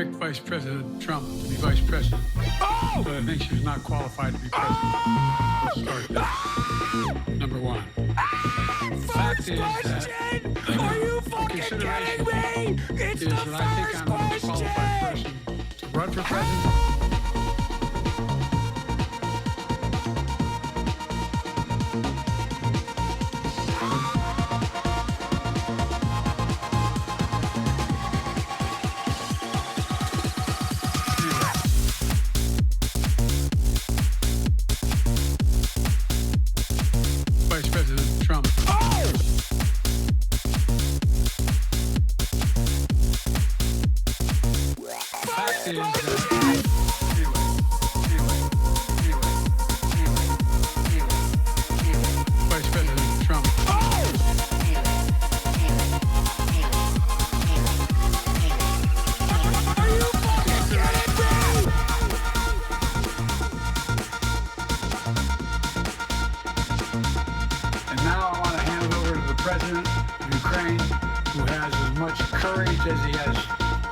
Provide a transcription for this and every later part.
picked Vice President Trump to be Vice President. Oh! But I think she's not qualified to be president. Let's start there. Number one. First question! Are you fucking kidding me? It's the first I think I'm a qualified person to run for president. president of Ukraine who has as much courage as he has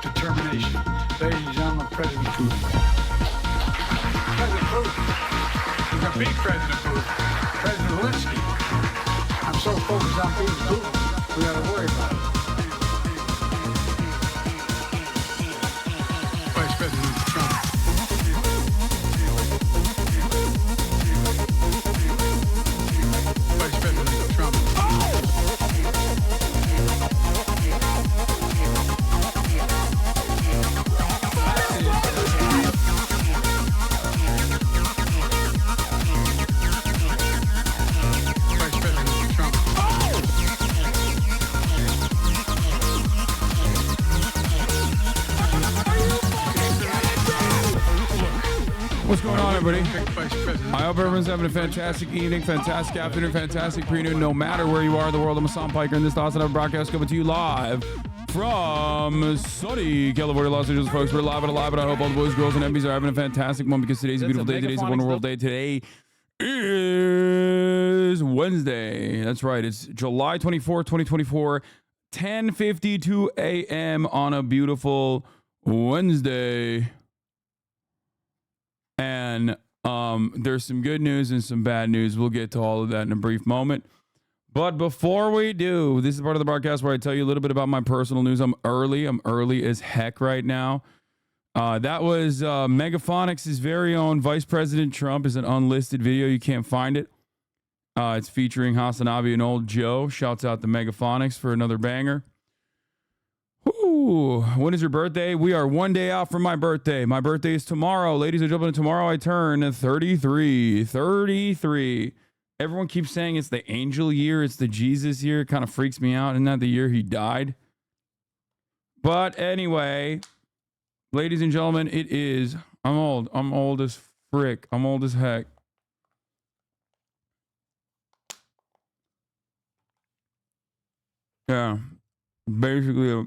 determination. Ladies and gentlemen, President Putin. President Putin. He's a big President Putin. President Zelensky. I'm so focused on beating Putin, we got to worry about it. Vice President Trump. Vice President Trump. What's going on, everybody? I hope everyone's having a fantastic evening, fantastic afternoon, fantastic pre-noon, no matter where you are in the world. I'm Hassan Piker, and this is the HasanAbi broadcast coming to you live from sunny California, Los Angeles, folks. We're live and alive, and I hope all the boys, girls, and MBs are having a fantastic one because today's a beautiful day. Today's a wonderful day. Today is Wednesday. That's right. It's July 24th, 2024, 10:52 a.m. on a beautiful Wednesday. And there's some good news and some bad news. We'll get to all of that in a brief moment. But before we do, this is part of the broadcast where I tell you a little bit about my personal news. I'm early as heck right now. That was Megaphonics' very own Vice President Trump is an unlisted video. You can't find it. It's featuring HasanAbi and Old Joe. Shouts out to Megaphonics for another banger. Ooh, when is your birthday? We are one day out from my birthday. My birthday is tomorrow. Ladies and gentlemen, tomorrow I turn 33. 33. Everyone keeps saying it's the angel year. It's the Jesus year. It kind of freaks me out. Isn't that the year he died? But anyway, ladies and gentlemen, it is. I'm old. I'm old as frick. I'm old as heck. Yeah. Basically,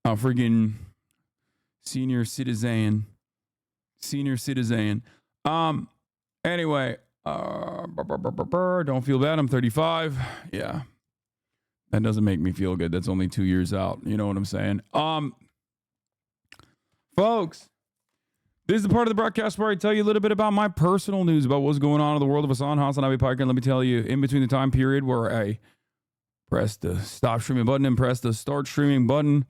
a freaking senior citizen. Anyway, don't feel bad. I'm 35. Yeah. That doesn't make me feel good. That's only 2 years out. You know what I'm saying? Folks, this is the part of the broadcast where I tell you a little bit about my personal news about what's going on in the world of HasanAbi Piker. And let me tell you, in between the time period where I press the stop streaming button and press the start streaming button,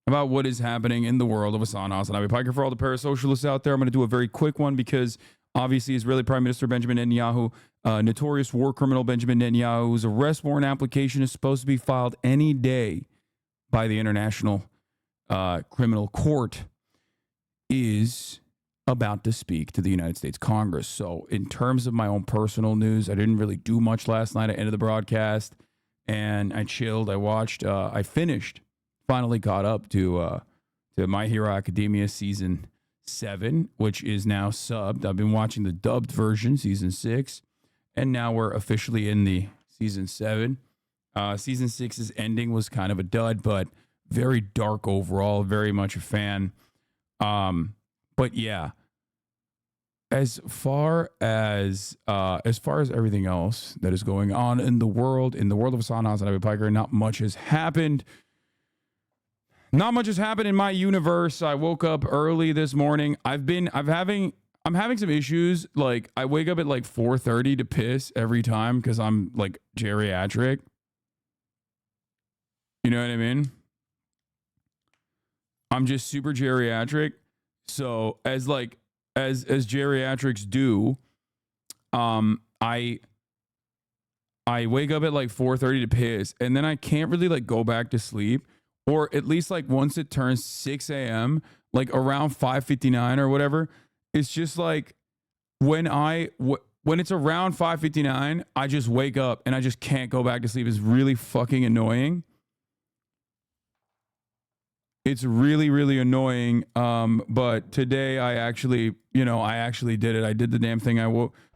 about what is happening in the world of HasanAbi Piker. For all the parasocialists out there, I'm going to do a very quick one because obviously Israeli Prime Minister Benjamin Netanyahu, notorious war criminal Benjamin Netanyahu's arrest warrant application is supposed to be filed any day by the International Criminal Court, is about to speak to the United States Congress. So in terms of my own personal news, I didn't really do much last night. I ended the broadcast and I chilled. I watched, I finished. Finally caught up to My Hero Academia season 7, which is now subbed. I've been watching the dubbed version, season 6, and now we're officially in the season 7. Season 6's ending was kind of a dud, but very dark overall. Very much a fan. But yeah, as far as everything else that is going on in the world of HasanAbi Piker, not much has happened. Not much has happened in my universe. I woke up early this morning. I'm having some issues. Like I wake up at like 4:30 to piss every time because I'm like geriatric. You know what I mean? I'm just super geriatric. So as geriatrics do, I wake up at like 4:30 to piss, and then I can't really like go back to sleep. Or at least like once it turns 6 a.m., like around 5:59 or whatever, it's just like when it's around 5:59, I just wake up and I just can't go back to sleep. It's really fucking annoying. It's really, really annoying. But today I actually did it. I did the damn thing.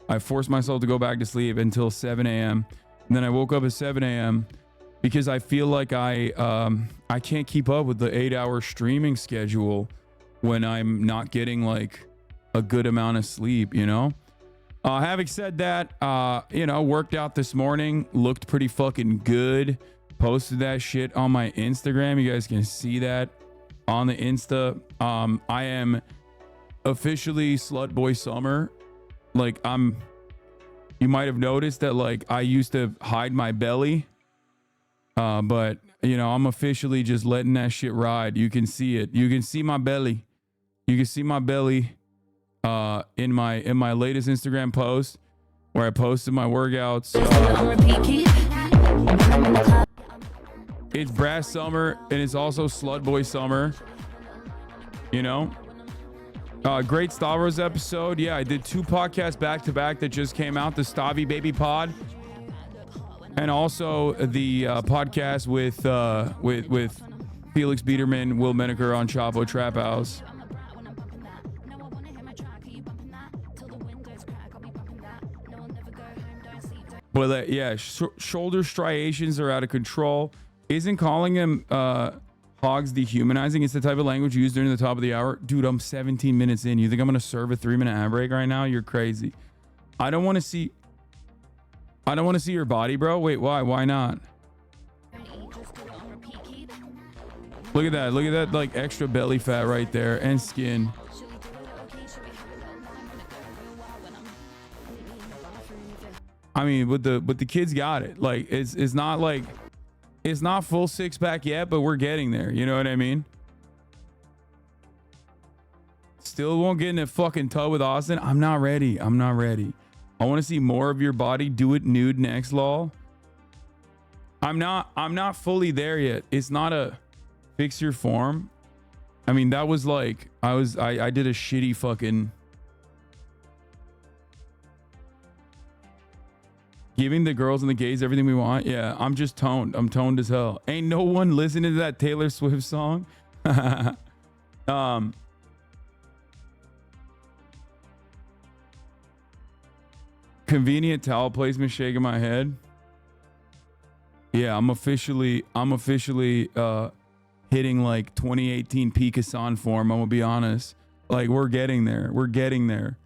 I forced myself to go back to sleep until 7 a.m. And then I woke up at 7 a.m. because I feel like I can't keep up with the 8-hour streaming schedule when I'm not getting like a good amount of sleep, you know? Having said that, you know, worked out this morning, looked pretty fucking good. Posted that shit on my Instagram. You guys can see that on the Insta. I am officially slut boy summer. Like you might have noticed that like I used to hide my belly. But you know, I'm officially just letting that shit ride. You can see it. You can see my belly. You can see my belly in my latest Instagram post where I posted my workouts. It's brass summer and it's also slut boy summer. You know? Great Star Wars episode. Yeah, I did 2 podcasts back to back that just came out. The Stavi Baby Pod. And also the podcast with Felix Biederman, Will Menaker on Chapo Trap House. But yeah, shoulder striations are out of control. Isn't calling them hogs dehumanizing? It's the type of language used during the top of the hour. Dude, I'm 17 minutes in. You think I'm going to serve a 3-minute ad break right now? You're crazy. I don't want to see your body, bro. Wait, why? Why not? Look at that. Look at that, like, extra belly fat right there and skin. I mean, but the kids got it. Like, it's not like, it's not full 6-pack yet, but we're getting there. You know what I mean? Still won't get in a fucking tub with Austin. I'm not ready. I'm not ready. I want to see more of your body. Do it nude next, lol. I'm not fully there yet. It's not a fix your form. I mean, that was like, I did a shitty fucking giving the girls and the gays everything we want. Yeah, I'm just toned. I'm toned as hell. Ain't no one listening to that Taylor Swift song. Convenient towel placement, shaking my head. Yeah, I'm officially hitting like 2018 peak Hassan form. I'm gonna be honest. Like, we're getting there. We're getting there.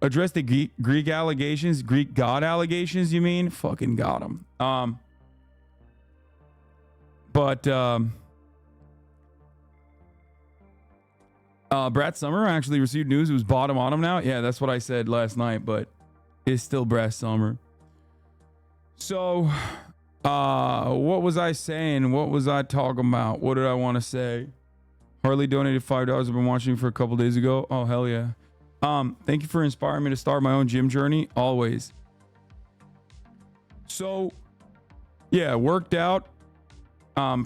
Address the Greek allegations. Greek god allegations, you mean? Fucking got them. Brad Summer actually received news it was bottom autumn now. Yeah, that's what I said last night, but it's still Brad Summer. So, what was I saying? What was I talking about? What did I want to say? Harley donated $5. I've been watching for a couple days ago. Oh, hell yeah. Thank you for inspiring me to start my own gym journey. Always. So, yeah, worked out.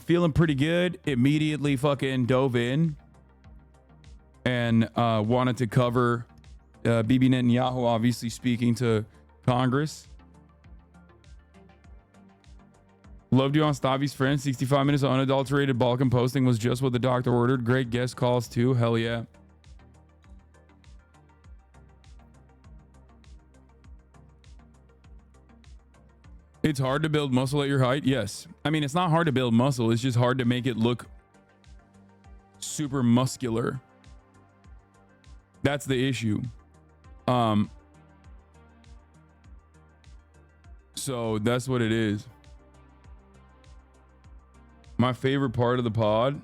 Feeling pretty good. Immediately fucking dove in and wanted to cover Bibi Netanyahu obviously speaking to Congress. Loved you on Stavi's Friends. 65 minutes of unadulterated Balkan posting was just what the doctor ordered. Great guest calls too. Hell yeah. It's hard to build muscle at your height. Yes. I mean, it's not hard to build muscle. It's just hard to make it look super muscular. That's the issue. So that's what it is. My favorite part of the pod,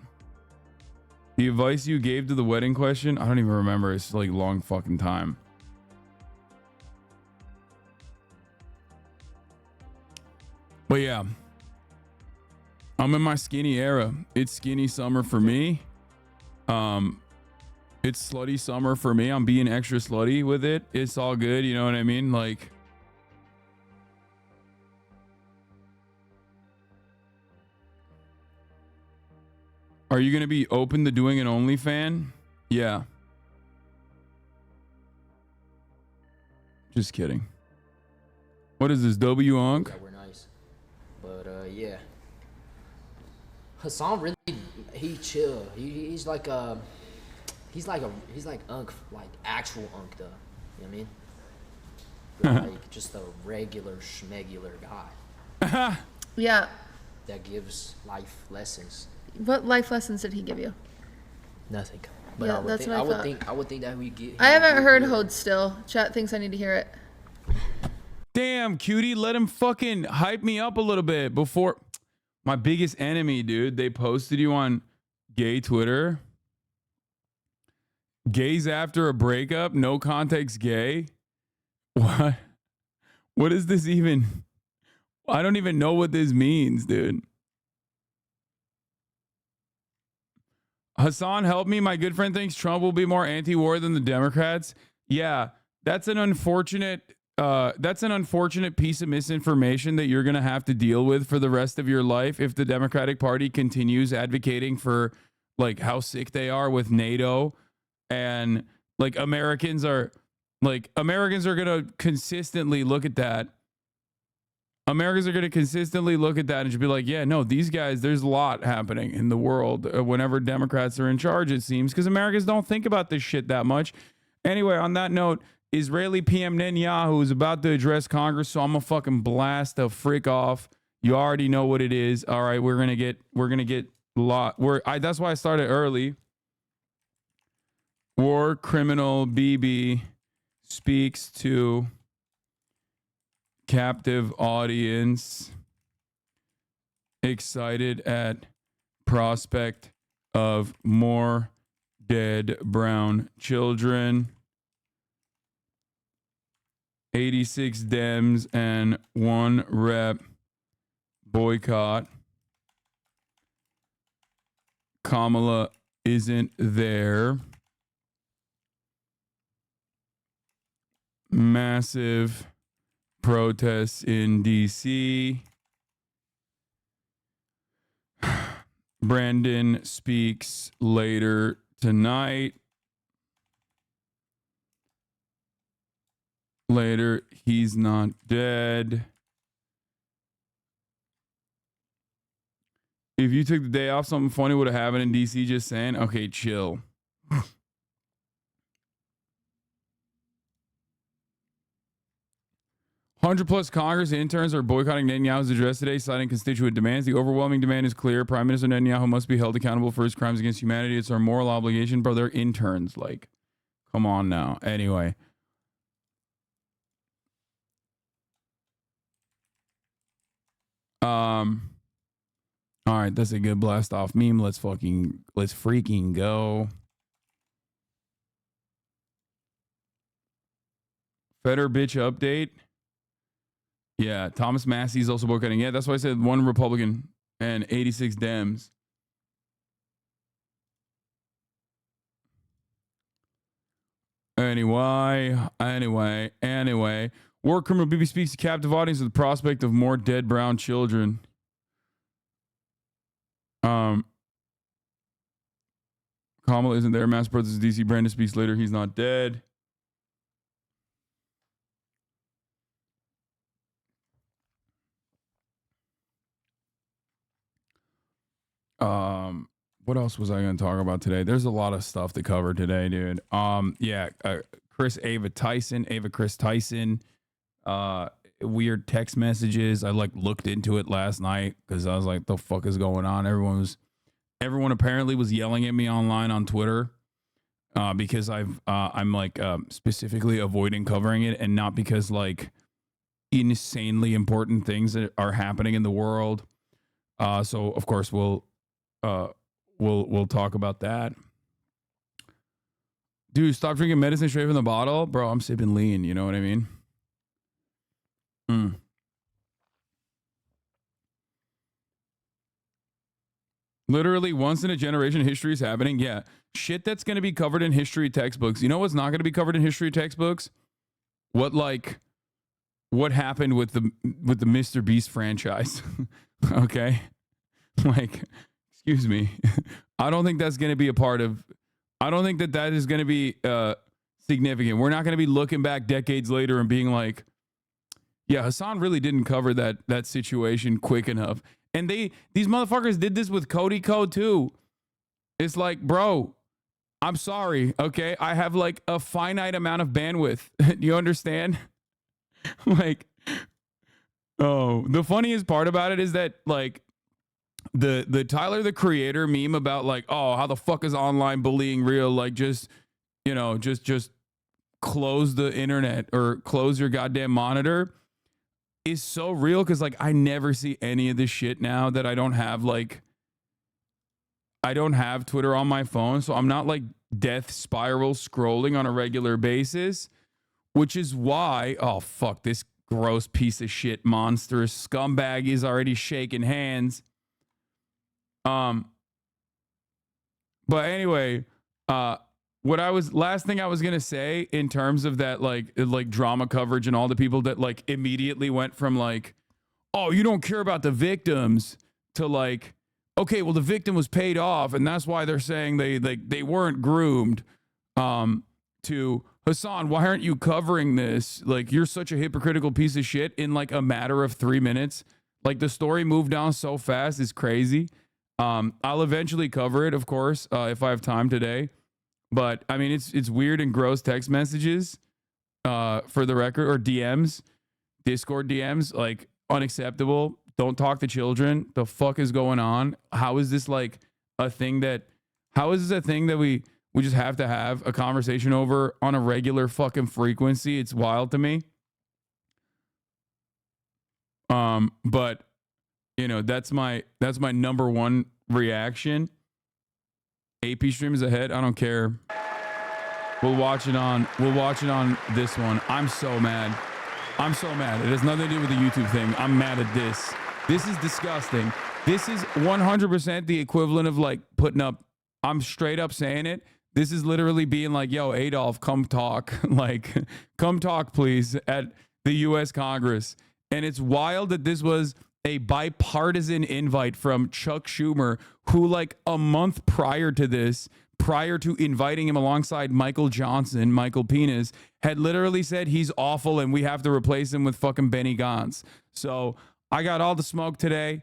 the advice you gave to the wedding question. I don't even remember. It's like long fucking time. But yeah, I'm in my skinny era. It's skinny summer for me. It's slutty summer for me. I'm being extra slutty with it. It's all good. You know what I mean? Like, are you going to be open to doing an OnlyFans? Yeah. Just kidding. What is this? W-Unk? Yeah, we're nice. But, yeah. Hassan really, he chill. He's like Unk, like actual Unk though. You know what I mean? Like just a regular schmegular guy. Yeah. That gives life lessons. What life lessons did he give you? Nothing. But Yeah, I would that's think, what I I would thought. think that we get. I haven't heard Hode still. Chat thinks I need to hear it. Damn, cutie, let him fucking hype me up a little bit before my biggest enemy, dude. They posted you on gay Twitter. Gays after a breakup, no context gay. What? What is this even? I don't even know what this means, dude. Hasan, help me. My good friend thinks Trump will be more anti-war than the Democrats. Yeah, that's an unfortunate piece of misinformation that you're going to have to deal with for the rest of your life if the Democratic Party continues advocating for like how sick they are with NATO, and like Americans are going to consistently look at that. Americans are going to consistently look at that and just be like, yeah, no, these guys, there's a lot happening in the world whenever Democrats are in charge, it seems, because Americans don't think about this shit that much. Anyway, on that note, Israeli PM Netanyahu is about to address Congress, so I'm gonna fucking blast the frick off. You already know what it is. All right, we're gonna get a lot. That's why I started early. War criminal BIBI speaks to captive audience, excited at prospect of more dead brown children. 86 Dems and 1 rep boycott. Kamala isn't there. Massive protests in DC. Brandon speaks later tonight. Later, he's not dead. If you took the day off, something funny would have happened in DC. Just saying. Okay, chill. 100+ Congress interns are boycotting Netanyahu's address today, citing constituent demands. The overwhelming demand is clear. Prime Minister Netanyahu must be held accountable for his crimes against humanity. It's our moral obligation, bro. They're interns. Like, come on now. Anyway. All right, that's a good blast off meme. Let's freaking go. Feder bitch update. Yeah, Thomas Massey is also boycotting. Yeah, that's why I said 1 Republican and 86 Dems. Anyway. War criminal BB speaks to captive audience with the prospect of more dead brown children. Kamala isn't there. Mass protests in DC. Brandon speaks later. He's not dead. What else was I going to talk about today? There's a lot of stuff to cover today, dude. Ava Chris Tyson, weird text messages. I looked into it last night because I was like, the fuck is going on? Everyone apparently was yelling at me online on Twitter, because I'm specifically avoiding covering it, and not because insanely important things that are happening in the world. So of course we'll talk about that. Dude, stop drinking medicine straight from the bottle. Bro, I'm sipping lean. You know what I mean? Literally once in a generation history is happening. Yeah. Shit that's going to be covered in history textbooks. You know what's not going to be covered in history textbooks? What happened with the Mr. Beast franchise. Okay? Excuse me. I don't think that's going to be a part of... I don't think that is going to be significant. We're not going to be looking back decades later and being like, yeah, Hasan really didn't cover that situation quick enough. And these motherfuckers did this with Cody Code too. It's like, bro, I'm sorry, okay? I have a finite amount of bandwidth. Do you understand? The funniest part about it is that the Tyler the Creator meme about how the fuck is online bullying real? Just close the internet or close your goddamn monitor. is so real because like I never see any of this shit now that I don't have Twitter on my phone, so I'm not like death spiral scrolling on a regular basis, which is why, oh fuck, this gross piece of shit monstrous scumbag is already shaking hands. But anyway, last thing I was gonna say in terms of that like drama coverage and all the people that like immediately went from like, oh, you don't care about the victims to like, okay, well the victim was paid off and that's why they're saying they weren't groomed, to Hasan, why aren't you covering this? Like, you're such a hypocritical piece of shit in like a matter of 3 minutes. Like, the story moved down so fast, it's crazy. I'll eventually cover it, of course, if I have time today. But I mean, it's weird and gross text messages, for the record, or DMs, Discord DMs, like unacceptable. Don't talk to children. The fuck is going on? How is this like a thing that? How is this a thing that we just have to have a conversation over on a regular fucking frequency? It's wild to me. But you know, that's my number one reaction. AP stream is ahead. I don't care. We'll watch it on this one. I'm so mad. It has nothing to do with the YouTube thing. I'm mad at this. This is disgusting. This is 100% the equivalent of like putting up, I'm straight up saying it. This is literally being like, yo, Adolf, come talk. Like, come talk, please, at the U.S. Congress. And it's wild that this was a bipartisan invite from Chuck Schumer, who like a month prior to this, prior to inviting him alongside Michael Johnson, Michael Penis, had literally said he's awful and we have to replace him with fucking Benny Gantz. So I got all the smoke today.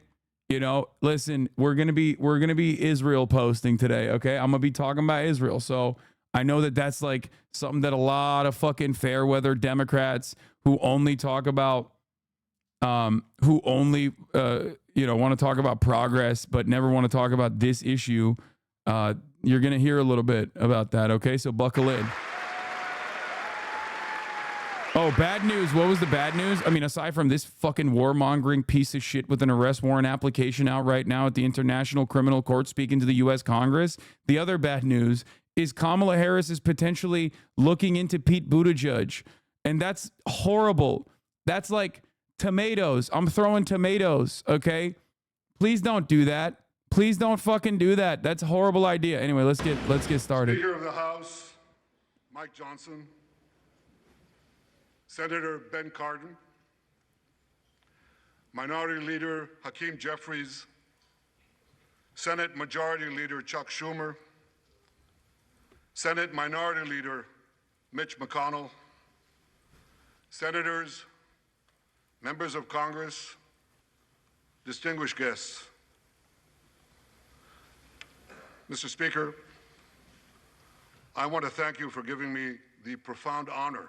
You know, listen, we're gonna be Israel posting today, okay? I'm gonna be talking about Israel. So I know that that's like something that a lot of fucking fair weather Democrats who only talk about, want to talk about progress, but never want to talk about this issue. You're gonna hear a little bit about that, okay? So buckle in. Oh, bad news. What was the bad news? I mean, aside from this fucking warmongering piece of shit with an arrest warrant application out right now at the International Criminal Court speaking to the U.S. Congress, the other bad news is Kamala Harris is potentially looking into Pete Buttigieg. And that's horrible. That's like tomatoes. I'm throwing tomatoes, okay? Please don't do that. Please don't fucking do that. That's a horrible idea. Anyway, let's get started. Speaker of the House, Mike Johnson. Senator Ben Cardin, Minority Leader Hakeem Jeffries, Senate Majority Leader Chuck Schumer, Senate Minority Leader Mitch McConnell, Senators, members of Congress, distinguished guests. Mr. Speaker, I want to thank you for giving me the profound honor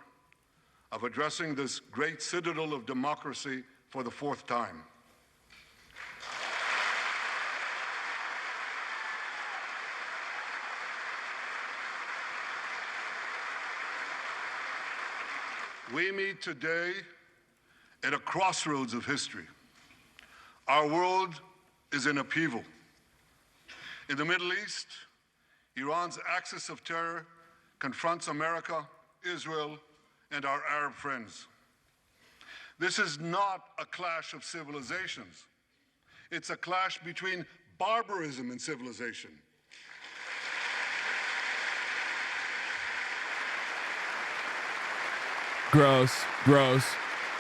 of addressing this great citadel of democracy for the fourth time. We meet today at a crossroads of history. Our world is in upheaval. In the Middle East, Iran's axis of terror confronts America, Israel, and our Arab friends. This is not a clash of civilizations. It's a clash between barbarism and civilization. Gross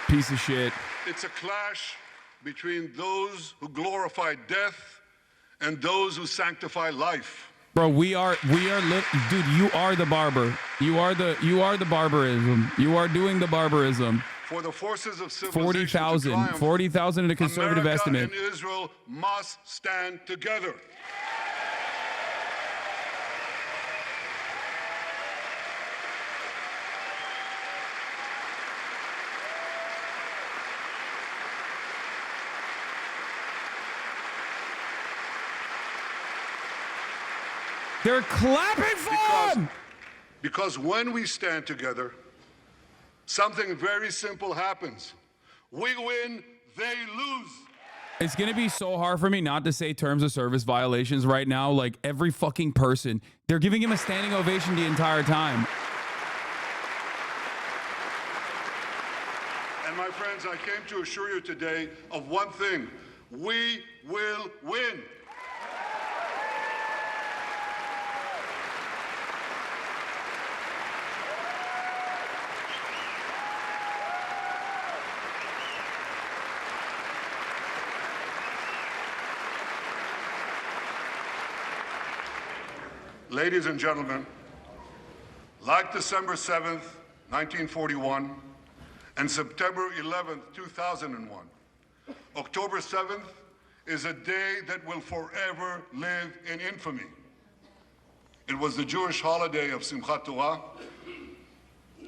piece of shit. It's a clash between those who glorify death and those who sanctify life. Bro, dude, you are the barber. You are the barbarism. You are doing the barbarism. For the forces of civilization 40,000 in a conservative America estimate. and Israel must stand together. They're clapping for him! Because when we stand together, something very simple happens. We win, they lose. It's going to be so hard for me not to say terms of service violations right now. Like every fucking person, they're giving him a standing ovation the entire time. And my friends, I came to assure you today of one thing. We will win. Ladies and gentlemen, like December 7th, 1941, and September 11th, 2001, October 7th is a day that will forever live in infamy. It was the Jewish holiday of Simchat Torah.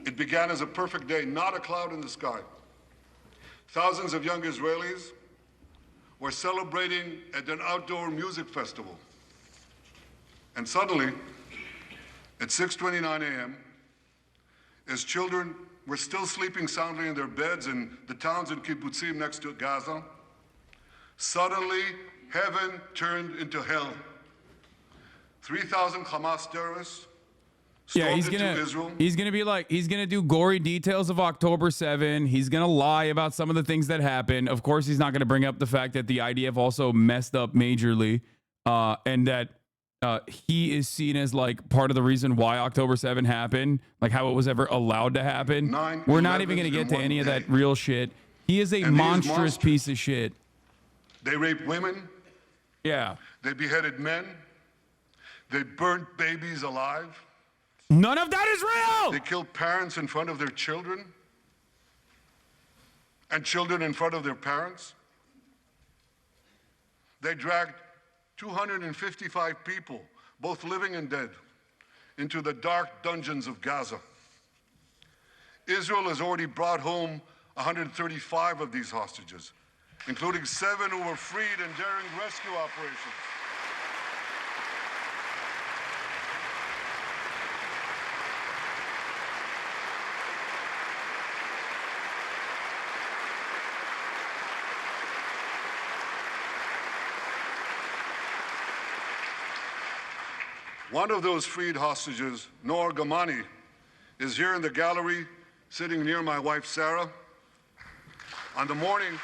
It began as a perfect day, not a cloud in the sky. Thousands of young Israelis were celebrating at an outdoor music festival. And suddenly, at 6:29 a.m., as children were still sleeping soundly in their beds in the towns and kibbutzim next to Gaza, suddenly heaven turned into hell. 3,000 Hamas terrorists stormed into Israel. He's gonna do gory details of October 7. He's gonna lie about some of the things that happened. Of course, he's not gonna bring up the fact that the IDF also messed up majorly, and that he is seen as like part of the reason why October 7 happened, like how it was ever allowed to happen. We're not even going to get to any of that real shit. He is a monstrous piece of shit. They raped women. Yeah. They beheaded men. They burnt babies alive. None of that is real. They killed parents in front of their children and children in front of their parents. They dragged 255 people, both living and dead, into the dark dungeons of Gaza. Israel has already brought home 135 of these hostages, including 7 who were freed in daring rescue operations. One of those freed hostages, Noor Gamani, is here in the gallery, sitting near my wife, Sarah. On the morning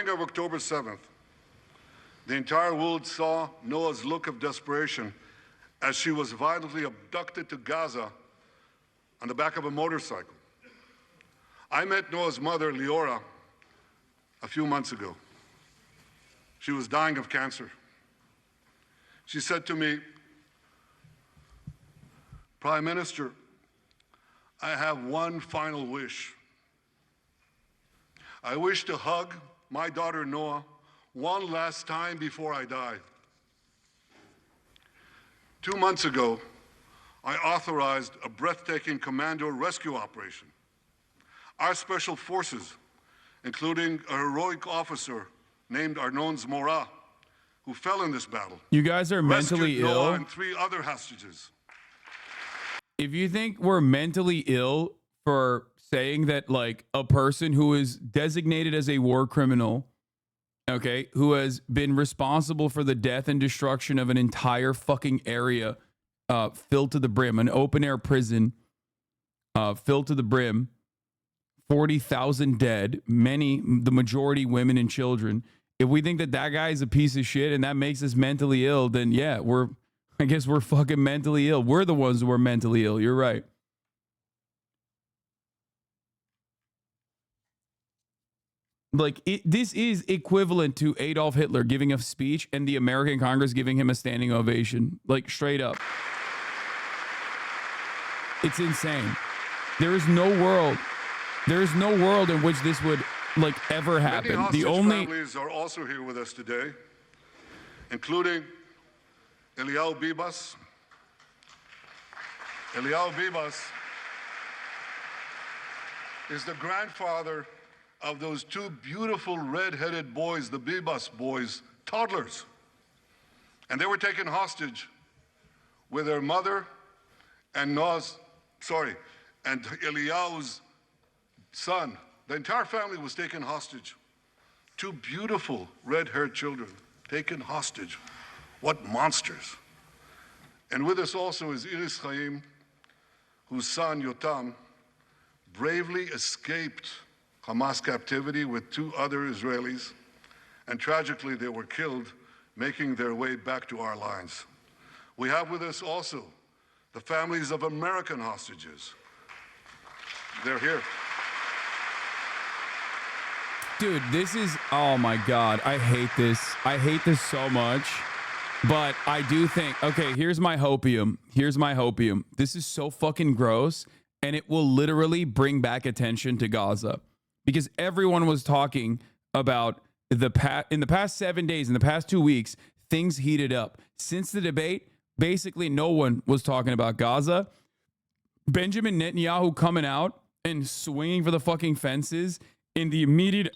of October 7th, the entire world saw Noah's look of desperation as she was violently abducted to Gaza on the back of a motorcycle. I met Noah's mother, Leora, a few months ago. She was dying of cancer. She said to me, "Prime Minister, I have one final wish. I wish to hug my daughter Noah one last time before I die." 2 months ago, I authorized a breathtaking commando rescue operation. Our special forces, including a heroic officer named Arnon Zmora, who fell in this battle. You guys are mentally ill. Noah and 3 other hostages. If you think we're mentally ill for saying that like a person who is designated as a war criminal, okay, who has been responsible for the death and destruction of an entire fucking area filled to the brim, an open air prison filled to the brim, 40,000 dead, the majority women and children. If we think that that guy is a piece of shit and that makes us mentally ill, then yeah, I guess we're fucking mentally ill. We're the ones who are mentally ill. You're right. Like, this is equivalent to Adolf Hitler giving a speech and the American Congress giving him a standing ovation. Like, straight up. It's insane. There is no world in which this would, like, ever happen. Many hostage families are also here with us today. including Eliyahu Bibas. Eliyahu Bibas is the grandfather of those two beautiful red-headed boys, the Bibas boys, toddlers. And they were taken hostage with their mother and and Eliyahu's son. The entire family was taken hostage. Two beautiful red-haired children taken hostage. What monsters. And with us also is Iris Chaim, whose son Yotam bravely escaped Hamas captivity with two other Israelis, and tragically they were killed making their way back to our lines. We have with us also the families of American hostages. They're here. Dude, this is, oh my God, I hate this. I hate this so much. But I do think, okay, here's my hopium. Here's my hopium. This is so fucking gross, and it will literally bring back attention to Gaza. Because everyone was talking about in the past 7 days, in the past 2 weeks, things heated up. Since the debate, basically no one was talking about Gaza. Benjamin Netanyahu coming out and swinging for the fucking fences in the immediate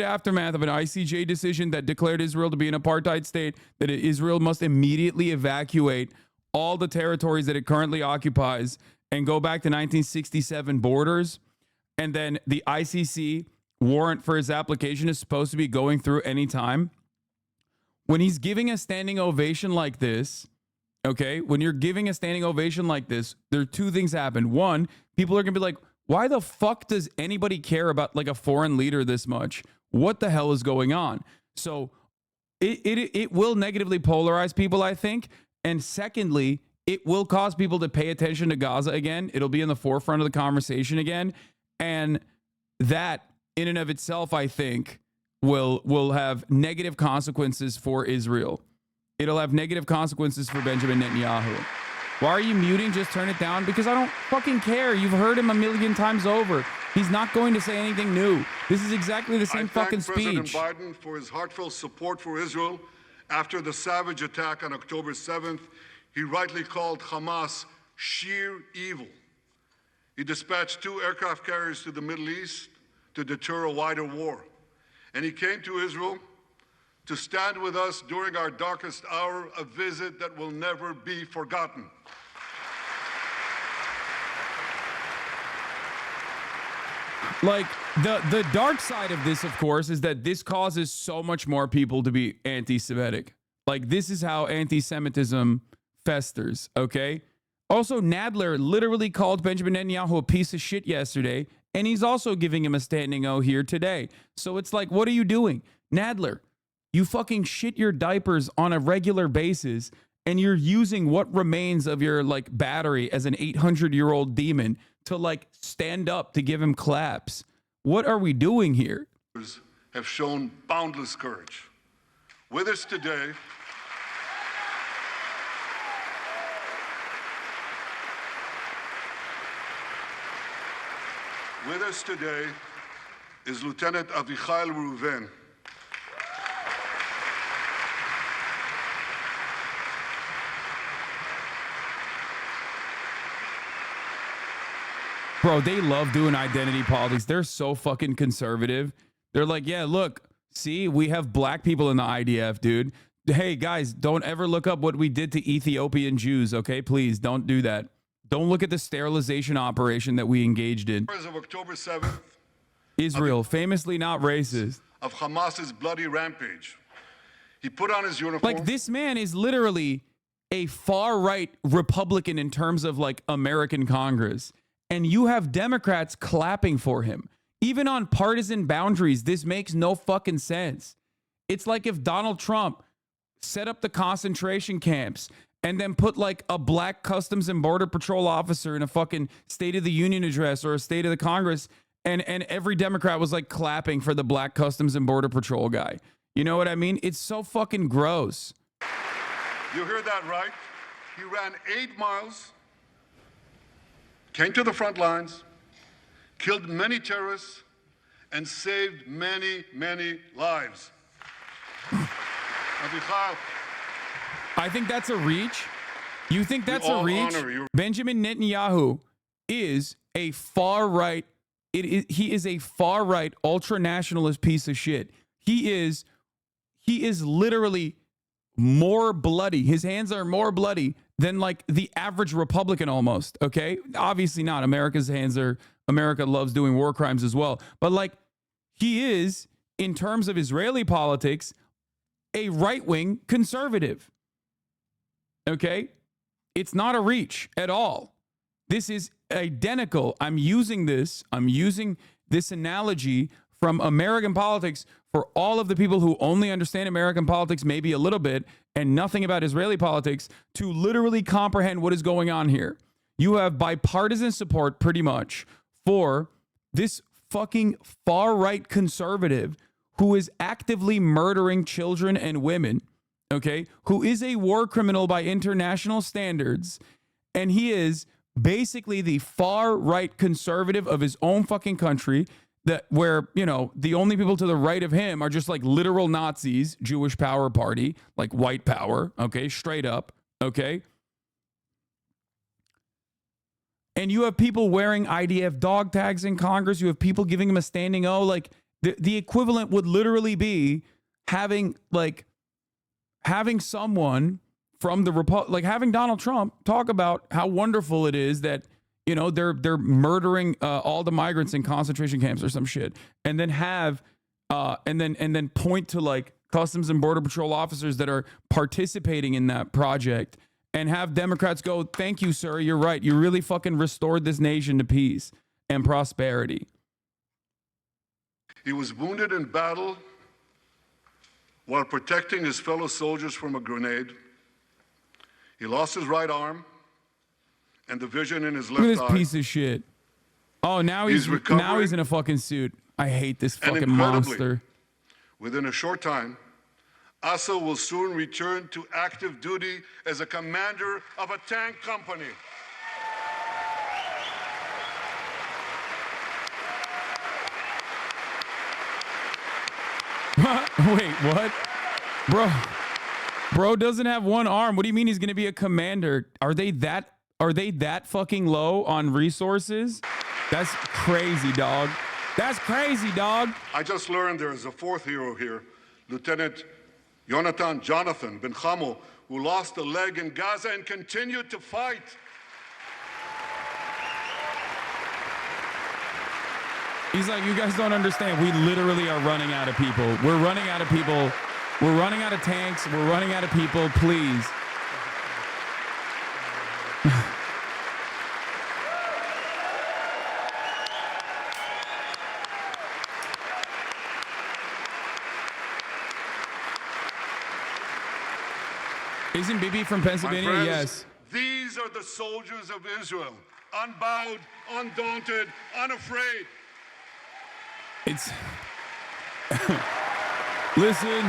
aftermath of an ICJ decision that declared Israel to be an apartheid state, that Israel must immediately evacuate all the territories that it currently occupies and go back to 1967 borders. And then the ICC warrant for his application is supposed to be going through any time. When he's giving a standing ovation like this, okay, when you're giving a standing ovation like this, there are two things happen. One, people are going to be like, why the fuck does anybody care about like a foreign leader this much? What the hell is going on? So it will negatively polarize people, I think. And secondly, it will cause people to pay attention to Gaza again. It'll be in the forefront of the conversation again. And that in and of itself, I think, will have negative consequences for Israel. It'll have negative consequences for Benjamin Netanyahu. Why are you muting? Just turn it down. Because I don't fucking care. You've heard him a million times over. He's not going to say anything new. This is exactly the same fucking speech. I thank President Biden for his heartfelt support for Israel after the savage attack on October 7th. He rightly called Hamas sheer evil. He dispatched 2 aircraft carriers to the Middle East to deter a wider war. And he came to Israel to stand with us during our darkest hour, a visit that will never be forgotten. Like, the dark side of this, of course, is that this causes so much more people to be anti-Semitic. Like, this is how anti-Semitism festers, okay? Also, Nadler literally called Benjamin Netanyahu a piece of shit yesterday, and he's also giving him a standing O here today. So it's like, what are you doing? Nadler, you fucking shit your diapers on a regular basis, and you're using what remains of your, like, battery as an 800-year-old demon to, like, stand up to give him claps. What are we doing here? Have shown boundless courage. With us today, is Lieutenant Avichai Reuven. Bro, they love doing identity politics. They're so fucking conservative. They're like, yeah, look, see, we have black people in the IDF, dude. Hey, guys, don't ever look up what we did to Ethiopian Jews, okay? Please, don't do that. Don't look at the sterilization operation that we engaged in. Of October 7th, Israel, famously not racist. Of Hamas's bloody rampage. He put on his uniform. Like, this man is literally a far-right Republican in terms of, like, American Congress. And you have Democrats clapping for him. Even on partisan boundaries, this makes no fucking sense. It's like if Donald Trump set up the concentration camps and then put like a black Customs and Border Patrol officer in a fucking State of the Union address or a State of the Congress, and every Democrat was like clapping for the black Customs and Border Patrol guy. You know what I mean? It's so fucking gross. You heard that right? He ran 8 miles, came to the front lines, killed many terrorists, and saved many, many lives. Avichai, I think that's a reach. You think that's a all reach? honor your- Benjamin Netanyahu is a far right. He is a far right ultra nationalist piece of shit. He is literally more bloody. His hands are more bloody than like the average Republican almost. Okay, obviously not. America loves doing war crimes as well. But like he is, in terms of Israeli politics, a right-wing conservative. Okay, it's not a reach at all. This is identical. I'm using this analogy from American politics for all of the people who only understand American politics maybe a little bit and nothing about Israeli politics to literally comprehend what is going on here. You have bipartisan support pretty much for this fucking far-right conservative who is actively murdering children and women, okay, who is a war criminal by international standards, and he is basically the far-right conservative of his own fucking country, that where, you know, the only people to the right of him are just like literal Nazis, Jewish power party, like white power, okay, straight up, okay? And you have people wearing IDF dog tags in Congress. You have people giving him a standing O. Like the equivalent would literally be having someone from the like having Donald Trump talk about how wonderful it is that, you know, they're murdering all the migrants in concentration camps or some shit, and then have and then point to like Customs and Border Patrol officers that are participating in that project, and have Democrats go, "Thank you, sir. You're right. You really fucking restored this nation to peace and prosperity." He was wounded in battle while protecting his fellow soldiers from a grenade. He lost his right arm and the vision in his left eye. Look at this piece of shit. Oh, now he's in a fucking suit. I hate this fucking monster. Within a short time, Asa will soon return to active duty as a commander of a tank company. Wait, what? Bro doesn't have one arm. What do you mean he's going to be a commander? Are they that fucking low on resources? That's crazy, dog. That's crazy, dog. I just learned there is a fourth hero here, Lieutenant Jonathan Ben Chamo, who lost a leg in Gaza and continued to fight. He's like, you guys don't understand. We literally are running out of people. We're running out of people. We're running out of tanks. We're running out of people. Please. Isn't BIBI from Pennsylvania? My friends, Yes. These are the soldiers of Israel, unbowed, undaunted, unafraid. It's listen,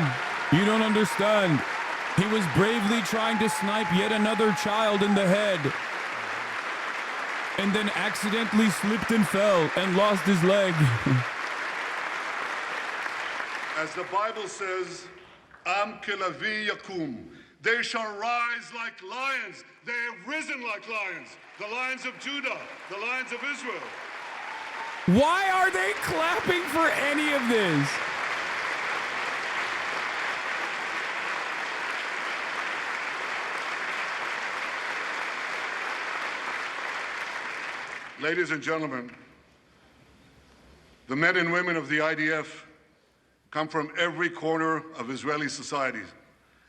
you don't understand. He was bravely trying to snipe yet another child in the head, and then accidentally slipped and fell and lost his leg. As the Bible says, Am kelavi yakum. They shall rise like lions. They have risen like lions. The lions of Judah, the lions of Israel. Why are they clapping for any of this? Ladies and gentlemen, the men and women of the IDF come from every corner of Israeli society,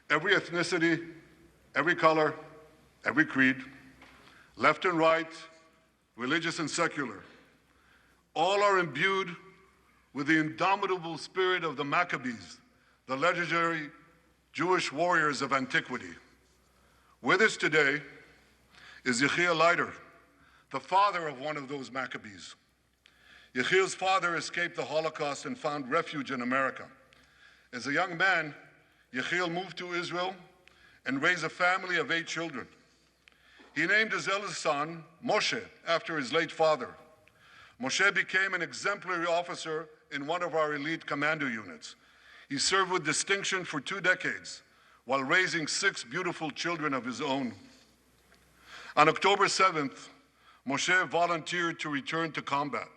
every ethnicity, every color, every creed, left and right, religious and secular. All are imbued with the indomitable spirit of the Maccabees, the legendary Jewish warriors of antiquity. With us today is Yechiel Leiter, the father of one of those Maccabees. Yechiel's father escaped the Holocaust and found refuge in America. As a young man, Yechiel moved to Israel and raised a family of 8 children. He named his eldest son, Moshe, after his late father. Moshe became an exemplary officer in one of our elite commando units. He served with distinction for 2 decades, while raising 6 beautiful children of his own. On October 7th, Moshe volunteered to return to combat.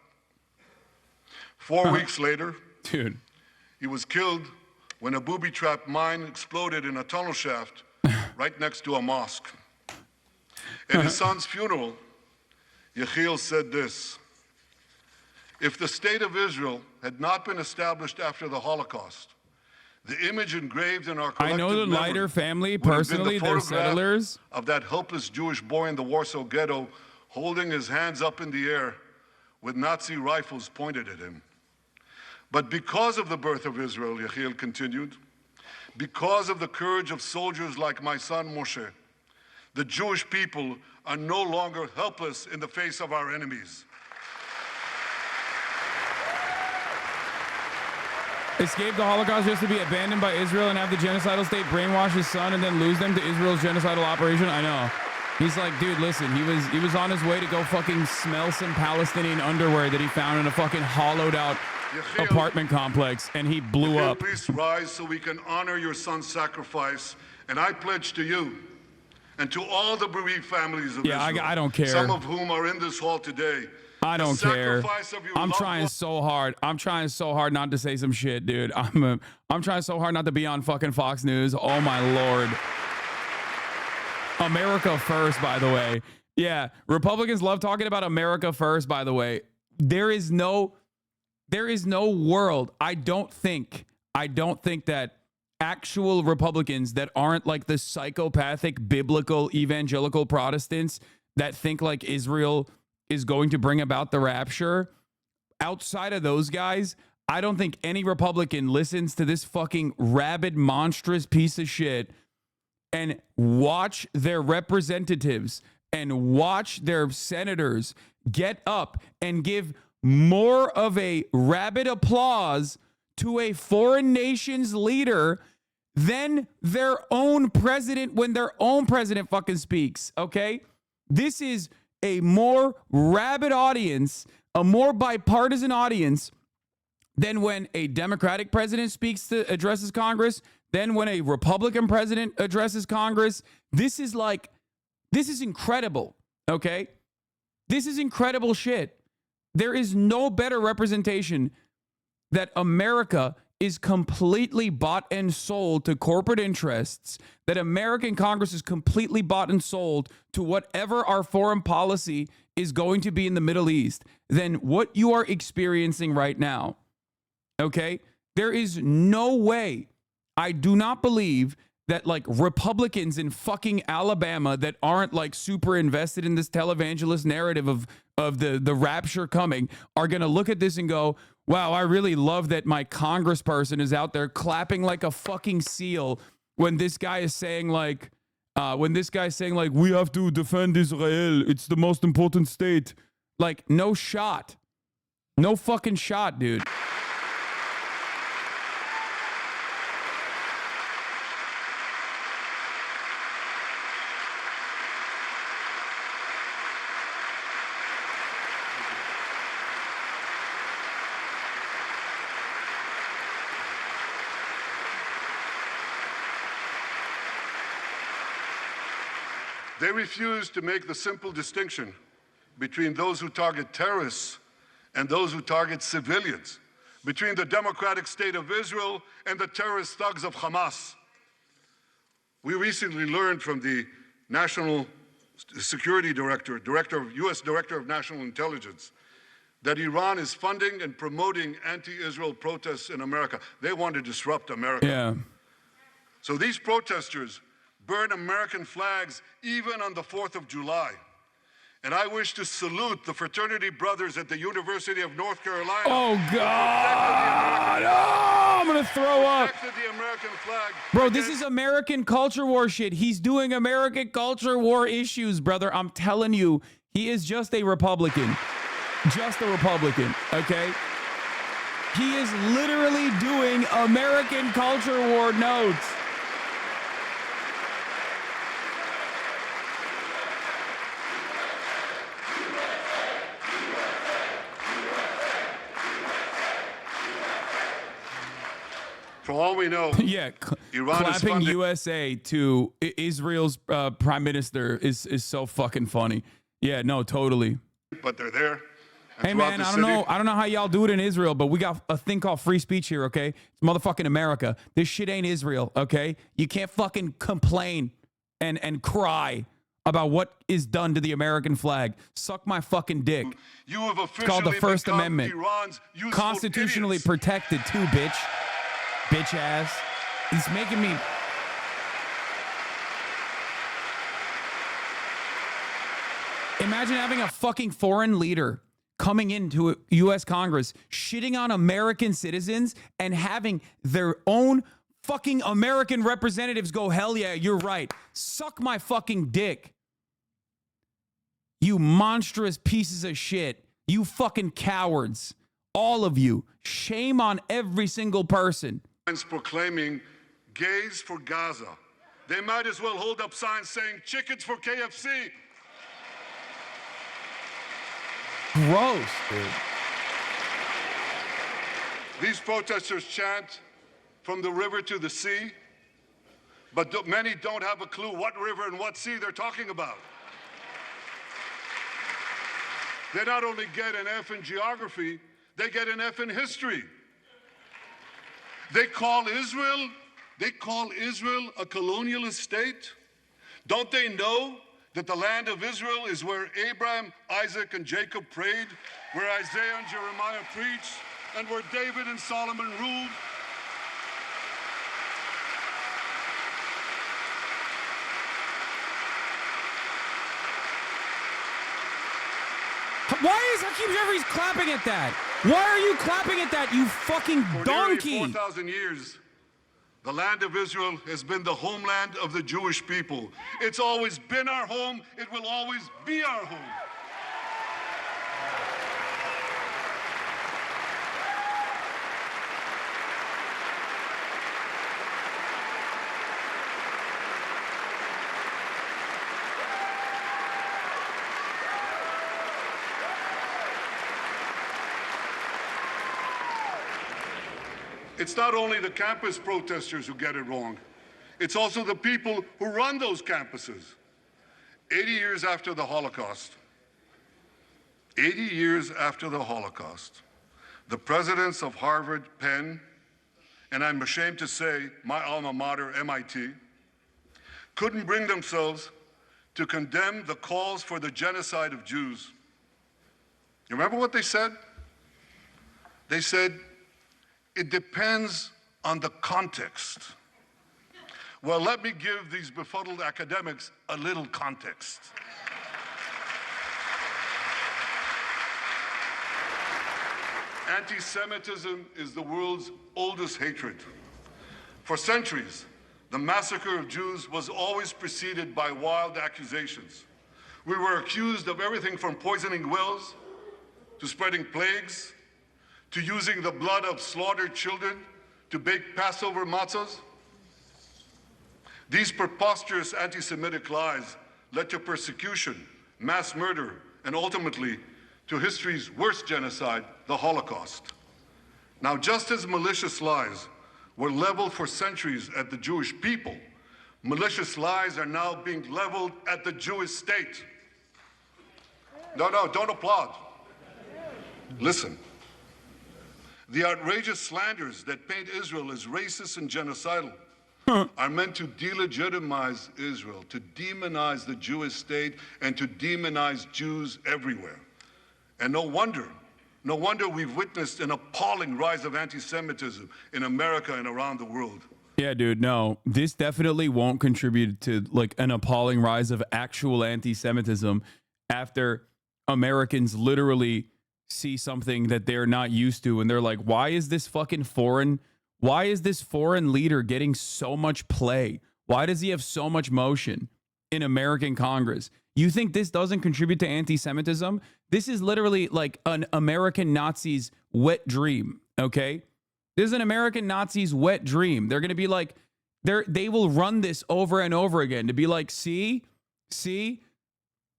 4 weeks later, Dude. he was killed when a booby-trapped mine exploded in a tunnel shaft right next to a mosque. At his son's funeral, Yechiel said this: "If the state of Israel had not been established after the Holocaust, the image engraved in our collective I know the memory Leiter family would have been personally. the They're photograph settlers. of that helpless Jewish boy in the Warsaw Ghetto holding his hands up in the air with Nazi rifles pointed at him. But because of the birth of Israel," Yechiel continued, "because of the courage of soldiers like my son Moshe, the Jewish people are no longer helpless in the face of our enemies." Escape the Holocaust just to be abandoned by Israel and have the genocidal state brainwash his son and then lose them to Israel's genocidal operation? I know. He's like, dude, listen, he was on his way to go fucking smell some Palestinian underwear that he found in a fucking hollowed out Yechiel, apartment complex, and he blew Yechiel, up. please rise so we can honor your son's sacrifice. And I pledge to you and to all the bereaved families of Israel, I don't care. some of whom are in this hall today. I don't care. Sacrifice of your I'm loved trying ones- so hard. I'm trying so hard not to say some shit, dude. I'm trying so hard not to be on fucking Fox News. Oh my Lord. America first, by the way. Yeah, Republicans love talking about America first, by the way. There is no world. I don't think that actual Republicans that aren't like the psychopathic biblical evangelical Protestants that think like Israel is going to bring about the rapture, outside of those guys, I don't think any Republican listens to this fucking rabid, monstrous piece of shit and watch their representatives and watch their senators get up and give more of a rabid applause to a foreign nation's leader than their own president when their own president fucking speaks, okay? This is a more rabid audience, a more bipartisan audience than when a Democratic president speaks to addresses Congress, then when a Republican president addresses Congress. This is incredible, okay? This is incredible shit. There is no better representation that America is completely bought and sold to corporate interests, that American Congress is completely bought and sold to whatever our foreign policy is going to be in the Middle East, than what you are experiencing right now. Okay? There is no way. I do not believe that like Republicans in fucking Alabama that aren't like super invested in this televangelist narrative of the rapture coming are going to look at this and go, wow, I really love that my congressperson is out there clapping like a fucking seal when this guy is saying like, we have to defend Israel. It's the most important state. Like, no shot. No fucking shot, dude. They refuse to make the simple distinction between those who target terrorists and those who target civilians, between the democratic state of Israel and the terrorist thugs of Hamas. We recently learned from the National Security Director, U.S. Director of National Intelligence, that Iran is funding and promoting anti-Israel protests in America. They want to disrupt America. Yeah. So these protesters burn American flags even on the 4th of July. And I wish to salute the fraternity brothers at the University of North Carolina. Oh, God. Oh, I'm going to throw up. The American flag. Bro, this is American culture war shit. He's doing American culture war issues, brother. I'm telling you, he is just a Republican. Just a Republican, okay? He is literally doing American culture war notes. For all all we know, Yeah, Iran is clapping funding USA to Israel's prime minister is so fucking funny. Yeah, no, totally. but they're there. And Hey throughout man, the I city- don't know how y'all do it in Israel, but we got a thing called free speech here, okay? It's motherfucking America. This shit ain't Israel, okay? You can't fucking complain and cry about what is done to the American flag. Suck my fucking dick. You have officially called the First become Amendment. Iran's useful Constitutionally idiots. protected too, bitch. Bitch ass. He's making me... Imagine having a fucking foreign leader coming into a U.S. Congress, shitting on American citizens and having their own fucking American representatives go, hell yeah, you're right. Suck my fucking dick. You monstrous pieces of shit. You fucking cowards. All of you. Shame on every single person. Proclaiming gays for Gaza. They might as well hold up signs saying chickens for KFC. Gross, dude. These protesters chant from the river to the sea, but many don't have a clue what river and what sea they're talking about. They not only get an F in geography, they get an F in history. They call Israel a colonialist state. Don't they know that the land of Israel is where Abraham, Isaac, and Jacob prayed, where Isaiah and Jeremiah preached, and where David and Solomon ruled? Why is Hakeem Jeffries clapping at that? Why are you clapping at that, you fucking For donkey? nearly 4,000 years, the land of Israel has been the homeland of the Jewish people. It's always been our home. It will always be our home. It's not only the campus protesters who get it wrong. It's also the people who run those campuses. 80 years after the Holocaust, the presidents of Harvard, Penn, and I'm ashamed to say my alma mater, MIT, couldn't bring themselves to condemn the calls for the genocide of Jews. You remember what they said? They said, it depends on the context. Well, let me give these befuddled academics a little context. Anti-Semitism is the world's oldest hatred. For centuries, the massacre of Jews was always preceded by wild accusations. We were accused of everything from poisoning wells to spreading plagues, to using the blood of slaughtered children to bake Passover matzahs. These preposterous anti-Semitic lies led to persecution, mass murder, and ultimately to history's worst genocide, the Holocaust. Now, just as malicious lies were leveled for centuries at the Jewish people, malicious lies are now being leveled at the Jewish state. No, don't applaud. Listen. The outrageous slanders that paint Israel as racist and genocidal are meant to delegitimize Israel, to demonize the Jewish state, and to demonize Jews everywhere. And no wonder we've witnessed an appalling rise of anti-Semitism in America and around the world. Yeah, dude, no. This definitely won't contribute to like an appalling rise of actual anti-Semitism after Americans literally see something that they're not used to and they're like, why is this foreign leader getting so much play? Why does he have so much motion in American Congress? You think this doesn't contribute to anti-Semitism? This is literally like an American Nazi's wet dream, okay? This is an American Nazi's wet dream. They're going to be like, they will run this over and over again to be like, see?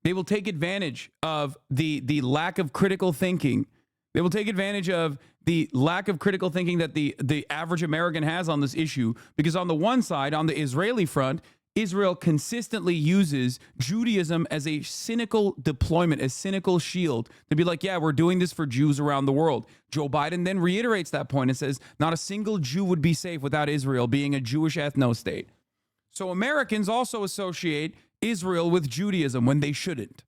They will take advantage of the lack of critical thinking. They will take advantage of the lack of critical thinking that the average American has on this issue. Because on the one side, on the Israeli front, Israel consistently uses Judaism as a cynical deployment, a cynical shield to be like, yeah, we're doing this for Jews around the world. Joe Biden then reiterates that point and says, not a single Jew would be safe without Israel being a Jewish ethno-state. So Americans also associate Israel with Judaism when they shouldn't.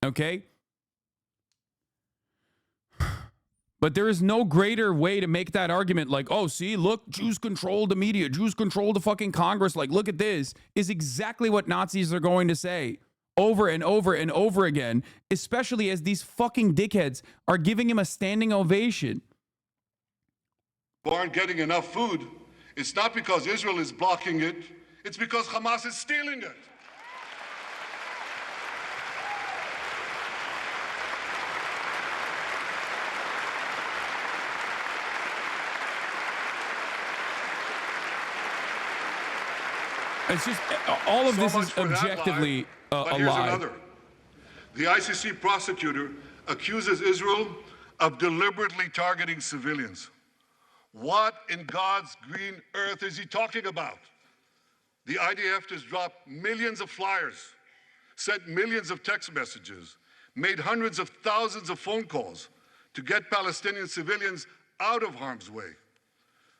Okay? But there is no greater way to make that argument like, oh, see, look, Jews control the media. Jews control the fucking Congress. Like, look at this, is exactly what Nazis are going to say over and over and over again, especially as these fucking dickheads are giving him a standing ovation. Aren't getting enough food. It's not because Israel is blocking it. It's because Hamas is stealing it. It's just, all of this is objectively a lie. Another. The ICC prosecutor accuses Israel of deliberately targeting civilians. What in God's green earth is he talking about? The IDF has dropped millions of flyers, sent millions of text messages, made hundreds of thousands of phone calls to get Palestinian civilians out of harm's way.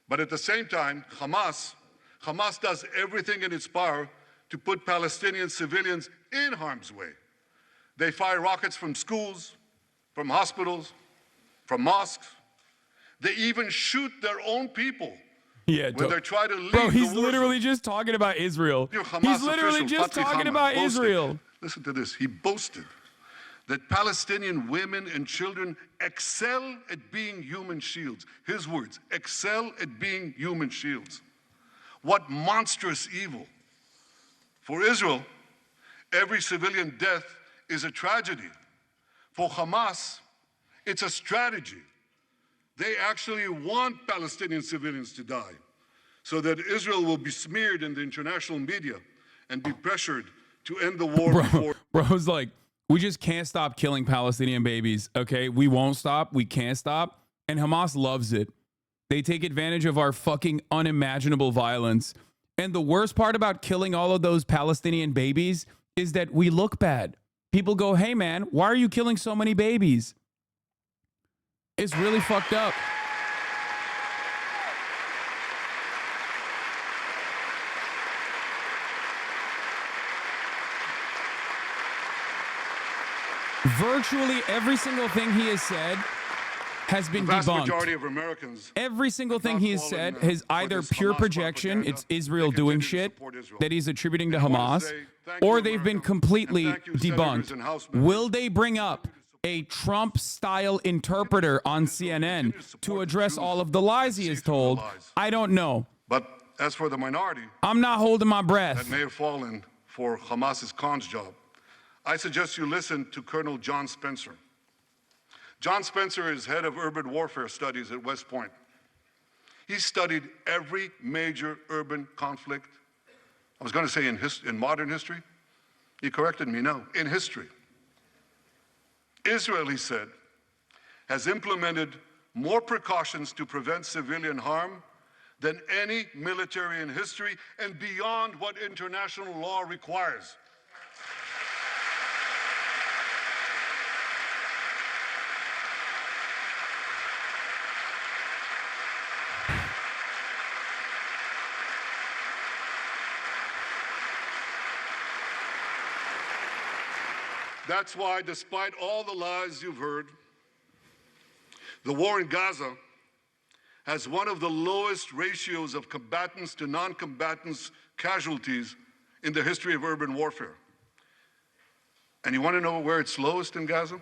But at the same time, Hamas does everything in its power to put Palestinian civilians in harm's way. They fire rockets from schools, from hospitals, from mosques. They even shoot their own people when they try to leave. Bro, he's literally just talking about Israel. He's literally just talking about Israel. Listen to this. He boasted that Palestinian women and children excel at being human shields. His words, excel at being human shields. What monstrous evil. For Israel, every civilian death is a tragedy. For Hamas, it's a strategy. They actually want Palestinian civilians to die so that Israel will be smeared in the international media and be pressured to end the war before. Bro's like, we just can't stop killing Palestinian babies, okay? We won't stop. We can't stop. And Hamas loves it. They take advantage of our fucking unimaginable violence. And the worst part about killing all of those Palestinian babies is that we look bad. People go, hey, man, why are you killing so many babies? It's really fucked up. Virtually every single thing he has said has been the vast debunked. Majority of Americans Every single thing he has said is either pure projection, it's Israel doing shit that he's attributing to Hamas, or they've been completely debunked. Will they bring up a Trump-style interpreter on CNN to address all of the lies he has told? I don't know. But as for the minority, I'm not holding my breath. that may have fallen for Hamas's con's job, I suggest you listen to Colonel John Spencer. John Spencer is head of urban warfare studies at West Point. He studied every major urban conflict. I was going to say in modern history. He corrected me, no, in history. Israel, he said, has implemented more precautions to prevent civilian harm than any military in history and beyond what international law requires. That's why, despite all the lies you've heard, the war in Gaza has one of the lowest ratios of combatants to non-combatants casualties in the history of urban warfare. And you want to know where it's lowest in Gaza?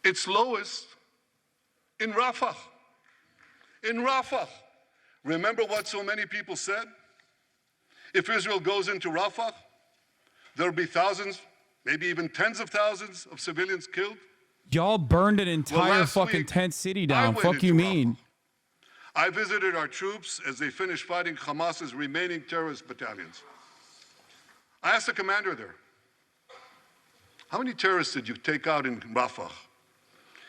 It's lowest in Rafah. In Rafah. Remember what so many people said? If Israel goes into Rafah, there'll be thousands, maybe even tens of thousands of civilians killed. Y'all burned an entire fucking tent city down. Fuck you mean? I visited our troops as they finished fighting Hamas's remaining terrorist battalions. I asked the commander there, how many terrorists did you take out in Rafah?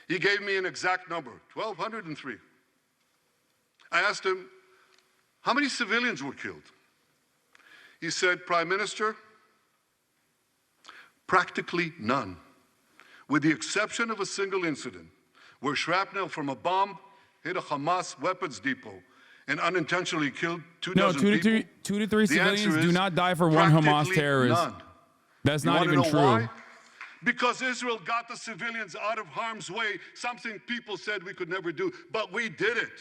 He gave me an exact number, 1,203. I asked him, how many civilians were killed? He said, Prime Minister, practically none, with the exception of a single incident where shrapnel from a bomb hit a Hamas weapons depot and unintentionally killed two dozen people. Two to three The civilians answer do is not die for one Hamas practically terrorist. none. That's You not wanna even know true. why? Because Israel got the civilians out of harm's way, something people said we could never do, but we did it.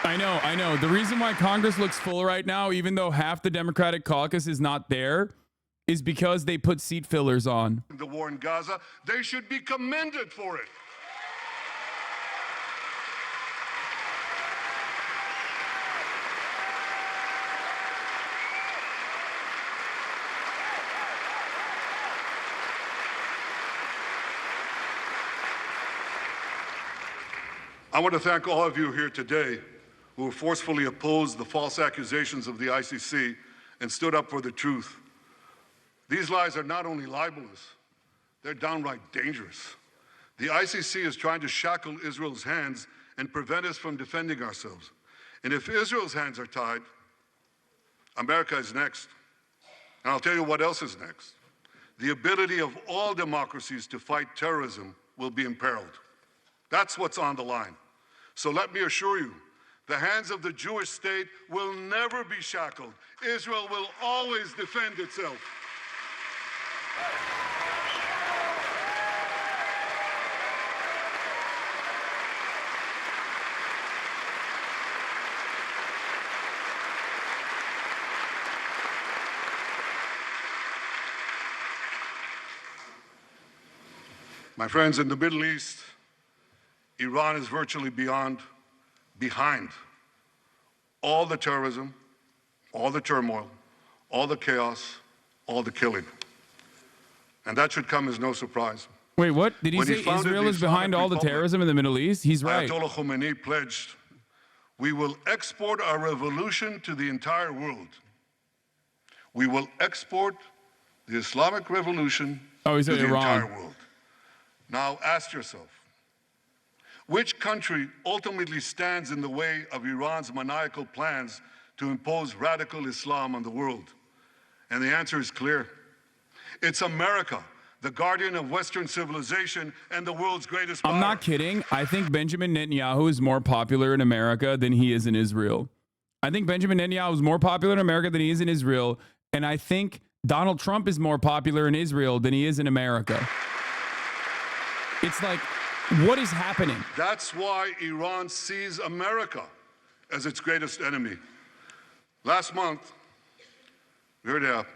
I know. The reason why Congress looks full right now, even though half the Democratic caucus is not there, is because they put seat fillers on. The war in Gaza, they should be commended for it. I want to thank all of you here today who have forcefully opposed the false accusations of the ICC and stood up for the truth. These lies are not only libelous, they're downright dangerous. The ICC is trying to shackle Israel's hands and prevent us from defending ourselves. And if Israel's hands are tied, America is next. And I'll tell you what else is next. The ability of all democracies to fight terrorism will be imperiled. That's what's on the line. So let me assure you, the hands of the Jewish state will never be shackled. Israel will always defend itself. My friends, in the Middle East, Iran is virtually behind all the terrorism, all the turmoil, all the chaos, all the killing. And that should come as no surprise. Wait, what? Did he When he say founded Israel the is behind Islamic all the Republic, terrorism in the Middle East? He's right. Ayatollah Khomeini pledged, we will export our revolution to the entire world. We will export the Islamic revolution to said the Iran. entire world. Now ask yourself, which country ultimately stands in the way of Iran's maniacal plans to impose radical Islam on the world? And the answer is clear. It's America, the guardian of Western civilization and the world's greatest power. I'm not kidding. I think Benjamin Netanyahu is more popular in America than he is in Israel. I think Benjamin Netanyahu is more popular in America than he is in Israel. And I think Donald Trump is more popular in Israel than he is in America. It's like, what is happening? That's why Iran sees America as its greatest enemy. Last month, we heard a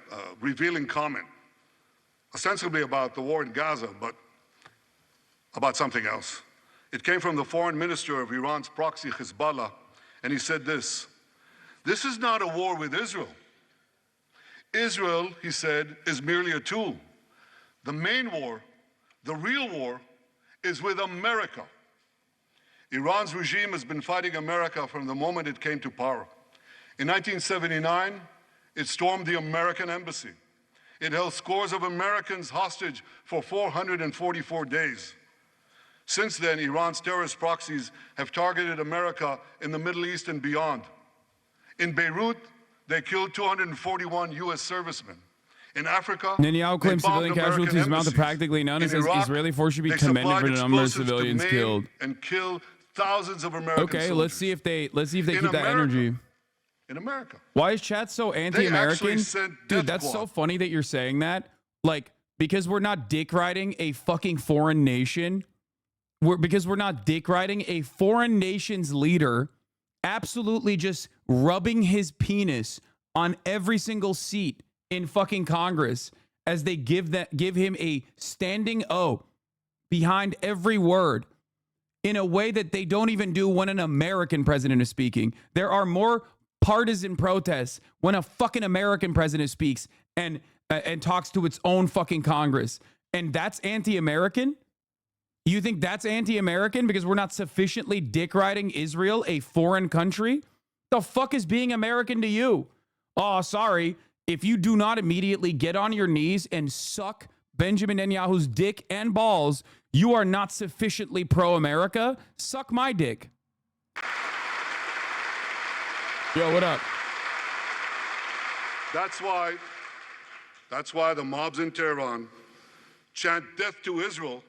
revealing comment, ostensibly about the war in Gaza, but about something else. It came from the foreign minister of Iran's proxy, Hezbollah, and he said this is not a war with Israel. Israel, he said, is merely a tool. The main war, the real war, is with America. Iran's regime has been fighting America from the moment it came to power. In 1979, it stormed the American embassy. It held scores of Americans hostage for 444 days. Since then, Iran's terrorist proxies have targeted America in the Middle East and beyond. In Beirut, they killed 241 U.S. servicemen. In Africa, Netanyahu claims they bombed civilian casualties American amount to embassies. practically none. He In says Iraq, Israeli force should be they commended supplied for the number of explosives to civilians maim killed. and kill thousands of American Okay, soldiers. let's see if they keep that America. energy. In America. Why is chat so anti-American? sent Dude, death that's so squad. funny that you're saying that. Like, because we're not dick riding a fucking foreign nation. Because we're not dick riding a foreign nation's leader, absolutely just rubbing his penis on every single seat in fucking Congress as they give him a standing O behind every word in a way that they don't even do when an American president is speaking. There are more partisan protests when a fucking American president speaks and talks to its own fucking Congress. And that's anti-American? You think that's anti-American because we're not sufficiently dick riding Israel, a foreign country? The fuck is being American to you? Oh, sorry. If you do not immediately get on your knees and suck Benjamin Netanyahu's dick and balls, you are not sufficiently pro-America. Suck my dick. Yo, what up? That's why the mobs in Tehran chant death to Israel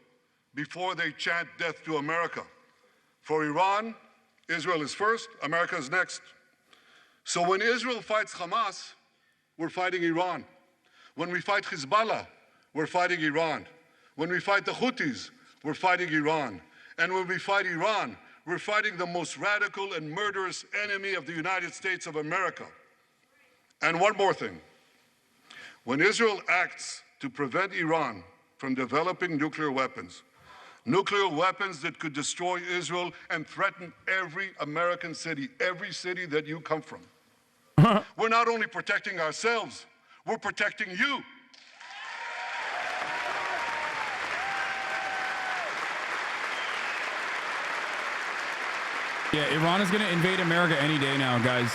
before they chant death to America. For Iran, Israel is first, America is next. So when Israel fights Hamas, we're fighting Iran. When we fight Hezbollah, we're fighting Iran. When we fight the Houthis, we're fighting Iran. And when we fight Iran, we're fighting the most radical and murderous enemy of the United States of America. And one more thing. When Israel acts to prevent Iran from developing nuclear weapons that could destroy Israel and threaten every American city, every city that you come from, we're not only protecting ourselves, we're protecting you. Yeah, Iran is going to invade America any day now, guys.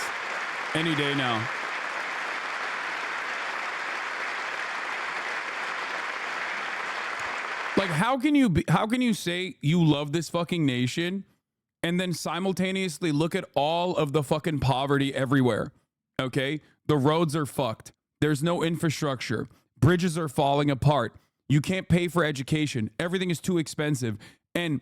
Any day now. Like, how can you say you love this fucking nation and then simultaneously look at all of the fucking poverty everywhere? Okay? The roads are fucked. There's no infrastructure. Bridges are falling apart. You can't pay for education. Everything is too expensive. And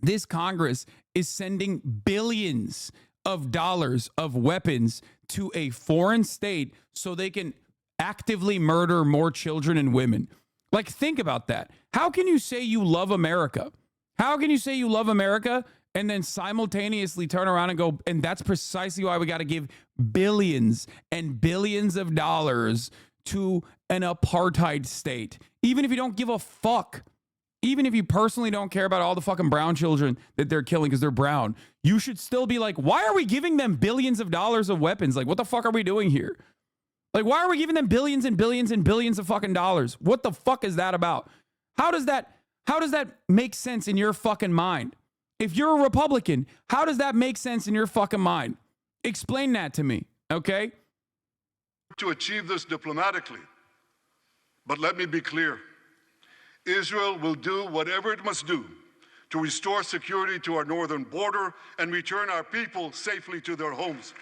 this Congress is sending billions of dollars of weapons to a foreign state so they can actively murder more children and women. Like, think about that. How can you say you love America? How can you say you love America and then simultaneously turn around and go, and that's precisely why we got to give billions and billions of dollars to an apartheid state, even if you don't give a fuck. Even if you personally don't care about all the fucking brown children that they're killing because they're brown, you should still be like, why are we giving them billions of dollars of weapons? Like, what the fuck are we doing here? Like, why are we giving them billions and billions and billions of fucking dollars? What the fuck is that about? How does that make sense in your fucking mind? If you're a Republican, how does that make sense in your fucking mind? Explain that to me, okay? To achieve this diplomatically. But let me be clear. Israel will do whatever it must do to restore security to our northern border and return our people safely to their homes.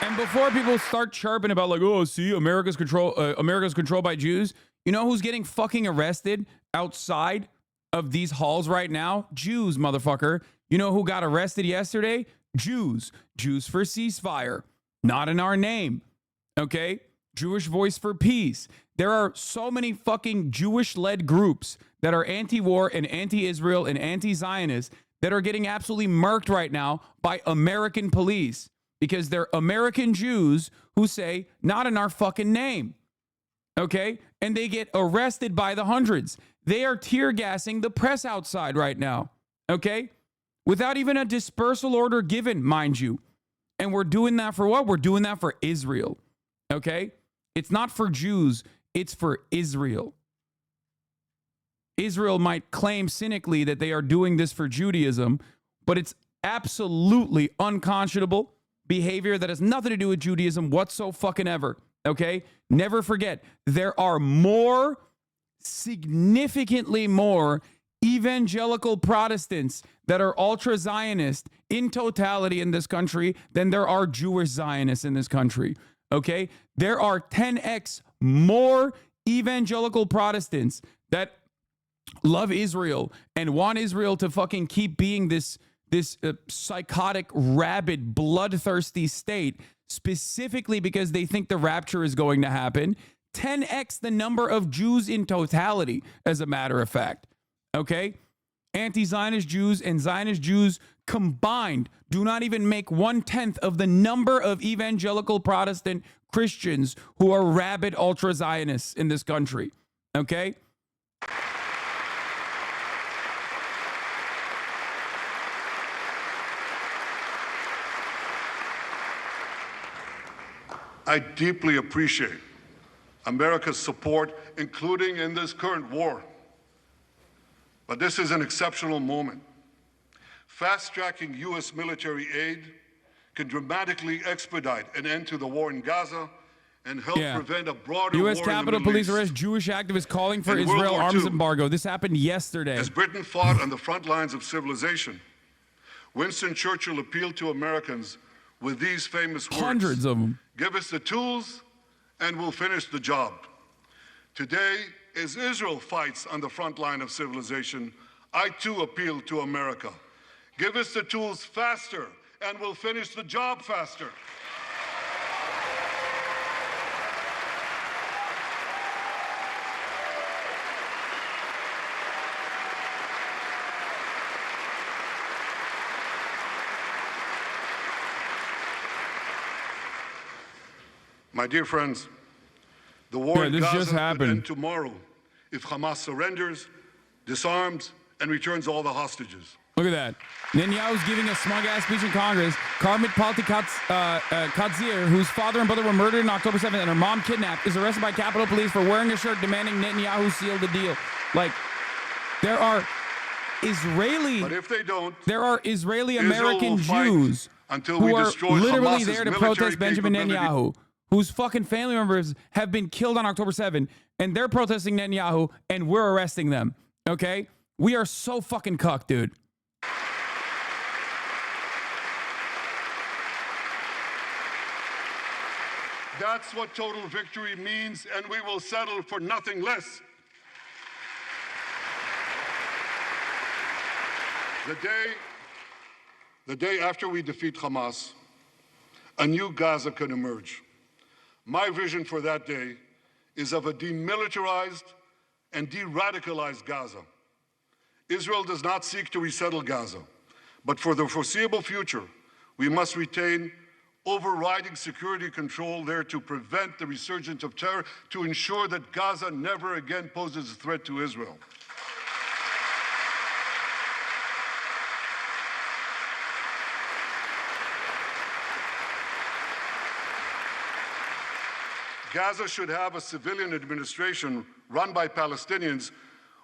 And before people start chirping about like, oh, see, America's controlled by Jews, you know who's getting fucking arrested outside of these halls right now? Jews, motherfucker. You know who got arrested yesterday? Jews. Jews for ceasefire. Not in our name. Okay? Jewish Voice for Peace. There are so many fucking Jewish-led groups that are anti-war and anti-Israel and anti-Zionist that are getting absolutely murked right now by American police because they're American Jews who say, not in our fucking name. Okay? And they get arrested by the hundreds. They are tear gassing the press outside right now. Okay? Without even a dispersal order given, mind you. And we're doing that for what? We're doing that for Israel. Okay? It's not for Jews. It's for Israel. Israel might claim cynically that they are doing this for Judaism, but it's absolutely unconscionable behavior that has nothing to do with Judaism whatsoever. Okay? Never forget, there are more, significantly more evangelical Protestants that are ultra-Zionist in totality in this country than there are Jewish Zionists in this country. Okay? There are 10x more evangelical Protestants that love Israel and want Israel to fucking keep being this psychotic, rabid, bloodthirsty state, specifically because they think the rapture is going to happen. 10x the number of Jews in totality, as a matter of fact. Okay? Anti-Zionist Jews and Zionist Jews combined do not even make 1/10 of the number of evangelical Protestant Christians who are rabid ultra-Zionists in this country. Okay? I deeply appreciate America's support, including in this current war. But this is an exceptional moment. Fast-tracking U.S. military aid can dramatically expedite an end to the war in Gaza and help prevent a broader U.S. war in the Capitol Middle Police East. arrest Jewish activists calling for In World Israel War arms II, embargo. This happened yesterday. As Britain fought on the front lines of civilization, Winston Churchill appealed to Americans with these famous words. Hundreds of them. Give us the tools and we'll finish the job. Today, as Israel fights on the front line of civilization, I too appeal to America. Give us the tools faster and we'll finish the job faster. My dear friends, the war in Gaza could end tomorrow if Hamas surrenders, disarms, and returns all the hostages. Look at that. Netanyahu's giving a smug-ass speech in Congress. Carmit Palty Katzir, whose father and brother were murdered on October 7th and her mom kidnapped, is arrested by Capitol Police for wearing a shirt demanding Netanyahu seal the deal. Like, there are Israeli... But if they don't, there are Israeli-American Jews who are literally there to protest Benjamin Netanyahu, whose fucking family members have been killed on October 7th, and they're protesting Netanyahu, and we're arresting them, okay? We are so fucking cucked, dude. That's what total victory means, and we will settle for nothing less. The day after we defeat Hamas, a new Gaza can emerge. My vision for that day is of a demilitarized and de-radicalized Gaza. Israel does not seek to resettle Gaza, but for the foreseeable future, we must retain overriding security control there to prevent the resurgence of terror, to ensure that Gaza never again poses a threat to Israel. Gaza should have a civilian administration run by Palestinians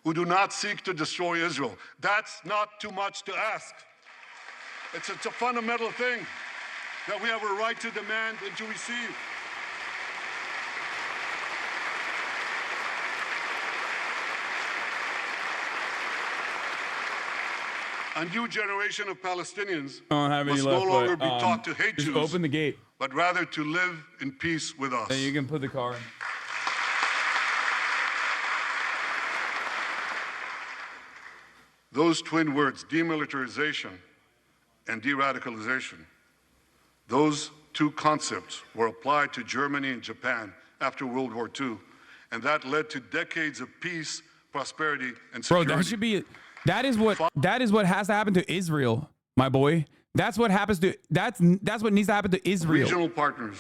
who do not seek to destroy Israel. That's not too much to ask. It's a fundamental thing that we have a right to demand and to receive. A new generation of Palestinians must no longer be taught to hate Jews, open the gate, but rather to live in peace with us. And you can put the car in. Those twin words, demilitarization and de-radicalization, those two concepts were applied to Germany and Japan after World War II, and that led to decades of peace, prosperity, and security. Bro, that should be... That is what has to happen to Israel, my boy. That's what happens to that's what needs to happen to Israel. Regional partners,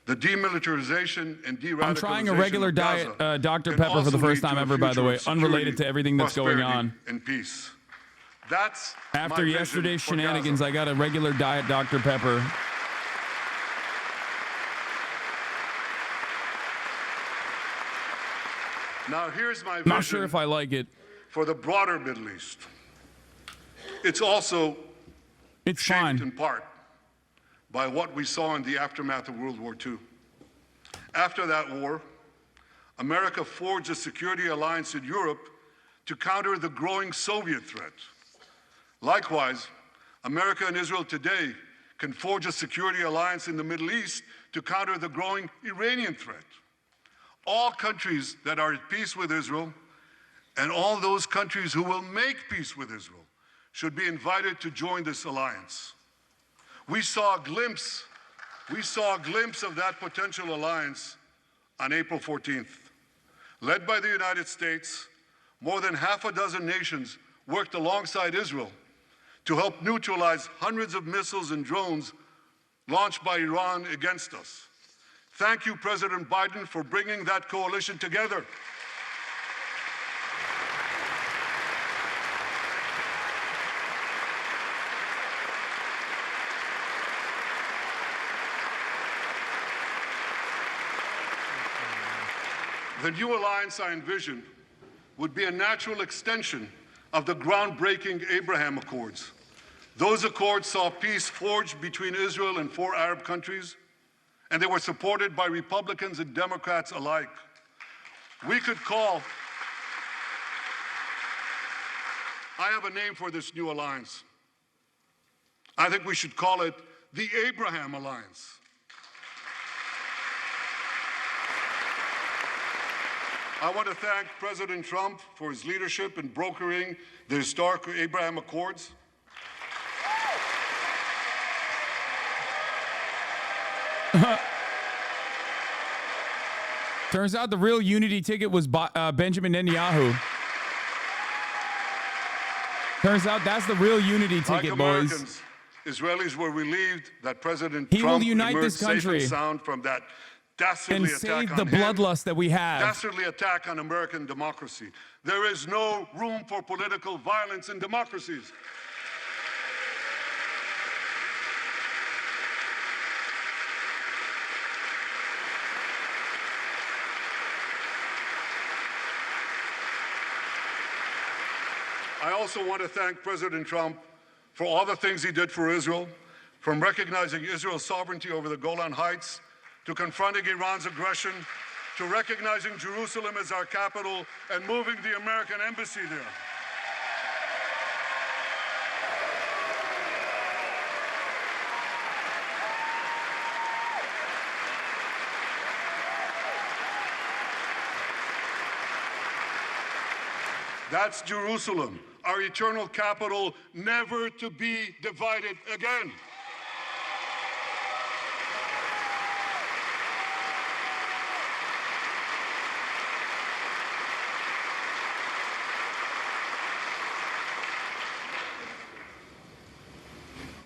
the demilitarization and de-radicalization. I'm trying a regular diet Dr. Pepper for the first time ever, by the way, unrelated to everything that's going on. And peace. That's after yesterday's shenanigans. I got a regular diet Dr. Pepper. Now here's my vision. Not sure if I like it. For the broader Middle East. It's also shaped in part by what we saw in the aftermath of World War II. After that war, America forged a security alliance in Europe to counter the growing Soviet threat. Likewise, America and Israel today can forge a security alliance in the Middle East to counter the growing Iranian threat. All countries that are at peace with Israel and all those countries who will make peace with Israel should be invited to join this alliance. We saw a glimpse of that potential alliance on April 14th. Led by the United States, more than half a dozen nations worked alongside Israel to help neutralize hundreds of missiles and drones launched by Iran against us. Thank you, President Biden, for bringing that coalition together. The new alliance I envision would be a natural extension of the groundbreaking Abraham Accords. Those accords saw peace forged between Israel and 4 Arab countries, and they were supported by Republicans and Democrats alike. We could call, I have a name for this new alliance. I think we should call it the Abraham Alliance. I want to thank President Trump for his leadership in brokering the historic Abraham Accords. Turns out the real unity ticket was Benjamin Netanyahu. Turns out that's the real unity ticket, like boys. Americans, Israelis were relieved that President He Trump will unite emerged this country safe and sound from that dastardly and attack save on the him, bloodlust that we have. dastardly attack on American democracy. There is no room for political violence in democracies. I also want to thank President Trump for all the things he did for Israel, from recognizing Israel's sovereignty over the Golan Heights, to confronting Iran's aggression, to recognizing Jerusalem as our capital and moving the American embassy there. That's Jerusalem, our eternal capital, never to be divided again.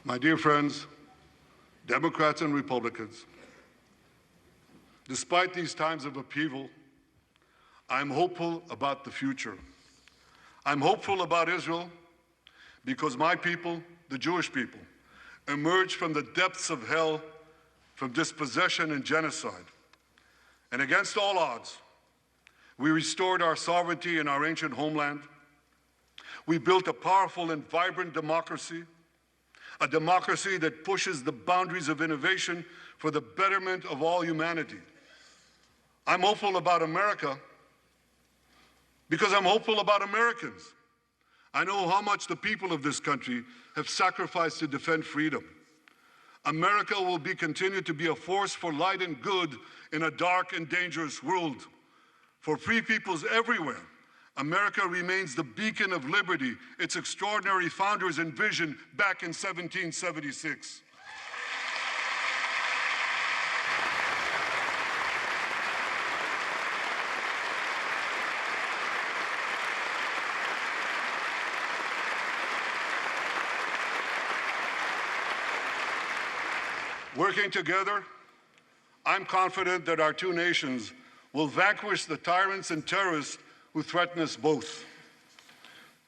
My dear friends, Democrats and Republicans, despite these times of upheaval, I'm hopeful about the future. I'm hopeful about Israel because my people, the Jewish people, emerged from the depths of hell, from dispossession and genocide. And against all odds, we restored our sovereignty in our ancient homeland. We built a powerful and vibrant democracy, a democracy that pushes the boundaries of innovation for the betterment of all humanity. I'm hopeful about America because I'm hopeful about Americans. I know how much the people of this country have sacrificed to defend freedom. America will continue to be a force for light and good in a dark and dangerous world. For free peoples everywhere, America remains the beacon of liberty its extraordinary founders envisioned back in 1776. Working together, I'm confident that our two nations will vanquish the tyrants and terrorists who threaten us both.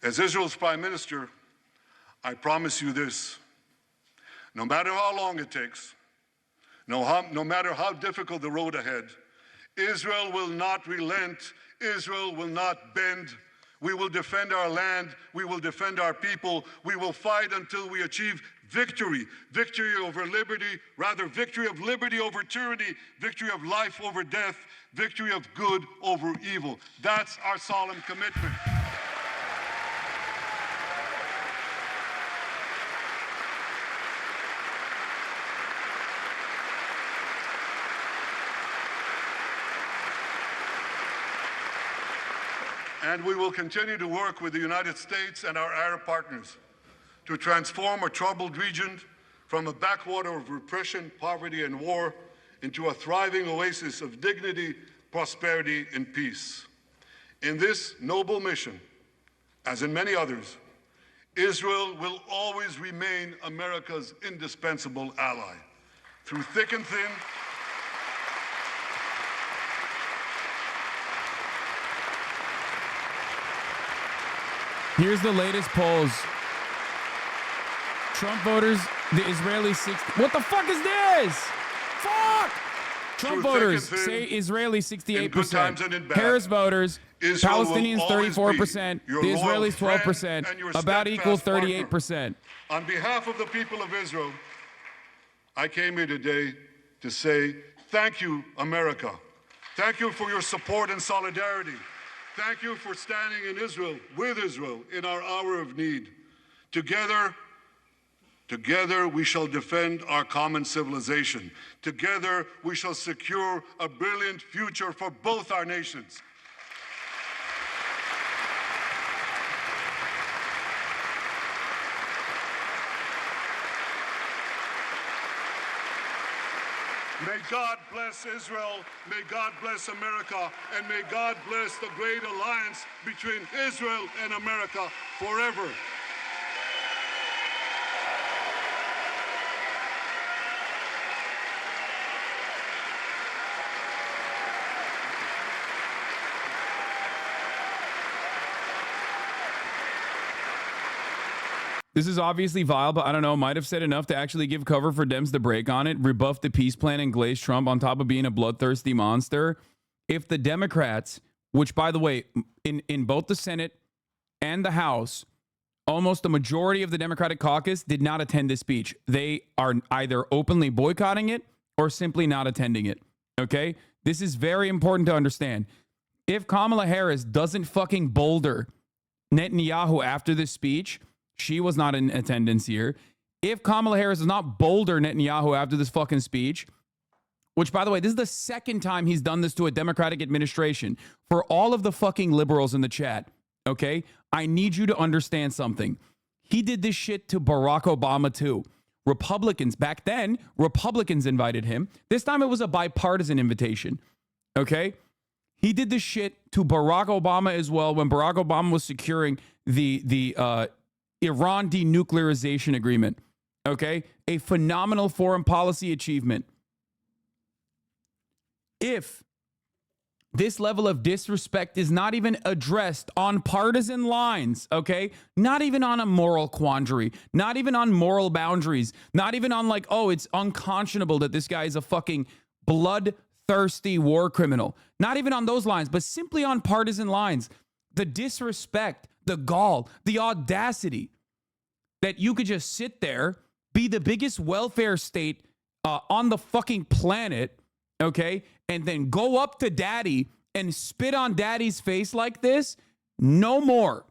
As Israel's Prime Minister, I promise you this: no matter how long it takes, no matter how difficult the road ahead, Israel will not relent, Israel will not bend. We will defend our land, we will defend our people, we will fight until we achieve victory. Victory over liberty, rather victory of liberty over tyranny, victory of life over death, victory of good over evil. That's our solemn commitment. And we will continue to work with the United States and our Arab partners to transform a troubled region from a backwater of repression, poverty, and war into a thriving oasis of dignity, prosperity, and peace. In this noble mission, as in many others, Israel will always remain America's indispensable ally. Through thick and thin, Here's the latest polls. Trump voters, the Israeli 60. What the fuck is this? Fuck! Trump through thick and voters thin, say Israeli in good times 68%. and in bad. Harris voters, Israel will Palestinians always 34%, be your the loyal Israelis friend 12%, and your about equal steadfast 38%. On behalf of the people of Israel, I came here today to say thank you, America. Thank you for your support and solidarity. Thank you for standing in Israel, with Israel, in our hour of need. Together we shall defend our common civilization. Together we shall secure a brilliant future for both our nations. May God bless Israel, may God bless America, and may God bless the great alliance between Israel and America forever. This is obviously vile, but I don't know, might have said enough to actually give cover for Dems to break on it, rebuff the peace plan, and glaze Trump on top of being a bloodthirsty monster. If the Democrats, which, by the way, in both the Senate and the House, almost the majority of the Democratic caucus did not attend this speech. They are either openly boycotting it or simply not attending it. Okay? This is very important to understand. If Kamala Harris doesn't fucking boulder Netanyahu after this speech, she was not in attendance here. If Kamala Harris does not boulder Netanyahu after this fucking speech, which, by the way, this is the second time he's done this to a Democratic administration. For all of the fucking liberals in the chat, okay, I need you to understand something. He did this shit to Barack Obama too. Republicans, back then, Republicans invited him. This time it was a bipartisan invitation, okay? He did this shit to Barack Obama as well when Barack Obama was securing the Iran denuclearization agreement, okay? A phenomenal foreign policy achievement. If this level of disrespect is not even addressed on partisan lines, okay? Not even on a moral quandary, not even on moral boundaries, not even on like, oh, it's unconscionable that this guy is a fucking bloodthirsty war criminal. Not even on those lines, but simply on partisan lines. The disrespect, the gall, the audacity that you could just sit there, be the biggest welfare state on the fucking planet, okay, and then go up to daddy and spit on daddy's face like this. No more.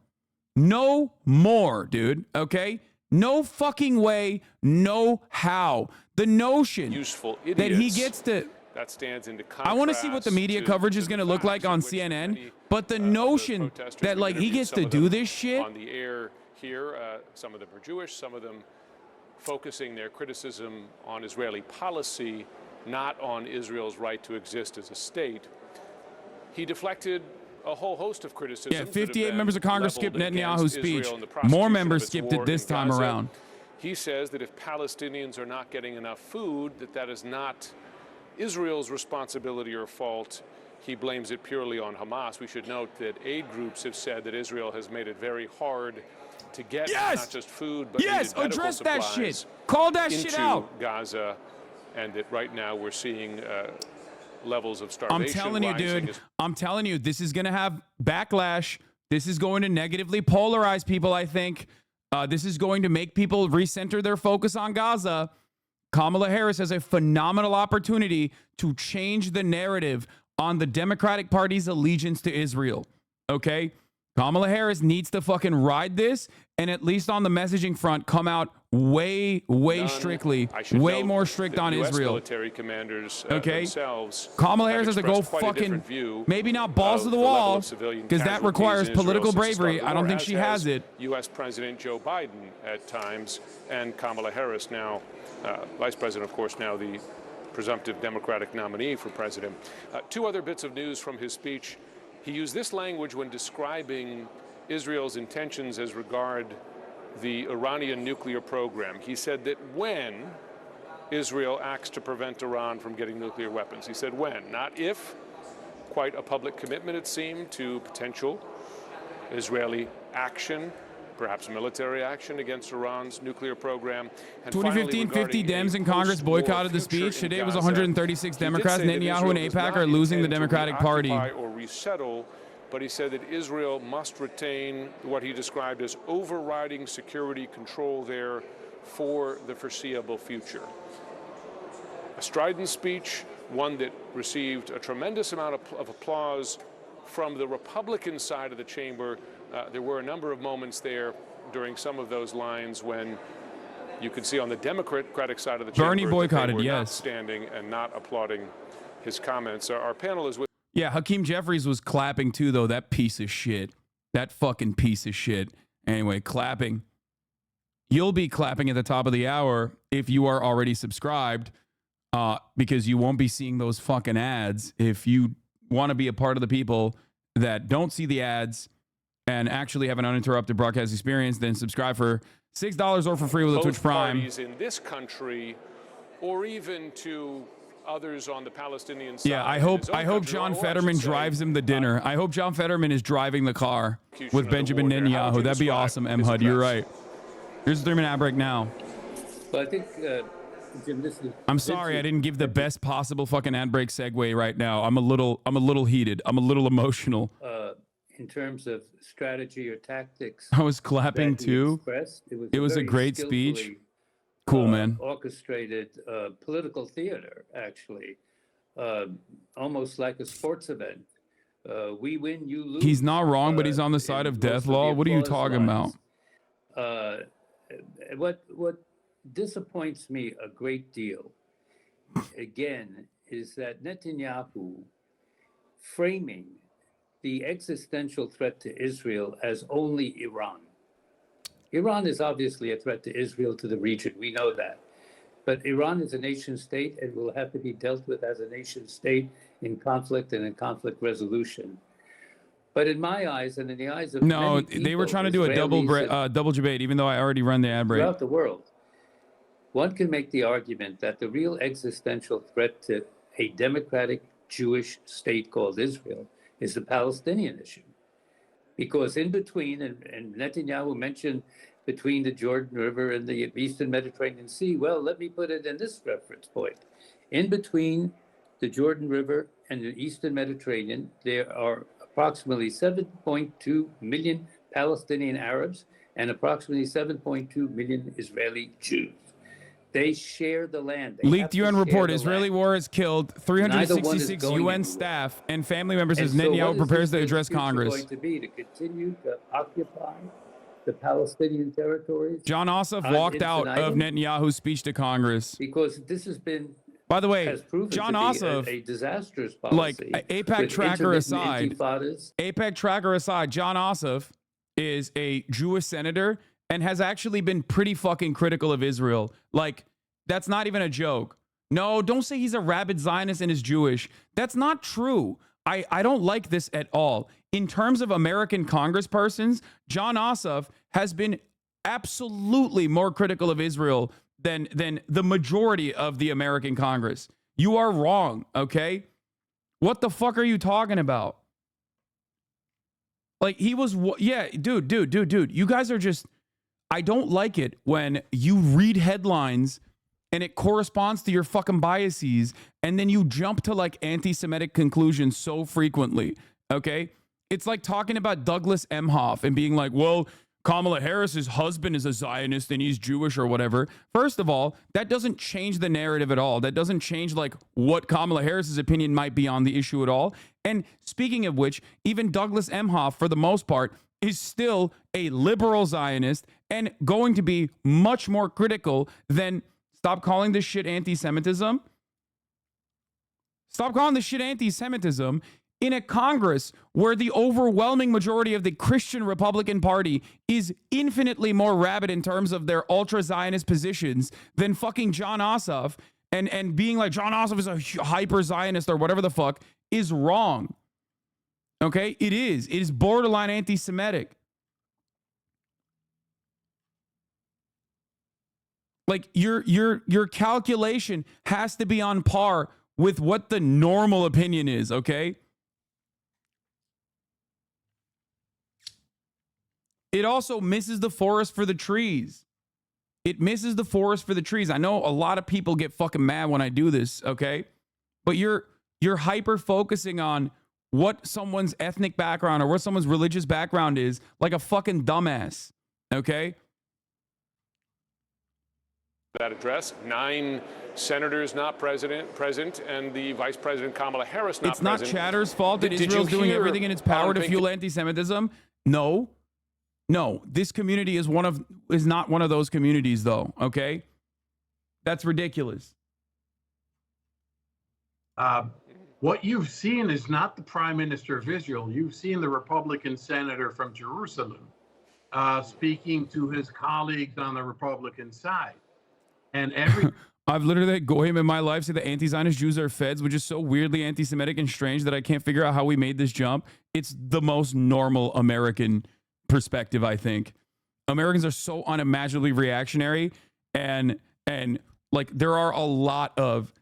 No more, dude, okay? No fucking way, no how. The notion that he gets to... That stands into contrast. I want to see what the media coverage is going to look like on CNN, but the notion that like he gets to do this shit on the air here, some of them are Jewish, some of them focusing their criticism on Israeli policy, not on Israel's right to exist as a state. He deflected a whole host of criticisms. Yeah, 58 members of Congress skipped Netanyahu's speech. More members skipped it this time around. He says that if Palestinians are not getting enough food, that is not Israel's responsibility or fault. He blames it purely on Hamas. We should note that aid groups have said that Israel has made it very hard to get not just food, but address that shit. Call that shit out. Gaza, and that right now we're seeing levels of starvation. I'm telling you, dude. I'm telling you, this is going to have backlash. This is going to negatively polarize people, I think. This is going to make people recenter their focus on Gaza. Kamala Harris has a phenomenal opportunity to change the narrative on the Democratic Party's allegiance to Israel. Okay? Kamala Harris needs to fucking ride this and at least on the messaging front come out way strictly, way more strict on US Israel. Military commanders themselves. Kamala Harris has to go fucking, maybe not balls to the wall, because that requires political bravery. I don't think she has it. U.S. President Joe Biden at times, and Kamala Harris now, Vice President, of course, now the presumptive Democratic nominee for president. Two other bits of news from his speech. He used this language when describing Israel's intentions as regard the Iranian nuclear program. He said that when Israel acts to prevent Iran from getting nuclear weapons, he said when, not if. Quite a public commitment, it seemed, to potential Israeli action perhaps military action against Iran's nuclear program. And 2015, 50 Dems in Congress boycotted the speech. Today it was 136 Democrats. Netanyahu and AIPAC are losing the Democratic Party. Or resettle, but he said that Israel must retain what he described as overriding security control there for the foreseeable future. A strident speech, one that received a tremendous amount of applause from the Republican side of the chamber. There were a number of moments there during some of those lines when you could see on the Democratic side of the chamber Bernie boycotted, that they were not yes, standing and not applauding his comments. Our panel is with. Yeah, Hakeem Jeffries was clapping too, though. That piece of shit. That fucking piece of shit. Anyway, clapping. You'll be clapping at the top of the hour if you are already subscribed, because you won't be seeing those fucking ads. If you want to be a part of the people that don't see the ads and actually have an uninterrupted broadcast experience, then subscribe for $6 or for free with a Twitch Prime. Parties in this country, or even to others on the Palestinian side. Yeah, I hope John Fetterman drives him the dinner. I hope John Fetterman is driving the car with Benjamin Netanyahu. That'd be awesome, Ehud. You're right. Here's the 3-minute ad break now. Well, I think, Jim, I'm sorry I didn't give the best possible fucking ad break segue right now. I'm a little heated. I'm a little emotional. in terms of strategy or tactics. I was clapping too. It was a great speech. Cool, man. Orchestrated political theater, actually, almost like a sports event. We win, you lose. He's not wrong, but he's on the side of death law. What are you talking about? What disappoints me a great deal, again, is that Netanyahu framing the existential threat to Israel as only Iran. Iran is obviously a threat to Israel, to the region. We know that. But Iran is a nation state and will have to be dealt with as a nation state in conflict and in conflict resolution. But in my eyes and in the eyes of no, many people, they were trying to do a double debate, even though I already run the ad break. Throughout the world, one can make the argument that the real existential threat to a democratic Jewish state called Israel is the Palestinian issue. Because in between, and Netanyahu mentioned between the Jordan River and the Eastern Mediterranean Sea, well, let me put it in this reference point. In between the Jordan River and the Eastern Mediterranean, there are approximately 7.2 million Palestinian Arabs and approximately 7.2 million Israeli Jews. They share the land. Leaked UN report, Israeli war has killed 366 UN staff and family members as Netanyahu prepares to address Congress. Going to be to continue to occupy the Palestinian territories? John Ossoff walked out of Netanyahu's speech to Congress. Because this has been, by the way, has proven John to be Ossoff, a disastrous policy. like AIPAC tracker aside, AIPAC tracker aside, John Ossoff is a Jewish senator and has actually been pretty fucking critical of Israel. Like, that's not even a joke. No, don't say he's a rabid Zionist and is Jewish. That's not true. I don't like this at all. In terms of American congresspersons, John Ossoff has been absolutely more critical of Israel than the majority of the American Congress. You are wrong, okay? What the fuck are you talking about? Like, he was, yeah, dude. You guys are just, I don't like it when you read headlines and it corresponds to your fucking biases, and then you jump to like anti-Semitic conclusions so frequently, okay? It's like talking about Douglas Emhoff and being like, well, Kamala Harris's husband is a Zionist and he's Jewish or whatever. First of all, that doesn't change the narrative at all. That doesn't change like what Kamala Harris's opinion might be on the issue at all. And speaking of which, even Douglas Emhoff, for the most part, is still a liberal Zionist and going to be much more critical than, stop calling this shit anti-Semitism. Stop calling this shit anti-Semitism in a Congress where the overwhelming majority of the Christian Republican Party is infinitely more rabid in terms of their ultra-Zionist positions than fucking John Ossoff, and being like John Ossoff is a hyper-Zionist or whatever the fuck is wrong. Okay? It is borderline anti-Semitic. Like your calculation has to be on par with what the normal opinion is, okay? It also misses the forest for the trees. It misses the forest for the trees. I know a lot of people get fucking mad when I do this, okay? But you're hyper focusing on what someone's ethnic background or what someone's religious background is like a fucking dumbass, okay? That address, 9 senators not present, and the Vice President Kamala Harris not present. It's not Chatter's fault that Did you Israel's doing hear everything in its power to Biden- fuel anti-Semitism. No, this community is not one of those communities, though. Okay, that's ridiculous. What you've seen is not the Prime Minister of Israel. You've seen the Republican senator from Jerusalem speaking to his colleagues on the Republican side. And I've literally had goyim in my life say the anti-Zionist Jews are feds, which is so weirdly anti-Semitic and strange that I can't figure out how we made this jump. It's the most normal American perspective, I think. Americans are so unimaginably reactionary, and like there are a lot of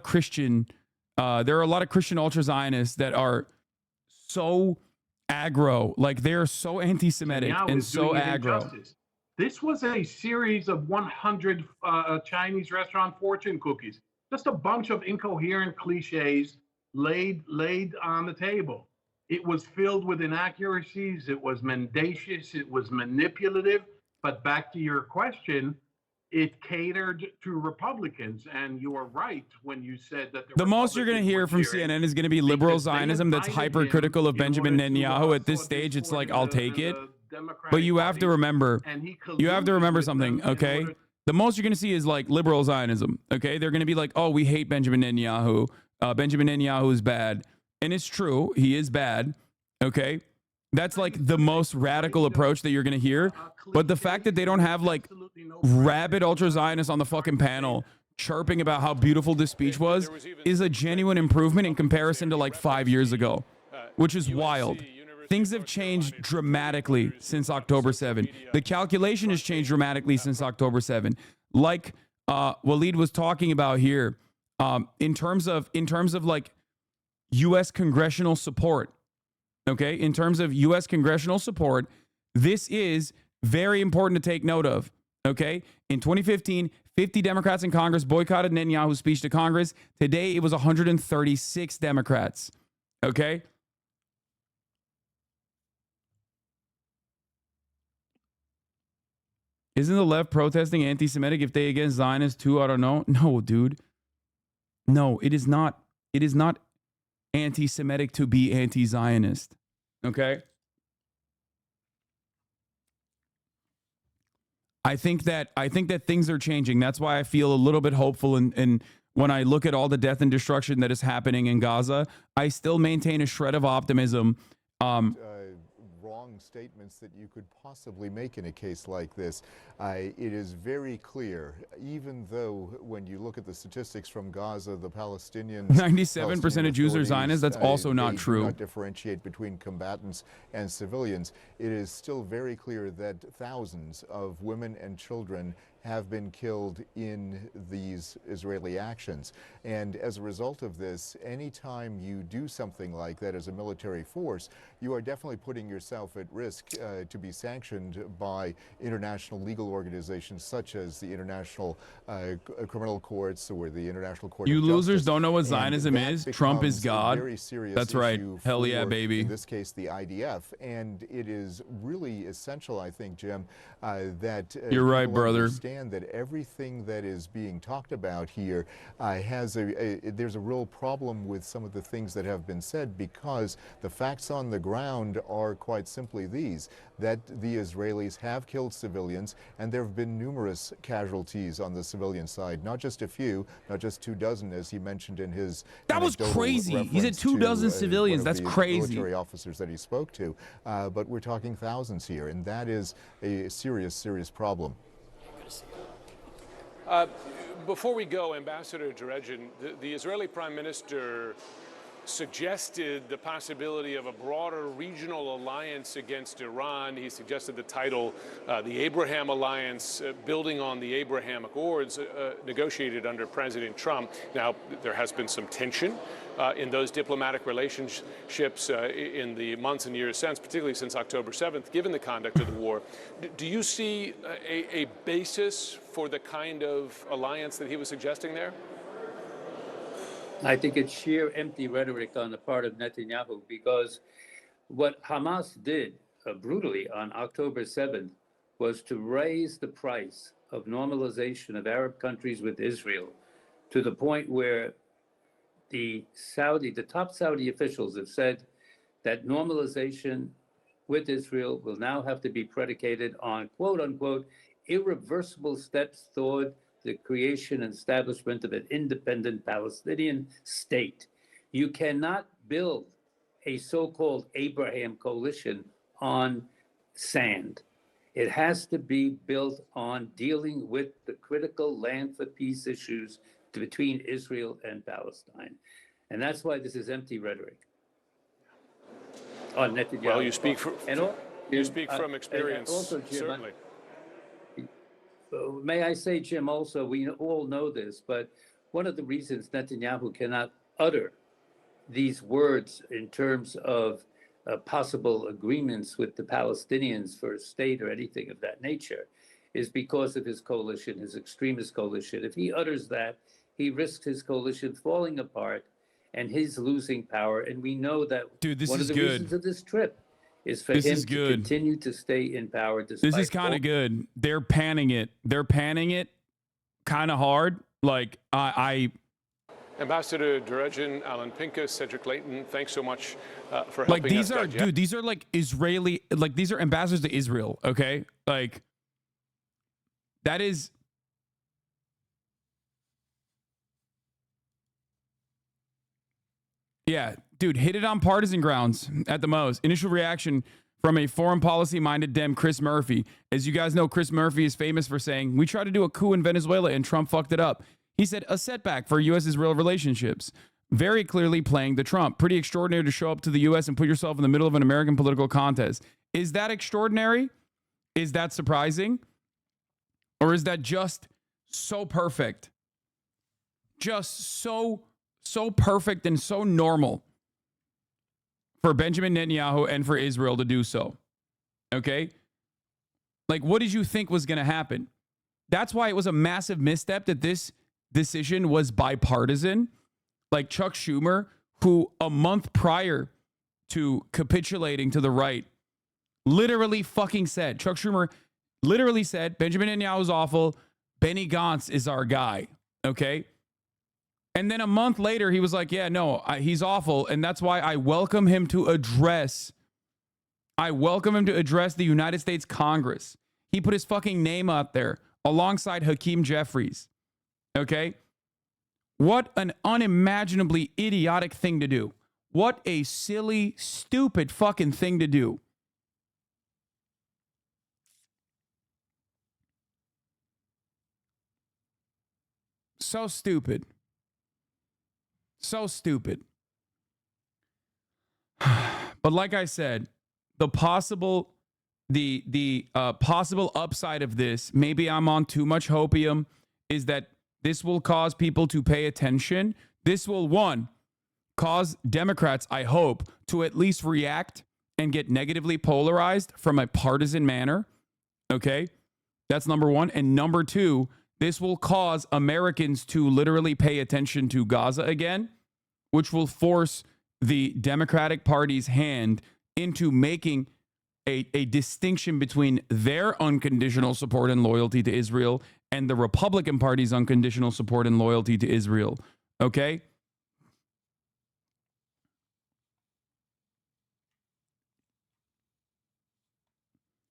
Christian ultra-Zionists that are so aggro, like they're so anti-Semitic and so aggro. This was a series of 100 Chinese restaurant fortune cookies. Just a bunch of incoherent cliches laid on the table. It was filled with inaccuracies. It was mendacious. It was manipulative. But back to your question, it catered to Republicans. And you are right when you said that the most you're going to hear from CNN is going to be liberal Zionism that's hypercritical of Benjamin Netanyahu. At this stage, it's like, I'll take it. But you have to remember, something, okay? The most you're going to see is like liberal Zionism, okay? They're going to be like, oh, we hate Benjamin Netanyahu. Benjamin Netanyahu is bad. And it's true. He is bad, okay? That's like the most radical approach that you're going to hear. But the fact that they don't have like rabid ultra-Zionists on the fucking panel chirping about how beautiful this speech was is a genuine improvement in comparison to like 5 years ago, which is wild. Things have changed dramatically since October 7. The calculation has changed dramatically since October 7. Like Waleed was talking about here, in terms of like U.S. congressional support. Okay, in terms of U.S. congressional support, this is very important to take note of. Okay, in 2015, 50 Democrats in Congress boycotted Netanyahu's speech to Congress. Today, it was 136 Democrats. Okay. Isn't the left protesting anti-Semitic if they against Zionists too? I don't know. No, dude. No, it is not. It is not anti-Semitic to be anti-Zionist. Okay? I think that things are changing. That's why I feel a little bit hopeful. And when I look at all the death and destruction that is happening in Gaza, I still maintain a shred of optimism. Wrong statements that you could possibly make in a case like this. It is very clear, even though when you look at the statistics from Gaza, the Palestinians... 97% of Jews are Zionists. That's also not true. Do not differentiate between combatants and civilians. It is still very clear that thousands of women and children have been killed in these Israeli actions. And as a result of this, anytime you do something like that as a military force, you are definitely putting yourself at risk to be sanctioned by international legal organizations such as the International Criminal Courts or the International Court of You Justice. losers don't know what Zionism is? Trump is God. Very serious That's right. issue Hell yeah, for, baby. in this case, the IDF. And it is really essential, I think, Jim, that you're right, brother. Understand that everything that is being talked about here there's a real problem with some of the things that have been said, because the facts on the ground are quite simply these, that the Israelis have killed civilians, and there have been numerous casualties on the civilian side, not just a few, not just 24, as he mentioned in his That was crazy. He said 24 civilians. That's crazy. Military officers that he spoke to, but we're talking thousands here, and that is a serious problem. Before we go, Ambassador Derejian, the Israeli Prime Minister suggested the possibility of a broader regional alliance against Iran. He suggested the title, the Abraham Alliance, building on the Abrahamic Accords negotiated under President Trump. Now, there has been some tension in those diplomatic relationships in the months and years since, particularly since October 7th, given the conduct of the war. Do you see a basis for the kind of alliance that he was suggesting there? I think it's sheer empty rhetoric on the part of Netanyahu, because what Hamas did brutally on October 7th was to raise the price of normalization of Arab countries with Israel to the point where the top Saudi officials have said that normalization with Israel will now have to be predicated on, quote unquote, irreversible steps toward the creation and establishment of an independent Palestinian state. You cannot build a so-called Abraham coalition on sand. It has to be built on dealing with the critical land for peace issues between Israel and Palestine. And that's why this is empty rhetoric on Netanyahu. Well, you speak from experience, also, Jim, certainly. May I say, Jim, also, we all know this, but one of the reasons Netanyahu cannot utter these words in terms of possible agreements with the Palestinians for a state or anything of that nature is because of his coalition, his extremist coalition. If he utters that, he risks his coalition falling apart and his losing power. And we know that one of the reasons of this trip is for him to continue to stay in power. This is kind of good. They're panning it. They're panning it kind of hard. Like Ambassador Derejan, Alan Pincus, Cedric Layton, thanks so much for helping us. These are like Israeli, like these are ambassadors to Israel, okay? Like that is... Yeah, dude, hit it on partisan grounds at the most. Initial reaction from a foreign policy-minded Dem, Chris Murphy. As you guys know, Chris Murphy is famous for saying, we tried to do a coup in Venezuela and Trump fucked it up. He said, a setback for U.S.-Israel relationships. Very clearly playing the Trump. Pretty extraordinary to show up to the U.S. and put yourself in the middle of an American political contest. Is that extraordinary? Is that surprising? Or is that just so perfect? Just so perfect and so normal for Benjamin Netanyahu and for Israel to do so. Okay? Like, what did you think was going to happen? That's why it was a massive misstep that this decision was bipartisan. Like Chuck Schumer, who a month prior to capitulating to the right, literally fucking said, Chuck Schumer literally said, Benjamin Netanyahu is awful. Benny Gantz is our guy. Okay? And then a month later, he was like, yeah, no, he's awful. And that's why I welcome him to address the United States Congress. He put his fucking name out there alongside Hakeem Jeffries. Okay? What an unimaginably idiotic thing to do. What a silly, stupid fucking thing to do. So stupid. So stupid. But like I said, the possible upside of this, maybe I'm on too much hopium, is that this will cause people to pay attention. This will, one, cause Democrats, I hope, to at least react and get negatively polarized from a partisan manner. Okay? That's number one. And number two, this will cause Americans to literally pay attention to Gaza again, which will force the Democratic Party's hand into making a distinction between their unconditional support and loyalty to Israel and the Republican Party's unconditional support and loyalty to Israel. Okay?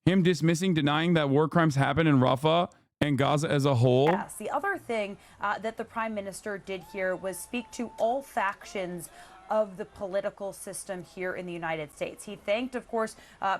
Him dismissing, denying that war crimes happen in Rafah and Gaza as a whole. Yes. The other thing that the prime minister did here was speak to all factions of the political system here in the United States. He thanked, of course,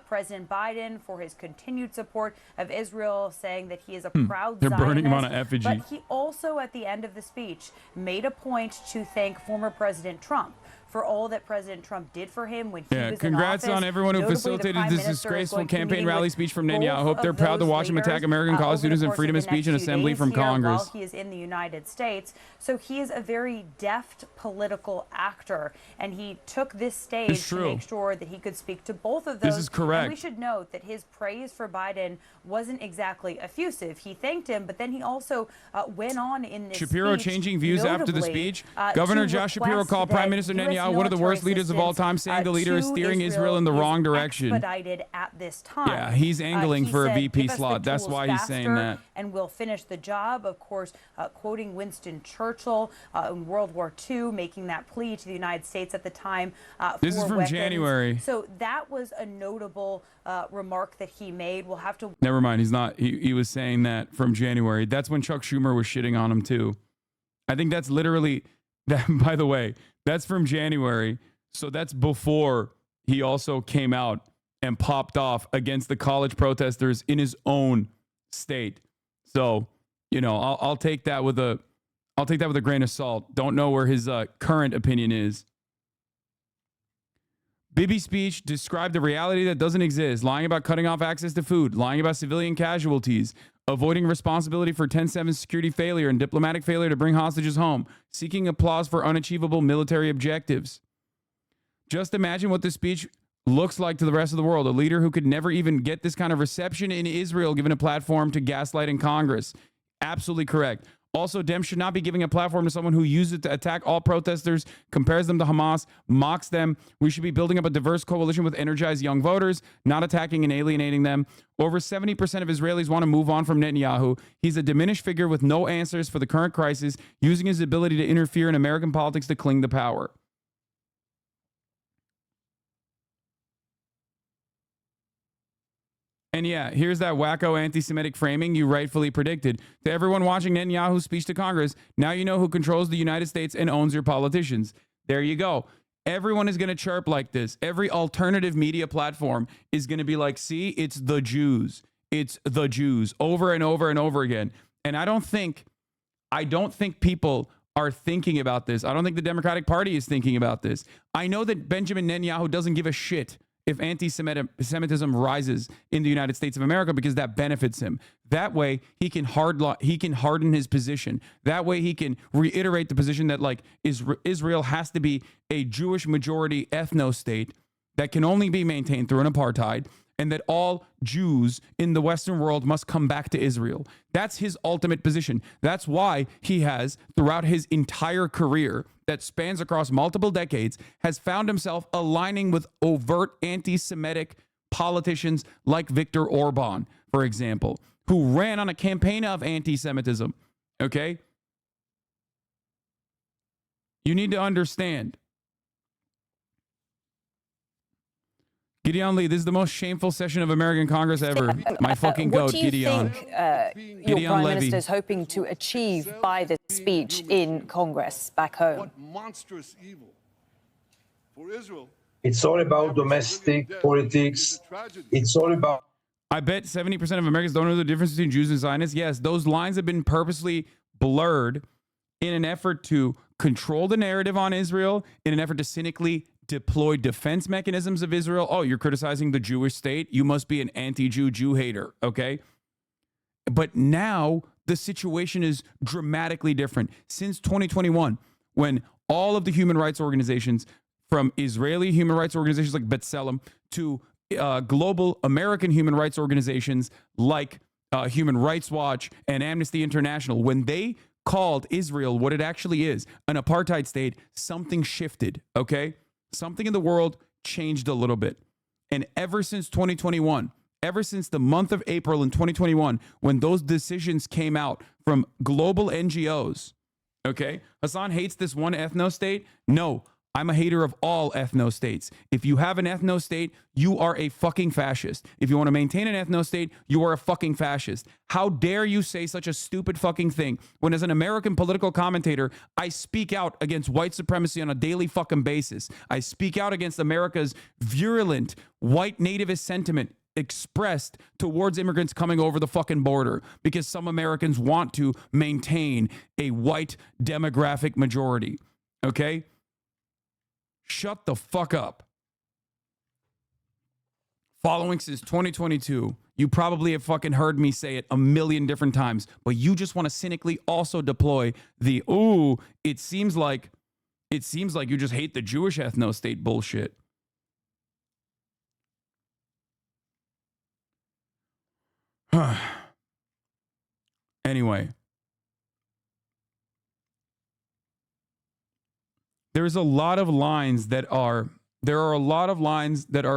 President Biden for his continued support of Israel, saying that he is a proud Zionist. They're burning him on an effigy. But he also, at the end of the speech, made a point to thank former President Trump for all that President Trump did for him when he was congrats in office. on everyone who Notably, facilitated this disgraceful campaign rally speech from Netanyahu. I hope they're proud to watch him attack American college students and freedom of speech and assembly from Congress. While he is in the United States. So he is a very deft political actor, and he took this stage to make sure that he could speak to both of those. This is correct. And we should note that his praise for Biden wasn't exactly effusive. He thanked him, but then he also went on in this Shapiro speech, changing views after the speech. to Governor Josh Shapiro called Prime Minister Netanyahu one of the worst leaders of all time, saying the leader is steering Israel in the wrong direction. Expedited at this time. Yeah, he's angling He for a said, VP "Give us the slot. That's tools why he's saying faster, that. And we'll finish the job." Of course, quoting Winston Churchill in World War II, making that plea to the United States at the time. This is from weapons. January. So that was a notable remark that he made. We'll have to. Never mind. He's not. He was saying that from January. That's when Chuck Schumer was shitting on him too. I think that's literally that. By the way, that's from January. So that's before he also came out and popped off against the college protesters in his own state. So, you know, I'll take that with a grain of salt. Don't know where his current opinion is. Bibi's speech described a reality that doesn't exist, lying about cutting off access to food, lying about civilian casualties, avoiding responsibility for 10/7 security failure and diplomatic failure to bring hostages home, seeking applause for unachievable military objectives. Just imagine what this speech looks like to the rest of the world. A leader who could never even get this kind of reception in Israel given a platform to gaslight in Congress. Absolutely correct. Also, Dems should not be giving a platform to someone who uses it to attack all protesters, compares them to Hamas, mocks them. We should be building up a diverse coalition with energized young voters, not attacking and alienating them. Over 70% of Israelis want to move on from Netanyahu. He's a diminished figure with no answers for the current crisis, using his ability to interfere in American politics to cling to power. And yeah, here's that wacko anti-Semitic framing you rightfully predicted. To everyone watching Netanyahu's speech to Congress, now you know who controls the United States and owns your politicians. There you go. Everyone is going to chirp like this. Every alternative media platform is going to be like, see, it's the Jews. It's the Jews over and over and over again. And I don't think people are thinking about this. I don't think the Democratic Party is thinking about this. I know that Benjamin Netanyahu doesn't give a shit if anti-Semitism rises in the United States of America, because that benefits him. That way, he can harden his position. That way, he can reiterate the position that like Israel has to be a Jewish majority ethno-state that can only be maintained through an apartheid, and that all Jews in the Western world must come back to Israel. That's his ultimate position. That's why he has, throughout his entire career that spans across multiple decades, has found himself aligning with overt anti-Semitic politicians like Viktor Orban, for example, who ran on a campaign of anti-Semitism. Okay? You need to understand. Gideon Lee, this is the most shameful session of American Congress ever. My fucking goat, Gideon. What do you think your Prime Minister is hoping to achieve by this speech in Congress back home? What monstrous evil for Israel. It's all about domestic politics. It's all about... I bet 70% of Americans don't know the difference between Jews and Zionists. Yes, those lines have been purposely blurred in an effort to control the narrative on Israel, in an effort to cynically deploy defense mechanisms of Israel. Oh, you're criticizing the Jewish state? You must be an anti-Jew, Jew hater, okay? But now the situation is dramatically different. Since 2021, when all of the human rights organizations, from Israeli human rights organizations like B'Tselem to global American human rights organizations like Human Rights Watch and Amnesty International, when they called Israel what it actually is, an apartheid state, something shifted, okay? Something in the world changed a little bit. And ever since 2021, ever since the month of April in 2021, when those decisions came out from global NGOs, okay? Hasan hates this one ethno-state. No, I'm a hater of all ethno-states. If you have an ethno-state, you are a fucking fascist. If you want to maintain an ethno-state, you are a fucking fascist. How dare you say such a stupid fucking thing when, as an American political commentator, I speak out against white supremacy on a daily fucking basis. I speak out against America's virulent white nativist sentiment expressed towards immigrants coming over the fucking border because some Americans want to maintain a white demographic majority. Okay? shut the fuck up. Following since 2022, you probably have fucking heard me say it a million different times, but you just want to cynically also deploy the, ooh, it seems like you just hate the Jewish ethno-state bullshit. Anyway, there are a lot of lines that are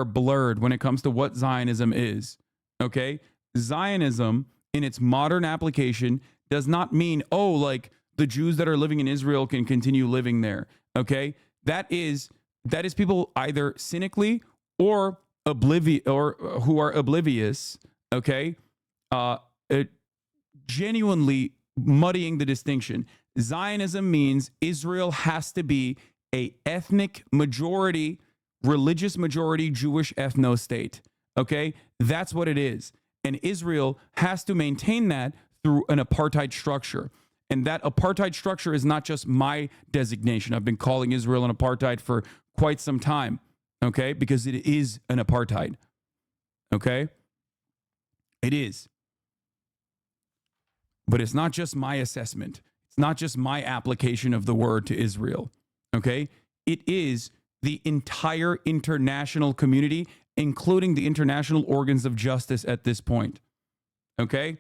blurred when it comes to what Zionism is. Okay? Zionism in its modern application does not mean, oh, like the Jews that are living in Israel can continue living there. Okay? That is people either cynically or who are oblivious, okay? Genuinely muddying the distinction. Zionism means Israel has to be a ethnic majority, religious majority Jewish ethno-state. Okay? That's what it is. And Israel has to maintain that through an apartheid structure. And that apartheid structure is not just my designation. I've been calling Israel an apartheid for quite some time. Okay? Because it is an apartheid. Okay? It is. But it's not just my assessment. It's not just my application of the word to Israel. Okay? It is the entire international community, including the international organs of justice at this point. Okay?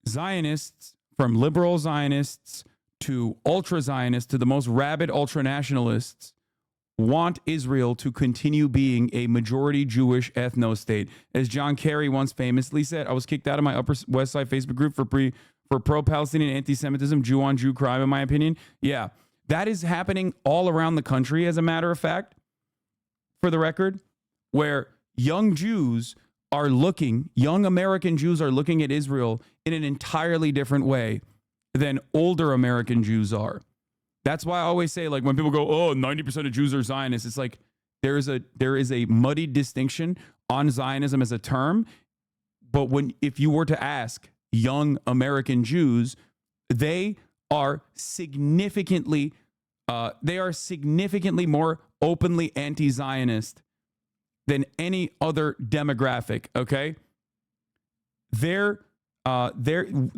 Zionists, from liberal Zionists to ultra-Zionists to the most rabid ultra-nationalists, want Israel to continue being a majority Jewish ethno-state. As John Kerry once famously said, I was kicked out of my Upper West Side Facebook group for pro-Palestinian anti-Semitism, Jew-on-Jew crime, in my opinion. Yeah, that is happening all around the country, as a matter of fact, for the record, where young American Jews are looking at Israel in an entirely different way than older American Jews are. That's why I always say, like, when people go, oh, 90% of Jews are Zionists, it's like there is a muddy distinction on Zionism as a term. But if you were to ask young American Jews, they are significantly more openly anti-Zionist than any other demographic. Okay, the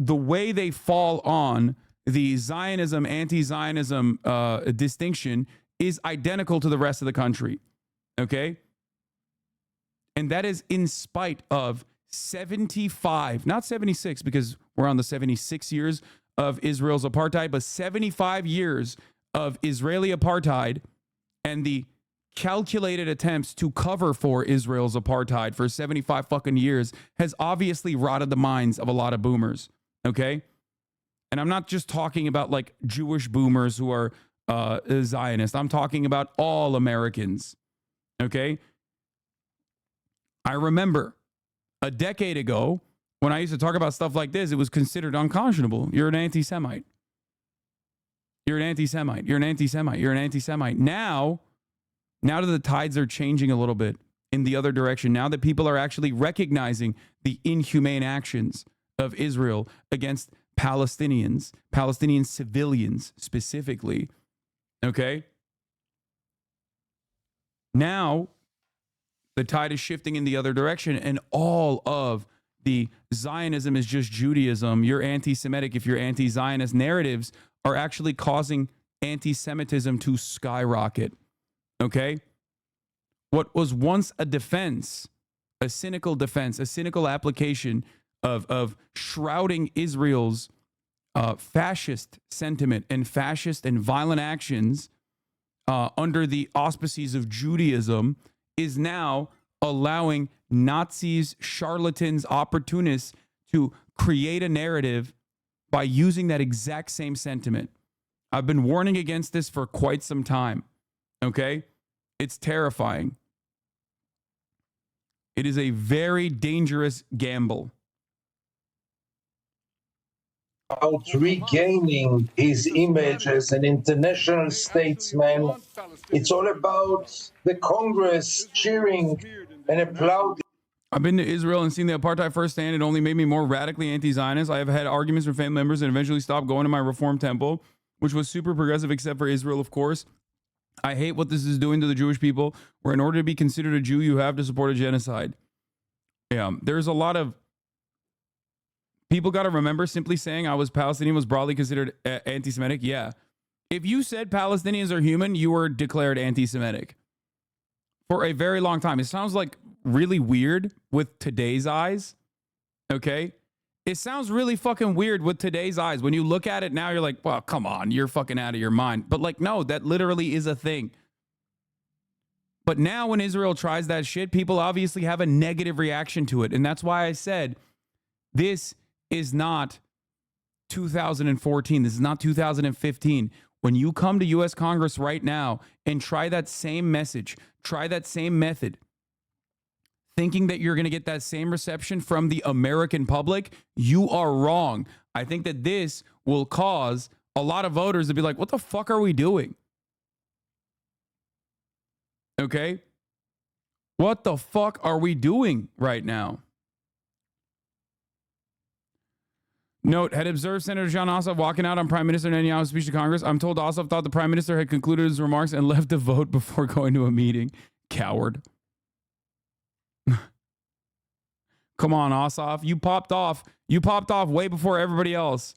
way they fall on the Zionism, anti-Zionism distinction is identical to the rest of the country, okay? And that is in spite of 75, not 76, because we're on the 76 years of Israel's apartheid, but 75 years of Israeli apartheid and the calculated attempts to cover for Israel's apartheid for 75 fucking years has obviously rotted the minds of a lot of boomers, okay? And I'm not just talking about like Jewish boomers who are Zionists. I'm talking about all Americans. Okay? I remember a decade ago when I used to talk about stuff like this, it was considered unconscionable. You're an anti-Semite. You're an anti-Semite. You're an anti-Semite. You're an anti-Semite. Now that the tides are changing a little bit in the other direction, now that people are actually recognizing the inhumane actions of Israel against Palestinian civilians specifically, okay? Now, the tide is shifting in the other direction, and all of the Zionism is just Judaism, you're anti-Semitic if you're anti-Zionist narratives are actually causing anti-Semitism to skyrocket, okay? What was once a defense, a cynical defense, a cynical application of shrouding Israel's fascist sentiment and fascist and violent actions under the auspices of Judaism is now allowing Nazis, charlatans, opportunists to create a narrative by using that exact same sentiment. I've been warning against this for quite some time, okay? It's terrifying. It is a very dangerous gamble. About regaining his image as an international statesman. It's all about the Congress cheering and applauding. I've been to Israel and seen the apartheid firsthand. It only made me more radically anti-Zionist. I have had arguments with family members and eventually stopped going to my Reform temple. which was super progressive, except for Israel, of course. I hate what this is doing to the Jewish people, where in order to be considered a Jew, you have to support a genocide. Yeah, there's a lot of people got to remember simply saying I was Palestinian was broadly considered anti-Semitic. Yeah. If you said Palestinians are human, you were declared anti-Semitic for a very long time. It sounds like really weird with today's eyes. Okay. It sounds really fucking weird with today's eyes. When you look at it now, you're like, well, come on, you're fucking out of your mind. But like, no, that literally is a thing. But now when Israel tries that shit, people obviously have a negative reaction to it. And that's why I said, this is not 2014. This is not 2015. When you come to U.S. Congress right now and try that same message, try that same method, thinking that you're going to get that same reception from the American public, you are wrong. I think that this will cause a lot of voters to be like, what the fuck are we doing? Okay? What the fuck are we doing right now? Note, had observed Senator John Ossoff walking out on Prime Minister Netanyahu's speech to Congress. I'm told Ossoff thought the Prime Minister had concluded his remarks and left the vote before going to a meeting. Coward. Come on, Ossoff. You popped off. You popped off way before everybody else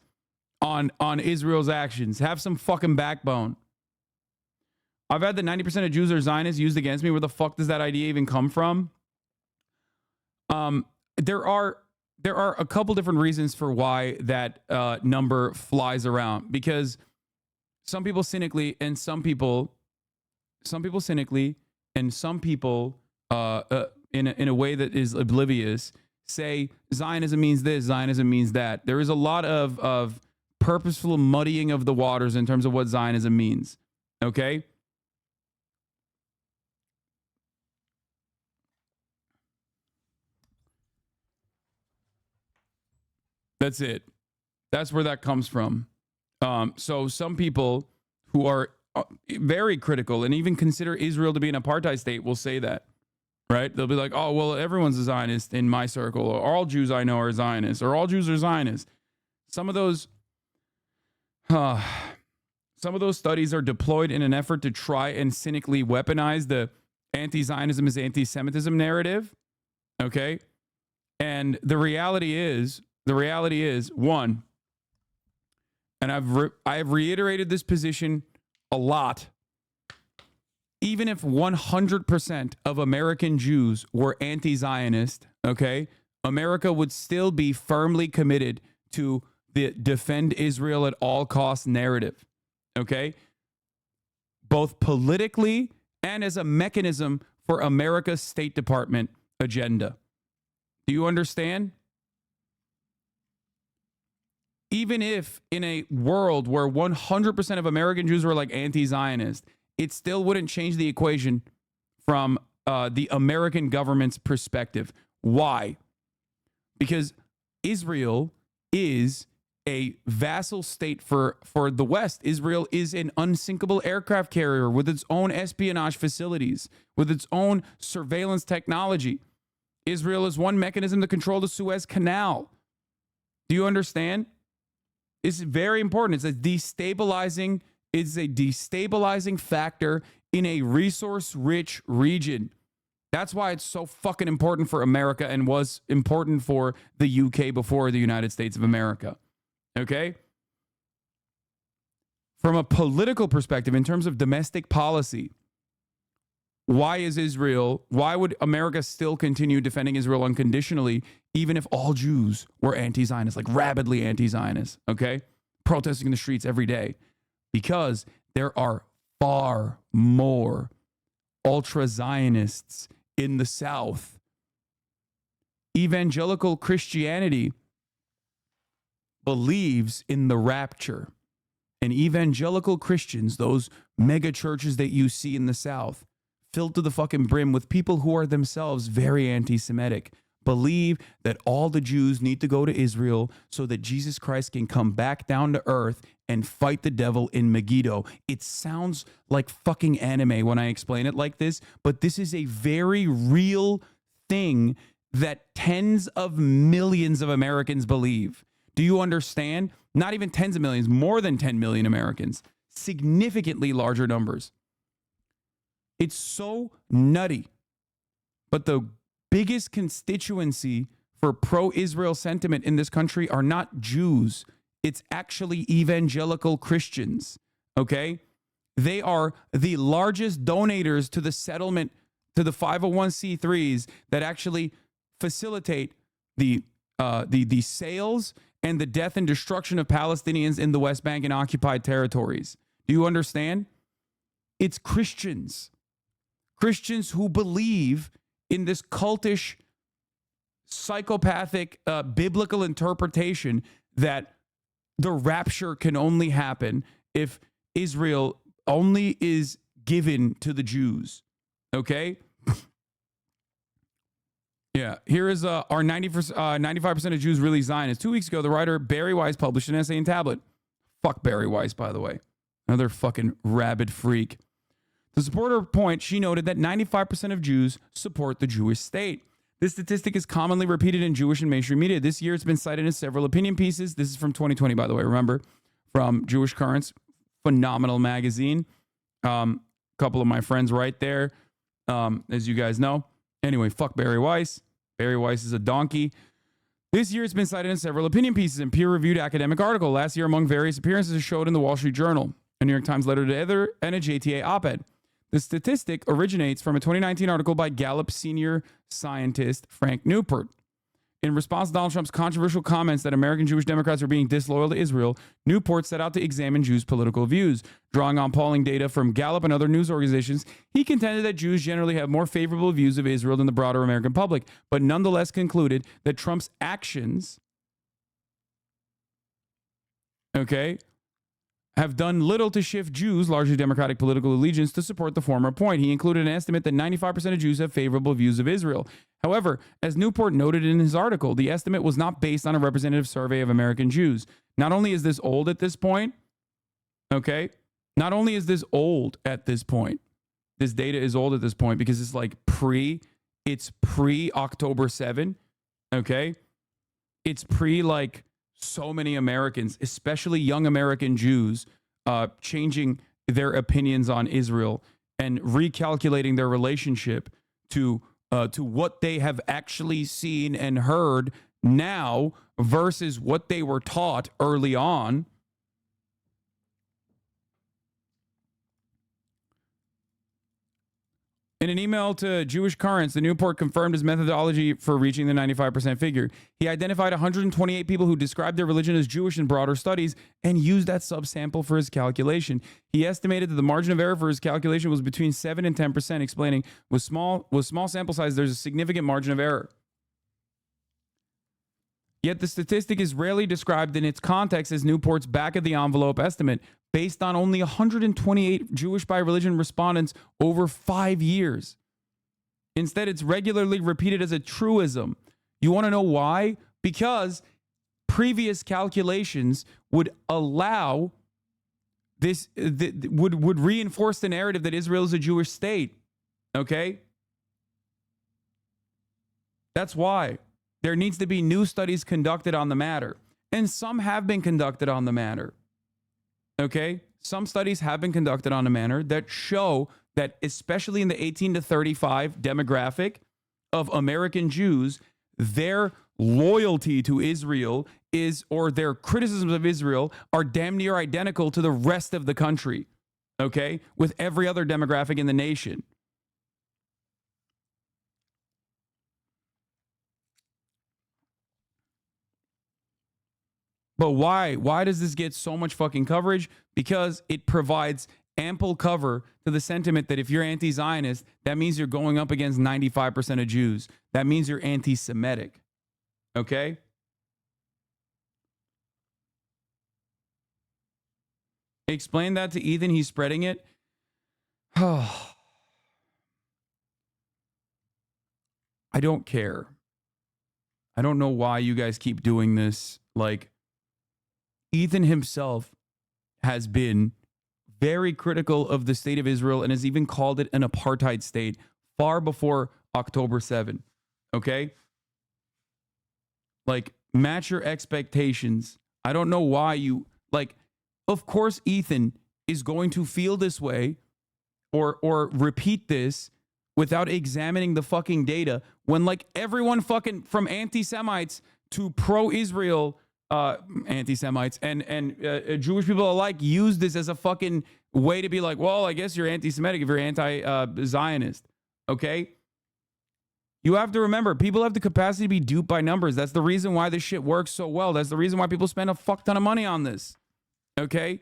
on Israel's actions. Have some fucking backbone. I've had the 90% of Jews are Zionists used against me. Where the fuck does that idea even come from? There are a couple different reasons for why that number flies around. Because some people cynically, and some people cynically, and some people in a way that is oblivious, say Zionism means this, Zionism means that. There is a lot of purposeful muddying of the waters in terms of what Zionism means. Okay? That's it. That's where that comes from. So some people who are very critical and even consider Israel to be an apartheid state will say that. Right? They'll be like, oh, well, everyone's a Zionist in my circle, or all Jews I know are Zionists, or all Jews are Zionists. Some of those studies are deployed in an effort to try and cynically weaponize the anti-Zionism is anti-Semitism narrative. Okay? And the reality is, one, and I've reiterated this position a lot. Even if 100% of American Jews were anti-Zionist, okay, America would still be firmly committed to the defend Israel at all costs narrative, okay? Both politically and as a mechanism for America's State Department agenda. Do you understand? Even if in a world where 100% of American Jews were like anti-Zionist, it still wouldn't change the equation from the American government's perspective. Why? Because Israel is a vassal state for the West. Israel is an unsinkable aircraft carrier with its own espionage facilities, with its own surveillance technology. Israel is one mechanism to control the Suez Canal. Do you understand? It's very important. It's a destabilizing factor in a resource-rich region. That's why it's so fucking important for America and was important for the UK before the United States of America. Okay? From a political perspective, in terms of domestic policy, why would America still continue defending Israel unconditionally, even if all Jews were anti-Zionist, like rabidly anti-Zionist, okay? Protesting in the streets every day. Because there are far more ultra-Zionists in the South. Evangelical Christianity believes in the rapture. And evangelical Christians, those mega churches that you see in the South, filled to the fucking brim with people who are themselves very anti-Semitic, believe that all the Jews need to go to Israel so that Jesus Christ can come back down to earth and fight the devil in Megiddo. It sounds like fucking anime when I explain it like this, but this is a very real thing that tens of millions of Americans believe. Do you understand? Not even tens of millions, more than 10 million Americans. Significantly larger numbers. It's so nutty. But the biggest constituency for pro-Israel sentiment in this country are not Jews. It's actually evangelical Christians. Okay? They are the largest donators to the settlement, to the 501c3s that actually facilitate the sales and the death and destruction of Palestinians in the West Bank and occupied territories. Do you understand? It's Christians. Christians who believe in this cultish, psychopathic, biblical interpretation that the rapture can only happen if Israel only is given to the Jews. Okay? Yeah, here is our 95% of Jews really Zionists. 2 weeks ago, the writer Barry Weiss published an essay in Tablet. Fuck Barry Weiss, by the way. Another fucking rabid freak. To support her point, she noted that 95% of Jews support the Jewish state. This statistic is commonly repeated in Jewish and mainstream media. This year, it's been cited in several opinion pieces. This is from 2020, by the way. Remember, from Jewish Currents, phenomenal magazine. Couple of my friends right there, as you guys know. Anyway, fuck Barry Weiss. Barry Weiss is a donkey. This year, it's been cited in several opinion pieces and peer-reviewed academic article. Last year, among various appearances, it showed in the Wall Street Journal, a New York Times letter to editor, and a JTA op-ed. The statistic originates from a 2019 article by Gallup senior scientist Frank Newport. In response to Donald Trump's controversial comments that American Jewish Democrats are being disloyal to Israel, Newport set out to examine Jews' political views. Drawing on polling data from Gallup and other news organizations, he contended that Jews generally have more favorable views of Israel than the broader American public, but nonetheless concluded that Trump's actions, have done little to shift Jews' largely Democratic political allegiance to support the former point. He included an estimate that 95% of Jews have favorable views of Israel. However, as Newport noted in his article, the estimate was not based on a representative survey of American Jews. Not only is this old at this point, not only is this old at this point, this data is old at this point because it's like pre-October 7, It's pre so many Americans, especially young American Jews, changing their opinions on Israel and recalculating their relationship to what they have actually seen and heard now versus what they were taught early on. In an email to Jewish Currents, the Newport confirmed his methodology for reaching the 95% figure. He identified 128 people who described their religion as Jewish in broader studies and used that subsample for his calculation. He estimated that the margin of error for his calculation was between 7 and 10%, explaining, with small sample size, there's a significant margin of error. Yet the statistic is rarely described in its context as Newport's back-of-the-envelope estimate, based on only 128 Jewish by religion respondents over 5 years. Instead, it's regularly repeated as a truism. You want to know why? Because previous calculations would allow this, would reinforce the narrative that Israel is a Jewish state. That's why. There needs to be new studies conducted on the matter. And some have been conducted on the matter. Some studies have been conducted on the matter that show that, especially in the 18 to 35 demographic of American Jews, their loyalty to Israel or their criticisms of Israel are damn near identical to the rest of the country, with every other demographic in the nation. But why? Why does this get so much fucking coverage? Because it provides ample cover to the sentiment that if you're anti-Zionist, that means you're going up against 95% of Jews. That means you're anti-Semitic. Explain that to Ethan. He's spreading it. I don't care. I don't know why you guys keep doing this. Ethan himself has been very critical of the state of Israel and has even called it an apartheid state far before October 7. match your expectations. I don't know why you, like, of course Ethan is going to feel this way or repeat this without examining the fucking data when, like, everyone fucking from anti-Semites to pro-Israel anti-Semites and Jewish people alike use this as a fucking way to be like, well, I guess you're anti-Semitic if you're anti-Zionist. Okay? You have to remember, people have the capacity to be duped by numbers. That's the reason why this shit works so well. That's the reason why people spend a fuck ton of money on this. Okay?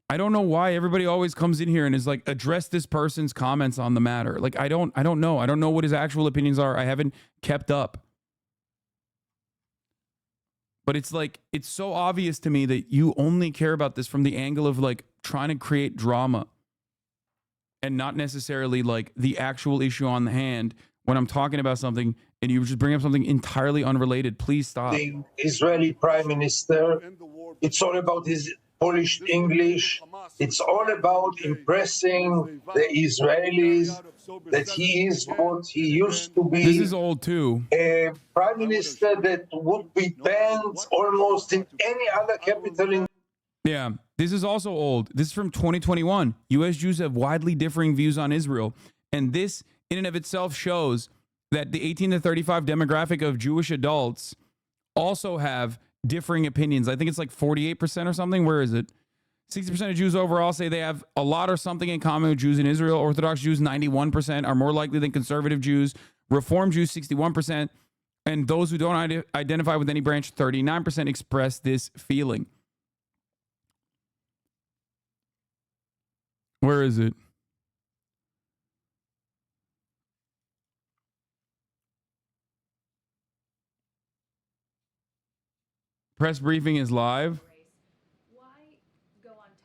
I don't know why everybody always comes in here and is like, address this person's comments on the matter. Like, I don't know. I don't know what his actual opinions are. I haven't kept up. But it's like, it's so obvious to me that you only care about this from the angle of like trying to create drama and not necessarily like the actual issue on the hand when I'm talking about something and you just bring up something entirely unrelated. Please stop. The Israeli Prime Minister, it's all about his polished English. It's all about impressing the Israelis that he is what he used to be. This is old too. A prime minister that would be banned almost in any other capital in. Yeah, this is also old. This is from 2021. U.S. Jews have widely differing views on Israel. And this in and of itself shows that the 18 to 35 demographic of Jewish adults also have differing opinions. I think it's like 48% or something. Where is it? 60% of Jews overall say they have a lot or something in common with Jews in Israel. Orthodox Jews, 91%, are more likely than conservative Jews. Reform Jews, 61%. And those who don't identify with any branch, 39% express this feeling. Where is it? Press briefing is live.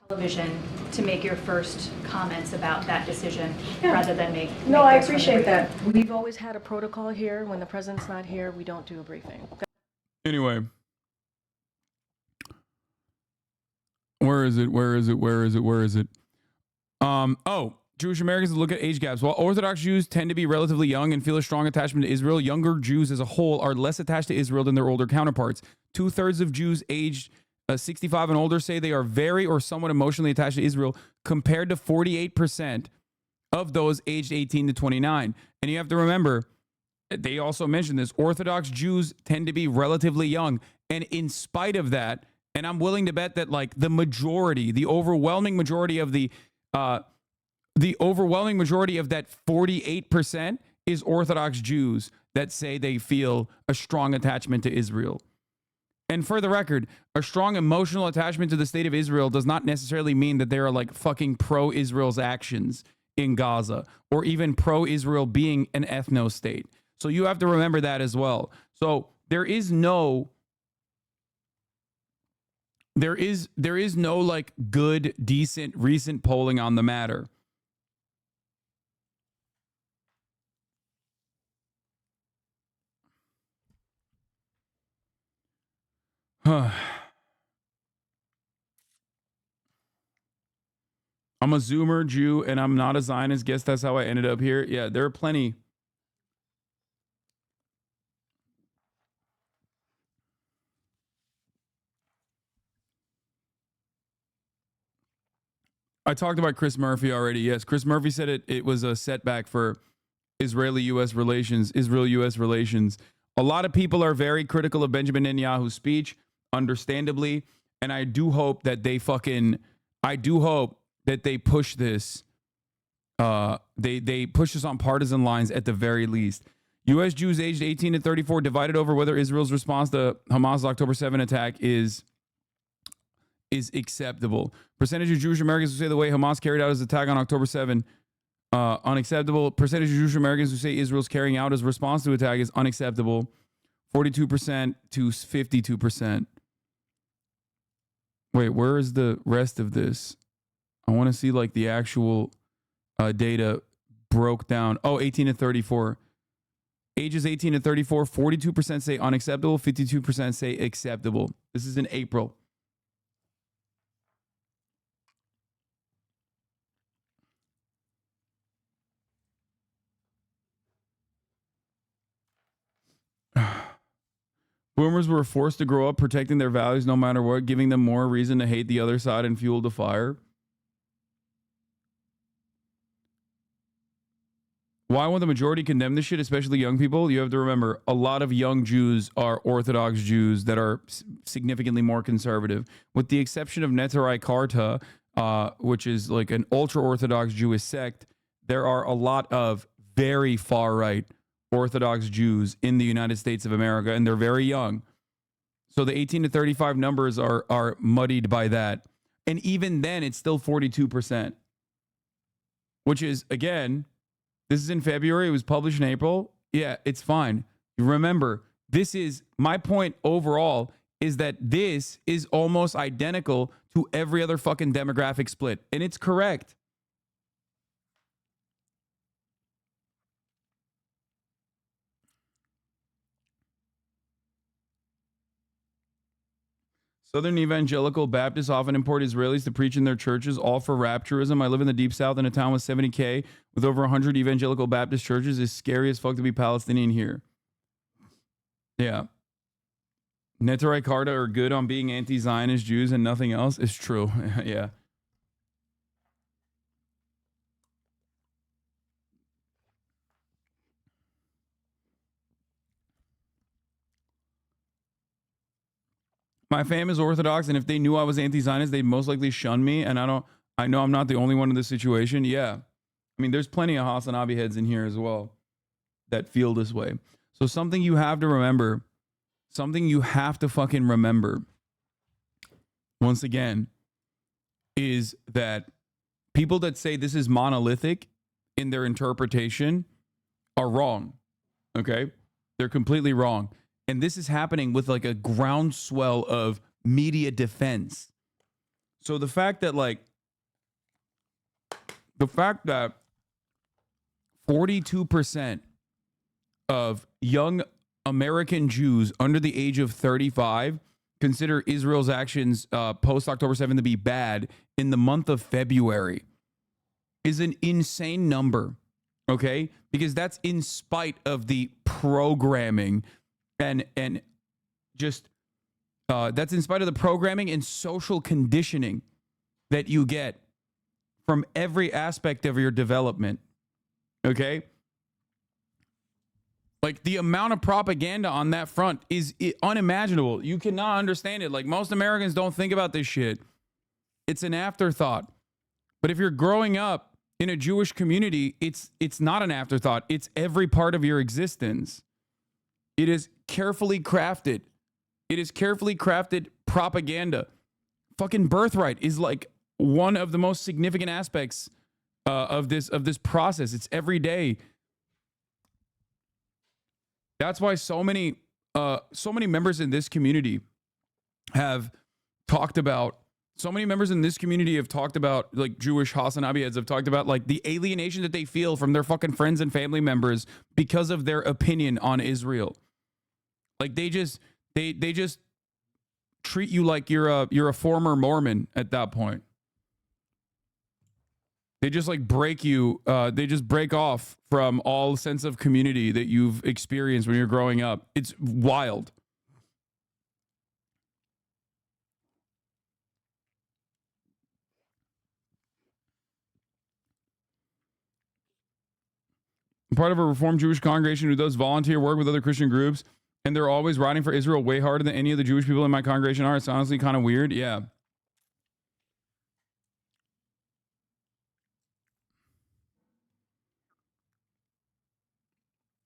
Television to make your first comments about that decision rather than make. No, I appreciate that. We've always had a protocol here. When the president's not here, we don't do a briefing. Anyway. Where is it? Oh, Jewish Americans look at age gaps. While Orthodox Jews tend to be relatively young and feel a strong attachment to Israel, younger Jews as a whole are less attached to Israel than their older counterparts. 2/3 of Jews aged 65 and older say they are very or somewhat emotionally attached to Israel, compared to 48% of those aged 18 to 29. And you have to remember, they also mentioned this, Orthodox Jews tend to be relatively young. And in spite of that, and I'm willing to bet that like the overwhelming majority of that 48% is Orthodox Jews that say they feel a strong attachment to Israel. And for the record, a strong emotional attachment to the state of Israel does not necessarily mean that they are like fucking pro-Israel's actions in Gaza or even pro-Israel being an ethno-state. So you have to remember that as well. So there is no like good, decent, recent polling on the matter. I'm a Zoomer Jew and I'm not a Zionist. Guess that's how I ended up here. Yeah, there are plenty. I talked about Chris Murphy already. Yes, Chris Murphy said it was a setback for Israeli-U.S. relations, Israel-U.S. relations. A lot of people are very critical of Benjamin Netanyahu's speech, understandably, and I do hope that they push this. They push this on partisan lines at the very least. U.S. Jews aged 18 to 34 divided over whether Israel's response to Hamas' October 7 attack is acceptable. Percentage of Jewish Americans who say the way Hamas carried out his attack on October 7 unacceptable. Percentage of Jewish Americans who say Israel's carrying out his response to attack is unacceptable. 42% to 52%. Wait, where is the rest of this? I want to see like the actual data broke down. Oh, 18 to 34. Ages 18 to 34, 42% say unacceptable, 52% say acceptable. This is in April. Boomers were forced to grow up protecting their values no matter what, giving them more reason to hate the other side and fuel the fire. Why won't the majority condemn this shit, especially young people? You have to remember, a lot of young Jews are Orthodox Jews that are significantly more conservative. With the exception of Netanyahu Karta, which is like an ultra-Orthodox Jewish sect, there are a lot of very far-right Orthodox Jews in the United States of America, and they're very young. So the 18 to 35 numbers are muddied by that. And even then, it's still 42%, which is, again... This is in February. It was published in April. Yeah, it's fine. Remember, this is my point overall is that this is almost identical to every other fucking demographic split. And it's correct. Southern evangelical Baptists often import Israelis to preach in their churches, all for rapturism. I live in the Deep South in a town with 70K with over 100 evangelical Baptist churches. It's scary as fuck to be Palestinian here. Yeah. Netarei Karta are good on being anti-Zionist Jews and nothing else. It's true. Yeah. My fam is Orthodox, and if they knew I was anti-Zionist, they'd most likely shun me. And I know I'm not the only one in this situation. Yeah. I mean, there's plenty of HasanAbi heads in here as well that feel this way. So something you have to remember, something you have to fucking remember, once again, is that people that say this is monolithic in their interpretation are wrong. Okay? They're completely wrong. And this is happening with like a groundswell of media defense. So the fact that 42% of young American Jews under the age of 35 consider Israel's actions post October 7th to be bad in the month of February is an insane number. Okay? Because that's in spite of the programming and just that's in spite of the programming and social conditioning that you get from every aspect of your development. Okay? Like the amount of propaganda on that front is unimaginable. You cannot understand it. Like most Americans don't think about this shit. It's an afterthought. But if you're growing up in a Jewish community, it's not an afterthought. It's every part of your existence. It is carefully crafted. It is carefully crafted propaganda. Fucking birthright is like one of the most significant aspects of this process. It's every day. That's why so many members in this community have talked about. So many members in this community have talked about, like Jewish HasanAbi heads have talked about, like the alienation that they feel from their fucking friends and family members because of their opinion on Israel. Like they just treat you like you're a former Mormon at that point. They just like break you. They just break off from all sense of community that you've experienced when you're growing up. It's wild. I'm part of a Reformed Jewish congregation who does volunteer work with other Christian groups, and they're always riding for Israel way harder than any of the Jewish people in my congregation are. It's honestly kind of weird. Yeah.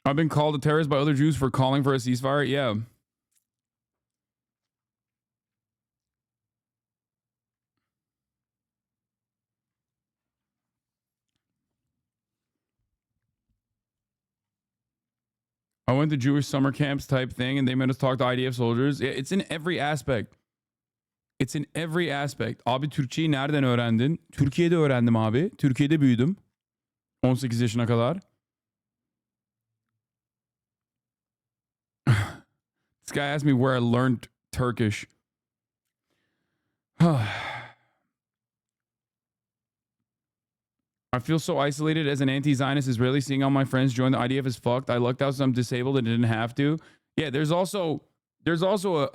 I've been called a terrorist by other Jews for calling for a ceasefire. Yeah. I went to Jewish summer camps type thing, and they made us talk to IDF soldiers. It's in every aspect. It's in every aspect. Abi Türkçeyi nereden öğrendin? Türkiye'de öğrendim abi. Türkiye'de büyüdüm. 18 yaşına kadar. This guy asked me where I learned Turkish. I feel so isolated as an anti-Zionist Israeli. Seeing all my friends join the IDF is fucked. I lucked out so I'm disabled and didn't have to. Yeah, there's also There's also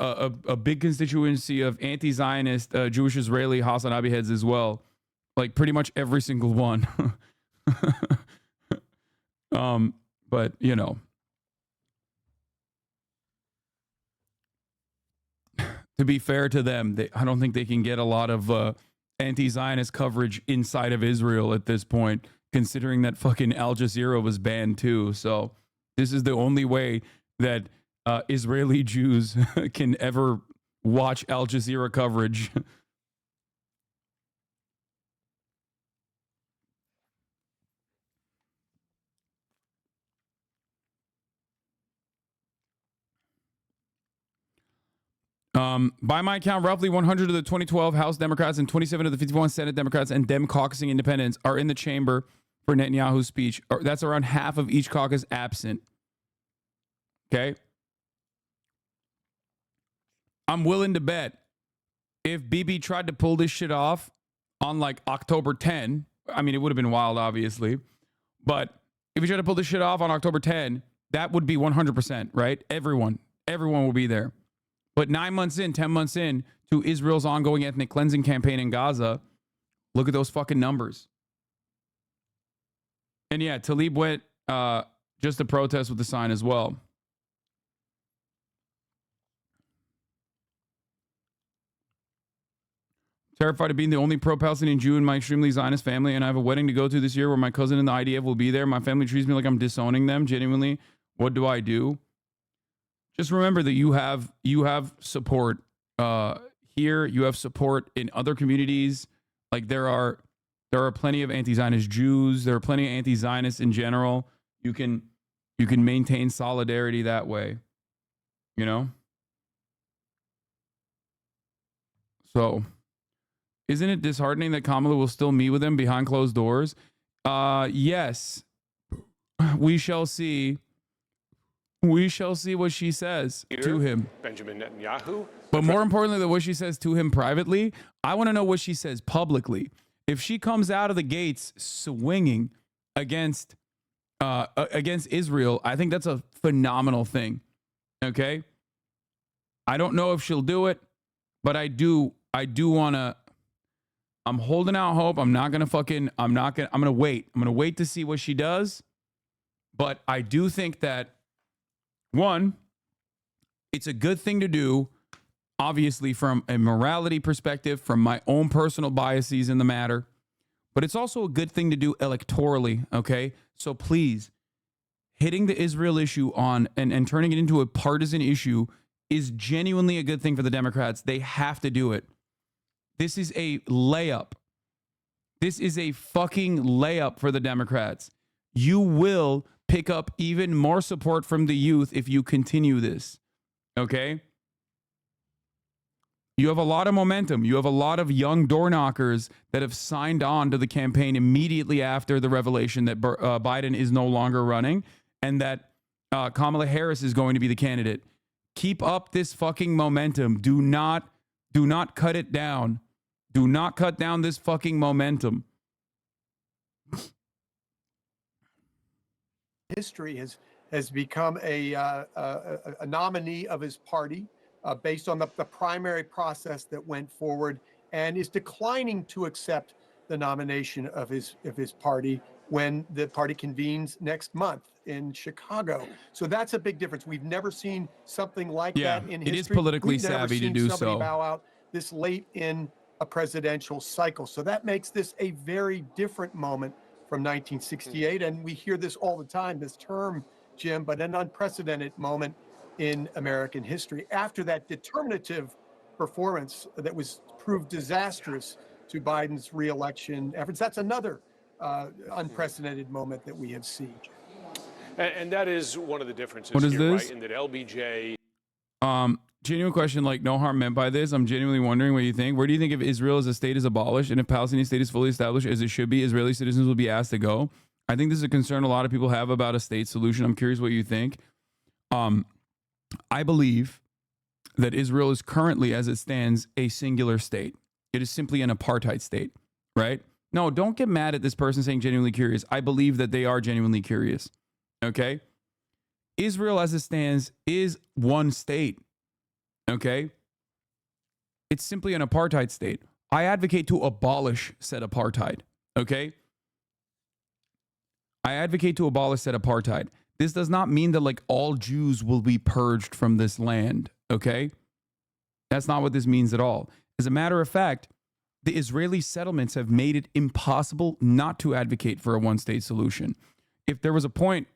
a big constituency of anti-Zionist Jewish Israeli HasanAbi heads as well. Like pretty much every single one. But you know, to be fair to them, I don't think they can get a lot of anti-Zionist coverage inside of Israel at this point, considering that fucking Al Jazeera was banned too. So this is the only way that Israeli Jews can ever watch Al Jazeera coverage. By my count, roughly 100 of the 2012 House Democrats and 27 of the 51 Senate Democrats and Dem caucusing independents are in the chamber for Netanyahu's speech. That's around half of each caucus absent. Okay. I'm willing to bet if BIBI tried to pull this shit off on like October 10, I mean, it would have been wild, obviously, but if he tried to pull this shit off on October 10, that would be 100%, right? Everyone will be there. But 9 months in, 10 months in to Israel's ongoing ethnic cleansing campaign in Gaza, look at those fucking numbers. And yeah, Talib went just to protest with the sign as well. Terrified of being the only pro-Palestinian Jew in my extremely Zionist family, and I have a wedding to go to this year where my cousin in the IDF will be there. My family treats me like I'm disowning them. Genuinely, what do I do? Just remember that you have support here. You have support in other communities. Like there are plenty of anti-Zionist Jews. There are plenty of anti-Zionists in general. You can maintain solidarity that way. You know. So, isn't it disheartening that Kamala will still meet with him behind closed doors? Yes. We shall see. We shall see what she says to him. Benjamin Netanyahu. But more importantly than what she says to him privately, I want to know what she says publicly. If she comes out of the gates swinging against Israel, I think that's a phenomenal thing. Okay? I don't know if she'll do it, but I do want to. I'm holding out hope. I'm going to wait. I'm going to wait to see what she does. But I do think that, one, it's a good thing to do, obviously, from a morality perspective, from my own personal biases in the matter. But it's also a good thing to do electorally, okay? So please, hitting the Israel issue on and turning it into a partisan issue is genuinely a good thing for the Democrats. They have to do it. This is a layup. This is a fucking layup for the Democrats. You will pick up even more support from the youth if you continue this. Okay? You have a lot of momentum. You have a lot of young door knockers that have signed on to the campaign immediately after the revelation that Biden is no longer running and that Kamala Harris is going to be the candidate. Keep up this fucking momentum. Do not cut it down. Do not cut down this fucking momentum. History has become a nominee of his party based on the primary process that went forward, and is declining to accept the nomination of his party when the party convenes next month in Chicago. So that's a big difference. We've never seen something like that in history. It is politically savvy to do so. Somebody bow out this late in a presidential cycle. So that makes this a very different moment from 1968. And we hear this all the time, this term, Jim, but an unprecedented moment in American history. After that determinative performance that was proved disastrous to Biden's reelection efforts, that's another unprecedented moment that we have seen. And that is one of the differences what is here, this? right? In that LBJ. Genuine question, like no harm meant by this. I'm genuinely wondering what you think. Where do you think if Israel as a state is abolished and if Palestinian state is fully established as it should be, Israeli citizens will be asked to go? I think this is a concern a lot of people have about a state solution. I'm curious what you think. I believe that Israel is currently, as it stands, a singular state. It is simply an apartheid state, right? No, don't get mad at this person saying genuinely curious. I believe that they are genuinely curious, okay? Israel, as it stands, is one state. Okay? It's simply an apartheid state. I advocate to abolish said apartheid. Okay? I advocate to abolish said apartheid. This does not mean that like all Jews will be purged from this land. Okay? That's not what this means at all. As a matter of fact, the Israeli settlements have made it impossible not to advocate for a one-state solution. If there was a point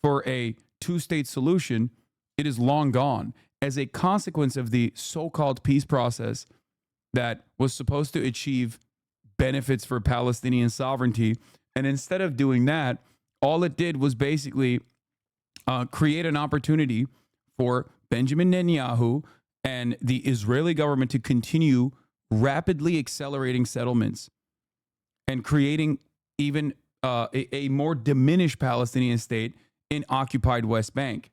for a two-state solution, it is long gone. As a consequence of the so-called peace process that was supposed to achieve benefits for Palestinian sovereignty, and instead of doing that, all it did was basically create an opportunity for Benjamin Netanyahu and the Israeli government to continue rapidly accelerating settlements and creating even a more diminished Palestinian state in occupied West Bank.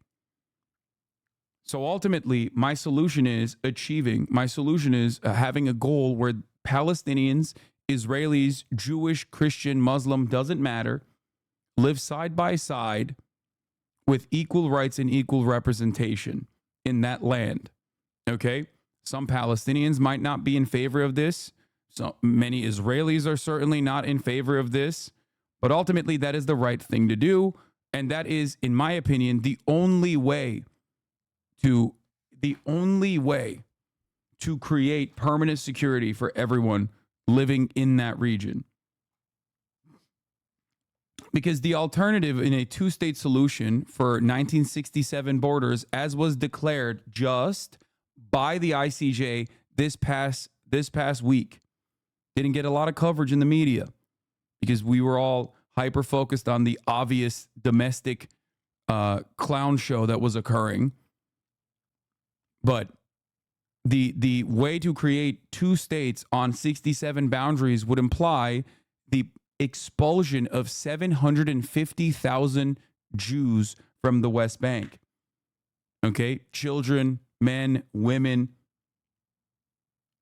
So ultimately, my solution is having a goal where Palestinians, Israelis, Jewish, Christian, Muslim, doesn't matter, live side by side with equal rights and equal representation in that land. Okay? Some Palestinians might not be in favor of this. So many Israelis are certainly not in favor of this. But ultimately, that is the right thing to do. And that is, in my opinion, the only way to create permanent security for everyone living in that region. Because the alternative in a two-state solution for 1967 borders, as was declared just by the ICJ this past week, didn't get a lot of coverage in the media because we were all hyper-focused on the obvious domestic clown show that was occurring. But the way to create two states on 67 boundaries would imply the expulsion of 750,000 Jews from the West Bank. Okay? Children, men, women.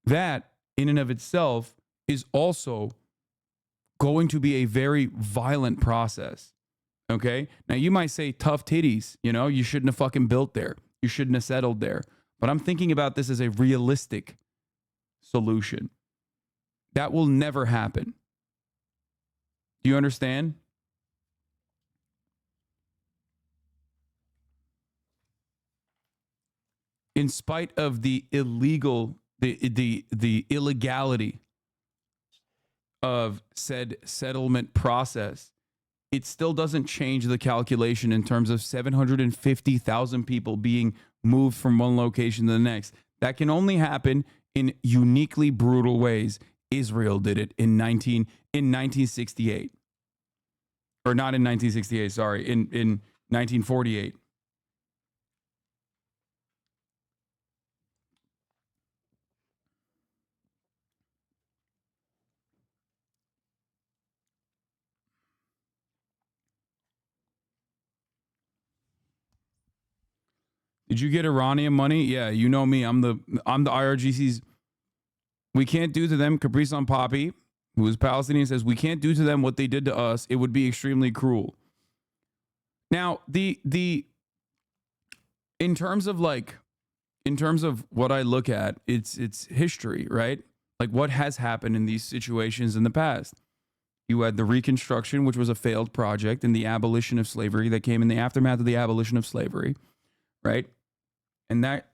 That, in and of itself, is also going to be a very violent process. Okay? Now, you might say, tough titties. You know, you shouldn't have fucking built there. You shouldn't have settled there. But I'm thinking about this as a realistic solution. That will never happen. Do you understand? In spite of the illegality of said settlement process, it still doesn't change the calculation in terms of 750,000 people being moved from one location to the next. That can only happen in uniquely brutal ways. Israel did it in 1968. Or not in 1968, sorry, in 1948. Did you get Iranian money? Yeah, you know me. I'm the IRGC's. We can't do to them. Caprice on Poppy, who is Palestinian, says we can't do to them what they did to us. It would be extremely cruel. Now, in terms of what I look at, it's history, right? Like what has happened in these situations in the past. You had the Reconstruction, which was a failed project, and the abolition of slavery that came in the aftermath of the abolition of slavery, right? And that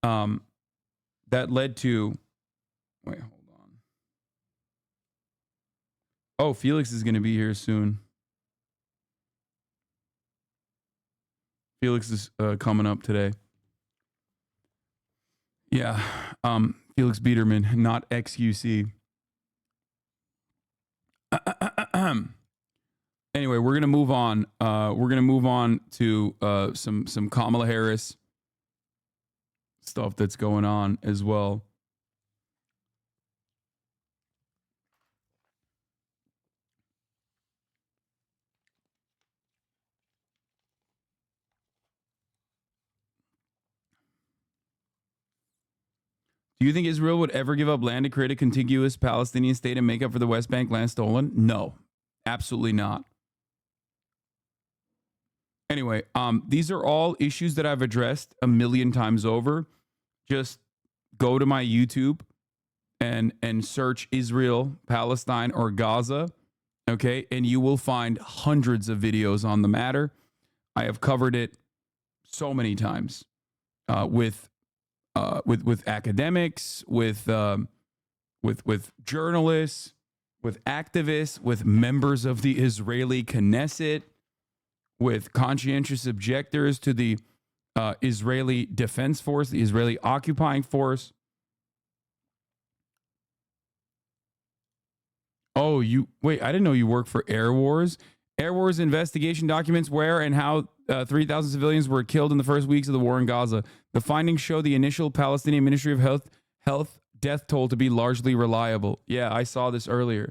led to, wait, hold on. Oh, Felix is going to be here soon. Felix is coming up today. Yeah, Felix Biederman, not XUC. Anyway, we're gonna move on. We're gonna move on to some Kamala Harris stuff that's going on as well. Do you think Israel would ever give up land to create a contiguous Palestinian state and make up for the West Bank land stolen? No, absolutely not. Anyway, these are all issues that I've addressed a million times over. just go to my YouTube and search Israel, Palestine, or Gaza, okay? And you will find hundreds of videos on the matter. I have covered it so many times with academics, with journalists, with activists, with members of the Israeli Knesset, with conscientious objectors to the Israeli Defense Force, the Israeli occupying force. Oh, wait, I didn't know you work for Airwars. Airwars investigation documents where and how 3,000 civilians were killed in the first weeks of the war in Gaza. The findings show the initial Palestinian Ministry of Health death toll to be largely reliable. Yeah, I saw this earlier.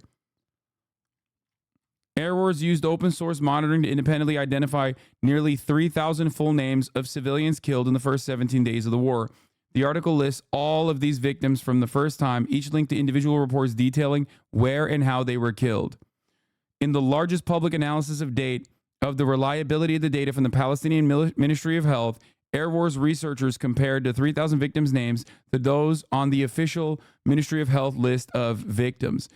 Airwars used open source monitoring to independently identify nearly 3,000 full names of civilians killed in the first 17 days of the war. The article lists all of these victims from the first time, each linked to individual reports detailing where and how they were killed. In the largest public analysis of date of the reliability of the data from the Palestinian Ministry of Health, Airwars researchers compared the 3,000 victims' names to those on the official Ministry of Health list of victims.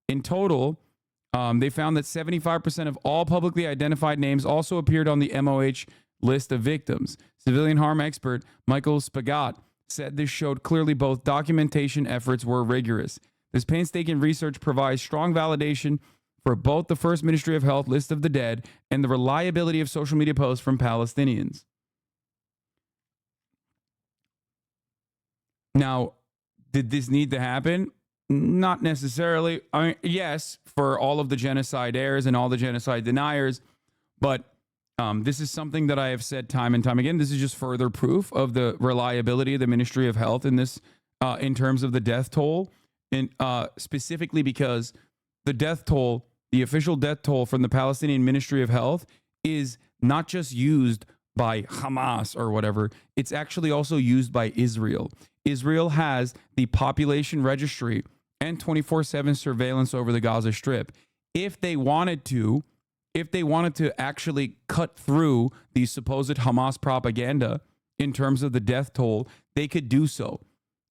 In total, they found that 75% of all publicly identified names also appeared on the MOH list of victims. Civilian harm expert Michael Spagat said this showed clearly both documentation efforts were rigorous. This painstaking research provides strong validation for both the first Ministry of Health list of the dead and the reliability of social media posts from Palestinians. Now, did this need to happen? Not necessarily. I mean, yes, for all of the genocide heirs and all the genocide deniers, but this is something that I have said time and time again. This is just further proof of the reliability of the Ministry of Health in this, in terms of the death toll, and specifically because the death toll, the official death toll from the Palestinian Ministry of Health, is not just used by Hamas or whatever. It's actually also used by Israel. Israel has the population registry and 24/7 surveillance over the Gaza Strip. If they wanted to actually cut through the supposed Hamas propaganda in terms of the death toll, they could do so.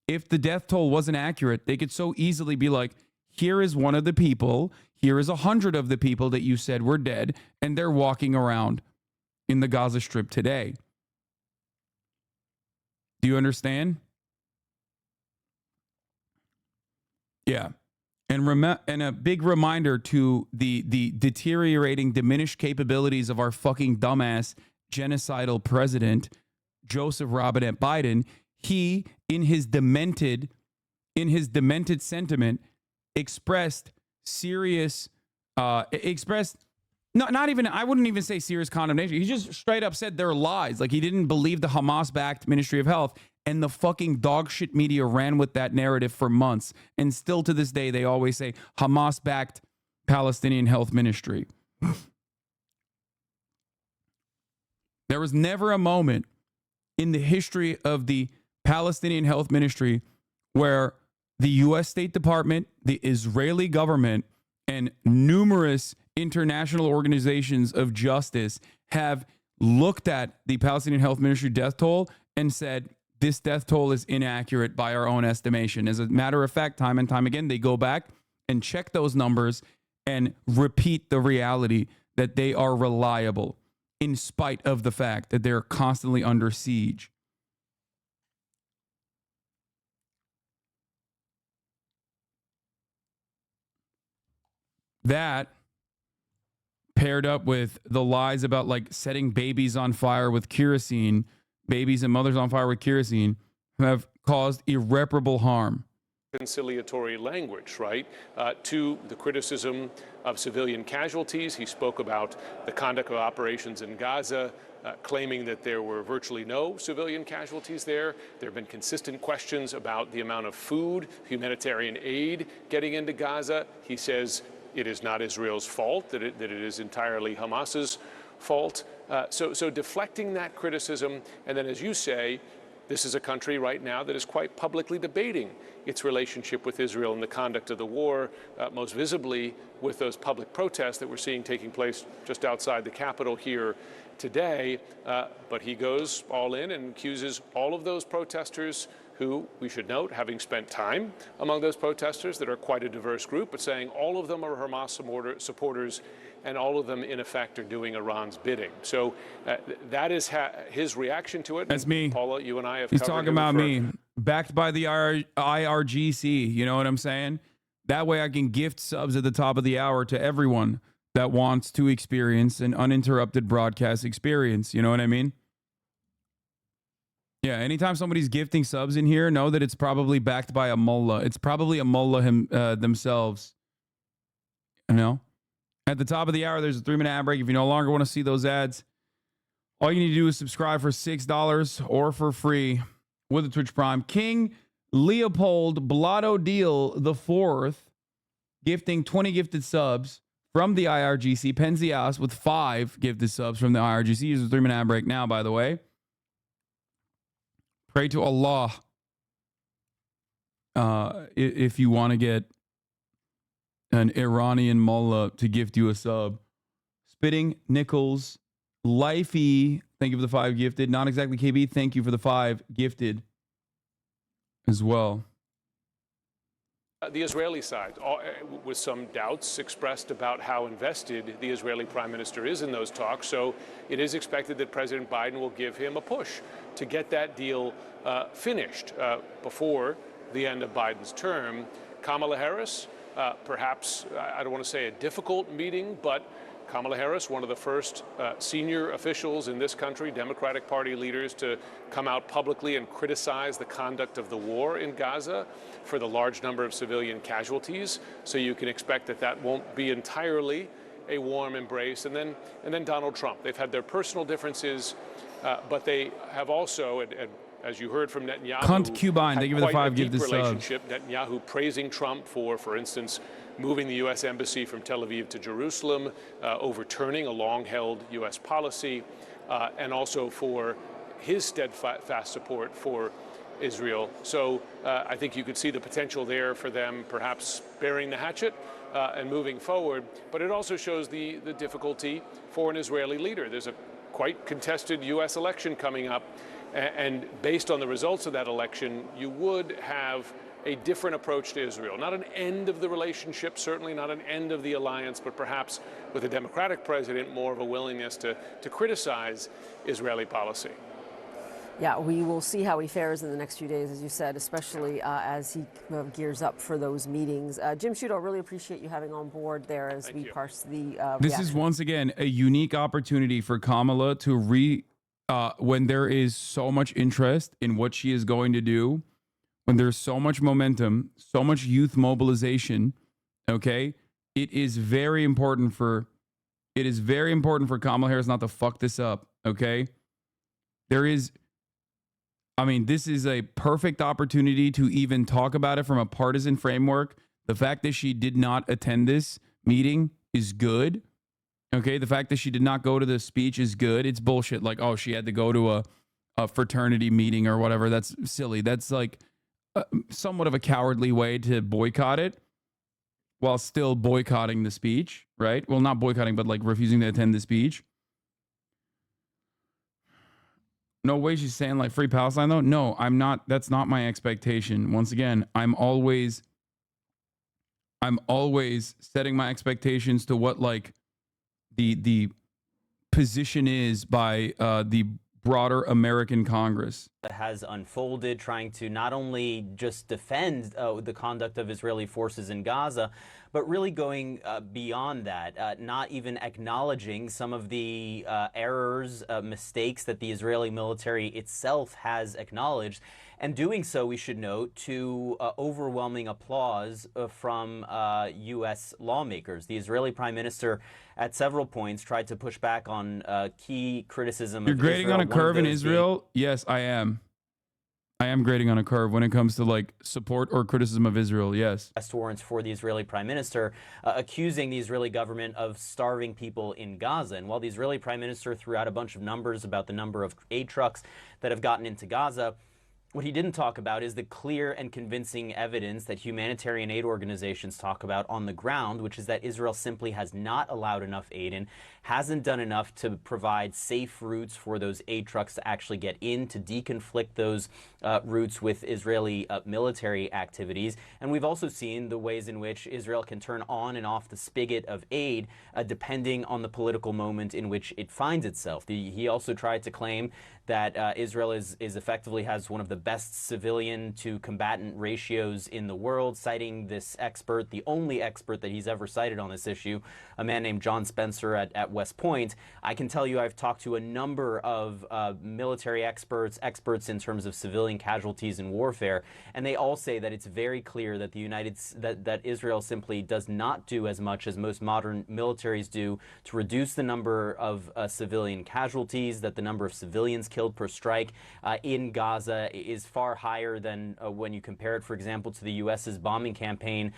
If the death toll wasn't accurate, they could so easily be like, here is one of the people, here is 100 of the people that you said were dead, and they're walking around in the Gaza Strip today. Do you understand? Yeah. And a big reminder to the deteriorating, diminished capabilities of our fucking dumbass genocidal president, Joseph Robinette Biden. He, in his demented sentiment, expressed serious, not even, I wouldn't even say serious condemnation. He just straight up said they're lies. Like, he didn't believe the Hamas-backed Ministry of Health. And the fucking dog shit media ran with that narrative for months. And still to this day, they always say Hamas-backed Palestinian Health Ministry. There was never a moment in the history of the Palestinian Health Ministry where the U.S. State Department, the Israeli government, and numerous international organizations of justice have looked at the Palestinian Health Ministry death toll and said, this death toll is inaccurate by our own estimation. As a matter of fact, time and time again, they go back and check those numbers and repeat the reality that they are reliable in spite of the fact that they're constantly under siege. That, paired up with the lies about like setting babies on fire with kerosene, babies and mothers on fire with kerosene, have caused irreparable harm. Conciliatory language, right, to the criticism of civilian casualties. He spoke about the conduct of operations in Gaza, claiming that there were virtually no civilian casualties there. There have been consistent questions about the amount of food, humanitarian aid getting into Gaza. He says it is not Israel's fault, that it is entirely Hamas's fault. So deflecting that criticism, and then, as you say, this is a country right now that is quite publicly debating its relationship with Israel and the conduct of the war, most visibly with those public protests that we're seeing taking place just outside the Capitol here today. But he goes all in and accuses all of those protesters who, we should note, having spent time among those protesters that are quite a diverse group, but saying all of them are Hamas supporters and all of them, in effect, are doing Iran's bidding. So that is his reaction to it. That's me. Paula, you and I have He's covered talking him about for me. Backed by the IRGC. You know what I'm saying? That way I can gift subs at the top of the hour to everyone that wants to experience an uninterrupted broadcast experience. You know what I mean? Yeah, anytime somebody's gifting subs in here, know that it's probably backed by a mullah. It's probably a mullah themselves. You know? At the top of the hour, there's a 3-minute ad break. If you no longer want to see those ads, all you need to do is subscribe for $6 or for free with a Twitch Prime. King Leopold Blotto Deal IV gifting 20 gifted subs from the IRGC. Penzias with 5 gifted subs from the IRGC. Use a 3-minute ad break now, by the way. Pray to Allah if you want to get an Iranian mullah to gift you a sub. Spitting Nichols, Lifey, thank you for the 5 gifted. Not exactly KB, thank you for the 5 gifted as well. The Israeli side, with some doubts expressed about how invested the Israeli prime minister is in those talks. So it is expected that President Biden will give him a push to get that deal finished before the end of Biden's term. Kamala Harris, perhaps, I don't want to say a difficult meeting, but Kamala Harris, one of the first senior officials in this country, Democratic Party leaders, to come out publicly and criticize the conduct of the war in Gaza for the large number of civilian casualties. So you can expect that that won't be entirely a warm embrace. And then Donald Trump. They've had their personal differences, but they have also, and as you heard from Netanyahu, Concubine, they give the 5 gifted subs. Relationship. Netanyahu praising Trump for instance, moving the U.S. embassy from Tel Aviv to Jerusalem, overturning a long-held U.S. policy, and also for his steadfast support for Israel. So I think you could see the potential there for them perhaps burying the hatchet and moving forward. But it also shows the difficulty for an Israeli leader. There's a quite contested U.S. election coming up, and based on the results of that election, you would have a different approach to Israel. Not an end of the relationship, certainly not an end of the alliance, but perhaps with a Democratic president, more of a willingness to criticize Israeli policy. Yeah, we will see how he fares in the next few days, as you said, especially as he gears up for those meetings. Jim Sciutto, really appreciate you having on board there as we parse the This reaction. is once again a unique opportunity for Kamala to when there is so much interest in what she is going to do, when there's so much momentum, so much youth mobilization, okay, it is very important for Kamala Harris not to fuck this up, okay? This is a perfect opportunity to even talk about it from a partisan framework. The fact that she did not attend this meeting is good, okay? The fact that she did not go to the speech is good. It's bullshit, like, oh, she had to go to a fraternity meeting or whatever. That's silly. That's like somewhat of a cowardly way to boycott it while still boycotting the speech, right? Well, not boycotting, but like refusing to attend the speech. No way she's saying like free Palestine though. No, I'm not. That's not my expectation. Once again, I'm always setting my expectations to what like the position is by the broader American Congress. Has unfolded, trying to not only just defend the conduct of Israeli forces in Gaza, but really going beyond that, not even acknowledging some of the errors, mistakes that the Israeli military itself has acknowledged. And doing so, we should note, to overwhelming applause from U.S. lawmakers. The Israeli prime minister, at several points, tried to push back on key criticism. You're grading on a curve in Israel? Yes, I am. I am grading on a curve when it comes to like support or criticism of Israel. Yes. Arrest warrants for the Israeli prime minister, accusing the Israeli government of starving people in Gaza. And while the Israeli prime minister threw out a bunch of numbers about the number of aid trucks that have gotten into Gaza, What he didn't talk about is the clear and convincing evidence that humanitarian aid organizations talk about on the ground, which is that Israel simply has not allowed enough aid in, hasn't done enough to provide safe routes for those aid trucks to actually get in, to deconflict those routes with Israeli military activities. And we've also seen the ways in which Israel can turn on and off the spigot of aid depending on the political moment in which it finds itself. He also tried to claim that Israel is effectively has one of the best civilian to combatant ratios in the world, citing this expert, the only expert that he's ever cited on this issue, a man named John Spencer at West Point. I can tell you I've talked to a number of military experts in terms of civilian casualties in warfare, and they all say that it's very clear that that Israel simply does not do as much as most modern militaries do to reduce the number of civilian casualties, that the number of civilians killed per strike in Gaza is far higher than when you compare it, for example, to the U.S.'s bombing campaign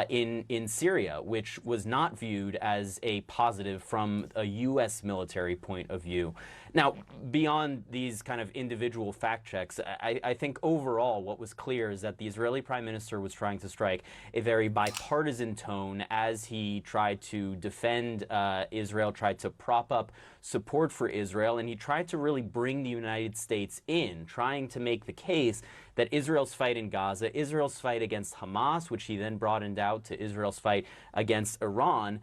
in Syria, which was not viewed as a positive from a U.S. military point of view. Now, beyond these kind of individual fact checks, I think overall what was clear is that the Israeli Prime Minister was trying to strike a very bipartisan tone as he tried to defend Israel, tried to prop up support for Israel, and he tried to really bring the United States in, trying to make the case that Israel's fight in Gaza, Israel's fight against Hamas, which he then broadened out to Israel's fight against Iran,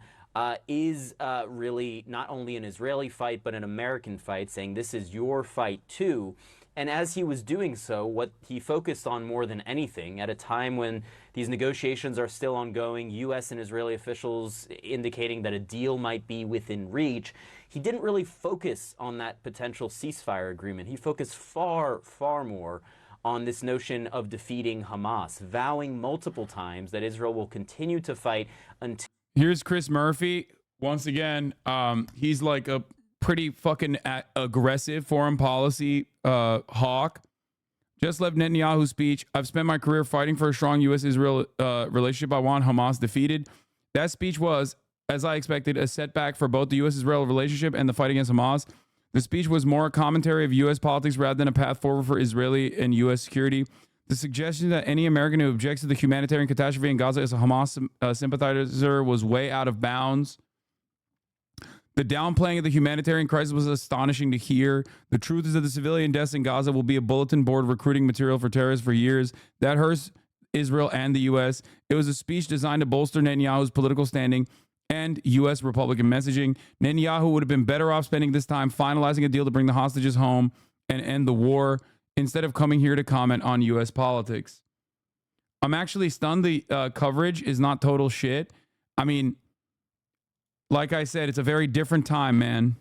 is really not only an Israeli fight, but an American fight, saying this is your fight too. And as he was doing so, what he focused on more than anything, at a time when these negotiations are still ongoing, U.S. and Israeli officials indicating that a deal might be within reach, he didn't really focus on that potential ceasefire agreement. He focused far, far more on this notion of defeating Hamas, vowing multiple times that Israel will continue to fight until... Here's Chris Murphy. Once again, he's like a pretty fucking aggressive foreign policy hawk. Just left Netanyahu's speech. I've spent my career fighting for a strong U.S.-Israel relationship. I want Hamas defeated. That speech was, as I expected, a setback for both the U.S.-Israel relationship and the fight against Hamas. The speech was more a commentary of U.S. politics rather than a path forward for Israeli and U.S. security. The suggestion that any American who objects to the humanitarian catastrophe in Gaza is a Hamas sympathizer was way out of bounds. The downplaying of the humanitarian crisis was astonishing to hear. The truth is that the civilian deaths in Gaza will be a bulletin board recruiting material for terrorists for years. That hurts Israel and the U.S. It was a speech designed to bolster Netanyahu's political standing and U.S. Republican messaging. Netanyahu would have been better off spending this time finalizing a deal to bring the hostages home and end the war, instead of coming here to comment on U.S. politics. I'm actually stunned the coverage is not total shit. I mean, like I said, it's a very different time, man.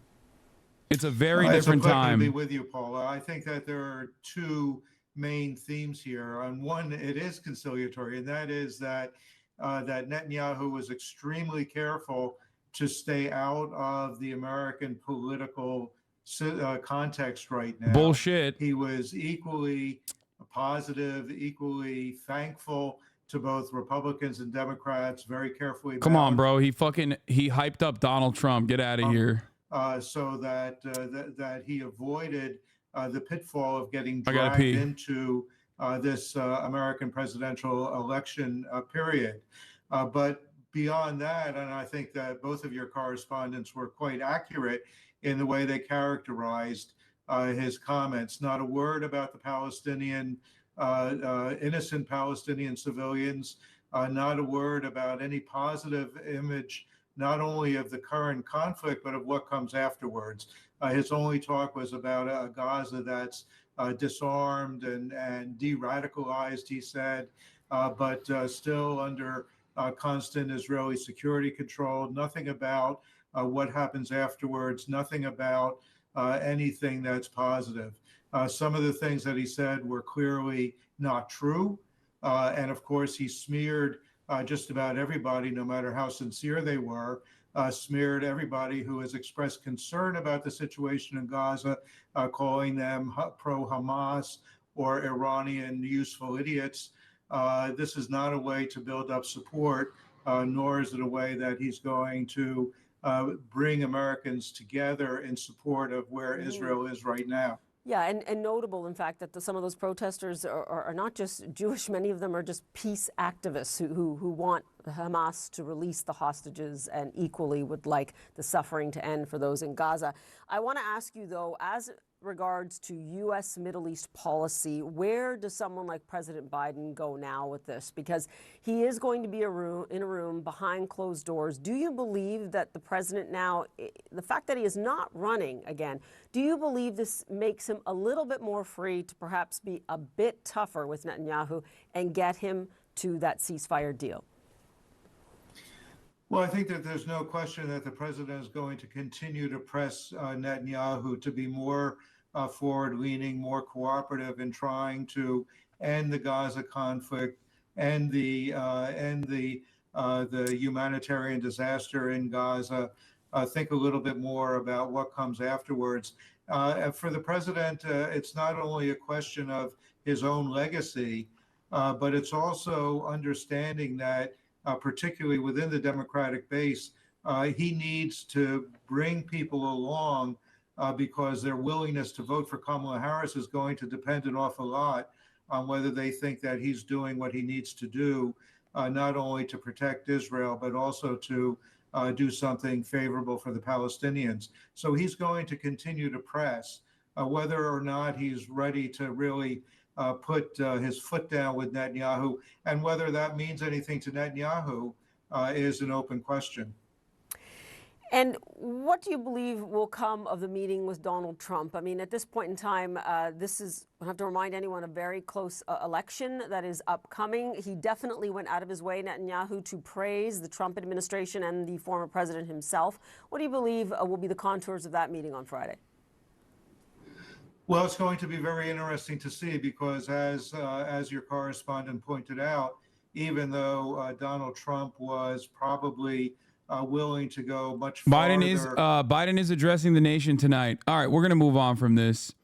It's a very different time. To be with you, Paula. I think that there are two main themes here. On one, it is conciliatory, and that is that that Netanyahu was extremely careful to stay out of the American political context right now. Bullshit. He was equally positive, equally thankful to both Republicans and Democrats, very carefully. Come on, bro. He hyped up Donald Trump. Get out of here. So that that he avoided the pitfall of getting dragged into this American presidential election period. But beyond that, and I think that both of your correspondents were quite accurate in the way they characterized his comments. Not a word about the Palestinian, innocent Palestinian civilians, not a word about any positive image, not only of the current conflict, but of what comes afterwards. His only talk was about a Gaza that's disarmed and de-radicalized, he said, but still under constant Israeli security control. Nothing about what happens afterwards, nothing about anything that's positive. Some of the things that he said were clearly not true. And of course, he smeared just about everybody, no matter how sincere they were, smeared everybody who has expressed concern about the situation in Gaza, calling them pro-Hamas or Iranian useful idiots. This is not a way to build up support, nor is it a way that he's going to bring Americans together in support of where Israel is right now. Yeah, and notable, in fact, that some of those protesters are not just Jewish. Many of them are just peace activists who want Hamas to release the hostages and equally would like the suffering to end for those in Gaza. I want to ask you, though, as regards to U.S. Middle East policy, where does someone like President Biden go now with this? Because he is going to be in a room behind closed doors. Do you believe that the president now, the fact that he is not running again, do you believe this makes him a little bit more free to perhaps be a bit tougher with Netanyahu and get him to that ceasefire deal? Well, I think that there's no question that the president is going to continue to press Netanyahu to be more forward-leaning, more cooperative in trying to end the Gaza conflict, end the humanitarian disaster in Gaza. Think a little bit more about what comes afterwards. For the president, it's not only a question of his own legacy, but it's also understanding that, particularly within the Democratic base, he needs to bring people along because their willingness to vote for Kamala Harris is going to depend an awful lot on whether they think that he's doing what he needs to do, not only to protect Israel, but also to do something favorable for the Palestinians. So he's going to continue to press. Whether or not he's ready to really put his foot down with Netanyahu, and whether that means anything to Netanyahu is an open question. And what do you believe will come of the meeting with Donald Trump? I mean, at this point in time, this is, I have to remind anyone, a very close election that is upcoming. He definitely went out of his way, Netanyahu, to praise the Trump administration and the former president himself. What do you believe will be the contours of that meeting on Friday? Well, it's going to be very interesting to see because, as your correspondent pointed out, even though Donald Trump was probably willing to go much farther. Biden is addressing the nation tonight. All right, we're going to move on from this.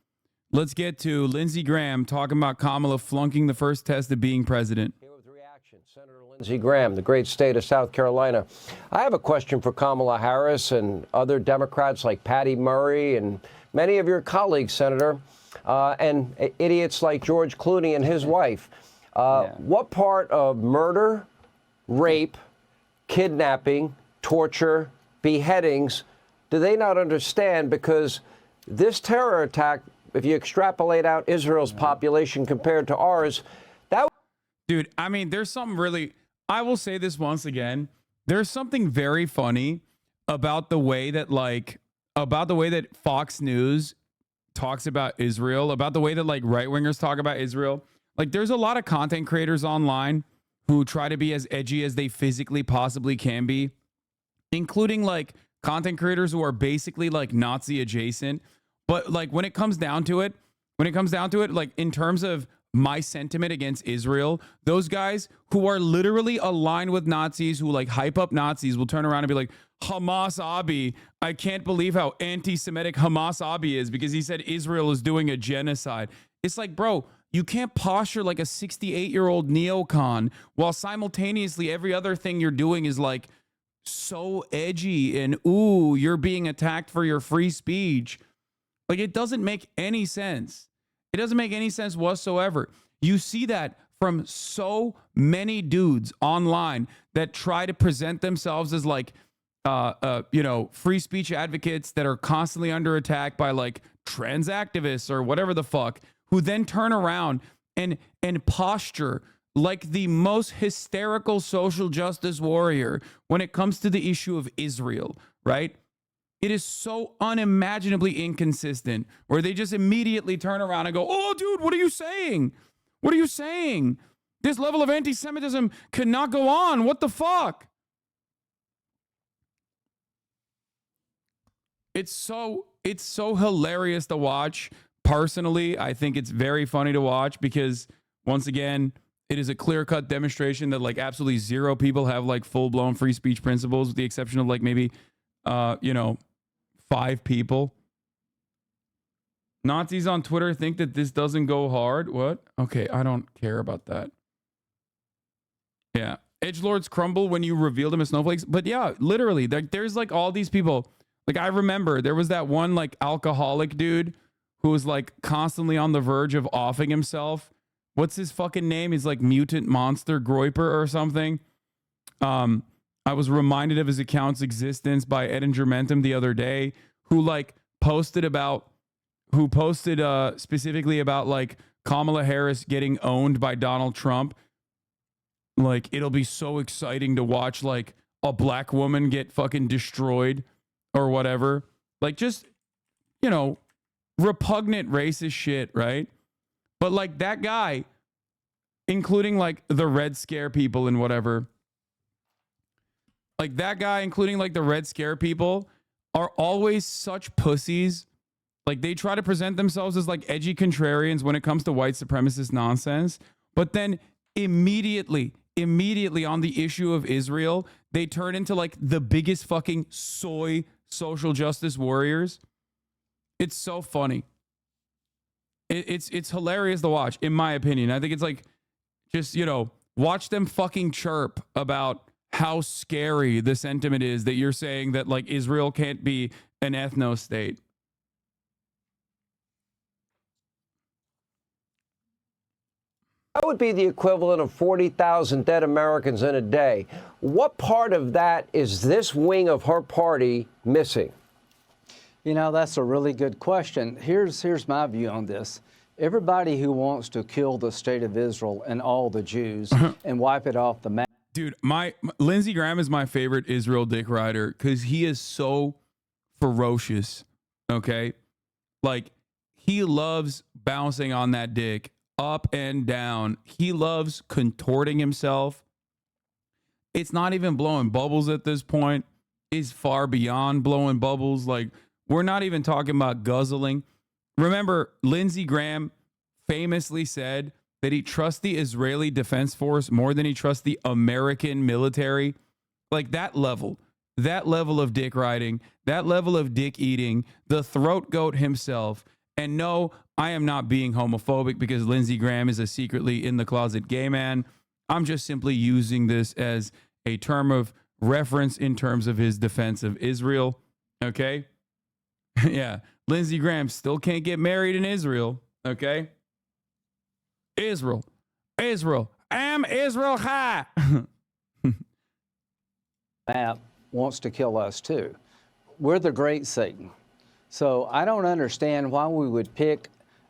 Let's get to Lindsey Graham talking about Kamala flunking the first test of being president. Here with reaction, Senator Lindsey Graham, the great state of South Carolina. I have a question for Kamala Harris and other Democrats like Patty Murray and many of your colleagues, Senator, and idiots like George Clooney and his wife. What part of murder, rape, kidnapping, torture, beheadings do they not understand? Because this terror attack, if you extrapolate out Israel's population compared to ours, that... Dude, I mean, there's something really... I will say this once again. There's something very funny about the way that, Fox News talks about Israel, about the way that, right-wingers talk about Israel. Like, there's a lot of content creators online who try to be as edgy as they physically possibly can be, including, content creators who are basically, Nazi adjacent. But, when it comes down to it, in terms of my sentiment against Israel, those guys who are literally aligned with Nazis, who, hype up Nazis, will turn around and be like, HasanAbi, I can't believe how anti-Semitic HasanAbi is because he said Israel is doing a genocide. It's like, bro, you can't posture like a 68-year-old neocon while simultaneously every other thing you're doing is so edgy and, ooh, you're being attacked for your free speech. It doesn't make any sense. It doesn't make any sense whatsoever. You see that from so many dudes online that try to present themselves as free speech advocates that are constantly under attack by trans activists or whatever the fuck, who then turn around and posture like the most hysterical social justice warrior when it comes to the issue of Israel, right? It is so unimaginably inconsistent where they just immediately turn around and go, oh, dude, what are you saying? What are you saying? This level of anti-Semitism cannot go on. What the fuck? It's so hilarious to watch. Personally, I think it's very funny to watch because, once again, it is a clear-cut demonstration that absolutely zero people have full-blown free speech principles, with the exception of maybe 5 people. Nazis on Twitter think that this doesn't go hard. What? Okay, I don't care about that. Yeah, edgelords crumble when you reveal them as snowflakes. But yeah, literally, there's all these people. I remember there was that one alcoholic dude who is like constantly on the verge of offing himself. What's his fucking name? He's like Mutant Monster Groiper or something. I was reminded of his account's existence by Edinger Mentum the other day, who like posted specifically about like Kamala Harris getting owned by Donald Trump. Like, it'll be so exciting to watch like a black woman get fucking destroyed or whatever. Like, just, you know, repugnant racist shit, right? But like that guy, including like the Red Scare people and whatever, like that guy, including like the Red Scare people, are always such pussies. Like, they try to present themselves as like edgy contrarians when it comes to white supremacist nonsense. But then immediately on the issue of Israel, they turn into like the biggest fucking soy social justice warriors. It's so funny. It's hilarious to watch, in my opinion. I think it's like, just, you know, watch them fucking chirp about how scary the sentiment is that you're saying that like Israel can't be an ethno state. That would be the equivalent of 40,000 dead Americans in a day. What part of that is this wing of her party missing? You know, that's a really good question. Here's my view on this. Everybody who wants to kill the state of Israel and all the Jews and wipe it off the map. Dude, Lindsey Graham is my favorite Israel dick rider because he is so ferocious, okay? Like, he loves bouncing on that dick up and down. He loves contorting himself. It's not even blowing bubbles at this point. It's far beyond blowing bubbles. Like, we're not even talking about guzzling. Remember, Lindsey Graham famously said that he trusts the Israeli Defense Force more than he trusts the American military. Like, that level of dick riding, that level of dick eating, the throat goat himself. And no, I am not being homophobic because Lindsey Graham is a secretly in the closet gay man. I'm just simply using this as a term of reference in terms of his defense of Israel. Okay? Yeah. Lindsey Graham still can't get married in Israel. Okay? Israel. Am Israel high. Map wants to kill us too. We're the great Satan. So I don't understand why we would pick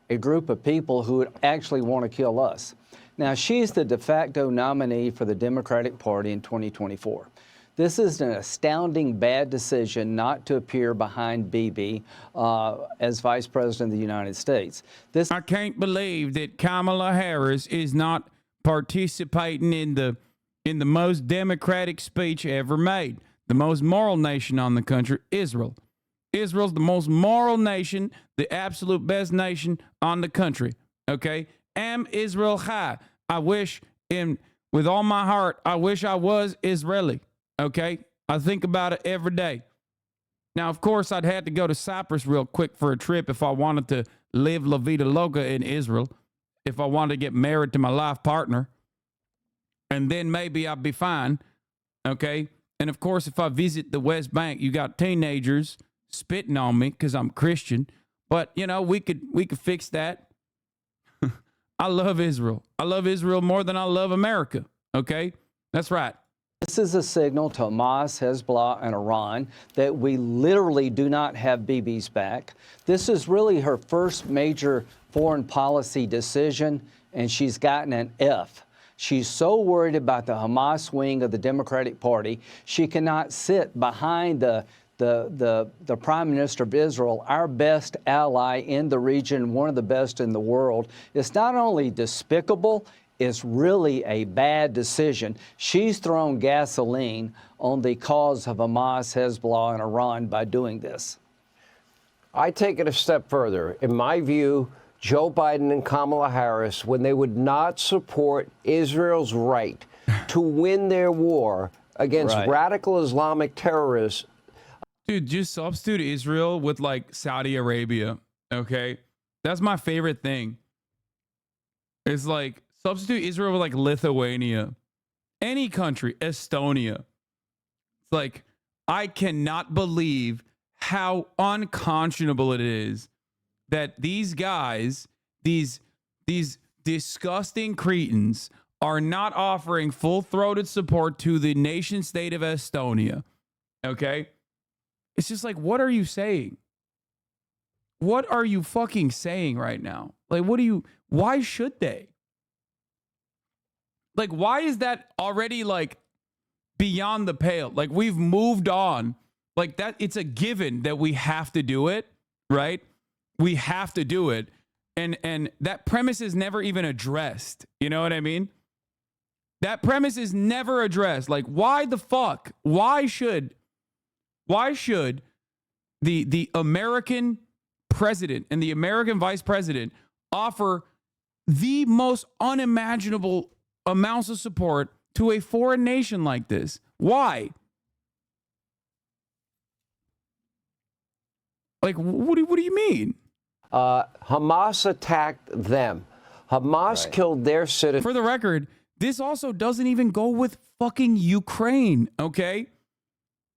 a group of people who would actually want to kill us. Now, she's the de facto nominee for the Democratic Party in 2024. This is an astounding bad decision not to appear behind BIBI as Vice President of the United States. I can't believe that Kamala Harris is not participating in the most democratic speech ever made. The most moral nation on the country, Israel. Israel's the most moral nation, the absolute best nation on the country. Okay? Am Israel high. I wish, with all my heart, I wish I was Israeli. Okay? I think about it every day. Now, of course, I'd have to go to Cyprus real quick for a trip if I wanted to live La Vida Loca in Israel, if I wanted to get married to my life partner. And then maybe I'd be fine. Okay? And of course, if I visit the West Bank, you got teenagers spitting on me because I'm Christian. But, you know, we could fix that. I love Israel. I love Israel more than I love America. Okay? That's right. This is a signal to Hamas, Hezbollah, and Iran that we literally do not have BB's back. This is really her first major foreign policy decision, and she's gotten an F. She's so worried about the Hamas wing of the Democratic Party, she cannot sit behind the Prime Minister of Israel, our best ally in the region, one of the best in the world. It's not only despicable, it's really a bad decision. She's thrown gasoline on the cause of Hamas, Hezbollah, and Iran by doing this. I take it a step further. In my view, Joe Biden and Kamala Harris, when they would not support Israel's right to win their war against radical Islamic terrorists. Dude, just substitute Israel with like Saudi Arabia, okay? That's my favorite thing. It's like substitute Israel with like Lithuania, any country, Estonia. It's like, I cannot believe how unconscionable it is that these guys, these disgusting cretins, are not offering full-throated support to the nation state of Estonia. Okay? It's just like, what are you saying? What are you fucking saying right now? Like, why should they? Like, why is that already, like, beyond the pale? Like, we've moved on. Like, that, it's a given that we have to do it, right? We have to do it. And that premise is never even addressed. You know what I mean? That premise is never addressed. Like, why the fuck? Why should the American president and the American vice president offer the most unimaginable amounts of support to a foreign nation like this? Why? Like, what do you mean? Hamas attacked them. Hamas killed their citizens. For the record, this also doesn't even go with fucking Ukraine, okay?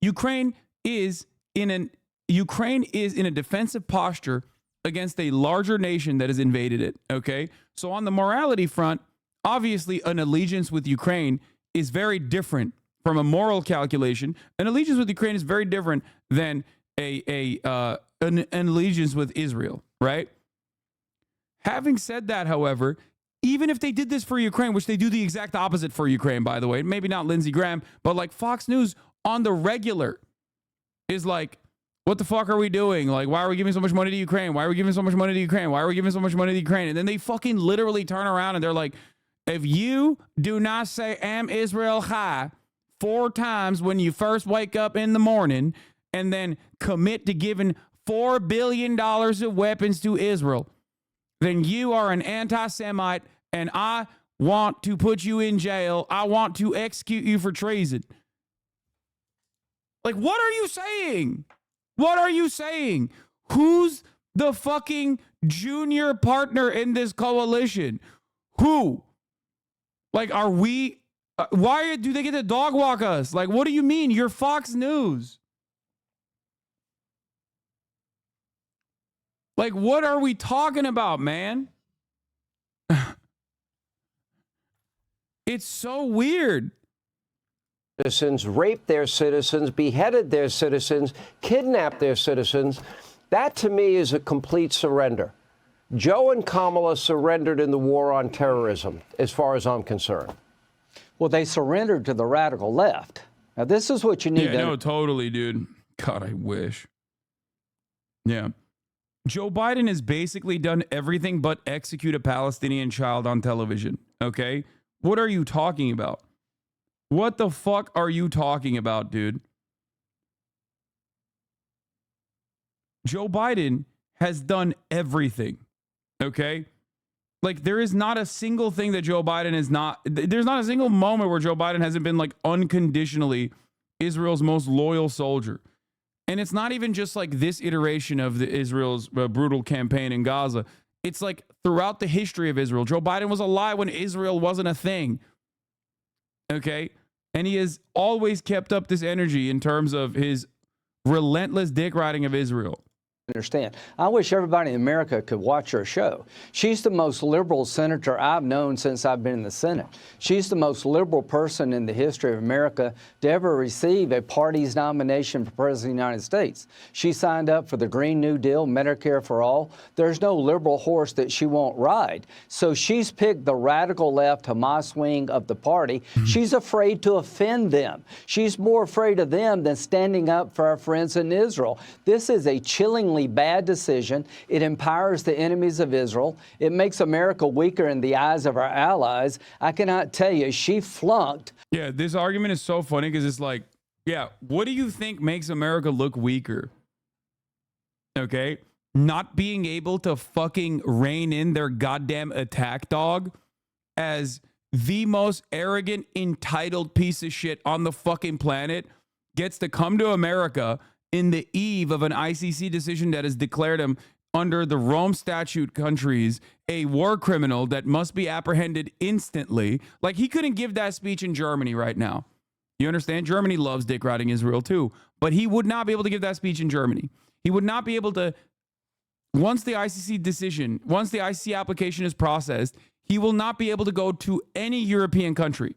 Ukraine is in a defensive posture against a larger nation that has invaded it, okay? So on the morality front, obviously an allegiance with Ukraine is very different from a moral calculation. An allegiance with Ukraine is very different than an allegiance with Israel, right? Having said that, however, even if they did this for Ukraine, which they do the exact opposite for Ukraine, by the way, maybe not Lindsey Graham, but like Fox News on the regular is like, what the fuck are we doing? Like, why are we giving so much money to Ukraine? Why are we giving so much money to Ukraine? Why are we giving so much money to Ukraine? And then they fucking literally turn around and they're like, if you do not say Am Israel Chai 4 times when you first wake up in the morning and then commit to giving $4 billion of weapons to Israel, then you are an anti-Semite and I want to put you in jail. I want to execute you for treason. Like, what are you saying? What are you saying? Who's the fucking junior partner in this coalition? Who? Like, are we... why do they get to dog walk us? Like, what do you mean? You're Fox News. Like, what are we talking about, man? It's so weird. Citizens, raped their citizens, beheaded their citizens, kidnapped their citizens. That, to me, is a complete surrender. Joe and Kamala surrendered in the war on terrorism, as far as I'm concerned. Well, they surrendered to the radical left. Now, this is what you need to... no, totally, dude. God, I wish. Yeah. Joe Biden has basically done everything but execute a Palestinian child on television, okay? What are you talking about? What the fuck are you talking about, dude? Joe Biden has done everything, okay? Like, there is not a single thing that Joe Biden is not... There's not a single moment where Joe Biden hasn't been, like, unconditionally Israel's most loyal soldier. And it's not even just like this iteration of Israel's brutal campaign in Gaza. It's like throughout the history of Israel. Joe Biden was alive when Israel wasn't a thing. Okay? And he has always kept up this energy in terms of his relentless dick riding of Israel. Understand. I wish everybody in America could watch her show. She's the most liberal senator I've known since I've been in the Senate. She's the most liberal person in the history of America to ever receive a party's nomination for President of the United States. She signed up for the Green New Deal, Medicare for all. There's no liberal horse that she won't ride. So she's picked the radical left Hamas wing of the party. She's afraid to offend them. She's more afraid of them than standing up for our friends in Israel. This is a chillingly bad decision. It empowers the enemies of Israel. It makes America weaker in the eyes of our allies. I cannot tell you, she flunked. Yeah, this argument is so funny because it's like, yeah, what do you think makes America look weaker? Okay? Not being able to fucking rein in their goddamn attack dog as the most arrogant, entitled piece of shit on the fucking planet gets to come to America in the eve of an ICC decision that has declared him under the Rome Statute countries a war criminal that must be apprehended instantly. Like, he couldn't give that speech in Germany right now. You understand? Germany loves dick riding Israel too, but he would not be able to give that speech in Germany. He would not be able to once the ICC application is processed, he will not be able to go to any European country.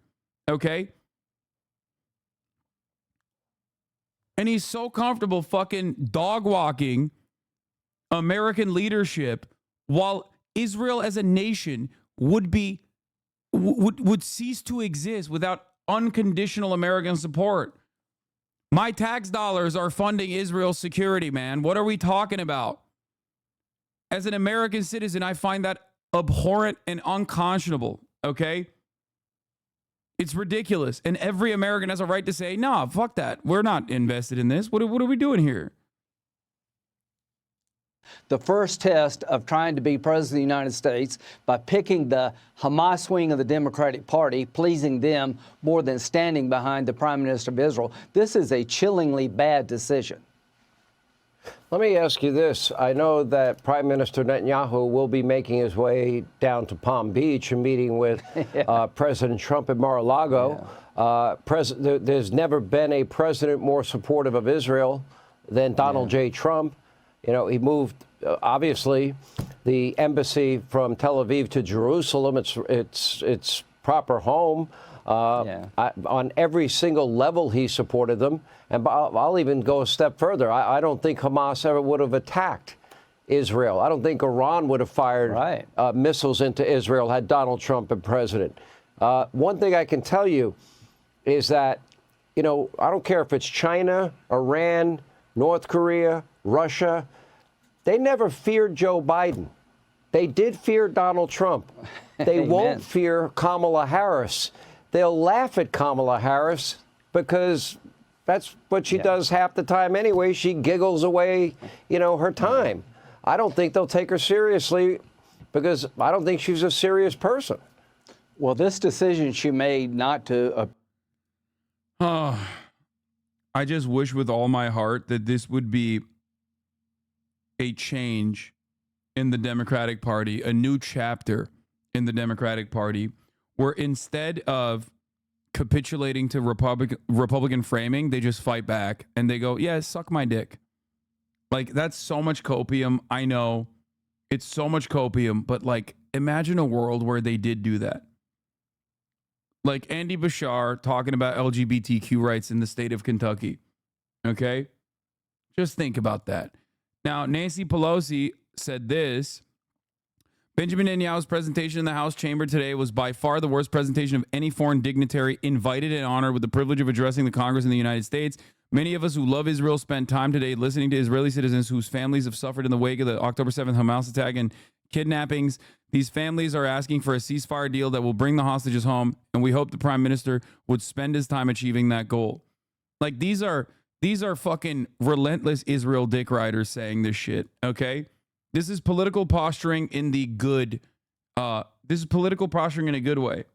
Okay? And he's so comfortable fucking dog walking American leadership while Israel as a nation would cease to exist without unconditional American support. My tax dollars are funding Israel's security, man. What are we talking about? As an American citizen, I find that abhorrent and unconscionable, okay? It's ridiculous. And every American has a right to say, no, fuck that. We're not invested in this. What are we doing here? The first test of trying to be president of the United States by picking the Hamas wing of the Democratic Party, pleasing them more than standing behind the Prime Minister of Israel. This is a chillingly bad decision. Let me ask you this. I know that Prime Minister Netanyahu will be making his way down to Palm Beach and meeting with President Trump at Mar-a-Lago. There's never been a president more supportive of Israel than Donald J. Trump. You know, he moved, obviously, the embassy from Tel Aviv to Jerusalem. It's proper home. On every single level, he supported them. And I'll even go a step further. I don't think Hamas ever would have attacked Israel. I don't think Iran would have fired missiles into Israel had Donald Trump been president. One thing I can tell you is that, you know, I don't care if it's China, Iran, North Korea, Russia, they never feared Joe Biden. They did fear Donald Trump. They won't fear Kamala Harris. They'll laugh at Kamala Harris because that's what she does half the time anyway. She giggles away, you know, her time. I don't think they'll take her seriously because I don't think she's a serious person. Well, this decision she made not to... I just wish with all my heart that this would be a change in the Democratic Party, a new chapter in the Democratic Party, where instead of capitulating to Republican framing, they just fight back and they go, yeah, suck my dick. Like, that's so much copium. I know it's so much copium, but like, imagine a world where they did do that. Like Andy Bashar talking about LGBTQ rights in the state of Kentucky. Okay? Just think about that. Now, Nancy Pelosi said this. Benjamin Netanyahu's presentation in the House chamber today was by far the worst presentation of any foreign dignitary invited and honored with the privilege of addressing the Congress in the United States. Many of us who love Israel spent time today listening to Israeli citizens whose families have suffered in the wake of the October 7th Hamas attack and kidnappings. These families are asking for a ceasefire deal that will bring the hostages home, and we hope the Prime Minister would spend his time achieving that goal. Like, these are fucking relentless Israel dick riders saying this shit, okay? This is political posturing in the good. This is political posturing in a good way.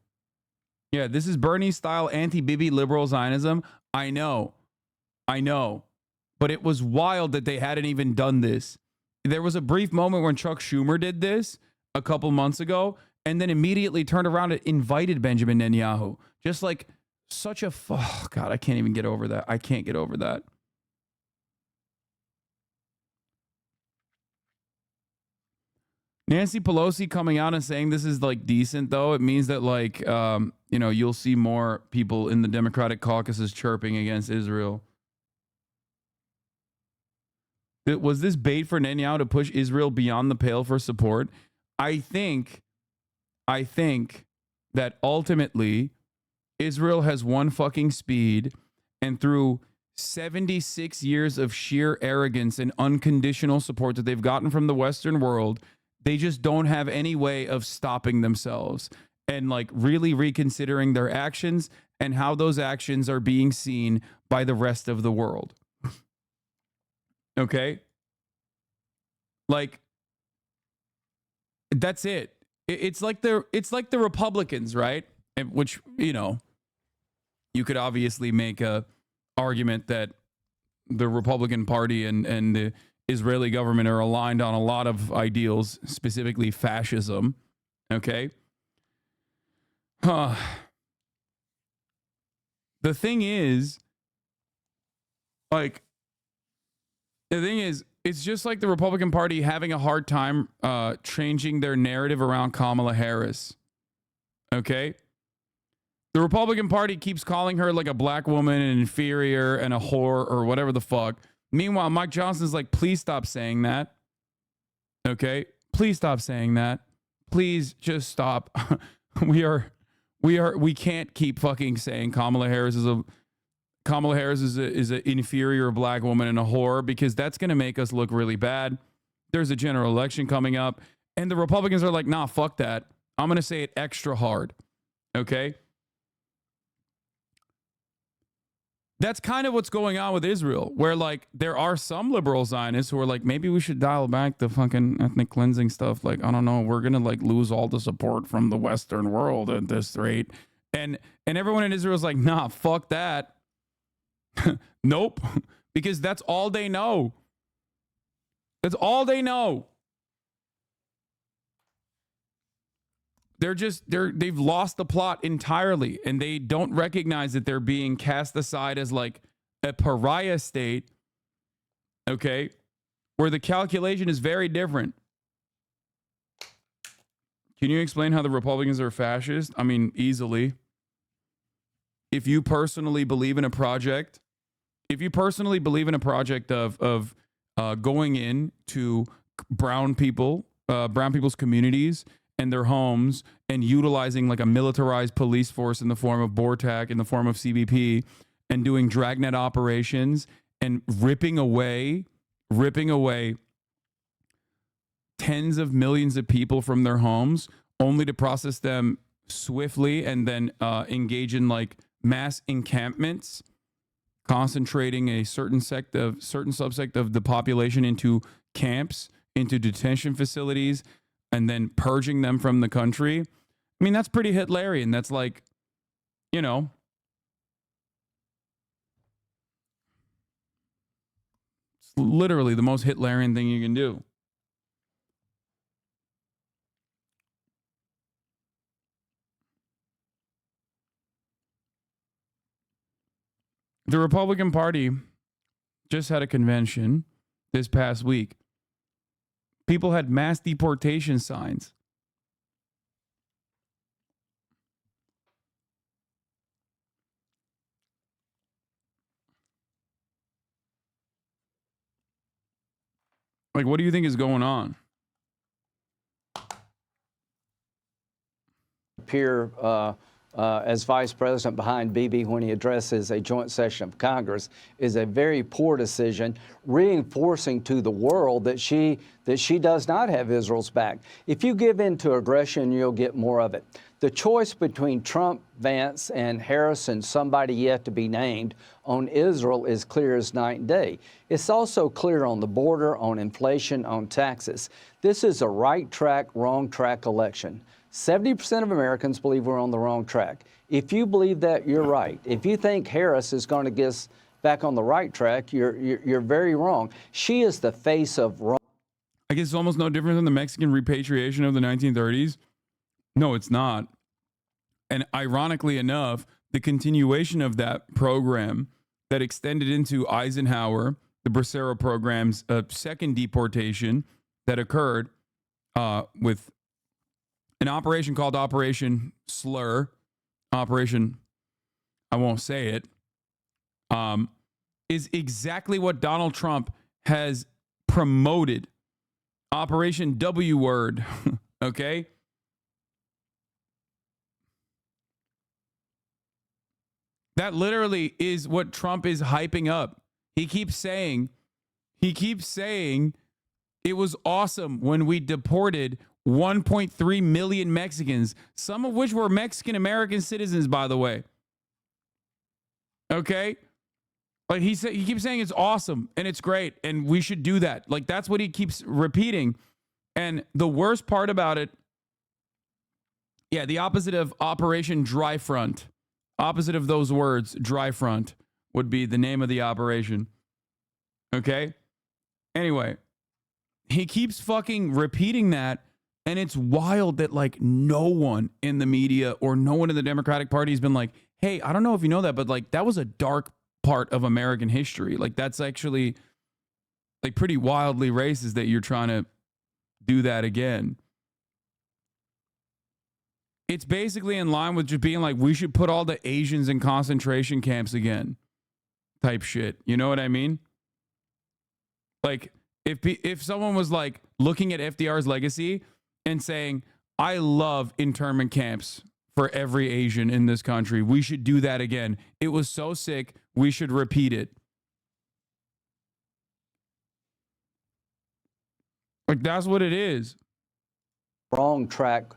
Yeah, this is Bernie-style anti-BIBI liberal Zionism. I know. But it was wild that they hadn't even done this. There was a brief moment when Chuck Schumer did this a couple months ago, and then immediately turned around and invited Benjamin Netanyahu. Just like such a... Oh, God, I can't even get over that. I can't get over that. Nancy Pelosi coming out and saying this is like decent, though, it means that like, you know, you'll see more people in the Democratic caucuses chirping against Israel. Was this bait for Netanyahu to push Israel beyond the pale for support? I think that ultimately Israel has one fucking speed, and through 76 years of sheer arrogance and unconditional support that they've gotten from the Western world, they just don't have any way of stopping themselves and like really reconsidering their actions and how those actions are being seen by the rest of the world. Okay? Like, that's it. It's like the Republicans, right? Which, you know, you could obviously make a argument that the Republican Party and the Israeli government are aligned on a lot of ideals, specifically fascism. Okay? The thing is, it's just like the Republican Party having a hard time changing their narrative around Kamala Harris. Okay? The Republican Party keeps calling her like a black woman, an inferior, and a whore, or whatever the fuck. Meanwhile, Mike Johnson's like, please stop saying that. Okay? Please stop saying that. Please just stop. We can't keep fucking saying Kamala Harris is an inferior black woman and a whore, because that's going to make us look really bad. There's a general election coming up, and the Republicans are like, nah, fuck that. I'm going to say it extra hard. Okay? That's kind of what's going on with Israel, where like there are some liberal Zionists who are like, maybe we should dial back the fucking ethnic cleansing stuff. Like, I don't know, we're going to like lose all the support from the Western world at this rate. And everyone in Israel is like, nah, fuck that. Nope. Because that's all they know. That's all they know. They've lost the plot entirely, and they don't recognize that they're being cast aside as like a pariah state, okay, where the calculation is very different. Can you explain how the Republicans are fascist? I mean, easily. If you personally believe in a project, of going in to brown people's communities and their homes, and utilizing like a militarized police force in the form of BORTAC, in the form of CBP, and doing dragnet operations and ripping away tens of millions of people from their homes, only to process them swiftly and then engage in like mass encampments, concentrating a certain subsect of the population into camps, into detention facilities, and then purging them from the country. I mean, that's pretty Hitlerian. That's like, you know, it's literally the most Hitlerian thing you can do. The Republican Party just had a convention this past week. People had mass deportation signs. Like, what do you think is going on? Appear as vice president behind BIBI when he addresses a joint session of Congress is a very poor decision, reinforcing to the world that she does not have Israel's back. If you give in to aggression, you'll get more of it. The choice between Trump, Vance, and Harris, and somebody yet to be named, on Israel is clear as night and day. It's also clear on the border, on inflation, on taxes. This is a right track, wrong track election. 70% of Americans believe we're on the wrong track. If you believe that, you're right. If you think Harris is going to get us back on the right track, you're very wrong. She is the face of wrong. I guess it's almost no different than the Mexican repatriation of the 1930s. No, it's not. And ironically enough, the continuation of that program that extended into Eisenhower, the Bracero program's second deportation that occurred with an operation called Operation Slur, Operation, I won't say it, is exactly what Donald Trump has promoted. Operation W word, okay? That literally is what Trump is hyping up. He keeps saying it was awesome when we deported 1.3 million Mexicans, some of which were Mexican American citizens, by the way. Okay? Like he keeps saying it's awesome and it's great and we should do that. Like that's what he keeps repeating. And the worst part about it, yeah, the opposite of Operation Dry Front, opposite of those words, Dry Front, would be the name of the operation. Okay? Anyway, he keeps fucking repeating that. And it's wild that like no one in the media or no one in the Democratic Party has been like, hey, I don't know if you know that, but like that was a dark part of American history. Like that's actually, like pretty wildly racist that you're trying to do that again. It's basically in line with just being like, we should put all the Asians in concentration camps again type shit. You know what I mean? Like if someone was like looking at FDR's legacy and saying, I love internment camps for every Asian in this country, we should do that again. It was so sick. We should repeat it. Like, that's what it is. Wrong track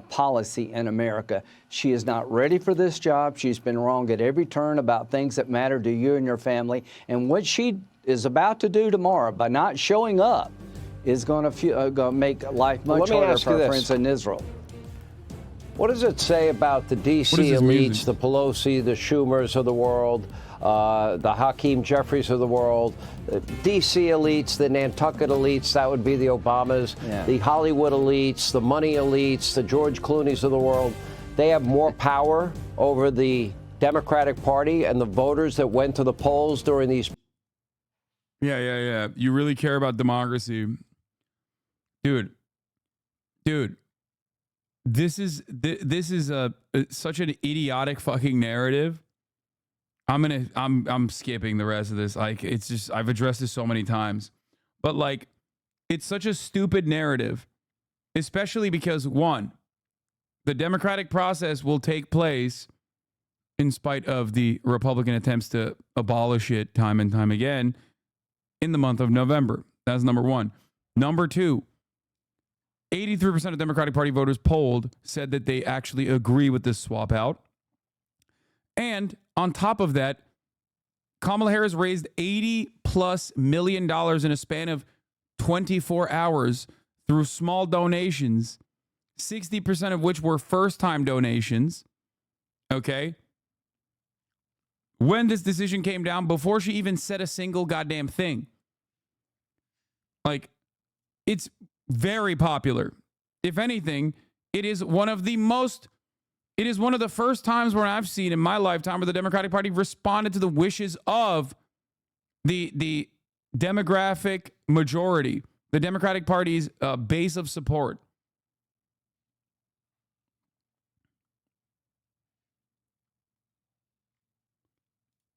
policy in America. She is not ready for this job. She's been wrong at every turn about things that matter to you and your family. And what she is about to do tomorrow by not showing up is going to make life much harder for our friends in Israel. What does it say about the D.C. elites, the Pelosi, the Schumers of the world, the Hakeem Jeffries of the world, the D.C. elites, the Nantucket elites, that would be the Obamas, the Hollywood elites, the money elites, the George Clooney's of the world? They have more power over the Democratic Party and the voters that went to the polls during these. Yeah. You really care about democracy. Dude. This is such an idiotic fucking narrative. I'm skipping the rest of this. Like, it's just, I've addressed this so many times, but like, it's such a stupid narrative, especially because one, the democratic process will take place in spite of the Republican attempts to abolish it time and time again in the month of November. That's number one. Number two, 83% of Democratic Party voters polled said that they actually agree with this swap out. And on top of that, Kamala Harris raised $80+ million in a span of 24 hours through small donations, 60% of which were first-time donations. Okay? When this decision came down, before she even said a single goddamn thing. Like, it's very popular. If anything, it is one of the first times where I've seen in my lifetime where the Democratic Party responded to the wishes of the demographic majority, the Democratic Party's base of support.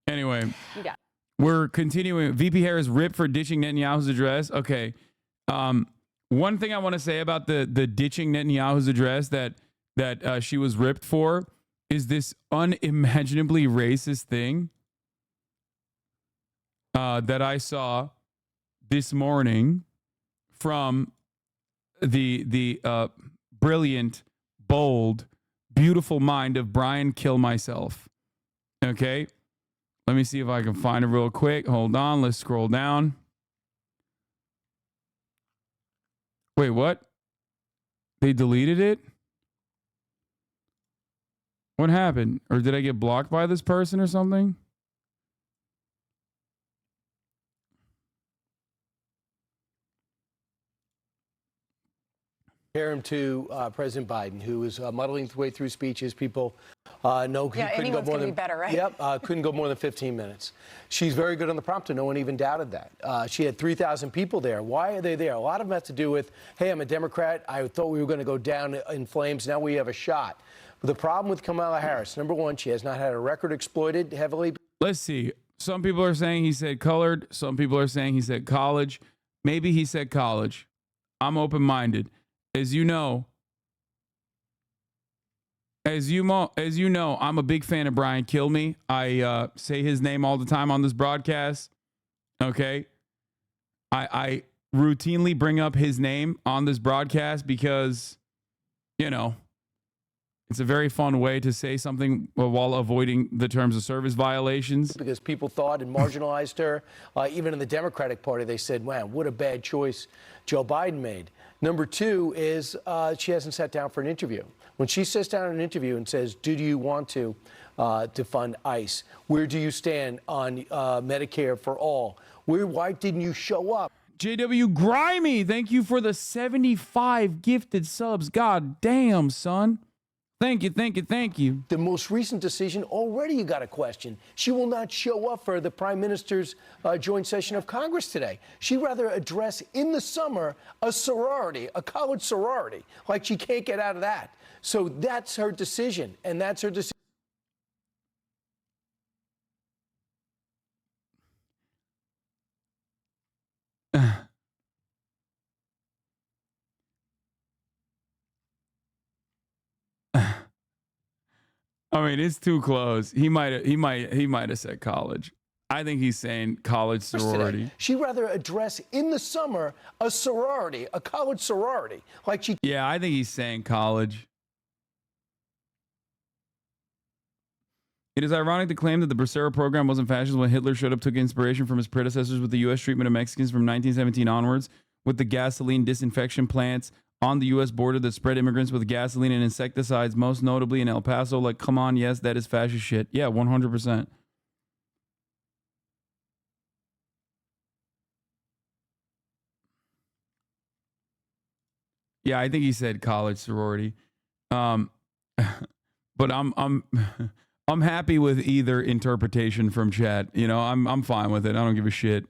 Anyway, we're continuing. VP Harris ripped for ditching Netanyahu's address. Okay. One thing I want to say about the ditching Netanyahu's address that she was ripped for is this unimaginably racist thing that I saw this morning from the brilliant, bold, beautiful mind of Brian Kill Myself. Okay, let me see if I can find it real quick. Hold on, let's scroll down. Wait, what? They deleted it? What happened? Or did I get blocked by this person or something? Compare him to President Biden, who was muddling his way through speeches. People know he couldn't go more than better, right? Yep, couldn't go more than 15 minutes. She's very good on the prompter. No one even doubted that. She had 3,000 people there. Why are they there? A lot of them have to do with, hey, I'm a Democrat. I thought we were going to go down in flames. Now we have a shot. But the problem with Kamala Harris, number one, she has not had a record exploited heavily. Let's see. Some people are saying he said colored. Some people are saying he said college. Maybe he said college. I'm open-minded. As you know, I'm a big fan of Brian Kill Me. I say his name all the time on this broadcast. Okay. I routinely bring up his name on this broadcast because, you know, it's a very fun way to say something while avoiding the terms of service violations. Because people thought and marginalized her. Even in the Democratic Party, they said, wow, what a bad choice Joe Biden made. Number two is she hasn't sat down for an interview. When she sits down in an interview and says, do you want to fund ICE? Where do you stand on Medicare for all? Why didn't you show up? JW Grimy, thank you for the 75 gifted subs. God damn, son. Thank you, thank you, thank you. The most recent decision, already you got a question. She will not show up for the Prime Minister's joint session of Congress today. She'd rather address in the summer a sorority, a college sorority, like she can't get out of that. So that's her decision, and that's her decision. I mean, it's too close. He might have said college. I think he's saying college sorority. She'd rather address in the summer a sorority, a college sorority, like she. Yeah, I think he's saying college. It is ironic to claim that the Bracero program wasn't fascist when Hitler showed up, took inspiration from his predecessors with the U.S. treatment of Mexicans from 1917 onwards, with the gasoline disinfection plants on the U.S. border that spread immigrants with gasoline and insecticides, most notably in El Paso. Like, come on, yes, that is fascist shit. Yeah, 100%. Yeah, I think he said college sorority. But I'm happy with either interpretation from chat. You know, I'm fine with it. I don't give a shit.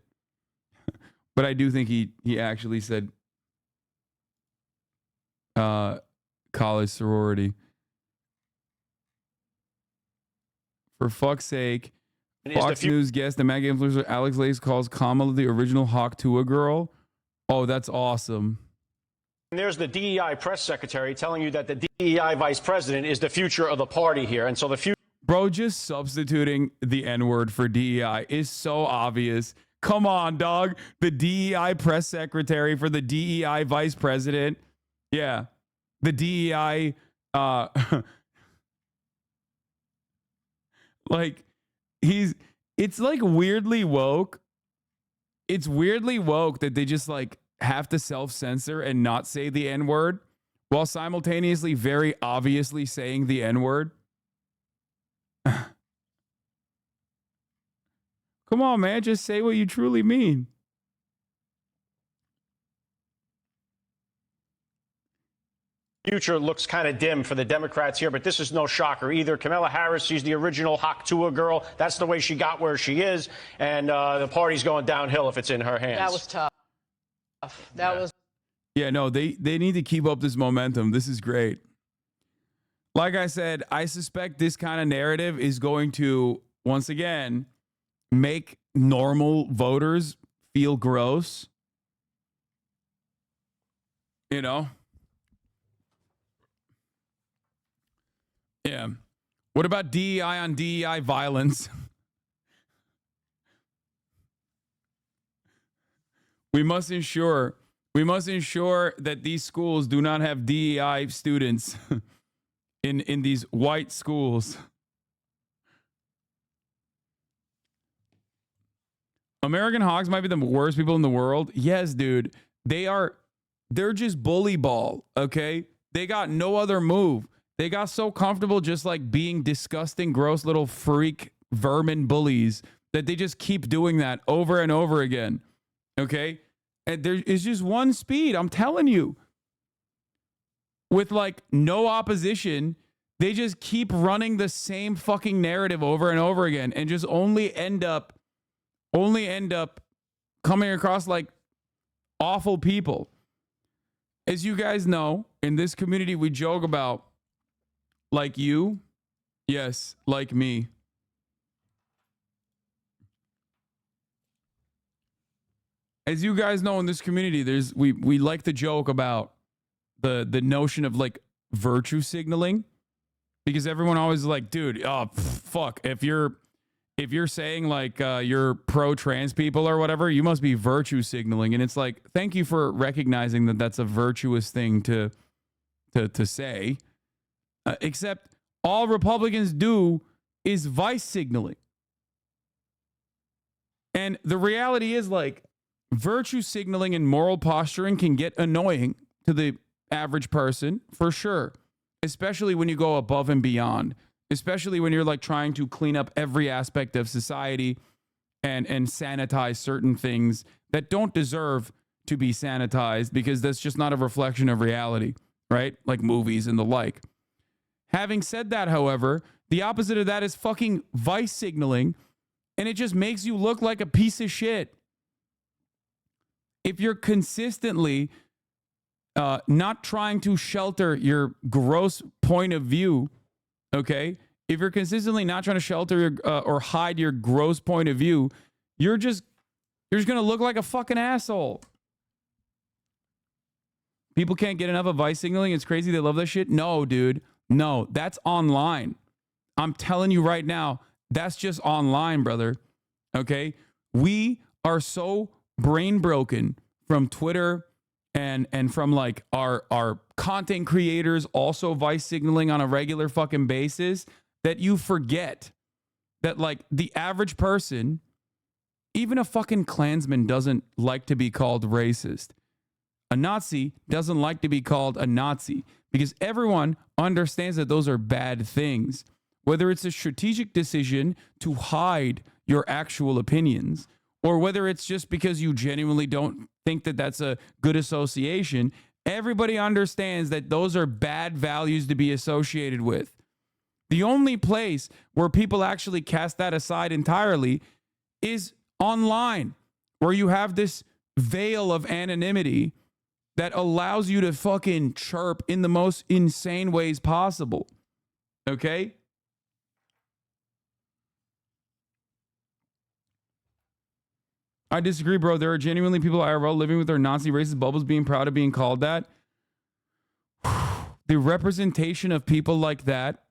But I do think he actually said college sorority. For fuck's sake. Fox News guest, the MAGA influencer Alex Lace calls Kamala the original HOGWATCH girl. Oh, that's awesome. And there's the DEI press secretary telling you that the DEI vice president is the future of the party here. And so the future. Bro, just substituting the N-word for DEI is so obvious. Come on, dog. The DEI press secretary for the DEI vice president. Yeah. The DEI, like, it's like weirdly woke. It's weirdly woke that they just like have to self-censor and not say the N-word while simultaneously very obviously saying the N-word. Come on, man. Just say what you truly mean. Future looks kind of dim for the Democrats here, but this is no shocker either. Kamala Harris, she's the original HOGWATCH girl. That's the way she got where she is, and the party's going downhill if it's in her hands. That was tough. That was. Yeah, no, they need to keep up this momentum. This is great. Like I said, I suspect this kind of narrative is going to, once again, make normal voters feel gross. You know? Yeah. What about DEI on DEI violence? We must ensure that these schools do not have DEI students in these white schools. American hogs might be the worst people in the world. Yes, dude. They're just bully ball, okay? They got no other move. They got so comfortable just like being disgusting, gross little freak vermin bullies that they just keep doing that over and over again. Okay? And there is just one speed, I'm telling you. With like no opposition, they just keep running the same fucking narrative over and over again and just only end up coming across like awful people. As you guys know, in this community we joke about like you, yes, like me. As you guys know, in this community, we like to joke about the notion of like virtue signaling, because everyone always is like, dude, fuck, if you're saying like you're pro-trans people or whatever, you must be virtue signaling. And it's like, thank you for recognizing that that's a virtuous thing to say. Except all Republicans do is vice signaling. And the reality is like virtue signaling and moral posturing can get annoying to the average person for sure. Especially when you go above and beyond. Especially when you're like trying to clean up every aspect of society and sanitize certain things that don't deserve to be sanitized because that's just not a reflection of reality, right? Like movies and the like. Having said that, however, the opposite of that is fucking vice signaling, and it just makes you look like a piece of shit. If you're consistently not trying to shelter your gross point of view, okay? If you're consistently not trying to shelter your, or hide your gross point of view, you're just going to look like a fucking asshole. People can't get enough of vice signaling. It's crazy. They love that shit. No, dude. No, that's online. I'm telling you right now, that's just online, brother. Okay? We are so brain broken from Twitter and from like our content creators also vice signaling on a regular fucking basis that you forget that like the average person, even a fucking Klansman, doesn't like to be called racist. A Nazi doesn't like to be called a Nazi because everyone understands that those are bad things. Whether it's a strategic decision to hide your actual opinions, or whether it's just because you genuinely don't think that that's a good association, everybody understands that those are bad values to be associated with. The only place where people actually cast that aside entirely is online, where you have this veil of anonymity that allows you to fucking chirp in the most insane ways possible. Okay? I disagree, bro. There are genuinely people IRL living with their Nazi racist bubbles being proud of being called that. The representation of people like that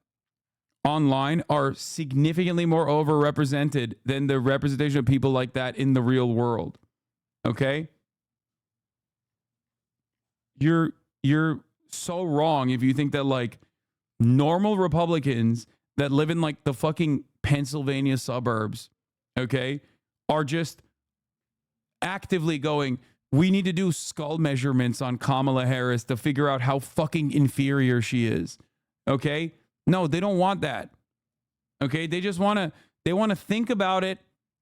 online are significantly more overrepresented than the representation of people like that in the real world. Okay? You're so wrong if you think that like normal Republicans that live in like the fucking Pennsylvania suburbs, okay, are just actively going, we need to do skull measurements on Kamala Harris to figure out how fucking inferior she is. Okay? No, they don't want that. Okay? They just want to think about it.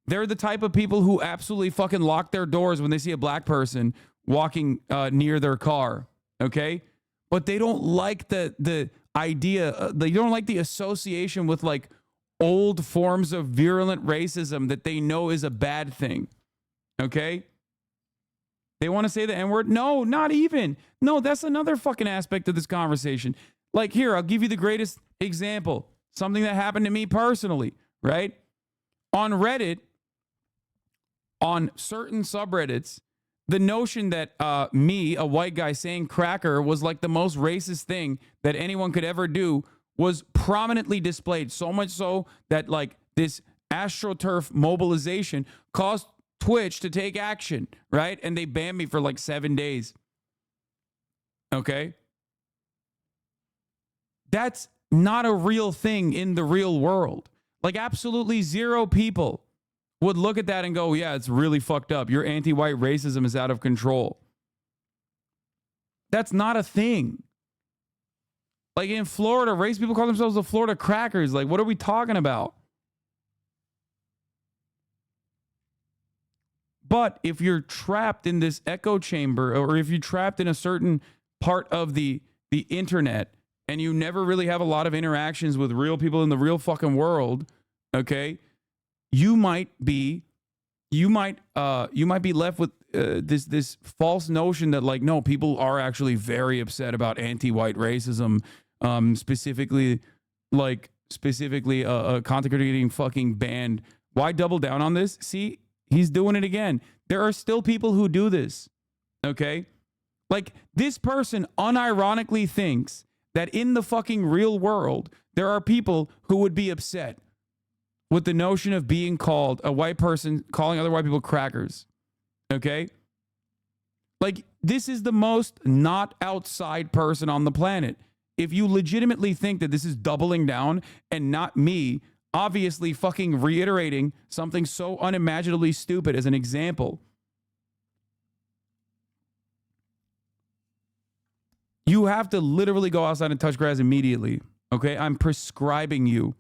They're the type of people who absolutely fucking lock their doors when they see a black person walking near their car. Okay? But they don't like the idea, they don't like the association with like old forms of virulent racism that they know is a bad thing. Okay? They want to say the N-word? No, not even. No, that's another fucking aspect of this conversation. Like here, I'll give you the greatest example. Something that happened to me personally, right? On Reddit, on certain subreddits, the notion that me, a white guy, saying cracker was like the most racist thing that anyone could ever do was prominently displayed. So much so that like this AstroTurf mobilization caused Twitch to take action, right? And they banned me for like 7 days. Okay? That's not a real thing in the real world. Like absolutely zero people would look at that and go, yeah, it's really fucked up. Your anti-white racism is out of control. That's not a thing. Like in Florida, race people call themselves the Florida crackers. Like, what are we talking about? But if you're trapped in this echo chamber, or if you're trapped in a certain part of the internet, and you never really have a lot of interactions with real people in the real fucking world, okay, you might be left with this false notion that like, no, people are actually very upset about anti-white racism, specifically a content creator getting fucking banned. Why double down on this? See, he's doing it again. There are still people who do this, okay? Like this person unironically thinks that in the fucking real world, there are people who would be upset with the notion of being called a white person, calling other white people crackers. Okay? Like, this is the most not outside person on the planet. If you legitimately think that this is doubling down and not me, obviously fucking reiterating something so unimaginably stupid as an example, you have to literally go outside and touch grass immediately. Okay? I'm prescribing you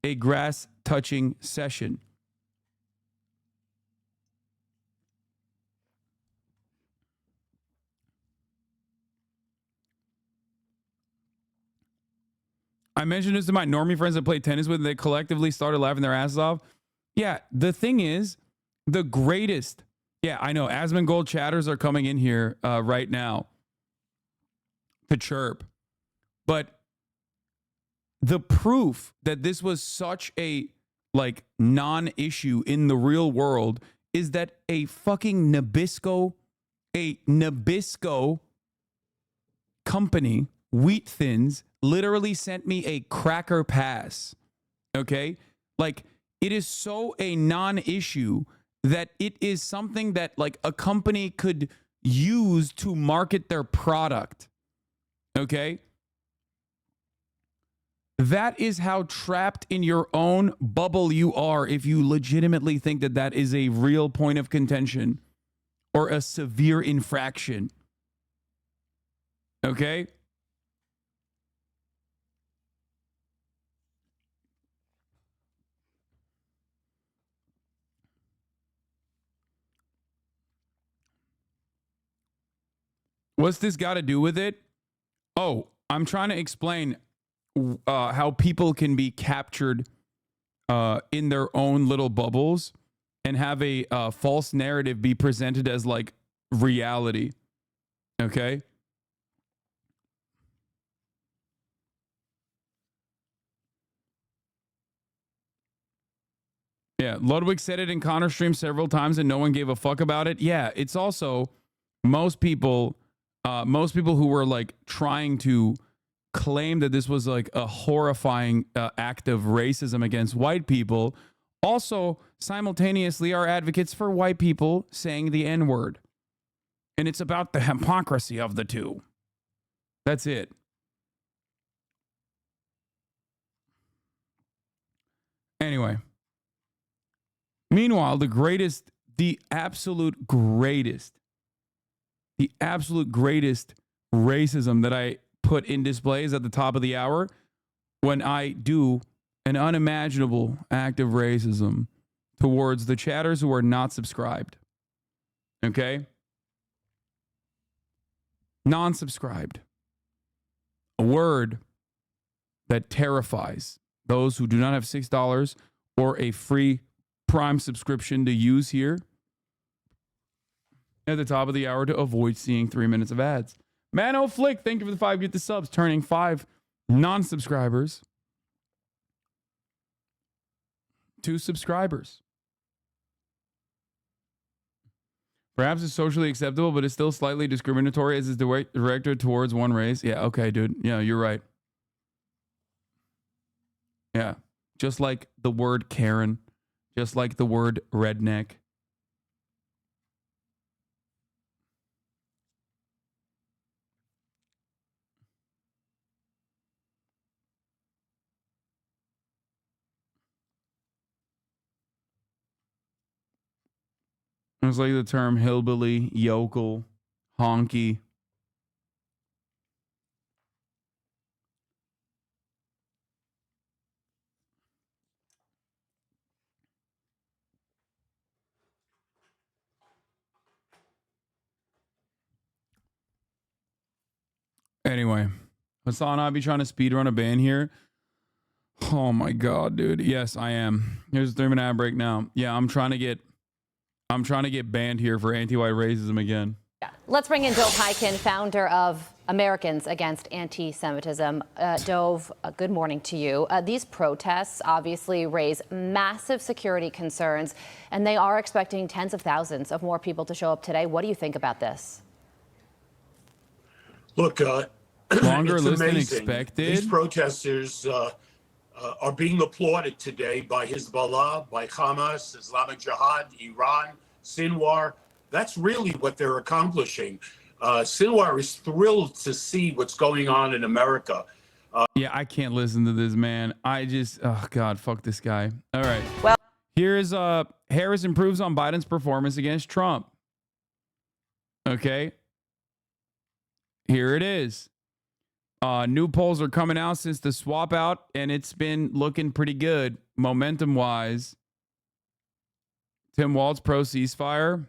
a grass touching session. I mentioned this to my normie friends that play tennis with, and they collectively started laughing their asses off. Yeah, the thing is, the greatest. Yeah, I know. Asmongold chatters are coming in here right now to chirp. But the proof that this was such a non-issue in the real world is that a fucking Nabisco company, Wheat Thins, literally sent me a cracker pass. Okay? Like, it is so a non-issue that it is something that a company could use to market their product. Okay? That is how trapped in your own bubble you are if you legitimately think that that is a real point of contention or a severe infraction. Okay? What's this got to do with it? Oh, I'm trying to explain how people can be captured in their own little bubbles and have a false narrative be presented as reality. Okay? Yeah, Ludwig said it in Connor stream several times and no one gave a fuck about it. Yeah, it's also most people who were trying to claim that this was a horrifying act of racism against white people also simultaneously are advocates for white people saying the N-word. And it's about the hypocrisy of the two. That's it. Anyway. Meanwhile, the absolute greatest racism that I put in display is at the top of the hour when I do an unimaginable act of racism towards the chatters who are not subscribed. Okay? Non-subscribed. A word that terrifies those who do not have $6 or a free Prime subscription to use here at the top of the hour to avoid seeing 3 minutes of ads. Mano Flick, thank you for the 5 get the subs, turning 5 non-subscribers to subscribers. Perhaps it's socially acceptable, but it's still slightly discriminatory as is directed towards one race. Yeah, okay, dude. Yeah, you're right. Yeah. Just like the word Karen. Just like the word redneck. It's like the term hillbilly, yokel, honky. Anyway, HasanAbi trying to speedrun a ban here. Oh my god, dude. Yes, I am. Here's a 3-minute ad break now. Yeah, I'm trying to get banned here for anti-white racism again. Yeah. Let's bring in Dove Hyken, founder of Americans Against Anti-Semitism. Dove, good morning to you. These protests obviously raise massive security concerns, and they are expecting tens of thousands of more people to show up today. What do you think about this? Look, longer it's list than amazing. expected. These protesters are being applauded today by Hezbollah, by Hamas, Islamic Jihad, Iran, Sinwar. That's really what they're accomplishing. Sinwar is thrilled to see what's going on in America. Yeah, I can't listen to this, man. Oh God, fuck this guy. All right. Well, here's Harris improves on Biden's performance against Trump. Okay. Here it is. New polls are coming out since the swap out, and it's been looking pretty good momentum wise. Tim Walz pro ceasefire.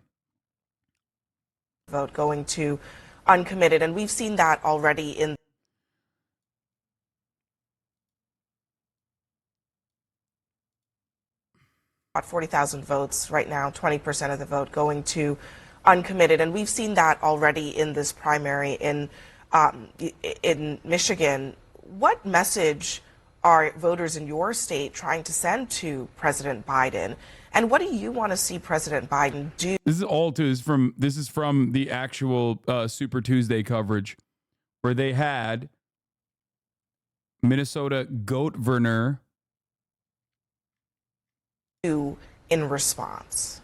Vote going to uncommitted, and we've seen that already in about 40,000 votes right now, 20% of the vote going to uncommitted. And we've seen that already in this primary in Michigan. What message are voters in your state trying to send to President Biden? And what do you want to see President Biden do? This is from the actual Super Tuesday coverage, where they had Minnesota Governor in response.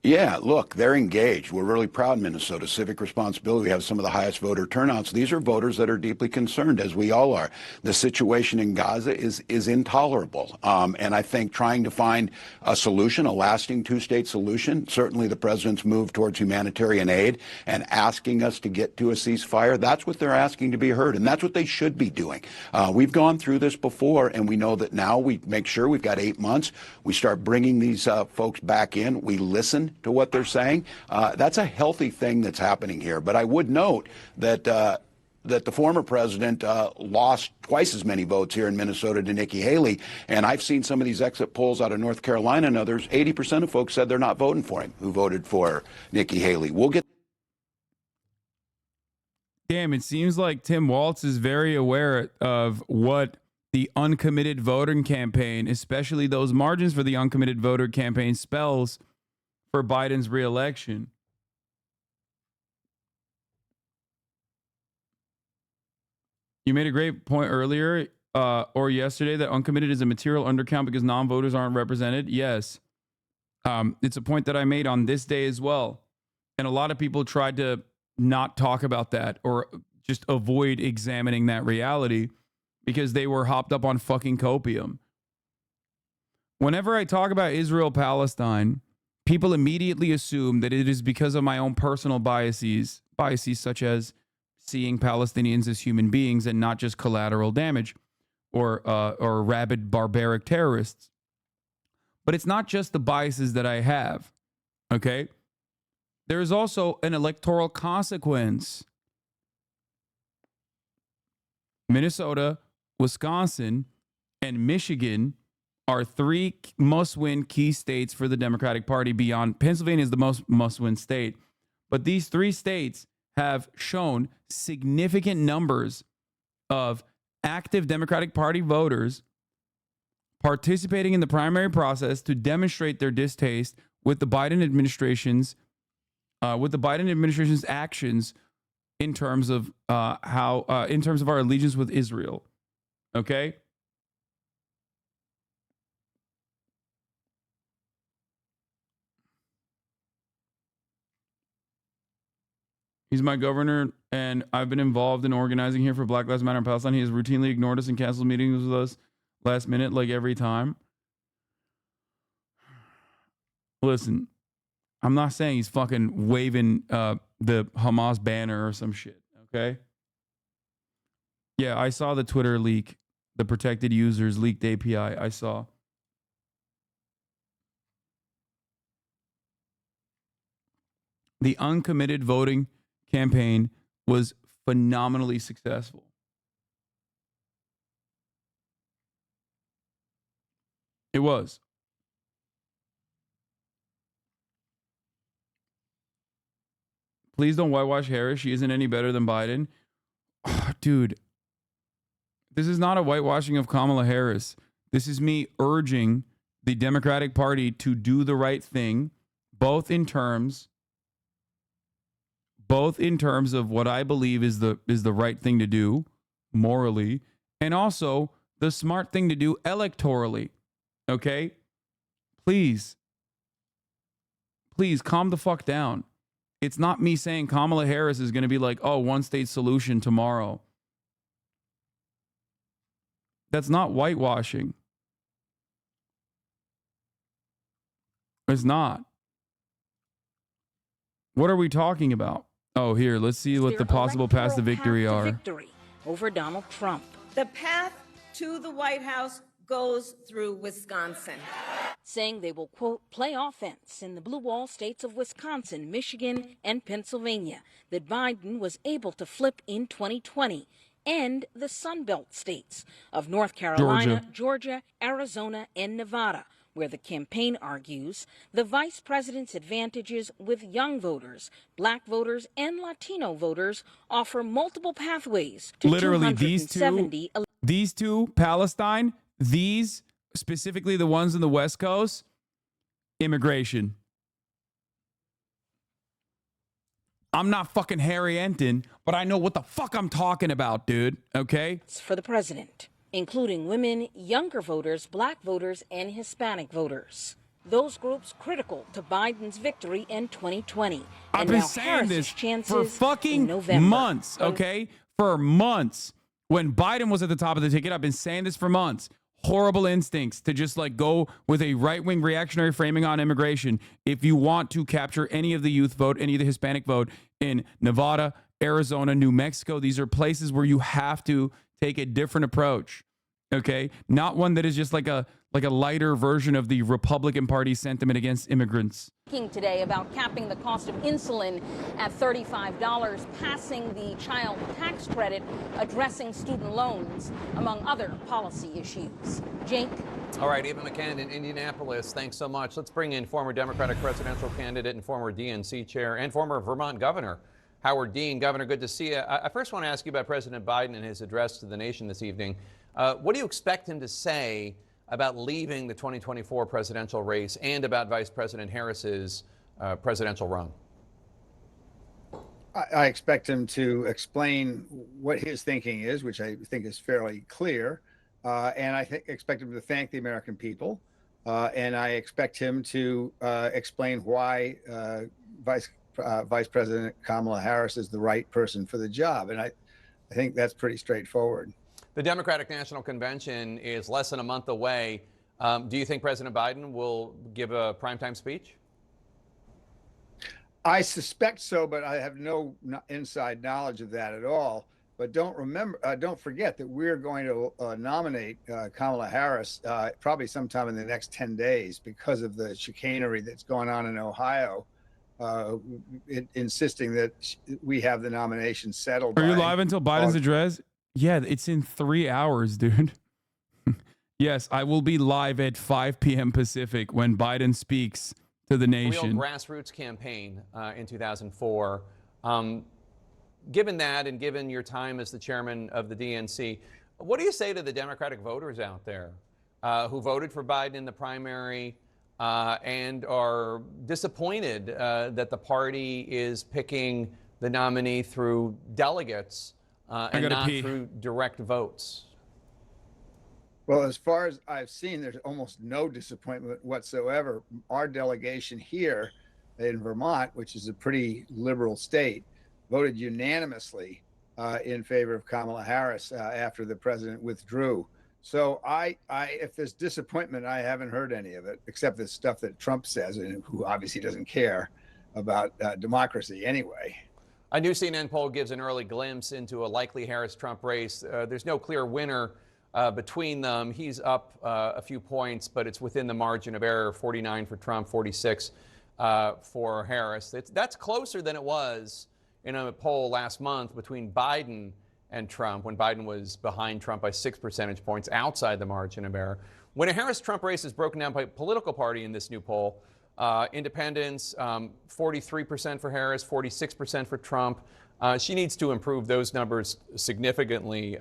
Yeah, look, they're engaged. We're really proud in Minnesota. Civic responsibility. We have some of the highest voter turnouts. These are voters that are deeply concerned, as we all are. The situation in Gaza is intolerable. And I think trying to find a solution, a lasting two-state solution, certainly the president's move towards humanitarian aid and asking us to get to a ceasefire, that's what they're asking to be heard. And that's what they should be doing. We've gone through this before, and we know that now we make sure we've got 8 months. We start bringing these folks back in. We listen to what they're saying. That's a healthy thing that's happening here. But I would note that that the former president lost twice as many votes here in Minnesota to Nikki Haley. And I've seen some of these exit polls out of North Carolina and others. 80% of folks said they're not voting for him who voted for Nikki Haley. We'll get. Damn, it seems like Tim Walz is very aware of what the uncommitted voter campaign, especially those margins for the uncommitted voter campaign, spells for Biden's reelection. You made a great point earlier or yesterday that uncommitted is a material undercount because non-voters aren't represented. Yes. It's a point that I made on this day as well. And a lot of people tried to not talk about that or just avoid examining that reality because they were hopped up on fucking copium. Whenever I talk about Israel-Palestine, people immediately assume that it is because of my own personal biases such as seeing Palestinians as human beings and not just collateral damage or rabid barbaric terrorists. But it's not just the biases that I have, okay? There is also an electoral consequence. Minnesota, Wisconsin, and Michigan are 3 must-win key states for the Democratic Party. Beyond Pennsylvania is the most must-win state. But these 3 states have shown significant numbers of active Democratic Party voters participating in the primary process to demonstrate their distaste with the Biden administration's actions in terms of in terms of our allegiance with Israel. Okay. He's my governor, and I've been involved in organizing here for Black Lives Matter in Palestine. He has routinely ignored us and canceled meetings with us last minute, like every time. Listen, I'm not saying he's fucking waving the Hamas banner or some shit, okay? Yeah, I saw the Twitter leak, the protected users leaked API. I saw. The uncommitted voting campaign was phenomenally successful. It was. Please don't whitewash Harris. She isn't any better than Biden. Oh, dude, this is not a whitewashing of Kamala Harris. This is me urging the Democratic Party to do the right thing, both in terms of what I believe is the right thing to do morally, and also the smart thing to do electorally. Okay? Please calm the fuck down. It's not me saying Kamala Harris is going to be like, oh, one state solution tomorrow. That's not whitewashing. It's not. What are we talking about? Oh, here, let's see what the possible paths to victory are. Victory over Donald Trump. The path to the White House goes through Wisconsin. Saying they will, quote, play offense in the blue wall states of Wisconsin, Michigan, and Pennsylvania that Biden was able to flip in 2020. and the Sun Belt states of North Carolina, Georgia, Arizona, and Nevada, where the campaign argues the vice president's advantages with young voters, black voters, and Latino voters offer multiple pathways to Literally, 270 these two, Palestine, these, specifically the ones in the West Coast, immigration. I'm not fucking Harry Enton, but I know what the fuck I'm talking about, dude. Okay? for the president, including women, younger voters, black voters, and Hispanic voters. Those groups critical to Biden's victory in 2020. I've and been now saying Harris's this chances for in fucking November. months, okay? For months. When Biden was at the top of the ticket, I've been saying this for months. Horrible instincts to just like go with a right-wing reactionary framing on immigration if you want to capture any of the youth vote, any of the Hispanic vote in Nevada, Arizona, New Mexico. These are places where you have to take a different approach, okay? Not one that is just like a lighter version of the Republican Party sentiment against immigrants. Today about capping the cost of insulin at $35, passing the child tax credit, addressing student loans, among other policy issues. Jake? All right, Ava McCann in Indianapolis, thanks so much. Let's bring in former Democratic presidential candidate and former DNC chair and former Vermont governor, Howard Dean. Governor, good to see you. I first want to ask you about President Biden and his address to the nation this evening. What do you expect him to say about leaving the 2024 presidential race and about Vice President Harris's presidential run? I expect him to explain what his thinking is, which I think is fairly clear. And I expect him to thank the American people. And I expect him to explain why Vice President Kamala Harris is the right person for the job. And I think that's pretty straightforward. The Democratic National Convention is less than a month away. Do you think President Biden will give a primetime speech? I suspect so, but I have no inside knowledge of that at all. But don't forget that we're going to nominate Kamala Harris probably sometime in the next 10 days because of the chicanery that's going on in Ohio, insisting that we have the nomination settled. Are you live until Biden's address? Yeah, it's in 3 hours, dude. Yes, I will be live at 5 p.m. Pacific when Biden speaks to the nation. Real grassroots campaign in 2004. Given that and given your time as the chairman of the DNC, what do you say to the Democratic voters out there who voted for Biden in the primary and are disappointed that the party is picking the nominee through delegates and not through direct votes? Well, as far as I've seen, there's almost no disappointment whatsoever. Our delegation here in Vermont, which is a pretty liberal state, voted unanimously in favor of Kamala Harris after the president withdrew. So if there's disappointment, I haven't heard any of it, except the stuff that Trump says, and who obviously doesn't care about democracy anyway. A new CNN poll gives an early glimpse into a likely Harris-Trump race. There's no clear winner between them. He's up a few points, but it's within the margin of error, 49 for Trump, 46 for Harris. That's closer than it was in a poll last month between Biden and Trump, when Biden was behind Trump by 6 percentage points outside the margin of error. When a Harris-Trump race is broken down by political party in this new poll, independents, 43% for Harris, 46% for Trump. She needs to improve those numbers significantly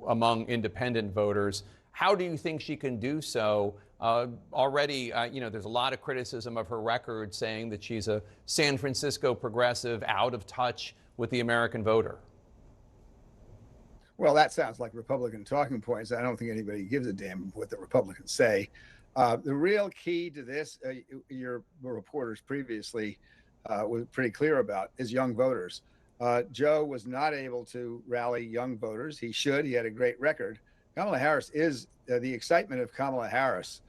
among independent voters. How do you think she can do so? Already, there's a lot of criticism of her record, saying that she's a San Francisco progressive, out of touch with the American voter. Well, that sounds like Republican talking points. I don't think anybody gives a damn what the Republicans say. The real key to this, your reporters previously were pretty clear about, is young voters. Joe was not able to rally young voters. He should. He had a great record. Kamala Harris is, the excitement of Kamala Harris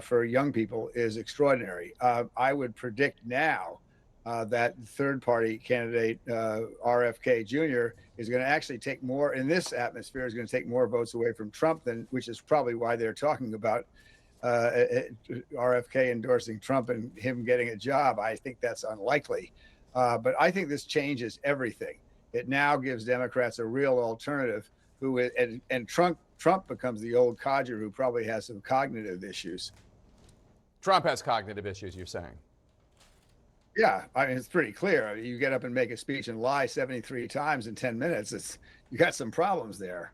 for young people is extraordinary. I would predict now that third-party candidate, RFK Jr., is going to actually take more, in this atmosphere, is going to take more votes away from Trump, which is probably why they're talking about RFK endorsing Trump and him getting a job. I think that's unlikely. But I think this changes everything. It now gives Democrats a real alternative. And Trump becomes the old codger who probably has some cognitive issues. Trump has cognitive issues, you're saying? Yeah, I mean, it's pretty clear. You get up and make a speech and lie 73 times in 10 minutes. You got some problems there.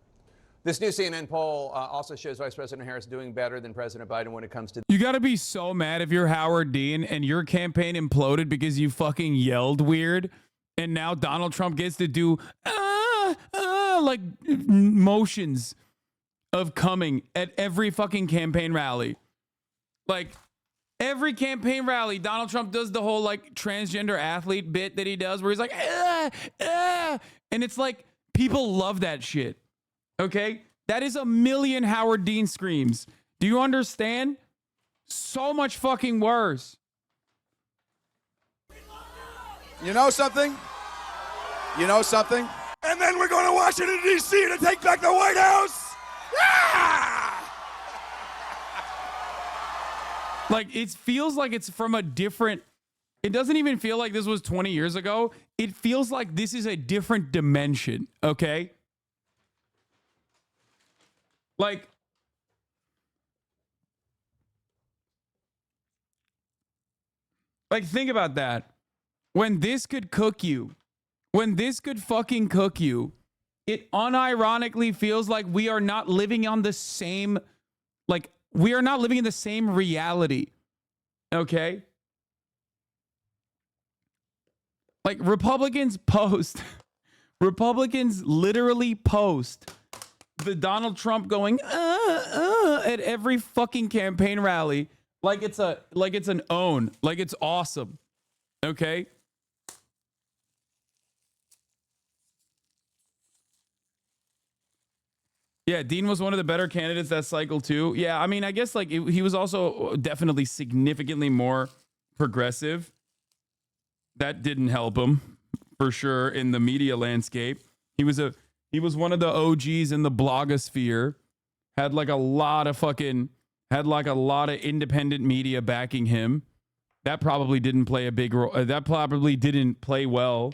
This new CNN poll also shows Vice President Harris doing better than President Biden when it comes to... You got to be so mad if you're Howard Dean and your campaign imploded because you fucking yelled weird, and now Donald Trump gets to do like motions of coming at every fucking campaign rally. Like every campaign rally, Donald Trump does the whole like transgender athlete bit that he does where he's like, and it's like people love that shit. Okay? That is a million Howard Dean screams. Do you understand? So much fucking worse. You know something? You know something? And then we're going to Washington, D.C. to take back the White House. Like, it feels like it's from a different... It doesn't even feel like this was 20 years ago. It feels like this is a different dimension, okay? Like... Like, think about that. When this could cook you, when this could fucking cook you, it unironically feels like we are not living on the same, like, we are not living in the same reality. Okay? Like, Republicans literally post the Donald Trump going, at every fucking campaign rally, like it's an own, like it's awesome. Okay? Yeah, Dean was one of the better candidates that cycle too. Yeah, I mean, I guess like he was also definitely significantly more progressive. That didn't help him for sure in the media landscape. He was one of the OGs in the blogosphere. Had like a lot of independent media backing him. That probably didn't play a big role. That probably didn't play well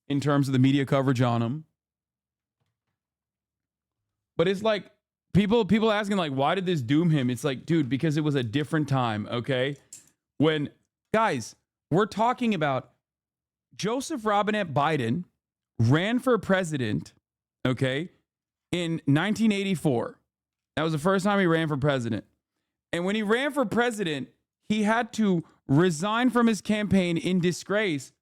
in terms of the media coverage on him. But it's like people asking like, why did this doom him? It's like, dude, because it was a different time, okay? When, guys, we're talking about Joseph Robinette Biden ran for president, okay, in 1984. That was the first time he ran for president. And when he ran for president, he had to resign from his campaign in disgrace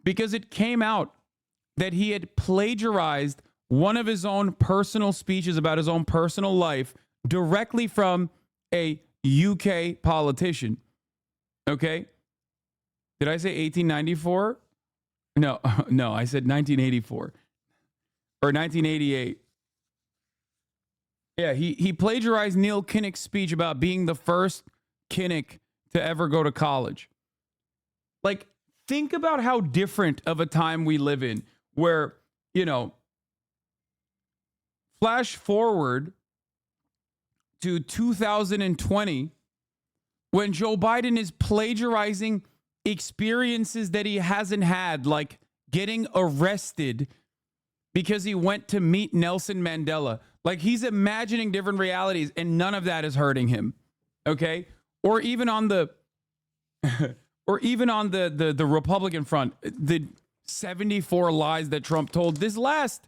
because it came out that he had plagiarized one of his own personal speeches about his own personal life directly from a UK politician. Okay? Did I say 1894? No, I said 1984 or 1988. Yeah, he plagiarized Neil Kinnock's speech about being the first Kinnock to ever go to college. Like, think about how different of a time we live in where, you know, flash forward to 2020 when Joe Biden is plagiarizing experiences that he hasn't had, like getting arrested because he went to meet Nelson Mandela. Like, he's imagining different realities and none of that is hurting him. Okay? Or even on the the Republican front, the 74 lies that Trump told this last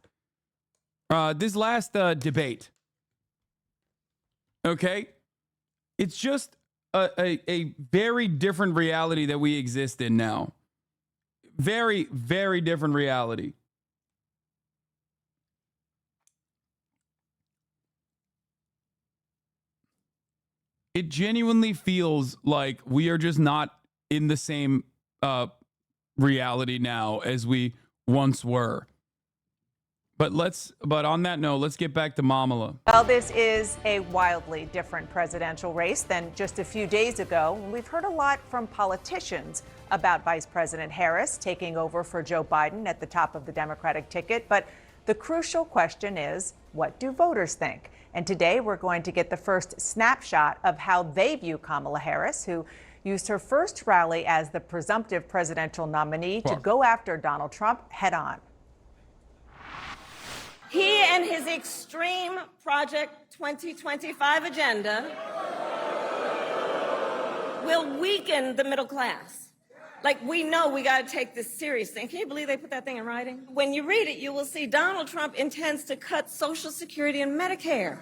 debate. Okay? It's just a very different reality that we exist in now. Very, very different reality. It genuinely feels like we are just not in the same reality now as we once were. But on that note, let's get back to Mamala. Well, this is a wildly different presidential race than just a few days ago. We've heard a lot from politicians about Vice President Harris taking over for Joe Biden at the top of the Democratic ticket. But the crucial question is, what do voters think? And today we're going to get the first snapshot of how they view Kamala Harris, who used her first rally as the presumptive presidential nominee to go after Donald Trump head on. He and his extreme Project 2025 agenda will weaken the middle class. Like, we know we got to take this seriously. And can you believe they put that thing in writing? When you read it, you will see Donald Trump intends to cut Social Security and Medicare.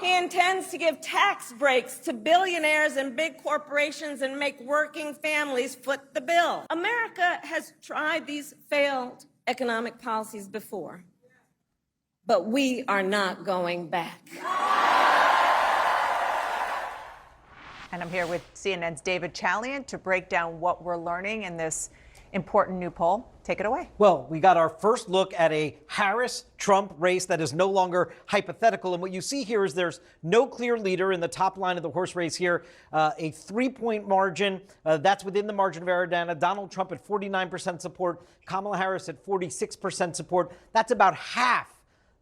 He intends to give tax breaks to billionaires and big corporations and make working families foot the bill. America has tried these failed economic policies before, but we are not going back. And I'm here with CNN's David Chalian to break down what we're learning in this important new poll. Take it away. Well, we got our first look at a Harris-Trump race that is no longer hypothetical. And what you see here is there's no clear leader in the top line of the horse race here. A 3-point margin. That's within the margin of error, Dana. Donald Trump at 49% support. Kamala Harris at 46% support. That's about half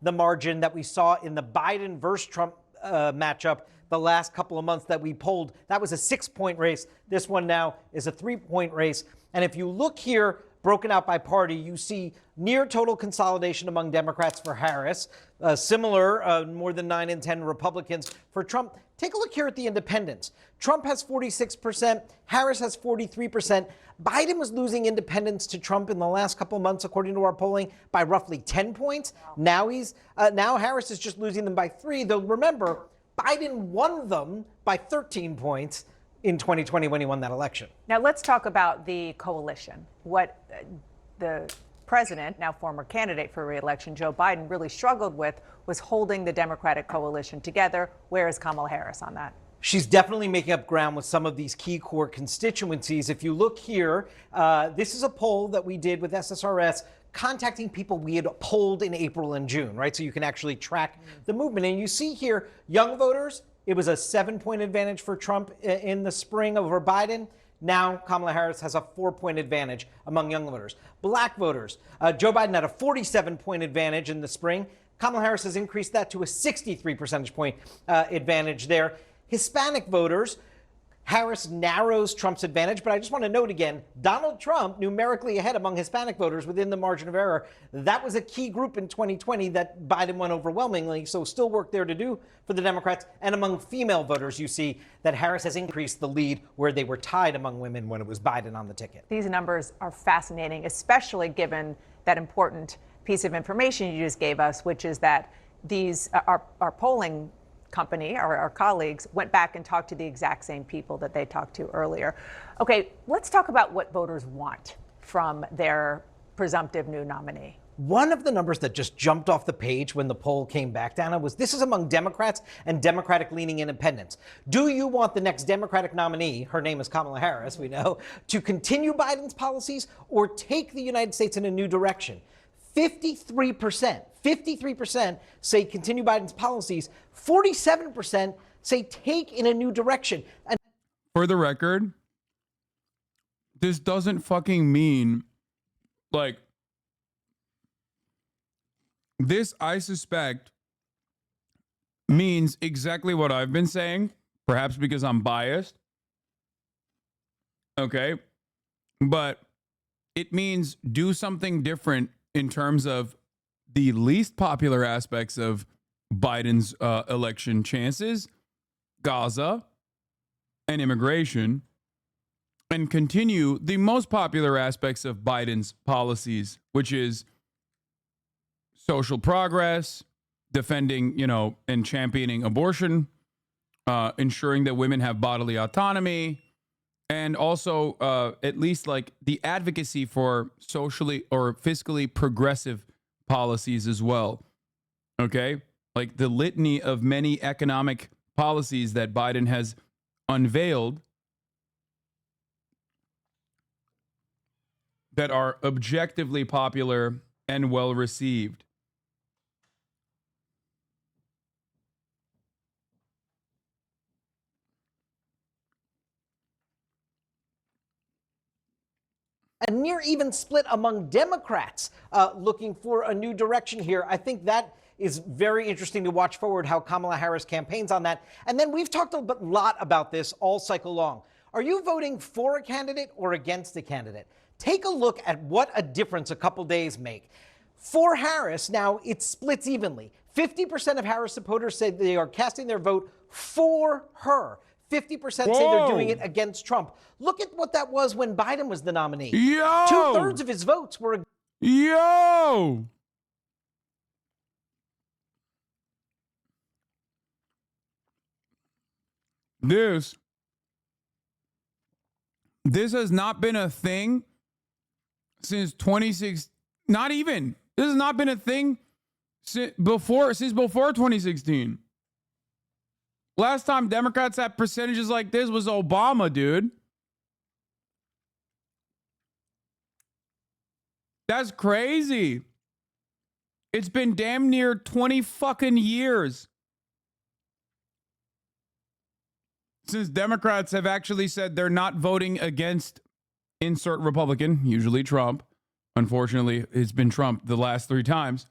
the margin that we saw in the Biden versus Trump matchup the last couple of months that we polled. That was a 6-point race. This one now is a 3-point race. And if you look here, broken out by party, you see near total consolidation among Democrats for Harris, similar, more than 9 in 10 Republicans for Trump. Take a look here at the independents. Trump has 46%, Harris has 43%. Biden was losing independents to Trump in the last couple of months, according to our polling, by roughly 10 points. Now Harris is just losing them by 3, though remember, Biden won them by 13 points in 2020 when he won that election. Now let's talk about the coalition. What the president, now former candidate for re-election, Joe Biden, really struggled with was holding the Democratic coalition together. Where is Kamala Harris on that? She's definitely making up ground with some of these key core constituencies. If you look here, this is a poll that we did with SSRS, contacting people we had polled in April and June, right? So you can actually track the movement. And you see here, young voters, it was a 7-point advantage for Trump in the spring over Biden. Now Kamala Harris has a 4-point advantage among young voters. Black voters, Joe Biden had a 47-point advantage in the spring. Kamala Harris has increased that to a 63 percentage point advantage there. Hispanic voters, Harris narrows Trump's advantage, but I just want to note again, Donald Trump numerically ahead among Hispanic voters within the margin of error. That was a key group in 2020 that Biden won overwhelmingly, so still work there to do for the Democrats. And among female voters, you see that Harris has increased the lead where they were tied among women when it was Biden on the ticket. These numbers are fascinating, especially given that important piece of information you just gave us, which is that these our polling company, our colleagues, went back and talked to the exact same people that they talked to earlier. Okay, let's talk about what voters want from their presumptive new nominee. One of the numbers that just jumped off the page when the poll came back, Dana, was this is among Democrats and Democratic-leaning independents. Do you want the next Democratic nominee, her name is Kamala Harris, we know, to continue Biden's policies or take the United States in a new direction? 53% say continue Biden's policies. 47% say take in a new direction. And for the record, this doesn't fucking mean, like, this, I suspect, means exactly what I've been saying, perhaps because I'm biased. Okay. But it means do something different in terms of the least popular aspects of Biden's election chances, Gaza, and immigration, and continue the most popular aspects of Biden's policies, which is social progress, defending, and championing abortion, ensuring that women have bodily autonomy, and also at least like the advocacy for socially or fiscally progressive policies as well. Okay? Like the litany of many economic policies that Biden has unveiled that are objectively popular and well received. A near even split among Democrats looking for a new direction here. I think that is very interesting to watch forward how Kamala Harris campaigns on that. And then we've talked a lot about this all cycle long. Are you voting for a candidate or against a candidate? Take a look at what a difference a couple days make. For Harris, now it splits evenly. 50% of Harris supporters say they are casting their vote for her. 50% say they're doing it against Trump. Look at what that was when Biden was the nominee. Yo! 2/3 of his votes were. Yo! This has not been a thing since 26. Not even. This has not been a thing since before 2016. Last time Democrats had percentages like this was Obama, dude. That's crazy. It's been damn near 20 fucking years since Democrats have actually said they're not voting against insert Republican, usually Trump. Unfortunately, it's been Trump the last 3 times.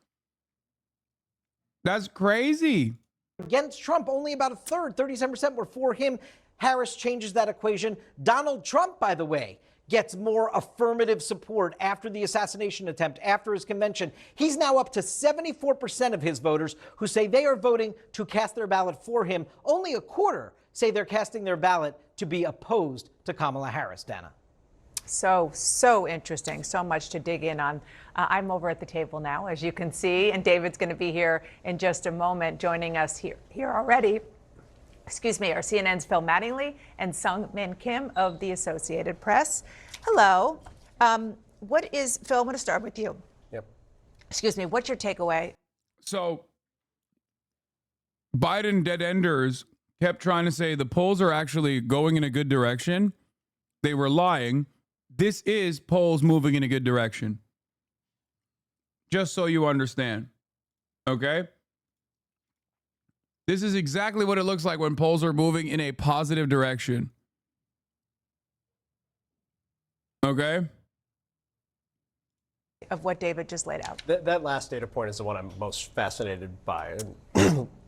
That's crazy. Against Trump, only about a third, 37% were for him. Harris changes that equation. Donald Trump, by the way, gets more affirmative support after the assassination attempt, after his convention. He's now up to 74% of his voters who say they are voting to cast their ballot for him. Only a quarter say they're casting their ballot to be opposed to Kamala Harris, Dana. So interesting. So much to dig in on. I'm over at the table now, as you can see, and David's going to be here in just a moment, joining us here already. Excuse me, are CNN's Phil Mattingly and Sung Min Kim of the Associated Press. Hello. What is, Phil, I'm going to start with you. Yep. Excuse me, what's your takeaway? So Biden dead enders kept trying to say the polls are actually going in a good direction. They were lying. This is polls moving in a good direction. Just so you understand. Okay? This is exactly what it looks like when polls are moving in a positive direction. Okay? Of what David just laid out. That last data point is the one I'm most fascinated by.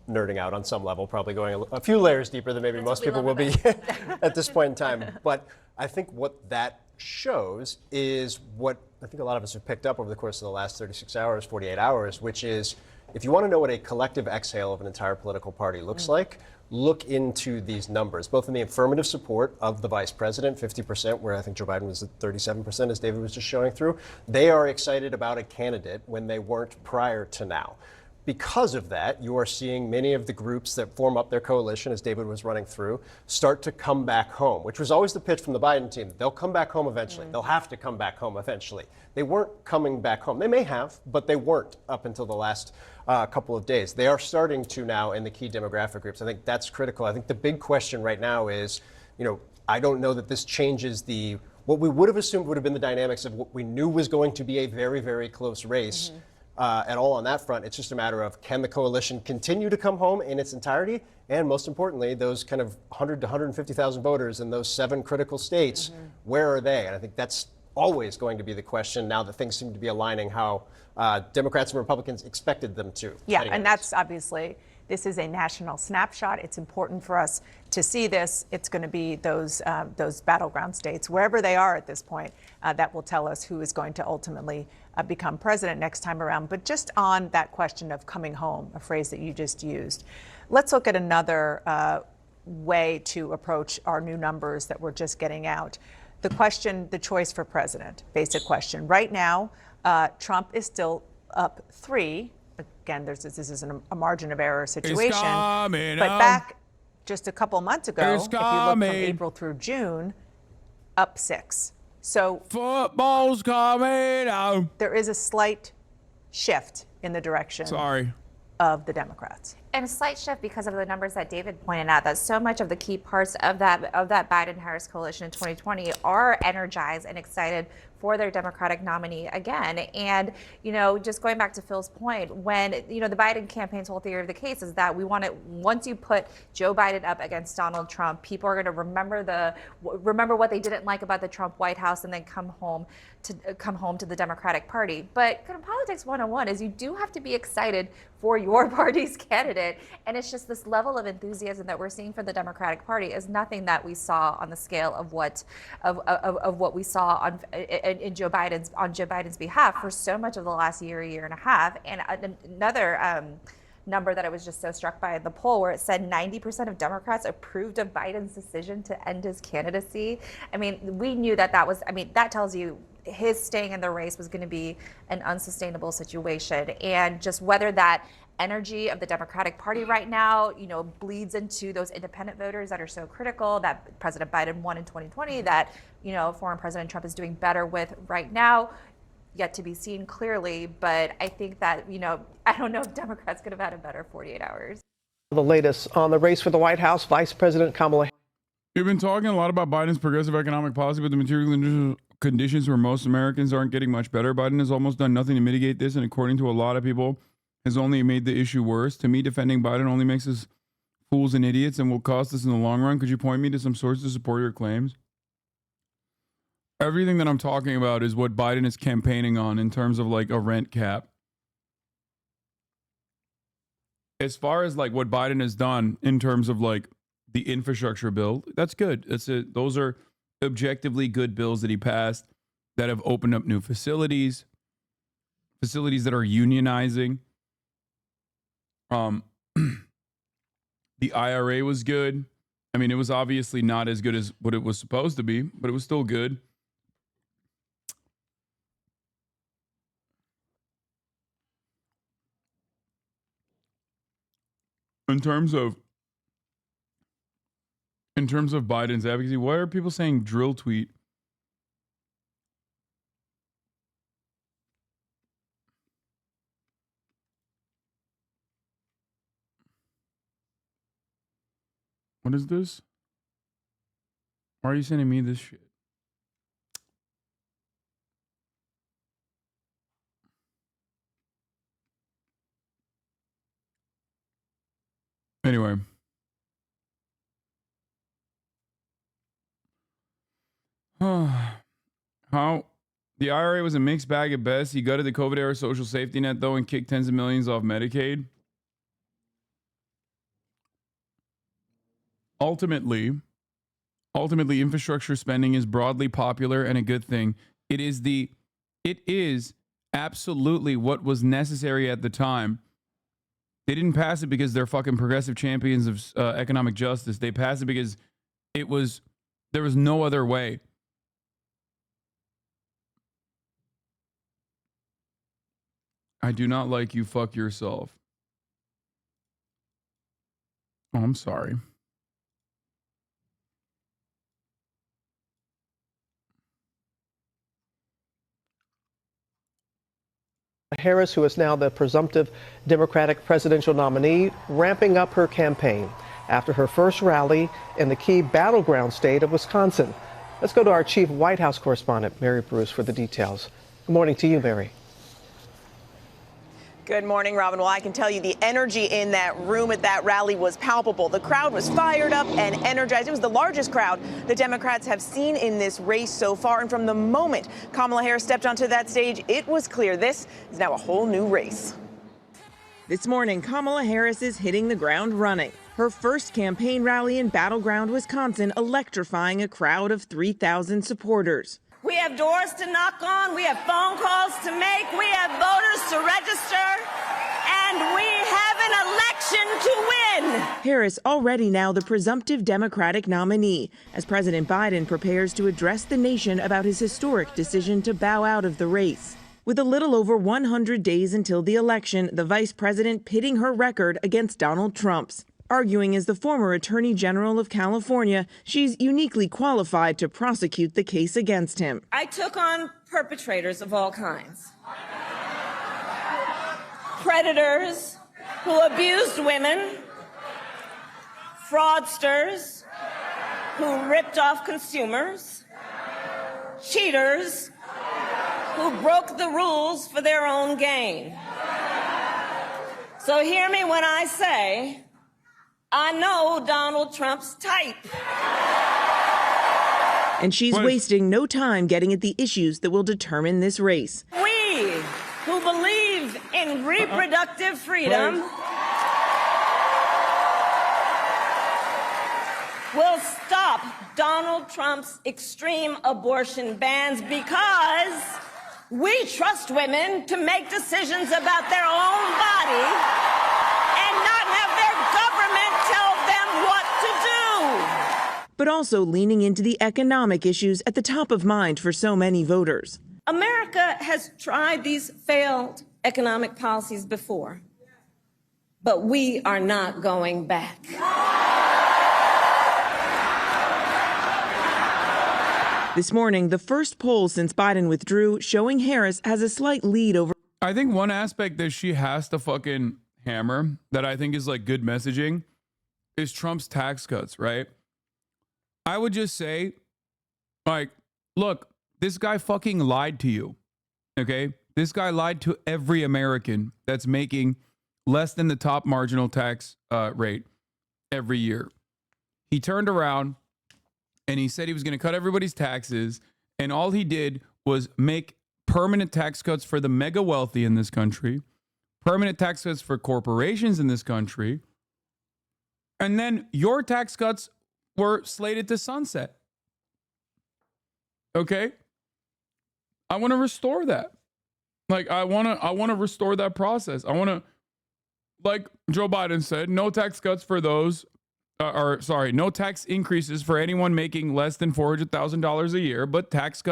Nerding out on some level, probably going a few layers deeper than maybe most people will be at this point in time. But I think what that shows is what I think a lot of us have picked up over the course of the last 36 hours, 48 hours, which is if you want to know what a collective exhale of an entire political party looks like, look into these numbers, both in the affirmative support of the vice president, 50%, where I think Joe Biden was at 37%, as David was just showing through. They are excited about a candidate when they weren't prior to now. Because of that, you are seeing many of the groups that form up their coalition, as David was running through, start to come back home, which was always the pitch from the Biden team. They'll come back home eventually. They'll have to come back home eventually. They weren't coming back home. They may have, but they weren't up until the last couple of days. They are starting to now in the key demographic groups. I think that's critical. I think the big question right now is, I don't know that this changes what we would have assumed would have been the dynamics of what we knew was going to be a very, very close race. At all on that front. It's just a matter of, can the coalition continue to come home in its entirety? And most importantly, those kind of 100 to 150,000 voters in those 7 critical states, where are they? And I think that's always going to be the question now that things seem to be aligning how Democrats and Republicans expected them to. Yeah, and that's obviously, this is a national snapshot. It's important for us to see this. It's going to be those battleground states, wherever they are at this point, that will tell us who is going to ultimately become president next time around. But just on that question of coming home, a phrase that you just used, let's look at another way to approach our new numbers that we're just getting out. The question, the choice for president, basic question. Right now, Trump is still up 3. Again, this is a margin of error situation. But back just a couple months ago, if you look from April through June, up 6. So football's coming out. There is a slight shift in the direction of the Democrats. and a slight shift because of the numbers that David pointed out, that so much of the key parts of that Biden-Harris coalition in 2020 are energized and excited for their Democratic nominee again. And, you know, just going back to Phil's point, when, you know, the Biden campaign's whole theory of the case is that we want to, once you put Joe Biden up against Donald Trump, people are going to remember what they didn't like about the Trump White House and then come home to the Democratic Party. But kind of politics 101 is you do have to be excited for your party's candidate. And it's just this level of enthusiasm that we're seeing for the Democratic Party is nothing that we saw on the scale of what we saw on Joe Biden's behalf for so much of the last year and a half. And another number that I was just so struck by in the poll, where it said 90% of Democrats approved of Biden's decision to end his candidacy. I mean, we knew that that tells you his staying in the race was going to be an unsustainable situation. And just whether that energy of the Democratic Party right now, you know, bleeds into those independent voters that are so critical that President Biden won in 2020, that, you know, former President Trump is doing better with right now, yet to be seen clearly. But I think that, you know, I don't know if Democrats could have had a better 48 hours. The latest on the race for the White House, Vice President Kamala. We've been talking a lot about Biden's progressive economic policy, but the material conditions where most Americans aren't getting much better. Biden has almost done nothing to mitigate this, and according to a lot of people, has only made the issue worse. To me, defending Biden only makes us fools and idiots and will cost us in the long run. Could you point me to some sources to support your claims? Everything that I'm talking about is what Biden is campaigning on in terms of like a rent cap. As far as like what Biden has done in terms of like the infrastructure bill, that's good. Those are objectively good bills that he passed that have opened up new facilities that are unionizing. The IRA was good. I mean, it was obviously not as good as what it was supposed to be, but it was still good. In terms of Biden's advocacy, why are people saying drill tweet? What is this? Why are you sending me this shit? Anyway. How the IRA was a mixed bag at best. He gutted the COVID era social safety net, though, and kicked tens of millions off Medicaid. Ultimately, infrastructure spending is broadly popular and a good thing. It is absolutely what was necessary at the time. They didn't pass it because they're fucking progressive champions of economic justice. They passed it because there was no other way. I do not like you. Fuck yourself. Oh, I'm sorry. Harris, who is now the presumptive Democratic presidential nominee, ramping up her campaign after her first rally in the key battleground state of Wisconsin. Let's go to our chief White House correspondent, Mary Bruce, for the details. Good morning to you, Mary. Good morning, Robin. Well, I can tell you the energy in that room at that rally was palpable. The crowd was fired up and energized. It was the largest crowd the Democrats have seen in this race so far. And from the moment Kamala Harris stepped onto that stage, it was clear this is now a whole new race. This morning, Kamala Harris is hitting the ground running. Her first campaign rally in battleground Wisconsin, electrifying a crowd of 3,000 supporters. We have doors to knock on, we have phone calls to make, we have voters to register, and we have an election to win. Harris already now the presumptive Democratic nominee, as President Biden prepares to address the nation about his historic decision to bow out of the race. With a little over 100 days until the election, the vice president pitting her record against Donald Trump's. Arguing as the former Attorney General of California, she's uniquely qualified to prosecute the case against him. I took on perpetrators of all kinds. Predators, who abused women, fraudsters who ripped off consumers, cheaters who broke the rules for their own gain. So hear me when I say, I know Donald Trump's type. And she's wasting no time getting at the issues that will determine this race. We who believe in reproductive freedom will stop Donald Trump's extreme abortion bans because we trust women to make decisions about their own body and not have their government tell them what to do. But also leaning into the economic issues at the top of mind for so many voters. America has tried these failed economic policies before, but we are not going back. This morning, the first poll since Biden withdrew showing Harris has a slight lead over. I think one aspect that she has to fucking hammer that I think is like good messaging is Trump's tax cuts, right? I would just say, like, look, this guy fucking lied to you, okay? This guy lied to every American that's making less than the top marginal tax rate every year. He turned around and he said he was going to cut everybody's taxes, and all he did was make permanent tax cuts for the mega wealthy in this country, permanent tax cuts for corporations in this country, and then your tax cuts were slated to sunset. Okay? I want to restore that. Like, I want to restore that process. I want to, like Joe Biden said, no tax cuts for those no tax increases for anyone making less than $400,000 a year, but tax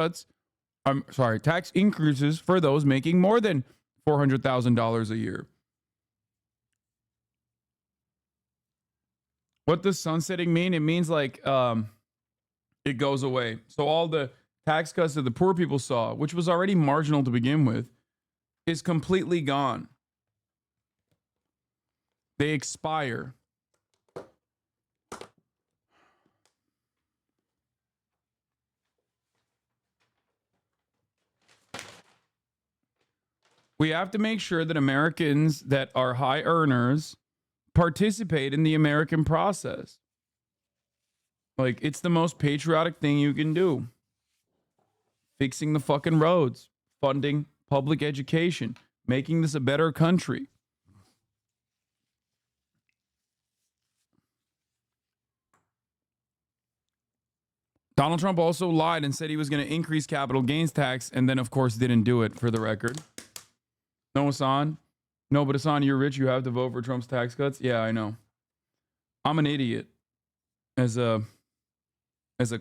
increases for those making more than $400,000 a year. What does sunsetting mean? It means like it goes away. So all the tax cuts that the poor people saw, which was already marginal to begin with, is completely gone. They expire. We have to make sure that Americans that are high earners participate in the American process. Like, it's the most patriotic thing you can do. Fixing the fucking roads, funding public education, making this a better country. Donald Trump also lied and said he was going to increase capital gains tax, and then, of course, didn't do it, for the record. No, Hassan. No, but Hassan, you're rich. You have to vote for Trump's tax cuts. Yeah, I know. I'm an idiot. As a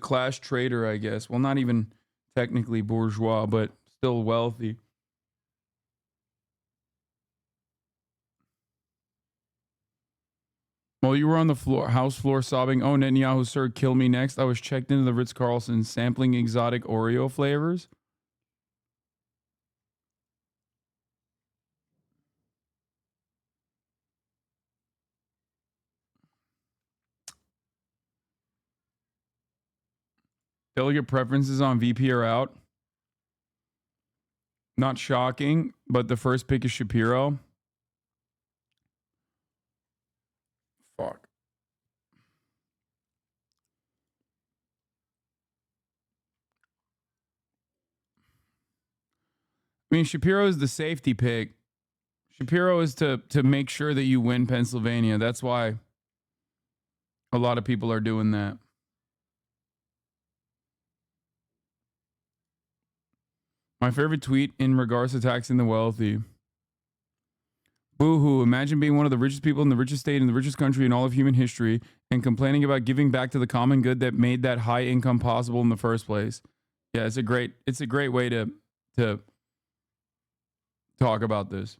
class trader, I guess. Well, not even technically bourgeois, but still wealthy. Well, you were on the floor, house floor sobbing, "Oh, Netanyahu, sir, kill me next." I was checked into the Ritz-Carlton sampling exotic Oreo flavors. Delegate preferences on VP are out. Not shocking, but the first pick is Shapiro. Fuck. I mean, Shapiro is the safety pick. Shapiro is to make sure that you win Pennsylvania. That's why a lot of people are doing that. My favorite tweet in regards to taxing the wealthy. Boo-hoo, imagine being one of the richest people in the richest state in the richest country in all of human history and complaining about giving back to the common good that made that high income possible in the first place. Yeah, it's a great way to talk about this.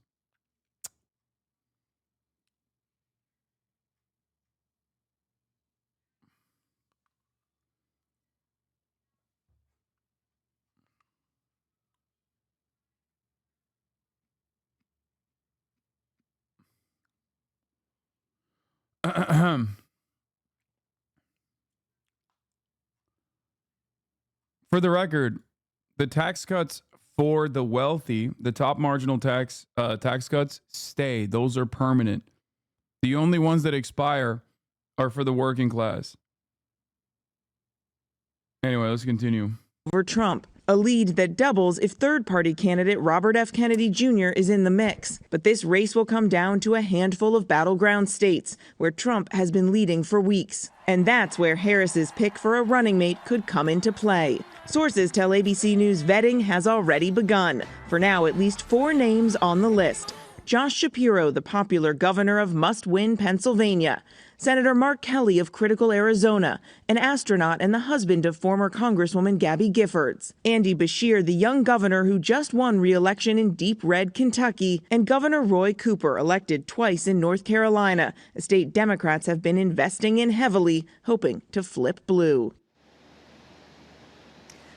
For the record, the tax cuts for the wealthy, the top marginal tax cuts stay. Those are permanent. The only ones that expire are for the working class. Anyway, let's continue. Over Trump, a lead that doubles if third-party candidate Robert F. Kennedy Jr. is in the mix. But this race will come down to a handful of battleground states where Trump has been leading for weeks. And that's where Harris's pick for a running mate could come into play. Sources tell ABC News vetting has already begun. For now, at least 4 names on the list. Josh Shapiro, the popular governor of must-win Pennsylvania. Senator Mark Kelly of critical Arizona, an astronaut and the husband of former Congresswoman Gabby Giffords. Andy Beshear, the young governor who just won re-election in deep red Kentucky. And Governor Roy Cooper, elected twice in North Carolina, a state Democrats have been investing in heavily, hoping to flip blue.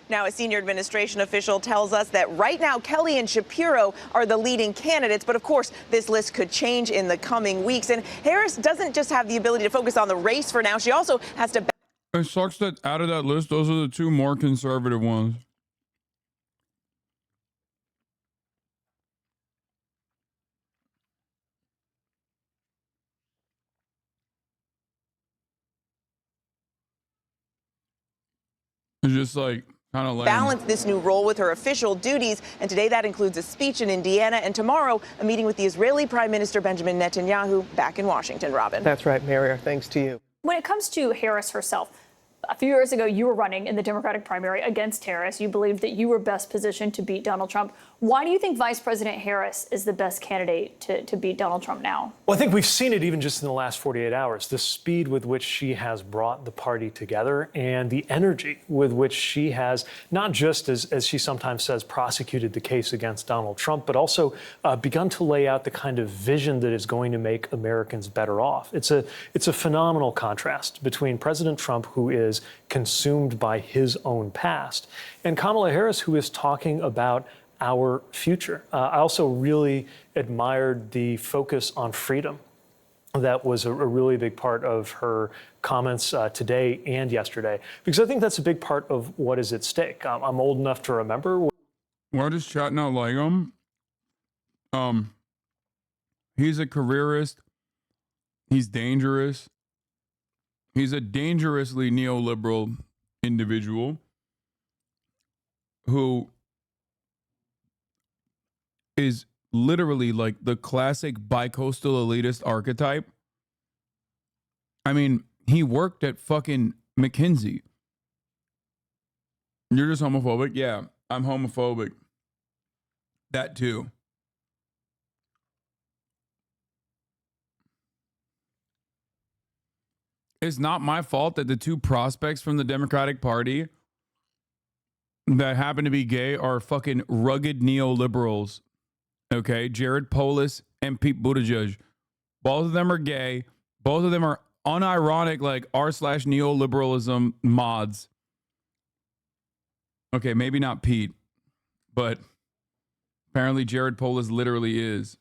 Now, a senior administration official tells us that right now Kelly and Shapiro are the leading candidates. But of course, this list could change in the coming weeks. And Harris doesn't just have the ability to focus on the race for now. She also has to. It sucks that out of that list, those are the 2 more conservative ones. It's just like kind of balance this new role with her official duties. And today that includes a speech in Indiana, and tomorrow a meeting with the Israeli Prime Minister Benjamin Netanyahu back in Washington. Robin. That's right, Mary. Thanks to you. When it comes to Harris herself, a few years ago, you were running in the Democratic primary against Harris. You believed that you were best positioned to beat Donald Trump. Why do you think Vice President Harris is the best candidate to beat Donald Trump now? Well, I think we've seen it even just in the last 48 hours, the speed with which she has brought the party together and the energy with which she has, not just, as she sometimes says, prosecuted the case against Donald Trump, but also begun to lay out the kind of vision that is going to make Americans better off. It's a phenomenal contrast between President Trump, who is consumed by his own past, and Kamala Harris, who is talking about our future. I also really admired the focus on freedom. That was a really big part of her comments today and yesterday, because I think that's a big part of what is at stake. I'm old enough to remember. We're just chatting out like him. He's a careerist. He's dangerous. He's a dangerously neoliberal individual who is literally like the classic bicoastal elitist archetype. I mean, he worked at fucking McKinsey. You're just homophobic? Yeah, I'm homophobic. That too. It's not my fault that the 2 prospects from the Democratic Party that happen to be gay are fucking rugged neoliberals. Okay, Jared Polis and Pete Buttigieg. Both of them are gay. Both of them are unironic, like r/neoliberalism mods. Okay, maybe not Pete, but apparently Jared Polis literally is.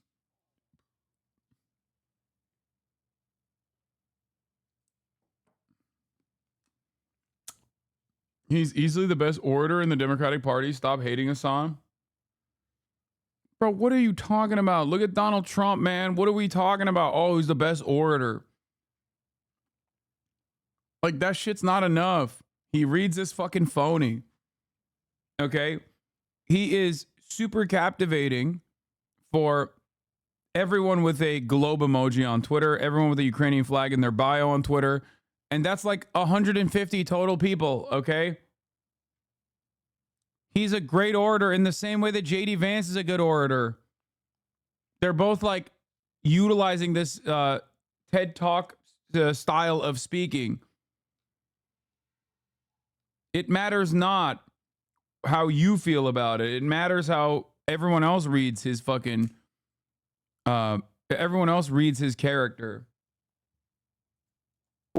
He's easily the best orator in the Democratic Party. Stop hating Hassan. Bro, what are you talking about? Look at Donald Trump, man. What are we talking about? Oh, he's the best orator. Like, that shit's not enough. He reads this fucking phony. Okay? He is super captivating for everyone with a globe emoji on Twitter, everyone with a Ukrainian flag in their bio on Twitter. And that's like 150 total people, okay? He's a great orator in the same way that JD Vance is a good orator. They're both like utilizing this TED Talk style of speaking. It matters not how you feel about it. It matters how everyone else reads his fucking, everyone else reads his character.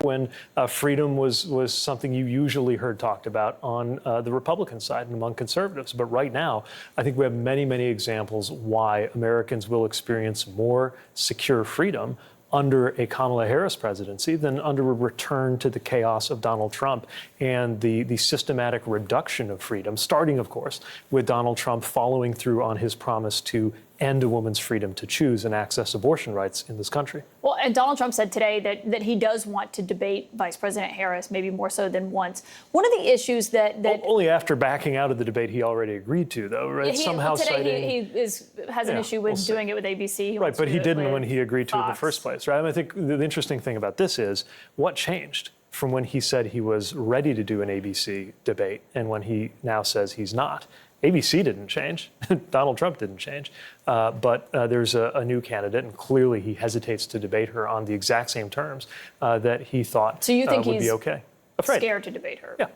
When freedom was something you usually heard talked about on the Republican side and among conservatives. But right now, I think we have many, many examples why Americans will experience more secure freedom under a Kamala Harris presidency than under a return to the chaos of Donald Trump and the systematic reduction of freedom, starting, of course, with Donald Trump following through on his promise to end a woman's freedom to choose and access abortion rights in this country. Well, and Donald Trump said today that he does want to debate Vice President Harris, maybe more so than once. One of the issues that only after backing out of the debate he already agreed to, though, right? Today he has an issue with doing it with ABC. Right, but he didn't when he agreed to it in the first place, right? I mean, I think the interesting thing about this is what changed from when he said he was ready to do an ABC debate and when he now says he's not. ABC didn't change. Donald Trump didn't change. But there's a new candidate, and clearly he hesitates to debate her on the exact same terms that he thought so you think would he's be okay. Scared to debate her? Yeah.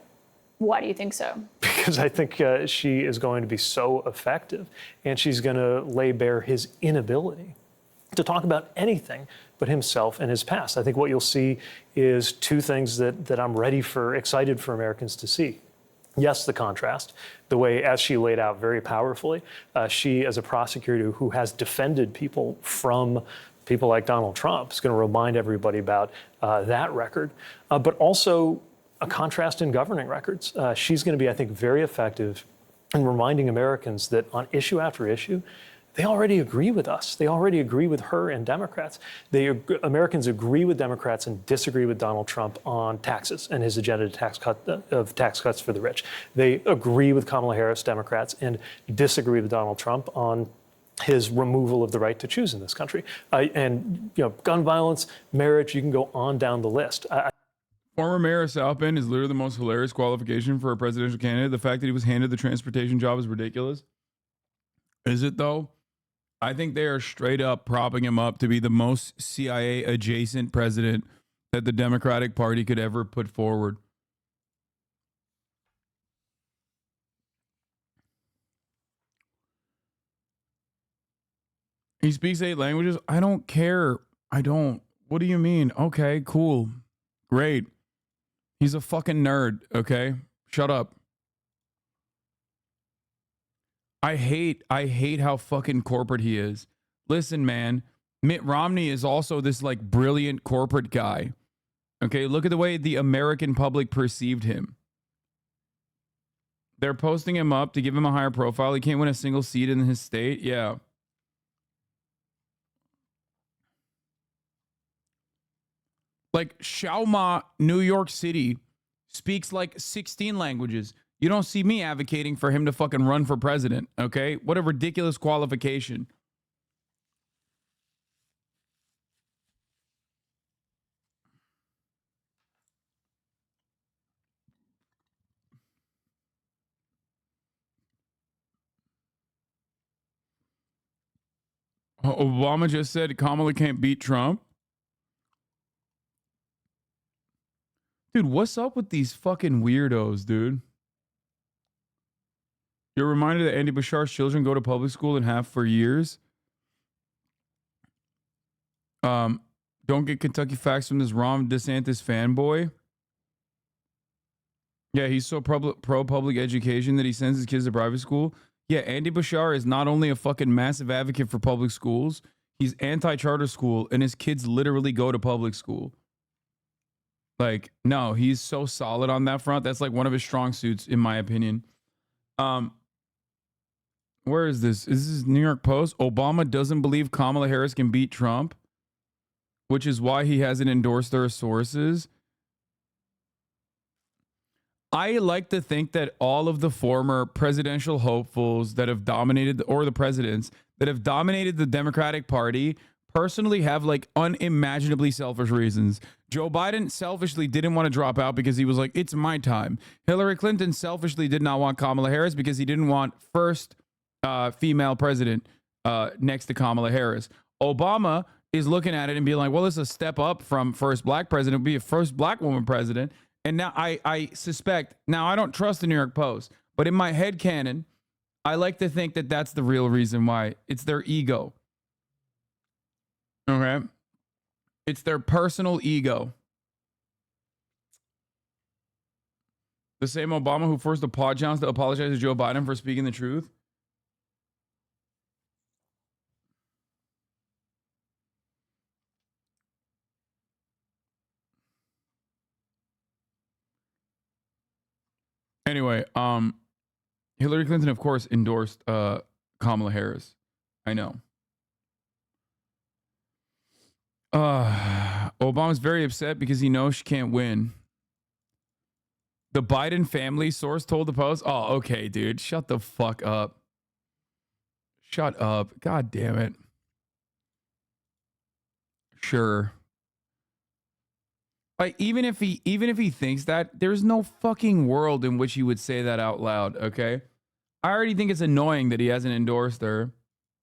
Why do you think so? Because I think she is going to be so effective, and she's going to lay bare his inability to talk about anything but himself and his past. I think what you'll see is two things that I'm excited for Americans to see. Yes, the contrast, the way, as she laid out very powerfully, she, as a prosecutor who has defended people from people like Donald Trump, is going to remind everybody about that record, but also a contrast in governing records. She's going to be, I think, very effective in reminding Americans that on issue after issue, they already agree with us. They already agree with her and Democrats. Americans agree with Democrats and disagree with Donald Trump on taxes and his agenda of tax cuts for the rich. They agree with Kamala Harris, Democrats, and disagree with Donald Trump on his removal of the right to choose in this country. And gun violence, marriage, you can go on down the list. Former Mayor of South Bend is literally the most hilarious qualification for a presidential candidate. The fact that he was handed the transportation job is ridiculous. Is it, though? I think they are straight up propping him up to be the most CIA adjacent president that the Democratic Party could ever put forward. He speaks 8 languages. I don't care. I don't. What do you mean? Okay, cool. Great. He's a fucking nerd, okay? Shut up. I hate how fucking corporate he is. Listen, man, Mitt Romney is also this like brilliant corporate guy. Okay, look at the way the American public perceived him. They're posting him up to give him a higher profile. He can't win a single seat in his state. Yeah. Like Xiaoma, New York City, speaks like 16 languages. You don't see me advocating for him to fucking run for president, okay? What a ridiculous qualification. Obama just said Kamala can't beat Trump. Dude, what's up with these fucking weirdos, dude? You're reminded that Andy Bashar's children go to public school and have for years. Don't get Kentucky facts from this Ron DeSantis fanboy. Yeah, he's so pro-public education that he sends his kids to private school. Yeah, Andy Bashar is not only a fucking massive advocate for public schools, he's anti-charter school, and his kids literally go to public school. Like, no, he's so solid on that front. That's like one of his strong suits, in my opinion. Where is this? Is this New York Post? Obama doesn't believe Kamala Harris can beat Trump, which is why he hasn't endorsed their sources. I like to think that all of the former presidential hopefuls that have dominated, or the presidents that have dominated the Democratic Party, personally have like unimaginably selfish reasons. Joe Biden selfishly didn't want to drop out because he was like, it's my time. Hillary Clinton selfishly did not want Kamala Harris because he didn't want first female president next to Kamala Harris. Obama is looking at it and being like, well, it's a step up from first black president, it'll be a first black woman president. And now I suspect, now I don't trust the New York Post, but in my head canon, I like to think that that's the real reason why. It's their ego. Okay? It's their personal ego. The same Obama who forced the Pod Jones to apologize to Joe Biden for speaking the truth. Anyway, Hillary Clinton, of course, endorsed Kamala Harris. I know. Obama's very upset because he knows she can't win. The Biden family source told the Post. Oh, okay, dude. Shut the fuck up. Shut up. God damn it. Sure. Like, even if he thinks that, there's no fucking world in which he would say that out loud, okay? I already think it's annoying that he hasn't endorsed her.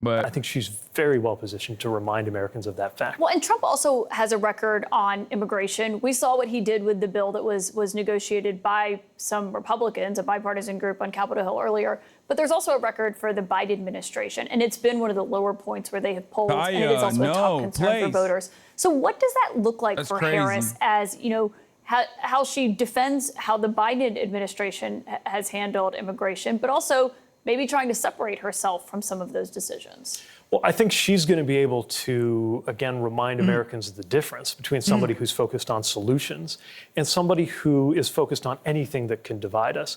But I think she's very well positioned to remind Americans of that fact. Well, and Trump also has a record on immigration. We saw what he did with the bill that was negotiated by some Republicans, a bipartisan group on Capitol Hill earlier. But there's also a record for the Biden administration, and it's been one of the lower points where they have polled, and it is also a top concern for voters. So what does that look like for Harris as, you know, how she defends how the Biden administration has handled immigration, but also maybe trying to separate herself from some of those decisions? Well, I think she's going to be able to, again, remind Americans of the difference between somebody who's focused on solutions and somebody who is focused on anything that can divide us.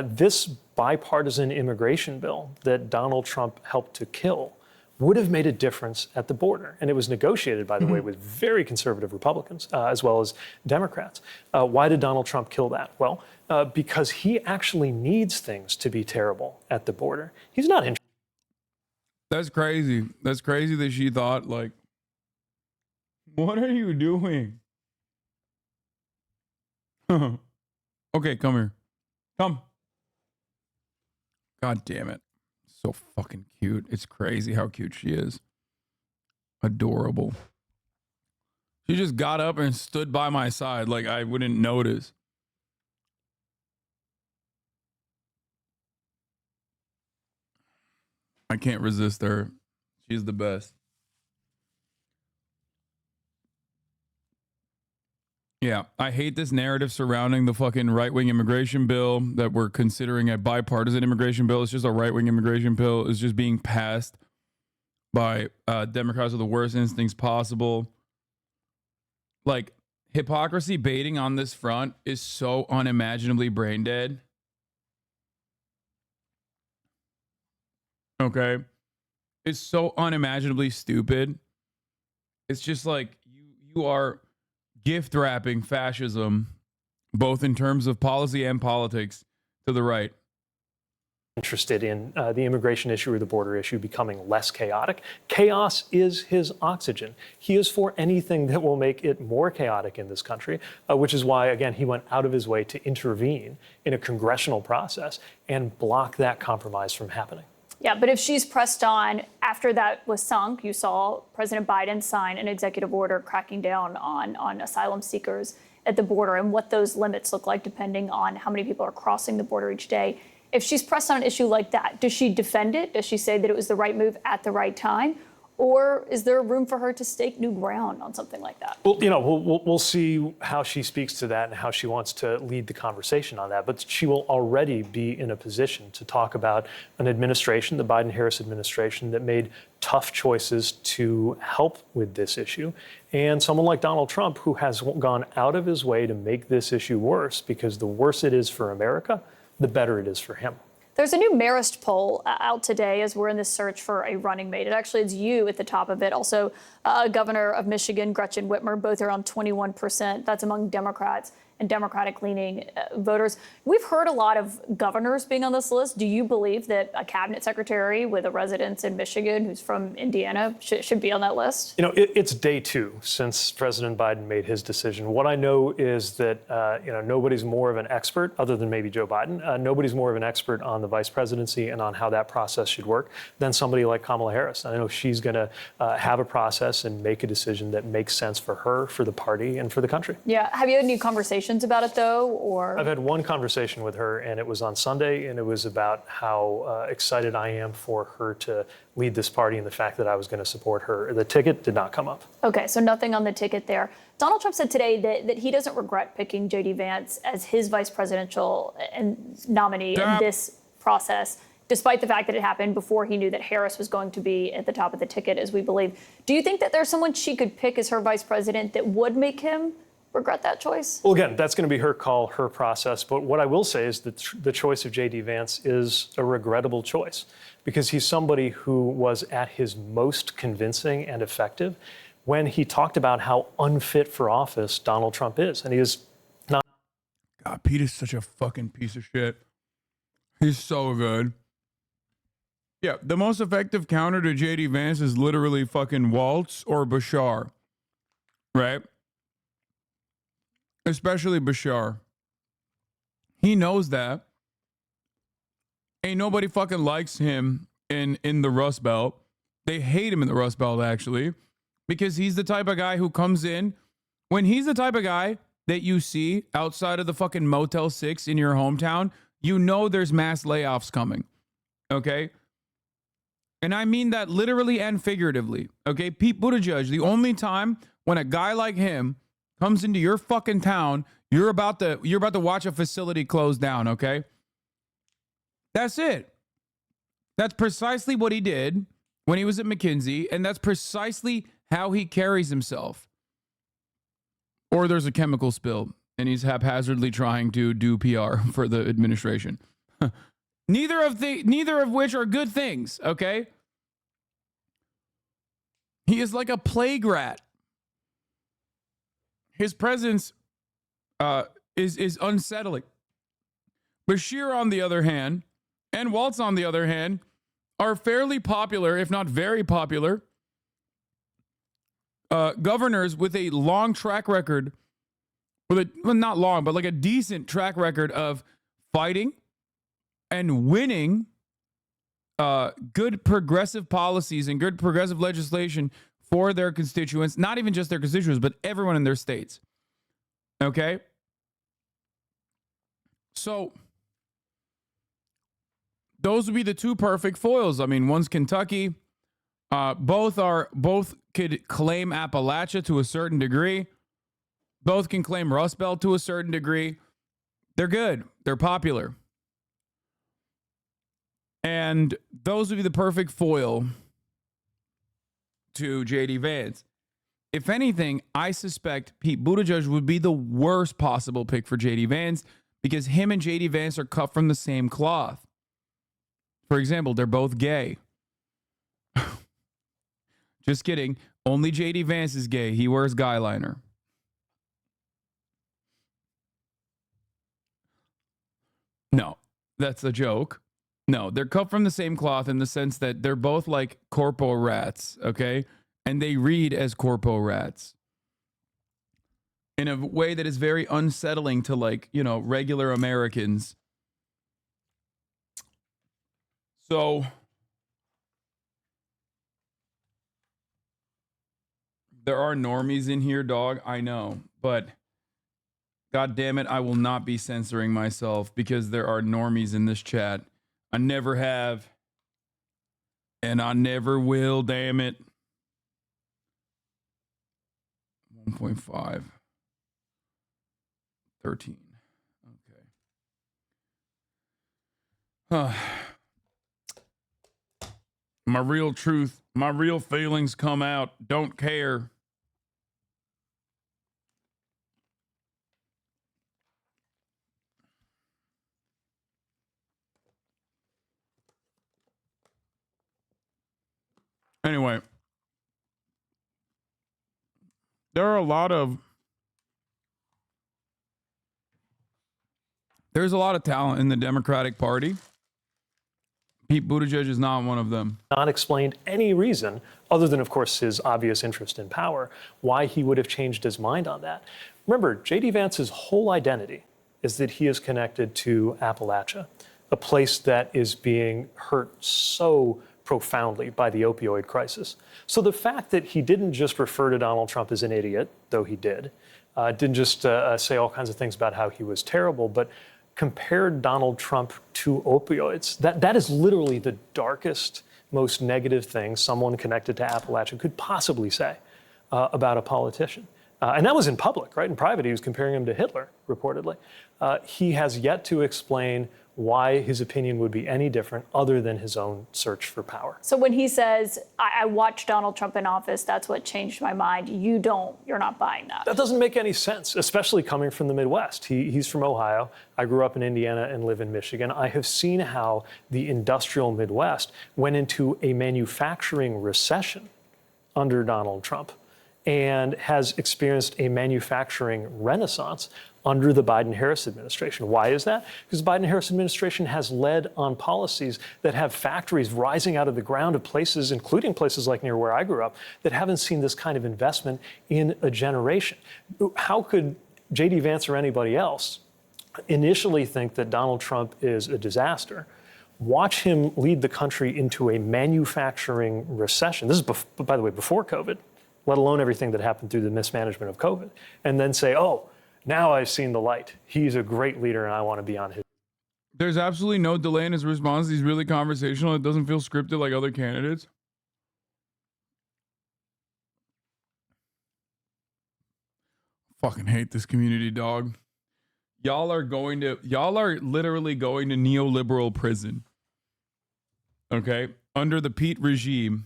This bipartisan immigration bill that Donald Trump helped to kill would have made a difference at the border. And it was negotiated, by the way, with very conservative Republicans as well as Democrats. Why did Donald Trump kill that? Well, because he actually needs things to be terrible at the border. He's not interested. That's crazy. That's crazy that she thought, like, what are you doing? Okay, come here. Come. God damn it. So fucking cute. It's crazy how cute she is. Adorable. She just got up and stood by my side like I wouldn't notice. I can't resist her. She's the best. Yeah, I hate this narrative surrounding the fucking right-wing immigration bill that we're considering a bipartisan immigration bill. It's just a right-wing immigration bill. It's just being passed by Democrats with the worst instincts possible. Like, hypocrisy baiting on this front is so unimaginably brain dead. Okay? It's so unimaginably stupid. It's just like you are gift wrapping fascism, both in terms of policy and politics, to the right. Interested in the immigration issue or the border issue becoming less chaotic. Chaos is his oxygen. He is for anything that will make it more chaotic in this country, which is why, again, he went out of his way to intervene in a congressional process and block that compromise from happening. Yeah, but if she's pressed on, after that was sunk, you saw President Biden sign an executive order cracking down on asylum seekers at the border and what those limits look like depending on how many people are crossing the border each day. If she's pressed on an issue like that, does she defend it? Does she say that it was the right move at the right time? Or is there room for her to stake new ground on something like that? Well, you know, we'll see how she speaks to that and how she wants to lead the conversation on that. But she will already be in a position to talk about an administration, the Biden-Harris administration, that made tough choices to help with this issue. And someone like Donald Trump, who has gone out of his way to make this issue worse, because the worse it is for America, the better it is for him. There's a new Marist poll out today as we're in this search for a running mate. It actually is you at the top of it. Also, Governor of Michigan, Gretchen Whitmer, both are on 21%. That's among Democrats and Democratic-leaning voters. We've heard a lot of governors being on this list. Do you believe that a cabinet secretary with a residence in Michigan who's from Indiana should be on that list? You know, it's day 2 since President Biden made his decision. What I know is that, nobody's more of an expert, other than maybe Joe Biden, nobody's more of an expert on the vice presidency and on how that process should work than somebody like Kamala Harris. I know she's going to have a process and make a decision that makes sense for her, for the party, and for the country. Yeah. Have you had any conversations about it, though, or? I've had one conversation with her, and it was on Sunday, and it was about how excited I am for her to lead this party and the fact that I was going to support her. The ticket did not come up. Okay, so nothing on the ticket there. Donald Trump said today that he doesn't regret picking J.D. Vance as his vice presidential nominee in this process, despite the fact that it happened before he knew that Harris was going to be at the top of the ticket, as we believe. Do you think that there's someone she could pick as her vice president that would make him regret that choice? Well, again, that's going to be her call, her process. But what I will say is that the choice of J.D. Vance is a regrettable choice because he's somebody who was at his most convincing and effective when he talked about how unfit for office Donald Trump is. And he is not. God, Pete is such a fucking piece of shit. He's so good. Yeah, the most effective counter to J.D. Vance is literally fucking Waltz or Bashar, right? Especially Bashar. He knows that. Ain't nobody fucking likes him in the Rust Belt. They hate him in the Rust Belt, actually, because he's the type of guy who comes in. When he's the type of guy that you see outside of the fucking Motel 6 in your hometown, you know there's mass layoffs coming, okay? And I mean that literally and figuratively, okay? Pete Buttigieg, the only time when a guy like him comes into your fucking town, you're about to watch a facility close down, okay? That's it. That's precisely what he did when he was at McKinsey, and that's precisely how he carries himself. Or there's a chemical spill, and he's haphazardly trying to do PR for the administration. Neither of which are good things, okay? He is like a plague rat. His presence is unsettling. Bashir, on the other hand, and Waltz, on the other hand, are fairly popular, if not very popular, governors with a long track record, well, not long, but like a decent track record of fighting and winning good progressive policies and good progressive legislation for their constituents, not even just their constituents, but everyone in their states. Okay? So those would be the two perfect foils. I mean, one's Kentucky. Both could claim Appalachia to a certain degree. Both can claim Rust Belt to a certain degree. They're good. They're popular. And those would be the perfect foil to J.D. Vance. If anything, I suspect Pete Buttigieg would be the worst possible pick for J.D. Vance because him and J.D. Vance are cut from the same cloth. For example, they're both gay. Just kidding. Only J.D. Vance is gay. He wears guy liner. No, that's a joke. No, they're cut from the same cloth in the sense that they're both like corpo rats, okay? And they read as corpo rats in a way that is very unsettling to, like, you know, regular Americans. So there are normies in here, dog. I know, but God damn it, I will not be censoring myself because there are normies in this chat. I never have, and I never will, damn it. 1.5. 13. Okay. My real truth, my real feelings come out. Don't care. Anyway, there's a lot of talent in the Democratic Party. Pete Buttigieg is not one of them. Not explained any reason, other than, of course, his obvious interest in power, why he would have changed his mind on that. Remember, J.D. Vance's whole identity is that he is connected to Appalachia, a place that is being hurt so profoundly by the opioid crisis. So the fact that he didn't just refer to Donald Trump as an idiot, though he did, didn't just say all kinds of things about how he was terrible, but compared Donald Trump to opioids. That is literally the darkest, most negative thing someone connected to Appalachia could possibly say about a politician. And that was in public, right? In private, he was comparing him to Hitler, reportedly. He has yet to explain why his opinion would be any different other than his own search for power. So when he says, I watched Donald Trump in office, that's what changed my mind, you're not buying that. That doesn't make any sense, especially coming from the Midwest. He's from Ohio. I grew up in Indiana and live in Michigan. I have seen how the industrial Midwest went into a manufacturing recession under Donald Trump and has experienced a manufacturing renaissance under the Biden-Harris administration. Why is that? Because the Biden-Harris administration has led on policies that have factories rising out of the ground of places, including places like near where I grew up, that haven't seen this kind of investment in a generation. How could J.D. Vance or anybody else initially think that Donald Trump is a disaster, watch him lead the country into a manufacturing recession? This is, by the way, before COVID, let alone everything that happened through the mismanagement of COVID, and then say, oh, now I've seen the light. He's a great leader, and I want to be on his. There's absolutely no delay in his response. He's really conversational. It doesn't feel scripted like other candidates. Fucking hate this community, dog. Y'all are literally going to neoliberal prison. Okay? Under the Pete regime,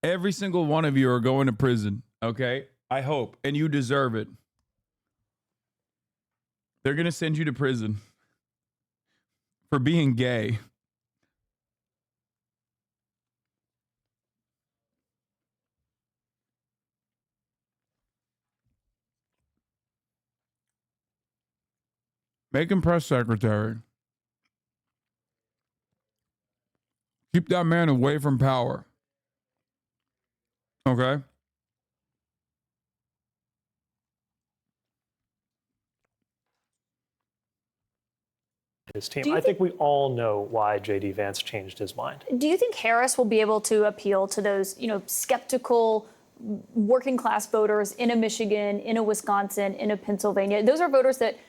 every single one of you are going to prison. Okay? I hope, and you deserve it. They're going to send you to prison for being gay. Make him press secretary. Keep that man away from power. Okay? His team. I think we all know why J.D. Vance changed his mind. Do you think Harris will be able to appeal to those, skeptical working class voters in a Michigan, in a Wisconsin, in a Pennsylvania? Those are voters that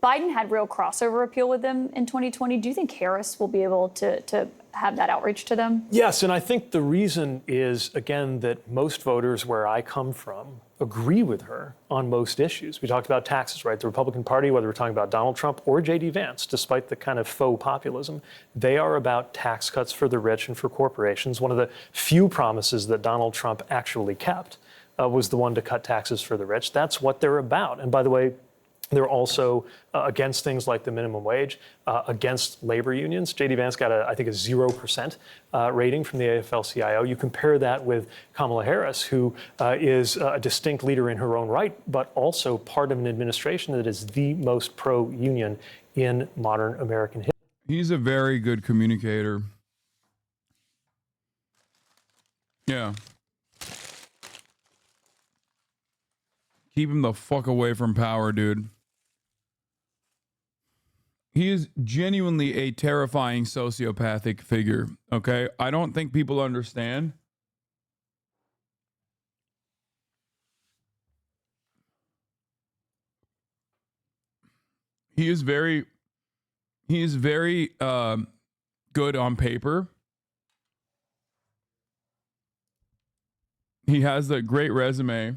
Biden had real crossover appeal with them in 2020. Do you think Harris will be able to have that outreach to them? Yes, and I think the reason is, again, that most voters where I come from agree with her on most issues. We talked about taxes, right? The Republican Party, whether we're talking about Donald Trump or J.D. Vance, despite the kind of faux populism, they are about tax cuts for the rich and for corporations. One of the few promises that Donald Trump actually kept was the one to cut taxes for the rich. That's what they're about. And by the way, they're also against things like the minimum wage, against labor unions. J.D. Vance got, I think, a 0% rating from the AFL-CIO. You compare that with Kamala Harris, who is a distinct leader in her own right, but also part of an administration that is the most pro-union in modern American history. He's a very good communicator. Yeah. Keep him the fuck away from power, dude. He is genuinely a terrifying sociopathic figure, okay? I don't think people understand. He is very good on paper. He has a great resume.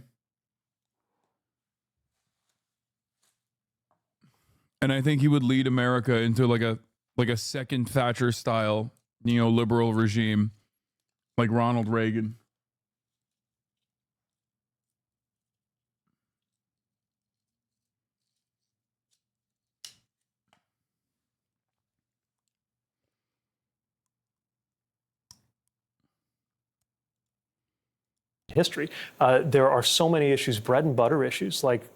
And I think he would lead America into like a second Thatcher style neoliberal regime, like Ronald Reagan. History. There are so many issues, bread and butter issues, like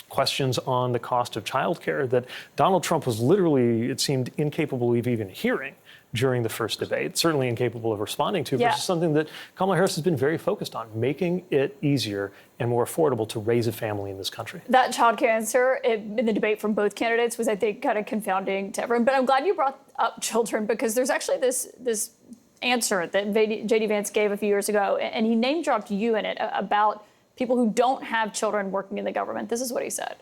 questions on the cost of childcare that Donald Trump was literally, it seemed, incapable of even hearing during the first debate, certainly incapable of responding to, versus something that Kamala Harris has been very focused on, making it easier and more affordable to raise a family in this country. That childcare answer in the debate from both candidates was, I think, kind of confounding to everyone. But I'm glad you brought up children, because there's actually this answer that J.D. Vance gave a few years ago, and he name-dropped you in it about people who don't have children working in the government. This is what he said.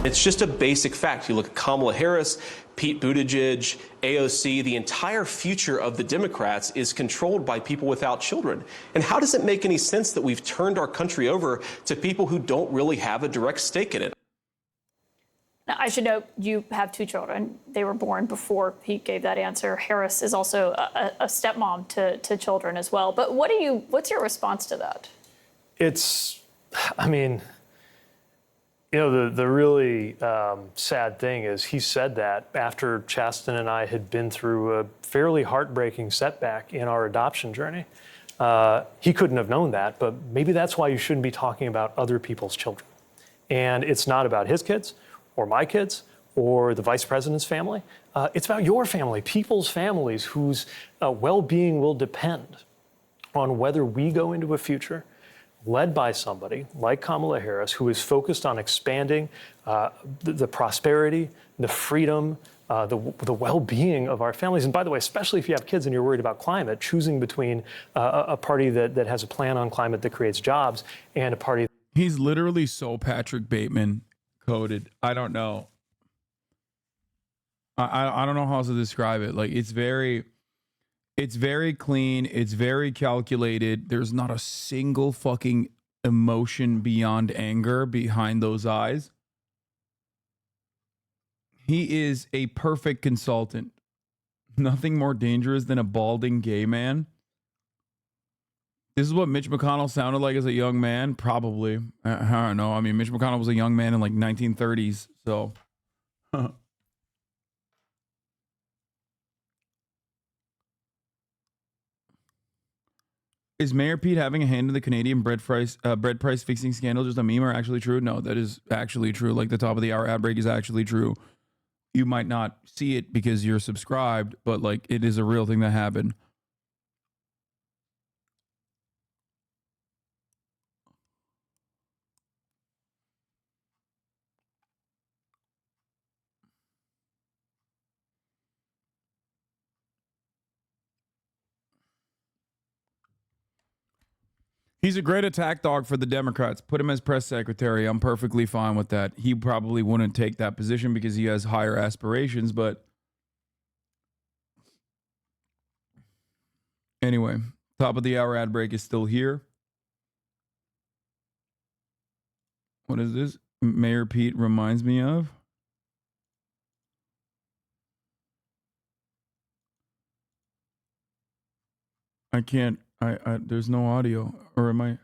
It's just a basic fact. You look at Kamala Harris, Pete Buttigieg, AOC, the entire future of the Democrats is controlled by people without children. And how does it make any sense that we've turned our country over to people who don't really have a direct stake in it? Now, I should note you have 2 children. They were born before he gave that answer. Harris is also a stepmom to children as well. But what's your response to that? I mean, you know, the really sad thing is he said that after Chasten and I had been through a fairly heartbreaking setback in our adoption journey. He couldn't have known that, but maybe that's why you shouldn't be talking about other people's children. And it's not about his kids or my kids or the vice president's family. It's about your family, people's families whose well-being will depend on whether we go into a future led by somebody like Kamala Harris, who is focused on expanding the prosperity, the freedom, the well-being of our families. And by the way, especially if you have kids and you're worried about climate, choosing between a party that has a plan on climate that creates jobs and a party. He's literally so Patrick Bateman coded. I don't know. I don't know how else to describe it. Like, it's very clean. It's very calculated. There's not a single fucking emotion beyond anger behind those eyes. He is a perfect consultant. Nothing more dangerous than a balding gay man. This is what Mitch McConnell sounded like as a young man, probably. I don't know. I mean, Mitch McConnell was a young man in like 1930s, so. Is Mayor Pete having a hand in the Canadian bread price fixing scandal just a meme or actually true? No, that is actually true. Like, the top of the hour ad break is actually true. You might not see it because you're subscribed, but like, it is a real thing that happened. He's a great attack dog for the Democrats. Put him as press secretary. I'm perfectly fine with that. He probably wouldn't take that position because he has higher aspirations, but anyway, top of the hour ad break is still here. What is this? Mayor Pete reminds me of? I can't. There's no audio. Or am I?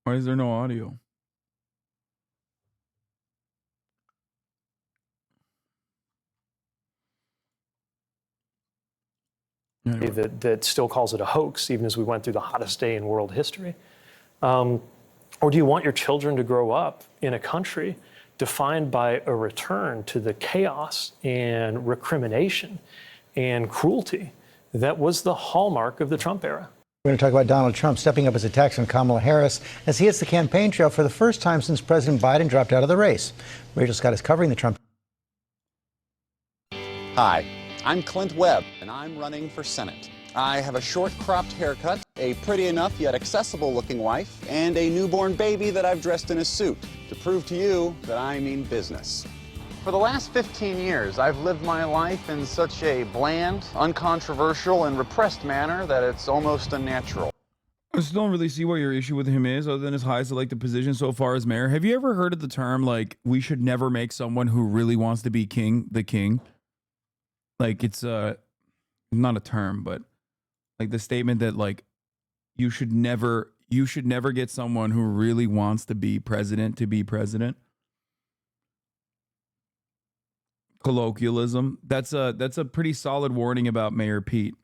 Why is there no audio? Anyway. That still calls it a hoax, even as we went through the hottest day in world history. Or do you want your children to grow up in a country defined by a return to the chaos and recrimination and cruelty that was the hallmark of the Trump era? We're going to talk about Donald Trump stepping up his attacks on Kamala Harris as he hits the campaign trail for the first time since President Biden dropped out of the race. Rachel Scott is covering the Trump. Hi, I'm Clint Webb, and I'm running for Senate. I have a short cropped haircut, a pretty enough yet accessible looking wife, and a newborn baby that I've dressed in a suit to prove to you that I mean business. For the last 15 years, I've lived my life in such a bland, uncontroversial, and repressed manner that it's almost unnatural. I still don't really see what your issue with him is, other than his high selective position so far as mayor. Have you ever heard of the term, like, we should never make someone who really wants to be king the king? Like, it's not a term, but like the statement that, like, you should never get someone who really wants to be president to be president. Colloquialism. That's a pretty solid warning about Mayor Pete.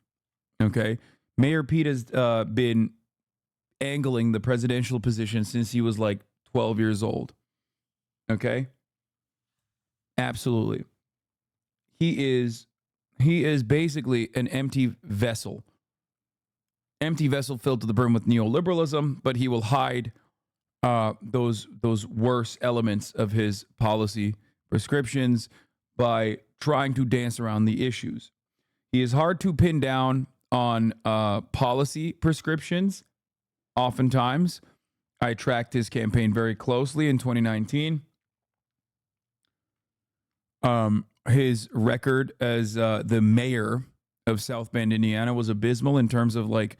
Okay, Mayor Pete has been angling the presidential position since he was like 12 years old. Okay, absolutely. He is basically an empty vessel filled to the brim with neoliberalism, but he will hide those worse elements of his policy prescriptions by trying to dance around the issues. He is hard to pin down on policy prescriptions. Oftentimes, I tracked his campaign very closely in 2019. His record as the mayor of South Bend, Indiana, was abysmal in terms of like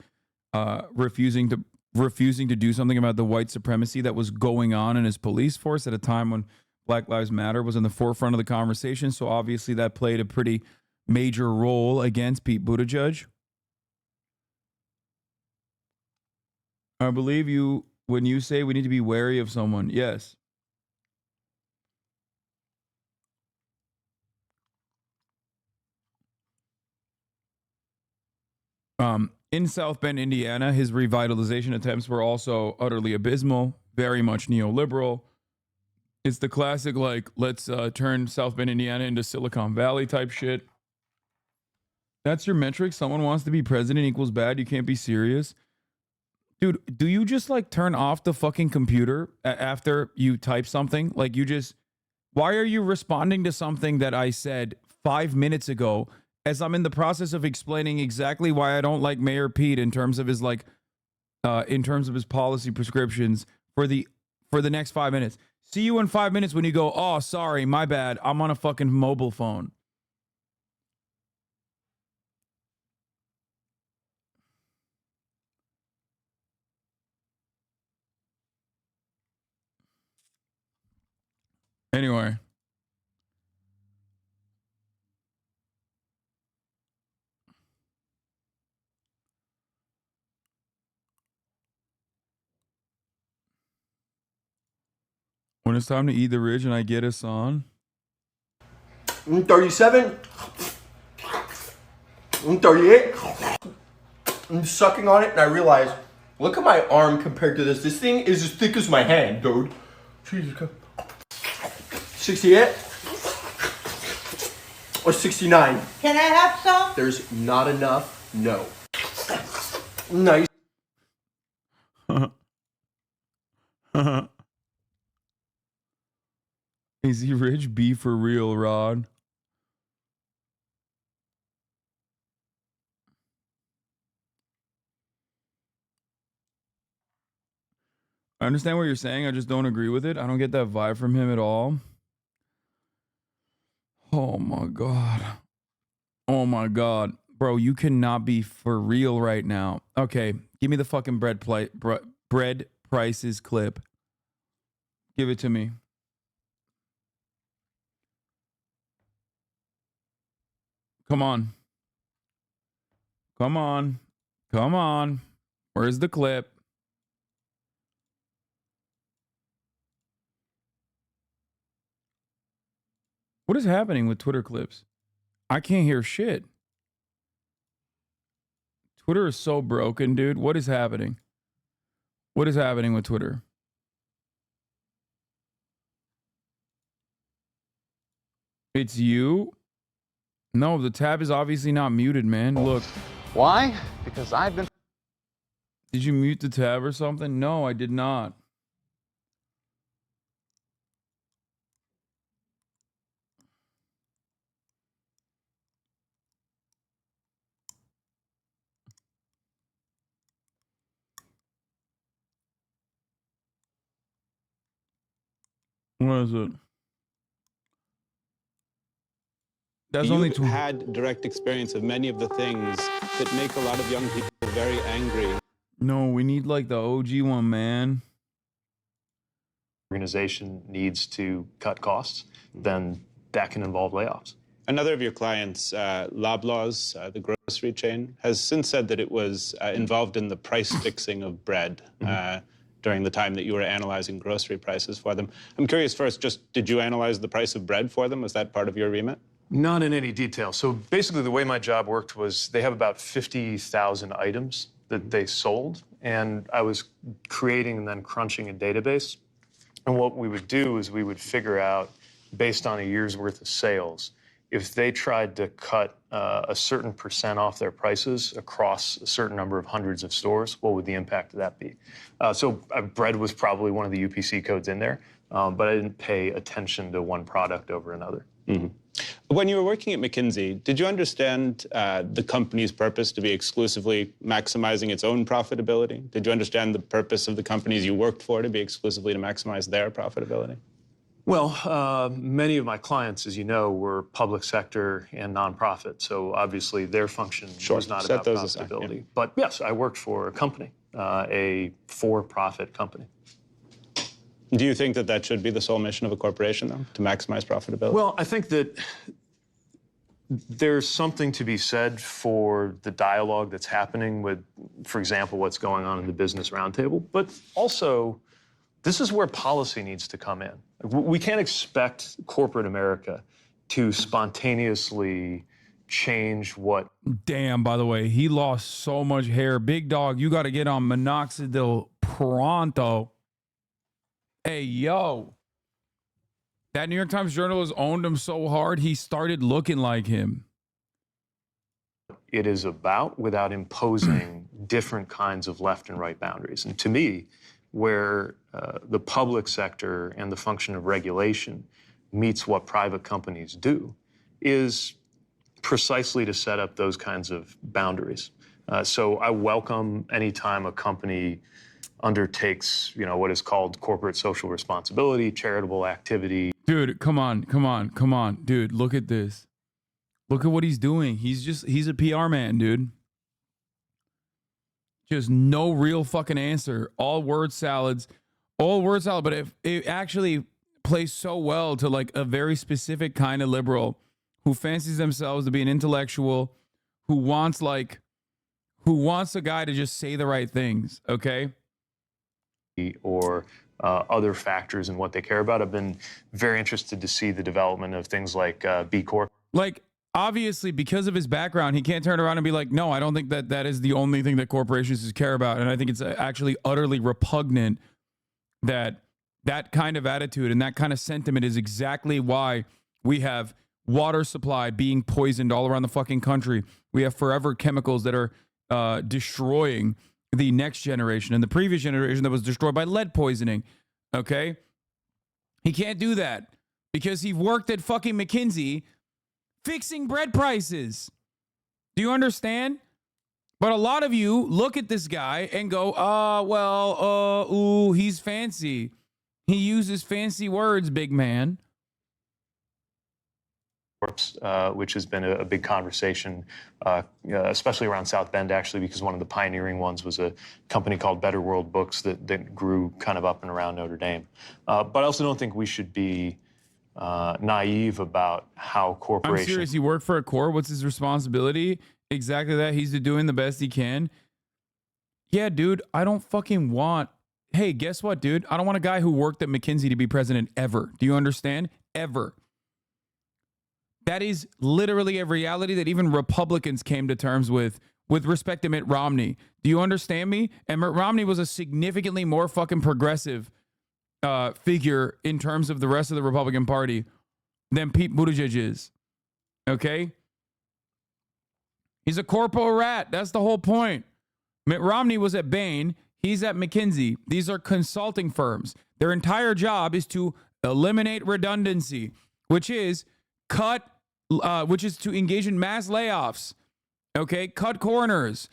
refusing to refusing to do something about the white supremacy that was going on in his police force at a time when Black Lives Matter was in the forefront of the conversation. So obviously that played a pretty major role against Pete Buttigieg. I believe you when you say we need to be wary of someone. Yes. In South Bend, Indiana, his revitalization attempts were also utterly abysmal, very much neoliberal. It's the classic, like, let's turn South Bend, Indiana into Silicon Valley type shit. That's your metric? Someone wants to be president equals bad? You can't be serious? Dude, do you just, like, turn off the fucking computer after you type something? Like, you just... Why are you responding to something that I said 5 minutes ago as I'm in the process of explaining exactly why I don't like Mayor Pete in terms of his, like, in terms of his policy prescriptions for the next 5 minutes? See you in 5 minutes when you go, oh, sorry, my bad. I'm on a fucking mobile phone. Anyway. When it's time to eat the rich and I get us on. 37. 38. I'm sucking on it and I realize, look at my arm compared to this. This thing is as thick as my hand, dude. Jesus Christ. 68. Or 69. Can I have some? There's not enough. No. Nice. Is he rich? Be for real, Rod. I understand what you're saying. I just don't agree with it. I don't get that vibe from him at all. Oh my God. Oh my God. Bro, you cannot be for real right now. Okay, give me the fucking bread prices clip. Give it to me. Come on. Come on. Come on. Where's the clip? What is happening with Twitter clips? I can't hear shit. Twitter is so broken, dude. What is happening? What is happening with Twitter? It's you? No, the tab is obviously not muted, man. Look. Why? Because I've been... Did you mute the tab or something? No, I did not. What is it? That's only You've had direct experience of many of the things that make a lot of young people very angry. No, we need like the OG one, man. Organization needs to cut costs, then that can involve layoffs. Another of your clients, Loblaws, the grocery chain, has since said that it was involved in the price fixing of bread during the time that you were analyzing grocery prices for them. I'm curious first, just did you analyze the price of bread for them? Was that part of your remit? Not in any detail. So basically the way my job worked was they have about 50,000 items that they sold, and I was creating and then crunching a database. And what we would do is we would figure out, based on a year's worth of sales, if they tried to cut a certain percent off their prices across a certain number of hundreds of stores, what would the impact of that be? So bread was probably one of the UPC codes in there, but I didn't pay attention to one product over another. Mm-hmm. When you were working at McKinsey, did you understand the company's purpose to be exclusively maximizing its own profitability? Did you understand the purpose of the companies you worked for to be exclusively to maximize their profitability? Well, many of my clients, as you know, were public sector and nonprofit, so obviously their function was not about profitability. Yeah. But yes, I worked for a company a for-profit company. Do you think that that should be the sole mission of a corporation, though, to maximize profitability? Well, I think that there's something to be said for the dialogue that's happening with, for example, what's going on in the Business Roundtable, but also this is where policy needs to come in. We can't expect corporate America to spontaneously change what. Damn, by the way, he lost so much hair. Big dog, you got to get on minoxidil pronto. Hey, yo. That New York Times journalist owned him so hard, he started looking like him. It is about without imposing different kinds of left and right boundaries. And to me, where the public sector and the function of regulation meets what private companies do is precisely to set up those kinds of boundaries. So I welcome any time a company undertakes, what is called corporate social responsibility, charitable activity. Dude, come on. Dude, look at this. Look at what he's doing. He's a PR man, dude. Just no real fucking answer. All word salads. But it actually plays so well to like a very specific kind of liberal who fancies themselves to be an intellectual, who wants a guy to just say the right things, okay? Or other factors in what they care about. I've been very interested to see the development of things like B Corp. Like, obviously, because of his background, he can't turn around and be like, no, I don't think that is the only thing that corporations care about. And I think it's actually utterly repugnant that that kind of attitude and that kind of sentiment is exactly why we have water supply being poisoned all around the fucking country. We have forever chemicals that are destroying the next generation and the previous generation that was destroyed by lead poisoning. Okay? He can't do that because he worked at fucking McKinsey fixing bread prices. Do you understand? But a lot of you look at this guy and go, ooh, he's fancy. He uses fancy words, big man. Which has been a big conversation, especially around South Bend, actually, because one of the pioneering ones was a company called Better World Books that grew kind of up and around Notre Dame. But I also don't think we should be naive about how corporations. I'm serious. He worked for a corp. What's his responsibility? Exactly that. He's doing the best he can. Yeah, dude, I don't fucking want. Hey, guess what, dude? I don't want a guy who worked at McKinsey to be president ever. Do you understand? Ever. That is literally a reality that even Republicans came to terms with respect to Mitt Romney. Do you understand me? And Mitt Romney was a significantly more fucking progressive figure in terms of the rest of the Republican Party than Pete Buttigieg is. Okay? He's a corpo rat. That's the whole point. Mitt Romney was at Bain. He's at McKinsey. These are consulting firms. Their entire job is to eliminate redundancy, which is to engage in mass layoffs. Okay? Cut corners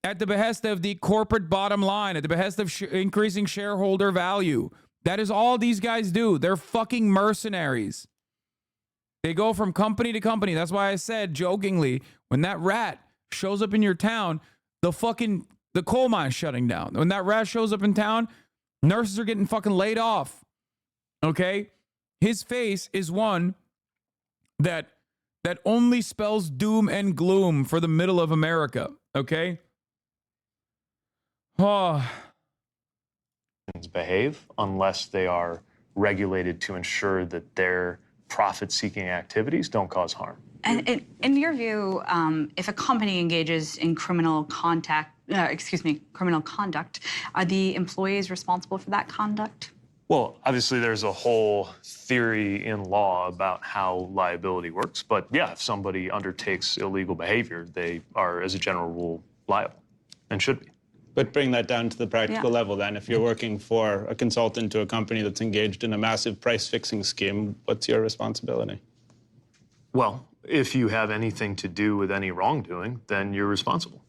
at the behest of the corporate bottom line, at the behest of increasing shareholder value. That is all these guys do. They're fucking mercenaries. They go from company to company. That's why I said jokingly, when that rat shows up in your town, the coal mine's shutting down. When that rat shows up in town, nurses are getting fucking laid off. Okay? His face is one that only spells doom and gloom for the middle of America. Okay? Oh. Behave unless they are regulated to ensure that their profit-seeking activities don't cause harm. And in your view, if a company engages in criminal conduct, are the employees responsible for that conduct? Well, obviously, there's a whole theory in law about how liability works. But yeah, if somebody undertakes illegal behavior, they are, as a general rule, liable and should be. But bring that down to the practical level then. If you're working for a consultant to a company that's engaged in a massive price-fixing scheme, what's your responsibility? Well, if you have anything to do with any wrongdoing, then you're responsible.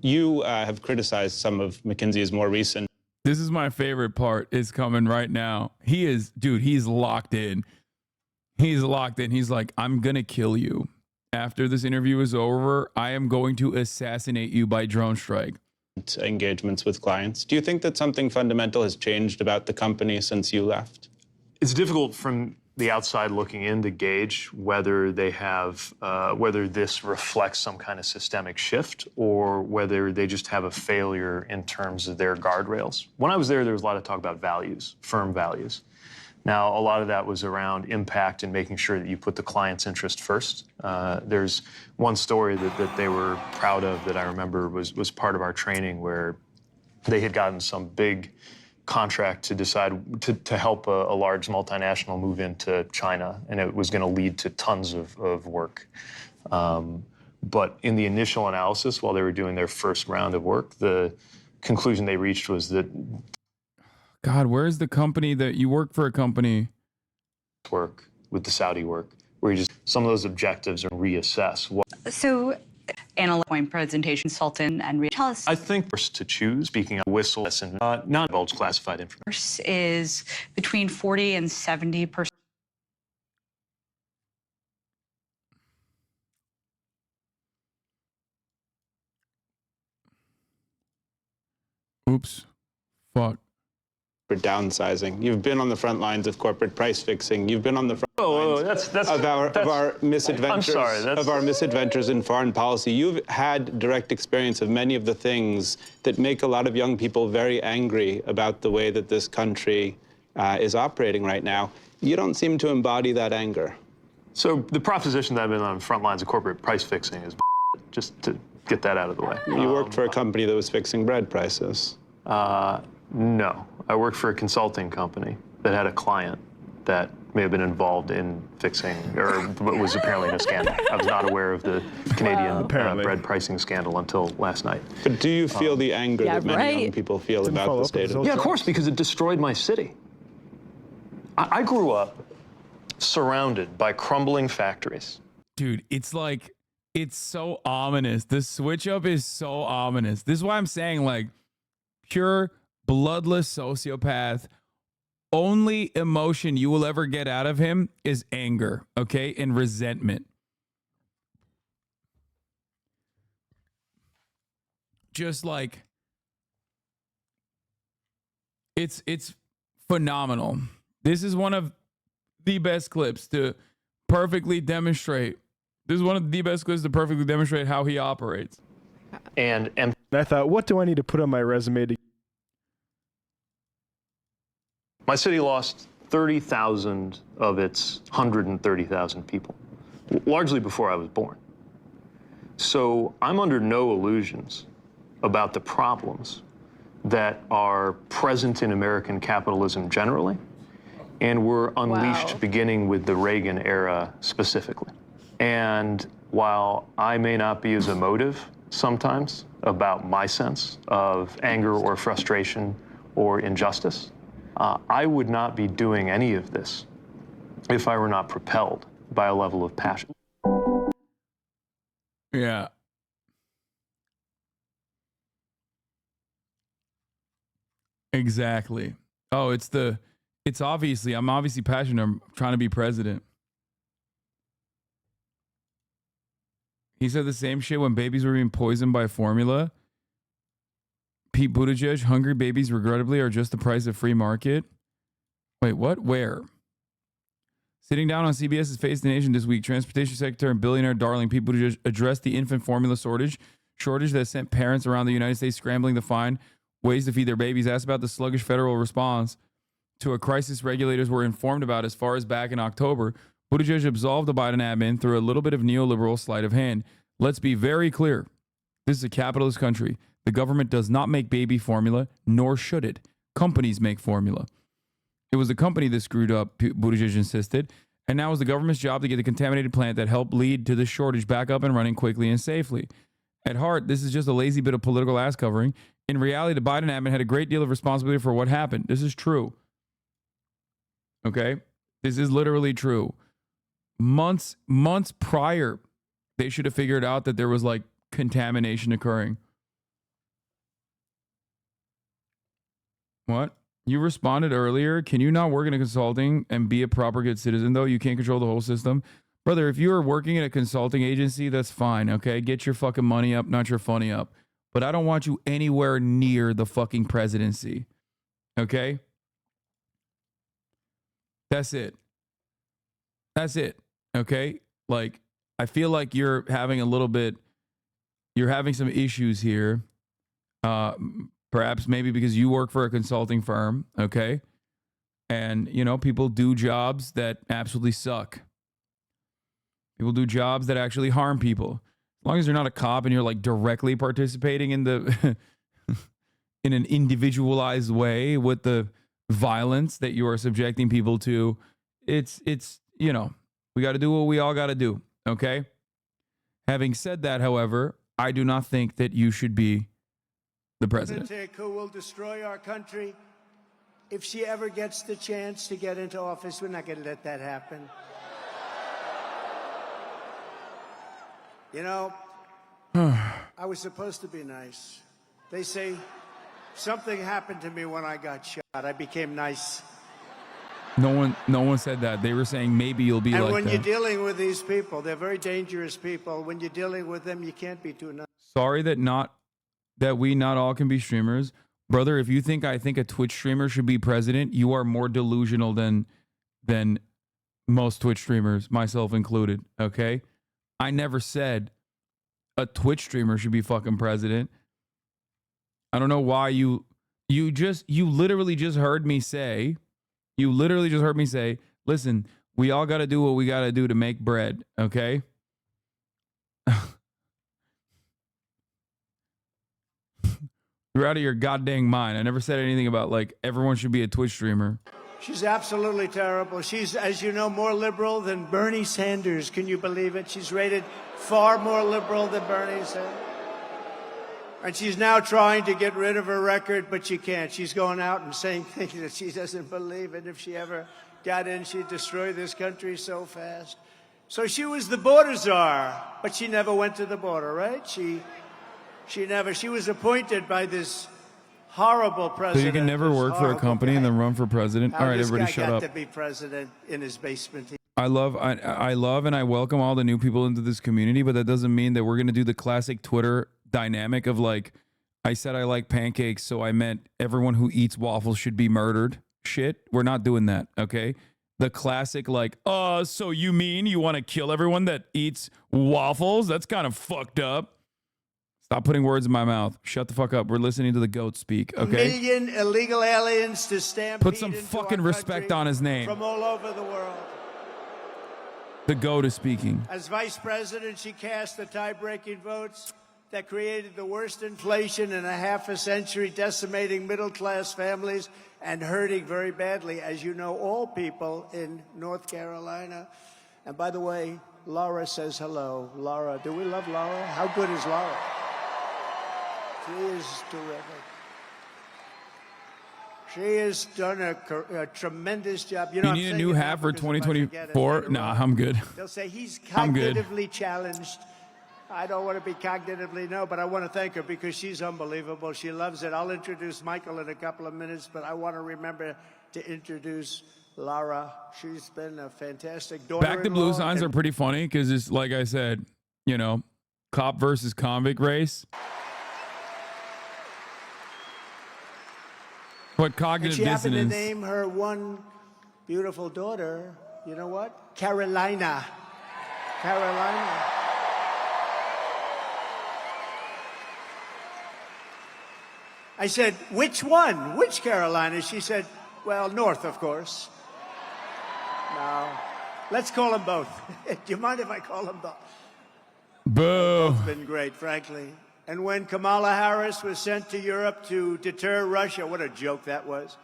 You have criticized some of McKinsey's more recent. This is my favorite part. Is coming right now. He's locked in. He's locked in. He's like, I'm going to kill you. after this interview is over, I am going to assassinate you by drone strike. Engagements with clients. Do you think that something fundamental has changed about the company since you left? It's difficult from the outside looking in to gauge whether they have, whether this reflects some kind of systemic shift or whether they just have a failure in terms of their guardrails. When I was there was a lot of talk about values, firm values. Now, a lot of that was around impact and making sure that you put the client's interest first. There's one story that they were proud of that I remember was part of our training where they had gotten some big contract to decide to help a large multinational move into China, and it was going to lead to tons of work. But in the initial analysis, while they were doing their first round of work, the conclusion they reached was that God, where's the company that you work for? A company work with the Saudi work, where you just some of those objectives are reassess. So, analyst point presentation consultant and tell us. I think first to choose, speaking of whistle and not divulge classified information, is between 40 and 70%. Oops. Fuck. For downsizing. You've been on the front lines of corporate price fixing. You've been on the front lines of our misadventures. I'm sorry, of our misadventures in foreign policy. You've had direct experience of many of the things that make a lot of young people very angry about the way that this country is operating right now. You don't seem to embody that anger. So the proposition that I've been on the front lines of corporate price fixing is just to get that out of the way. You worked for a company that was fixing bread prices. No, I worked for a consulting company that had a client that may have been involved in fixing, or was apparently in a scandal. I was not aware of the Canadian bread pricing scandal until last night. But do you feel the anger that many young people feel about the state of Yeah, of course, because it destroyed my city. I grew up surrounded by crumbling factories. Dude, it's like, it's so ominous. The switch up is so ominous. This is why I'm saying, like, pure bloodless sociopath. Only emotion you will ever get out of him is anger, okay, and resentment. Just like it's phenomenal. This is one of the best clips to perfectly demonstrate. This is one of the best clips to perfectly demonstrate how he operates. And I thought, what do I need to put on my resume to? My city lost 30,000 of its 130,000 people, largely before I was born. So I'm under no illusions about the problems that are present in American capitalism generally, and were unleashed beginning with the Reagan era specifically. And while I may not be as emotive sometimes about my sense of anger or frustration or injustice, I would not be doing any of this if I were not propelled by a level of passion. Yeah. Exactly. Oh, it's obviously, I'm obviously passionate. I'm trying to be president. He said the same shit when babies were being poisoned by formula. Pete Buttigieg, hungry babies, regrettably, are just the price of free market. Wait, what? Where? Sitting down on CBS's Face the Nation this week, Transportation Secretary and billionaire darling Pete Buttigieg addressed the infant formula shortage that sent parents around the United States scrambling to find ways to feed their babies. Asked about the sluggish federal response to a crisis regulators were informed about as far as back in October, Buttigieg absolved the Biden admin through a little bit of neoliberal sleight of hand. Let's be very clear. This is a capitalist country. The government does not make baby formula, nor should it. Companies make formula. It was the company that screwed up, Buttigieg insisted, and now it's the government's job to get the contaminated plant that helped lead to the shortage back up and running quickly and safely. At heart, this is just a lazy bit of political ass covering. In reality, the Biden admin had a great deal of responsibility for what happened. This is true. Okay? This is literally true. Months prior, they should have figured out that there was like contamination occurring. What? You responded earlier. Can you not work in a consulting and be a proper good citizen, though? You can't control the whole system. Brother, if you're working at a consulting agency, that's fine, okay? Get your fucking money up, not your funny up. But I don't want you anywhere near the fucking presidency, okay? That's it. That's it, okay? Like, I feel like you're having some issues here. Perhaps maybe because you work for a consulting firm, okay? And, you know, people do jobs that absolutely suck. People do jobs that actually harm people. As long as you're not a cop and you're like directly participating in the in an individualized way with the violence that you are subjecting people to, it's you know, we got to do what we all got to do, okay? Having said that, however, I do not think that you should be the president. Who will destroy our country. If she ever gets the chance to get into office, we're not going to let that happen. You know, I was supposed to be nice. They say something happened to me when I got shot. I became nice. No one said that. They were saying maybe you'll be like that. And when you're dealing with these people, they're very dangerous people. When you're dealing with them, you can't be too nice. Sorry that we not all can be streamers. Brother, if you think I think a Twitch streamer should be president, you are more delusional than most Twitch streamers, myself included, okay? I never said a Twitch streamer should be fucking president. I don't know why you literally just heard me say, listen, we all got to do what we got to do to make bread, okay? You're out of your goddamn mind. I never said anything about like everyone should be a Twitch streamer. She's absolutely terrible. She's, as you know, more liberal than Bernie Sanders. Can you believe it? She's rated far more liberal than Bernie Sanders. And she's now trying to get rid of her record, but she can't. She's going out and saying things that she doesn't believe in. If she ever got in, she'd destroy this country so fast. So she was the border czar, but she never went to the border, right? She was appointed by this horrible president. So you can never work for a company and then run for president? All right, everybody shut up. This guy got to be president in his basement. I love and I welcome all the new people into this community, but that doesn't mean that we're going to do the classic Twitter dynamic of like, I said I like pancakes, so I meant everyone who eats waffles should be murdered. Shit, we're not doing that, okay? The classic like, so you mean you want to kill everyone that eats waffles? That's kind of fucked up. Stop putting words in my mouth. Shut the fuck up. We're listening to the goat speak, okay? 1 million illegal aliens to stampede Put some fucking respect on his name. From all over the world. The goat is speaking. As vice president, she cast the tie-breaking votes that created the worst inflation in a half a century, decimating middle-class families and hurting very badly, as you know, all people in North Carolina. And by the way, Laura says hello. Laura, do we love Laura? How good is Laura? She is terrific. She has done a tremendous job. You know, you need a new hat for 2024? Nah, I'm good. They'll say he's I'm good. cognitively challenged. I don't want to be cognitively, no, but I want to thank her because she's unbelievable. She loves it. I'll introduce Michael in a couple of minutes, but I want to remember to introduce Laura. She's been a fantastic daughter-in-law. Back to blue signs are pretty funny because it's like I said, you know, cop versus convict race. What cognitive and she dissonance. happened to name her one beautiful daughter, you know what? Carolina. Carolina. I said, which one? Which Carolina? She said, well, North, of course. No. Let's call them both. Do you mind if I call them both? Boo. It's been great, frankly. And when Kamala Harris was sent to Europe to deter Russia, what a joke that was,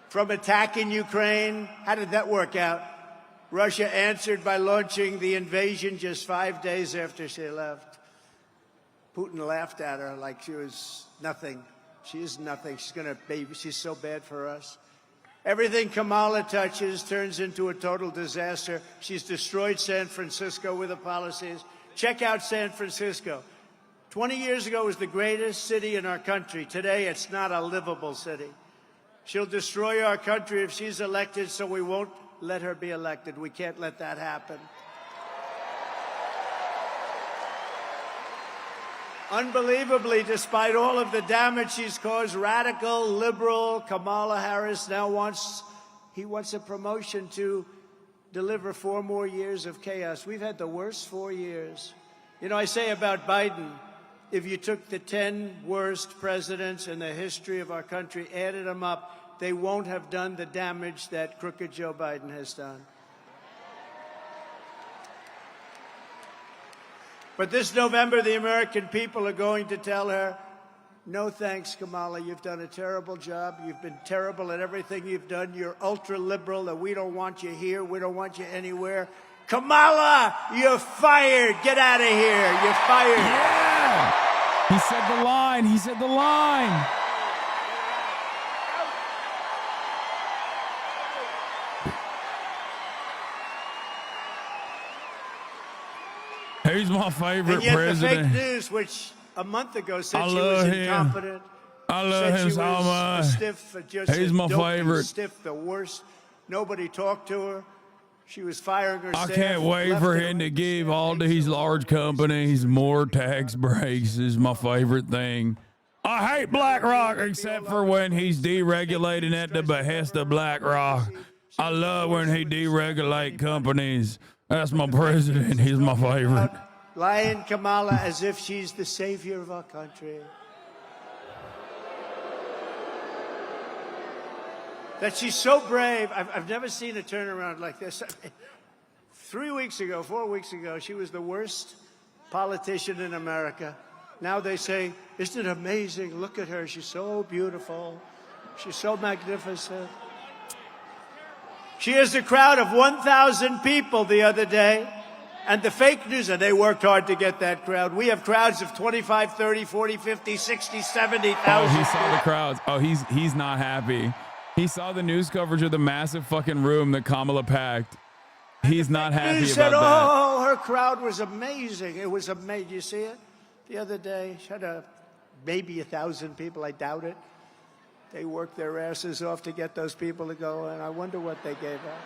from attacking Ukraine, how did that work out? Russia answered by launching the invasion just 5 days after she left. Putin laughed at her like she was nothing. She is nothing. She's so bad for us. Everything Kamala touches turns into a total disaster. She's destroyed San Francisco with her policies. Check out San Francisco. 20 years ago, it was the greatest city in our country. Today, it's not a livable city. She'll destroy our country if she's elected, so we won't let her be elected. We can't let that happen. Unbelievably, despite all of the damage she's caused, radical liberal Kamala Harris now wants a promotion to deliver 4 more years of chaos. We've had the worst 4 years. You know, I say about Biden, if you took the 10 worst presidents in the history of our country, added them up, they won't have done the damage that crooked Joe Biden has done. But this November, the American people are going to tell her, no thanks, Kamala. You've done a terrible job. You've been terrible at everything you've done. You're ultra-liberal, and we don't want you here. We don't want you anywhere. Kamala, you're fired. Get out of here. You're fired. Yeah! He said the line. He said the line. He's my favorite and yet president. The fake news, which a month ago said I she love was him. incompetent. I love him so much. He's my favorite. Stiff, the worst. Nobody talked to her. She was firing her I staff. can't wait for him to give all these large companies more tax breaks. Is my favorite thing. I hate BlackRock except for when he's deregulating at the behest of BlackRock. I love when he deregulate companies. That's my president. He's my favorite. Lying Kamala as if she's the savior of our country. That she's so brave. I've never seen a turnaround like this. 3 weeks ago, 4 weeks ago, she was the worst politician in America. Now they say, isn't it amazing? Look at her. She's so beautiful. She's so magnificent. She has a crowd of 1,000 people the other day. And the fake news, and they worked hard to get that crowd. We have crowds of 25, 30, 40, 50, 60, 70,000. Oh, he saw the crowds. Oh, he's not happy. He saw the news coverage of the massive fucking room that Kamala packed. He's not happy He said, about that. oh, her crowd was amazing. It was amazing. You see it? The other day, she had maybe 1,000 people. I doubt it. They worked their asses off to get those people to go, and I wonder what they gave up.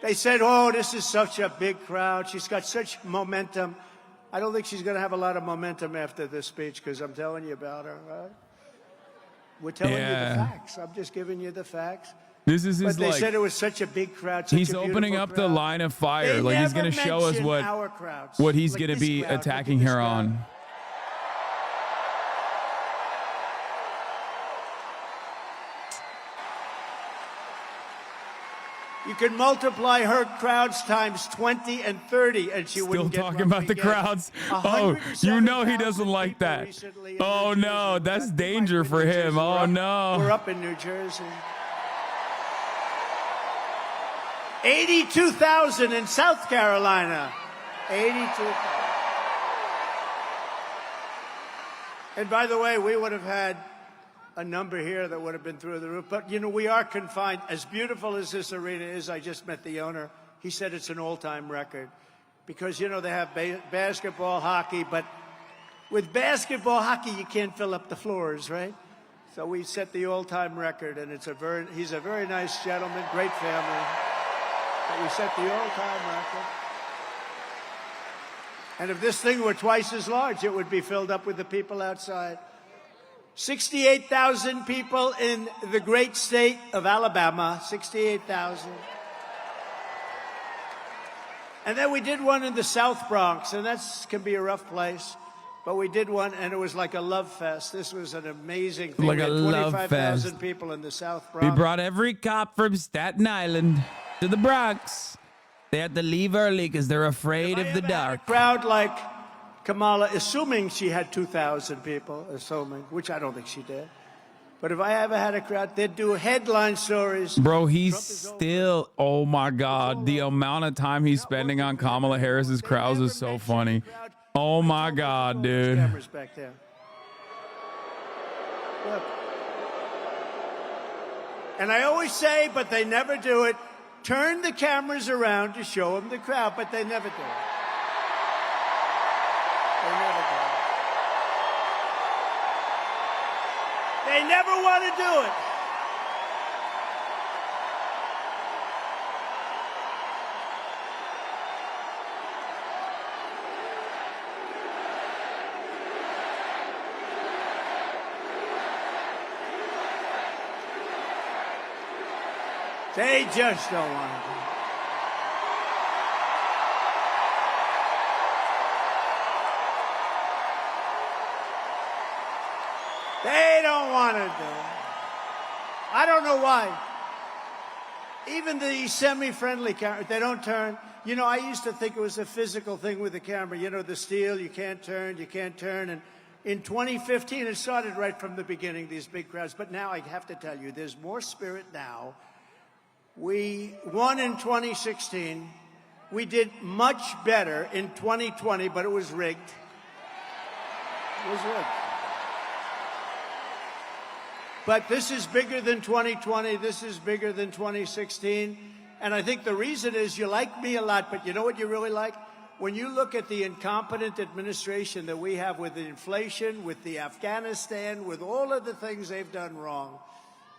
They said, oh, this is such a big crowd. She's got such momentum. I don't think she's going to have a lot of momentum after this speech, because I'm telling you about her, right? We're telling you the facts. I'm just giving you the facts. This is his, but they said it was such a big crowd. He's opening up the line of fire. They like he's going to never show us mention what he's Like going to this be crowd, look at attacking this her crowd. on. You can multiply her crowds times 20 and 30, and she Still wouldn't get talking about the crowds. Oh, you know he doesn't like that. Oh no, that's danger for him. Oh We're no. up in New Jersey. 82,000 in South Carolina. 82,000. And by the way, we would have had a number here that would have been through the roof. But, you know, we are confined. As beautiful as this arena is, I just met the owner. He said it's an all-time record. Because, you know, they have basketball, hockey, but with basketball, hockey, you can't fill up the floors, right? So we set the all-time record, and he's a very nice gentleman, great family. But we set the all-time record. And if this thing were twice as large, it would be filled up with the people outside. 68,000 people in the great state of Alabama, 68,000. And then we did one in the South Bronx, and that can be a rough place. But we did one, and it was like a love fest. This was an amazing thing. Like We had a love 25,000 fest. people in the South We Bronx. brought every cop from Staten Island to the Bronx. They had to leave early because they're afraid of the dark. Crowd like Kamala, assuming she had 2,000 people, which I don't think she did. But if I ever had a crowd, they'd do headline stories. Bro, he's still, oh my God, the amount of time he's spending on Kamala Harris's crowds is so funny. Oh my God, dude. Cameras back there. Look. And I always say, but they never do it, turn the cameras around to show them the crowd, but they never do it. They never do it. They never want to do it. They just don't want to do it. They don't want to do it. I don't know why. Even the semi-friendly camera, they don't turn. You know, I used to think it was a physical thing with the camera. You know, the steel, you can't turn, you can't turn. And in 2015, it started right from the beginning, these big crowds. But now I have to tell you, there's more spirit now. We won in 2016. We did much better in 2020, but it was rigged. It was rigged. But this is bigger than 2020. This is bigger than 2016. And I think the reason is you like me a lot, but you know what you really like? When you look at the incompetent administration that we have with the inflation, with the Afghanistan, with all of the things they've done wrong,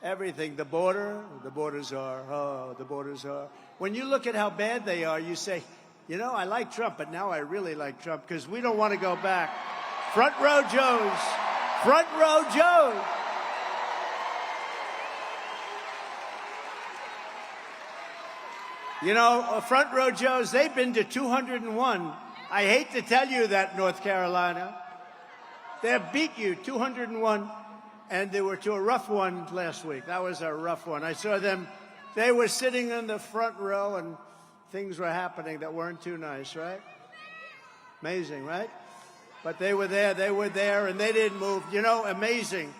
everything, the borders are. When you look at how bad they are, you say, you know, I like Trump, but now I really like Trump because we don't want to go back. Front row Joes. Front row Joes. You know, front row Joes, they've been to 201. I hate to tell you that, North Carolina. They've beat you 201, and they were to a rough one last week. That was a rough one. I saw them. They were sitting in the front row, and things were happening that weren't too nice, right? Amazing, right? But they were there, and they didn't move. You know, amazing.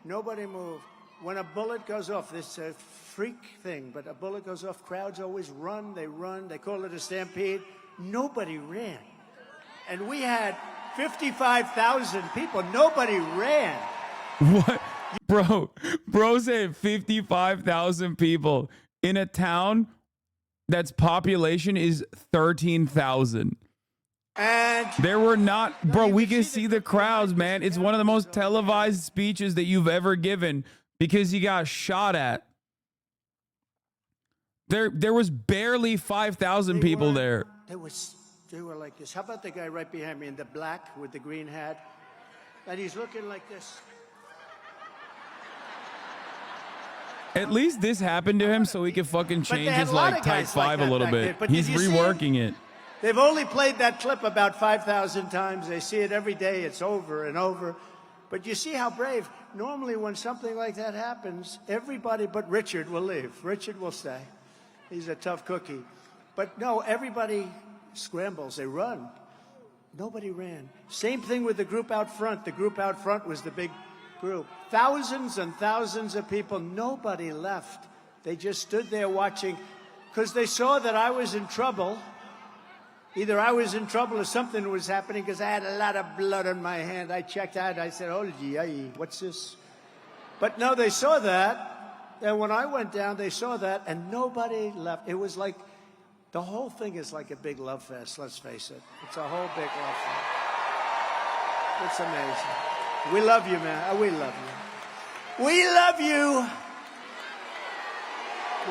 Nobody moved. When a bullet goes off, this is a freak thing, but a bullet goes off, crowds always run, they call it a stampede. Nobody ran. And we had 55,000 people. Nobody ran. What? Bro said 55,000 people in a town that's population is 13,000. And there were not, bro, we can see the crowds, man. It's one of the most televised speeches that you've ever given because he got shot at. There was barely 5,000 people there. They were like this. How about the guy right behind me in the black with the green hat? And he's looking like this. At least this happened to him so he could fucking change his like type 5 a little bit. He's reworking it. They've only played that clip about 5,000 times. They see it every day. It's over and over. But you see how brave. Normally when something like that happens, everybody but Richard will leave. Richard will stay. He's a tough cookie. But no, everybody scrambles. They run. Nobody ran. Same thing with the group out front. The group out front was the big group. Thousands and thousands of people. Nobody left. They just stood there watching because they saw that I was in trouble. Either I was in trouble or something was happening because I had a lot of blood on my hand. I checked out. I said, oh, gee, what's this? But no, they saw that. And when I went down, they saw that, and nobody left. It was like, the whole thing is like a big love fest, let's face it. It's a whole big love fest. It's amazing. We love you, man. We love you. We love you.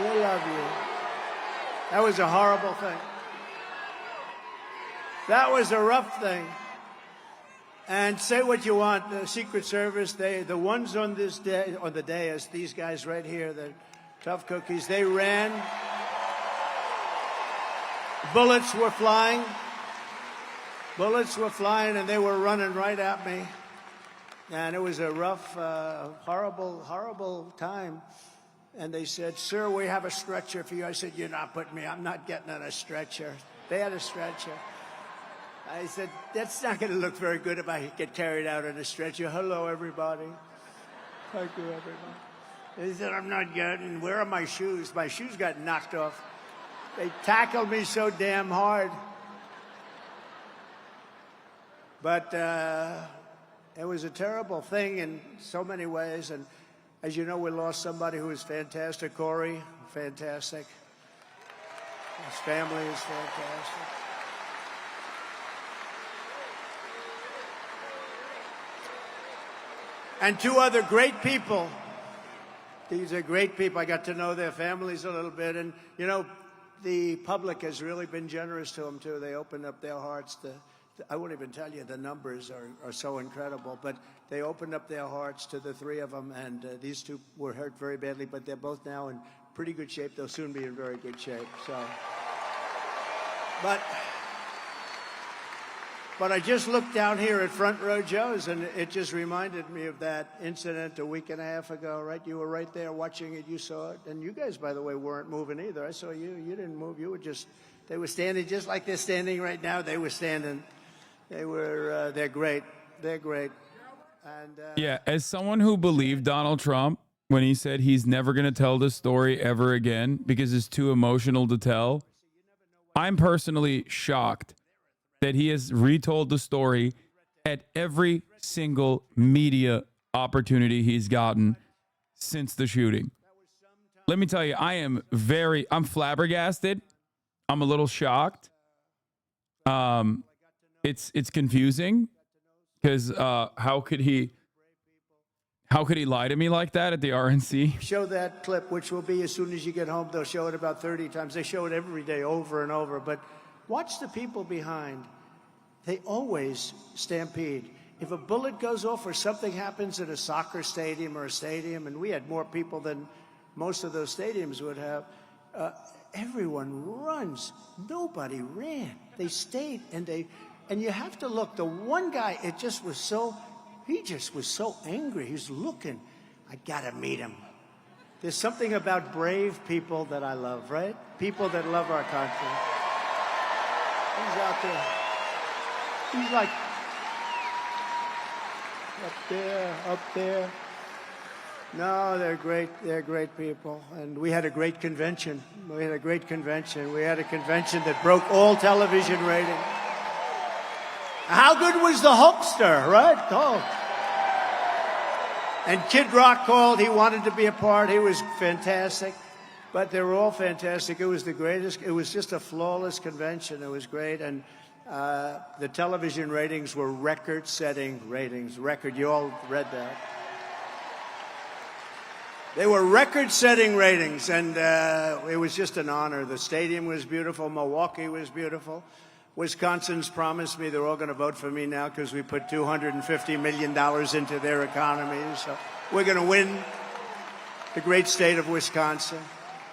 We love you. That was a horrible thing. That was a rough thing. And say what you want, the Secret Service, the ones on this day, on the dais, these guys right here, the tough cookies, they ran. Bullets were flying. Bullets were flying, and they were running right at me. And it was a rough, horrible, horrible time. And they said, sir, we have a stretcher for you. I said, you're not putting me, I'm not getting on a stretcher. They had a stretcher. I said, that's not going to look very good if I get carried out on a stretcher. Hello, everybody. Thank you, everybody. They said, I'm not getting, where are my shoes? My shoes got knocked off. They tackled me so damn hard. But it was a terrible thing in so many ways. And as you know, we lost somebody who was fantastic, Corey, fantastic. His family is fantastic. And two other great people. These are great people. I got to know their families a little bit. And, you know, the public has really been generous to them, too. They opened up their hearts to, I won't even tell you, the numbers are so incredible. But they opened up their hearts to the three of them. And these two were hurt very badly, but they're both now in pretty good shape. They'll soon be in very good shape. So, but I just looked down here at Front Row Joe's, and it just reminded me of that incident a week and a half ago, right? You were right there watching it. You saw it. And you guys, by the way, weren't moving either. I saw you. You didn't move. You were just, they were standing just like they're standing right now. They were standing. They're great. They're great. And yeah, as someone who believed Donald Trump when he said he's never going to tell this story ever again because it's too emotional to tell, I'm personally shocked that he has retold the story at every single media opportunity he's gotten since the shooting. Let me tell you, I'm flabbergasted. I'm a little shocked. It's confusing because how could he lie to me like that at the RNC? show that clip, which will be as soon as you get home. They'll show it about 30 times. They show it every day over and over. But watch the people behind. They always stampede. If a bullet goes off or something happens at a soccer stadium or a stadium, and we had more people than most of those stadiums would have, everyone runs. Nobody ran. They stayed, and you have to look. The one guy, he just was so angry. He's looking. I gotta meet him. There's something about brave people that I love, right? People that love our country. He's out there. He's like up there. No, they're great. They're great people. And we had a great convention. We had a convention that broke all television ratings. How good was the Hulkster, right? Oh. And Kid Rock called. He wanted to be a part. He was fantastic. But they were all fantastic. It was the greatest. It was just a flawless convention. It was great. And the television ratings were record-setting ratings. You all read that. They were record-setting ratings, and it was just an honor. The stadium was beautiful. Milwaukee was beautiful. Wisconsin's promised me they're all going to vote for me now because we put $250 million into their economy. So we're going to win the great state of Wisconsin.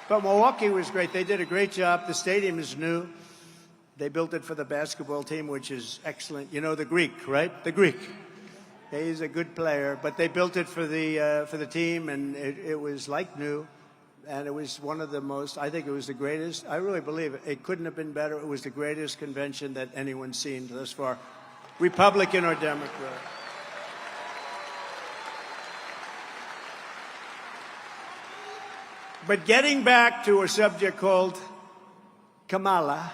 But Milwaukee was great. They did a great job. The stadium is new. They built it for the basketball team, which is excellent. You know the Greek, right? The Greek. He's a good player. But they built it for the team, and it was like new. And it was one of the most, I think it was the greatest. I really believe it couldn't have been better. It was the greatest convention that anyone's seen thus far, Republican or Democrat. But getting back to a subject called Kamala,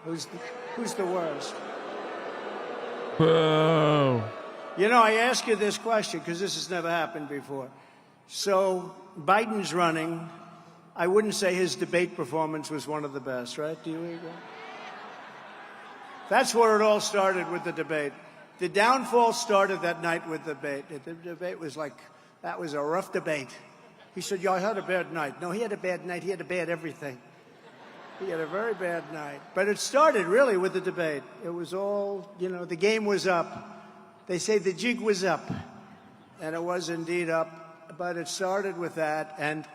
who's the worst? Whoa. You know, I ask you this question because this has never happened before. So Biden's running. I wouldn't say his debate performance was one of the best, right? Do you agree? That's where it all started, with the debate. The downfall started that night with the debate. The debate was like, that was a rough debate. He said, yeah, I had a bad night. No, he had a bad night. He had a bad everything. He had a very bad night. But it started really with the debate. It was all, the game was up. They say the jig was up. And it was indeed up. But it started with that. And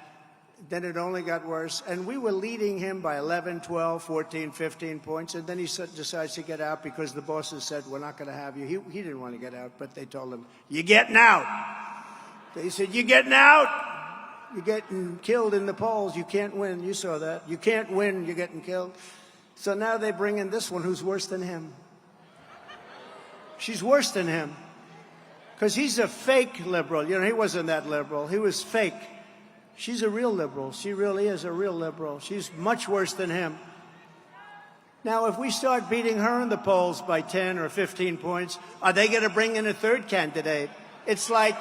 then it only got worse. And we were leading him by 11, 12, 14, 15 points. And then he decides to get out because the bosses said, we're not going to have you. He didn't want to get out, but they told him, you're getting out. They said, you're getting out. You're getting killed in the polls. You can't win. You saw that. You can't win. You're getting killed. So now they bring in this one who's worse than him. She's worse than him because he's a fake liberal. He wasn't that liberal. He was fake. She's a real liberal. She really is a real liberal. She's much worse than him. Now, if we start beating her in the polls by 10 or 15 points, are they going to bring in a third candidate? It's like,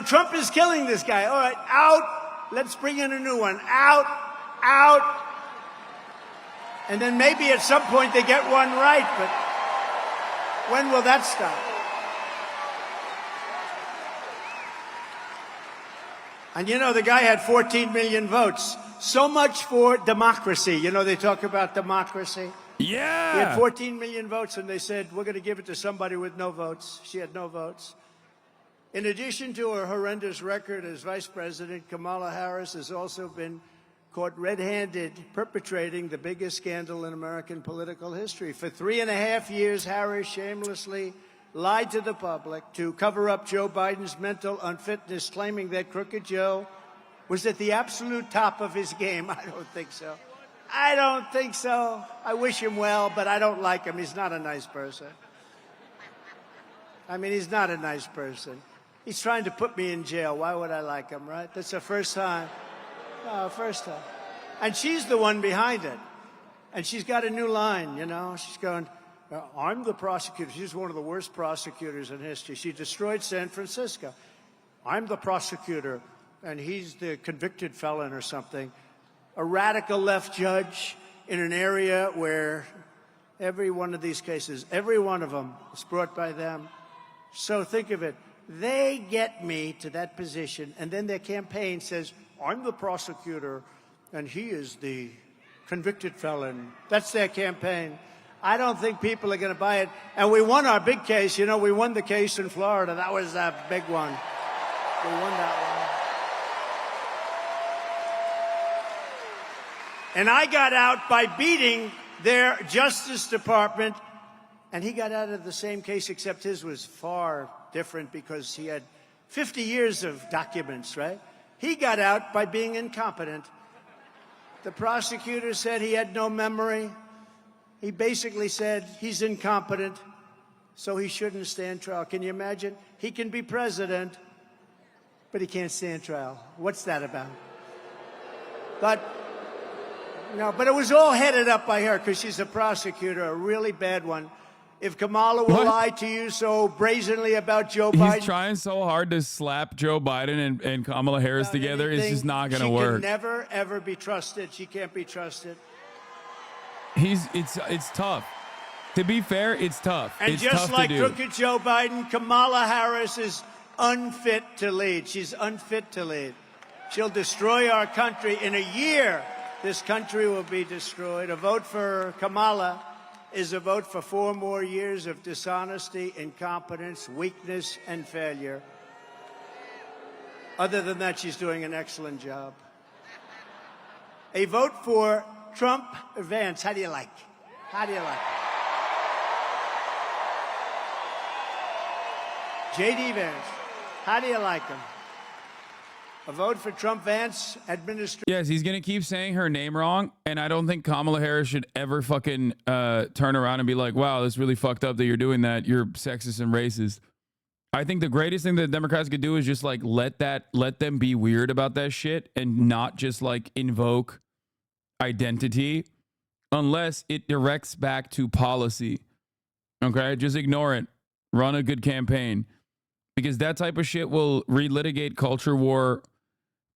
Trump is killing this guy. All right, out. Let's bring in a new one. Out. And then maybe at some point they get one right, but when will that stop? And the guy had 14 million votes. So much for democracy. They talk about democracy. Yeah. He had 14 million votes, and they said, we're going to give it to somebody with no votes. She had no votes. In addition to her horrendous record as vice president, Kamala Harris has also been caught red-handed perpetrating the biggest scandal in American political history. For 3.5 years, Harris shamelessly lied to the public to cover up Joe Biden's mental unfitness, claiming that Crooked Joe was at the absolute top of his game. I don't think so. I don't think so. I wish him well, but I don't like him. He's not a nice person. I mean, he's not a nice person. He's trying to put me in jail. Why would I like him, right? That's the first time. No, first time. And she's the one behind it. And she's got a new line, you know. She's going, I'm the prosecutor. She's one of the worst prosecutors in history. She destroyed San Francisco. I'm the prosecutor, and he's the convicted felon or something. A radical left judge in an area where every one of these cases, every one of them is brought by them. So think of it. They get me to that position, and then their campaign says, I'm the prosecutor, and he is the convicted felon. That's their campaign. I don't think people are going to buy it. And we won our big case. You know, we won the case in Florida. That was a big one. We won that one. And I got out by beating their Justice Department. And he got out of the same case, except his was far different because he had 50 years of documents, right? He got out by being incompetent. The prosecutor said he had no memory. He basically said he's incompetent, so he shouldn't stand trial. Can you imagine? He can be president, but he can't stand trial. What's that about? But it was all headed up by her because she's a prosecutor, a really bad one. If Kamala will lie to you so brazenly about Joe Biden. He's trying so hard to slap Joe Biden and Kamala Harris together. It's just not going to work. She can never, ever be trusted. She can't be trusted. It's tough. To be fair, it's tough. And it's just tough like to do. crooked Joe Biden, Kamala Harris is unfit to lead. She's unfit to lead. She'll destroy our country. In a year, this country will be destroyed. A vote for Kamala is a vote for 4 more years of dishonesty, incompetence, weakness, and failure. Other than that, she's doing an excellent job. A vote for Trump Vance. How do you like? How do you like it? J.D. Vance. How do you like him? A vote for Trump Vance administration. Yes, he's going to keep saying her name wrong, and I don't think Kamala Harris should ever fucking turn around and be like, wow, that's really fucked up that you're doing that. You're sexist and racist. I think the greatest thing that the Democrats could do is just like let them be weird about that shit and not just like invoke identity unless it directs back to policy. Okay, just ignore it. Run a good campaign. Because that type of shit will relitigate culture war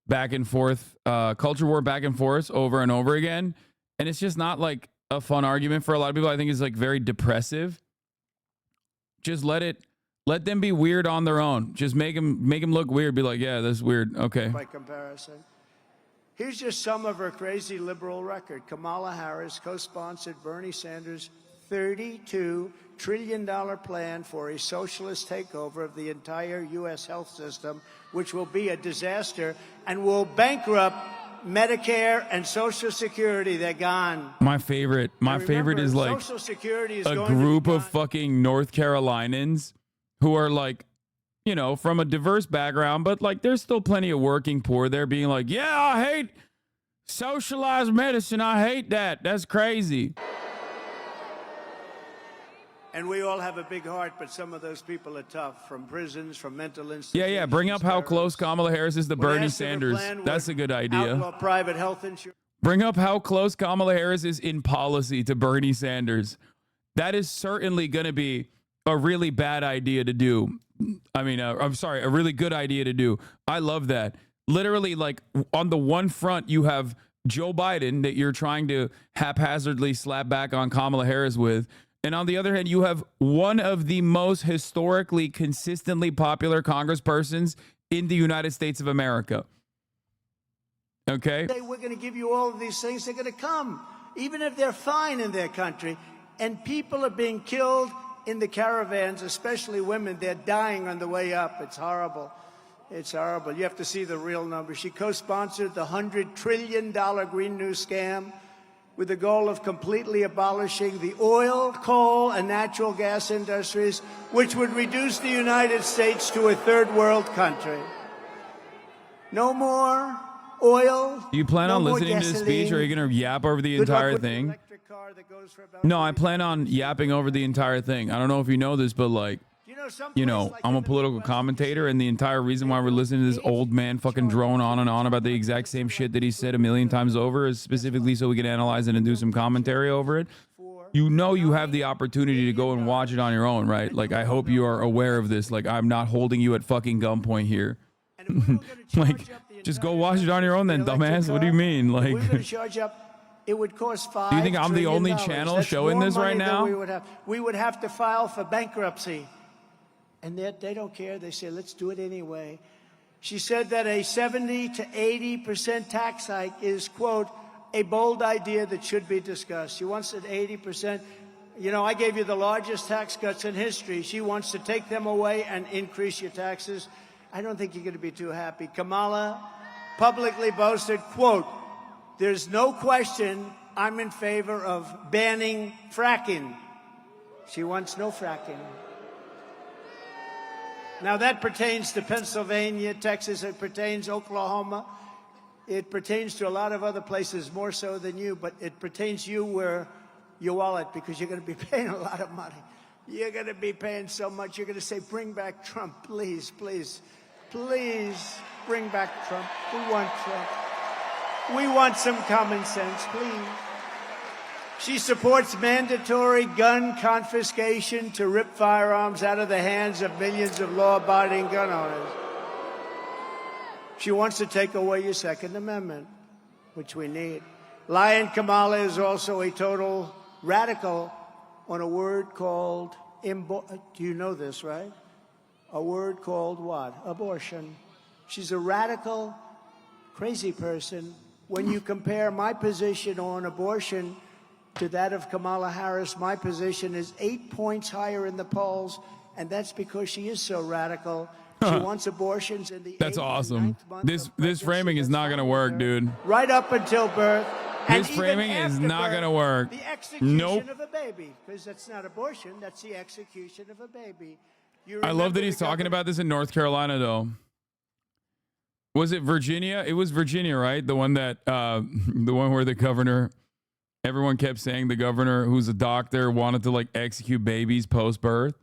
back and forth over and over again. And it's just not like a fun argument for a lot of people. I think it's like very depressive. Just let them be weird on their own. Just make them look weird. Be like, yeah, that's weird. Okay. By comparison. Here's just some of her crazy liberal record. Kamala Harris co-sponsored Bernie Sanders' $32 trillion plan for a socialist takeover of the entire U.S. health system, which will be a disaster and will bankrupt Medicare and Social Security. They're gone. My favorite is like Social Security is a going group of fucking North Carolinians who are like, you know, from a diverse background, but like there's still plenty of working poor there being like, yeah, I hate socialized medicine. I hate that. That's crazy. And we all have a big heart, but some of those people are tough, from prisons, from mental institutions. Yeah. Bring up how close Kamala Harris is to Bernie Sanders. That's a good idea. Outlaw private health insurance. Bring up how close Kamala Harris is in policy to Bernie Sanders. That is certainly going to be a really bad idea to do. I mean, I'm sorry, a really good idea to do. I love that. Literally, like on the one front, you have Joe Biden that you're trying to haphazardly slap back on Kamala Harris with. And on the other hand, you have one of the most historically consistently popular congresspersons in the United States of America. Okay? We're going to give you all of these things. They're going to come, even if they're fine in their country. And people are being killed in the caravans, especially women. They're dying on the way up. It's horrible. It's horrible. You have to see the real numbers. She co-sponsored the $100 trillion Green New scam with the goal of completely abolishing the oil, coal, and natural gas industries, which would reduce the United States to a third world country. No more oil. Do you plan on listening to this speech, or are you going to yap over the entire thing? No, I plan on yapping over the entire thing. I don't know if you know this, but like, you know, I'm a political commentator, and the entire reason why we're listening to this old man fucking drone on and on about the exact same shit that he said a million times over is specifically so we can analyze it and do some commentary over it. You know, you have the opportunity to go and watch it on your own, right? Like, I hope you are aware of this. Like, I'm not holding you at fucking gunpoint here. Like, just go watch it on your own then, dumbass. What do you mean? Like, It would cost $5 do you think I'm the only trillion. channel That's showing more this right money than now? We would have to file for bankruptcy. And they don't care. They say, let's do it anyway. She said that a 70 to 80% tax hike is, quote, a bold idea that should be discussed. She wants it 80%. You know, I gave you the largest tax cuts in history. She wants to take them away and increase your taxes. I don't think you're going to be too happy. Kamala publicly boasted, quote, there's no question I'm in favor of banning fracking. She wants no fracking. Now, that pertains to Pennsylvania, Texas. It pertains to Oklahoma. It pertains to a lot of other places, more so than you. But it pertains to you where your wallet, because you're going to be paying a lot of money. You're going to be paying so much. You're going to say, bring back Trump, please, please. Please bring back Trump. We want Trump. We want some common sense, please. She supports mandatory gun confiscation to rip firearms out of the hands of millions of law-abiding gun owners. She wants to take away your Second Amendment, which we need. Lion Kamala is also a total radical on a word called, do you know this, right? A word called what? Abortion. She's a radical, crazy person. When you compare my position on abortion to that of Kamala Harris, my position is 8 points higher in the polls, and that's because she is so radical. She wants abortions in the That's awesome. This framing is not going to work, dude. right up until birth. This framing is not going to work. The execution Nope. of a baby, because that's not abortion, that's the execution of a baby. I love that he's talking about this in North Carolina, though. Was it Virginia? It was Virginia, right? The one that, the one where the governor, everyone kept saying the governor, who's a doctor, wanted to like execute babies post-birth.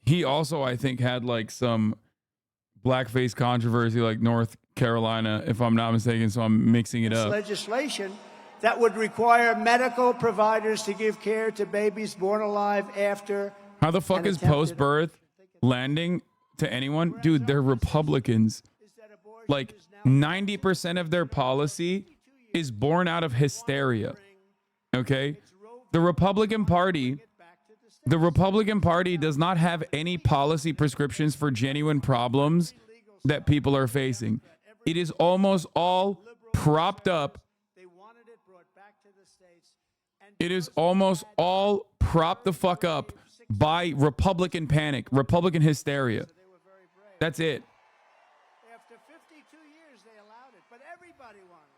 He also, I think, had like some blackface controversy, like North Carolina, if I'm not mistaken. So I'm mixing it up. Legislation that would require medical providers to give care to babies born alive after. How the fuck is post-birth landing to anyone? Dude, they're Republicans. Like 90% of their policy is born out of hysteria. Okay? The Republican Party does not have any policy prescriptions for genuine problems that people are facing. It is almost all propped up. It is almost all propped the fuck up by Republican panic, Republican hysteria. That's it. After 52 years, they allowed it, but everybody wanted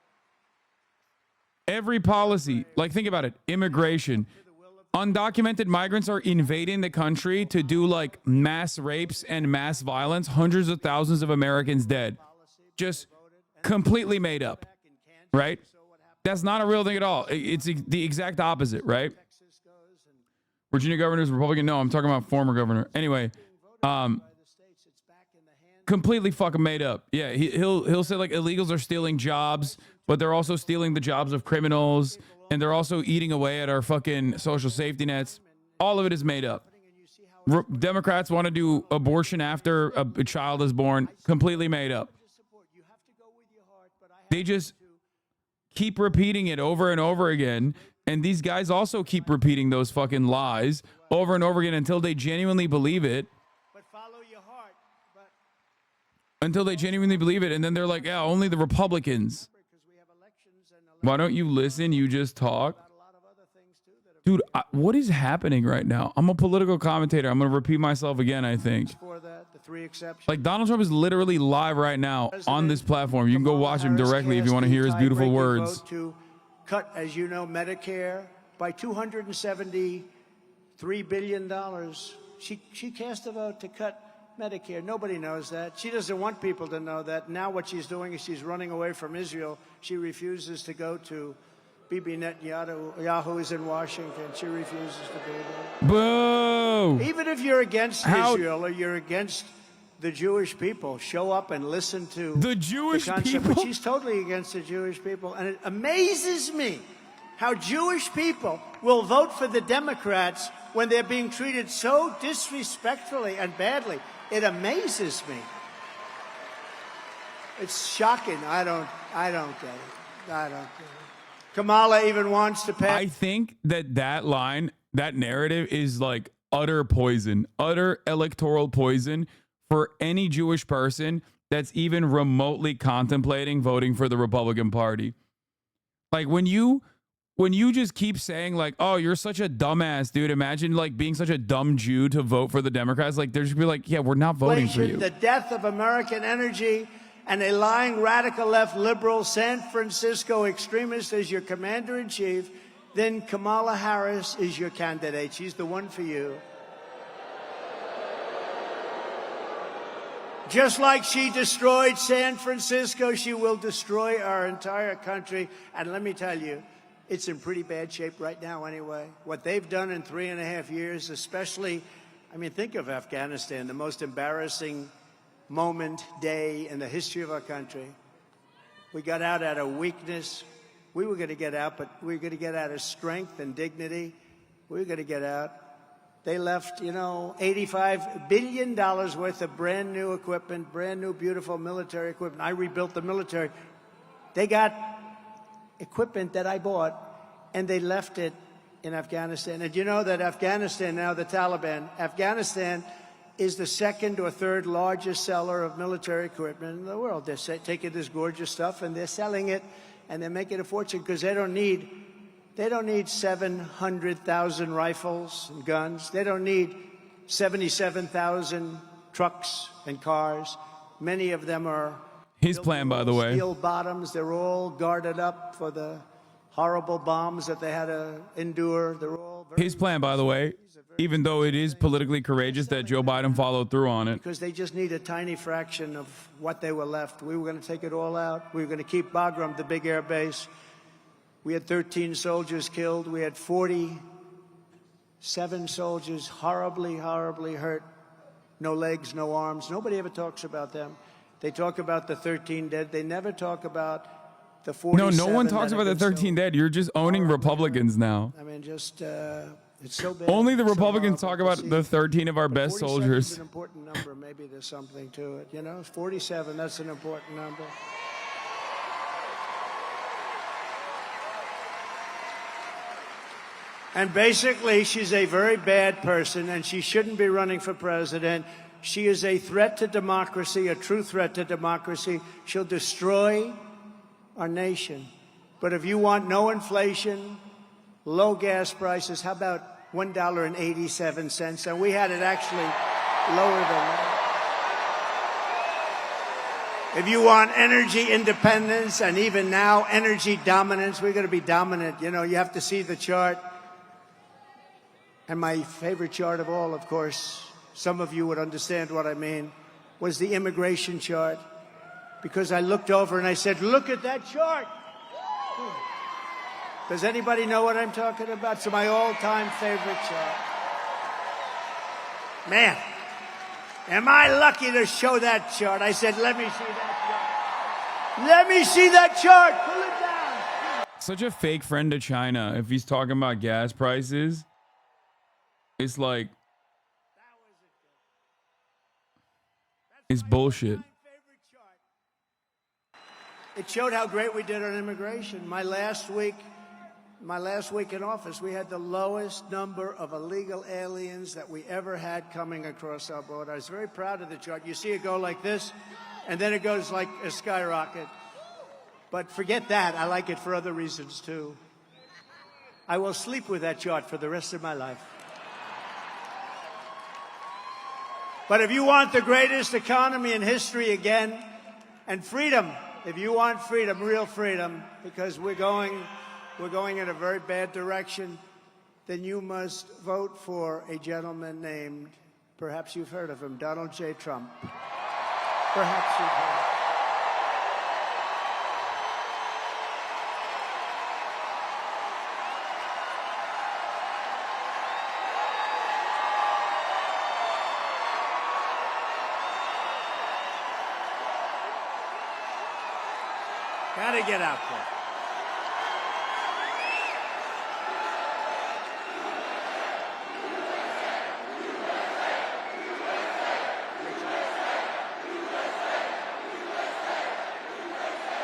Every policy, like think about it, immigration. Undocumented migrants are invading the country to do like mass rapes and mass violence. Hundreds of thousands of Americans dead. Just completely made up, right? That's not a real thing at all. It's the exact opposite, right? Virginia governor's Republican. No, I'm talking about former governor. Anyway, completely fucking made up. Yeah, he'll say like illegals are stealing jobs, but they're also stealing the jobs of criminals, and they're also eating away at our fucking social safety nets. All of it is made up. Democrats want to do abortion after a child is born. Completely made up. They just keep repeating it over and over again. And these guys also keep repeating those fucking lies over and over again until they genuinely believe it. Until they genuinely believe it. And then they're like, yeah, only the Republicans. Why don't you listen? You just talk. Dude, what is happening right now? I'm a political commentator. I'm going to repeat myself again, I think. 3 exceptions. Like, Donald Trump is literally live right now on this platform. You can go watch him directly if you want to hear his beautiful words. Vote to cut, as you know, Medicare by $273 billion. She cast a vote to cut Medicare. Nobody knows that. She doesn't want people to know that. Now what she's doing is she's running away from Israel. She refuses to go to BIBI Netanyahu is in Washington. She refuses to do that. Boo! Even if you're against Israel or you're against the Jewish people, show up and listen to the Jewish concept. people. But she's totally against the Jewish people. And it amazes me how Jewish people will vote for the Democrats when they're being treated so disrespectfully and badly. It amazes me. It's shocking. I don't get it. I don't get it. Kamala even wants to pass. I think that line, that narrative is like utter poison, utter electoral poison for any Jewish person that's even remotely contemplating voting for the Republican Party. Like, when you just keep saying like, oh, you're such a dumbass, dude. Imagine like being such a dumb Jew to vote for the Democrats. Like, they're just be like, yeah, we're not voting for you. The death of American energy and a lying radical left liberal San Francisco extremist as your commander-in-chief, then Kamala Harris is your candidate. She's the one for you. Just like she destroyed San Francisco, she will destroy our entire country. And let me tell you, it's in pretty bad shape right now anyway. What they've done in 3.5 years, especially, I mean, think of Afghanistan, the most embarrassing day in the history of our country. We got out of weakness. We were going to get out, but we were going to get out of strength and dignity. We were going to get out. They left, $85 billion worth of brand new equipment, brand new, beautiful military equipment. I rebuilt the military. They got equipment that I bought, and they left it in Afghanistan. And you know that Afghanistan, now the Taliban, Afghanistan is the second or third largest seller of military equipment in the world. They're taking this gorgeous stuff and they're selling it, and they're making a fortune because they don't need 700,000 rifles and guns. They don't need 77,000 trucks and cars. Many of them are his plan, by the way. Steel bottoms. They're all guarded up for the horrible bombs that they had to endure. They're all his plan, by the way, even though it is politically courageous that Joe Biden followed through on it. Because they just need a tiny fraction of what they were left. We were going to take it all out. We were going to keep Bagram, the big air base. We had 13 soldiers killed. We had 47 soldiers horribly, horribly hurt. No legs, no arms. Nobody ever talks about them. They talk about the 13 dead. They never talk about the 47. No one talks about the 13 dead. You're just owning Republicans now. I mean, just, it's so bad. Only the Republicans talk about the 13 of our best soldiers. Is an important number. Maybe there's something to it. 47, that's an important number. And basically, she's a very bad person, and she shouldn't be running for president. She is a threat to democracy, a true threat to democracy. She'll destroy our nation. But if you want no inflation, low gas prices, how about $1.87? And we had it actually lower than that. If you want energy independence, and even now energy dominance, we're going to be dominant. You have to see the chart. And my favorite chart of all, of course, some of you would understand what I mean, was the immigration chart. Because I looked over and I said, look at that chart. Does anybody know what I'm talking about? It's my all-time favorite chart. Man, am I lucky to show that chart? I said, let me see that chart. Let me see that chart. Pull it down. Such a fake friend to China if he's talking about gas prices. It's like, it's bullshit. It showed how great we did on immigration. My last week in office, we had the lowest number of illegal aliens that we ever had coming across our border. I was very proud of the chart. You see it go like this, and then it goes like a skyrocket. But forget that. I like it for other reasons, too. I will sleep with that chart for the rest of my life. But if you want the greatest economy in history again, and freedom, if you want freedom, real freedom, because we're going in a very bad direction, then you must vote for a gentleman named, perhaps you've heard of him, Donald J. Trump. Perhaps you've heard. Gotta get out there.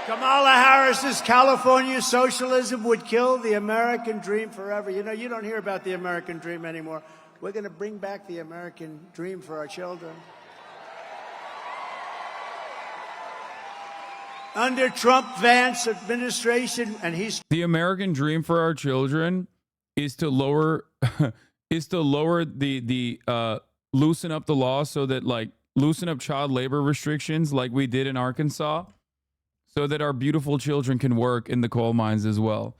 Kamala Harris's California socialism would kill the American dream forever. You know, you don't hear about the American dream anymore. We're going to bring back the American dream for our children. Under Trump-Vance administration, and he's The American dream for our children is to lower the loosen up the law so that, like, loosen up child labor restrictions like we did in Arkansas, so that our beautiful children can work in the coal mines as well.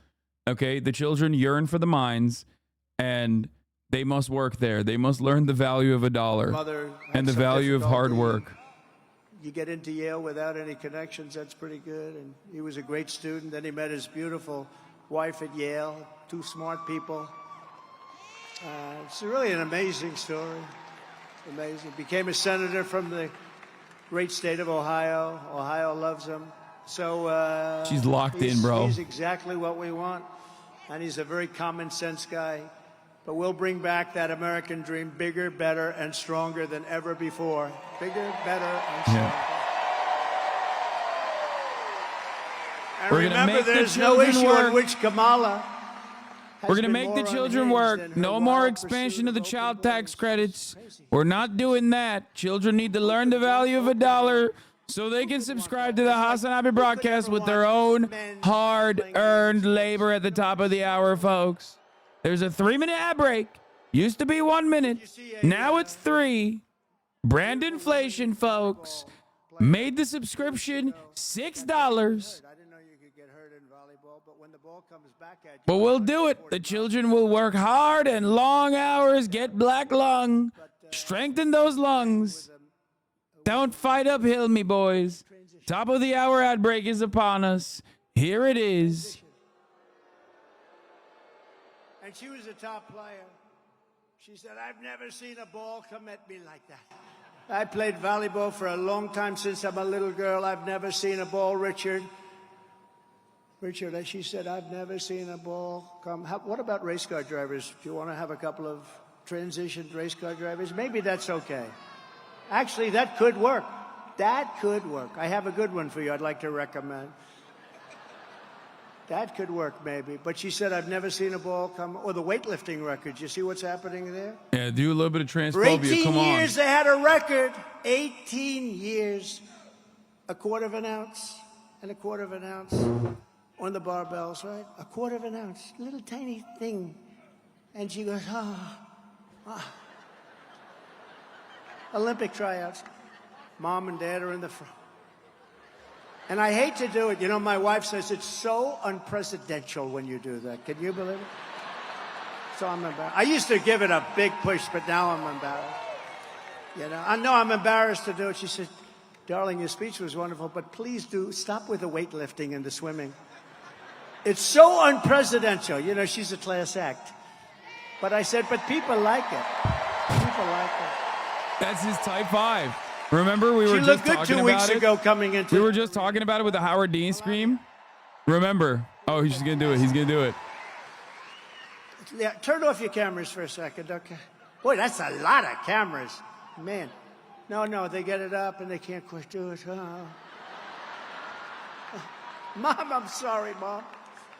Okay, the children yearn for the mines, and they must work there. They must learn the value of a dollar and the value of hard work. You get into Yale without any connections, that's pretty good. And he was a great student. Then he met his beautiful wife at Yale, two smart people. It's really an amazing story. Amazing. Became a senator from the great state of Ohio. Ohio loves him. So She's locked in, bro. He's exactly what we want. And he's a very common sense guy. But we'll bring back that American dream bigger, better, and stronger than ever before. Bigger, better, and stronger. And remember, there's no issue on which Kamala has We're going to been make more the children unhinged work. than her No more wild expansion of the pursuit child tax credits. We're not doing that. Children need to learn the value of a dollar so they can subscribe to the HasanAbi broadcast with their own hard-earned labor at the top of the hour, folks. There's a 3-minute ad break. Used to be 1 minute. Now it's 3. Brand inflation, folks. Made the subscription $6. But we'll do it. The children will work hard and long hours, get black lung, strengthen those lungs. Don't fight uphill, me boys. Top of the hour ad break is upon us. Here it is. And she was a top player. She said, I've never seen a ball come at me like that. I played volleyball for a long time since I'm a little girl. I've never seen a ball, Richard. Richard, she said, I've never seen a ball come. What about race car drivers? Do you want to have a couple of transitioned race car drivers? Maybe that's okay. Actually, that could work. That could work. I have a good one for you I'd like to recommend. That could work, maybe. But she said, I've never seen a ball come. Or the weightlifting records. You see what's happening there? Yeah, do a little bit of For transphobia. 18 Come on. years, they had a record. 18 years. A quarter of an ounce and a quarter of an ounce on the barbells, right? A quarter of an ounce. Little tiny thing. And she goes, Olympic tryouts. Mom and Dad are in the front. And I hate to do it. You know, my wife says it's so unprecedented when you do that. Can you believe it? So I'm embarrassed. I used to give it a big push, but now I'm embarrassed. You know, I know I'm embarrassed to do it. She said, darling, your speech was wonderful, but please do stop with the weightlifting and the swimming. It's so unprecedented. You know, she's a class act. But I said, but people like it. People like it. That's his type 5. Remember, we were She just looked good talking 2 about weeks it? ago coming into. We were just talking about it with the Howard Dean scream. Remember? Oh, he's going to do it. He's going to do it. Yeah, turn off your cameras for a second, okay? Boy, that's a lot of cameras. Man. No, they get it up and they can't quite do it. Oh. Mom, I'm sorry, Mom.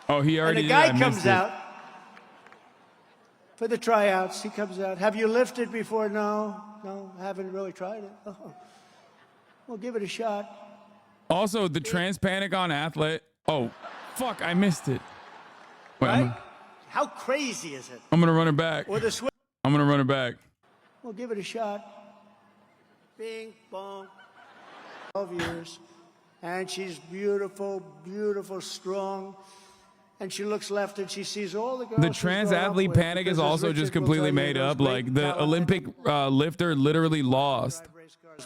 Oh, he already And did. the I guy missed comes it. out for the tryouts. He comes out. Have you lifted before? No, I haven't really tried it. Oh. Well, give it a shot. Also, the trans panic on athlete. Oh, fuck, I missed it. Wait, Right? How crazy is it? I'm going to run it back. Or the swim. I'm going to run it back. Well, give it a shot. Bing, bong. 12 years. And she's beautiful, beautiful, strong. And she looks left and she sees all the girls. The trans athlete panic is also just completely made up. Like the Olympic lifter literally lost.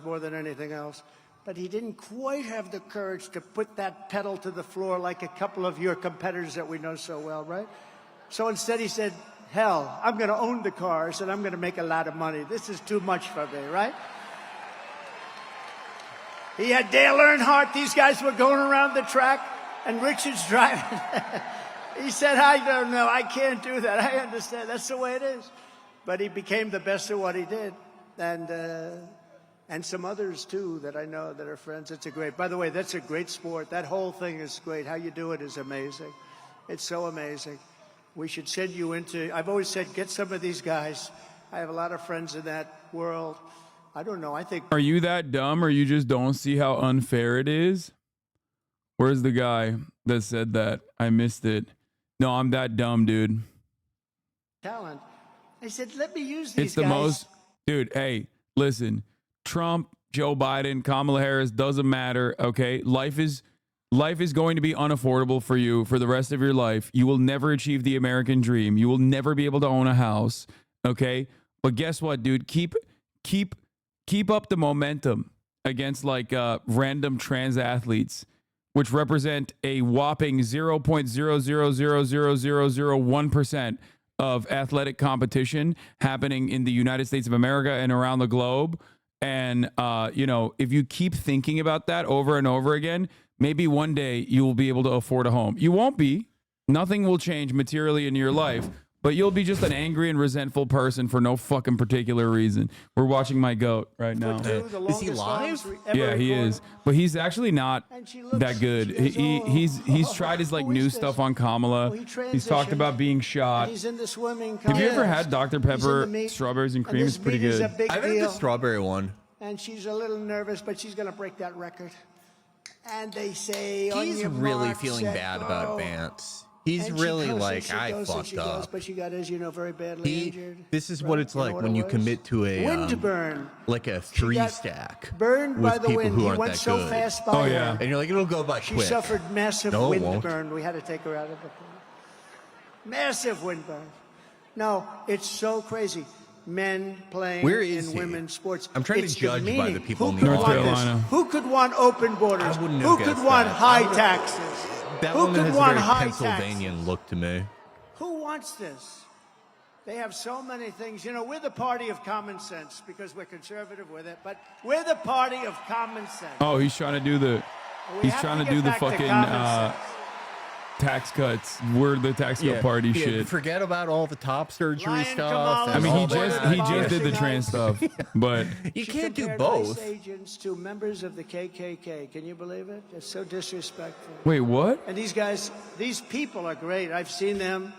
More than anything else. But he didn't quite have the courage to put that pedal to the floor like a couple of your competitors that we know so well, right? So instead he said, hell, I'm going to own the cars and I'm going to make a lot of money. This is too much for me, right? He had Dale Earnhardt. These guys were going around the track and Richard's driving. He said, I don't know. I can't do that. I understand. That's the way it is. But he became the best at what he did. And some others, too, that I know that are friends. It's a great, by the way, that's a great sport. That whole thing is great. How you do it is amazing. It's so amazing. We should send you into, I've always said, get some of these guys. I have a lot of friends in that world. I don't know. I think. Are you that dumb or you just don't see how unfair it is? Where's the guy that said that? I missed it. No, I'm that dumb, dude. Talent. I said, let me use these It's the guys. most, dude, hey, listen, Trump, Joe Biden, Kamala Harris, doesn't matter, okay? Life is going to be unaffordable for you for the rest of your life. You will never achieve the American dream. You will never be able to own a house, okay? But guess what, dude? Keep up the momentum against like random trans athletes, which represent a whopping 0.0000001% of athletic competition happening in the United States of America and around the globe. And, you know, if you keep thinking about that over and over again, maybe one day you will be able to afford a home. You won't be. Nothing will change materially in your life, but you'll be just an angry and resentful person for no fucking particular reason. We're watching my goat right now. Is he live? Yeah, he is. But he's actually not that good. He's tried his like new stuff on Kamala. He's talked about being shot. He's in the swimming Have you ever contest. had Dr. Pepper strawberries and cream? It's pretty meat is good. a big I've had the deal. strawberry one. And she's a little nervous, but she's going to break that record. And they say, He's on your really mark, feeling set, bad go. about Vance. He's And she really goes, like, and she I goes, and fucked she goes, up. but she got, as you know, very badly injured. This is what it's like You know when what you it was? commit to a Wind burn. like a She got 3-stack burned with by the people wind. who He aren't went that so good. fast by her. And you're like, it'll go by She quick. suffered massive No, it wind won't. burn. We had to take her out of the pool. Massive wind burn. No, it's so crazy. Men playing Where is in he? women's sports. I'm trying to It's judge by demeaning. the people Who in the could North want this? Carolina. Who could want open borders? I wouldn't Who have could guessed want that. high taxes? That Who woman could has a want very high Pennsylvanian look to me. Who wants this? They have so many things. You know, we're the party of common sense because we're conservative with it, but we're the party of common sense. Oh, he's trying to do the We he's have trying to to get do the back to fucking common sense. tax cuts. We're the tax cut party shit. Forget about all the top surgery Lion stuff. Kamala I and mean, all he that. just did the trans stuff, but You She can't do compared both. ICE agents to members of the KKK. Can you believe it? It's so disrespectful. wait, what? And these guys, these people are great. I've seen them,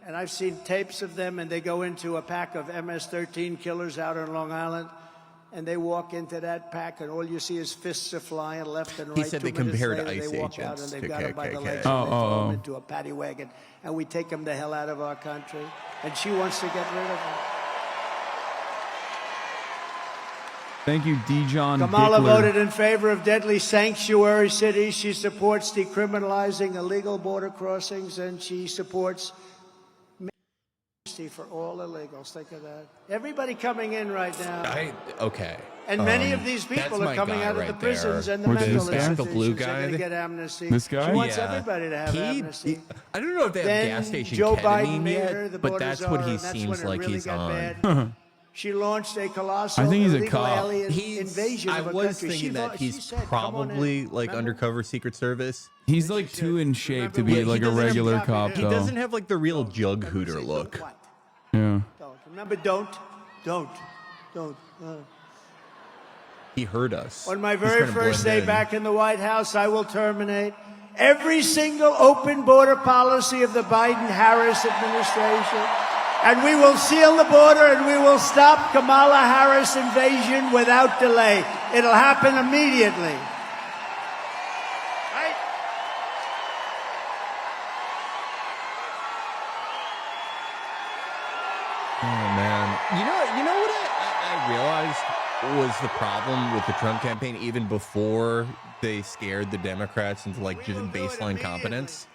and I've seen tapes of them, and they go into a pack of MS-13 killers out on Long Island, and they walk into that pack, and all you see is fists are flying left and right. He said 2 they minutes compared later, ICE they walk out, agents and they've to got them by the KKK. legs, Oh, and they throw oh. them into a paddy wagon, and we take them the hell out of our country. And she wants to get rid of them. Thank you, Dijon Kamala Dickler. voted in favor of deadly sanctuary cities. She supports decriminalizing illegal border crossings, and she supports amnesty for all illegals. Think of that. Everybody coming in right now. Okay. And many of these people that's are my coming guy out of right the prisons there. and the Which mental is this guy? institutions. The blue They're guy? going to get amnesty. This guy? She wants Yeah. everybody to have amnesty. I don't know if they have Then gas station Joe ketamine Biden made yet, her the but border that's czar, what he and that's when seems it like really he's got on. bad. She launched a colossal I think he's a illegal cop. alien invasion I of a was country. thinking She that thought- she he's said, "Come on in." probably like Remember? undercover Secret Service. He's like too in shape to Yeah, be he like a doesn't have- regular cop, He though. doesn't have like the real Jug Hooter look. Yeah. Don't. Remember, don't. He heard us. On my He's very trying to first blend day in. back in the White House, I will terminate every single open border policy of the Biden-Harris administration. And we will seal the border and we will stop Kamala Harris invasion without delay. It'll happen immediately. Right? Oh man, you know what I realized was the problem with the Trump campaign even before they scared the Democrats into like just baseline competence?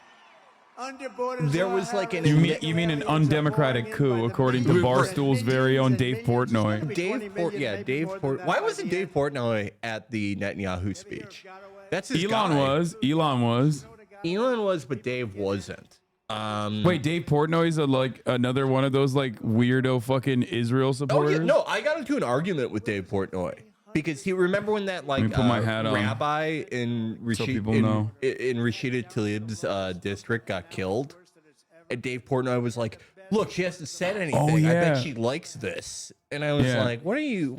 There was like an... You mean an undemocratic coup, according to Barstool's very own Dave Portnoy. Dave Portnoy. Why wasn't Dave Portnoy at the Netanyahu speech? That's his Elon guy. was. Elon was, but Dave wasn't. Wait, Dave Portnoy's like another one of those like weirdo fucking Israel supporters? Oh, yeah, no, I got into an argument with Dave Portnoy because he remember when that like put my hat on. rabbi in Rashida Tlaib's district got killed, and Dave Portnoy was like, "Look, she hasn't said anything. Oh, yeah. I bet she likes this." And I was like, "What are you?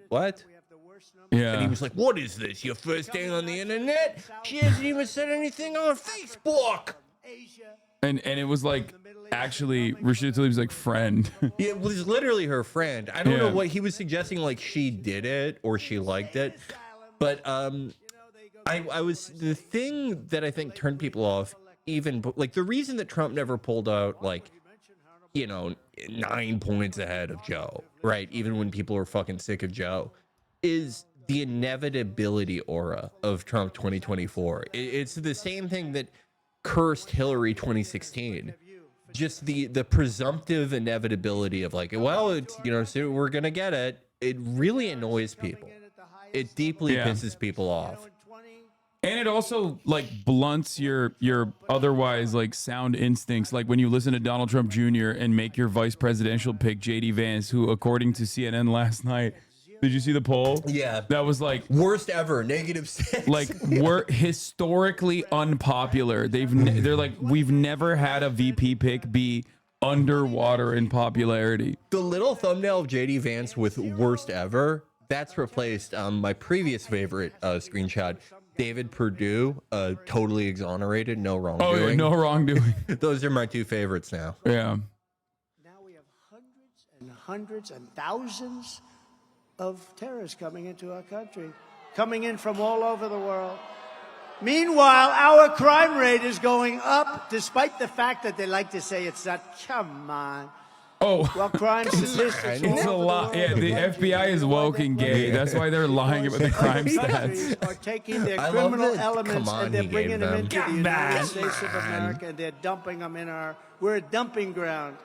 What?" Yeah. And he was like, "What is this? Your first day on the internet? She hasn't even said anything on Facebook." And it was like actually Rashida Tlaib's like friend. Yeah, it was literally her friend. I don't know what he was suggesting, like she did it or she liked it. But I was the thing that I think turned people off, even like the reason that Trump never pulled out like, 9 points ahead of Joe, right? Even when people are fucking sick of Joe, is the inevitability aura of Trump 2024. It's the same thing that cursed Hillary 2016. Just the presumptive inevitability of like, well, it's so we're gonna get it. It really annoys people. It deeply pisses people off. And it also like blunts your otherwise like sound instincts. Like when you listen to Donald Trump Jr. and make your vice presidential pick JD Vance, who according to CNN last night, did you see the poll? Yeah. That was like worst ever, -6. Like we're historically unpopular. They're like, we've never had a VP pick be underwater in popularity. The little thumbnail of JD Vance with worst ever, that's replaced my previous favorite screenshot. David Perdue, totally exonerated, no wrongdoing. Oh, yeah, no wrongdoing. Those are my two favorites now. Yeah. Now we have hundreds and thousands of terrorists coming into our country, coming in from all over the world. Meanwhile, our crime rate is going up, despite the fact that they like to say it's not. Come on. Oh, well, crime statistics. It's a lot. Yeah, the FBI is woke and gay. That's why they're lying about the crime stats. Are taking their criminal elements and they're bringing them into the United States of America, and they're dumping them in our. We're a dumping ground.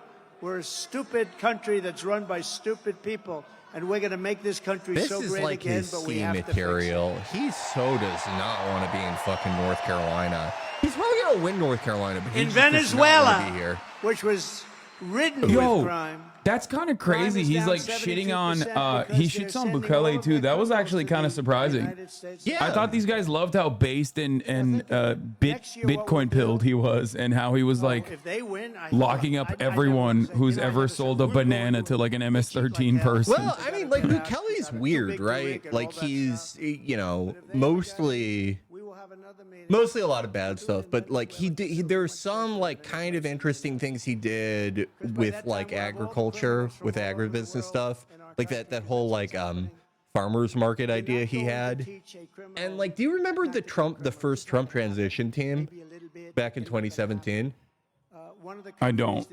We're a stupid country that's run by stupid people. And we're going to make this country This so is great like again, his but we C have material. He so does not want to be in fucking North Carolina. He's probably going to win North Carolina, but he in just does not Venezuela, want to be here. which was ridden with crime. That's kind of crazy. He's like shitting on, he shits on Bukele too. That was actually kind of surprising. Yeah. I thought these guys loved how based and Bitcoin pilled he was, and how he was like locking up everyone who's ever sold a banana to like an MS-13 person. Well, I mean, like, Bukele's weird, right? Like, he's, mostly a lot of bad stuff, but like there's some like kind of interesting things he did with like agriculture, with agribusiness stuff, like that whole like farmers market idea he had. And like, do you remember the first Trump transition team back in 2017? I don't.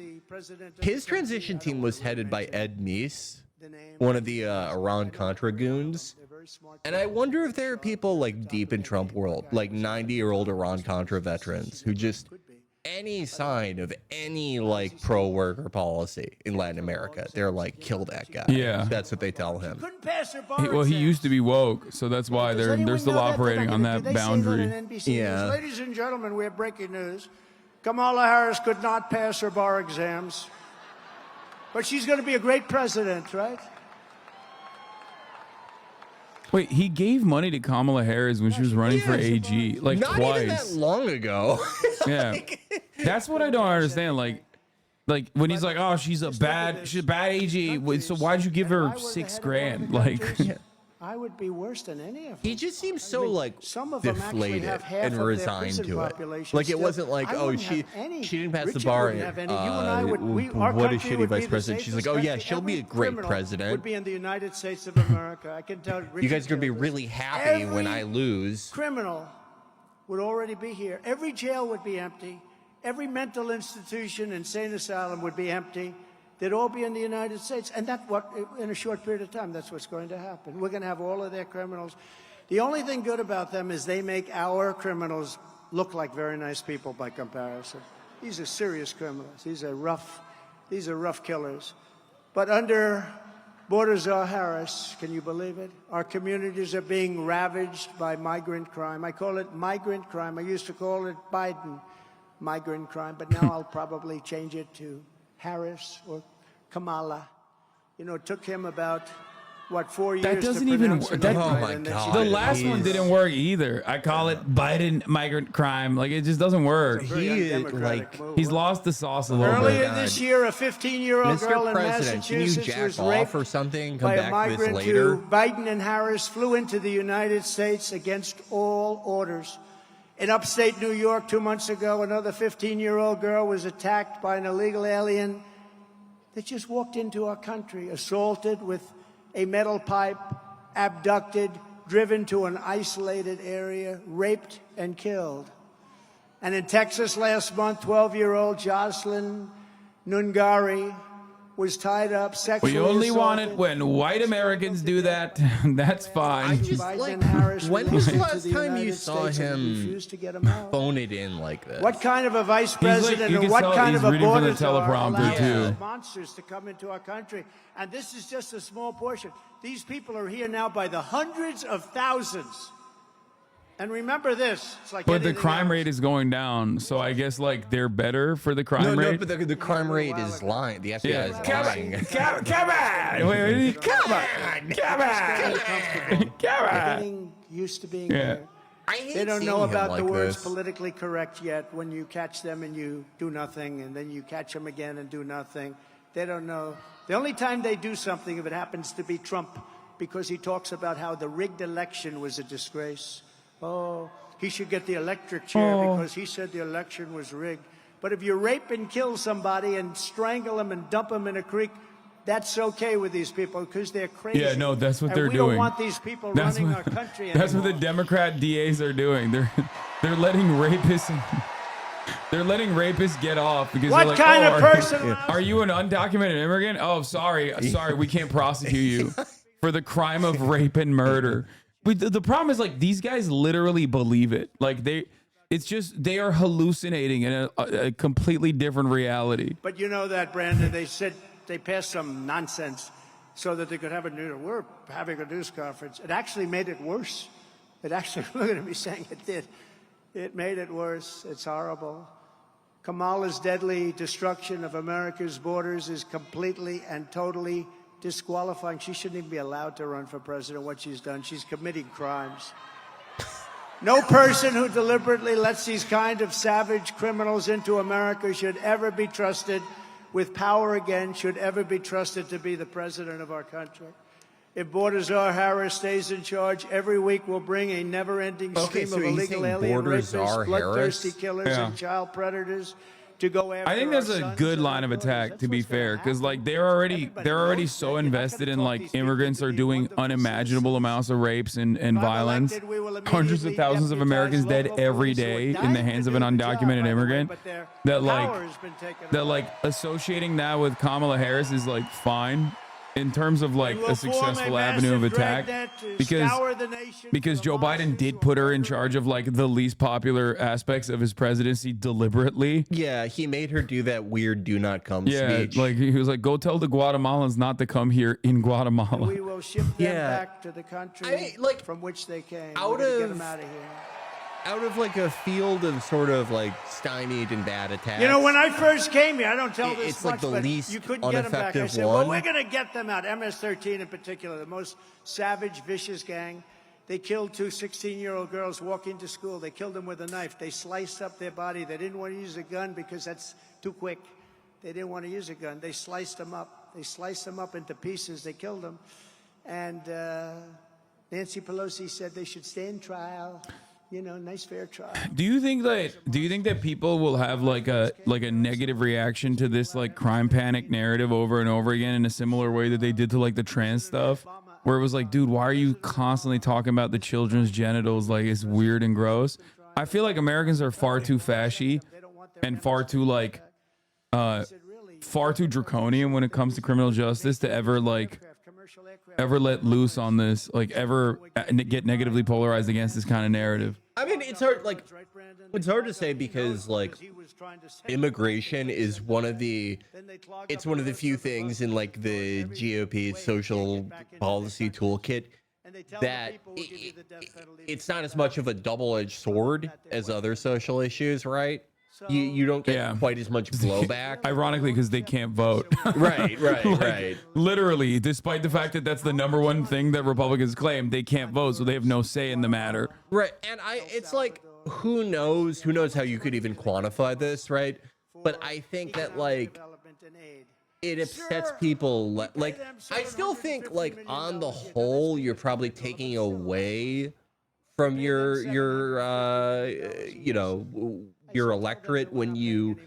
His transition team was headed by Ed Meese, one of the Iran-Contra goons. And I wonder if there are people like deep in Trump world, like 90-year-old Iran-Contra veterans who just any sign of any like pro-worker policy in Latin America, they're like, kill that guy. Yeah. That's what they tell him. He used to be woke, so that's why they're still operating on that boundary. Yeah. Ladies and gentlemen, we have breaking news. Kamala Harris could not pass her bar exams, but she's going to be a great president, right? Wait, he gave money to Kamala Harris when she was running for AG, like Not twice. even that long ago. Yeah, that's what I don't understand. Like when he's like, "Oh, she's a bad AG," so why'd you give her $6 grand? Like, I would be worse than any of them. He just seems so like some of them actually deflated have half and of their resigned prison to it. population Like it still. wasn't like, I oh, wouldn't she have any. didn't pass the Richard bar. wouldn't have any. You and I would, our what a country shitty would vice be the president. She's like, safest oh yeah, country. she'll be a Every great criminal president. would be in the United States of America. I can tell You guys are gonna be really happy when I lose. Criminal would already be here. Every jail would be empty. Every mental institution, insane asylum would be empty. they'd all be in the United States. And in a short period of time, that's what's going to happen. We're going to have all of their criminals. The only thing good about them is they make our criminals look like very nice people by comparison. These are serious criminals. These are rough killers. But under Border Czar Harris, can you believe it? Our communities are being ravaged by migrant crime. I call it migrant crime. I used to call it Biden migrant crime, but now I'll probably change it to Harris or Kamala. You know, it took him about, 4 years That doesn't to even pronounce work. it Oh right, my and then God. she The did. last one didn't work either. I call it Biden migrant crime. Like, it just doesn't work. He's lost the sauce a little Earlier bit. this year, a 15-year-old girl in President, can you Massachusetts jack was off raped or something? Come by a back to this migrant later. who Biden and Harris flew into the United States against all orders. In upstate New York 2 months ago, another 15-year-old girl was attacked by an illegal alien that just walked into our country, assaulted with a metal pipe, abducted, driven to an isolated area, raped and killed. And in Texas last month, 12-year-old Jocelyn Nungari was tied up, sexually We only assaulted. want it when white Americans do that. That's fine. When was the last time you saw him phone it in like this? What kind of a vice He's like- president you and can what tell kind he's of a reading from the border czar teleprompter, allows too. monsters to come into our country? And this is just a small portion. These people are here now by the hundreds of thousands. And remember this, it's like But the anything crime else. rate is going down, so I guess like they're better for the crime No, rate. but the crime rate is lying. The FBI is lying. Come on! Wait, come on! Come on! Come on! Getting used to being Yeah. there. They don't know seeing him about the like words this. politically correct yet. When you catch them and you do nothing, and then you catch them again and do nothing. They don't know. The only time they do something, if it happens to be Trump, because he talks about how the rigged election was a disgrace. Oh, he should get the electric chair because he said the election was rigged. But if you rape and kill somebody and strangle them and dump them in a creek, that's okay with these people because they're crazy. Yeah, no, that's what And they're we doing. don't want these people running our country That's what anymore. the Democrat DAs are doing. They're letting rapists. They're letting rapists get off because What they're like, kind oh, of person are you an undocumented immigrant? Oh, sorry, we can't prosecute you for the crime of rape and murder. But the problem is like these guys literally believe it. Like they are hallucinating in a completely different reality. But you know that, Brandon, they said they passed some nonsense so that they could have we're having a news conference. It actually made it worse. It actually, look at me saying it did. It made it worse. It's horrible. Kamala's deadly destruction of America's borders is completely and totally disqualifying. She shouldn't even be allowed to run for president. What she's done, she's committing crimes. No person who deliberately lets these kind of savage criminals into America should ever be trusted with power again, should ever be trusted to be the president of our country. If Border Czar Harris stays in charge, every week we'll bring a never-ending Okay, stream so of he's illegal saying alien Border rapists, Czar bloodthirsty Harris? killers, Yeah. and child predators to go after I think our that's a sons good and line of our daughters. attack, to be fair, because like they're already so invested in like immigrants are doing unimaginable amounts of rapes and violence. Hundreds of thousands of Americans dead every day in the hands of an undocumented immigrant. That like associating that with Kamala Harris is like fine in terms of like a successful avenue of attack, because Joe Biden did put her in charge of like the least popular aspects of his presidency deliberately. Yeah, he made her do that weird "do not come" Yeah, speech. like he was like, go tell the Guatemalans not to come here in Guatemala. We will ship them back to the country from which they came. We're gonna get them out of here. Out of like a field of sort of like stymied and bad attacks. You know, when I first came here, I don't tell this it's much, like the but least you couldn't get them back. I ineffective said, well, one. we're going to get them out. MS-13 in particular, the most savage, vicious gang. They killed two 16-year-old girls walking to school. They killed them with a knife. They sliced up their body. They didn't want to use a gun because that's too quick. They didn't want to use a gun. They sliced them up. They sliced them up into pieces. They killed them. And Nancy Pelosi said they should stand trial. You know, nice fair trial. Do you think that people will have like a negative reaction to this like crime panic narrative over and over again in a similar way that they did to like the trans stuff, where it was like, dude, why are you constantly talking about the children's genitals? Like it's weird and gross. I feel like Americans are far too fashy and far too like far too draconian when it comes to criminal justice to ever let loose on this, like ever get negatively polarized against this kind of narrative. I mean, it's hard. Like, it's hard to say because like immigration is one of the few things in like the GOP social policy toolkit that it's not as much of a double-edged sword as other social issues, right? You don't get quite as much blowback. Ironically, because they can't vote. Right. Like, literally, despite the fact that that's the number one thing that Republicans claim, they can't vote, so they have no say in the matter. Right, and it's like, who knows how you could even quantify this, right? But I think that like it upsets people. Like, I still think like on the whole, you're probably taking away from your electorate when you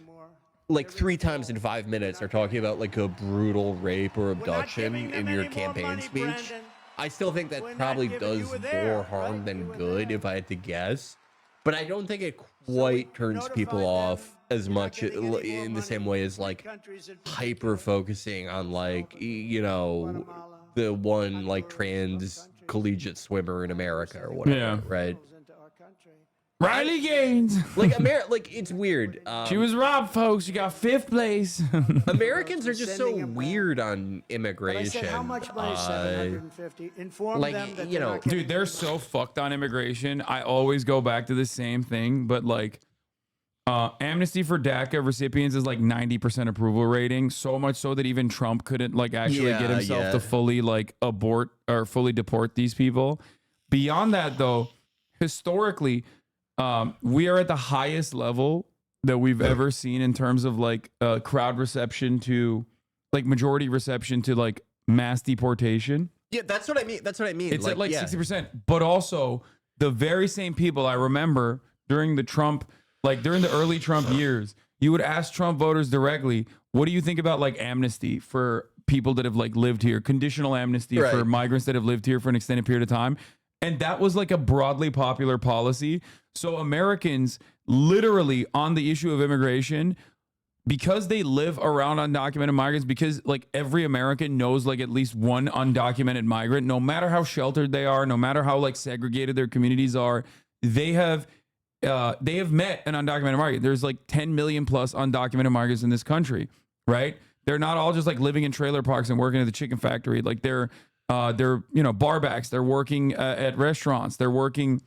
like 3 times in 5 minutes are talking about like a brutal rape or abduction in your campaign speech. I still think that probably does more harm than good if I had to guess, but I don't think it quite turns people off as much in the same way as like hyper focusing on like the one like trans collegiate swimmer in America or whatever, right? Riley Gaines. Like it's weird. She was robbed, folks. You got 5th place. Americans are just so weird on immigration. How much money? 750. Inform them that dude, they're so fucked on immigration. I always go back to the same thing, but like amnesty for DACA recipients is like 90% approval rating. So much so that even Trump couldn't like actually get himself to fully like abort or fully deport these people. Beyond that, though, historically, we are at the highest level that we've ever seen in terms of like crowd reception to like majority reception to like mass deportation. Yeah, that's what I mean. It's at like 60%. But also the very same people I remember during the early Trump years, you would ask Trump voters directly, what do you think about like amnesty for people that have like lived here, conditional amnesty for migrants that have lived here for an extended period of time? And that was like a broadly popular policy. So Americans literally on the issue of immigration, because they live around undocumented migrants, because like every American knows like at least one undocumented migrant, no matter how sheltered they are, no matter how like segregated their communities are, they have met an undocumented migrant. There's like 10 million plus undocumented migrants in this country, right? They're not all just like living in trailer parks and working at the chicken factory. Like they're barbacks. They're working at restaurants. They're working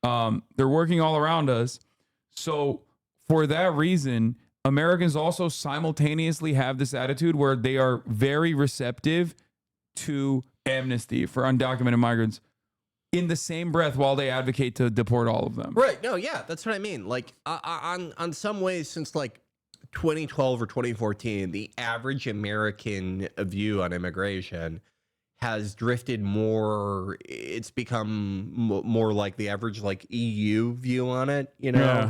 all around us. So for that reason, Americans also simultaneously have this attitude where they are very receptive to amnesty for undocumented migrants in the same breath while they advocate to deport all of them. Right. No, yeah, that's what I mean. Like on some ways since like 2012 or 2014, the average American view on immigration has drifted more. It's become more like the average like EU view on it,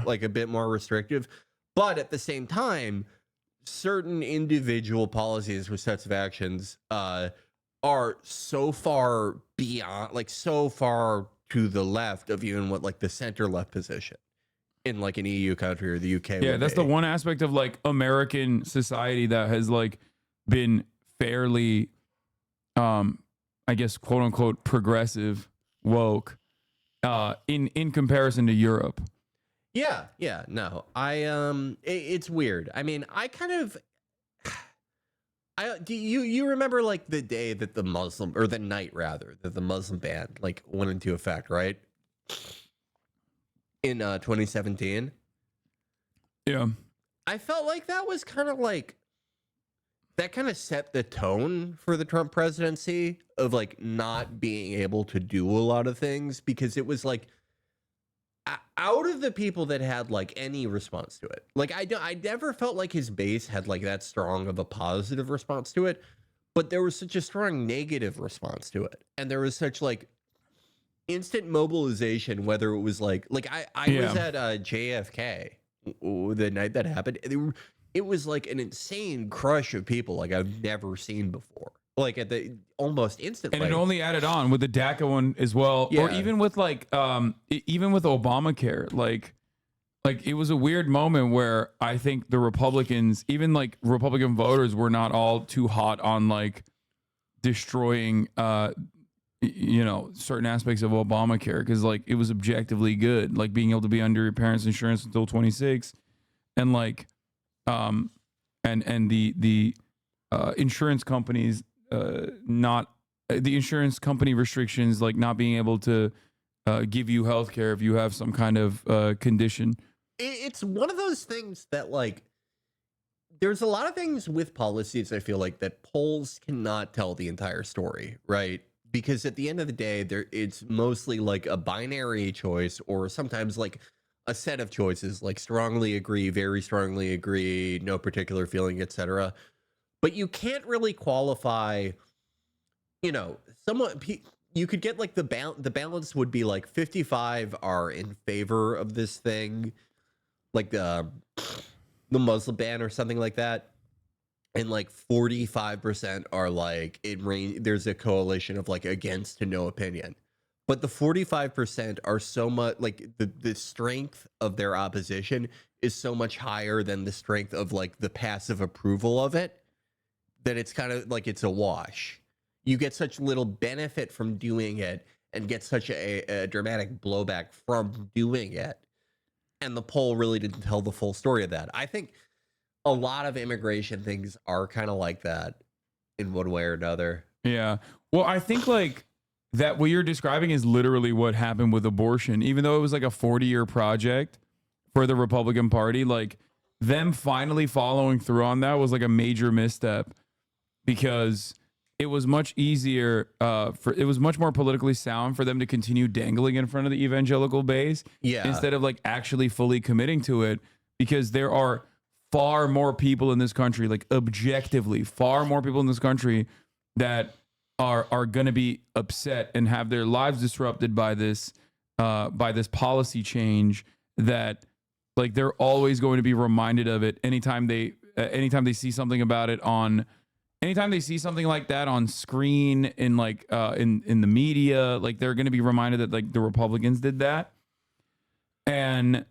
like a bit more restrictive. But at the same time, certain individual policies with sets of actions are so far beyond, like so far to the left of even what like the center left position in like an EU country or the UK. Yeah, that's the one aspect of like American society that has like been fairly I guess quote unquote progressive woke in comparison to Europe. Yeah, no. It's weird. I mean, do you remember like the day that the night that the Muslim ban like went into effect, right? In 2017. Yeah. I felt like that was kind of like that kind of set the tone for the Trump presidency of like not being able to do a lot of things, because it was like out of the people that had like any response to it, like I never felt like his base had like that strong of a positive response to it, but there was such a strong negative response to it, and there was such like instant mobilization, whether it was like I was at JFK the night that happened. It was like an insane crush of people like I've never seen before, like at the almost instantly. And it only added on with the DACA one as well, or even with like even with Obamacare. Like like it was a weird moment where I think the Republicans, even like Republican voters, were not all too hot on like destroying certain aspects of Obamacare, because like it was objectively good, like being able to be under your parents' insurance until 26, and like and the insurance companies not the insurance company restrictions, like not being able to give you health care if you have some kind of condition. It's one of those things that, like, there's a lot of things with policies, I feel like, that polls cannot tell the entire story, right? Because at the end of the day, it's mostly like a binary choice, or sometimes like a set of choices, like strongly agree, very strongly agree, no particular feeling, etc. But you can't really qualify, somewhat. You could get like the balance would be like 55 are in favor of this thing, like the Muslim ban or something like that, and like 45% are like there's a coalition of like against to no opinion. But the 45% are so much like the strength of their opposition is so much higher than the strength of like the passive approval of it, that it's kind of like it's a wash. You get such little benefit from doing it and get such a dramatic blowback from doing it. And the poll really didn't tell the full story of that. I think a lot of immigration things are kind of like that in one way or another. Yeah. Well, I think like that what you're describing is literally what happened with abortion. Even though it was like a 40-year project for the Republican Party, like them finally following through on that was like a major misstep, because it was much easier it was much more politically sound for them to continue dangling in front of the evangelical base, instead of like actually fully committing to it, because there are far more people in this country, like objectively far more people in this country that are going to be upset and have their lives disrupted by this policy change, that like they're always going to be reminded of it anytime they see something about it anytime they see something like that on screen in like in the media, like they're going to be reminded that like the Republicans did that. And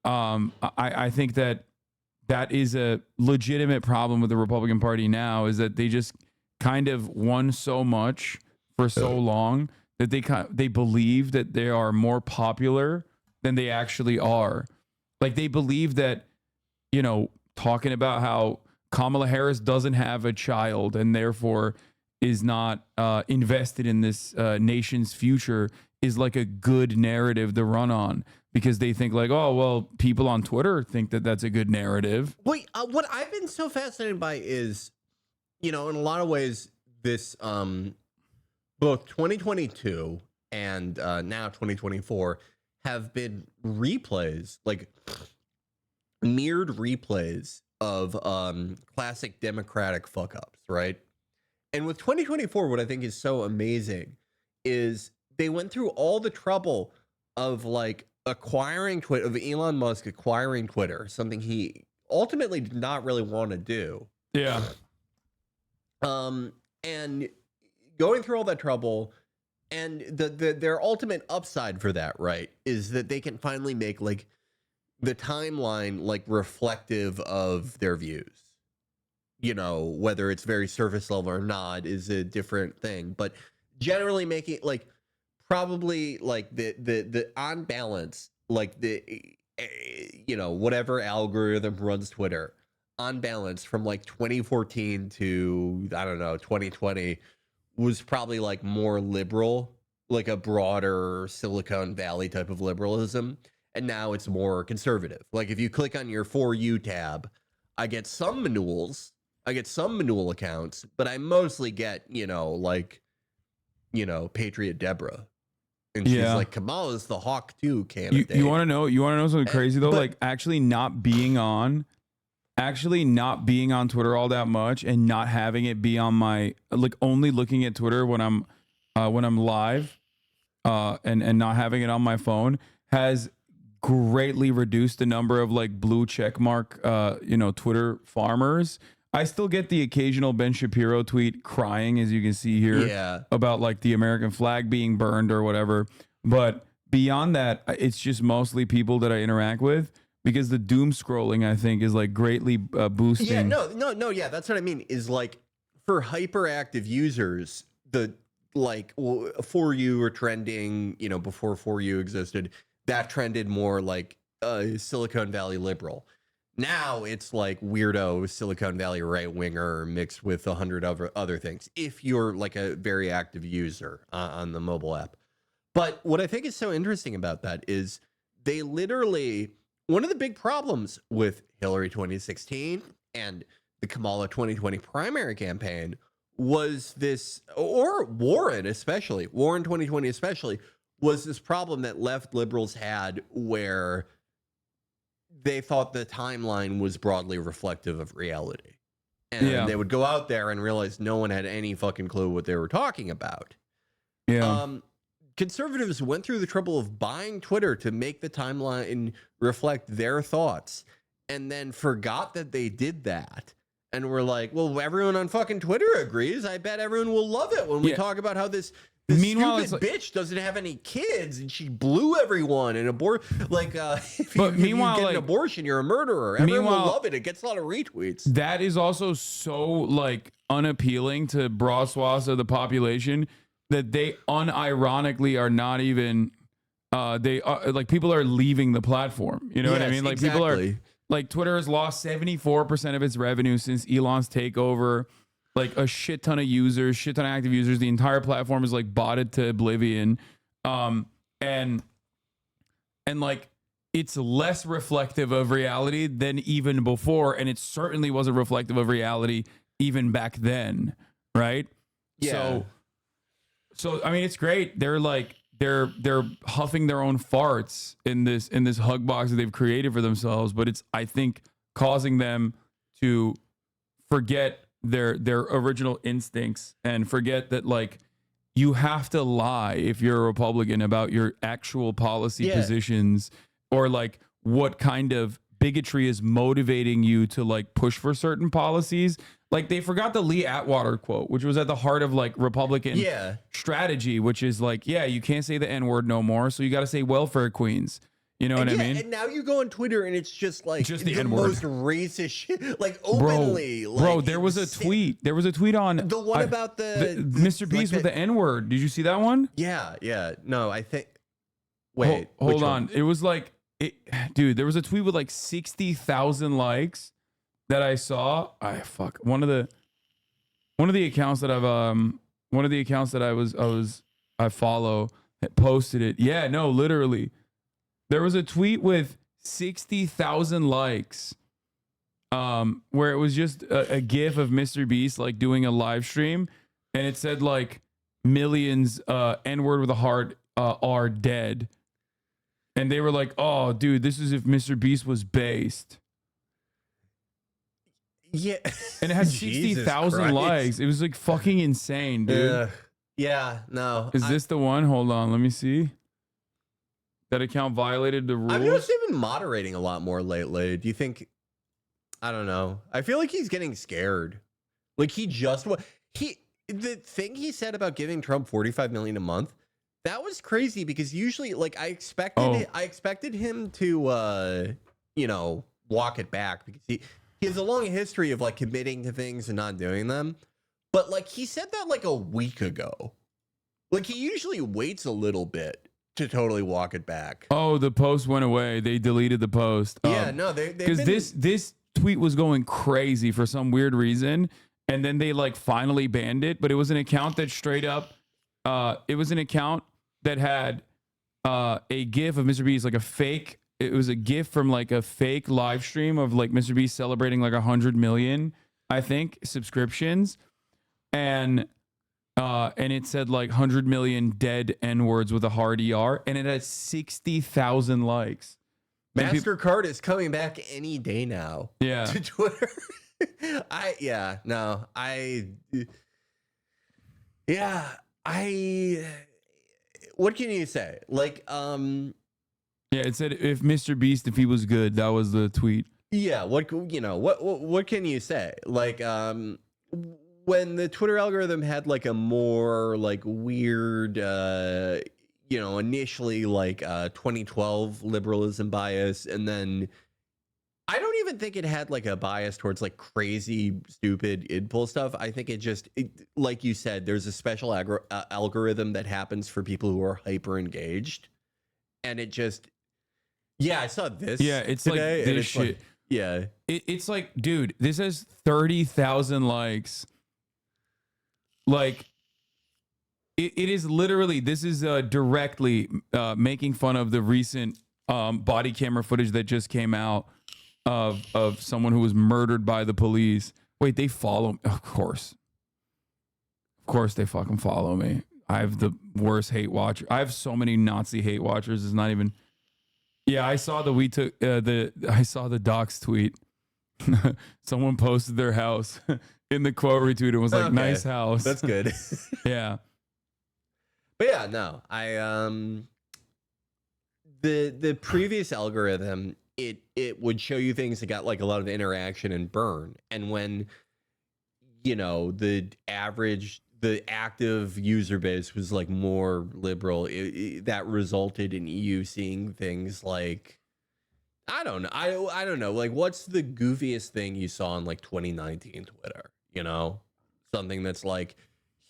I think that is a legitimate problem with the Republican Party now, is that they just kind of won so much for so long that they believe that they are more popular than they actually are. Like they believe that, talking about how Kamala Harris doesn't have a child and therefore is not invested in this nation's future is like a good narrative to run on, because they think like, oh, well, people on Twitter think that that's a good narrative. Wait, what I've been so fascinated by is, in a lot of ways, this both 2022 and now 2024 have been replays, like mirrored replays of classic Democratic fuck-ups, right? And with 2024, what I think is so amazing is they went through all the trouble of like acquiring Twitter, of Elon Musk acquiring Twitter, something he ultimately did not really want to do. Yeah. And going through all that trouble, and their ultimate upside for that, right, is that they can finally make like the timeline like reflective of their views. Whether it's very surface level or not is a different thing, but generally making like probably like the on balance, like the whatever algorithm runs Twitter, on balance from like 2014 to I don't know 2020 was probably like more liberal, like a broader Silicon Valley type of liberalism. And now it's more conservative. Like if you click on your For You tab, I get some Manuals, Manual accounts, but I mostly get, Patriot Deborah. And she's like, Kamala's the Hawk 2 candidate. You want to know something crazy though? Like actually not being on Twitter all that much, and not having it be on my, like only looking at Twitter when I'm live, and not having it on my phone has greatly reduced the number of like blue check mark Twitter farmers. I still get the occasional Ben Shapiro tweet crying, as you can see here, about like the American flag being burned or whatever, but beyond that, it's just mostly people that I interact with. because the doom scrolling, I think, is like greatly boosting. Yeah, no, yeah, that's what I mean. Is like for hyperactive users, the like For You or trending, you know, before For You existed, that trended more like Silicon Valley liberal. Now it's like weirdo Silicon Valley right winger mixed with 100 other things. If you're like a very active user on the mobile app. But what I think is so interesting about that is they literally, one of the big problems with Hillary 2016 and the Kamala 2020 primary campaign was this, or Warren especially, Warren 2020 especially, was this problem that left liberals had where they thought the timeline was broadly reflective of reality. And they would go out there and realize no one had any fucking clue what they were talking about. Yeah. Conservatives went through the trouble of buying Twitter to make the timeline reflect their thoughts and then forgot that they did that. And we're like, well, everyone on fucking Twitter agrees. I bet everyone will love it when we talk about how this stupid bitch doesn't have any kids and she blew everyone and if you get an abortion, you're a murderer. Everyone will love it. It gets a lot of retweets. That is also so like unappealing to broad swaths of the population that they unironically are not even they are like, people are leaving the platform. You know what I mean? Like people are like, Twitter has lost 74% of its revenue since Elon's takeover. Like a shit ton of users, shit ton of active users. The entire platform is like botted to oblivion. And like, it's less reflective of reality than even before. And it certainly wasn't reflective of reality even back then. Right. Yeah. So I mean, it's great. They're like, they're huffing their own farts in this hug box that they've created for themselves. But it's, I think, causing them to forget their original instincts and forget that, like, you have to lie if you're a Republican about your actual policy positions, or like what kind of bigotry is motivating you to like push for certain policies. Like, they forgot the Lee Atwater quote, which was at the heart of like Republican strategy, which is like, you can't say the N-word no more, so you got to say welfare queens. You know what I mean? And now you go on Twitter and it's just like the N-word. Most racist shit, like openly. Bro, there was a tweet. There was a tweet on the one about the Mr. Beast with the N-word. Did you see that one? Yeah. No, I think. Wait, hold on. It was like, dude. There was a tweet with like 60,000 likes that I saw. One of the accounts that I follow posted it. Yeah, no, literally. There was a tweet with 60,000 likes, where it was just a gif of Mr. Beast like doing a live stream, and it said like millions N-word with a heart are dead, and they were like, "Oh, dude, this is if Mr. Beast was based." Yeah, and it had 60,000 likes. It was like fucking insane, dude. Yeah, no. Is this the one? Hold on, let me see. That account violated the rules. I've noticed they've been moderating a lot more lately. Do you think? I don't know. I feel like he's getting scared. Like the thing he said about giving Trump $45 million a month, that was crazy, because usually, like, I expected him to walk it back, because he has a long history of like committing to things and not doing them. But like, he said that like a week ago. Like, he usually waits a little bit to totally walk it back. Oh, the post went away. They deleted the post. Yeah, no, because this tweet was going crazy for some weird reason, and then they like finally banned it. But it was an account that straight up, it was an account that had a GIF of Mr. Beast, like a fake. It was a GIF from like a fake live stream of like Mr. Beast celebrating like 100 million, I think, subscriptions, and it said like 100 million dead N-words with a hard ER, and it had 60,000 likes. MasterCard is coming back any day now. Yeah. To Twitter. What can you say? Like, yeah, it said if Mr. Beast, if he was good, that was the tweet. Yeah, what can you say? Like, when the Twitter algorithm had like a more like weird, initially like 2012 liberalism bias, and then I don't even think it had like a bias towards like crazy, stupid idpol stuff. I think like you said, there's a special algorithm that happens for people who are hyper engaged, and it just, yeah, I saw this. Yeah, it's today, like and this it's shit. Like, yeah, it's like, dude, this has 30,000 likes. Like, it is literally, this is directly making fun of the recent body camera footage that just came out of someone who was murdered by the police. Wait, they follow me? Of course they fucking follow me. I have the worst hate watcher. I have so many Nazi hate watchers. It's not even. Yeah, I saw I saw the docs tweet. Someone posted their house in the quote retweet. It was like, okay. Nice house. That's good. Yeah. But yeah, no, the previous algorithm, it would show you things that got like a lot of interaction and burn. And when, you know, the active user base was like more liberal, that resulted in you seeing things like, I don't know. I don't know. Like, what's the goofiest thing you saw in like 2019 Twitter? You know, something that's like,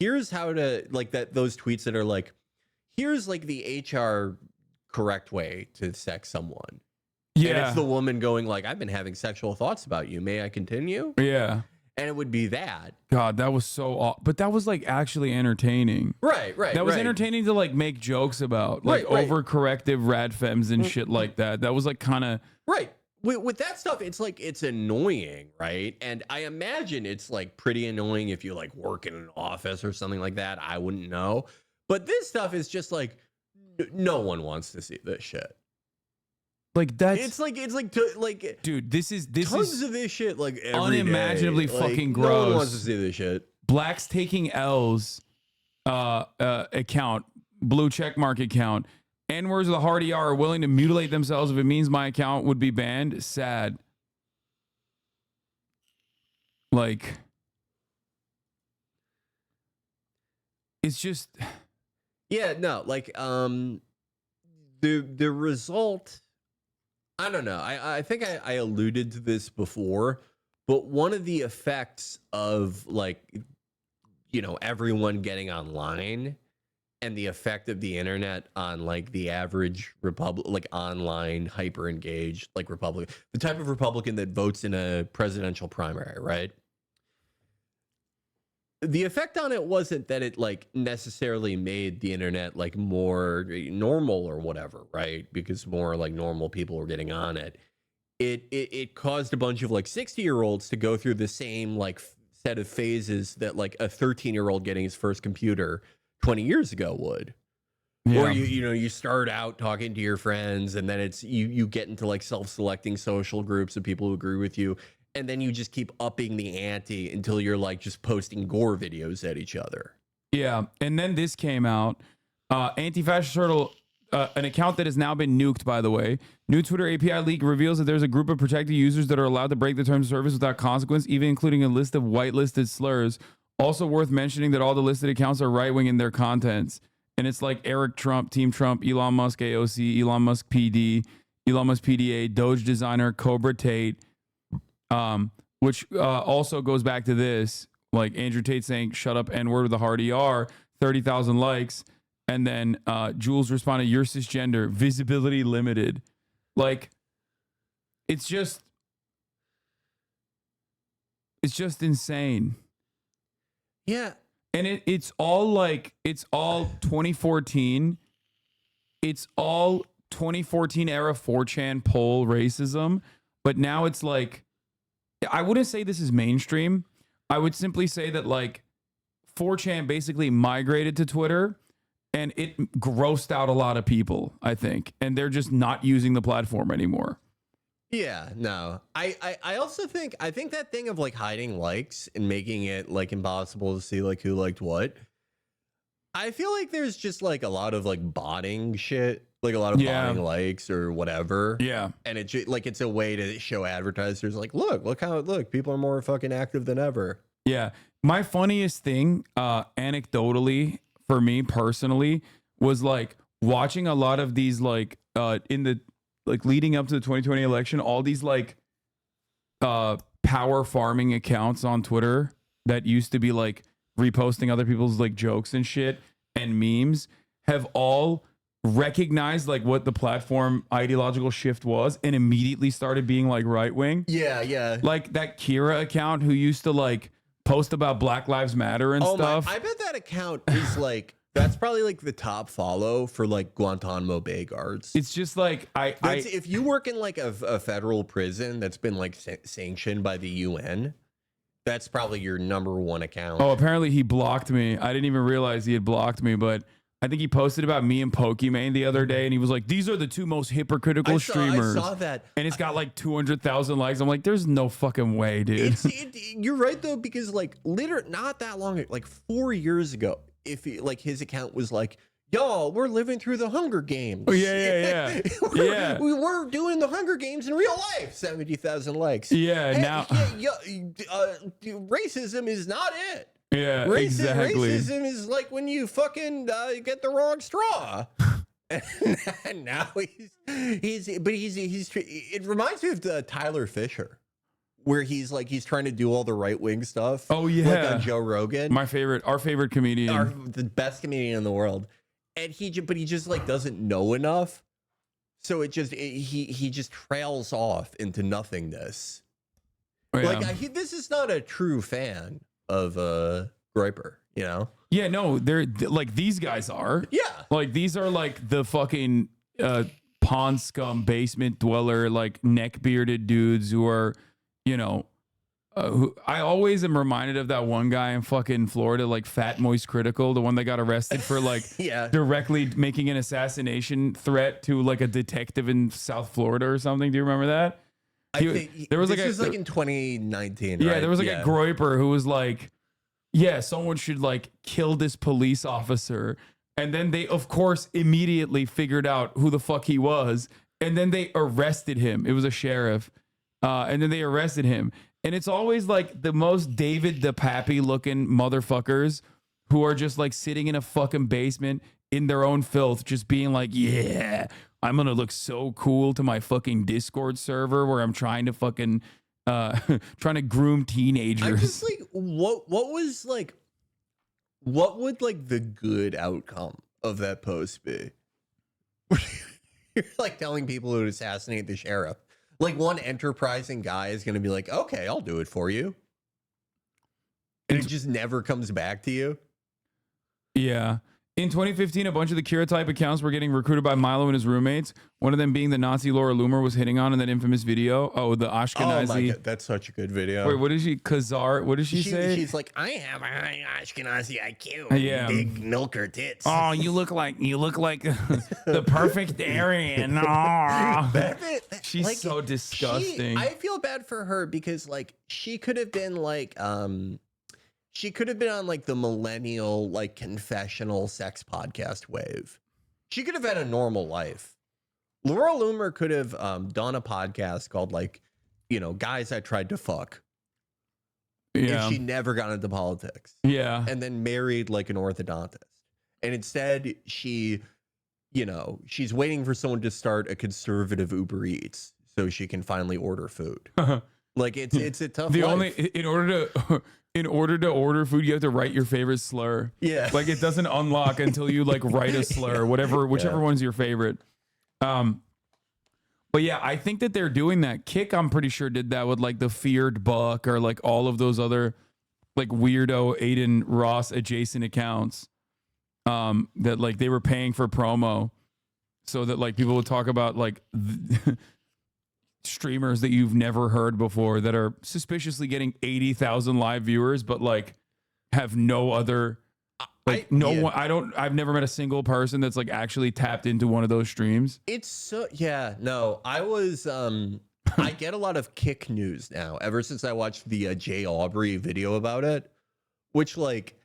here's how to like those tweets that are like, here's like the HR correct way to sex someone. Yeah. And it's the woman going like, I've been having sexual thoughts about you. May I continue? Yeah. And it would be that. God, that was so but that was like actually entertaining. Right. That was entertaining to like make jokes about, like overcorrective rad femmes and shit like that. That was like kind of right. With that stuff, it's like, it's annoying, right? And I imagine it's like pretty annoying if you like work in an office or something like that. I wouldn't know. But this stuff is just like, no one wants to see this shit. Like that's it's like dude, this tons is of this shit like every unimaginably day. fucking like, gross. No one wants to see this shit. Blacks Taking L's account, blue checkmark account. N-words with a hard ER are willing to mutilate themselves if it means my account would be banned. Sad. Like, it's just, yeah, no, like the result, I don't know. I think I alluded to this before, but one of the effects of like, you know, everyone getting online and the effect of the internet on like the average like online hyper engaged like Republican, the type of Republican that votes in a presidential primary, right? The effect on it wasn't that it like necessarily made the internet like more normal or whatever, right? Because more like normal people were getting on it. It caused a bunch of like 60-year-olds to go through the same like set of phases that like a 13-year-old getting his first computer 20 years ago would. Yeah. Or you start out talking to your friends and then it's you get into like self-selecting social groups of people who agree with you, and then you just keep upping the ante until you're like just posting gore videos at each other. Yeah, and then this came out. Anti-Fascist Turtle, an account that has now been nuked, by the way. New Twitter API leak reveals that there's a group of protected users that are allowed to break the terms of service without consequence, even including a list of whitelisted slurs. Also worth mentioning that all the listed accounts are right-wing in their contents. And it's like Eric Trump, Team Trump, Elon Musk AOC, Elon Musk PD, Elon Musk PDA, Doge Designer, Cobra Tate, which also goes back to this, like Andrew Tate saying, shut up, N-word with a hard ER, 30,000 likes. And then Jules responded, you're cisgender, visibility limited. Like, it's just insane. Yeah. And it's all 2014. It's all 2014 era 4chan poll racism. But now it's like, I wouldn't say this is mainstream. I would simply say that like 4chan basically migrated to Twitter and it grossed out a lot of people, I think. And they're just not using the platform anymore. Yeah, no. I also think that thing of like hiding likes and making it like impossible to see like who liked what. I feel like there's just like a lot of like botting shit, like a lot of botting likes or whatever. Yeah. And it's a way to show advertisers like, look how people are more fucking active than ever. Yeah. My funniest thing, anecdotally for me personally, was like watching a lot of these like in the like leading up to the 2020 election, all these like power farming accounts on Twitter that used to be like reposting other people's like jokes and shit and memes have all recognized like what the platform ideological shift was and immediately started being like right wing. Yeah. Like that Kira account who used to like post about Black Lives Matter and stuff. I bet that account is like that's probably like the top follow for like Guantanamo Bay guards. It's just like if you work in like a federal prison that's been like sanctioned by the UN, that's probably your #1 account. Oh, apparently he blocked me. I didn't even realize he had blocked me, but I think he posted about me and Pokimane the other day, and he was like, "These are the two most hypocritical streamers." I saw that, and it's got like 200,000 likes. I'm like, "There's no fucking way, dude." You're right though, because like literally not that long, like 4 years ago, if he, like his account was like, "Y'all, we're living through the Hunger Games." Oh yeah. We're doing the Hunger Games in real life. 70,000 likes. Yeah, now racism is not it. Yeah, exactly. Racism is like when you fucking get the wrong straw. And now he's it reminds me of Tyler Fisher, where he's trying to do all the right wing stuff. Oh yeah, like on Joe Rogan, our favorite comedian, the best comedian in the world, and he just like doesn't know enough, so he just trails off into nothingness. Oh, yeah. Like this is not a true fan of Groyper, you know? Yeah, no, they're like these guys are. Yeah. Like these are like the fucking pond scum basement dweller, like neck bearded dudes who are, you know, who I always am reminded of that one guy in fucking Florida, like Fat Moist Critical, the one that got arrested for like directly making an assassination threat to like a detective in South Florida or something. Do you remember that? There was like in 2019. Yeah, right? there was like a Groyper who was like, yeah, someone should like kill this police officer. And then they, of course, immediately figured out who the fuck he was. And then they arrested him. It was a sheriff. And then they arrested him. And it's always like the most David the Pappy looking motherfuckers who are just like sitting in a fucking basement in their own filth, just being like, yeah, I'm going to look so cool to my fucking Discord server where I'm trying to fucking, trying to groom teenagers. I'm just like, what would like the good outcome of that post be? You're like telling people to assassinate the sheriff. Like one enterprising guy is going to be like, okay, I'll do it for you. And it just never comes back to you. Yeah. In 2015, a bunch of the Kira type accounts were getting recruited by Milo and his roommates. One of them being the Nazi Laura Loomer was hitting on in that infamous video. Oh, the Ashkenazi. Oh my God, that's such a good video. Wait, what is she? Khazar? What does she say? She's like, I have a high Ashkenazi IQ. Yeah. Big milker tits. Oh, you look like the perfect Aryan. Oh. She's like, so disgusting. I feel bad for her because like she could have been like she could have been on like the millennial like confessional sex podcast wave. She could have had a normal life. Laura Loomer could have done a podcast called like, you know, Guys I Tried to Fuck. Yeah. If she never got into politics. Yeah. And then married like an orthodontist. And instead she, you know, she's waiting for someone to start a conservative Uber Eats so she can finally order food. Like it's a tough life. In order to order food, you have to write your favorite slur. Yeah. Like it doesn't unlock until you like write a slur, whichever one's your favorite. But yeah, I think that they're doing that. Kick, I'm pretty sure, did that with like the Feared Buck or like all of those other like weirdo Aiden Ross adjacent accounts that like they were paying for promo so that like people would talk about like streamers that you've never heard before that are suspiciously getting 80,000 live viewers, but like have no other, like I've never met a single person that's like actually tapped into one of those streams. It's so, yeah, no, I was, I get a lot of Kick news now ever since I watched the Jay Aubrey video about it, which like,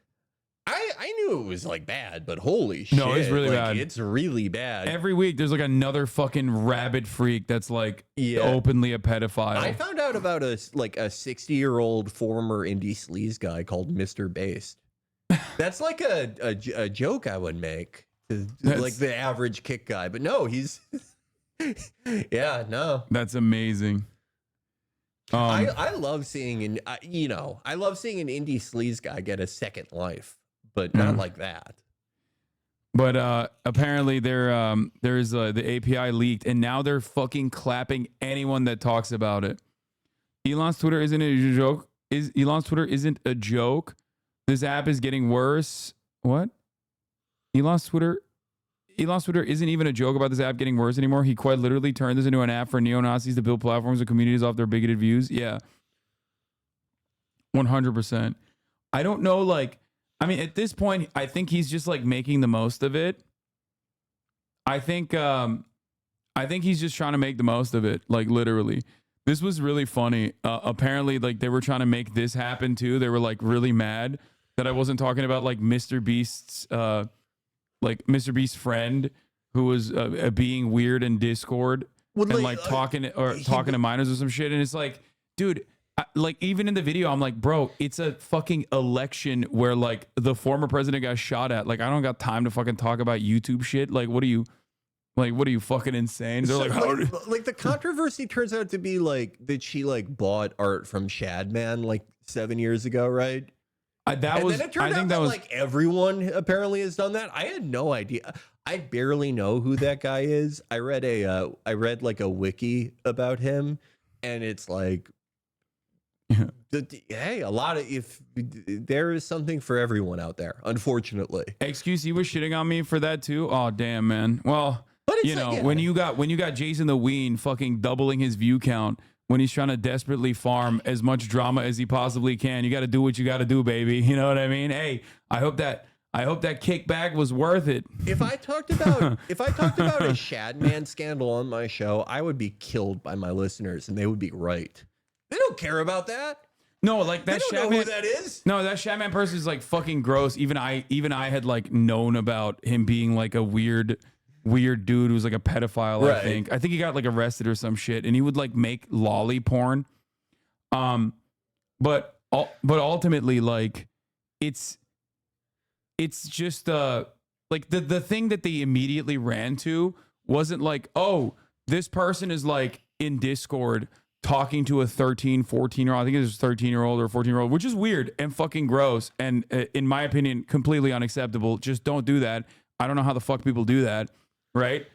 I knew it was like bad, but holy shit. No, it's really like, bad. It's really bad. Every week there's like another fucking rabid freak that's like openly a pedophile. I found out about a 60-year-old former indie sleaze guy called Mr. Based. That's like a joke I would make to like the average Kick guy, but no, he's yeah, no. That's amazing. I love seeing I love seeing an indie sleaze guy get a second life, but not like that. But apparently there's the API leaked, and now they're fucking clapping anyone that talks about it. Elon's Twitter isn't a joke. Elon's Twitter isn't a joke. This app is getting worse. What? Elon's Twitter isn't even a joke about this app getting worse anymore. He quite literally turned this into an app for neo-Nazis to build platforms and communities off their bigoted views. Yeah. 100%. I don't know, like, I mean, at this point, I think he's just like making the most of it. I think he's just trying to make the most of it, like literally. This was really funny. Apparently, like they were trying to make this happen too. They were like really mad that I wasn't talking about like Mr. Beast's friend who was being weird in Discord and like talking to minors or some shit. And it's like, dude, like even in the video, I'm like, bro, it's a fucking election where like the former president got shot at. Like, I don't got time to fucking talk about YouTube shit. Like, what are you fucking insane? They're like the controversy turns out to be like that she like bought art from Shadman like 7 years ago, right? Then it turned out that like everyone apparently has done that. I had no idea. I barely know who that guy is. I read like a wiki about him, and it's like, hey, there is something for everyone out there. Unfortunately, excuse, you were shitting on me for that too. Oh damn, man. Well, you know, when you got Jason the Ween fucking doubling his view count when he's trying to desperately farm as much drama as he possibly can, you got to do what you got to do, baby. You know what I mean? Hey, I hope that kickback was worth it. If I talked about a Shadman scandal on my show, I would be killed by my listeners, and they would be right. They don't care about that. No, like that Shadman, know who that is. No, that Shadman person is like fucking gross. Even I had like known about him being like a weird dude who's like a pedophile. Right. I think he got like arrested or some shit, and he would like make lolly porn. But ultimately, like it's just like the thing that they immediately ran to wasn't like, oh, this person is like in Discord talking to a 13, 14-year-old. I think it was a 13-year-old or 14-year-old, which is weird and fucking gross. And in my opinion, completely unacceptable. Just don't do that. I don't know how the fuck people do that. Right.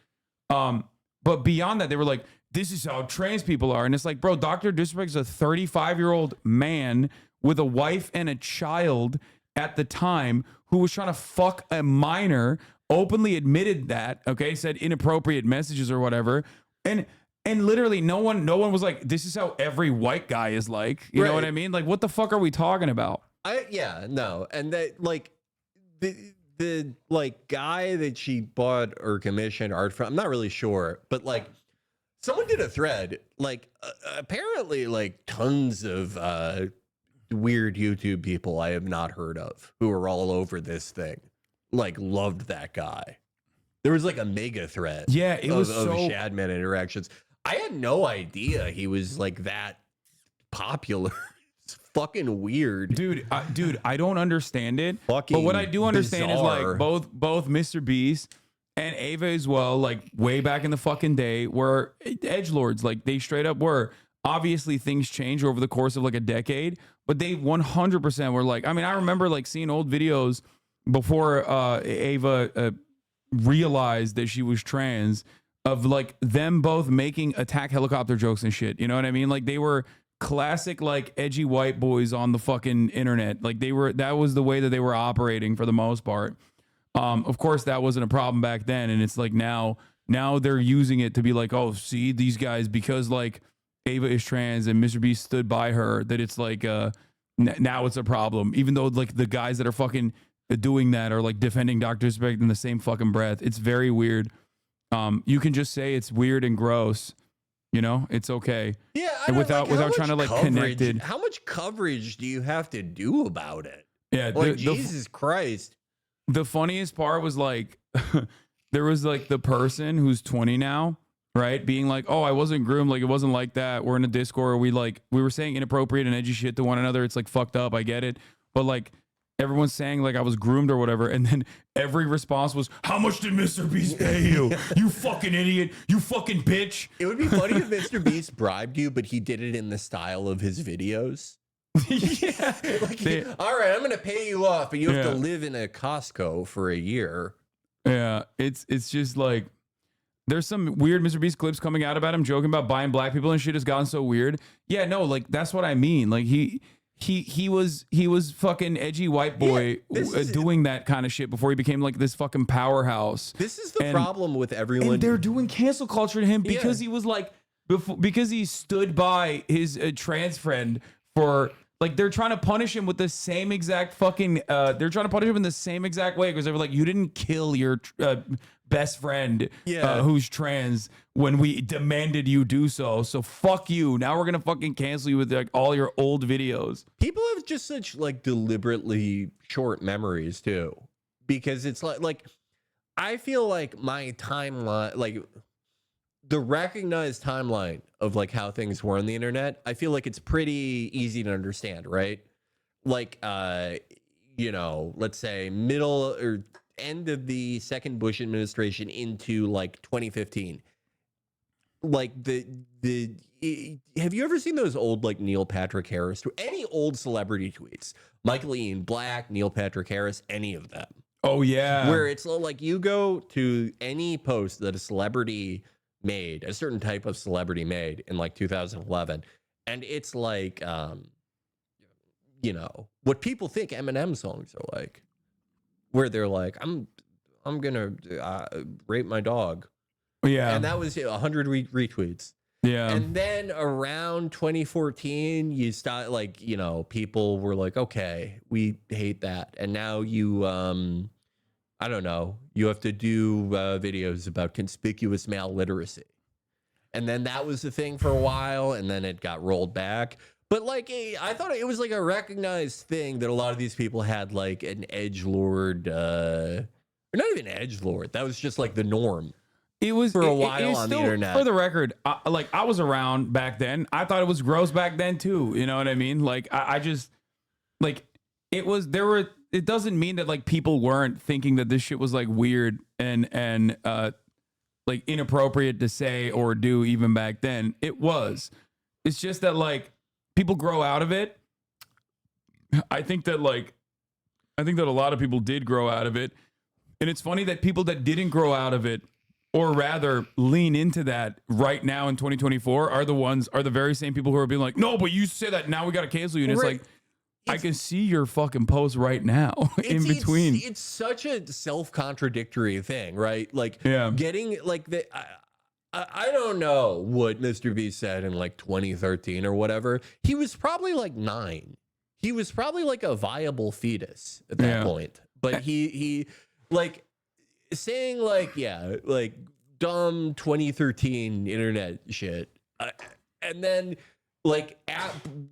But beyond that, they were like, this is how trans people are. And it's like, bro, Dr. Disrespect is a 35-year-old man with a wife and a child at the time who was trying to fuck a minor, openly admitted that, okay, said inappropriate messages or whatever. And literally no one was like, this is how every white guy is like. You know what I mean? Like, what the fuck are we talking about? And that like the like guy that she bought or commissioned art from, I'm not really sure, but like someone did a thread, like apparently like tons of weird YouTube people I have not heard of who are all over this thing, like loved that guy. There was like a mega thread. Yeah, it was of Shadman interactions. I had no idea he was like that popular. It's fucking weird, dude. I don't understand it. But what I do understand is like both Mr. Beast and Ava as well, like way back in the fucking day, were edgelords. Like they straight up were. Obviously, things change over the course of like a decade, but they 100% were like. I mean, I remember like seeing old videos before Ava realized that she was trans, of like them both making attack helicopter jokes and shit. You know what I mean? Like they were classic like edgy white boys on the fucking internet. Like that was the way that they were operating for the most part. Of course that wasn't a problem back then, and it's like now they're using it to be like, oh, see these guys, because like Ava is trans and Mr. Beast stood by her, that it's like now it's a problem, even though like the guys that are fucking doing that are like defending Dr. Disrespect in the same fucking breath. It's very weird. You can just say it's weird and gross, you know, it's okay. Yeah, and without trying to like connect it. How much coverage do you have to do about it? Yeah, like Jesus Christ. The funniest part was like there was like the person who's 20 now, right, being like, oh, I wasn't groomed, like it wasn't like that. We're in a Discord, we were saying inappropriate and edgy shit to one another. It's like fucked up, I get it, but like everyone's saying like I was groomed or whatever, and then every response was, "How much did Mr. Beast pay you? You fucking idiot! You fucking bitch!" It would be funny if Mr. Beast bribed you, but he did it in the style of his videos. Yeah. All right, I'm gonna pay you off, but you have to live in a Costco for a year. Yeah, it's just like there's some weird Mr. Beast clips coming out about him joking about buying black people and shit has gotten so weird. Yeah, no, like that's what I mean. Like he was fucking edgy white boy doing that kind of shit before he became like this fucking powerhouse. This is the problem with everyone. And they're doing cancel culture to him because he was like because he stood by his trans friend for. Like they're trying to punish him with the same exact fucking. They're trying to punish him in the same exact way because they were like, "You didn't kill your best friend who's trans when we demanded you do so. So fuck you. Now we're gonna fucking cancel you with like all your old videos." People have just such like deliberately short memories too, because it's like I feel like my timeline, like the recognized timeline of like how things were on the internet, I feel like it's pretty easy to understand, right? Like, you know, let's say middle or end of the second Bush administration into like 2015. Like have you ever seen those old like Neil Patrick Harris, any old celebrity tweets? Michael Ian Black, Neil Patrick Harris, any of them? Oh yeah. Where it's like you go to any post that a celebrity made, a certain type of celebrity made in like 2011, and it's like you know what people think Eminem songs are like, where they're like, I'm gonna rape my dog, and that was 100 retweets. And then around 2014 you start like, you know, people were like, okay, we hate that, and now you I don't know, you have to do videos about conspicuous maliteracy. And then that was the thing for a while, and then it got rolled back. But like, I thought it was like a recognized thing that a lot of these people had like an edgelord, or not even edgelord. That was just like the norm. It was for a while on the internet. For the record, like I was around back then. I thought it was gross back then too. You know what I mean? Like I just like it was. It doesn't mean that like people weren't thinking that this shit was like weird and like inappropriate to say or do even back then. It was. It's just that like people grow out of it. I think that a lot of people did grow out of it. And it's funny that people that didn't grow out of it, or rather lean into that right now in 2024, are the very same people who are being like, no, but you say that now we got to cancel you. And it's like, I can see your fucking post right now in between. It's such a self-contradictory thing, right? Like getting like I don't know what Mr. B said in like 2013 or whatever. He was probably like 9. He was probably like a viable fetus at that point. But he like saying like, like dumb 2013 internet shit. And then like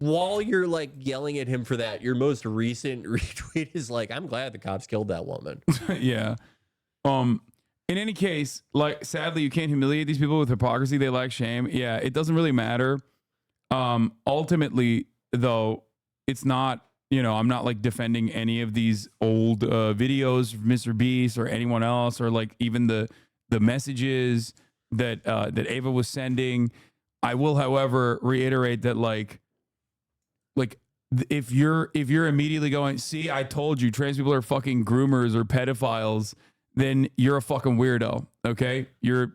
while you're like yelling at him for that, your most recent retweet is like, I'm glad the cops killed that woman. Yeah. In any case, like sadly you can't humiliate these people with hypocrisy. They lack shame. Yeah, it doesn't really matter. Ultimately though, it's not, you know, I'm not like defending any of these old videos of Mr. Beast or anyone else, or like even the messages that that Ava was sending. I will, however, reiterate that like if you're immediately going, see, I told you trans people are fucking groomers or pedophiles, then you're a fucking weirdo. Okay, you're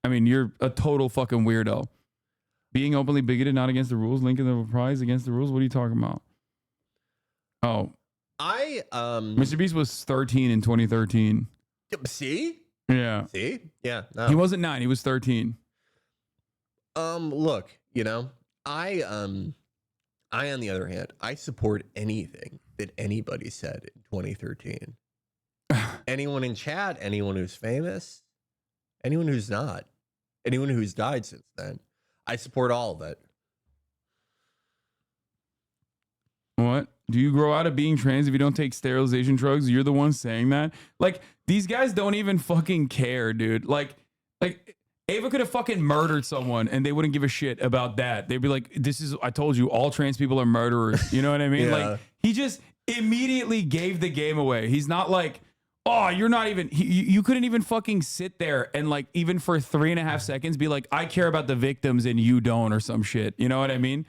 a total fucking weirdo. Being openly bigoted, not against the rules. Lincoln the prize against the rules. What are you talking about? Oh, Mr. Beast was 13 in 2013. See? Yeah. See? Yeah. No. He wasn't 9. He was 13. Look, you know, I on the other hand, I support anything that anybody said in 2013. Anyone in chat, anyone who's famous, anyone who's not, anyone who's died since then. I support all of it. What? Do you grow out of being trans if you don't take sterilization drugs? You're the one saying that? Like, these guys don't even fucking care, dude. Like Ava could have fucking murdered someone and they wouldn't give a shit about that. They'd be like, I told you, all trans people are murderers. You know what I mean? Yeah. Like, he just, immediately gave the game away. He's not like, oh, you're not even, you couldn't even fucking sit there and like, even for 3.5 seconds be like, I care about the victims and you don't, or some shit. You know what I mean?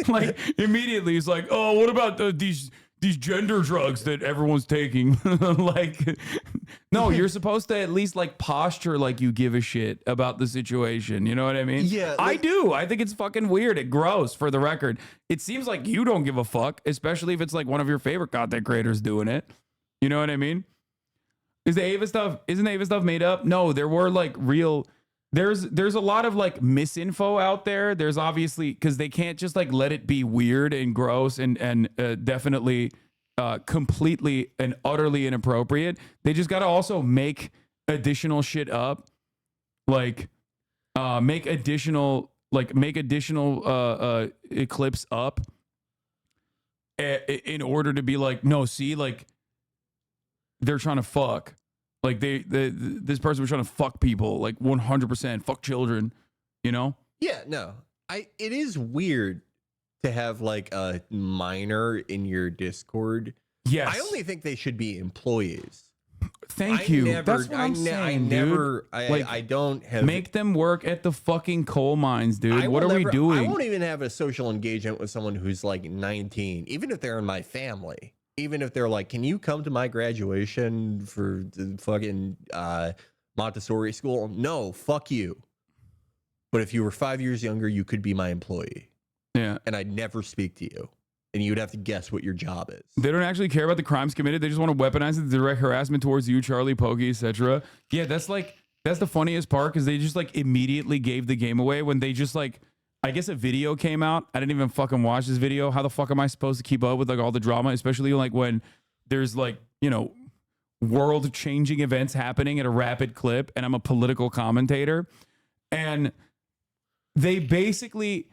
Like immediately he's like, oh, what about these gender drugs that everyone's taking? Like, no, you're supposed to at least like posture like you give a shit about the situation. You know what I mean? Yeah, I do. I think it's fucking weird. It gross, for the record. It seems like you don't give a fuck, especially if it's like one of your favorite content creators doing it. You know what I mean? Isn't the Ava stuff made up? No, there were like real... There's a lot of like misinfo out there. There's obviously, because they can't just like let it be weird and gross and definitely completely and utterly inappropriate. They just got to also make additional shit up, like make additional clips up in order to be like, no, see, like they're trying to fuck. Like this person was trying to fuck people, like 100% fuck children, you know? Yeah, no. It is weird to have like a minor in your Discord. Yes. I only think they should be employees. Thank you. That's what I'm saying, dude. I don't have... Make them work at the fucking coal mines, dude. What are we doing? I won't even have a social engagement with someone who's like 19, even if they're in my family. Even if they're like, can you come to my graduation for the fucking Montessori school? No, fuck you. But if you were 5 years younger, you could be my employee. Yeah. And I'd never speak to you. And you'd have to guess what your job is. They don't actually care about the crimes committed. They just want to weaponize it, direct harassment towards you, Charlie, Pokey, etc. Yeah, that's the funniest part, because they just like immediately gave the game away when they just like... I guess a video came out. I didn't even fucking watch this video. How the fuck am I supposed to keep up with like all the drama, especially like when there's like, you know, world changing events happening at a rapid clip and I'm a political commentator. And they basically,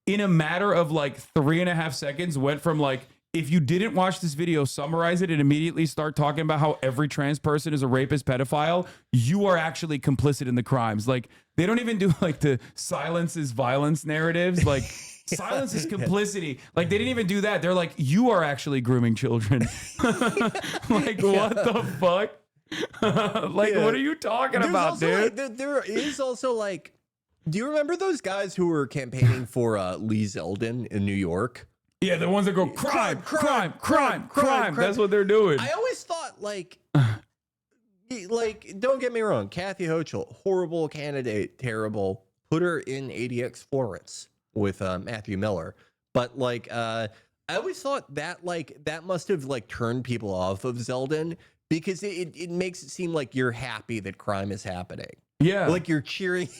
in a matter of like 3.5 seconds, went from like, if you didn't watch this video, summarize it and immediately start talking about how every trans person is a rapist pedophile, you are actually complicit in the crimes. Like, they don't even do like the silence is violence narratives. Like, silence is complicity. Like, they didn't even do that. They're like, you are actually grooming children. Like, what the fuck? Like, what are you talking about, dude? Like, there is also like, do you remember those guys who were campaigning for Lee Zeldin in New York? Yeah, the ones that go crime. That's what they're doing. I always thought like, don't get me wrong, Kathy Hochul, horrible candidate, terrible. Put her in ADX Florence with Matthew Miller. But like, I always thought that like that must have like turned people off of Zeldin, because it makes it seem like you're happy that crime is happening. Yeah, like you're cheering.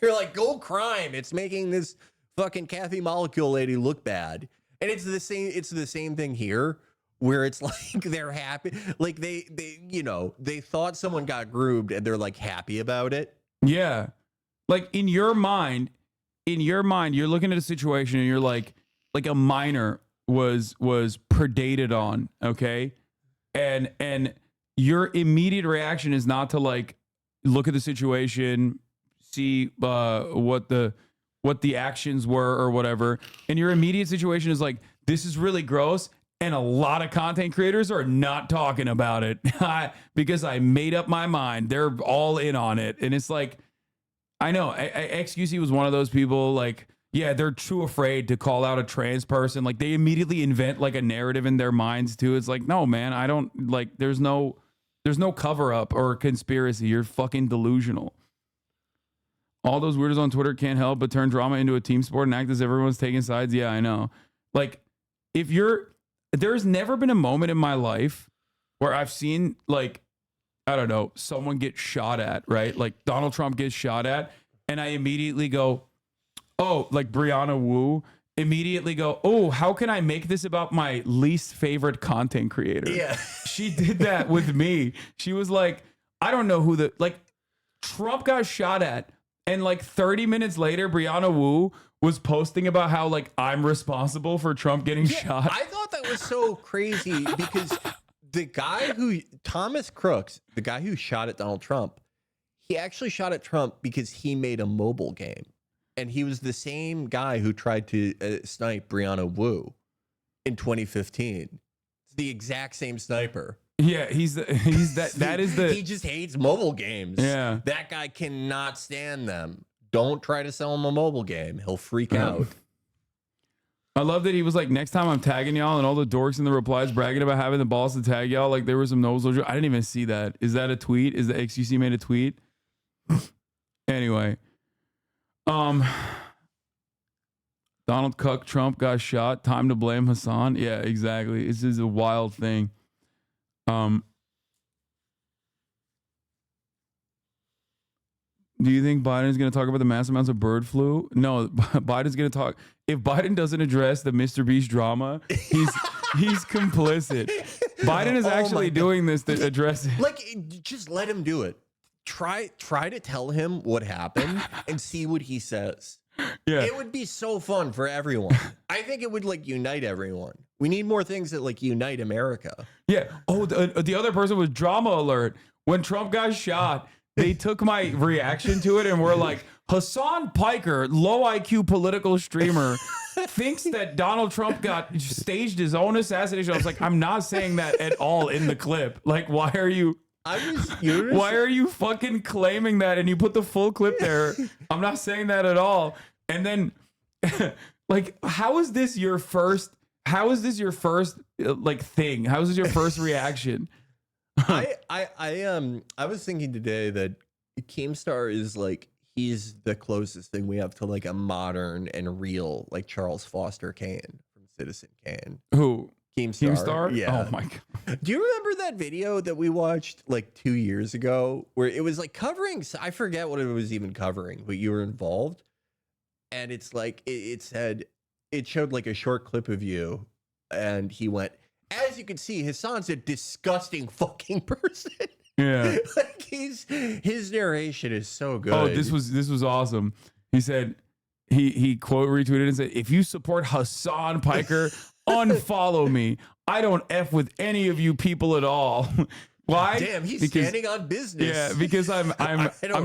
You're like, go crime. It's making this fucking Kathy Molecule lady look bad. And it's the same thing here, where it's like they're happy, like they you know, they thought someone got groomed and they're like happy about it. Yeah, like in your mind, you're looking at a situation and you're like a minor was predated on, okay, and your immediate reaction is not to like look at the situation, see what the actions were or whatever. And your immediate situation is like, this is really gross. And a lot of content creators are not talking about it because I made up my mind. They're all in on it. And it's like, I know XQC was one of those people like, yeah, they're too afraid to call out a trans person. Like they immediately invent like a narrative in their minds too. It's like, no, man, I don't like, there's no cover up or conspiracy. You're fucking delusional. All those weirdos on Twitter can't help but turn drama into a team sport and act as everyone's taking sides. Yeah, I know. Like, there's never been a moment in my life where I've seen, like, I don't know, someone get shot at, right? Like, Donald Trump gets shot at, and I immediately go, oh, like Brianna Wu, immediately go, oh, how can I make this about my least favorite content creator? Yeah. She did that with me. She was like, I don't know who Trump got shot at. And like 30 minutes later, Brianna Wu was posting about how like I'm responsible for Trump getting shot. I thought that was so crazy because the guy Thomas Crooks, the guy who shot at Donald Trump, he actually shot at Trump because he made a mobile game. And he was the same guy who tried to snipe Brianna Wu. in 2015. It's the exact same sniper. Yeah, he's that is the he just hates mobile games. Yeah. That guy cannot stand them. Don't try to sell him a mobile game. He'll freak out. I love that he was like, next time I'm tagging y'all, and all the dorks in the replies bragging about having the balls to tag y'all. Like there was some nose. I didn't even see that. Is that a tweet? Is the XUC made a tweet? Anyway, Donald Cuck Trump got shot. Time to blame Hasan. Yeah, exactly. This is a wild thing. Do you think Biden's going to talk about the mass amounts of bird flu? No, Biden's going to talk. If Biden doesn't address the Mr. Beast drama, he's complicit. Biden is actually doing this to address it. Like, just let him do it. Try to tell him what happened and see what he says. Yeah, it would be so fun for everyone. I think it would like unite everyone. We need more things that like unite America. Yeah. Oh, the other person was drama alert. When Trump got shot, they took my reaction to it and were like, Hasan Piker, low IQ political streamer, thinks that Donald Trump staged his own assassination. I was like, I'm not saying that at all in the clip. Like, why are you fucking claiming that? And you put the full clip there. I'm not saying that at all. And then, like, how is this your first like thing? How is this your first reaction? I was thinking today that Keemstar is like, he's the closest thing we have to like a modern and real like Charles Foster Kane from Citizen Kane. Who? Keemstar? Yeah. Oh my God. Do you remember that video that we watched like 2 years ago where it was like covering, I forget what it was even covering, but you were involved. And it's like, it showed like a short clip of you and he went, as you can see, Hasan's a disgusting fucking person. Yeah. Like his narration is so good. Oh, this was awesome. He said, he quote retweeted and said, if you support Hasan Piker, unfollow me. I don't F with any of you people at all. Why? Damn, he's standing on business. Yeah, because I'm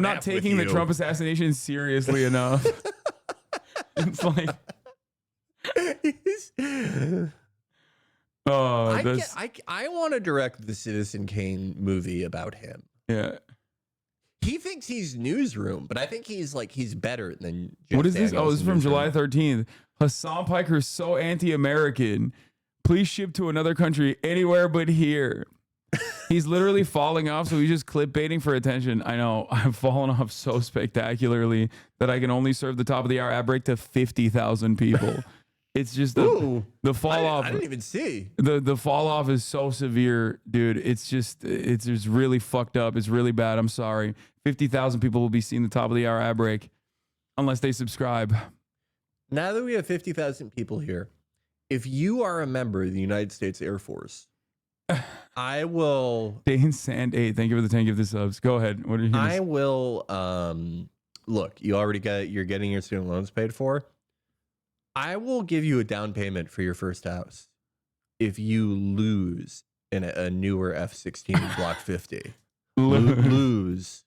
not taking the Trump assassination seriously enough. It's like I want to direct the Citizen Kane movie about him. Yeah. He thinks he's newsroom, but I think he's better than Jeff What is this? Daniels This is from July 13th. Hasan Piker is so anti-American. Please ship to another country anywhere but here. He's literally falling off, so he's just clickbaiting for attention. I know. I've fallen off so spectacularly that I can only serve the top of the hour ad break to 50,000 people. It's just the fall off. I didn't even see. The fall off is so severe, dude. It's just really fucked up. It's really bad. I'm sorry. 50,000 people will be seeing the top of the hour ad break unless they subscribe. Now that we have 50,000 people here, if you are a member of the United States Air Force, I will. Dane Sand 8. Thank you for the 10 gift the subs. Go ahead. What are you? I will. Look, you already you're getting your student loans paid for. I will give you a down payment for your first house if you lose in a newer F-16 Block 50. Lose.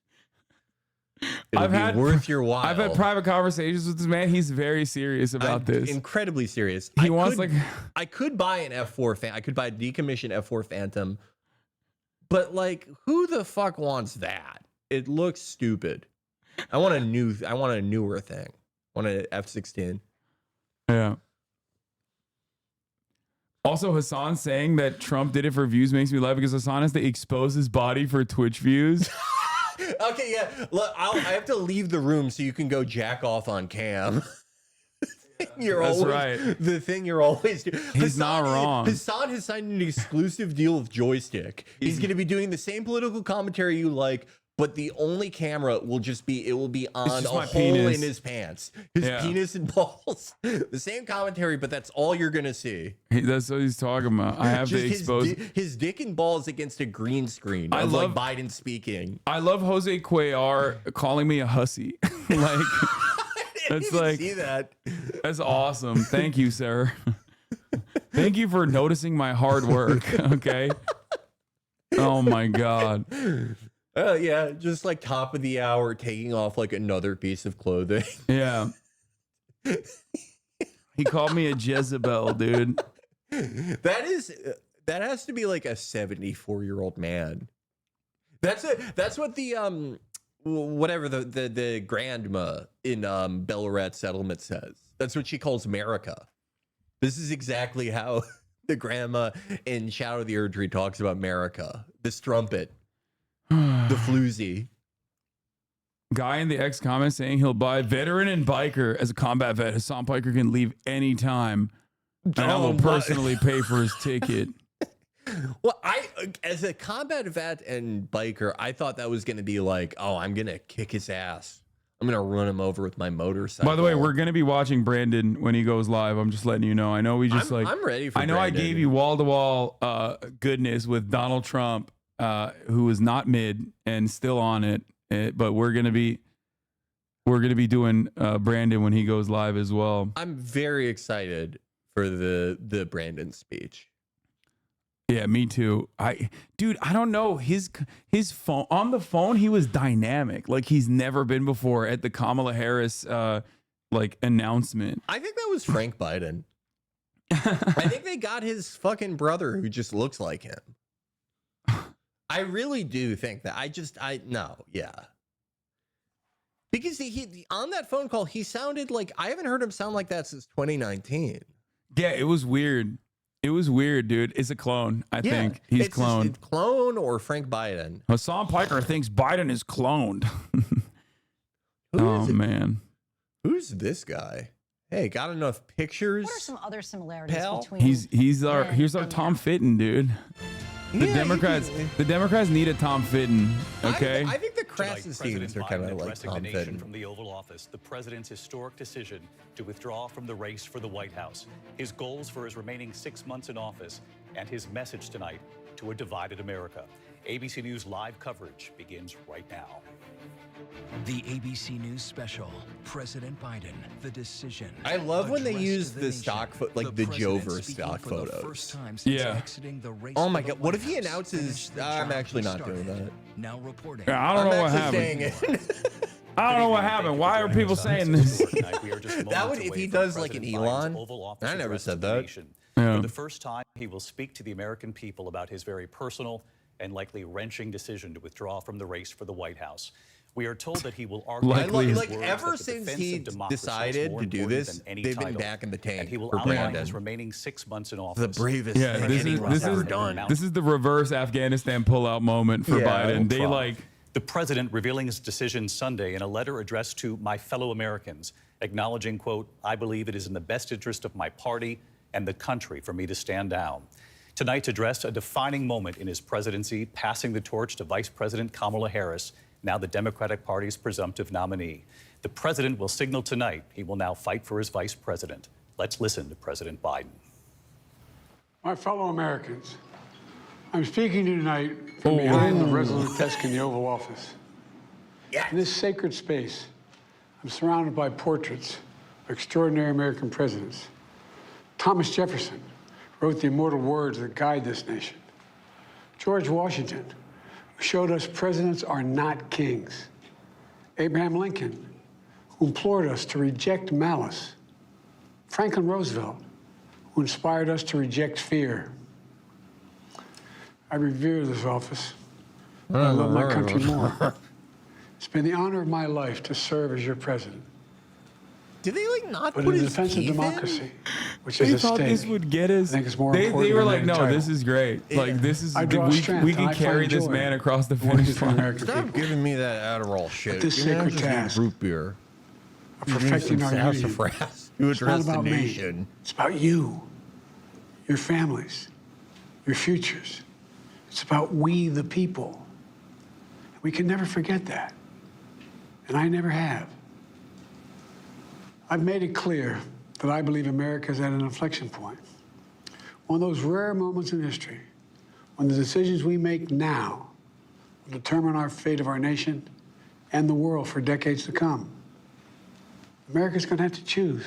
It'll be worth your while. I've had private conversations with this man. He's very serious about this. Incredibly serious. I could buy an F4. I could buy a decommissioned F4 Phantom, but like, who the fuck wants that? It looks stupid. I want a newer thing. I want an F-16. Yeah. Also, Hasan saying that Trump did it for views makes me laugh because Hasan has to expose his body for Twitch views. Okay, yeah. Look, I have to leave the room so you can go jack off on cam. That's right. The thing you're always doing. He's not wrong. Hasan has signed an exclusive deal with Joystick. He's going to be doing the same political commentary you like, but the only camera will be on a hole penis in his pants. His penis and balls. The same commentary, but that's all you're going to see. That's what he's talking about. I have to expose his dick and balls against a green screen. I love Biden speaking. I love Jose Cuellar calling me a hussy. Like, that's like, see that. That's awesome. Thank you, sir. Thank you for noticing my hard work. Okay. Oh my God. Yeah, just like top of the hour, taking off like another piece of clothing. Yeah. He called me a Jezebel, dude. That has to be like a 74-year-old man. That's what the whatever the grandma in Ballarat settlement says. That's what she calls America. This is exactly how the grandma in Shadow of the Erdtree talks about America. The strumpet, the floozy. Guy in the X comments saying he'll buy veteran and biker as a combat vet. Hassan Piker can leave anytime, and I will personally pay for his ticket. Well, as a combat vet and biker, I thought that was going to be like, oh, I'm going to kick his ass. I'm going to run him over with my motorcycle. By the way, we're going to be watching Brandon when he goes live. I'm just letting you know. I know we just I'm ready for I know Brandon. I gave you wall-to-wall goodness with Donald Trump, who is not mid and still on it. But we're going to be doing Brandon when he goes live as well. I'm very excited for the Brandon speech. Yeah, me too. Dude, I don't know. His phone on the phone, he was dynamic, like he's never been before at the Kamala Harris announcement. I think that was Frank Biden. I think they got his fucking brother who just looks like him. I really do think that. Because he on that phone call, he sounded like, I haven't heard him sound like that since 2019. Yeah, it was weird. It was weird, dude. It's a clone. I think he's cloned. Clone or Frank Biden. Hassan Piker thinks Biden is cloned. Man. Who's this guy? Hey, got enough pictures? What are some other similarities between? He's our Tom Fitton, dude. The Democrats need a Tom Fitton. Okay. I think the Krassensteins are kind of like Tom Fitton. From the Oval Office, the president's historic decision to withdraw from the race for the White House, his goals for his remaining 6 months in office, and his message tonight to a divided America. ABC News live coverage begins right now. The ABC News special, President Biden, the decision. I love when they use the stock, like the Jover stock photos. Yeah. Oh my God. What if he announces, I'm actually not doing that. Now reporting. Yeah, I don't know what happened. I don't know what happened. Why are people saying this? That would, if he does like an Elon. I never said that. For the first time, he will speak to the American people about his very personal and likely wrenching decision to withdraw from the race for the White House. We are told that he will argue like ever since he decided to do this, they've been back in the tank and he will for outline Brandon. his remaining 6 months in office. The bravest Yeah, thing this ever done. is the reverse Afghanistan pullout moment for Biden. They the president revealing his decision Sunday in a letter addressed to my fellow Americans, acknowledging, quote, I believe it is in the best interest of my party and the country for me to stand down. Tonight's address, a defining moment in his presidency, passing the torch to Vice President Kamala Harris, now the Democratic Party's presumptive nominee. The president will signal tonight he will now fight for his vice president. Let's listen to President Biden. My fellow Americans, I'm speaking to you tonight from behind the resolute desk in the Oval Office. In this sacred space, I'm surrounded by portraits of extraordinary American presidents. Thomas Jefferson wrote the immortal words that guide this nation. George Washington, who showed us presidents are not kings. Abraham Lincoln, who implored us to reject malice. Franklin Roosevelt, who inspired us to reject fear. I revere this office, but I love my country more. It's been the honor of my life to serve as your president. Do they like not But put in his defense of teeth democracy, which They is at thought stake, this would get us. I think it's more They important were than like, any no, title. this is great. Like, this is, I draw strength we and can I carry find this joy man across the in working finish for the line. American Stop people. giving me that Adderall shit. this Give me sacred just task root beer. of perfecting our union. Sassafras to It's not address the about me. nation. It's about you, your families, your futures. It's about we, the people. We can never forget that. And I never have. I've made it clear that I believe America is at an inflection point. One of those rare moments in history when the decisions we make now will determine our fate of our nation and the world for decades to come. America's going to have to choose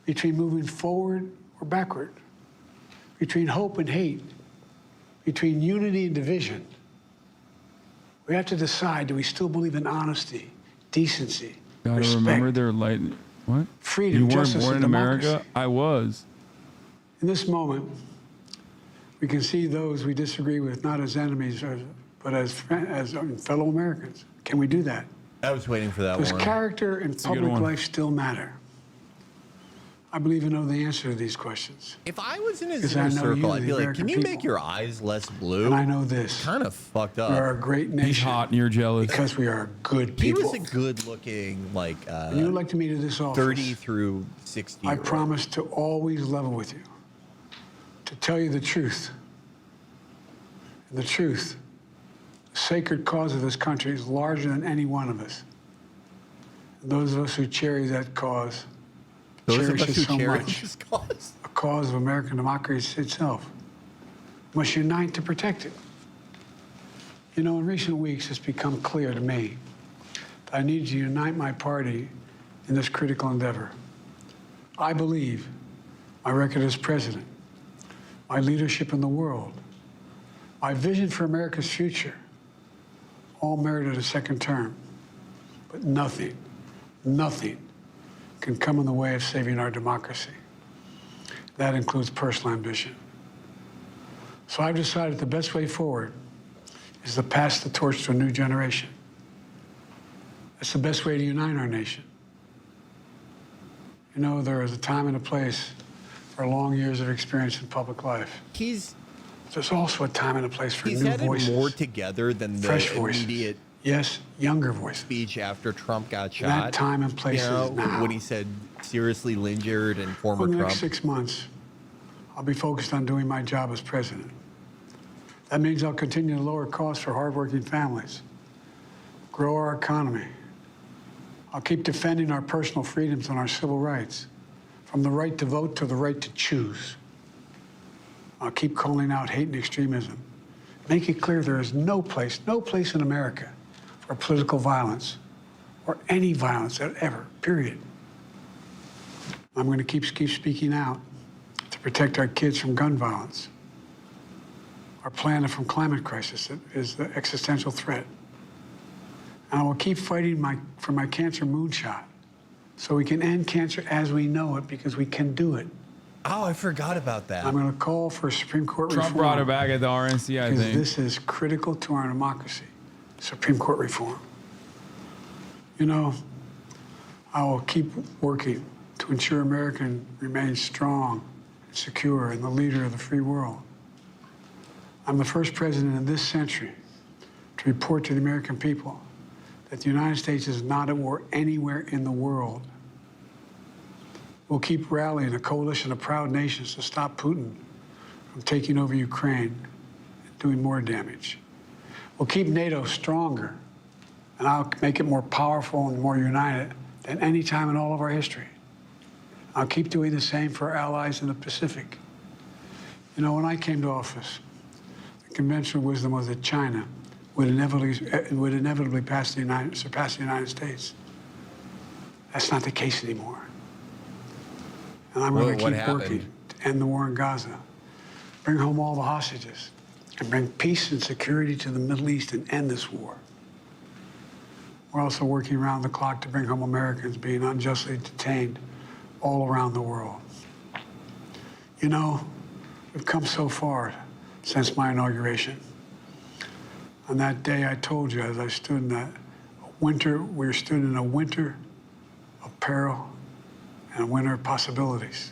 between moving forward or backward, between hope and hate, between unity and division. We have to decide, do we still believe in honesty, decency, Gotta respect, remember their light. What? freedom, You weren't justice, born and in America? democracy? I was. In this moment, we can see those we disagree with not as enemies, but as fellow Americans. Can we do that? I was waiting for that Does one. character and public life still matter? I believe I know the answer to these questions. If I was in his 'Cause I inner know circle, you, I'd the be like, American can you make people. your eyes less blue? And I know this. Kind of fucked We up. are a great nation. He's hot and you're jealous. Because we are good He people. was a good-looking, like, When you elect me to this office, 30 through 60. I promise to always level with you, to tell you the truth. And the truth, the sacred cause of this country is larger than any one of us. And those of us who cherish that cause, cherish it so much. A cause of American democracy itself. Must unite to protect it. You know, in recent weeks, it's become clear to me that I need to unite my party in this critical endeavor. I believe my record as president, my leadership in the world, my vision for America's future, all merited a second term. But nothing can come in the way of saving our democracy. That includes personal ambition. So I've decided the best way forward is to pass the torch to a new generation. That's the best way to unite our nation. You know, there is a time and a place for long years of experience in public life. There's also a time and a place for He's new had voices. it more together than the fresh voices. immediate Yes, younger voices. speech after Trump got shot. That time and place You know, is now. when he said seriously injured and former For the Trump. next 6 months, I'll be focused on doing my job as president. That means I'll continue to lower costs for hardworking families, grow our economy. I'll keep defending our personal freedoms and our civil rights, from the right to vote to the right to choose. I'll keep calling out hate and extremism. Make it clear there is no place in America for political violence or any violence ever, period. I'm going to keep speaking out to protect our kids from gun violence, our planet from climate crisis that is the existential threat. And I will keep fighting for my cancer moonshot so we can end cancer as we know it, because we can do it. Oh, I forgot about that. I'm going to call for Supreme Court Trump reform. brought it back at the RNC, I because think. this is critical to our democracy, Supreme Court reform. You know, I will keep working to ensure America remains strong and secure and the leader of the free world. I'm the first president in this century to report to the American people that the United States is not at war anywhere in the world. We'll keep rallying a coalition of proud nations to stop Putin from taking over Ukraine and doing more damage. We'll keep NATO stronger, and I'll make it more powerful and more united than any time in all of our history. I'll keep doing the same for our allies in the Pacific. You know, when I came to office, the conventional wisdom was that China would inevitably surpass the United States. That's not the case anymore. And I'm going to keep working to end the war in Gaza, bring home all the hostages, and bring peace and security to the Middle East and end this war. We're also working around the clock to bring home Americans being unjustly detained all around the world. You know, we've come so far since my inauguration. On that day, I told you, as I stood in that winter, we stood in a winter of peril and a winter of possibilities.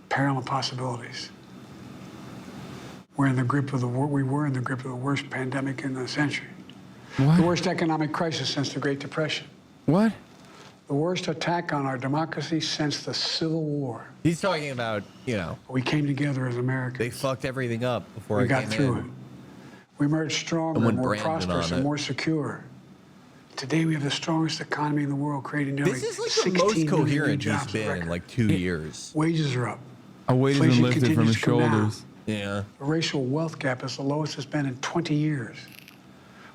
Peril and possibilities. We were in the grip of the worst pandemic in the century. What? The worst economic crisis since the Great Depression. What? The worst attack on our democracy since the Civil War. He's talking about, you know. We came together as Americans. They fucked everything up before We I got came through in. it. We emerged stronger, Someone more branded prosperous, on and it. more secure. Today, we have the strongest economy in the world, creating nearly This is like 16 the most million new coherent jobs he's been record. in like 2 years. Wages are up. A weight has been Inflation lifted from continues his to come down. shoulders. Yeah. The racial wealth gap is the lowest it's been in 20 years.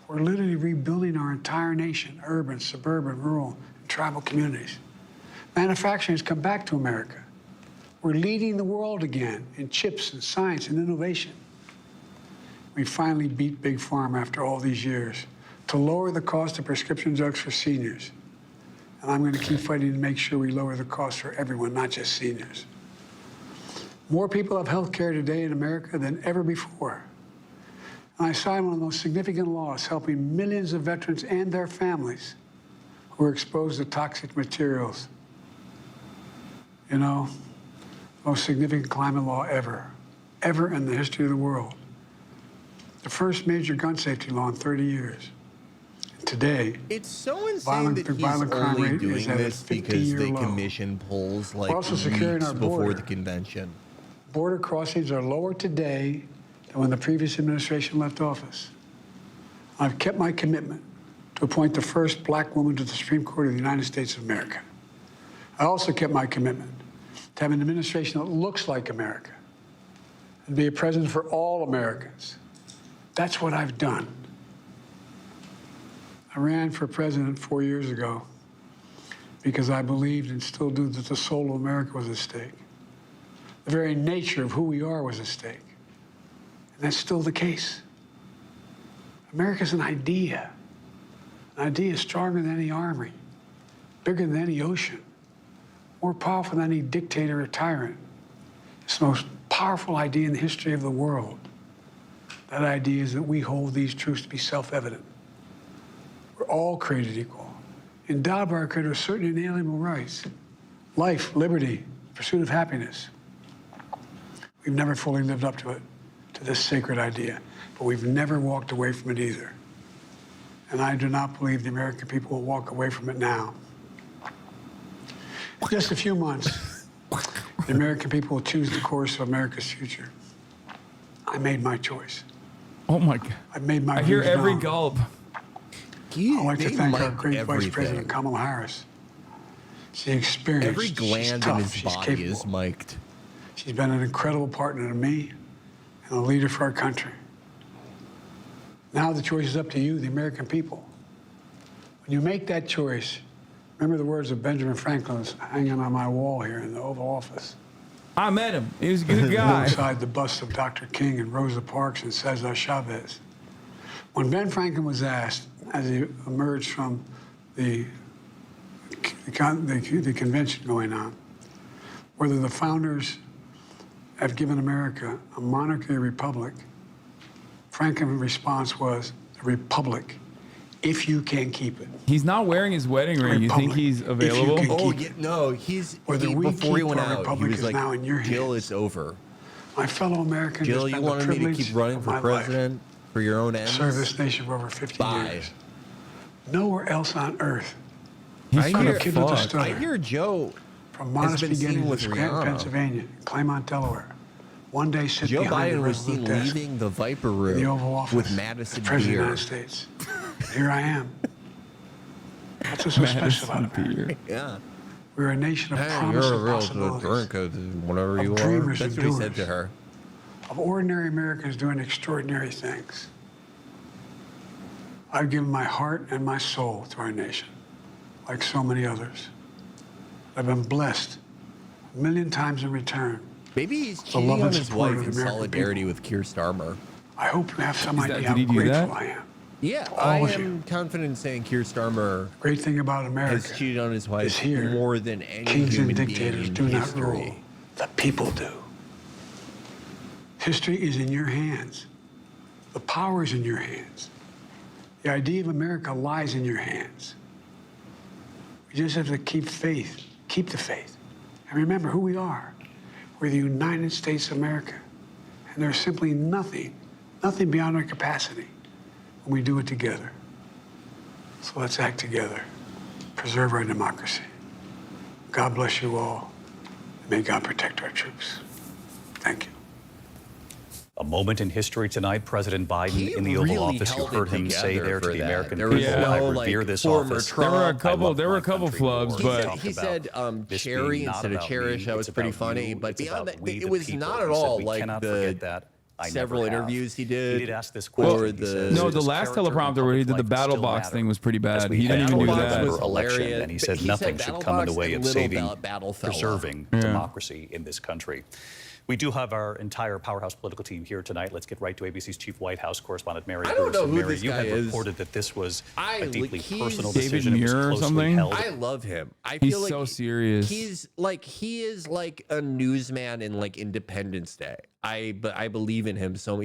We're literally rebuilding our entire nation, urban, suburban, rural, and tribal communities. Manufacturing has come back to America. We're leading the world again in chips and science and innovation. We finally beat Big Pharma after all these years to lower the cost of prescription drugs for seniors. And I'm going to keep fighting to make sure we lower the cost for everyone, not just seniors. More people have health care today in America than ever before. And I signed one of the most significant laws helping millions of veterans and their families who are exposed to toxic materials. You know, most significant climate law ever in the history of the world. The first major gun safety law in 30 years. And today, it's so insane that he's only doing this because they commission polls like weeks before the convention. Border crossings are lower today than when the previous administration left office. I've kept my commitment to appoint the first black woman to the Supreme Court of the United States of America. I also kept my commitment to have an administration that looks like America and be a president for all Americans. That's what I've done. I ran for president 4 years ago because I believed and still do that the soul of America was at stake. The very nature of who we are was at stake. And that's still the case. America's an idea. An idea stronger than any army, bigger than any ocean, more powerful than any dictator or tyrant. It's the most powerful idea in the history of the world. That idea is that we hold these truths to be self-evident. We're all created equal, endowed by our Creator with certain inalienable rights: life, liberty, pursuit of happiness. We've never fully lived up to it, to this sacred idea, but we've never walked away from it either. And I do not believe the American people will walk away from it now. In just a few months, the American people will choose the course of America's future. I made my choice. Oh my God. I made my I hear views every known. gulp. I'd like to thank our great Vice President Kamala Harris. She's experienced. Every gland in his body is mic'd. She's been an incredible partner to me and a leader for our country. Now the choice is up to you, the American people. When you make that choice, remember the words of Benjamin Franklin hanging on my wall here in the Oval Office. I met him. He was a good guy. Alongside the busts of Dr. King and Rosa Parks and Cesar Chavez. When Ben Franklin was asked, as he emerged from the convention going on, whether the founders have given America a monarchy or republic, Franklin's response was, a republic, if you can keep it. He's not wearing his wedding ring. You think he's available? Oh, yeah, no, before he went out, he was like, Jill, it's over. My fellow Americans, Jill, you wanted me to keep running for president for your own ends? Serve this nation for over 50 years. Nowhere else on earth. I hear Joe from modest beginnings with Scranton, Pennsylvania, Claymont, Delaware. One day sit Joe behind Biden the was seen Resolute desk leaving the Viper in Room the Oval Office with Madison as President Beer. of the United States. Here I am. That's what's so special about America. Yeah. We're a nation of promise you're a and real possibilities. Whatever you are. Dreamers That's and what he doers. said to her. Of ordinary Americans doing extraordinary things. I've given my heart and my soul to our nation, like so many others. I've been blessed a million times in return. Maybe he's The cheating love on and his support wife of in the American solidarity with Keir Starmer. I hope you have some idea how did he do grateful that? I am. Yeah, All I of am confident in saying Keir Starmer Great thing about America has cheated on his is wife here. more than any Kings human and being dictators in do not history. rule. The people do. History is in your hands. The power is in your hands. The idea of America lies in your hands. We just have to keep faith, keep the faith, and remember who we are. We're the United States of America, and there's simply nothing beyond our capacity when we do it together. So let's act together, preserve our democracy. God bless you all. May God protect our troops. Thank you. A moment in history tonight. President Biden in the really Oval Office. You held heard it him say together there to for the that. American There people, was I no, revere this former office. Trump. There were a couple flubs, but He said cherry instead of cherish. That was pretty funny. But beyond that, it was not at all like the several interviews he did. He did ask this question. Or He the says, no, the "Does last character teleprompter in where he public did the life battle still box matter?" thing was pretty As bad. we He didn't head even do towards that. November election, Hilarious. and he said He nothing said should battle come in the box way and of little saving, battle fella. preserving Yeah. democracy in this country. We do have our entire powerhouse political team here tonight. Let's get right to ABC's chief White House correspondent, Mary. I don't know who Mary, this you guy had is. reported that this was a deeply personal David decision. It was Muir or closely something? held. I love him. I He's feel like so serious. he is like a newsman in like Independence Day. I believe in him so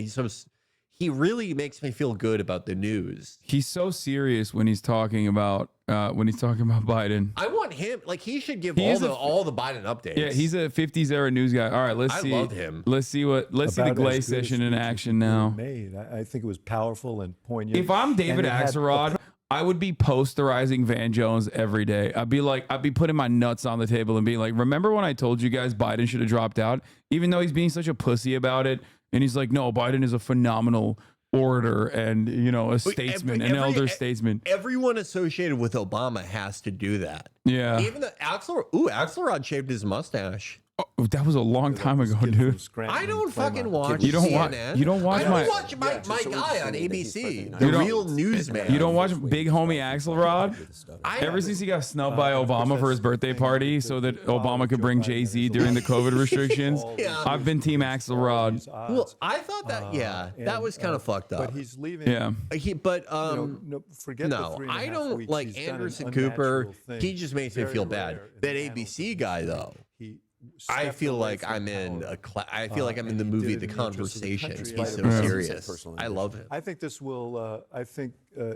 he really makes me feel good about the news. He's so serious when he's talking about Biden. I want him, like, he should give He is all the Biden updates. Yeah, he's a 50s era news guy. All right, let's see. I love him. Let's see the Glaze session in action now. I think it was powerful and poignant. If I'm David Axelrod, I would be posterizing Van Jones every day. I'd be putting my nuts on the table and being like, remember when I told you guys Biden should have dropped out? Even though he's being such a pussy about it. And he's like, no, Biden is a phenomenal orator and, a statesman, an elder statesman. Everyone associated with Obama has to do that. Yeah. Even the Axelrod shaved his mustache. Oh, that was a long time ago, dude. I don't fucking watch You don't watch. CNN. You don't watch I my. don't watch my guy on ABC, the You don't- real newsman. You don't watch big homie Axelrod? Ever since he got snubbed by Obama for his birthday party so that Obama could bring Jay-Z during the COVID restrictions, I've been team Axelrod. Well, I thought that, that was kind of fucked up. But he's leaving. Yeah. Forget the 3.5 I don't weeks. like He's done an Anderson Cooper. unnatural thing. He just makes me Very feel rare bad. in That the ABC guy, though. I stepped feel away like from I'm in power. I feel like I'm in the and he movie did The it in the interest of the Conversation. country. He's so Yeah. serious. I love him. I think this will. I think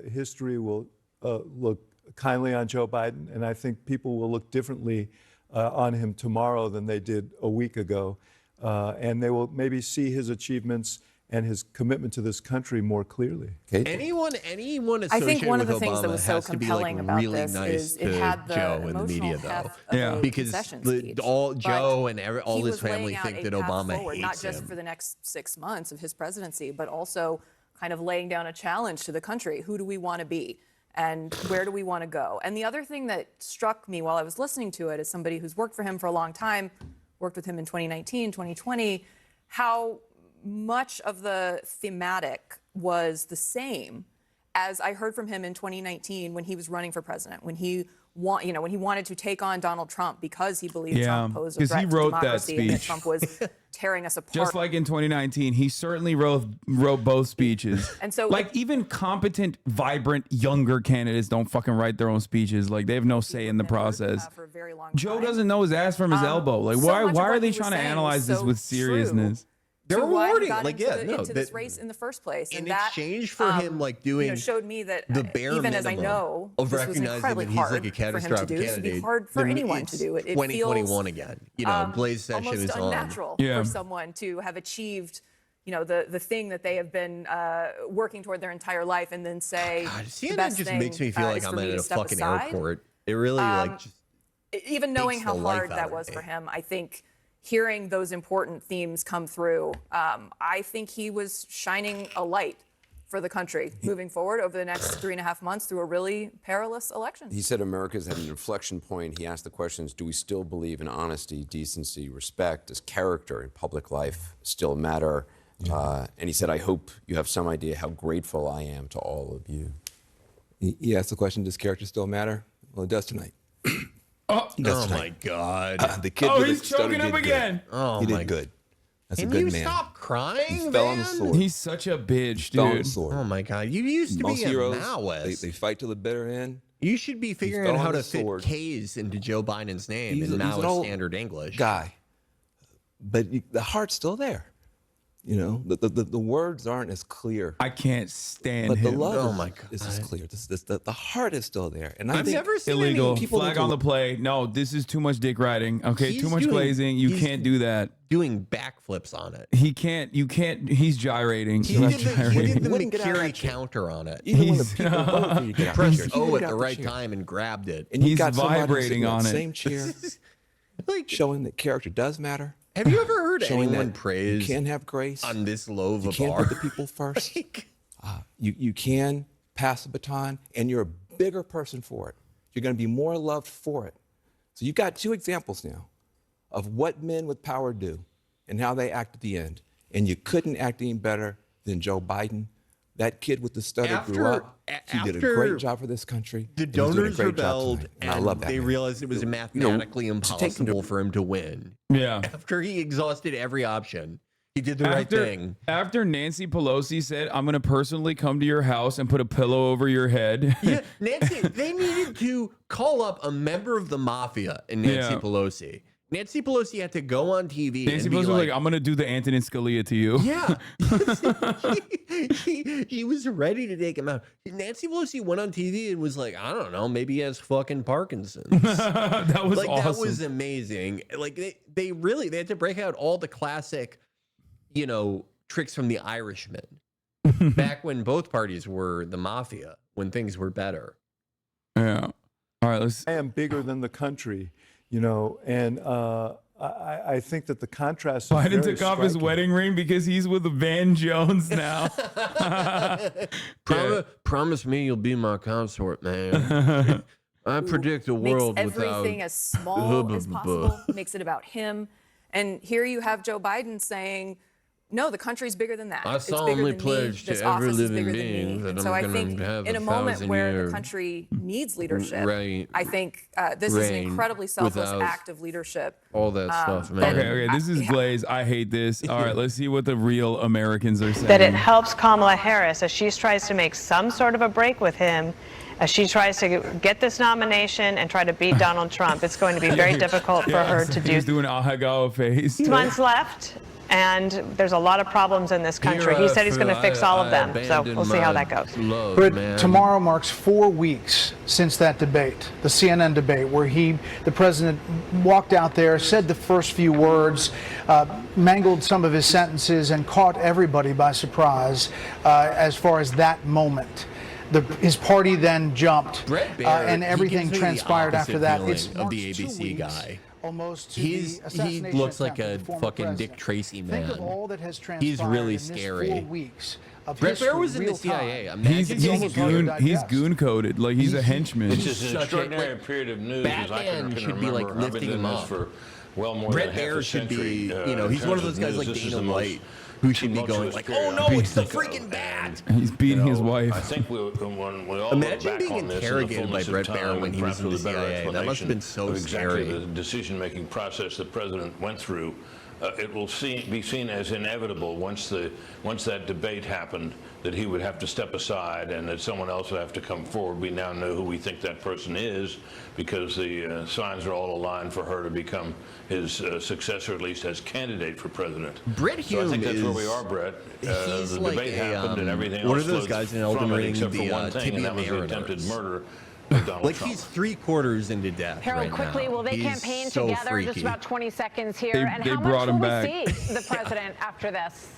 history will look kindly on Joe Biden, and I think people will look differently on him tomorrow than they did a week ago, and they will maybe see his achievements and his commitment to this country more clearly. Anyone I associated think one of with the things Obama that was so has to be compelling like about really this nice is it to had the Joe and the emotional media, though. heft of a Because concession speech. Joe and all he his was laying family out think a that path Obama forward, hates not just him. for the next 6 months of his presidency, but also kind of laying down a challenge to the country. Who do we want to be? And where do we want to go? And the other thing that struck me while I was listening to it, as somebody who's worked for him for a long time, worked with him in 2019, 2020, how much of the thematic was the same as I heard from him in 2019 when he was running for president, when he wanted to take on Donald Trump because he believed Trump posed a 'cause he threat to wrote that democracy and that speech. Trump was tearing us apart. Just like in 2019, he certainly wrote both speeches. And so, like, even competent, vibrant, younger candidates don't fucking write their own speeches. Like, they have no say in the process. Joe doesn't know his ass from his elbow. Like, so why much of are what they he was trying to saying analyze was this so with seriousness? They're to why he rewarding, got like, into this race in the first place. In And that, exchange for him, like, doing showed me that the bare even as I minimum know of this was recognizing incredibly that he's like hard a for him to catastrophic do. This would be candidate. hard for anyone to do. It 2021 feels, again. Glaze session almost is on. unnatural for someone to have achieved, the thing that they have been working toward their entire life, and then say, the CNN best just thing, makes me feel like is I'm for me at to a step fucking aside. airport. It really just Even knowing beats how the life hard out that of was me. for him, I think hearing those important themes come through, I think he was shining a light for the country moving forward over the next 3.5 months through a really perilous election. He said America's at an inflection point. He asked the questions, do we still believe in honesty, decency, respect? Does character in public life still matter? And he said, I hope you have some idea how grateful I am to all of you. He asked the question, does character still matter? Well, it does tonight. Oh my God. The kid he's choking up again. He did good. That's a Can good you man. stop crying, He fell on the man? sword. He's such a bitch, Fell on the dude. sword. Oh my God. You used to Most be a heroes, Maoist. they fight to the bitter end. You should be figuring fell out on how the to fit sword. K's into Joe Biden's name He's in an Maoist old standard English. Guy. But the heart's still there. The words aren't as clear. I can't stand But the him. love is as clear. The heart is still there. And I've never seen Illegal. any people Flag need to- on the play. No, this is too much dick riding. Okay, He's too much doing- glazing. You he's can't do that. doing backflips on it. He can't. You can't. He's gyrating. He He's did the gyrating. McCurry counter on it. Even when the people vote for you, get out Pressed the chair. O Get at out the the right chair. time and grabbed it. And you He's got somebody vibrating sitting in on that it. same chair, showing that character does matter. Have you ever heard Showing anyone that praise you can have grace on this low of You a can't bar? put the people first. You can pass the baton, and you're a bigger person for it. You're going to be more loved for it. So you've got two examples now of what men with power do and how they act at the end. And you couldn't act any better than Joe Biden. That kid with the stutter grew up. He did a great job for this country. The and he's doing a donors great job rebelled, tonight. and I love that. they man. realized it was mathematically impossible for him to win. Yeah. After he exhausted every option, he did the right thing. After Nancy Pelosi said, I'm going to personally come to your house and put a pillow over your head. Yeah, Nancy, they needed to call up a member of the mafia and Nancy Pelosi. Nancy Pelosi had to go on TV. Nancy and be Pelosi was like, I'm going to do the Antonin Scalia to you. Yeah. he was ready to take him out. Nancy Pelosi went on TV and was like, I don't know, maybe he has fucking Parkinson's. That was awesome. That was amazing. Like they had to break out all the classic, tricks from the Irishman. Back when both parties were the mafia, when things were better. Yeah. All right, I am bigger than the country, and I think that the contrast is Biden very took off his striking. wedding ring because he's with Van Jones now. Promise me you'll be my consort, man. I predict a world makes without everything as small as possible, makes it about him. And here you have Joe Biden saying, no, the country's bigger than that. I It's bigger solemnly than me. pledge This to every office is living bigger than me. being that And I'm so I gonna think have in a 1,000 moment where year the country needs leadership, right, I think this is an reign incredibly selfless without act of leadership. all that stuff, man. Okay, this is Glaze. I hate this. All right, let's see what the real Americans are saying. That it helps Kamala Harris as she tries to make some sort of a break with him, as she tries to get this nomination and try to beat Donald Trump. It's going to be very difficult for her to do. He's doing Ahagawa face. 2 months left, and there's a lot of problems in this country. He said he's going to fix all of them, so we'll see how that goes. But tomorrow marks 4 weeks since that debate, the CNN debate, where the president walked out there, said the first few words, mangled some of his sentences, and caught everybody by surprise as far as that moment. His party then jumped, and everything transpired after that. It's of the ABC guy. He looks like a fucking Dick Tracy man. Think of all that has transpired He's really in this scary. 4 weeks of Brett Baer history, was in the real CIA. time. He's goon coded. Like he's a henchman. It's just an extraordinary period of news. Batman should be like lifting him up. For well more Brett than half Baer a should century, be, he's one of those guys like Dana White who should be going like, oh no, it's the freaking bat. He's beating his wife. I think when we all Imagine look back being on this interrogated in the by fullness of Brett time Baer when and he was perhaps in the with a better CIA. That must have been explanation so of exactly scary. the decision-making process the president went through. It will be seen as inevitable once that debate happened that he would have to step aside and that someone else would have to come forward. We now know who we think that person is because the signs are all aligned for her to become his successor, at least as candidate for president. Brett So I think that's Hume where we are, Brett. he's The like debate a, happened and everything what else are those flowed guys in Elden from it Ring, except for the one thing, and Tibia that was the Mariners. attempted murder of Donald Like Trump. he's 3/4 into death Harold, right quickly, now. will they He's campaign so together? freaky. Just about 20 seconds here. And They how brought much him will back. we see the president after this?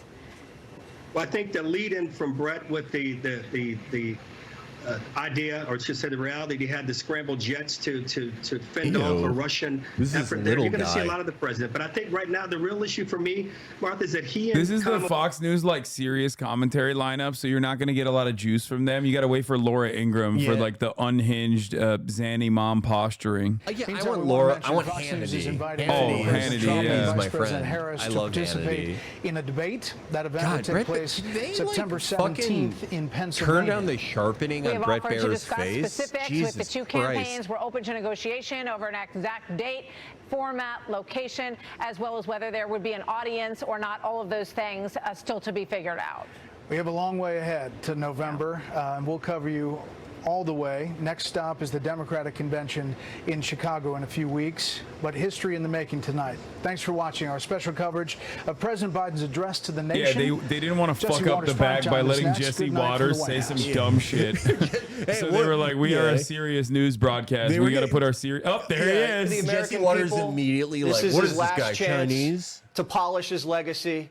Well, I think the lead-in from Brett with the idea, or should say the reality, he had the scrambled jets to fend off a Russian effort there. You're going to see a lot of the president. But I think right now the real issue for me, Martha, is that he and This is the Kamala- Fox News like serious commentary lineup, so you're not going to get a lot of juice from them. You got to wait for Laura Ingraham for like the unhinged Zanny mom posturing. Yeah, I want Laura. I want Hannity. Hannity, yeah. my friend. Harris I to love participate Hannity. in a debate. That event will God, take Brett, place did they, September like, fucking 17th in Pennsylvania. turn down the sharpening We on have Brett offered to Baer's discuss face. specifics Jesus with the two Christ. campaigns. We're open to negotiation over an exact date, format, location, as well as whether there would be an audience or not. All of those things still to be figured out. We have a long way ahead to November, and we'll cover you all the way. Next stop is the Democratic Convention in Chicago in a few weeks, but history in the making tonight. Thanks for watching our special coverage of President Biden's address to the nation. Yeah, they didn't want to Jesse fuck up Waters the bag by Prime Time is letting next. Jesse Good night from Waters the White say some House. dumb shit. So they were like, we are a serious news broadcast. They We were got to getting- put our serious... Oh, there he is. Jesse Waters immediately like, what is this guy, Chinese? To polish his legacy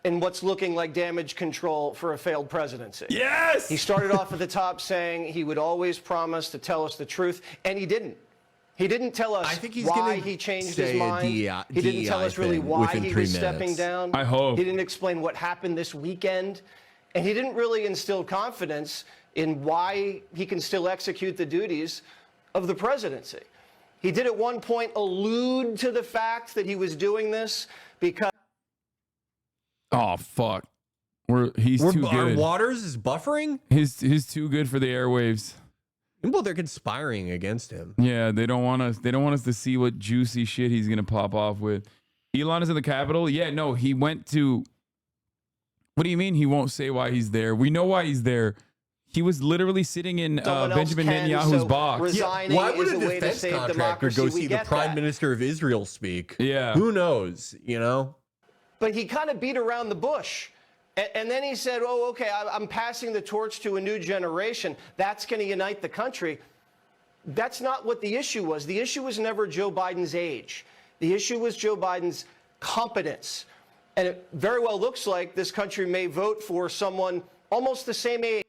in what's looking like damage control for a failed presidency. Yes! He started off at the top saying he would always promise to tell us the truth, and he didn't. He didn't tell us why he changed his mind. He didn't tell us really why he was stepping down. I hope. He didn't explain what happened this weekend. And he didn't really instill confidence in why he can still execute the duties of the presidency. He did at one point allude to the fact that he was doing this because... Oh, fuck. He's too Our good. Waters is buffering? He's too good for the airwaves. Well, they're conspiring against him. Yeah, they don't want us to see what juicy shit he's gonna pop off with. Elon is in the Capitol. Yeah, no, he went to. What do you mean he won't say why he's there? We know why he's there. He was literally sitting in Benjamin Netanyahu's box. Yeah, why would a defense contractor go see the Prime Minister of Israel speak? Yeah. Who knows, you know? But he kind of beat around the bush. And then he said, oh, okay, I'm passing the torch to a new generation. That's going to unite the country. That's not what the issue was. The issue was never Joe Biden's age. The issue was Joe Biden's competence. And it very well looks like this country may vote for someone almost the same age.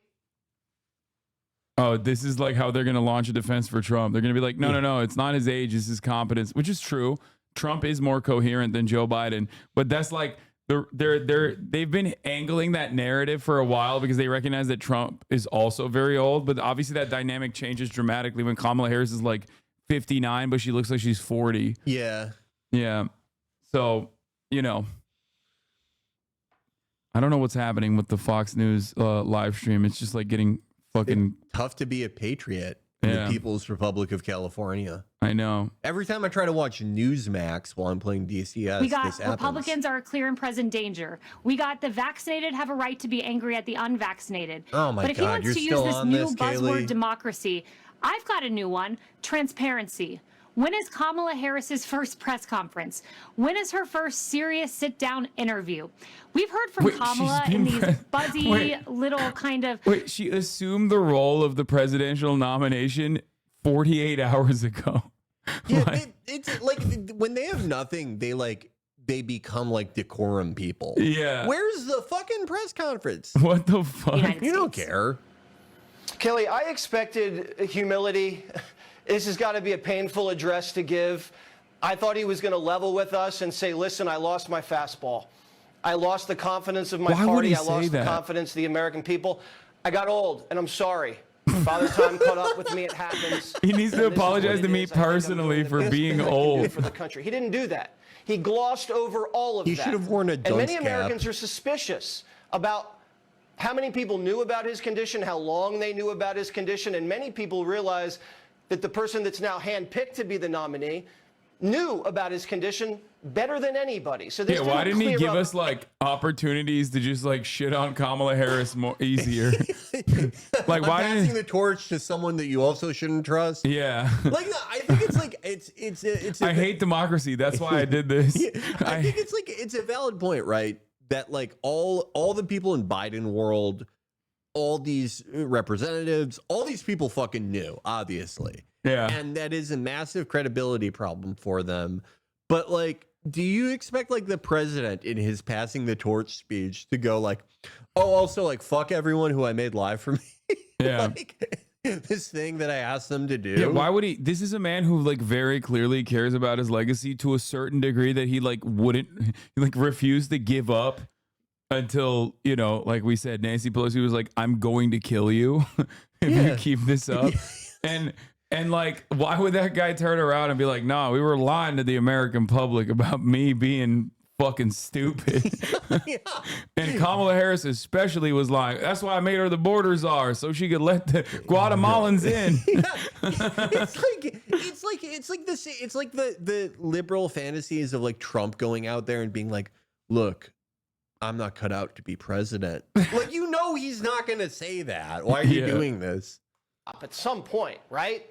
Oh, this is like how they're going to launch a defense for Trump. They're going to be like, no, it's not his age, it's his competence, which is true. Trump is more coherent than Joe Biden, but that's like they've been angling that narrative for a while because they recognize that Trump is also very old, but obviously that dynamic changes dramatically when Kamala Harris is like 59, but she looks like she's 40. Yeah. Yeah. So, you know, I don't know what's happening with the Fox News live stream. It's just like getting fucking tough to be a patriot in the People's Republic of California. I know. Every time I try to watch Newsmax while I'm playing DCS, we got this happens. Republicans are a clear and present danger. We got the vaccinated have a right to be angry at the unvaccinated. Oh my God, but if he wants to use this new buzzword democracy, I've got a new one: transparency. When is Kamala Harris's first press conference? When is her first serious sit-down interview? We've heard from Kamala in these buzzy little kind of... Wait, she assumed the role of the presidential nomination 48 hours ago. Yeah, it's like when they have nothing, they become like decorum people. Yeah. Where's the fucking press conference? What the fuck? You don't care. Kelly, I expected humility. This has got to be a painful address to give. I thought he was going to level with us and say, listen, I lost my fastball. I lost the confidence of my party. I lost the confidence of the American people. I got old, and I'm sorry. Father Time caught up with me. It happens. He needs to apologize to me personally for being old. For the country. He didn't do that. He glossed over all of that. He should have worn a dunce cap. And many cap. Americans are suspicious about how many people knew about his condition, how long they knew about his condition, and many people realize that the person that's now handpicked to be the nominee knew about his condition better than anybody. So this why didn't he give us like opportunities to just like shit on Kamala Harris more easier? Like why passing the torch to someone that you also shouldn't trust? Yeah. Like I think it's like it's I hate democracy. That's why I did this. I think it's like it's a valid point, right? That like all the people in Biden world, all these representatives, all these people fucking knew, obviously. Yeah. And that is a massive credibility problem for them. But like, do you expect like the president in his passing the torch speech to go like, oh, also like fuck everyone who I made live for me? Yeah. Like, this thing that I asked them to do. Yeah, why would he? This is a man who like very clearly cares about his legacy to a certain degree that he like wouldn't like refuse to give up until, you know, like we said, Nancy Pelosi was like, I'm going to kill you if you keep this up. And like, why would that guy turn around and be like, no, we were lying to the American public about me being fucking stupid. And Kamala Harris especially was lying. That's why I made her the border czar, so she could let the Guatemalans in. It's like the liberal fantasies of like Trump going out there and being like, look, I'm not cut out to be president. Like, you know, he's not going to say that. Why are you doing this? At some point, right?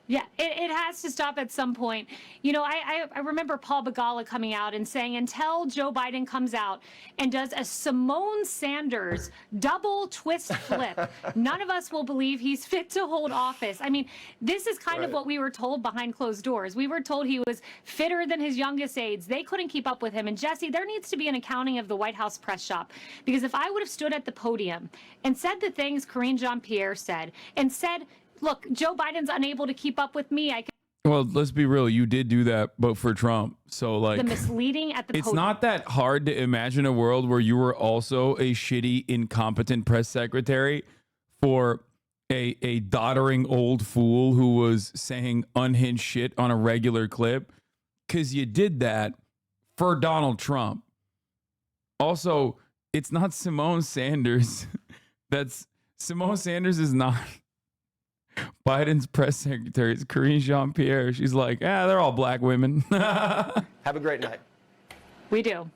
Yeah, it has to stop at some point. You know, I remember Paul Begala coming out and saying, until Joe Biden comes out and does a Simone Sanders double twist flip, none of us will believe he's fit to hold office. I mean, this is kind of what we were told behind closed doors. We were told he was fitter than his youngest aides. They couldn't keep up with him. And Jesse, there needs to be an accounting of the White House press shop. Because if I would have stood at the podium and said the things Karine Jean-Pierre said and said, look, Joe Biden's unable to keep up with me. Well, let's be real. You did do that, but for Trump. So like the misleading at the it's podium. not that hard to imagine a world where you were also a shitty, incompetent press secretary for a doddering old fool who was saying unhinged shit on a regular clip, because you did that for Donald Trump. Also, it's not Simone Sanders. Simone Sanders is not Biden's press secretary. It's Karine Jean-Pierre. She's like, they're all black women. Have a great night. We do.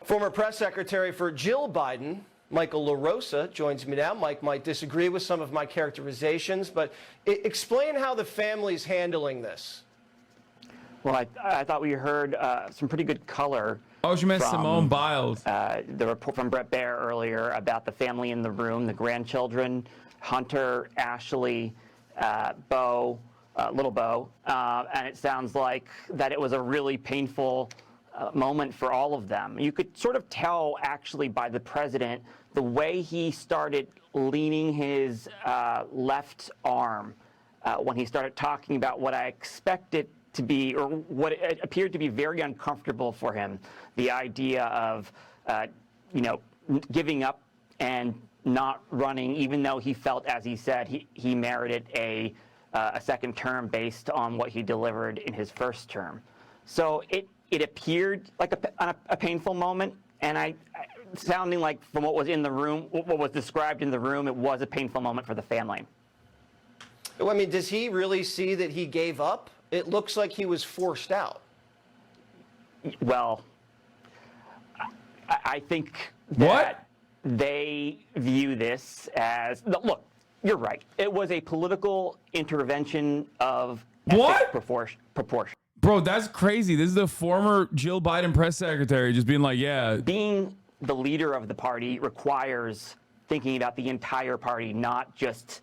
Former press secretary for Jill Biden, Michael LaRosa, joins me now. Mike might disagree with some of my characterizations, but explain how the family's handling this. Well, I thought we heard some pretty good color. Oh, she meant Simone Biles. The report from Brett Baer earlier about the family in the room, the grandchildren, Hunter, Ashley, Bo, little Bo, and it sounds like that it was a really painful moment for all of them. You could sort of tell, actually, by the president, the way he started leaning his left arm when he started talking about what I expected to be, or what appeared to be very uncomfortable for him, the idea of, giving up and not running, even though he felt, as he said, he merited a second term based on what he delivered in his first term. So it appeared like a painful moment, and sounding like from what was in the room, what was described in the room, it was a painful moment for the family. I mean, does he really see that he gave up? It looks like he was forced out. Well, I think that they view this as, look, you're right. It was a political intervention of epic proportion. Bro, that's crazy. This is the former Jill Biden press secretary just being like, yeah. Being the leader of the party requires thinking about the entire party, not just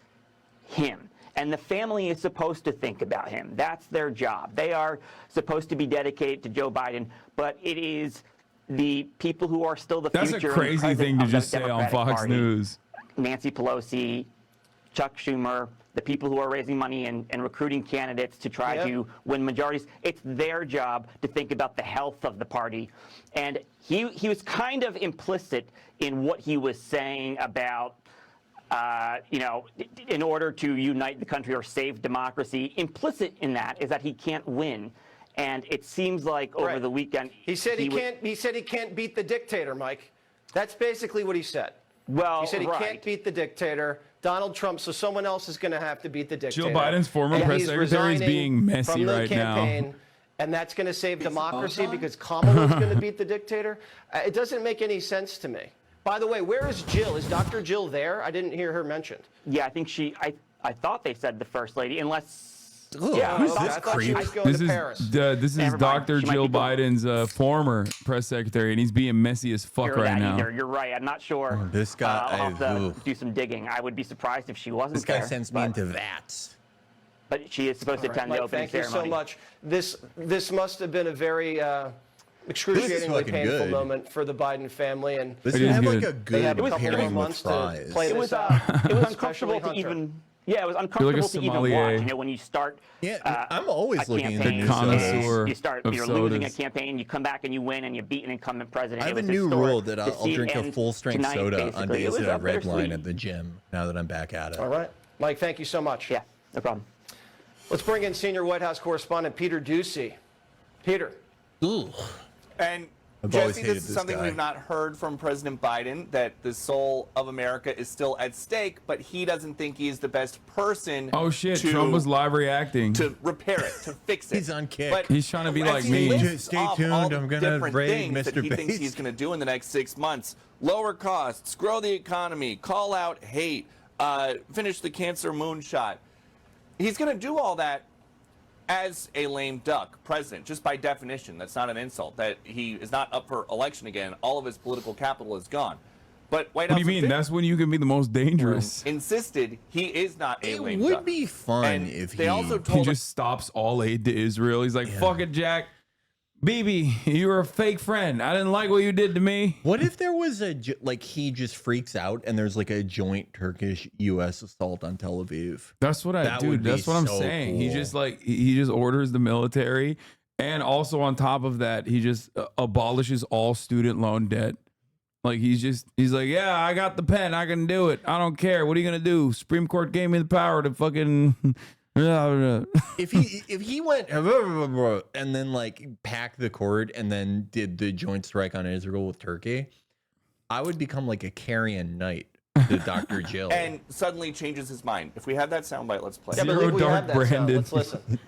him. And the family is supposed to think about him. That's their job. They are supposed to be dedicated to Joe Biden, but it is the people who are still the future. That's a crazy thing to just say on Fox News. Nancy Pelosi, Chuck Schumer, the people who are raising money and recruiting candidates to try to win majorities. It's their job to think about the health of the party. And he was kind of implicit in what he was saying about, in order to unite the country or save democracy. Implicit in that is that he can't win. And it seems like over the weekend he said he can't beat the dictator, Mike. That's basically what he said. Well, he said he can't beat the dictator, Donald Trump, so someone else is going to have to beat the dictator. Jill Biden's former press secretary is being messy right now. And that's going to save democracy because Kamala's going to beat the dictator. It doesn't make any sense to me. By the way, where is Jill? Is Dr. Jill there? I didn't hear her mentioned. Yeah, I think I thought they said the first lady, unless. That's crazy. This is Dr. Jill Biden's former press secretary, and he's being messy as fuck right now. You're right. I'm not sure. This guy, I'll have to do some digging. I would be surprised if she wasn't This guy there, sends me into vats. But she is supposed to attend the opening ceremony. Thank you so much. This must have been a very excruciatingly painful moment for the Biden family, and this is like a they have a couple of months to play this out. It was uncomfortable to even. Yeah, it was uncomfortable to even watch. When you start, I'm always looking campaign, into the connoisseur. You start, you're losing a campaign, you come back and you win, and you beat an incumbent president. I have a new rule that I'll drink a full-strength soda on days that I redline at the gym. Now that I'm back at it. All right, Mike. Thank you so much. Yeah, no problem. Let's bring in senior White House correspondent Peter Doocy. Peter. Ooh. And Jesse, this is something we've not heard from President Biden, that the soul of America is still at stake, but he doesn't think he's the best person Trump was live reacting. To repair it, to fix it. He's on kick. But he's trying to be like me. Stay tuned, I'm going to raid Mr. That he thinks he's going to do in the next 6 months. Lower costs, grow the economy, call out hate, finish the cancer moonshot. He's going to do all that as a lame duck president, just by definition. That's not an insult. That he is not up for election again. All of his political capital is gone. But White House What do you mean? That's when you can be the most dangerous. Insisted he is not a lame duck. It would be fun if they also told he just stops all aid to Israel. He's like, fuck it, Jack. BIBI, you were a fake friend. I didn't like what you did to me. What if there was he just freaks out and there's like a joint Turkish-U.S. assault on Tel Aviv? That's what That's what I'm saying. Cool. He just orders the military, and also on top of that, he just abolishes all student loan debt. Like he's like, yeah, I got the pen, I can do it. I don't care. What are you gonna do? Supreme Court gave me the power to fucking if he went and then like packed the cord and then did the joint strike on Israel with Turkey, I would become like a carrion knight to Dr. Jill. And suddenly changes his mind. If we have that soundbite, let's play. Yeah, but Zero we have Dark that sound. Brandon. Let's listen.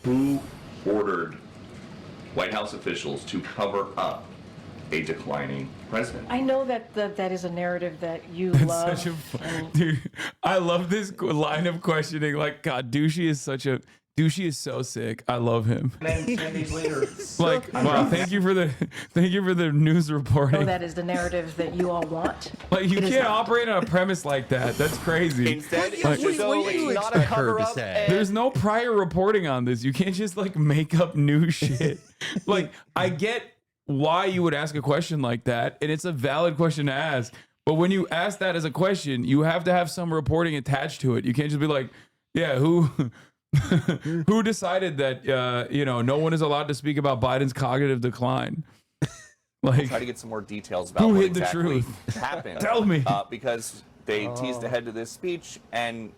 Who ordered White House officials to cover up a declining president? I know that that is a narrative that you That's love. such a dude. I love this line of questioning. Like, God, Douchey is so sick. I love him. And these leaders. Like, wow, thank you for the news reporting. I know that is the narrative that you all want. Like, you It is can't not. operate on a premise like that. That's crazy. Instead, Like, it's not a cover-up. there's no prior reporting on this. You can't just like make up new shit. Like, I get why you would ask a question like that, and it's a valid question to ask. But when you ask that as a question, you have to have some reporting attached to it. You can't just be like, yeah, who decided that no one is allowed to speak about Biden's cognitive decline? Like, We'll try to get some more details about who what hid the exactly truth? happened. Tell me. Because they teased ahead to this speech, and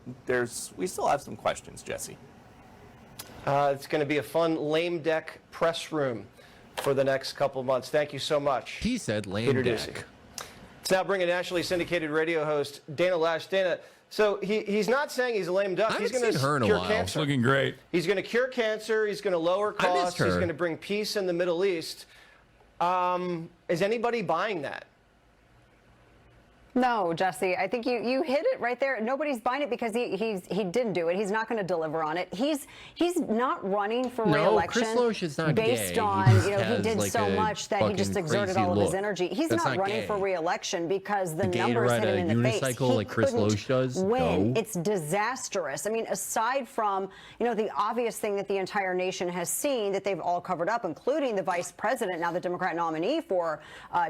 we still have some questions, Jesse. It's going to be a fun lame deck press room for the next couple of months. Thank you so much. He said lame Peter deck. Doocy. Let's now bring in nationally syndicated radio host Dana Lash. Dana, so he's not saying he's a lame duck. I He's haven't going to seen her in a cure while. cancer. Looking great. He's going to cure cancer. He's going to lower I missed costs. He's her. going to bring peace in the Middle East. Is anybody buying that? No, Jesse, I think you hit it right there. Nobody's buying it because he didn't do it. He's not going to deliver on it. He's not running for re-election Chris Loesch is not based gay. on He he did like so a much that he just fucking exerted crazy all of his look. energy. He's That's not running gay. for re-election because the The gay to numbers ride hit him a in the face. unicycle He like Chris couldn't Loesch does? win. No. It's disastrous. I mean, aside from the obvious thing that the entire nation has seen that they've all covered up, including the vice president, now the Democrat nominee for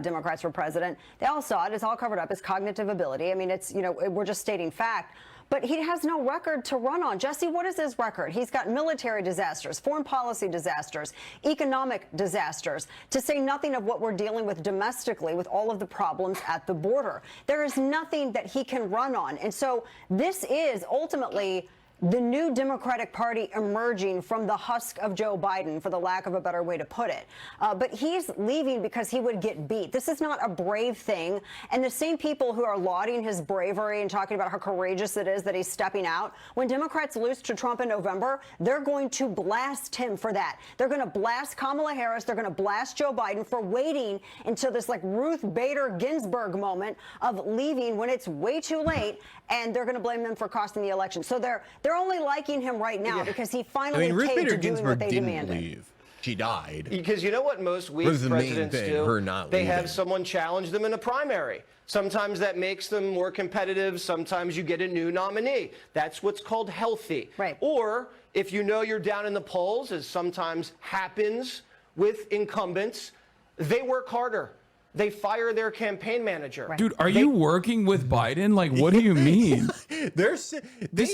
Democrats for president, they all saw it. It's all covered up. His cognitive ability. I mean, it's we're just stating fact. But he has no record to run on. Jesse, what is his record? He's got military disasters, foreign policy disasters, economic disasters, to say nothing of what we're dealing with domestically with all of the problems at the border. There is nothing that he can run on. And so this is ultimately the new Democratic Party emerging from the husk of Joe Biden, for the lack of a better way to put it. But he's leaving because he would get beat. This is not a brave thing. And the same people who are lauding his bravery and talking about how courageous it is that he's stepping out, when Democrats lose to Trump in November, they're going to blast him for that. They're going to blast Kamala Harris. They're going to blast Joe Biden for waiting until this like Ruth Bader Ginsburg moment of leaving when it's way too late. And they're going to blame them for costing the election. So they're only liking him right now because he finally Ruth caved Bader to doing Ginsburg what they didn't demanded. leave. She died. Because you know what most weak Was the main presidents thing, do? her not They leaving. have someone challenge them in a primary. Sometimes that makes them more competitive. Sometimes you get a new nominee. That's what's called healthy. Right. Or if you know you're down in the polls, as sometimes happens with incumbents, they work harder. They fire their campaign manager. Dude, are you working with Biden? Like, what do you mean? This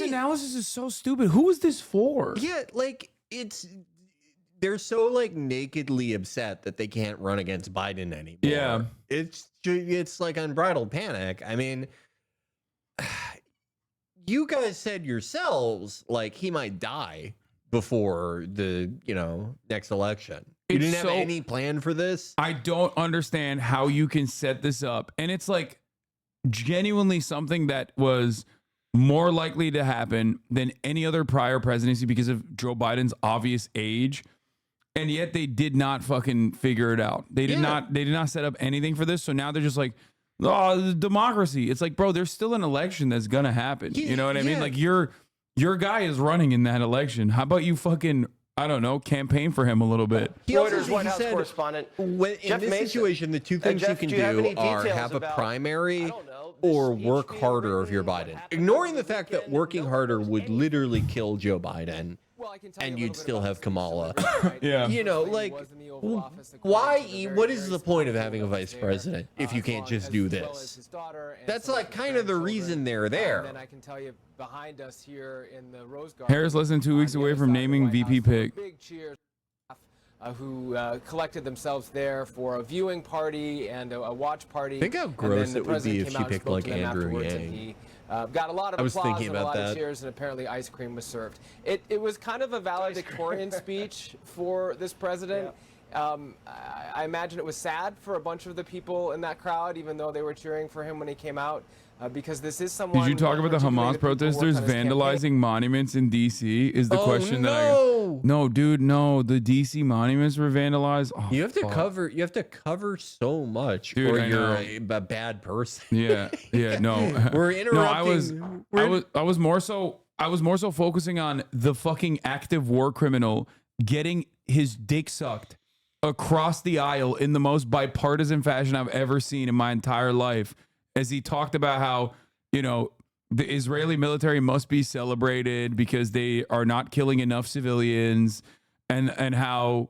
analysis is so stupid. Who is this for? Yeah, like they're so like nakedly upset that they can't run against Biden anymore. Yeah. It's like unbridled panic. I mean, you guys said yourselves like he might die before the next election. You didn't have any plan for this? I don't understand how you can set this up. And it's like genuinely something that was more likely to happen than any other prior presidency because of Joe Biden's obvious age. And yet they did not fucking figure it out. They did not set up anything for this. So now they're just like, oh, democracy. It's like, bro, there's still an election that's gonna happen. You know what I mean? Like your guy is running in that election. How about you fucking, I don't know, campaign for him a little bit? Reuters White House correspondent in Jeff this Mason. situation, the two things Jeff, you do can have do any are details have a about, primary or work harder if you're Biden. Ignoring the fact that working harder would literally kill Joe Biden. And you'd still have Kamala. Yeah. Like, why? What is the point of having a vice president if you can't just do this? That's like kind of the reason they're there. And I can tell you behind us here in the Rose Garden. Harris less than 2 weeks away from naming VP pick. Big cheers who collected themselves there for a viewing party and a watch party. Think how gross it would be if she picked like Andrew Yang. He got a lot of applause and a lot of cheers, and apparently ice cream was served. It was kind of a valedictorian speech for this president. I imagine it was sad for a bunch of the people in that crowd, even though they were cheering for him when he came out, because this is someone. Did you talk about the Hamas protesters vandalizing monuments in D.C.? Is the question that I? No, dude, no. The D.C. monuments were vandalized. Oh, you have to cover. You have to cover so much, dude, or you're a bad person. Yeah, yeah. No, we're interrupting. No, I was more so focusing on the fucking active war criminal getting his dick sucked across the aisle in the most bipartisan fashion I've ever seen in my entire life, as he talked about how, you know, the Israeli military must be celebrated because they are not killing enough civilians, and how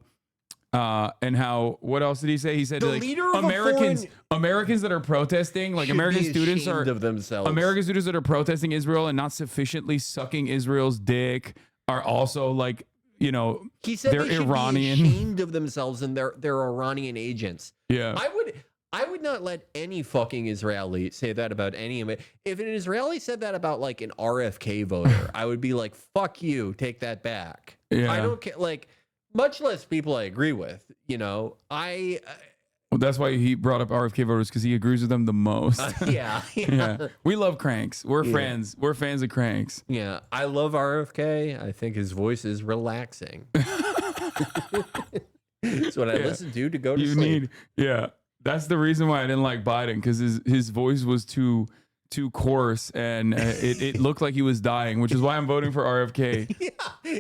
what else did he say? He said the like leader of Americans that are protesting, like American students are of themselves. American students that are protesting Israel and not sufficiently sucking Israel's dick are also like, you know, he said they're they should Iranian. be ashamed of themselves and they're Iranian agents. Yeah. I would not let any fucking Israeli say that about any of it. If an Israeli said that about like an RFK voter, I would be like, fuck you, take that back. Yeah. I don't care, like, much less people I agree with, you know. Well, that's why he brought up RFK voters, because he agrees with them the most. Yeah. We love cranks. We're friends. We're fans of cranks. Yeah. I love RFK. I think his voice is relaxing. It's what I listen to go to sleep. That's the reason why I didn't like Biden, because his voice was too coarse, and it looked like he was dying, which is why I'm voting for RFK.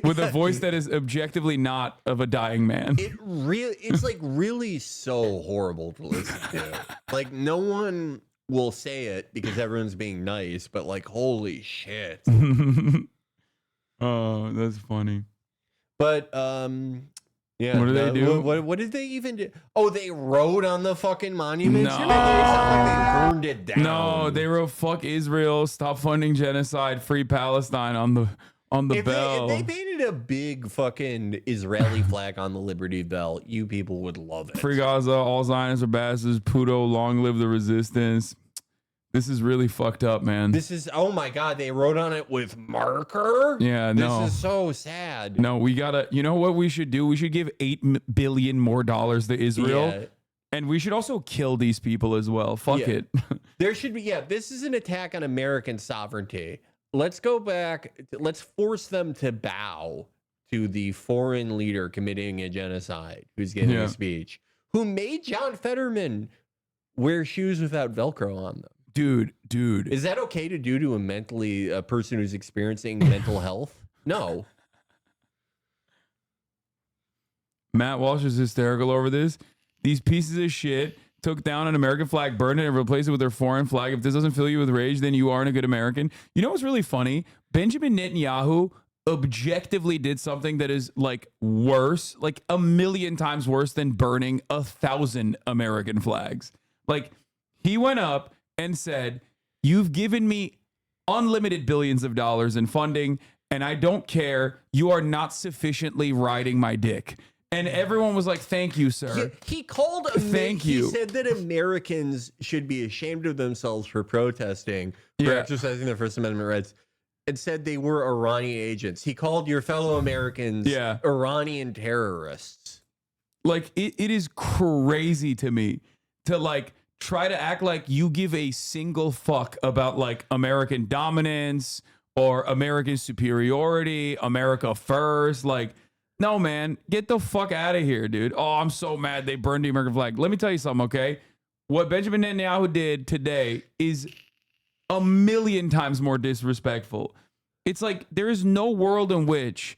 With a voice that is objectively not of a dying man. It's like really so horrible to listen to. Like, no one will say it because everyone's being nice, but like, holy shit. Oh, that's funny. But yeah. What did they do? What did they even do? Oh, they wrote on the fucking monuments? No. It sound like they burned it down. No, they wrote "fuck Israel, stop funding genocide, free Palestine" on the bell. If they painted a big fucking Israeli flag on the Liberty Bell, you people would love it. Free Gaza, all Zionists are bastards, Puto, long live the resistance. This is really fucked up, man. This is, oh my God, they wrote on it with marker? Yeah, no. This is so sad. No, we gotta, you know what we should do? We should give $8 billion more to Israel. Yeah. And we should also kill these people as well. Fuck it. There should be, this is an attack on American sovereignty. Let's go back, let's force them to bow to the foreign leader committing a genocide who's giving a speech, who made John Fetterman wear shoes without Velcro on them. Dude. Is that okay to do to a person who's experiencing mental health? No. Matt Walsh is hysterical over this. These pieces of shit took down an American flag, burned it, and replaced it with their foreign flag. If this doesn't fill you with rage, then you aren't a good American. You know what's really funny? Benjamin Netanyahu objectively did something that is like worse, like a million times worse than burning 1,000 American flags. Like, he went up and said, "You've given me unlimited billions of dollars in funding, and I don't care. You are not sufficiently riding my dick." And everyone was like, "Thank you, sir." He called. Thank you. He said that Americans should be ashamed of themselves for protesting, for exercising their First Amendment rights, and said they were Iranian agents. He called your fellow Americans Iranian terrorists. Like, it is crazy to me to like try to act like you give a single fuck about like American dominance or American superiority, America first. Like, no, man, get the fuck out of here, dude. Oh, I'm so mad they burned the American flag. Let me tell you something, okay? What Benjamin Netanyahu did today is a million times more disrespectful. It's like there is no world in which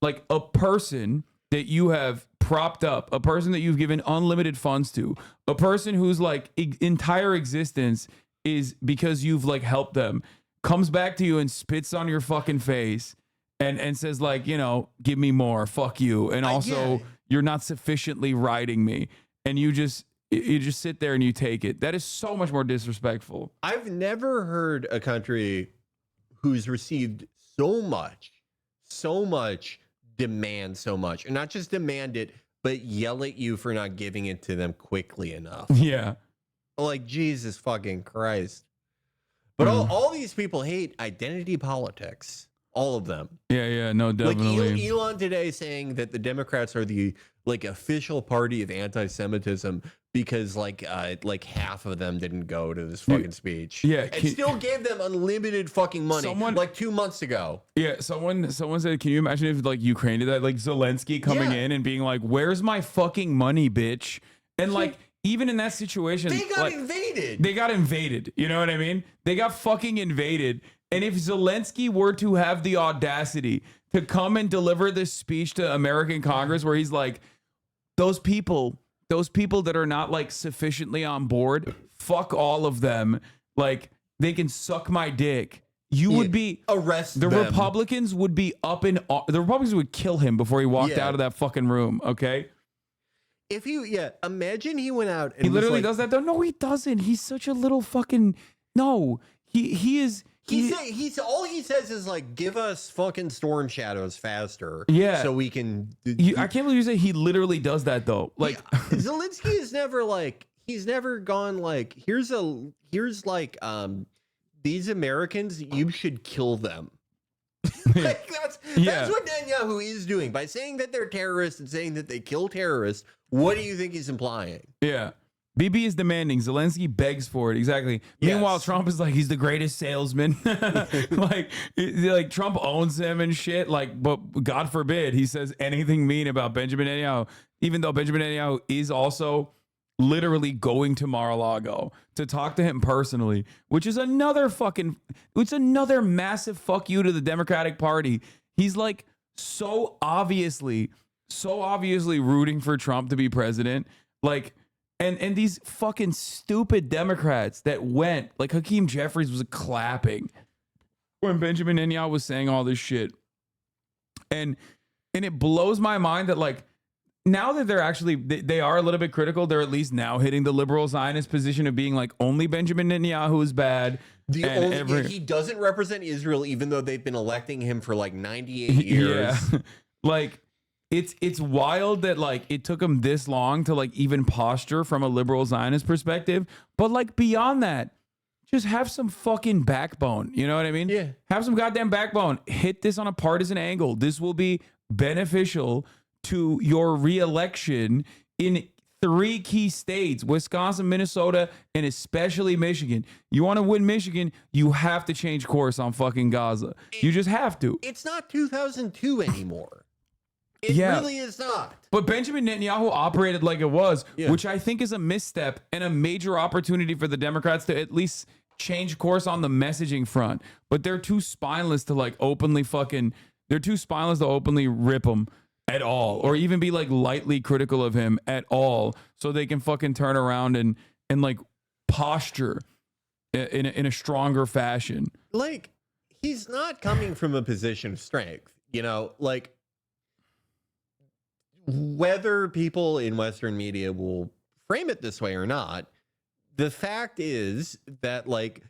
like a person that you have propped up, a person that you've given unlimited funds to, a person whose like entire existence is because you've like helped them, comes back to you and spits on your fucking face and says like, you know, give me more, fuck you. And also you're not sufficiently riding me. And you just sit there and you take it. That is so much more disrespectful. I've never heard a country who's received so much demand so much, and not just demand it, but yell at you for not giving it to them quickly enough. Yeah. Like, Jesus fucking Christ. But all these people hate identity politics. All of them. Yeah, no, definitely. Like Elon today saying that the Democrats are the official party of anti-Semitism because like half of them didn't go to this fucking speech. Yeah, and still gave them unlimited fucking money. Like 2 months ago. Yeah, someone said, can you imagine if like Ukraine did that? Like Zelensky coming in and being like, "Where's my fucking money, bitch?" And like even in that situation, they got invaded. They got invaded. You know what I mean? They got fucking invaded. And if Zelensky were to have the audacity to come and deliver this speech to American Congress where he's like, those people that are not like sufficiently on board, fuck all of them. Like they can suck my dick. You would be arrest the them. Republicans would be up in the Republicans would kill him before he walked out of that fucking room. Okay. If imagine he went out and he literally does that though. No, he doesn't. He's such a little fucking no. He is. He's all he says is like, give us fucking storm shadows faster. Yeah. So we can. I can't believe you say he literally does that though. Like Zelensky is never like, he's never gone like, here's these Americans, you should kill them. Like that's what Netanyahu is doing by saying that they're terrorists and saying that they kill terrorists. What do you think he's implying? Yeah. BIBI is demanding. Zelensky begs for it. Exactly. Yes. Meanwhile, Trump is like, he's the greatest salesman. like Trump owns him and shit. Like, but God forbid he says anything mean about Benjamin Netanyahu, even though Benjamin Netanyahu is also literally going to Mar-a-Lago to talk to him personally, which is another massive fuck you to the Democratic Party. He's like so obviously rooting for Trump to be president. Like, and these fucking stupid Democrats that went, like Hakeem Jeffries was clapping when Benjamin Netanyahu was saying all this shit. And it blows my mind that like now that they're actually, they are a little bit critical. They're at least now hitting the liberal Zionist position of being like only Benjamin Netanyahu is bad. He doesn't represent Israel, even though they've been electing him for like 98 years. Yeah. Like, it's wild that like it took him this long to like even posture from a liberal Zionist perspective. But like beyond that, just have some fucking backbone. You know what I mean? Yeah. Have some goddamn backbone. Hit this on a partisan angle. This will be beneficial to your reelection in 3 key states: Wisconsin, Minnesota, and especially Michigan. You want to win Michigan, you have to change course on fucking Gaza. You just have to. It's not 2002 anymore. It really is not. But Benjamin Netanyahu operated like it was, which I think is a misstep and a major opportunity for the Democrats to at least change course on the messaging front. But they're too spineless to like openly rip him at all, or even be like lightly critical of him at all, so they can fucking turn around and like posture in a stronger fashion. Like, he's not coming from a position of strength, you know, like whether people in Western media will frame it this way or not, the fact is that like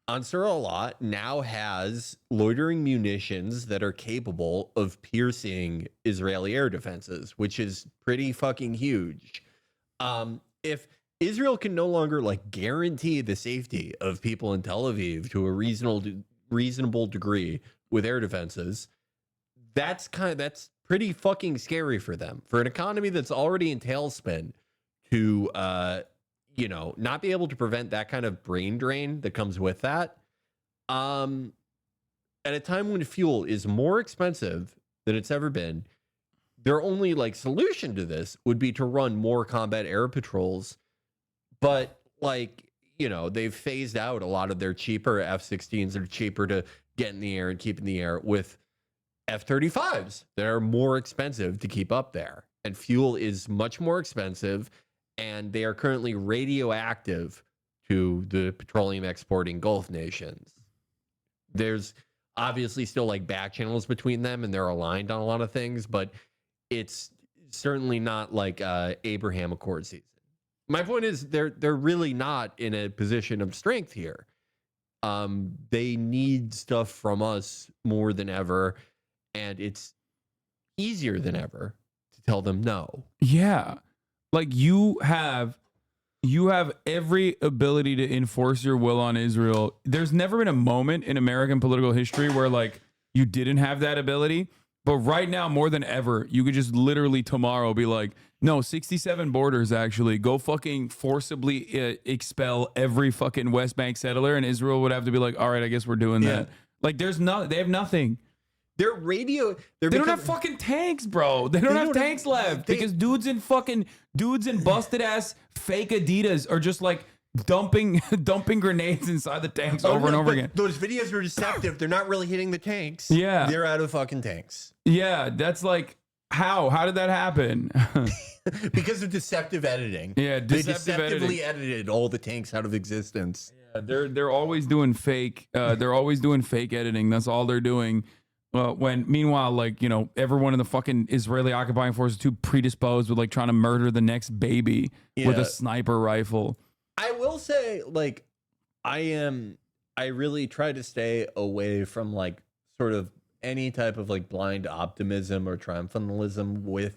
Ansarullah now has loitering munitions that are capable of piercing Israeli air defenses, which is pretty fucking huge. If Israel can no longer like guarantee the safety of people in Tel Aviv to a reasonable degree with air defenses, that's pretty fucking scary for them. For an economy that's already in tailspin to not be able to prevent that kind of brain drain that comes with that, at a time when fuel is more expensive than it's ever been, their only like solution to this would be to run more combat air patrols. But like, you know, they've phased out a lot of their cheaper F-16s that are cheaper to get in the air and keep in the air with F-35s that are more expensive to keep up there. And fuel is much more expensive, and they are currently radioactive to the petroleum exporting Gulf nations. There's obviously still like back channels between them, and they're aligned on a lot of things, but it's certainly not like Abraham Accord season. My point is they're really not in a position of strength here. They need stuff from us more than ever, and it's easier than ever to tell them no. Yeah. Like you have every ability to enforce your will on Israel. There's never been a moment in American political history where like you didn't have that ability. But right now, more than ever, you could just literally tomorrow be like, no, 67 borders, actually. Go fucking forcibly expel every fucking West Bank settler, and Israel would have to be like, all right, I guess we're doing that. Like, they have nothing. Their radio... They don't have fucking tanks, bro. They don't have tanks left because dudes in busted-ass fake Adidas are just like dumping grenades inside the tanks over and over again. Those videos are deceptive. They're not really hitting the tanks. Yeah. They're out of fucking tanks. Yeah, that's like, how did that happen? Because of deceptive editing. Yeah, they deceptively edited all the tanks out of existence. Yeah, they're always doing fake. They're always doing fake editing. That's all they're doing. When meanwhile, like, you know, everyone in the fucking Israeli occupying force is too predisposed with like trying to murder the next baby with a sniper rifle. I will say, like, I really try to stay away from like sort of any type of like blind optimism or triumphalism with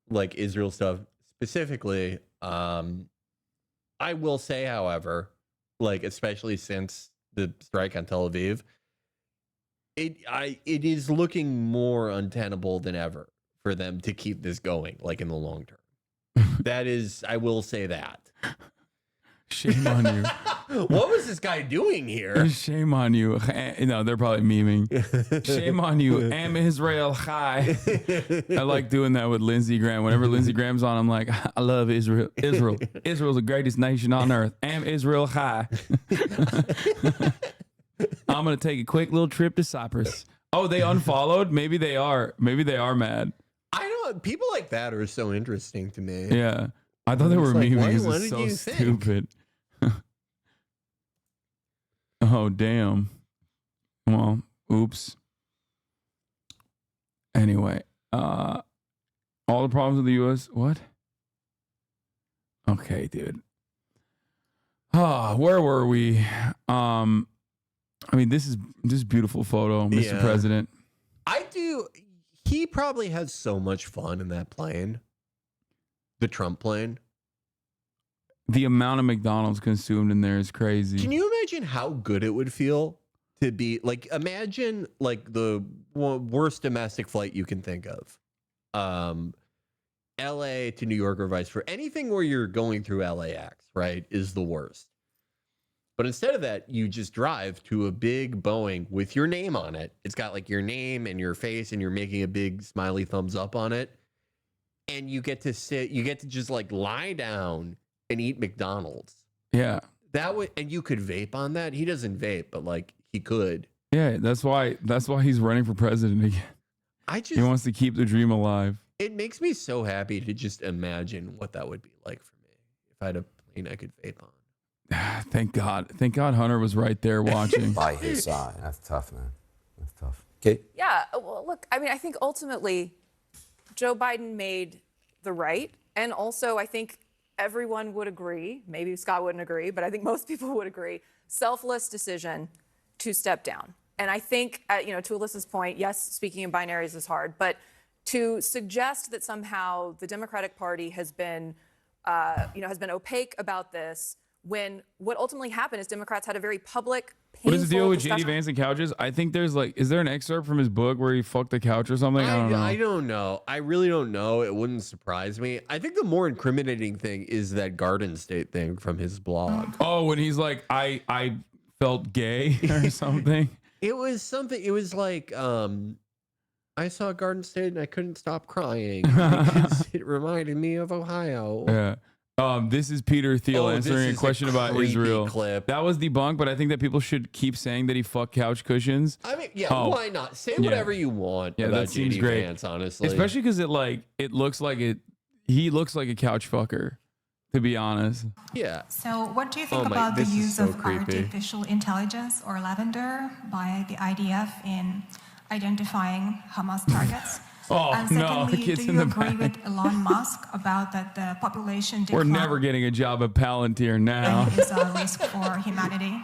like Israel stuff specifically. I will say, however, like, especially since the strike on Tel Aviv, it is looking more untenable than ever for them to keep this going, like in the long term. That is, I will say that. Shame on you. What was this guy doing here? Shame on you. No, they're probably memeing. Shame on you. Am Israel Chai. I like doing that with Lindsey Graham. Whenever Lindsey Graham's on, I'm like, I love Israel. Israel's the greatest nation on earth. Am Israel Chai. I'm going to take a quick little trip to Cyprus. Oh, they unfollowed? Maybe they are. Maybe they are mad. I don't. People like that are so interesting to me. Yeah. I thought they were like, memeing what because it's did so you think? stupid. Oh, damn. Well, oops. Anyway, all the problems with the U.S. What? Okay, dude. Where were we? I mean, this is beautiful photo, Mr. President. I do. He probably has so much fun in that plane. The Trump plane. The amount of McDonald's consumed in there is crazy. Can you imagine how good it would feel to be like, imagine like the worst domestic flight you can think of. LA to New York or vice versa. Anything where you're going through LAX, right, is the worst. But instead of that, you just drive to a big Boeing with your name on it. It's got like your name and your face, and you're making a big smiley thumbs up on it. And you get to sit, you get to just like lie down and eat McDonald's. Yeah. That would, and you could vape on that. He doesn't vape, but like he could. Yeah, that's why he's running for president again. He wants to keep the dream alive. It makes me so happy to just imagine what that would be like for me if I had a plane I could vape on. Thank God Hunter was right there watching. By his side. That's tough, man. That's tough. Okay. Yeah, well, look, I mean, I think ultimately Joe Biden made the right, and also I think everyone would agree, maybe Scott wouldn't agree, but I think most people would agree, selfless decision to step down. And I think, to Alyssa's point, yes, speaking in binaries is hard, but to suggest that somehow the Democratic Party has been opaque about this, when what ultimately happened is Democrats had a very public, painful What is the deal with discussion. JD Vance and couches? I think there's like, is there an excerpt from his book where he fucked the couch or something? I don't know. I don't know. I really don't know. It wouldn't surprise me. I think the more incriminating thing is that Garden State thing from his blog. Oh, when he's like, I felt gay or something. It was something. It was like, I saw Garden State and I couldn't stop crying because it reminded me of Ohio. Yeah. This is Peter Thiel answering a question about Israel. Clip. That was debunked, but I think that people should keep saying that he fucked couch cushions. I mean, why not? Say whatever you want about that seems JD great. Vance, honestly. Especially because he looks like a couch fucker, to be honest. Yeah. So what do you think about the use of artificial intelligence or lavender by the IDF in identifying Hamas targets? Oh, and no, secondly, it's do in you the agree back. with Elon Musk about that the population We're decline never getting a job at Palantir now. is a risk for humanity?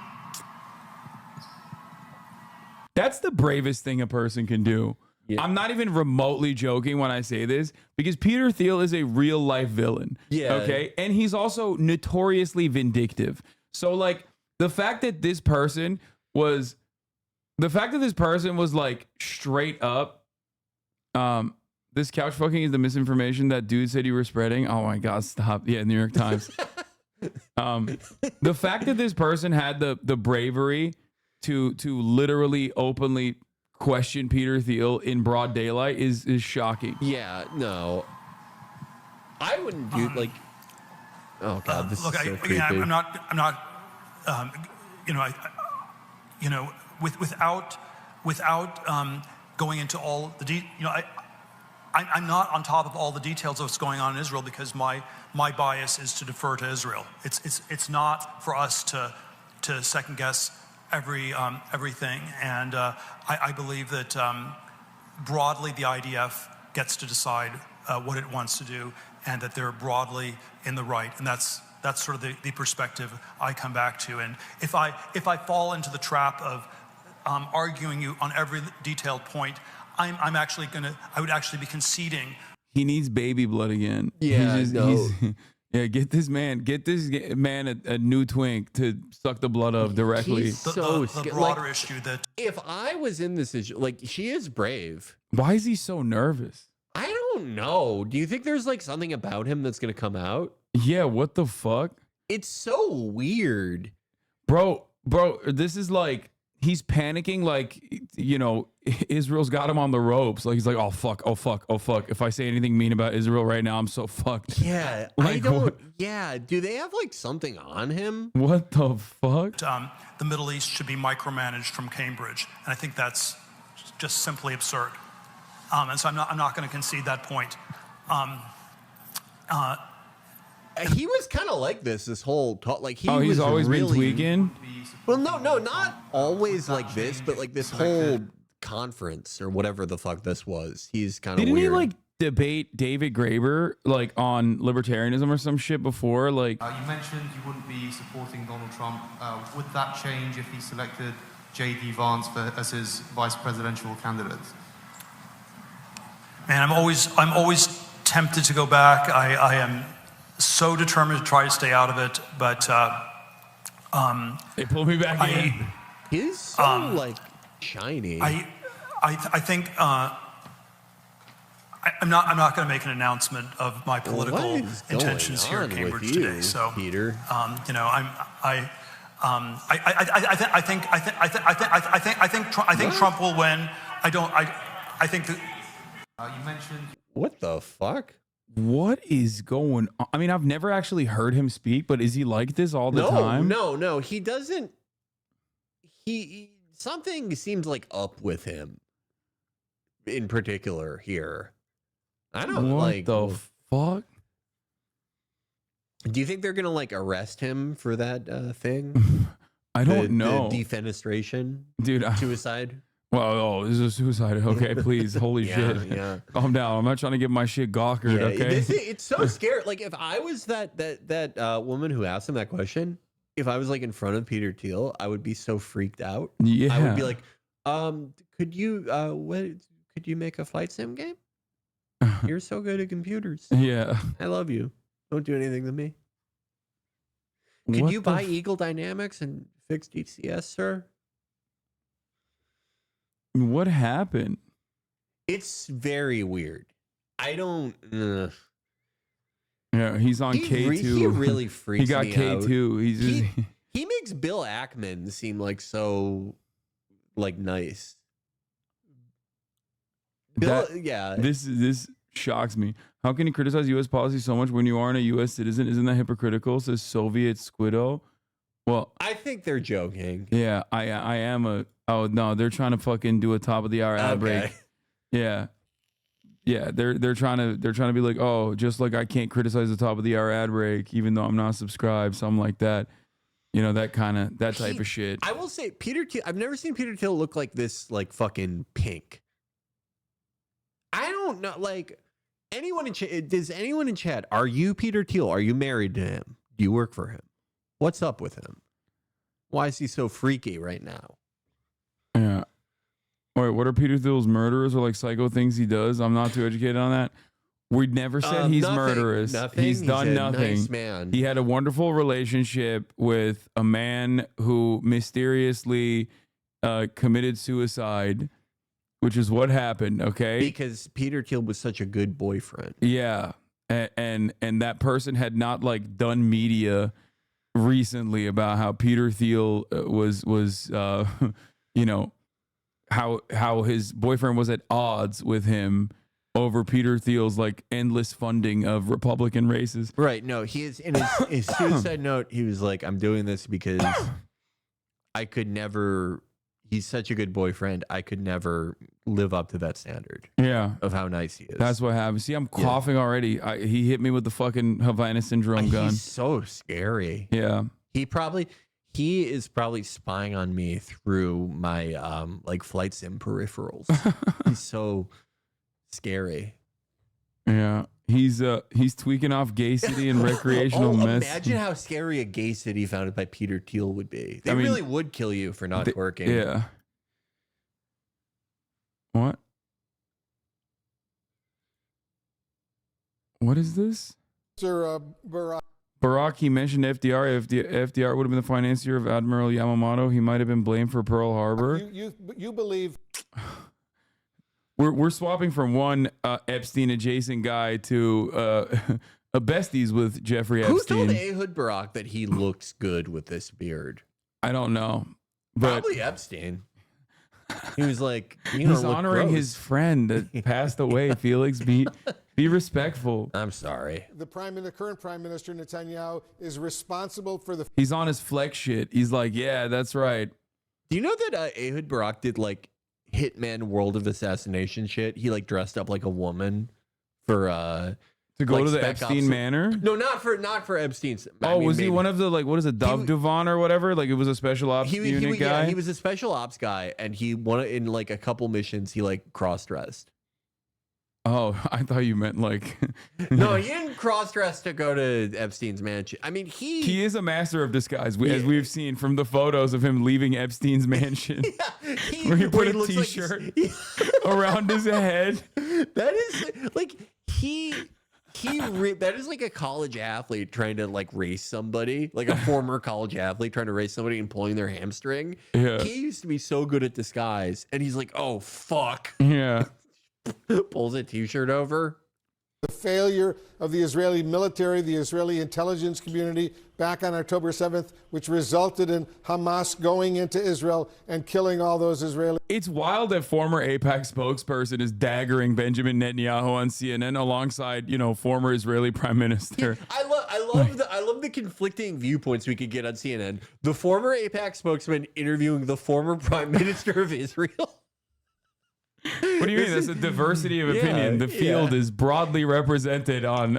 That's the bravest thing a person can do. I'm not even remotely joking when I say this, because Peter Thiel is a real life villain. Yeah. Okay. And he's also notoriously vindictive. So like the fact that this person was like straight up, this couch fucking is the misinformation that dude said you were spreading. Oh my God, stop. Yeah, New York Times. The fact that this person had the bravery to literally openly question Peter Thiel in broad daylight is shocking. Yeah, no. I wouldn't do like. Oh God, this is so creepy. I'm not. Without going into all the I'm not on top of all the details of what's going on in Israel because my bias is to defer to Israel. It's not for us to second guess everything, and I believe that broadly the IDF gets to decide what it wants to do, and that they're broadly in the right, and that's sort of the perspective I come back to. And if I fall into the trap of arguing you on every detailed point, I would actually be conceding. He needs baby blood again. Yeah, yeah. Get this man a new twink to suck the blood of directly. He's so the broader issue that if I was in this issue, like she is brave. Why is he so nervous? I don't know. Do you think there's like something about him that's gonna come out? Yeah. What the fuck? It's so weird, bro. This is like. He's panicking like, Israel's got him on the ropes. Like he's like, oh fuck. If I say anything mean about Israel right now, I'm so fucked. Yeah, like, I don't. Yeah, do they have like something on him? What the fuck? The Middle East should be micromanaged from Cambridge, and I think that's just simply absurd. And so I'm not going to concede that point. He was kind of like this whole talk. Like he's always been tweaking. Well, no, not always like this, but like this whole conference or whatever the fuck this was. He's kind of weird. Didn't he like debate David Graeber like on libertarianism or some shit before? Like you mentioned you wouldn't be supporting Donald Trump. Would that change if he selected J.D. Vance as his vice presidential candidate? Man, I'm always tempted to go back. I am so determined to try to stay out of it, but they pulled me back in. He's so like shiny. I think I'm not going to make an announcement of my political intentions here at Cambridge today. So, Peter, I think Trump will win. I think that you mentioned. What the fuck? What is going on? I mean, I've never actually heard him speak, but is he like this all the time? No, he doesn't. Something seems like up with him in particular here. I don't what the fuck? Do you think they're gonna like arrest him for that thing? I don't know. The defenestration, dude. Suicide. Well, this is a suicide. Okay, please. Holy shit. Yeah. Calm down. I'm not trying to get my shit gawkered, okay? It's so scary. Like, if I was that woman who asked him that question, if I was like in front of Peter Thiel, I would be so freaked out. Yeah. I would be like, could you make a flight sim game? You're so good at computers. Yeah. I love you. Don't do anything to me. Can you buy Eagle Dynamics and fix DCS, sir? What happened? It's very weird. I don't. Yeah, he's on K2. He really freaks me out. He got K2. He's just... he makes Bill Ackman seem like so like nice. This shocks me. How can you criticize U.S. policy so much when you aren't a U.S. citizen? Isn't that hypocritical? Says Soviet Squiddo. Well, I think they're joking. Yeah, I am a. Oh no, they're trying to fucking do a top of the hour ad break. Yeah, they're trying to be like, oh, just like I can't criticize the top of the hour ad break even though I'm not subscribed, something like that. That type of shit. I will say Peter Thiel. I've never seen Peter Thiel look like this, like fucking pink. I don't know, like anyone in chat. Does anyone in chat? Are you Peter Thiel? Are you married to him? Do you work for him? What's up with him? Why is he so freaky right now? Yeah. Wait, what are Peter Thiel's murderers or like psycho things he does? I'm not too educated on that. We never said he's nothing, murderous. nothing. He's done a nothing. Nice man. He had a wonderful relationship with a man who mysteriously committed suicide, which is what happened. Okay, Because Peter Thiel was such a good boyfriend. yeah, and that person had not like done media recently about how Peter Thiel was you know, how his boyfriend was at odds with him over Peter Thiel's like endless funding of Republican races. Right. No, he is in his suicide note. He was like, I'm doing this because I could never, he's such a good boyfriend. I could never live up to that standard. Yeah. Of how nice he is. That's what happened. See, I'm coughing already. He hit me with the fucking Havana syndrome gun. He's so scary. Yeah. He is probably spying on me through my like flight sim peripherals. He's so scary. Yeah. He's tweaking off Gay City and recreational mess. Imagine how scary a gay city founded by Peter Thiel would be. They really would kill you for not twerking. Yeah. What? What is this? Sir Barak. Barak, he mentioned FDR. If FDR would have been the financier of Admiral Yamamoto, he might have been blamed for Pearl Harbor. You believe... We're swapping from one Epstein adjacent guy to a besties with Jeffrey Epstein. Who told Ehud Barak that he looks good with this beard? I don't know. But probably Epstein. He was like, he's honoring his friend that passed away. Felix, be respectful. I'm sorry. The current Prime Minister Netanyahu is responsible for the... He's on his flex shit. He's like, yeah, that's right. Do you know that Ehud Barak did like Hitman World of Assassination shit? He like dressed up like a woman for to go like to the Epstein Manor. No, not for Epstein's. Was he one of the like what is it, Dov Duvan or whatever? Like it was a special ops unit guy. Yeah, he was a special ops guy, and he won in like a couple missions. He like cross dressed. Oh, I thought you meant like no, he didn't cross dress to go to Epstein's mansion. I mean, he is a master of disguise, as we've seen from the photos of him leaving Epstein's mansion, where he put a T-shirt around his head. That is like that is like a college athlete trying to like race somebody, like a former college athlete trying to race somebody and pulling their hamstring. Yeah. He used to be so good at disguise, and he's like, oh fuck. Yeah. Pulls a T-shirt over. The failure of the Israeli military, the Israeli intelligence community back on October 7th, which resulted in Hamas going into Israel and killing all those Israelis. It's wild that former AIPAC spokesperson is daggering Benjamin Netanyahu on CNN alongside, former Israeli prime minister. Yeah, I love the conflicting viewpoints we could get on CNN. The former AIPAC spokesman interviewing the former prime minister of Israel. What do you mean? That's a diversity of opinion. The field is broadly represented on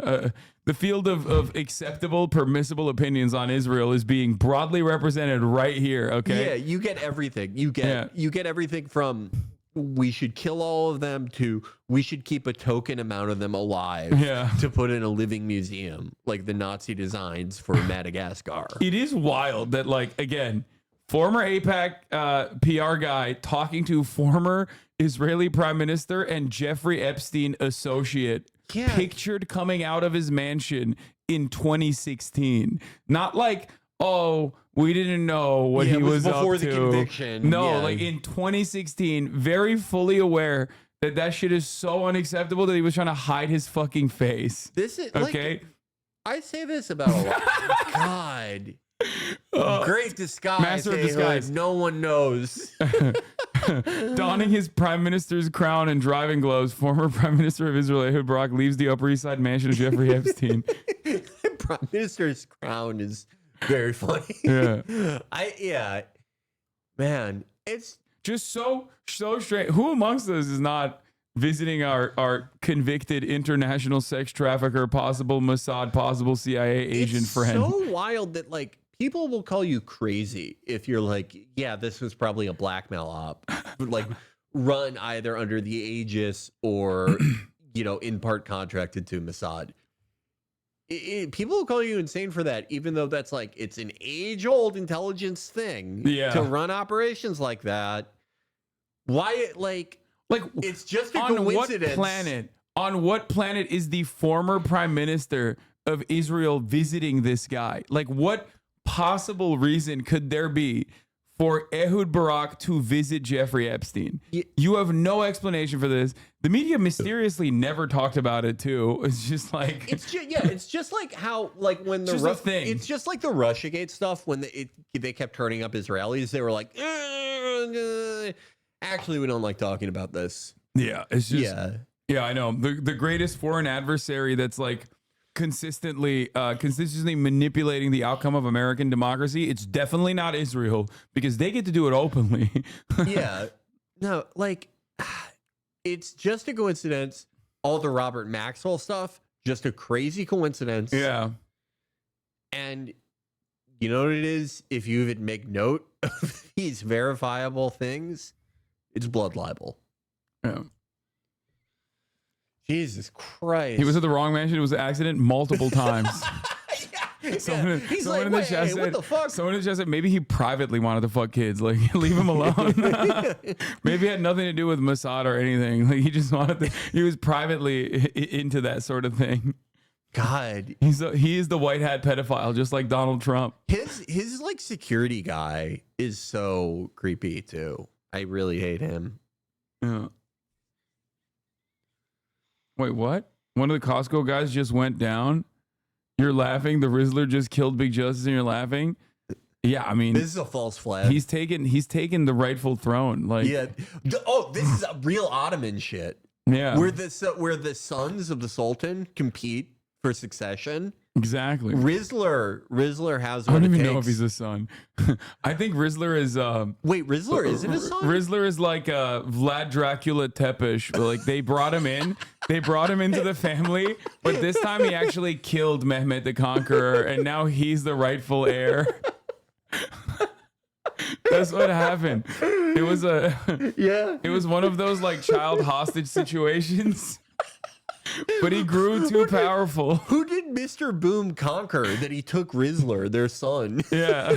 the field of acceptable, permissible opinions on Israel is being broadly represented right here. Okay. Yeah, you get everything. You get everything from we should kill all of them to we should keep a token amount of them alive to put in a living museum, like the Nazi designs for Madagascar. It is wild that, like, again, former AIPAC PR guy talking to former Israeli prime minister and Jeffrey Epstein associate pictured coming out of his mansion in 2016. Not like, oh, we didn't know what he was before up the to. conviction. No, like in 2016, very fully aware that shit is so unacceptable that he was trying to hide his fucking face. This is okay. Like, I say this about a lot. God. Great disguise. Master of disguise. No one knows. Donning his prime minister's crown and driving gloves, former prime minister of Israel, Ehud Barak, leaves the Upper East Side mansion of Jeffrey Epstein. Prime minister's crown is very funny. Yeah. Man, it's just so strange. Who amongst us is not visiting our convicted international sex trafficker, possible Mossad, possible CIA agent friend? It's so wild that, like, people will call you crazy if you're like, yeah, this was probably a blackmail op, like run either under the aegis or, in part contracted to Mossad. People will call you insane for that, even though that's like, it's an age-old intelligence thing to run operations like that. Why, like it's just a coincidence. On what planet is the former prime minister of Israel visiting this guy? Like, what possible reason could there be for Ehud Barak to visit Jeffrey Epstein? You have no explanation for this. The media mysteriously never talked about it too. It's just like it's just like how when the thing. It's just like the Russiagate stuff when they kept turning up Israelis. They were like, actually, we don't like talking about this. Yeah, it's just yeah, I know. The greatest foreign adversary that's like consistently manipulating the outcome of American democracy. It's definitely not Israel because they get to do it openly. Yeah. No, like it's just a coincidence. All the Robert Maxwell stuff, just a crazy coincidence. Yeah. And you know what it is? If you would make note of these verifiable things, it's blood libel. Yeah. Jesus Christ. He was at the wrong mansion. It was an accident multiple times. Someone He's in like, the chat what the fuck? Someone in the chat said maybe he privately wanted to fuck kids. Like, leave him alone. Maybe it had nothing to do with Mossad or anything. Like, he just wanted to, he was privately into that sort of thing. God. He is the white hat pedophile, just like Donald Trump. His like security guy is so creepy too. I really hate him. Yeah. Wait, what? One of the Costco guys just went down. You're laughing. The Rizzler just killed Big Justice, and you're laughing. Yeah, I mean, this is a false flag. He's taken the rightful throne. Like, yeah. This is a real Ottoman shit. Yeah, where the sons of the Sultan compete for succession. Exactly. Rizzler has. I don't even know if he's a son. I think Rizzler is. Wait, Rizzler isn't a son? Rizzler is like Vlad Dracula Tepish. Like they brought him in. They brought him into the family, but this time he actually killed Mehmet the Conqueror, and now he's the rightful heir. That's what happened. It was It was one of those like child hostage situations. But he grew too powerful. Who did Mr. Boom conquer that he took Rizzler, their son? Yeah.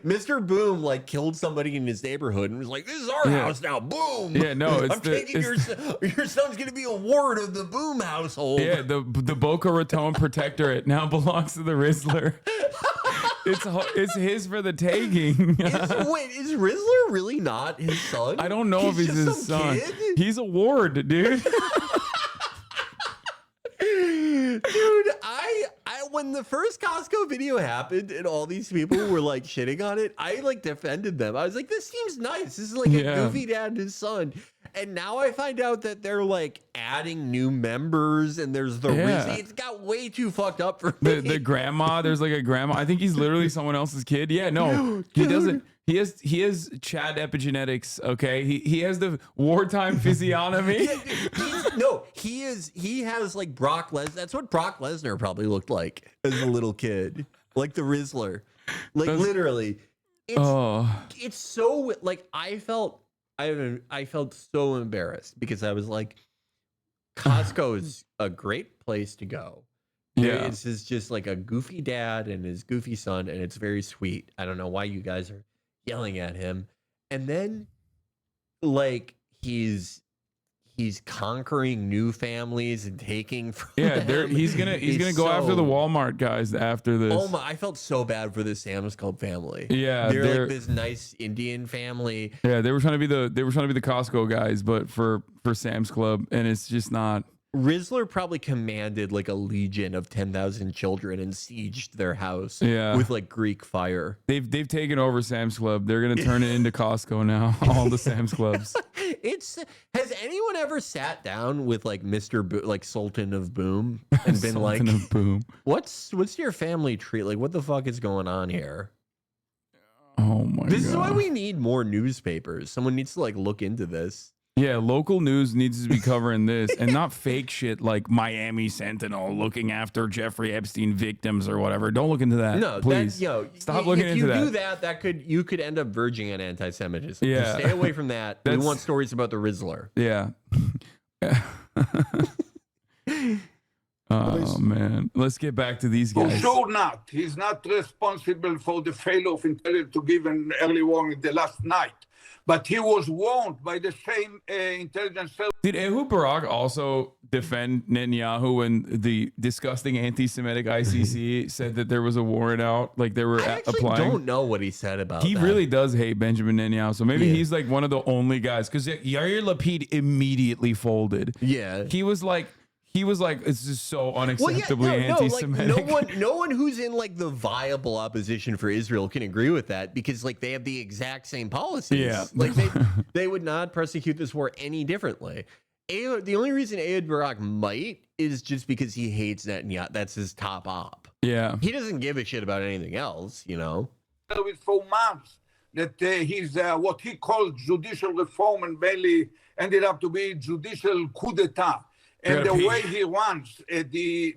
Mr. Boom like killed somebody in his neighborhood and was like, "This is our house now." Boom. Yeah, no, I'm taking your son's gonna be a ward of the Boom household. Yeah, the Boca Raton Protectorate now belongs to the Rizzler. It's his for the taking. Wait, is Rizzler really not his son? I don't know if he's his son. Kid? He's a ward, dude. Dude, I when the first Costco video happened and all these people were like shitting on it, I like defended them. I was like, this seems nice. This is like a goofy dad and his son. And now I find out that they're like adding new members and there's the it's got way too fucked up for me. The grandma, there's like a grandma. I think he's literally someone else's kid. Yeah, no, he doesn't. He has Chad epigenetics. Okay, he has the wartime physiognomy. He has like Brock Lesnar. That's what Brock Lesnar probably looked like as a little kid, like the Rizzler. Like literally, it's so like I felt so embarrassed because I was like, Costco is a great place to go. Yeah, this is just like a goofy dad and his goofy son, and it's very sweet. I don't know why you guys are yelling at him. And then like he's conquering new families and taking from them. he's gonna go after the Walmart guys after this. Oh my, I felt so bad for the Sam's Club family. Yeah, they're like this nice Indian family. Yeah, they were trying to be the Costco guys, but for Sam's Club, and it's just not. Rizzler probably commanded like a legion of 10,000 children and sieged their house with like Greek fire. They've taken over Sam's Club. They're gonna turn it into Costco now. All the Sam's Clubs. Has anyone ever sat down with like like Sultan of Boom and been like, Sultan of Boom, what's your family tree? Like, what the fuck is going on here? Oh my God. This is why we need more newspapers. Someone needs to like look into this. Yeah, local news needs to be covering this and not fake shit like Miami Sentinel looking after Jeffrey Epstein victims or whatever. Don't look into that. No, please. Stop looking into that. If you do that, you could end up verging on anti-Semitism. Yeah. Just stay away from that. We want stories about the Rizzler. Yeah. Oh man, let's get back to these guys. For sure not. He's not responsible for the failure of intelligence to give an early warning the last night. but he was warned by the same intelligence service. Did Ehud Barak also defend Netanyahu when the disgusting anti-Semitic ICC said that there was a warrant out, like they were applying? I don't know what he said about He that. really does hate Benjamin Netanyahu, so maybe he's like one of the only guys. Because Yair Lapid immediately folded. Yeah, he was like, it's just so unacceptably anti-Semitic. Like, no one who's in like the viable opposition for Israel can agree with that because like they have the exact same policies. Yeah, like they would not prosecute this war any differently. The only reason Ehud Barak might is just because he hates Netanyahu. That's his top op. Yeah, he doesn't give a shit about anything else, you know. For months that his what he called judicial reform and mainly ended up to be judicial coup d'état. And the way he runs the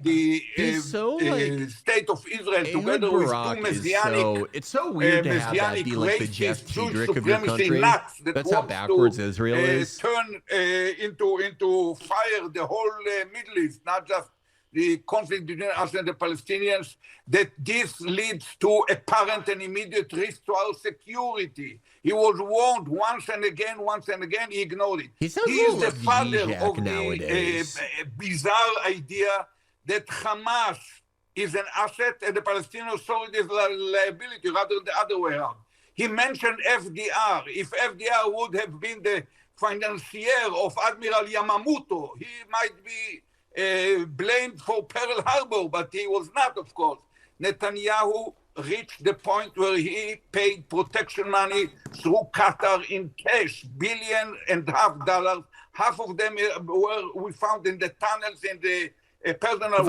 state of Israel together with two Messianic, it's so weird to have that be like the Jeff Tiedrich of your country. That's how backwards Israel is. Turn into fire the whole Middle East, not just the conflict between us and the Palestinians, that this leads to apparent and immediate risk to our security. He was warned once and again, he ignored it. He is the father of the bizarre idea that Hamas is an asset and the Palestinian Authority is a liability rather than the other way around. He mentioned FDR. If FDR would have been the financier of Admiral Yamamoto, he might be blamed for Pearl Harbor, but he was not, of course. Netanyahu reached the point where he paid protection money through Qatar in cash, $1.5 billion. Half of them we found in the tunnels in the personal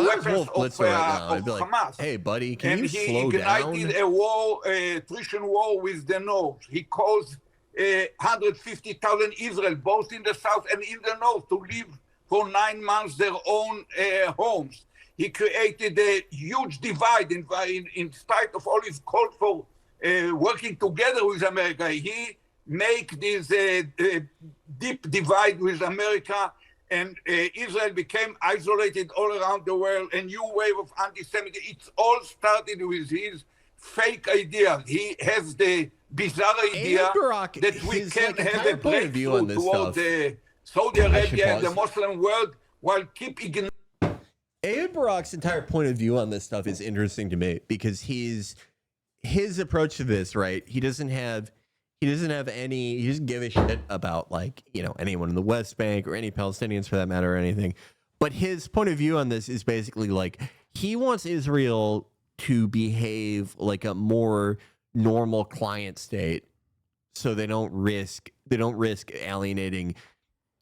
weapons of Hamas. Hey, buddy, can you slow down? And he ignited a war, attrition war with the North. He caused 150,000 Israel, both in the south and in the north, to live for 9 months their own homes. He created a huge divide in spite of all his call for working together with America. He make this deep divide with America, and Israel became isolated all around the world. A new wave of anti-Semitism. It's all started with his fake ideas. He has the bizarre idea that we can have a breakthrough toward Saudi Arabia and the Muslim world while keep ignoring. Ehud Barak's entire point of view on this stuff is interesting to me because his approach to this, right? He doesn't give a shit about, like, you know, anyone in the West Bank or any Palestinians for that matter or anything. But his point of view on this is basically like he wants Israel to behave like a more normal client state so they don't risk alienating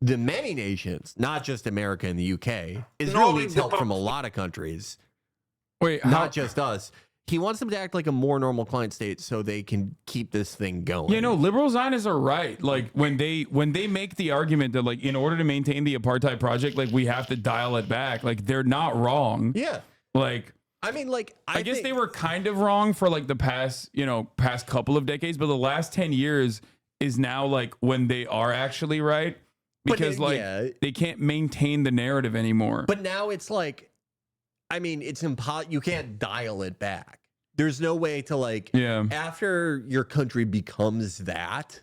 the many nations, not just America and the UK. Israel needs help from a lot of countries. Wait, not just us. He wants them to act like a more normal client state so they can keep this thing going. You know, liberal Zionists are right. Like when they make the argument that, like, in order to maintain the apartheid project, like, we have to dial it back. Like, they're not wrong. Yeah. Like, I mean, like, I guess they were kind of wrong for like the past couple of decades, but the last 10 years is now like when they are actually right. Because they can't maintain the narrative anymore. But now it's like, I mean, it's impossible. You can't dial it back. There's no way to, like, after your country becomes that,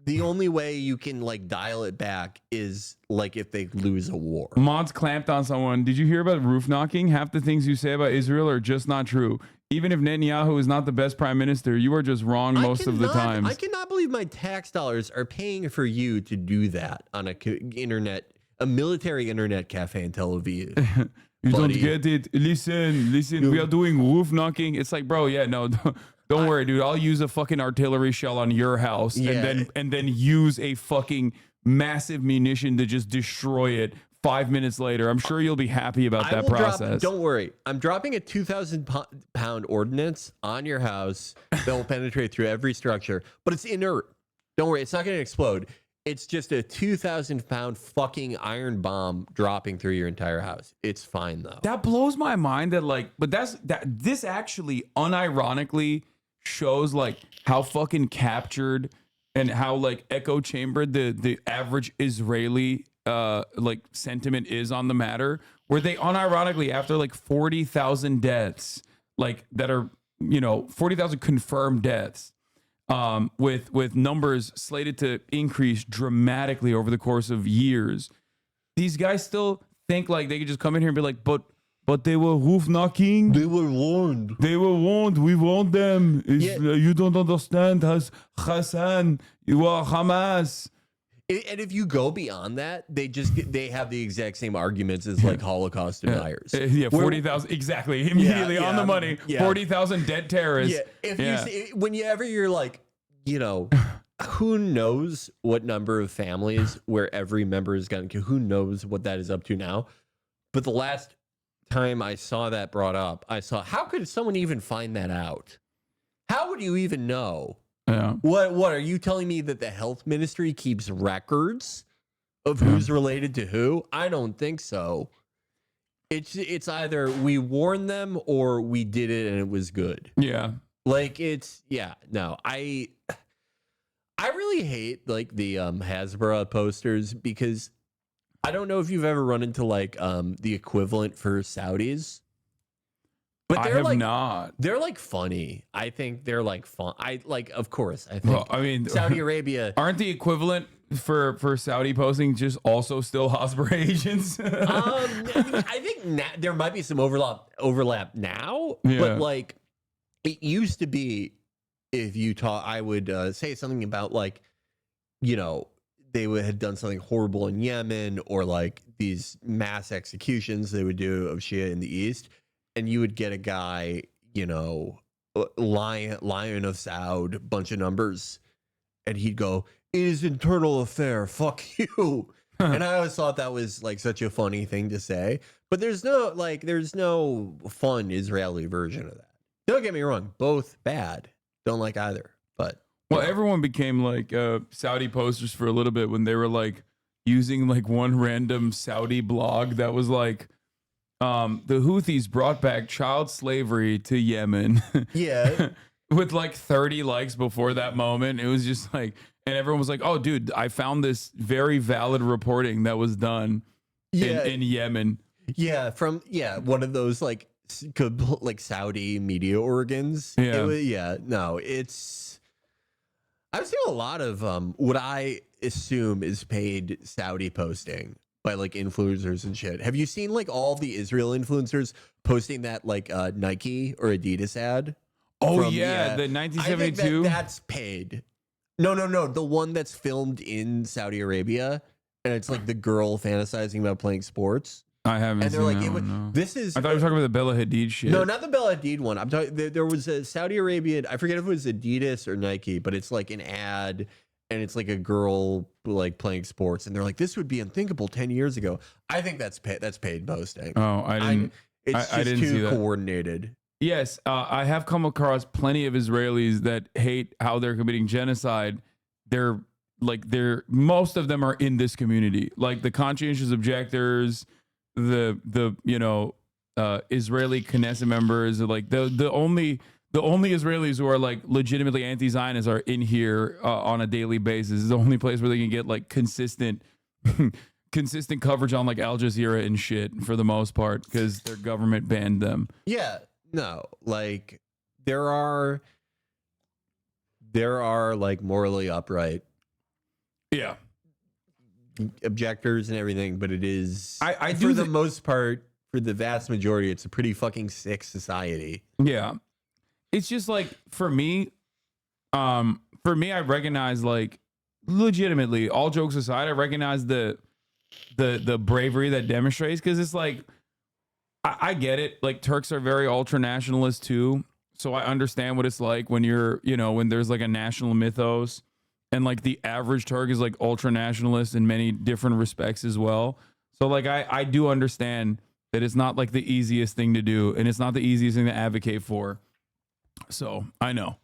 the only way you can, like, dial it back is, like, if they lose a war. Mods clamped on someone. Did you hear about roof knocking? Half the things you say about Israel are just not true. Even if Netanyahu is not the best prime minister, you are just wrong most of the times. I cannot believe my tax dollars are paying for you to do that on a military internet cafe in Tel Aviv. You don't get it. Listen. We are doing roof knocking. It's like, bro, don't worry, dude. I'll use a fucking artillery shell on your house and then use a fucking massive munition to just destroy it 5 minutes later. I'm sure you'll be happy about that process. Don't worry. I'm dropping a 2,000-pound ordnance on your house that will penetrate through every structure, but it's inert. Don't worry. It's not going to explode. It's just a 2,000-pound fucking iron bomb dropping through your entire house. It's fine, though. That blows my mind that, like, but this actually unironically shows, like, how fucking captured and how, like, echo chambered the average Israeli like sentiment is on the matter, where they unironically, after like 40,000 deaths, like that are, 40,000 confirmed deaths, with numbers slated to increase dramatically over the course of years, these guys still think like they could just come in here and be like, but they were roof knocking. They were warned. They were warned. We warned them. You don't understand, Hassan. You are Hamas. And if you go beyond that, they have the exact same arguments as like Holocaust deniers. Yeah, 40,000 exactly immediately on the money. Yeah. 40,000 dead terrorists. Yeah, if you see, whenever you're like, you know, who knows what number of families where every member is going to, who knows what that is up to now. But the last time I saw that brought up, I saw, how could someone even find that out? How would you even know? Yeah. What are you telling me that the health ministry keeps records of who's related to who? I don't think so. It's either we warned them or we did it and it was good. Yeah. Like no. I really hate like the Hasbara posters because I don't know if you've ever run into like the equivalent for Saudis. But I they're have like, not. They're like funny. I think they're like fun. Of course, I think. Well, I mean, Saudi Arabia aren't the equivalent for Saudi posting just also still Hasbara agents? I think there might be some overlap now, but like it used to be. If you talk, I would say something about like, you know, they had done something horrible in Yemen or like these mass executions they would do of Shia in the East. And you would get a guy, you know, Lion of Saud, bunch of numbers. And he'd go, it is internal affair. Fuck you. And I always thought that was like such a funny thing to say. But there's no fun Israeli version of that. Don't get me wrong. Both bad. Don't like either. But well, everyone became like Saudi posters for a little bit when they were like using like one random Saudi blog that was like, the Houthis brought back child slavery to Yemen. Yeah. With like 30 likes before that moment. It was just like, and everyone was like, oh, dude, I found this very valid reporting that was done in Yemen. Yeah. From one of those like Saudi media organs. Yeah. I've seen a lot of what I assume is paid Saudi posting by like influencers and shit. Have you seen like all the Israel influencers posting that like Nike or Adidas ad? Oh the 1972. I think that's paid. No. The one that's filmed in Saudi Arabia, and it's like the girl fantasizing about playing sports. I haven't. And they're seen like, that one, no. this is. I thought you were talking about the Bella Hadid shit. No, not the Bella Hadid one. I'm talking. There was a Saudi Arabian. I forget if it was Adidas or Nike, but it's like an ad. And it's like a girl like playing sports, and they're like, "This would be unthinkable 10 years ago." I think that's paid posting. Oh, I didn't. It's I didn't too see that. coordinated. Yes, I have come across plenty of Israelis that hate how they're committing genocide. Most of them are in this community, like the conscientious objectors, the Israeli Knesset members, like the only Israelis who are like legitimately anti-Zionists are in here on a daily basis. It's the only place where they can get like consistent coverage on like Al Jazeera and shit for the most part because their government banned them. Yeah, no, like there are like morally upright, objectors and everything, but it is I for the most part, for the vast majority, it's a pretty fucking sick society. Yeah. It's just like for me, I recognize like legitimately, all jokes aside, I recognize the bravery that demonstrates because it's like I get it. Like Turks are very ultra nationalist too, so I understand what it's like when when there's like a national mythos, and like the average Turk is like ultra nationalist in many different respects as well. So like I do understand that it's not like the easiest thing to do, and it's not the easiest thing to advocate for. So I know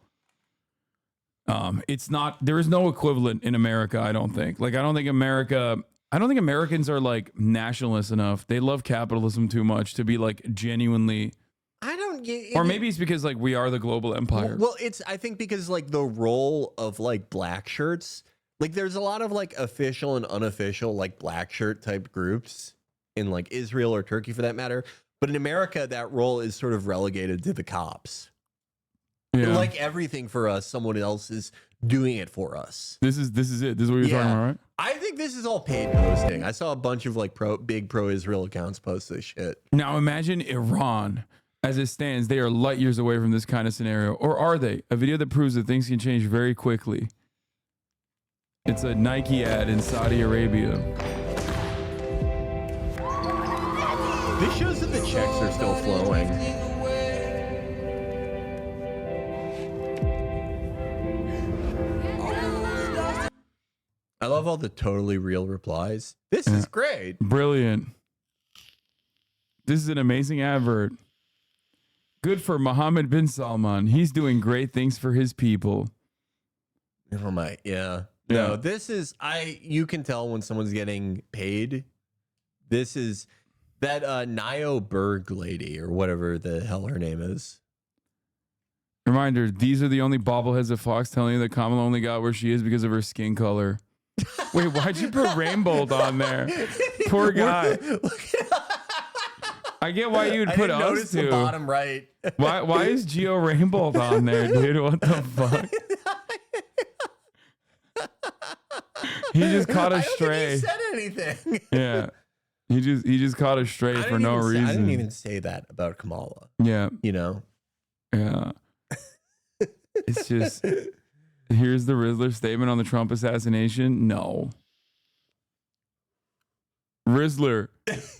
it's not, there is no equivalent in America. I don't think I don't think Americans are like nationalists enough. They love capitalism too much to be like genuinely. I don't get it. Or maybe it's because like we are the global empire. Well, I think because like the role of like black shirts, like there's a lot of like official and unofficial like black shirt type groups in like Israel or Turkey for that matter. But in America, that role is sort of relegated to the cops. Yeah. Like everything for us, someone else is doing it for us. This is it. This is what you're talking about, right? I think this is all paid posting. I saw a bunch of like big pro-Israel accounts post this shit. Now imagine Iran. As it stands, they are light years away from this kind of scenario. Or are they? A video that proves that things can change very quickly. It's a Nike ad in Saudi Arabia. This shows that the checks are still flowing. I love all the totally real replies. This is great. Brilliant. This is an amazing advert. Good for Mohammed bin Salman. He's doing great things for his people. Oh my, yeah. No, this is, you can tell when someone's getting paid. This is that Nio Berg lady or whatever the hell her name is. Reminder, these are the only bobbleheads of Fox telling you that Kamala only got where she is because of her skin color. Wait, why'd you put Rainbow on there? Poor guy. I get why you'd put us the two. bottom right. Why is Geo Rainbow on there, dude? What the fuck? He just caught a stray. I don't think he said anything. Yeah. He just caught a stray for no reason. I didn't even say that about Kamala. Yeah. You know? Yeah. It's just, here's the Rizzler statement on the Trump assassination. No. Rizzler,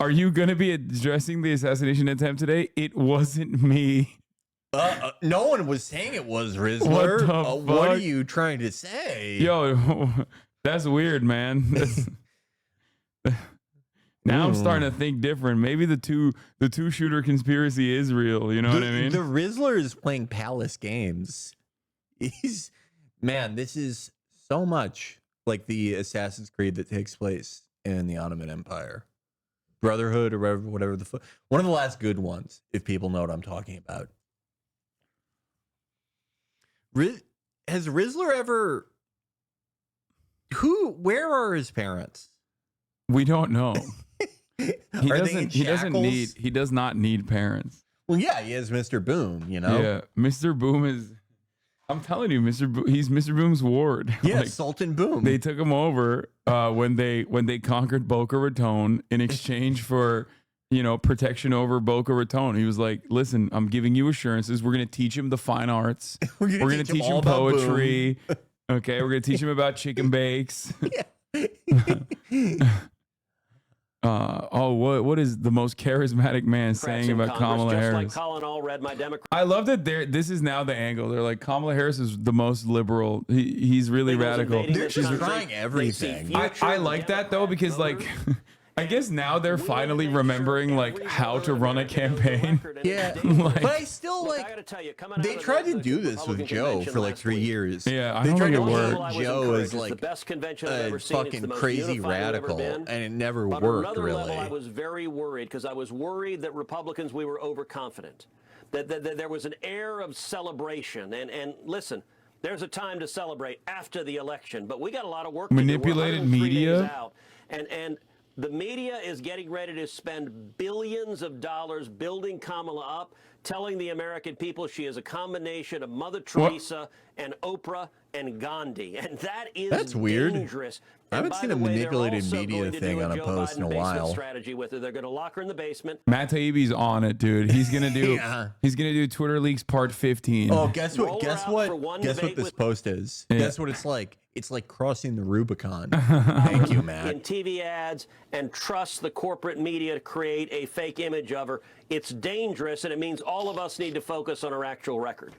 are you going to be addressing the assassination attempt today? It wasn't me. No one was saying it was Rizzler. What are you trying to say? Yo, that's weird, man. Now I'm starting to think different. Maybe the two shooter conspiracy is real. You know what I mean? The Rizzler is playing Palace games. Man, this is so much like the Assassin's Creed that takes place in the Ottoman Empire. Brotherhood or whatever the fuck. One of the last good ones, if people know what I'm talking about. Has Rizzler ever... Where are his parents? We don't know. He does not need parents. Well, yeah, he has Mr. Boom, you know? Yeah, Mr. Boom is... I'm telling you, he's Mr. Boom's ward. Yeah, Sultan Boom. They took him over when they conquered Boca Raton in exchange for, protection over Boca Raton. He was like, listen, I'm giving you assurances. We're going to teach him the fine arts. We're going to teach him poetry. Okay, we're going to teach him about chicken bakes. What is the most charismatic man saying about Kamala Harris? I love that this is now the angle. They're like, Kamala Harris is the most liberal. He's really radical. She's trying everything. I like that though, because like I guess now they're finally remembering like how to run a campaign. Yeah, but I still they tried to do this with Joe for like 3 years. Yeah, I they don't tried think to it paint worked. Joe as like a fucking crazy radical, and it never worked really. I was very worried because I was worried that Republicans, we were overconfident, that there was an air of celebration. And listen, there's a time to celebrate after the election, but we got a lot of work to do. Manipulated media. And the media is getting ready to spend billions of dollars building Kamala up, telling the American people she is a combination of Mother Teresa and Oprah and Gandhi. And that's weird. Dangerous. I haven't seen a manipulated media thing on a post in a while. Strategy with her. They're going to lock her in the basement. Matt Taibbi's on it, dude. He's gonna do he's gonna do Twitter Leaks Part 15. Oh, guess what this post is? Yeah. Guess what it's like? It's like crossing the Rubicon. Thank you, Matt. In TV ads and trust the corporate media to create a fake image of her. It's dangerous, and it means all of us need to focus on her actual record.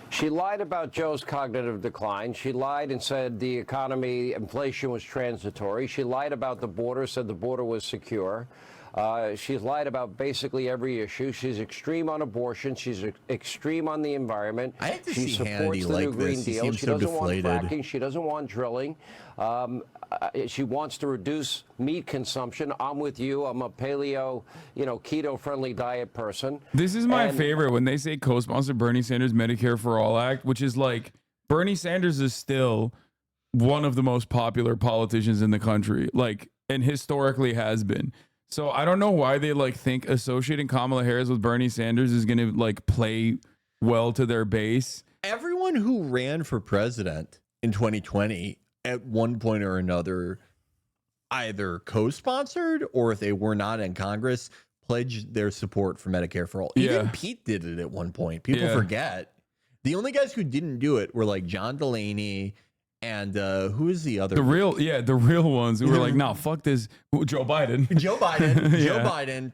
She lied about Joe's cognitive decline. She lied and said the economy, inflation was transitory. She lied about the border, said the border was secure. She's lied about basically every issue. She's extreme on abortion. She's extreme on the environment. I have to she see supports Hannity the like new Green this. He Deal. seems She so doesn't deflated. want fracking. She doesn't want drilling. She wants to reduce meat consumption. I'm with you. I'm a paleo, keto-friendly diet person. This is my favorite when they say co-sponsor Bernie Sanders Medicare for All Act, which is like Bernie Sanders is still one of the most popular politicians in the country, like, and historically has been. So I don't know why they like think associating Kamala Harris with Bernie Sanders is going to like play well to their base. Everyone who ran for president in 2020 at one point or another either co-sponsored or if they were not in Congress pledged their support for Medicare for all. Even Pete did it at one point. People forget. The only guys who didn't do it were like John Delaney and who is the other? The real ones who were like, no, fuck this. Joe Biden. Joe Biden,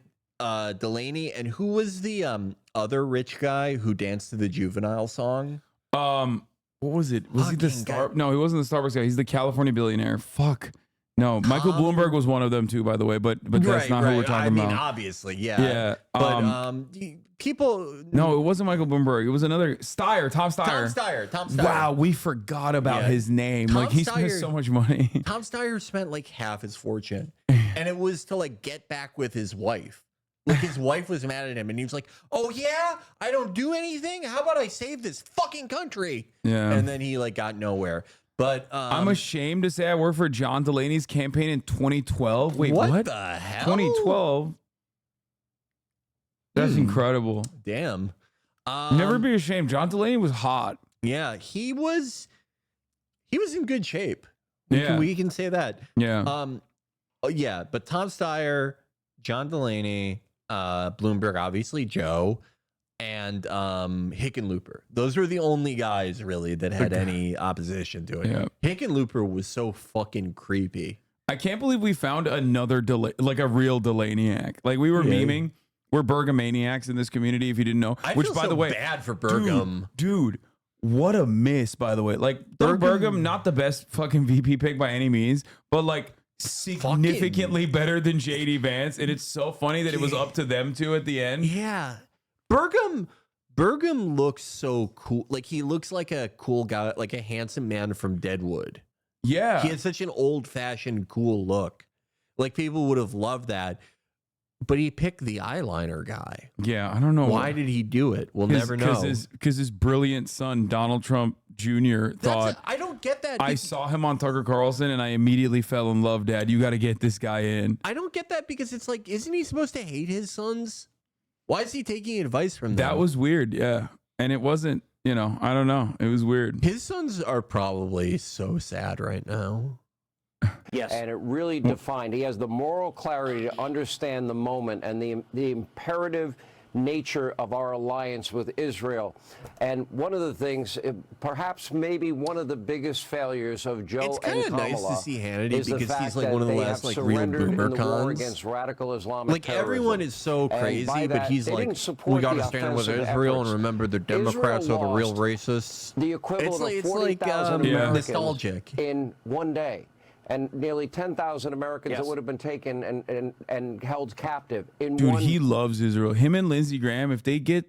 Delaney, and who was the other rich guy who danced to the Juvenile song? What was it? Was he the No, he wasn't the Starbucks guy. He's the California billionaire. Fuck. No, Michael Bloomberg was one of them too, by the way. But that's not who we're talking about. Obviously, yeah. Yeah. But people. No, it wasn't Michael Bloomberg. It was another Steyer, Tom Steyer. Tom Steyer. Wow, we forgot about his name. Like he spent so much money. Tom Steyer spent like half his fortune, and it was to like get back with his wife. Like his wife was mad at him, and he was like, "Oh yeah, I don't do anything. How about I save this fucking country?" Yeah. And then he like got nowhere. But I'm ashamed to say I worked for John Delaney's campaign in 2012. Wait, what? the hell? 2012. That's incredible. Damn. Never be ashamed. John Delaney was hot. Yeah, he was in good shape. Yeah. We can say that. Yeah. Yeah, but Tom Steyer, John Delaney, Bloomberg, obviously Joe, and Hickenlooper. Those were the only guys really that had any opposition to it. Yeah. Hickenlooper was so fucking creepy. I can't believe we found another like a real Delaney-ac. Like we were memeing. We're Bergamaniacs in this community, if you didn't know. I Which, feel by so the way, bad for Burgum. Dude, what a miss, by the way. Like Burgum, not the best fucking VP pick by any means, but like significantly better than JD Vance. And it's so funny that it was up to them two at the end. Yeah. Burgum looks so cool. Like he looks like a cool guy, like a handsome man from Deadwood. Yeah. He had such an old-fashioned cool look. Like people would have loved that. But he picked the eyeliner guy. Yeah, I don't know. Why did he do it? We'll never know. Because his brilliant son, Donald Trump Jr., thought, I don't get that. I saw him on Tucker Carlson and I immediately fell in love, Dad. You got to get this guy in. I don't get that because it's like, isn't he supposed to hate his sons? Why is he taking advice from them? That was weird, yeah. And it wasn't, I don't know. It was weird. His sons are probably so sad right now. Yes. And it really defined. He has the moral clarity to understand the moment and the imperative nature of our alliance with Israel. And one of the things, perhaps maybe one of the biggest failures of Joe it's kind of nice to see Hannity because he's like one of the last like real boomer cons against radical Islamic like terrorism. Everyone is so crazy, but he's like, we got to stand with Israel and remember the Democrats are the real racists. The equivalent of 40,000 Americans nostalgic in one day. And nearly 10,000 Americans that would have been taken and held captive in Dude, one. he loves Israel. Him and Lindsey Graham, if they get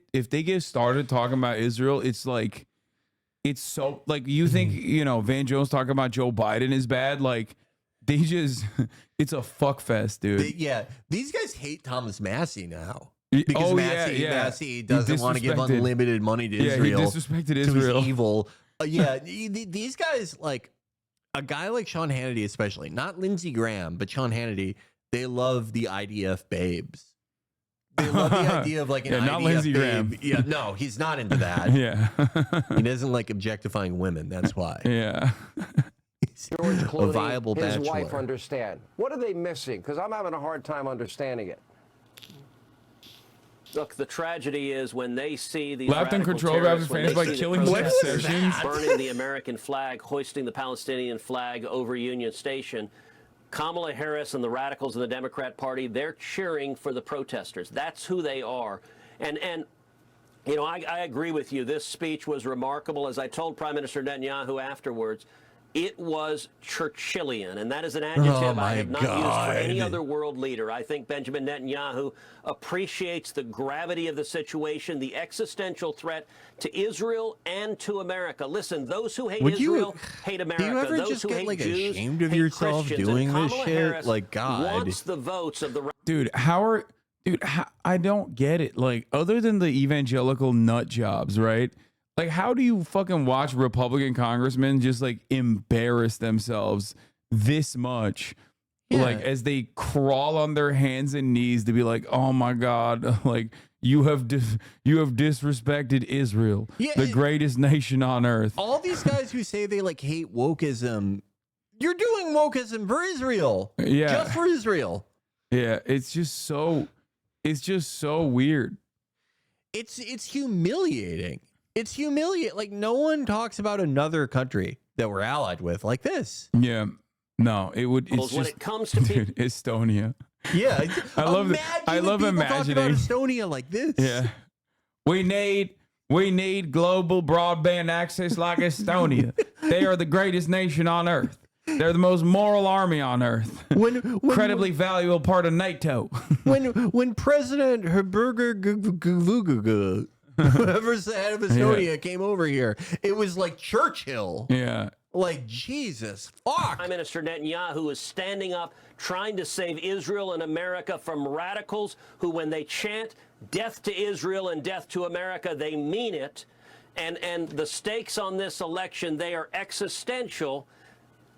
started talking about Israel, it's like, it's so like you think Van Jones talking about Joe Biden is bad. Like they just, it's a fuck fest, dude. These guys hate Thomas Massey now. Because Massey doesn't want to give unlimited money to Israel. He disrespected Israel. He's evil. These guys like. A guy like Sean Hannity, especially, not Lindsey Graham, but Sean Hannity, they love the IDF babes. They love the idea of like an IDF not Lindsey babe. Graham. Yeah, no, he's not into that. Yeah. He doesn't like objectifying women. That's why. Yeah. George Clooney, a viable his bachelor. wife understand. What are they missing? Because I'm having a hard time understanding it. Look, the tragedy is when they see these left and control terrorists, famous by killing sessions, burning the American flag, hoisting the Palestinian flag over Union Station. Kamala Harris and the radicals in the Democrat Party, they're cheering for the protesters. That's who they are. And I agree with you. This speech was remarkable. As I told Prime Minister Netanyahu afterwards, it was Churchillian, and that is an adjective I have not used for any other world leader. I think Benjamin Netanyahu appreciates the gravity of the situation, the existential threat to Israel and to America. Listen, those who hate Israel hate America. Do you ever those just who get hate like Jews ashamed of hate yourself Christians. doing And this Kamala shit? Harris Like God, wants the votes of the I don't get it. Like, other than the evangelical nut jobs, right? Like, how do you fucking watch Republican congressmen just like embarrass themselves this much? Like, as they crawl on their hands and knees to be like, oh my God, like, you have disrespected Israel, the greatest nation on earth. All these guys who say they like hate wokeism, you're doing wokeism for Israel. Yeah. Just for Israel. Yeah, it's just so weird. It's humiliating. It's humiliating. Like, no one talks about another country that we're allied with like this. Yeah. No, it would. It's when just, it comes to dude, Estonia. Yeah, I love imagining about Estonia like this. Yeah, we need global broadband access like Estonia. They are the greatest nation on earth. They're the most moral army on earth. Incredibly valuable part of NATO. when President Herberger whoever's the head of Estonia came over here, it was like Churchill. Yeah. Like, Jesus, fuck. Prime Minister Netanyahu is standing up, trying to save Israel and America from radicals who, when they chant death to Israel and death to America, they mean it. And the stakes on this election, they are existential.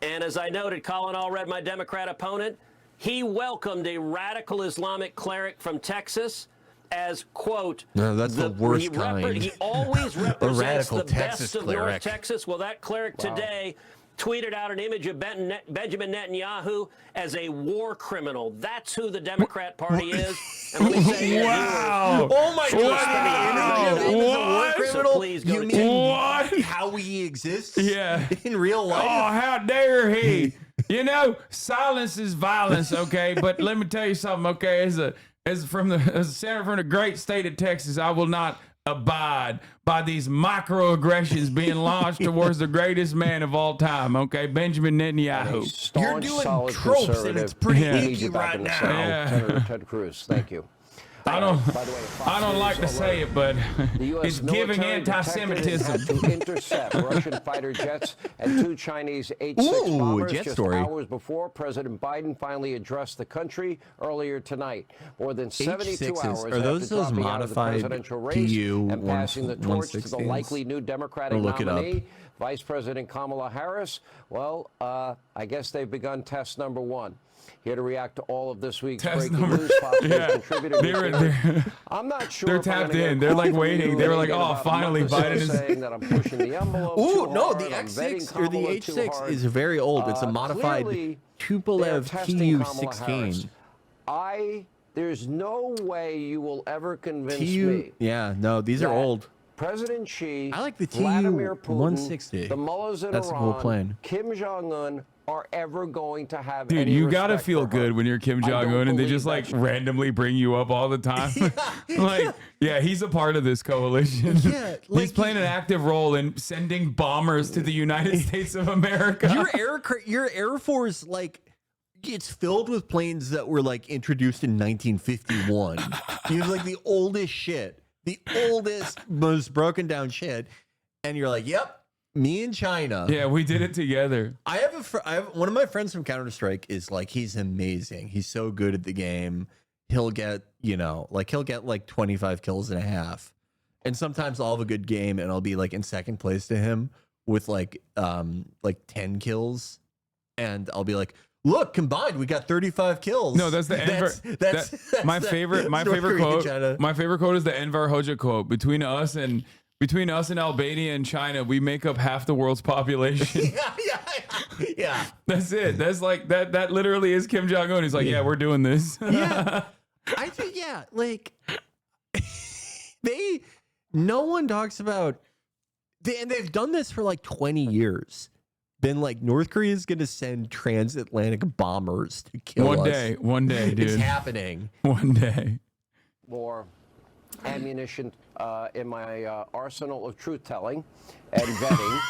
And as I noted, Colin Allred, my Democrat opponent, he welcomed a radical Islamic cleric from Texas as, quote, no, that's the worst kind. He always represents the Texas best of cleric. North Texas. Well, that cleric today tweeted out an image of Benjamin Netanyahu as a war criminal. That's who the Democrat Party is. And let me say, wow! Oh my God! What? Criminal? So please go you to mean what? How he exists? Yeah. In real life? Oh, how dare he? You know, silence is violence. Okay, but let me tell you something. Okay, as a senator from the great state of Texas, I will not abide by these microaggressions being launched towards the greatest man of all time, okay, Benjamin Netanyahu. You're doing tropes and it's pretty icky right now. Yeah. Senator Ted Cruz, thank you. I don't like to News say it, but it's giving anti-Semitism. Had to intercept Russian fighter jets and 2 Chinese H-6 bombers just hours before President Biden finally addressed the country earlier tonight. More than 72 hours are those after dropping out of the modified presidential race and passing the torch to the 116s? likely new Democratic nominee, Vice President Kamala Harris. Well, I guess they've begun test number 1. Here to react to all of this week's breaking news, contributor. I'm not sure. They're tapped in. They're like waiting. They were like, "Oh, finally, Biden is saying that I'm pushing the envelope." Ooh, no, the X6 or the H6 is very old. It's a modified Tupolev Tu-16. There's no way you will ever convince me. Yeah, no, these are old. President Xi, I like the Vladimir Putin, Tu-160. the mullahs in That's Iran, the whole plane. Kim Jong-un are ever going to have Dude, any you gotta respect feel for good her. when you're Kim Jong-un and they just like randomly bring you up all the time. Like, yeah, he's a part of this coalition. Yeah, like, he's playing an active role in sending bombers to the United States of America. Your Air Force, like, it's filled with planes that were like introduced in 1951. You have like the oldest shit, the oldest, most broken down shit, and you're like, yep. Me and China. Yeah, we did it together. I have one of my friends from Counter-Strike is like, he's amazing. He's so good at the game. He'll get, he'll get like 25 kills and a half. And sometimes I'll have a good game and I'll be like in second place to him with like 10 kills. And I'll be like, look, combined, we got 35 kills. No, that's the Enver. My favorite quote. My favorite quote is the Enver Hoxha quote. Between us and Albania and China, we make up half the world's population. Yeah. That's it. That's like that literally is Kim Jong-un. He's like, yeah, we're doing this. Yeah. I think, like no one talks about, and they've done this for like 20 years. Been like, North Korea is going to send transatlantic bombers to kill us. One day, dude. It's happening. One day. More ammunition in my arsenal of truth-telling and vetting.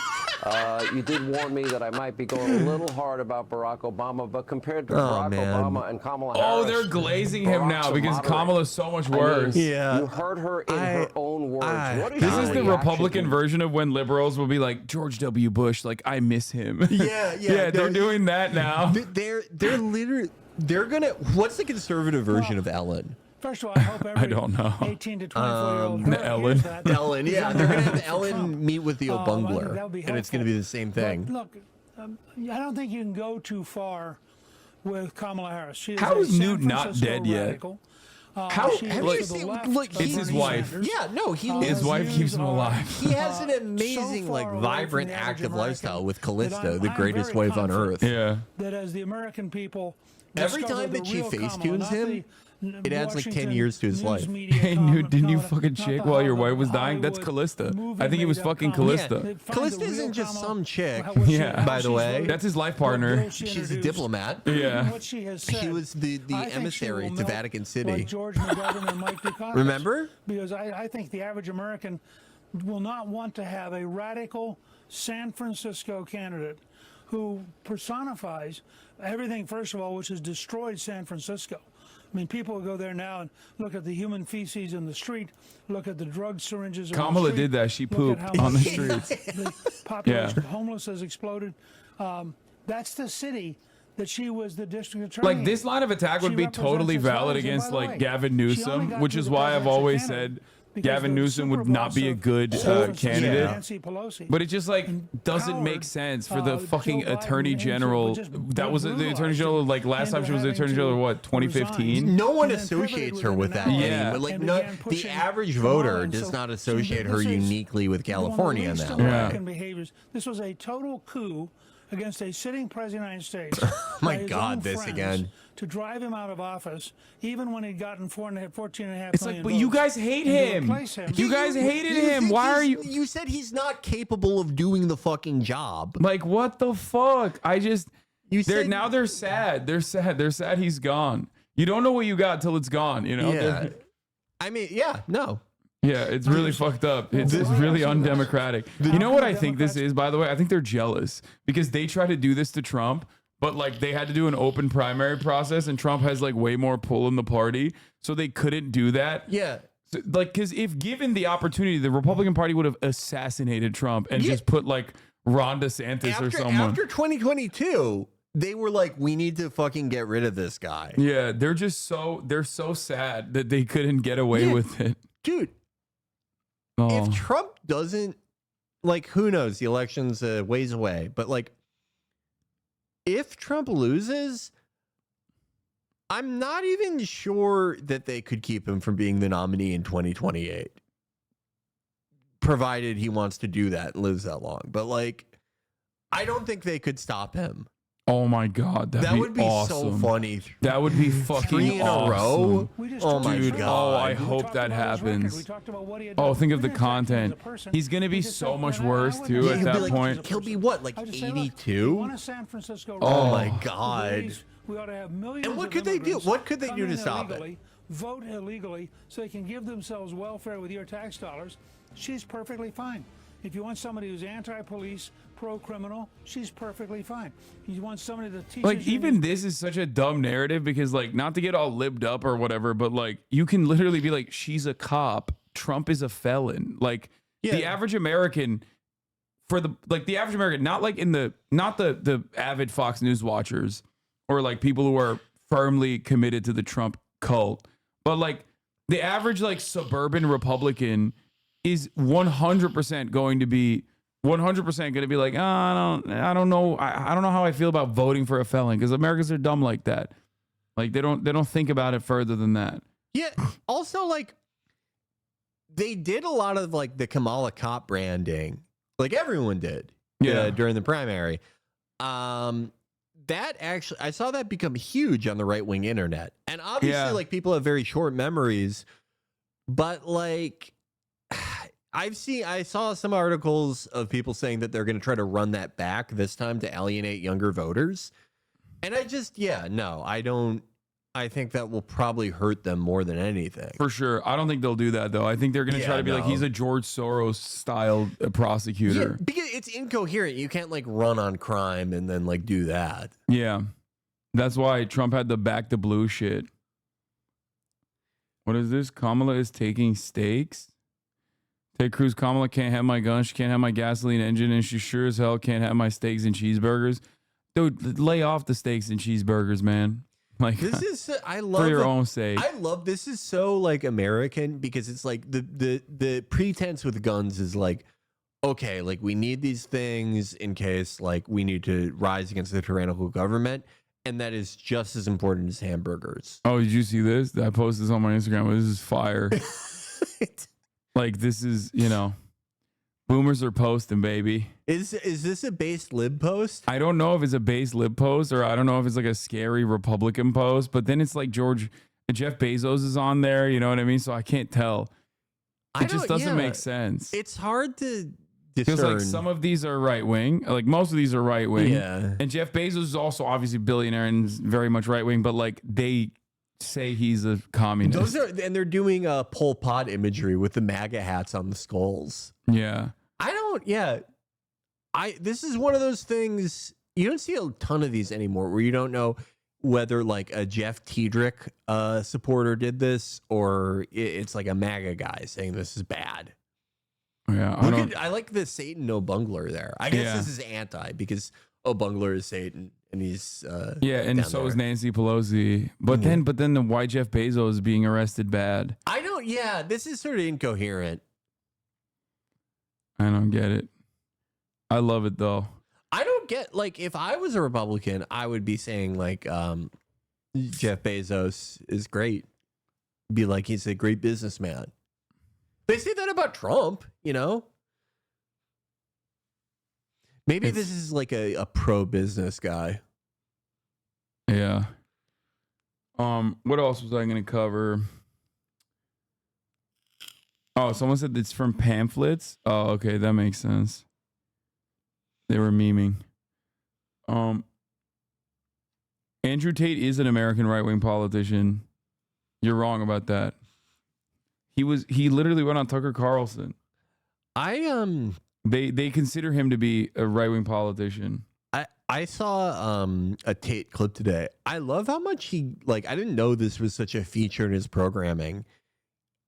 You did warn me that I might be going a little hard about Barack Obama, but compared to Barack Obama and Kamala Harris... they're glazing him now because Kamala's so much worse. Yeah. You heard her in her own words. What is this your is the reaction Republican to- version of when liberals will be like, George W. Bush, like, I miss him. Yeah. They're doing that now. They're literally, they're going to... What's the conservative version of Ellen? First of all, I hope every I don't know. 18 to 24-year-old girl Ellen. hears that. Ellen, yeah. They're going to have Ellen Trump. meet with the Obungler, that would be and it's going to be the same thing. But look, I don't think you can go too far with Kamala Harris. She is How a is San Newt not Francisco dead yet? radical. How? She is Look, to the left look, of it's his Bernie wife. Sanders. Yeah, no, his wife keeps him alive. He has an amazing, so like, far away vibrant, from the average active American lifestyle with that Callisto, the I'm greatest very wife on confident earth. Yeah. That as the American people Every discover time the that she real Kamala, facetunes not him, the it adds like 10 Washington years to his news life. media Hey, Kamala, didn't you not fucking the chick while your wife was dying? Hollywood That's Callista. movie I think he was made up fucking Kamala. Callista. They find Callista the real isn't just Kamala, some chick, what she- Yeah. how by the she's way. voted, That's his life what partner. bill she She's a introduced, diplomat. Yeah. what she has said. He was the I think she emissary will to melt Vatican City. like George McGovern and Mike Dukakis. Remember? Because I think the average American will not want to have a radical San Francisco candidate who personifies everything, first of all, which has destroyed San Francisco. I mean, people go there now and look at the human feces in the street, look at the drug syringes in Kamala the street. did that. She look at pooped how on the much streets. The population of homeless has exploded. That's the city that she was the district attorney. Like, this line of attack would She be represents totally its valid values. And against, by the like, way, Gavin she only Newsom, got which to is the why I've presidential always candidate said because Gavin the Newsom would super not be a boss good of San Francisco, candidate. Nancy Pelosi, But it just, like, doesn't empowered, make sense for the Joe fucking Biden attorney into general. just That was the attorney brutalized general, him like, last time into she was the having attorney general, to what, 2015? No one and then pivoted associates her within with an that hour Yeah. anymore. Like, and no, began the pushing average Kamala, voter and does so not associate her this is uniquely with one of the California in least that way. American behaviors. This was a total coup against a sitting president of the United States. My by his God, own this friends again. To drive him out of office, even when he'd gotten 14.5 It's million like, but you votes, guys hate and to him. replace him. You guys hated him. think Why are he's- you? You said he's not capable of doing the fucking job. Like, what the fuck? I just. You They're said now they're sad. They're sad. They're sad he's gone. You don't know what you got till it's gone. You know. Yeah. I mean, yeah, no. Yeah, it's really fucked up. It's really undemocratic. You know what I think this is, by the way? I think they're jealous because they try to do this to Trump, but like they had to do an open primary process, and Trump has like way more pull in the party, so they couldn't do that. Yeah. So, like, because if given the opportunity, the Republican Party would have assassinated Trump and just put like Ron DeSantis or someone. After 2022, they were like, we need to fucking get rid of this guy. Yeah, they're so sad that they couldn't get away with it. Dude, Oh. if Trump doesn't, like, who knows? The election's ways away. But, like, if Trump loses, I'm not even sure that they could keep him from being the nominee in 2028. Provided he wants to do that and lives that long. But, like, I don't think they could stop him. Oh my God, That would be awesome. so funny. That would be fucking 3 in awesome. a row. Oh my Dude, God. oh, I hope that happens. Oh, think of the content. He's gonna be so much worse too at that point. He'll be what, like 82? Francisco Oh my rally. God. Believes we ought to have millions And what of could they do? immigrants What could they come do in to stop it? illegally, vote illegally, so they can give themselves welfare with your tax dollars. She's perfectly fine. If you want somebody who's anti-police, pro-criminal, she's perfectly fine. You want somebody that teaches Like, you even this is such a dumb narrative because, like, not to get all libbed up or whatever, but like, you can literally be like, she's a cop, Trump is a felon. Like, the average American, not like not the avid Fox News watchers or like people who are firmly committed to the Trump cult, but like the average like suburban Republican is 100% going to be 100% going to be like, oh, I don't know how I feel about voting for a felon because Americans are dumb like that. Like they don't think about it further than that. Yeah. Also, like, they did a lot of like the Kamala cop branding, like everyone did. During the primary. That actually, I saw that become huge on the right wing internet, and obviously, like, people have very short memories, but like. I saw some articles of people saying that they're going to try to run that back this time to alienate younger voters. And I think that will probably hurt them more than anything. For sure. I don't think they'll do that though. I think they're going to try to be like, he's a George Soros style prosecutor. Yeah, because it's incoherent. You can't like run on crime and then like do that. Yeah. That's why Trump had the back the blue shit. What is this? Kamala is taking stakes. Ted Cruz, Kamala can't have my gun. She can't have my gasoline engine, and she sure as hell can't have my steaks and cheeseburgers. Dude, lay off the steaks and cheeseburgers, man. Like, this is I love for your it. own sake. I love this is so like American because it's like the pretense with guns is like, okay, like we need these things in case like we need to rise against the tyrannical government. and that is just as important as hamburgers. Oh, did you see this? I posted this on my Instagram. This is fire. Like, this is, you know, boomers are posting, baby. Is this a base lib post? I don't know if it's a base lib post or I don't know if it's like a scary Republican post, but then it's like Jeff Bezos is on there, you know what I mean? So I can't tell. It just doesn't make sense. It's hard to because discern. like some of these are right wing, like most of these are right wing. Yeah. And Jeff Bezos is also obviously billionaire and very much right wing, but like they say he's a communist. And they're doing Pol Pot imagery with the MAGA hats on the skulls. Yeah. This is one of those things, you don't see a ton of these anymore where you don't know whether like a Jeff Tiedrick supporter did this or it's like a MAGA guy saying this is bad. Yeah. I like the Satan O'Bungler there. I guess this is anti because O'Bungler is Satan and he's and so is Nancy Pelosi. But then the why Jeff Bezos is being arrested bad. This is sort of incoherent. I don't get it. I love it though. I don't get, like, if I was a Republican, I would be saying like Jeff Bezos is great. Be like, he's a great businessman. They say that about Trump, you know? Maybe this is like a pro-business guy. Yeah. What else was I going to cover? Oh, someone said it's from pamphlets. Oh, okay, that makes sense. They were memeing. Andrew Tate is an American right-wing politician. You're wrong about that. He literally went on Tucker Carlson. They consider him to be a right-wing politician. I saw a Tate clip today. I love how much he, like, I didn't know this was such a feature in his programming.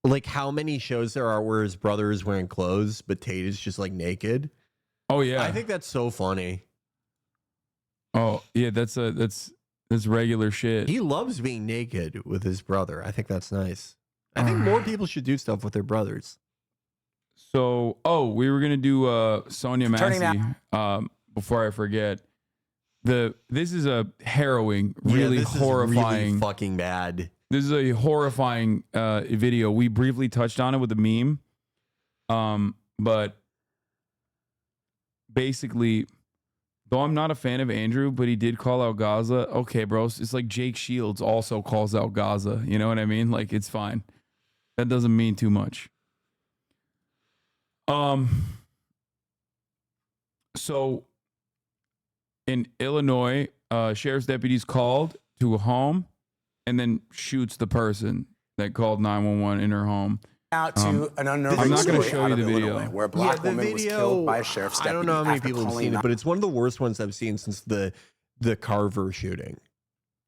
Like how many shows there are where his brother is wearing clothes, but Tate is just like naked. Oh yeah. I think that's so funny. Oh yeah, that's regular shit. He loves being naked with his brother. I think that's nice. I think more people should do stuff with their brothers. So, we were gonna do Sonya Massey. Before I forget, this is a harrowing, really horrifying, really fucking bad. This is a horrifying video. We briefly touched on it with a meme, but basically, though I'm not a fan of Andrew, but he did call out Gaza. Okay, bro, it's like Jake Shields also calls out Gaza. You know what I mean? Like, it's fine. That doesn't mean too much. So in Illinois, sheriff's deputies called to a home and then shoots the person that called 911 in her home. Out to an unnerving I'm not going to story show out you the of video. Illinois, where a black woman was killed by a sheriff's deputy. I don't know how many after people have calling seen it, but it's one of the worst ones I've seen since the Carver shooting.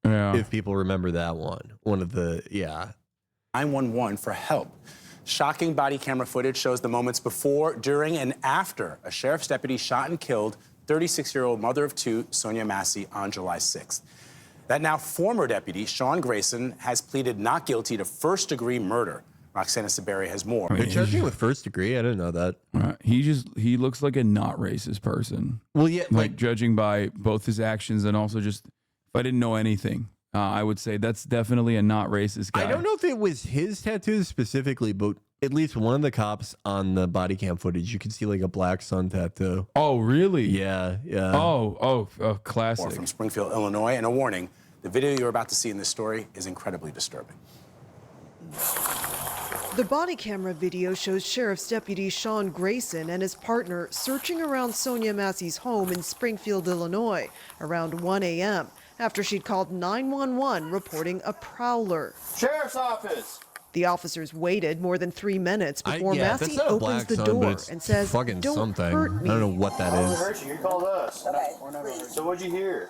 Yeah. If people remember that one. One of the, 911 for help. Shocking body camera footage shows the moments before, during, and after a sheriff's deputy shot and killed 36-year-old mother of two, Sonya Massey, on July 6th. That now former deputy, Sean Grayson, has pleaded not guilty to first-degree murder. Roxana Saberi has more. They're charging with first degree. I didn't know that. He looks like a not racist person. Well, yeah, like judging by both his actions and also just if I didn't know anything, I would say that's definitely a not racist guy. I don't know if it was his tattoos specifically, but at least one of the cops on the body cam footage, you can see like a black sun tattoo. Oh, really? Yeah. Classic. More from Springfield, Illinois, and a warning: the video you're about to see in this story is incredibly disturbing. The body camera video shows Sheriff's Deputy Sean Grayson and his partner searching around Sonya Massey's home in Springfield, Illinois, around 1 a.m. after she'd called 911 reporting a prowler. Sheriff's office! The officers waited more than 3 minutes before Massey that's not a opens black the sun, door but it's and says, fucking "Don't something. hurt me." I don't know what that is. hurt you. You called us. Okay. So what'd you hear?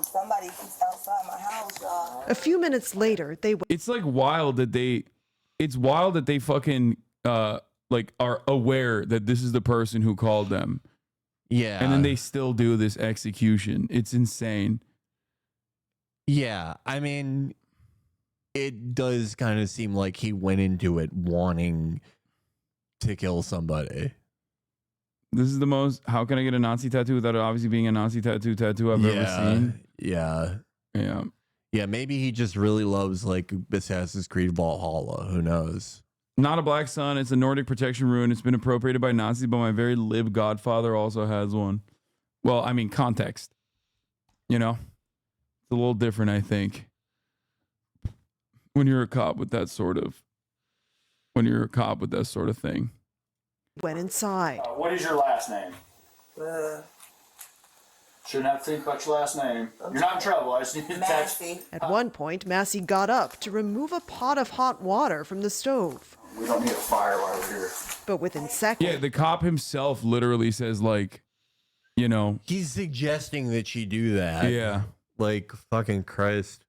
Somebody keeps outside my house. A few minutes later, they It's like wild that they fucking like are aware that this is the person who called them. Yeah. And then they still do this execution. It's insane. Yeah, I mean, it does kind of seem like he went into it wanting to kill somebody. This is the most, how can I get a Nazi tattoo without it obviously being a Nazi tattoo I've ever seen? Yeah. Yeah. Yeah, maybe he just really loves like Assassin's Creed Valhalla. Who knows? Not a black sun. It's a Nordic protection rune. It's been appropriated by Nazis, but my very lib godfather also has one. Well, I mean, context. You know? It's a little different, I think. When you're a cop with that sort of thing. Went inside. What is your last name? Shouldn't have to think about your last name. You're not in trouble. I just need to text. At one point, Massey got up to remove a pot of hot water from the stove. We don't need a fire while we're here. But within seconds... Yeah, the cop himself literally says, like, you know... He's suggesting that she do that. Yeah. Like, fucking Christ.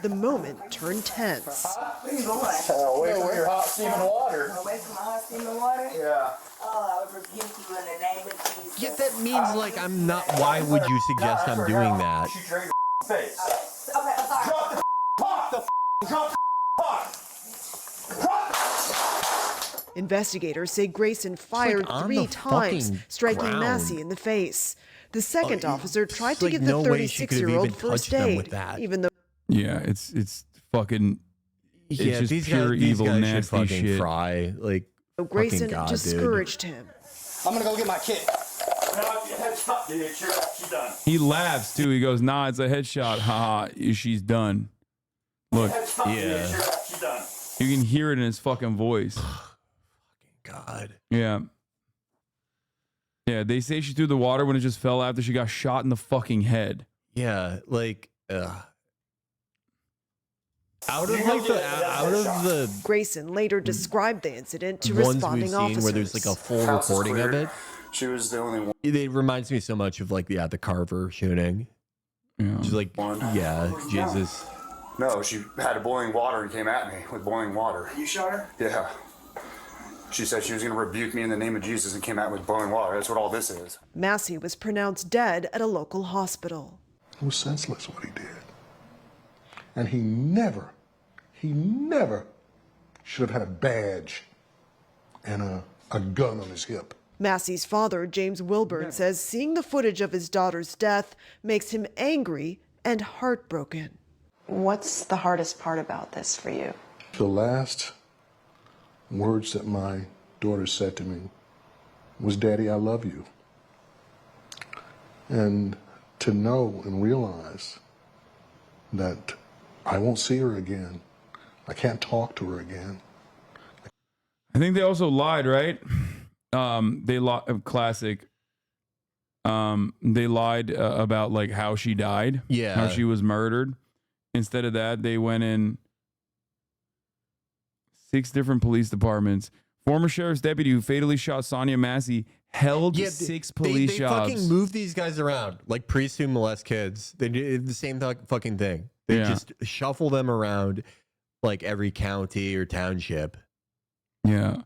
The moment turned tense. Where you going? Away from your hot steaming water. Away from my hot steaming water? Yeah. Oh, I would rebuke you in the name of Jesus. Yeah, that means like I'm not. Why would you suggest I'm doing that? Shoot your face. Okay, I'm sorry. Drop the pot. Drop the pot. Investigators say Grayson fired on 3 the times, fucking striking ground. Massey in the face. The second officer tried to like give the no way she could have 36-year-old even first touched them aid, with that. even though... Yeah, it's fucking... It's Yeah, just these pure guys, these evil, guys should nasty fucking shit. fry. Like, Grayson fucking God, discouraged him. I'm gonna go get my kid. No, your head's up, dude. She's done. He laughs, too. He goes, nah, it's a headshot. Haha, she's done. Look, Yeah. She's done. you can hear it in his fucking voice. God. Yeah. Yeah, they say she threw the water when it just fell after she got shot in the fucking head. Yeah, like, out of the Grayson later described the incident to ones we've responding seen officers. where there's like a full recording of it. She was the only one. It reminds me so much of like the Carver shooting. Yeah. She's like, yeah, Jesus. No, she had boiling water and came at me with boiling water. You shot her? Yeah. She said she was going to rebuke me in the name of Jesus and came out with boiling water. That's what all this is. Massey was pronounced dead at a local hospital. It was senseless what he did. And he never should have had a badge and a gun on his hip. Massey's father, James Wilburn, says seeing the footage of his daughter's death makes him angry and heartbroken. What's the hardest part about this for you? The last words that my daughter said to me was, "Daddy, I love you." And to know and realize that I won't see her again. I can't talk to her again. I think they also lied, right? They lied. Classic. They lied about like how she died. Yeah. How she was murdered. Instead of that, they went in 6 different police departments. Former sheriff's deputy who fatally shot Sonya Massey held 6 police they jobs. fucking move these guys around like priests who molest kids. They do the same fucking thing. They just shuffle them around like every county or township. Yeah.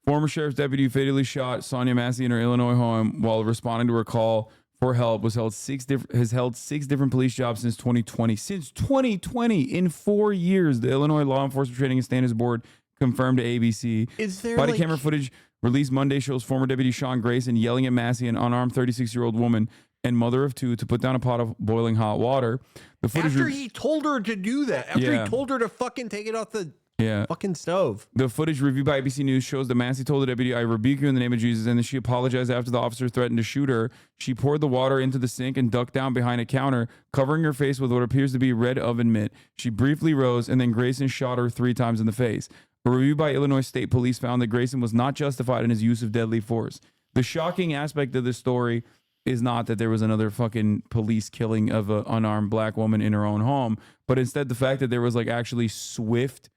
Former sheriff's deputy who fatally shot Sonya Massey in her Illinois home while responding to her call for help has held 6 different police jobs since 2020. Since 2020, in 4 years, the Illinois Law Enforcement Training and Standards Board confirmed to ABC. Is there body like... camera footage released Monday shows former deputy Sean Grayson yelling at Massey, an unarmed 36-year-old woman and mother of 2, to put down a pot of boiling hot water. The footage After he told her to do that. After Yeah. he told her to fucking take it off the Yeah. fucking stove. The footage reviewed by ABC News shows that Massey told the deputy, "I rebuke you in the name of Jesus," and then she apologized after the officer threatened to shoot her. She poured the water into the sink and ducked down behind a counter, covering her face with what appears to be red oven mitt. She briefly rose, and then Grayson shot her 3 times in the face. A review by Illinois State Police found that Grayson was not justified in his use of deadly force. The shocking aspect of this story is not that there was another fucking police killing of an unarmed black woman in her own home, but instead the fact that there was like actually swift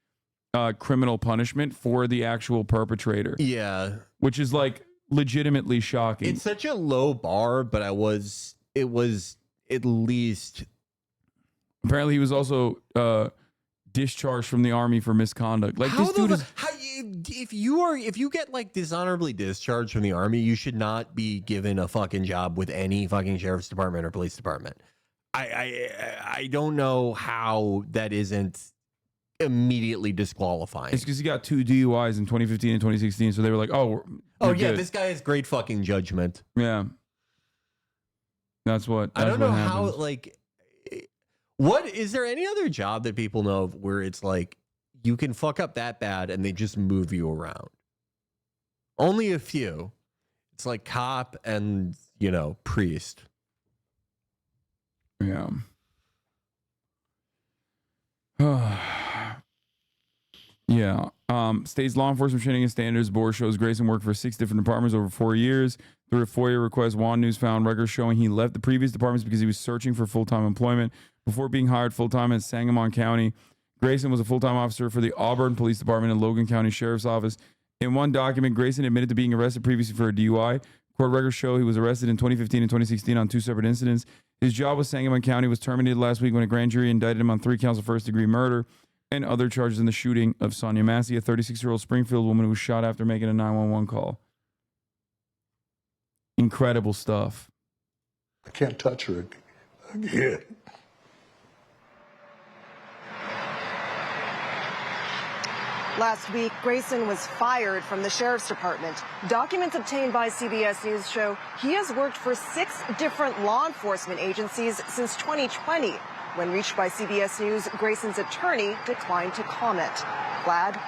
criminal punishment for the actual perpetrator. Yeah. Which is like legitimately shocking. It's such a low bar, but it was at least. Apparently he was also discharged from the army for misconduct. Like this dude is. If you get like dishonorably discharged from the army, you should not be given a fucking job with any fucking sheriff's department or police department. I don't know how that isn't immediately disqualifying. It's because he got 2 DUIs in 2015 and 2016, so they were like, "Oh, yeah, good." this guy has great fucking judgment. Yeah, that's what. I don't know how happens. like. What is there any other job that people know of where it's like you can fuck up that bad and they just move you around? Only a few. It's like cop and, you know, priest. Yeah. Yeah. State's Law Enforcement Training and Standards Board shows Grayson worked for 6 different departments over 4 years. Through a FOIA request, WAN News found records showing he left the previous departments because he was searching for full-time employment. Before being hired full-time in Sangamon County, Grayson was a full-time officer for the Auburn Police Department and Logan County Sheriff's Office. In one document, Grayson admitted to being arrested previously for a DUI. Court records show he was arrested in 2015 and 2016 on 2 separate incidents. His job with Sangamon County was terminated last week when a grand jury indicted him on 3 counts of first-degree murder and other charges in the shooting of Sonya Massey, a 36-year-old Springfield woman who was shot after making a 911 call. Incredible stuff. I can't touch her again. Last week, Grayson was fired from the Sheriff's Department. Documents obtained by CBS News show he has worked for 6 different law enforcement agencies since 2020. When reached by CBS News, Grayson's attorney declined to comment. Vlad?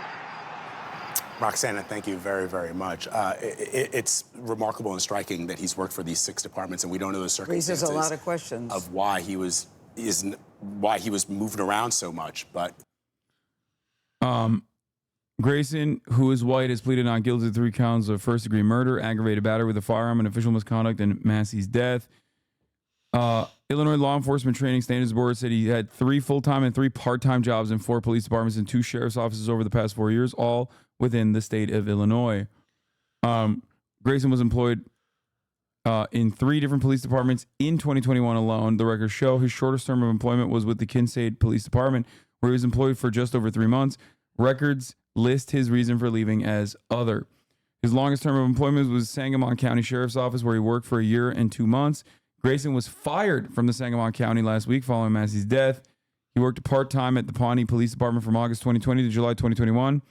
Roxana, thank you very, very much. It's remarkable and striking that he's worked for these 6 departments, and we don't know the circumstances Raises a lot of questions of why he was moving around so much. But Grayson, who is white, has pleaded not guilty to 3 counts of first-degree murder, aggravated battery with a firearm, and official misconduct in Massey's death. Illinois Law Enforcement Training Standards Board said he had 3 full-time and 3 part-time jobs in 4 police departments and 2 sheriff's offices over the past 4 years, all within the state of Illinois. Grayson was employed in 3 different police departments in 2021 alone. The records show his shortest term of employment was with the Kinsade Police Department, where he was employed for just over 3 months. Records list his reason for leaving as other. His longest term of employment was Sangamon County Sheriff's Office, where he worked for a year and 2 months. Grayson was fired from the Sangamon County last week following Massey's death. He worked part-time at the Pawnee Police Department from August 2020 to July 2021.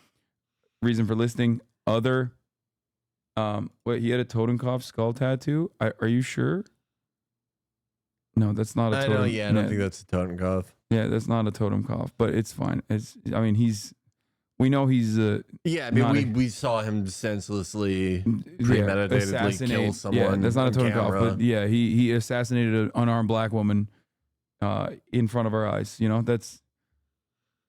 Reason for listing other. Wait, he had a Totenkopf skull tattoo? Are you sure? No, that's not a totem. I know, yeah, I don't think that's a Totenkopf. Yeah, that's not a Totenkopf, but it's fine. We know he's yeah, I mean, we saw him senselessly, premeditatedly kill someone. Yeah, that's not a Totenkopf, but yeah, he assassinated an unarmed black woman in front of our eyes. You know, that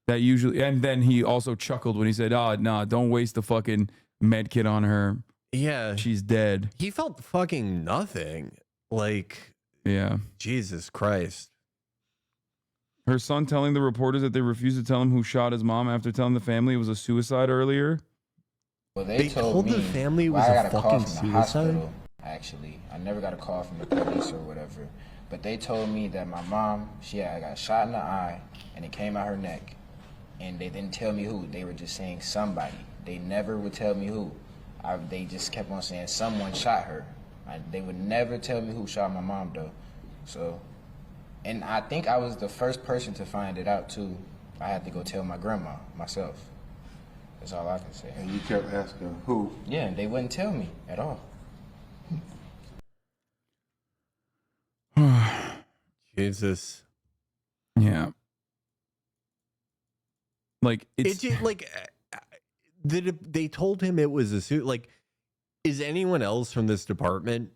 usually, and then he also chuckled when he said, "Nah, don't waste the fucking med kit on her. Yeah, she's dead." He felt fucking nothing. Like, yeah, Jesus Christ. Her son telling the reporters that they refused to tell him who shot his mom after telling the family it was a suicide earlier. Well, they told me the family it was I a got a call fucking from the suicide? hospital, actually. I never got a call from the police or whatever. But they told me that my mom, she had got shot in the eye and it came out her neck. And they didn't tell me who. They were just saying somebody. They never would tell me who. They just kept on saying someone shot her. They would never tell me who shot my mom, though. So, and I think I was the first person to find it out, too. I had to go tell my grandma myself. That's all I can say. And you kept asking who? Yeah, and they wouldn't tell me at all. Jesus. Yeah. Like, it's like they told him it was a suit. Like, is anyone else from this department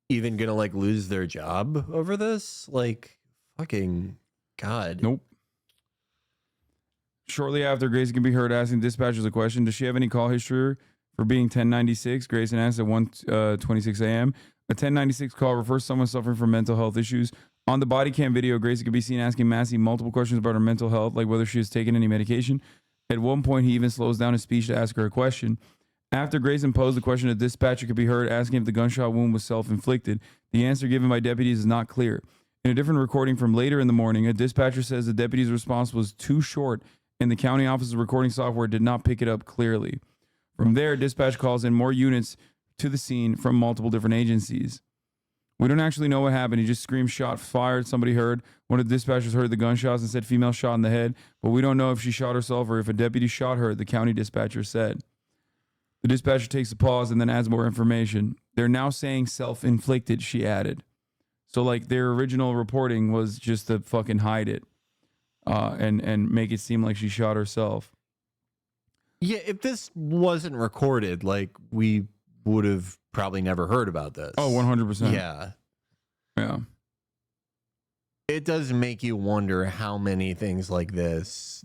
even gonna like lose their job over this? Like, fucking God. Nope. Shortly after, Grayson can be heard asking dispatchers a question. Does she have any call history for being 1096? Grayson asked at 1:26 a.m. A 1096 call refers to someone suffering from mental health issues. On the body cam video, Grayson can be seen asking Massey multiple questions about her mental health, like whether she has taken any medication. At one point, he even slows down his speech to ask her a question. After Grayson posed the question, a dispatcher could be heard asking if the gunshot wound was self-inflicted. The answer given by deputies is not clear. In a different recording from later in the morning, a dispatcher says the deputy's response was too short and the county office's recording software did not pick it up clearly. From there, dispatch calls in more units to the scene from multiple different agencies. We don't actually know what happened. He just screamed, shot fired. Somebody heard. One of the dispatchers heard the gunshots and said female shot in the head, but we don't know if she shot herself or if a deputy shot her, the county dispatcher said. The dispatcher takes a pause and then adds more information. They're now saying self-inflicted, she added. So like their original reporting was just to fucking hide it, and make it seem like she shot herself. Yeah, if this wasn't recorded, like we would have probably never heard about this. Oh, 100%. Yeah. Yeah. It does make you wonder how many things like this,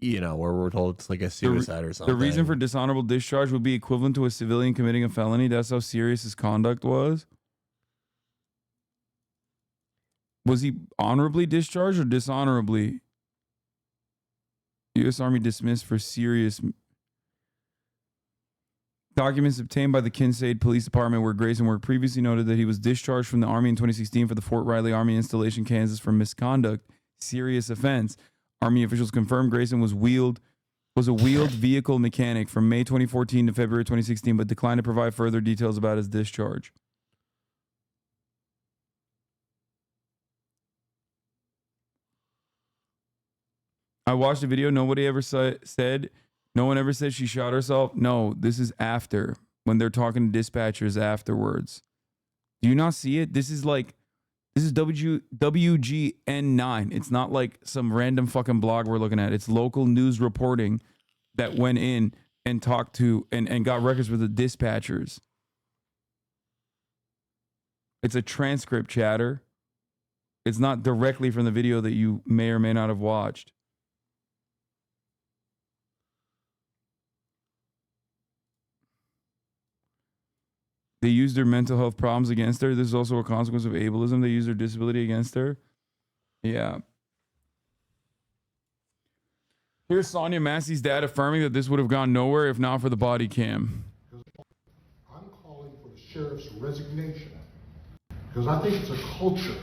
you know, where we're told it's like a suicide or something. The reason for dishonorable discharge would be equivalent to a civilian committing a felony. That's how serious his conduct was. Was he honorably discharged or dishonorably? U.S. Army dismissed for serious. Documents obtained by the Kincaid Police Department where Grayson worked previously noted that he was discharged from the Army in 2016 for the Fort Riley Army installation, Kansas for misconduct, serious offense. Army officials confirmed Grayson was a wheeled vehicle mechanic from May 2014 to February 2016, but declined to provide further details about his discharge. I watched the video. Nobody ever said. No one ever said she shot herself. No, this is after, when they're talking to dispatchers afterwards. Do you not see it? This is WGN9. It's not like some random fucking blog we're looking at. It's local news reporting that went in and talked to and got records with the dispatchers. It's a transcript, chatter. It's not directly from the video that you may or may not have watched. They used their mental health problems against her. This is also a consequence of ableism. They used their disability against her. Yeah. Here's Sonya Massey's dad affirming that this would have gone nowhere if not for the body cam. I'm calling for the sheriff's resignation because I think it's a culture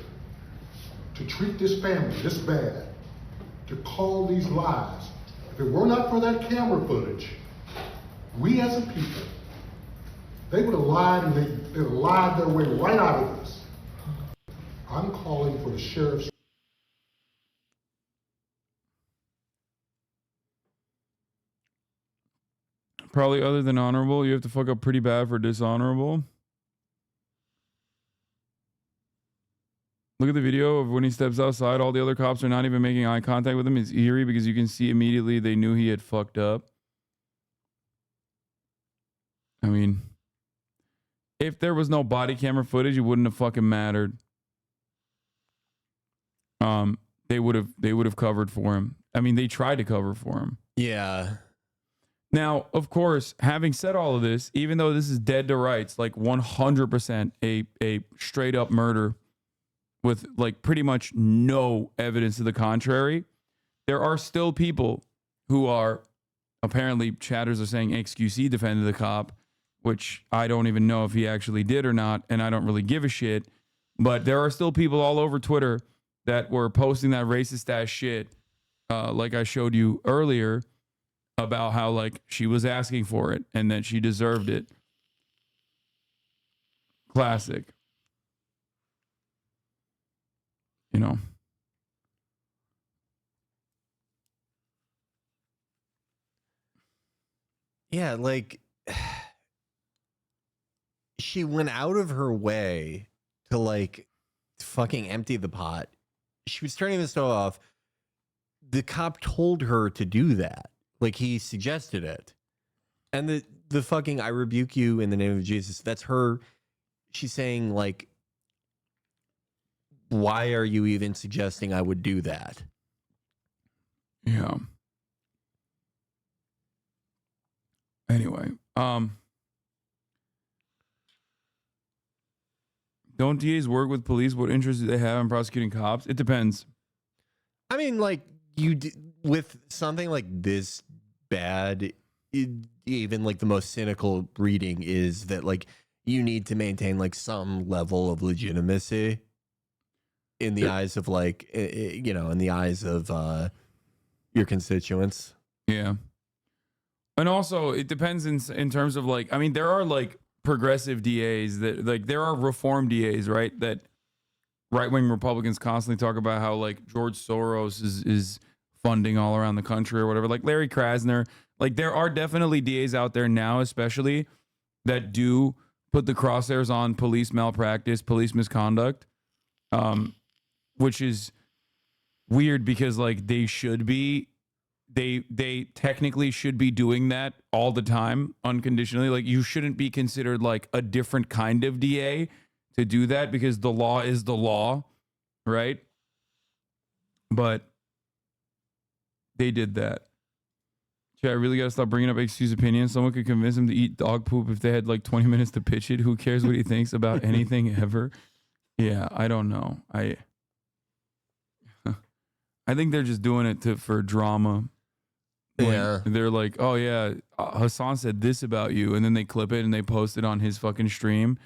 to treat this family this bad, to call these lies. If it were not for that camera footage, we as a people, they would have lied and they would have lied their way right out of this. I'm calling for the sheriff's. Probably other than honorable, you have to fuck up pretty bad for dishonorable. Look at the video of when he steps outside. All the other cops are not even making eye contact with him. It's eerie because you can see immediately they knew he had fucked up. I mean, if there was no body camera footage, it wouldn't have fucking mattered. They would have covered for him. I mean, they tried to cover for him. Yeah. Now, of course, having said all of this, even though this is dead to rights, like 100% a straight up murder with like pretty much no evidence to the contrary, there are still people who are apparently, chatters are saying XQC defended the cop, which I don't even know if he actually did or not, and I don't really give a shit. But there are still people all over Twitter that were posting that racist ass shit, like I showed you earlier, about how like she was asking for it and that she deserved it. Classic. You know. Yeah, like she went out of her way to like fucking empty the pot. She was turning the stove off. The cop told her to do that. Like he suggested it. And the fucking I rebuke you in the name of Jesus, that's her. She's saying like, why are you even suggesting I would do that? Yeah. Anyway, don't DAs work with police? What interest do they have in prosecuting cops? It depends. I mean, like with something like this bad, even like the most cynical reading is that like you need to maintain like some level of legitimacy in the eyes of like, you know, in the eyes of your constituents. Yeah. And also it depends in terms of like, I mean, there are like progressive DAs that like, there are reform DAs, right? That right-wing Republicans constantly talk about how like George Soros is funding all around the country or whatever. Like Larry Krasner, like there are definitely DAs out there now, especially that do put the crosshairs on police malpractice, police misconduct. which is weird because like they should be, they technically should be doing that all the time unconditionally. Like you shouldn't be considered like a different kind of DA to do that because the law is the law, right? But they did that. I really gotta stop bringing up excuse opinions. Someone could convince him to eat dog poop if they had like 20 minutes to pitch it. Who cares what he thinks about anything ever? Yeah, I don't know. I think they're just doing it for drama. Yeah. They're like, oh yeah, Hasan said this about you, and then they clip it and they post it on his fucking stream.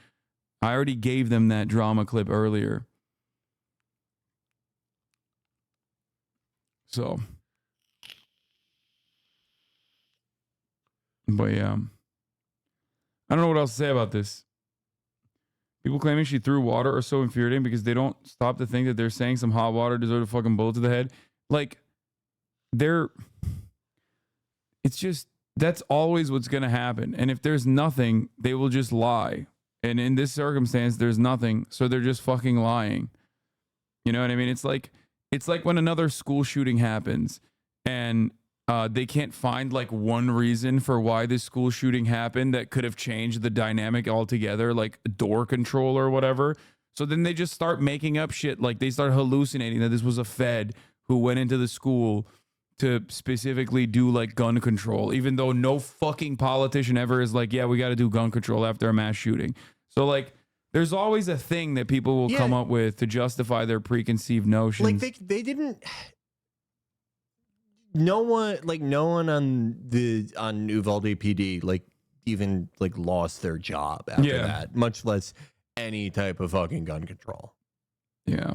I already gave them that drama clip earlier. So, but yeah, I don't know what else to say about this. People claiming she threw water are so infuriating because they don't stop to think that they're saying some hot water deserves a fucking bullet to the head. Like, it's just, that's always what's going to happen. And if there's nothing, they will just lie. And in this circumstance, there's nothing. So they're just fucking lying. You know what I mean? It's like when another school shooting happens and they can't find like one reason for why this school shooting happened that could have changed the dynamic altogether, like door control or whatever. So then they just start making up shit. Like they start hallucinating that this was a Fed who went into the school to specifically do like gun control, even though no fucking politician ever is like, yeah, we got to do gun control after a mass shooting. So like, there's always a thing that people will come up with to justify their preconceived notions. Like they didn't. No one on Uvalde PD like even like lost their job after that, much less any type of fucking gun control. Yeah.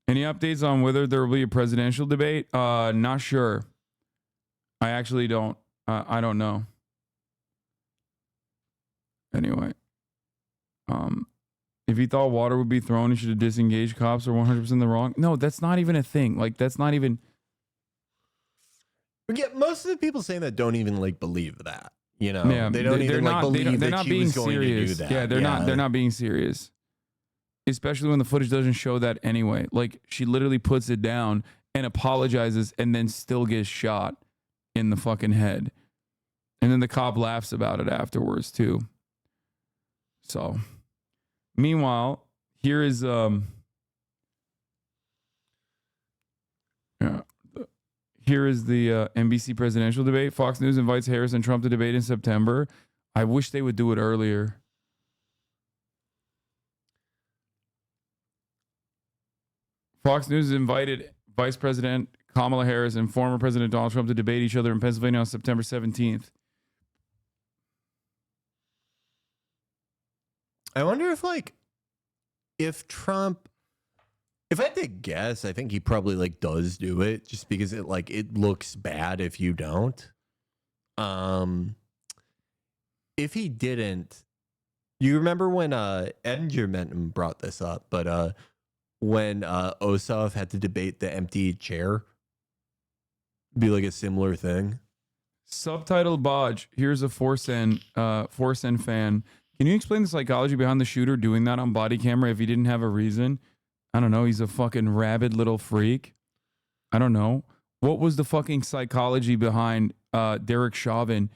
Any updates on whether there will be a presidential debate? Not sure. I actually don't. I don't know. Anyway, if he thought water would be thrown, he should have disengaged. Cops are 100% the wrong. No, that's not even a thing. Like that's not even. Yeah, most of the people saying that don't even like believe that. You know, yeah, they don't even like believe they're that not she being was going serious. to do that. Yeah, they're not being serious. Especially when the footage doesn't show that anyway. Like she literally puts it down and apologizes and then still gets shot in the fucking head. And then the cop laughs about it afterwards too. So, meanwhile, here is here is the NBC presidential debate. Fox News invites Harris and Trump to debate in September. I wish they would do it earlier. Fox News invited Vice President Kamala Harris and former President Donald Trump to debate each other in Pennsylvania on September 17th. I wonder if Trump, if I had to guess, I think he probably like does do it just because it looks bad if you don't. If he didn't, you remember when Edgerman brought this up, but when Ossoff had to debate the empty chair, be like a similar thing. Subtitled Bodge. Here's a 4cent fan. Can you explain the psychology behind the shooter doing that on body camera if he didn't have a reason? I don't know. He's a fucking rabid little freak. I don't know. What was the fucking psychology behind Derek Chauvin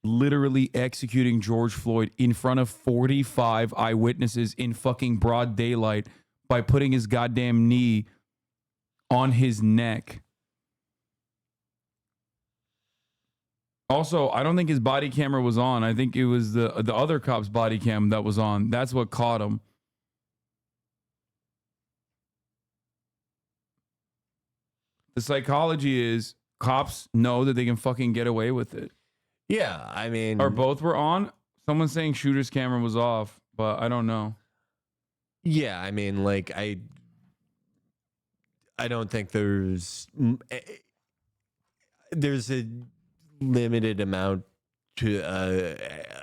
literally executing George Floyd in front of 45 eyewitnesses in fucking broad daylight by putting his goddamn knee on his neck? Also, I don't think his body camera was on. I think it was the other cop's body cam that was on. That's what caught him. The psychology is cops know that they can fucking get away with it. Yeah, I mean... Or both were on. Someone's saying shooter's camera was off, but I don't know. Yeah, I mean, like, I don't think there's a limited amount to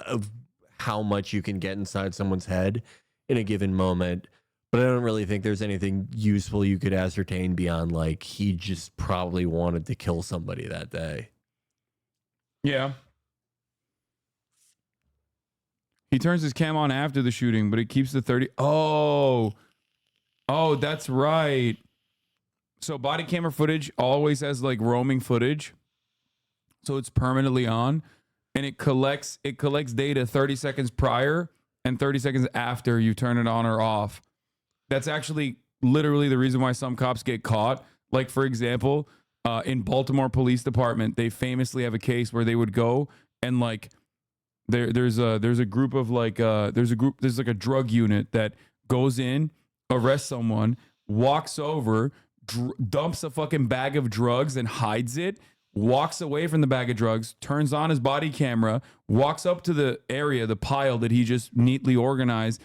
of how much you can get inside someone's head in a given moment, but I don't really think there's anything useful you could ascertain beyond like he just probably wanted to kill somebody that day. Yeah. He turns his cam on after the shooting, but it keeps the 30. Oh, that's right. So body camera footage always has like roaming footage. So it's permanently on, and it collects data 30 seconds prior and 30 seconds after you turn it on or off. That's actually literally the reason why some cops get caught. Like, for example, in Baltimore Police Department, they famously have a case where they would go and like there's a group of like there's like a drug unit that goes in, arrests someone, walks over, dumps a fucking bag of drugs and hides it, walks away from the bag of drugs, turns on his body camera, walks up to the area, the pile that he just neatly organized,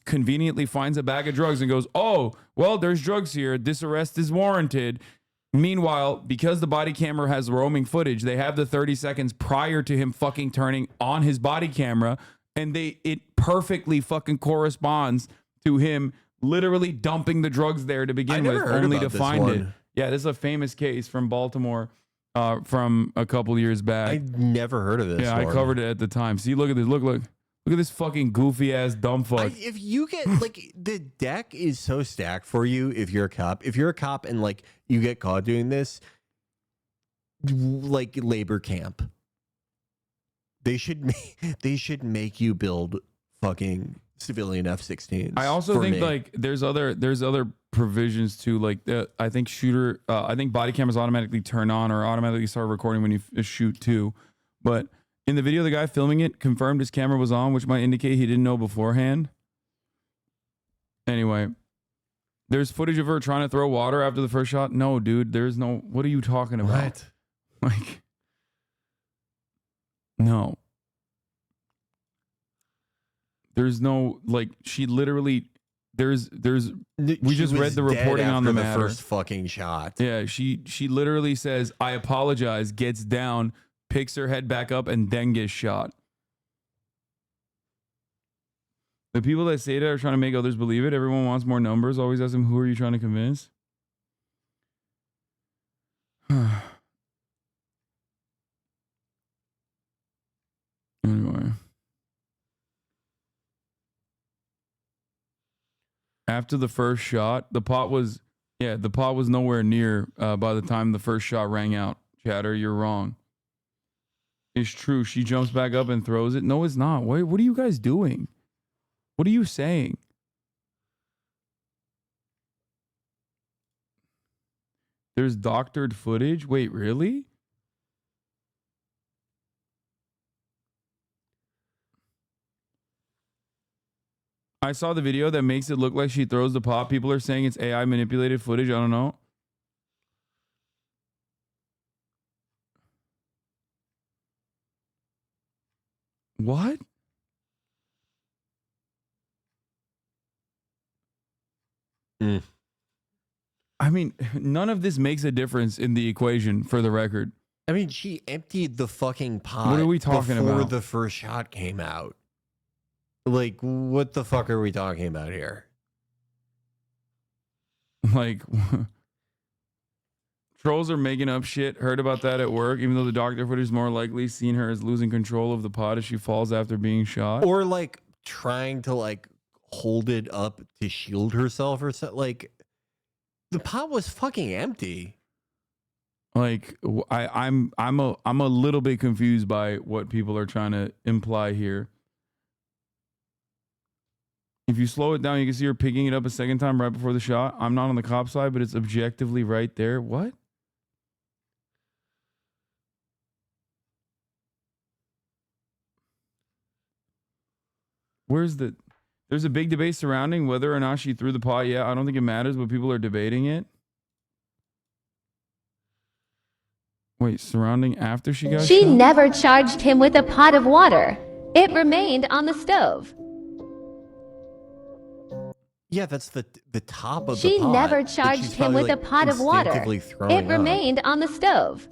conveniently finds a bag of drugs and goes, oh, well, there's drugs here. This arrest is warranted. Meanwhile, because the body camera has roaming footage, they have the 30 seconds prior to him fucking turning on his body camera, and it perfectly fucking corresponds to him literally dumping the drugs there to begin with, only to find it. Yeah, this is a famous case from Baltimore from a couple years back. I never heard of this. Yeah, I covered it at the time. See, look at this. Look at this fucking goofy ass dumb fuck. If you get like the deck is so stacked for you, if you're a cop and like you get caught doing this, like labor camp, they should make you build fucking civilian F-16s. I also think like there's other provisions too. Like I think body cameras automatically turn on or automatically start recording when you shoot too. But in the video, the guy filming it confirmed his camera was on, which might indicate he didn't know beforehand. Anyway, there's footage of her trying to throw water after the first shot. No, dude, there's no. What are you talking about? What? Like, no. There's no, like, she literally, we just read the reporting on the matter. First fucking shot. Yeah, she literally says, I apologize, gets down, picks her head back up, and then gets shot. The people that say that are trying to make others believe it. Everyone wants more numbers. Always ask them, who are you trying to convince? Anyway. After the first shot, the pot was nowhere near by the time the first shot rang out. Chatter, you're wrong. It's true. She jumps back up and throws it. No, it's not. What are you guys doing? What are you saying? There's doctored footage? Wait, really? I saw the video that makes it look like she throws the pot. People are saying it's AI manipulated footage. I don't know. What? I mean, none of this makes a difference in the equation, for the record. I mean, she emptied the fucking pot. What are we talking before about? The first shot came out. Like, what the fuck are we talking about here? Like, trolls are making up shit. Heard about that at work, even though the doctor footage is more likely seen her as losing control of the pot as she falls after being shot. Or like trying to like hold it up to shield herself or something. Like, the pot was fucking empty. Like, I'm a little bit confused by what people are trying to imply here. If you slow it down, you can see her picking it up a second time right before the shot. I'm not on the cop side, but it's objectively right there. What? There's a big debate surrounding whether or not she threw the pot. Yeah, I don't think it matters, but people are debating it. Wait, surrounding after she got She shot? never charged him with a pot of water. It remained on the stove. Yeah, that's the top of She the pot. never but charged she's him probably, with a like, pot of water. instinctively throwing It up. remained on the stove.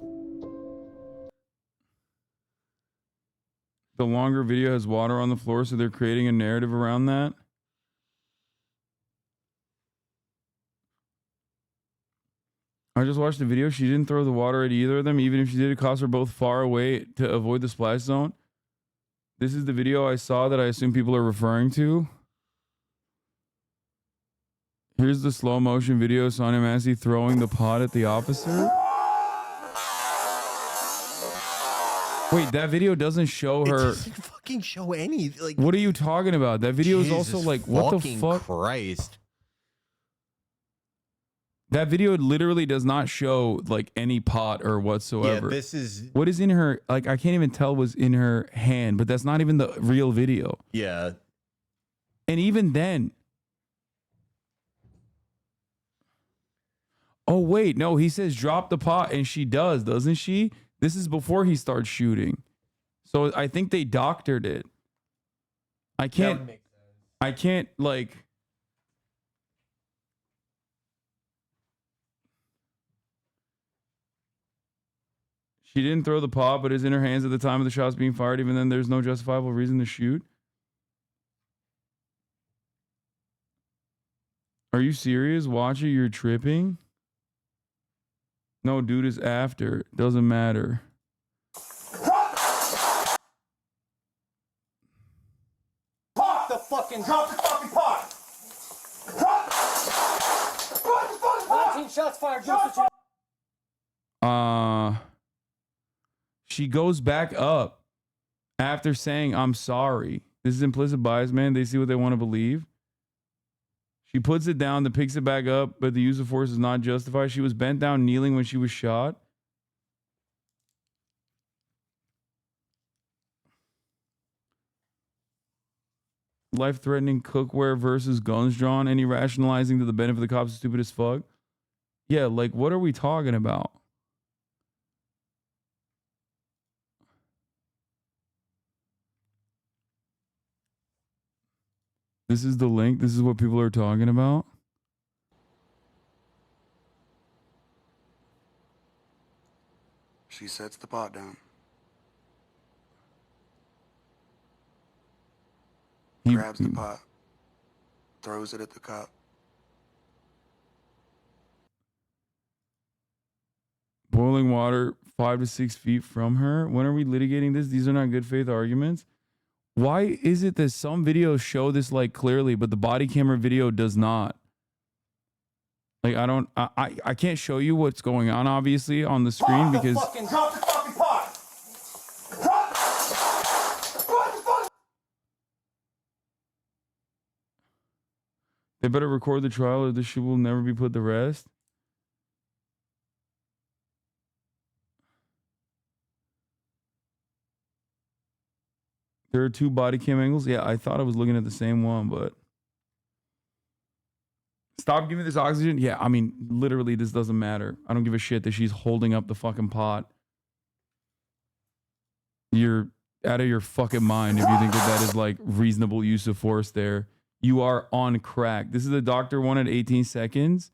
The longer video has water on the floor, so they're creating a narrative around that. I just watched the video. She didn't throw the water at either of them. Even if she did, it cost her both far away to avoid the splash zone. This is the video I saw that I assume people are referring to. Here's the slow motion video of Sonya Massey throwing the pot at the officer. Wait, that video doesn't show her. It doesn't fucking show any. Like, what are you talking about? That video is also like, what the fuck? Christ. That video literally does not show like any pot or whatsoever. Yeah, this is what is in her. Like, I can't even tell what's in her hand, but that's not even the real video. Yeah. And even then. Oh, wait, no, he says drop the pot and she does, doesn't she? This is before he starts shooting. So I think they doctored it. I can't like. She didn't throw the pot, but is in her hands at the time of the shots being fired. Even then, there's no justifiable reason to shoot. Are you serious? Watch it, you're tripping. No, dude is after. Doesn't matter. Drop the fucking pot! Drop the fucking pot! 19 shots fired. She goes back up after saying, I'm sorry. This is implicit bias, man. They see what they want to believe. She puts it down, then picks it back up, but the use of force is not justified. She was bent down, kneeling when she was shot. Life-threatening cookware versus guns drawn. Any rationalizing to the benefit of the cops is stupid as fuck. Yeah, like, what are we talking about? This is the link. This is what people are talking about. She sets the pot down. Grabs the pot. Throws it at the cop. Boiling water 5 to 6 feet from her. When are we litigating this? These are not good faith arguments. Why is it that some videos show this like clearly, but the body camera video does not? Like, I can't show you what's going on, obviously, on the screen because Drop the fucking pot! Drop the fucking... they better record the trial or this shit will never be put to rest. There are 2 body cam angles. Yeah, I thought I was looking at the same one, but stop giving me this oxygen. Yeah, I mean, literally, this doesn't matter. I don't give a shit that she's holding up the fucking pot. You're out of your fucking mind if you think that that is like reasonable use of force there. You are on crack. This is the doctor one at 18 seconds.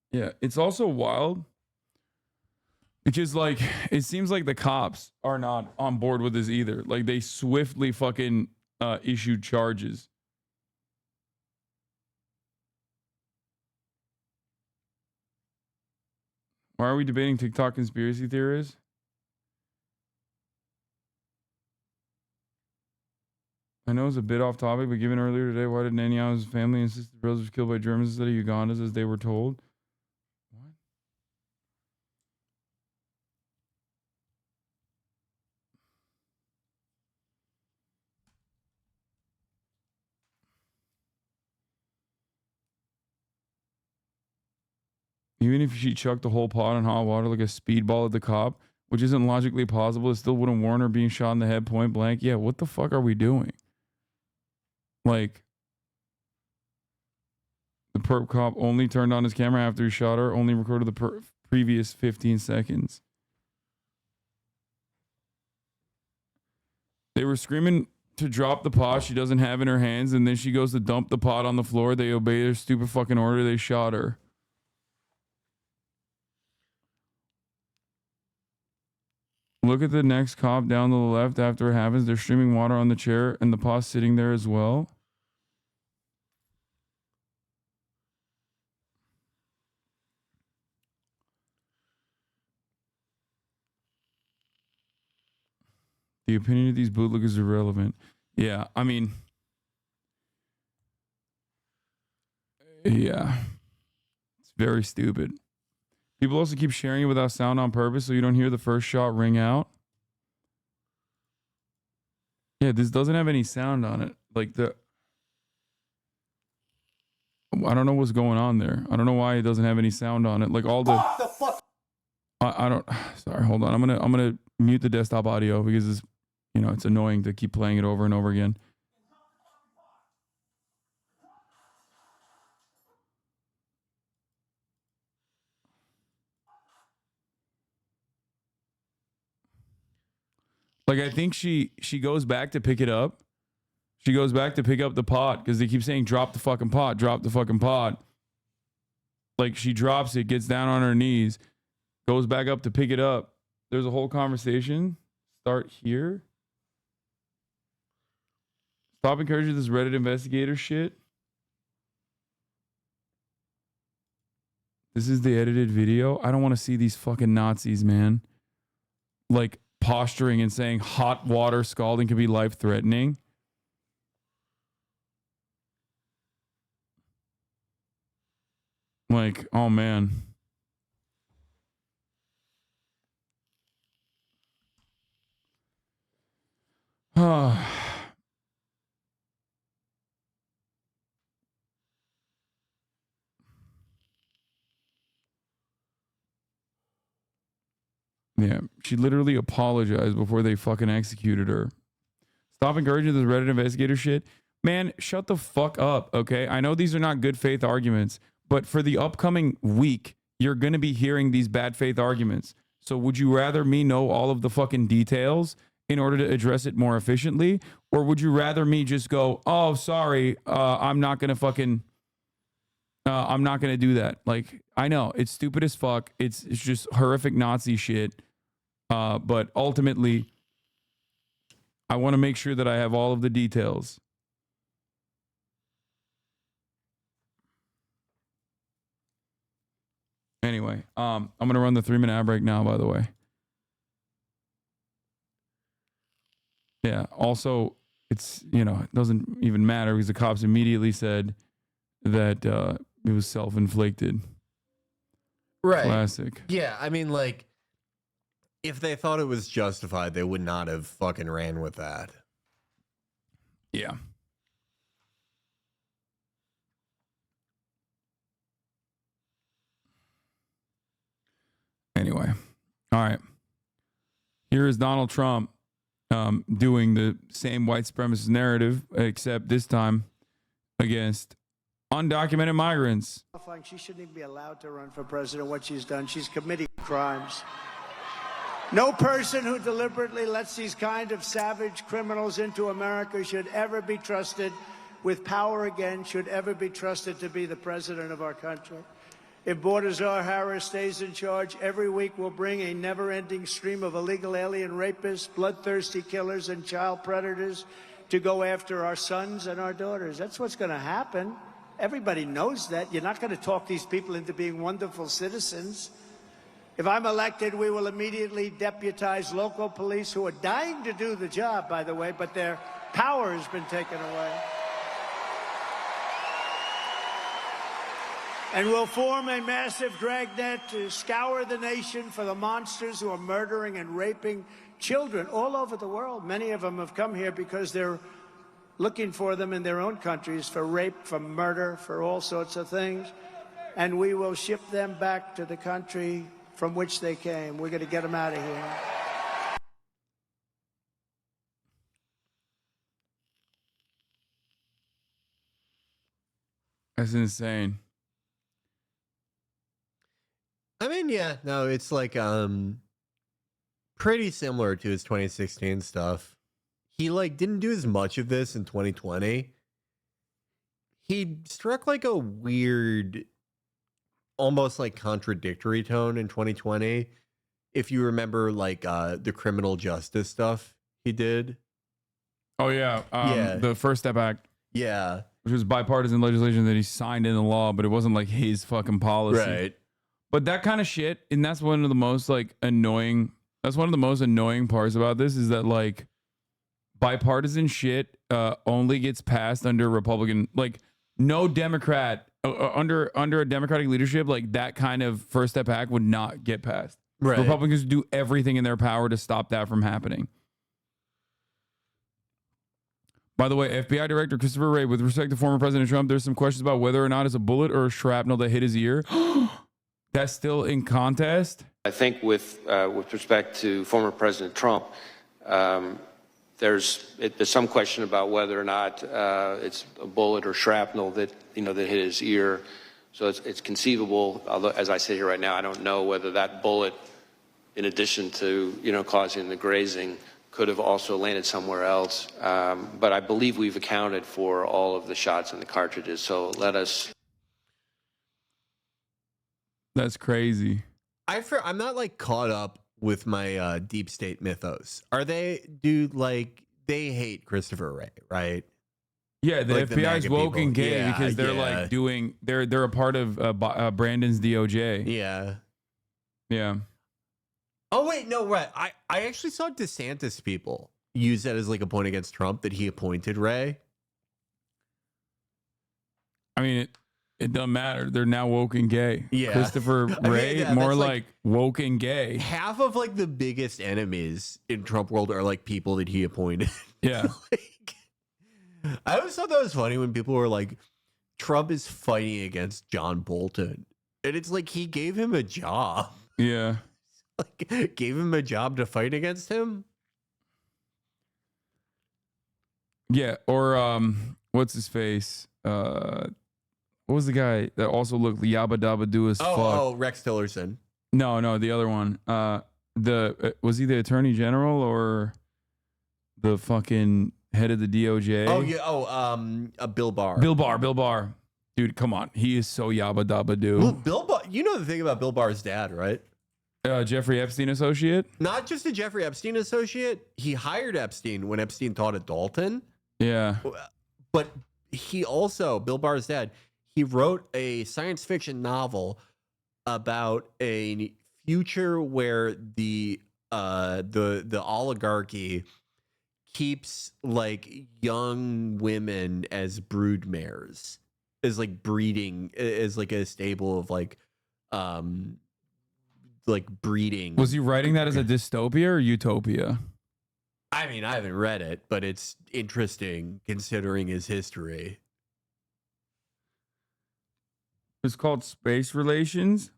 Yeah, it's also wild because, like, it seems like the cops are not on board with this either. Like, they swiftly fucking issued charges. Why are we debating TikTok conspiracy theories? I know it's a bit off topic, but given earlier today, why did Netanyahu's family insist the brothers were killed by Germans instead of Ugandans as they were told? Even if she chucked the whole pot in hot water like a speedball at the cop, which isn't logically possible, it still wouldn't warrant her being shot in the head point blank. Yeah, what the fuck are we doing? Like, the perp cop only turned on his camera after he shot her, only recorded the previous 15 seconds. They were screaming to drop the pot she doesn't have in her hands, and then she goes to dump the pot on the floor. They obey their stupid fucking order. They shot her. Look at the next cop down to the left after it happens. They're streaming water on the chair, and the pot's sitting there as well. The opinion of these bootlickers is irrelevant. Yeah, I mean, yeah, it's very stupid. People also keep sharing it without sound on purpose so you don't hear the first shot ring out. Yeah, this doesn't have any sound on it. Like I don't know what's going on there. I don't know why it doesn't have any sound on it. Like all the I don't. Sorry, hold on. I'm gonna mute the desktop audio because it's, you know, it's annoying to keep playing it over and over again. Like, I think she goes back to pick it up. She goes back to pick up the pot because they keep saying, drop the fucking pot, drop the fucking pot. Like, she drops it, gets down on her knees, goes back up to pick it up. There's a whole conversation. Start here. Stop encouraging this Reddit investigator shit. This is the edited video. I don't want to see these fucking Nazis, man. Like, posturing and saying hot water scalding can be life-threatening. Like, oh man. Yeah, she literally apologized before they fucking executed her. Stop encouraging this Reddit investigator shit. Man, shut the fuck up, okay? I know these are not good faith arguments, but for the upcoming week, you're going to be hearing these bad faith arguments. So would you rather me know all of the fucking details in order to address it more efficiently? Or would you rather me just go, oh, sorry, I'm not going to fucking... I'm not going to do that. Like, I know, it's stupid as fuck. It's just horrific Nazi shit. But ultimately, I want to make sure that I have all of the details. Anyway, I'm going to run the 3-minute ad break now, by the way. Yeah, also, it's, you know, it doesn't even matter because the cops immediately said that it was self-inflicted. Right. Classic. Yeah, I mean, like, if they thought it was justified, they would not have fucking ran with that. Yeah. Anyway. All right. Here is Donald Trump doing the same white supremacist narrative, except this time against undocumented migrants. She shouldn't even be allowed to run for president. What she's done, she's committing crimes. No person who deliberately lets these kind of savage criminals into America should ever be trusted with power again, should ever be trusted to be the president of our country. If Baltazar Harris stays in charge, every week will bring a never-ending stream of illegal alien rapists, bloodthirsty killers, and child predators to go after our sons and our daughters. That's what's going to happen. Everybody knows that. You're not going to talk these people into being wonderful citizens. If I'm elected, we will immediately deputize local police who are dying to do the job, by the way, but their power has been taken away. And we'll form a massive dragnet to scour the nation for the monsters who are murdering and raping children all over the world. Many of them have come here because they're looking for them in their own countries for rape, for murder, for all sorts of things. And we will ship them back to the country from which they came. We're going to get them out of here. That's insane. I mean, yeah, no, it's like pretty similar to his 2016 stuff. he like didn't do as much of this in 2020. He struck like a weird, almost like contradictory tone in 2020. If you remember, like the criminal justice stuff he did. Oh yeah, the First Step Act. Yeah, which was bipartisan legislation that he signed into law, but it wasn't like his fucking policy. Right. But that kind of shit, and that's one of the most like annoying. That's one of the most annoying parts about this is that like bipartisan shit only gets passed under Republican. Like no Democrat under a Democratic leadership, like that kind of First Step Act would not get passed. Right. Republicans do everything in their power to stop that from happening. By the way, FBI Director Christopher Wray, with respect to former President Trump, there's some questions about whether or not it's a bullet or a shrapnel that hit his ear. That's still in contest. I think with respect to former President Trump, there's some question about whether or not it's a bullet or shrapnel that that hit his ear. So it's conceivable. Although, as I sit here right now, I don't know whether that bullet, in addition to causing the grazing, could have also landed somewhere else. But I believe we've accounted for all of the shots in the cartridges. So let us. That's crazy. I'm not like caught up with my deep state mythos. Are they, dude? Like they hate Christopher Wray, right? Yeah, the like FBI's woke and gay because they're like doing they're a part of Brandon's DOJ. Yeah. Yeah. Oh wait, no, right. I actually saw DeSantis people use that as like a point against Trump that he appointed Wray. I mean, it doesn't matter. They're now woke and gay. Yeah. Christopher Wray, yeah, more that's like woke and gay. Half of like the biggest enemies in Trump world are like people that he appointed. Yeah. I always thought that was funny when people were like, Trump is fighting against John Bolton. And it's like he gave him a job. Yeah. Like gave him a job to fight against him. Yeah. Or what's his face? What was the guy that also looked yabba dabba do as fuck? Oh, Rex Tillerson. No, the other one. Was he the Attorney General or the fucking head of the DOJ? Oh yeah. Oh, Bill Barr. Bill Barr. Dude, come on. He is so yabba dabba do. Well, Bill Barr. You know the thing about Bill Barr's dad, right? Jeffrey Epstein associate. Not just a Jeffrey Epstein associate. He hired Epstein when Epstein taught at Dalton. Yeah. But he also, Bill Barr's dad, he wrote a science fiction novel about a future where the oligarchy keeps like young women as broodmares, as like breeding, as like a stable of like breeding. Was he writing that as a dystopia or utopia? I mean, I haven't read it, but it's interesting considering his history. It's called Space Relations.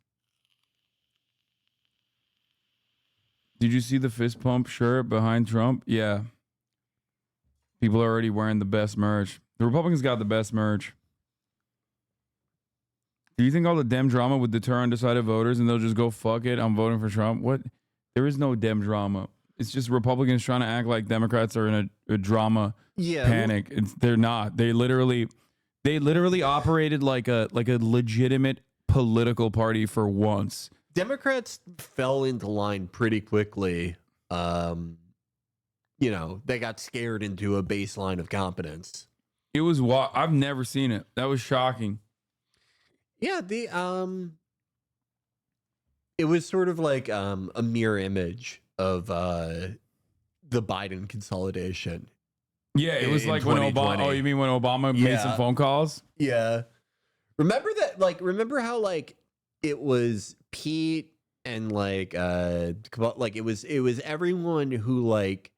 Did you see the fist pump shirt behind Trump? Yeah. People are already wearing the best merch. The Republicans got the best merch. Do you think all the Dem drama would deter undecided voters and they'll just go, fuck it, I'm voting for Trump? What? There is no Dem drama. It's just Republicans trying to act like Democrats are in a drama panic. They're not. They literally operated like a legitimate political party for once. Democrats fell into line pretty quickly. They got scared into a baseline of competence. It was I've never seen it. That was shocking. Yeah, it was sort of like a mirror image of the Biden consolidation. Yeah, it was like when Obama. Oh, you mean when Obama made some phone calls? Yeah. Remember that? Like, remember how like it was Pete and like it was everyone who like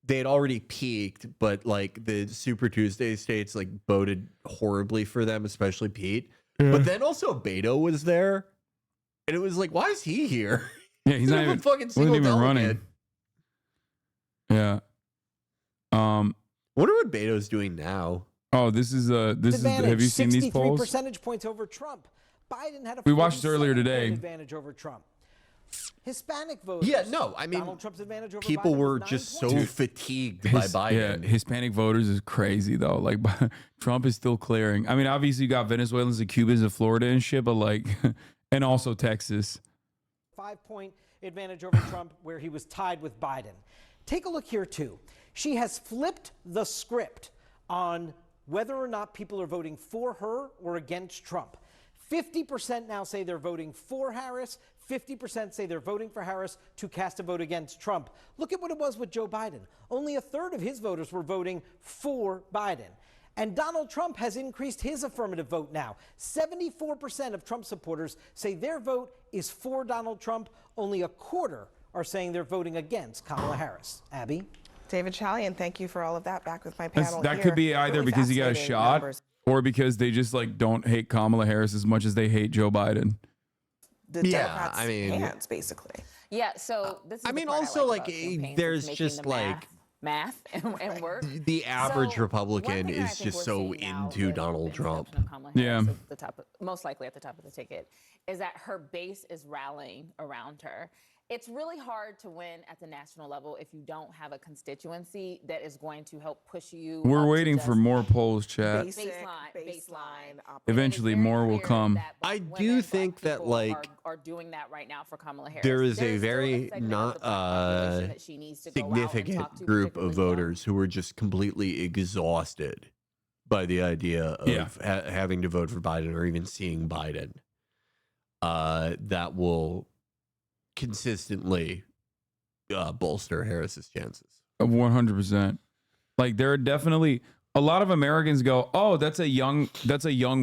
they had already peaked, but like the Super Tuesday states like voted horribly for them, especially Pete. Yeah. But then also Beto was there, and it was like, why is he here? Yeah, he's not even fucking single even delegate. running. Yeah. Wonder what Beto's doing now. Oh, this is have you seen these polls? 63 percentage points over Trump. Biden had a we watched this earlier today. advantage over Trump. Hispanic voters. Yeah, no, I mean, Donald Trump's advantage over people Biden were was just 9 so points. fatigued by Biden. Yeah, Hispanic voters is crazy though. Like Trump is still clearing. I mean, obviously you got Venezuelans and Cubans and Florida and shit, but like, and also Texas. 5-point advantage over Trump where he was tied with Biden. Take a look here too. She has flipped the script on whether or not people are voting for her or against Trump. 50% now say they're voting for Harris. 50% say they're voting for Harris to cast a vote against Trump. Look at what it was with Joe Biden. Only a third of his voters were voting for Biden. And Donald Trump has increased his affirmative vote now. 74% of Trump supporters say their vote is for Donald Trump. Only a quarter are saying they're voting against Kamala Harris. Abby? David Chalian, thank you for all of that. Back with my panel That here. could be either Really because he got fascinating shot numbers. or because they just like don't hate Kamala Harris as much as they hate Joe Biden. The Yeah, Democrats' I mean- hands, basically. Yeah, so this is I the mean, part also, like like, about campaigns, is there's making just, the like, math and work. The average So, Republican one thing that I is think just we're so seeing now into with Donald the Trump. introduction of Kamala Harris at the top, most likely at the top of the ticket, is that her base is rallying around her. It's really hard to win at the national level if you don't have a constituency that is going to help push you. We're up to waiting for just more polls, chat. baseline. Eventually, more will come. I do think that, like, Are doing that right now for Kamala Harris. there is There a still very segment of not the black population that she needs to go out and talk significant to, group of particularly voters who are just completely exhausted by the idea of having to vote for Biden or even seeing Biden. That will consistently bolster Harris's chances. 100%. Like there are definitely a lot of Americans go, oh, that's a young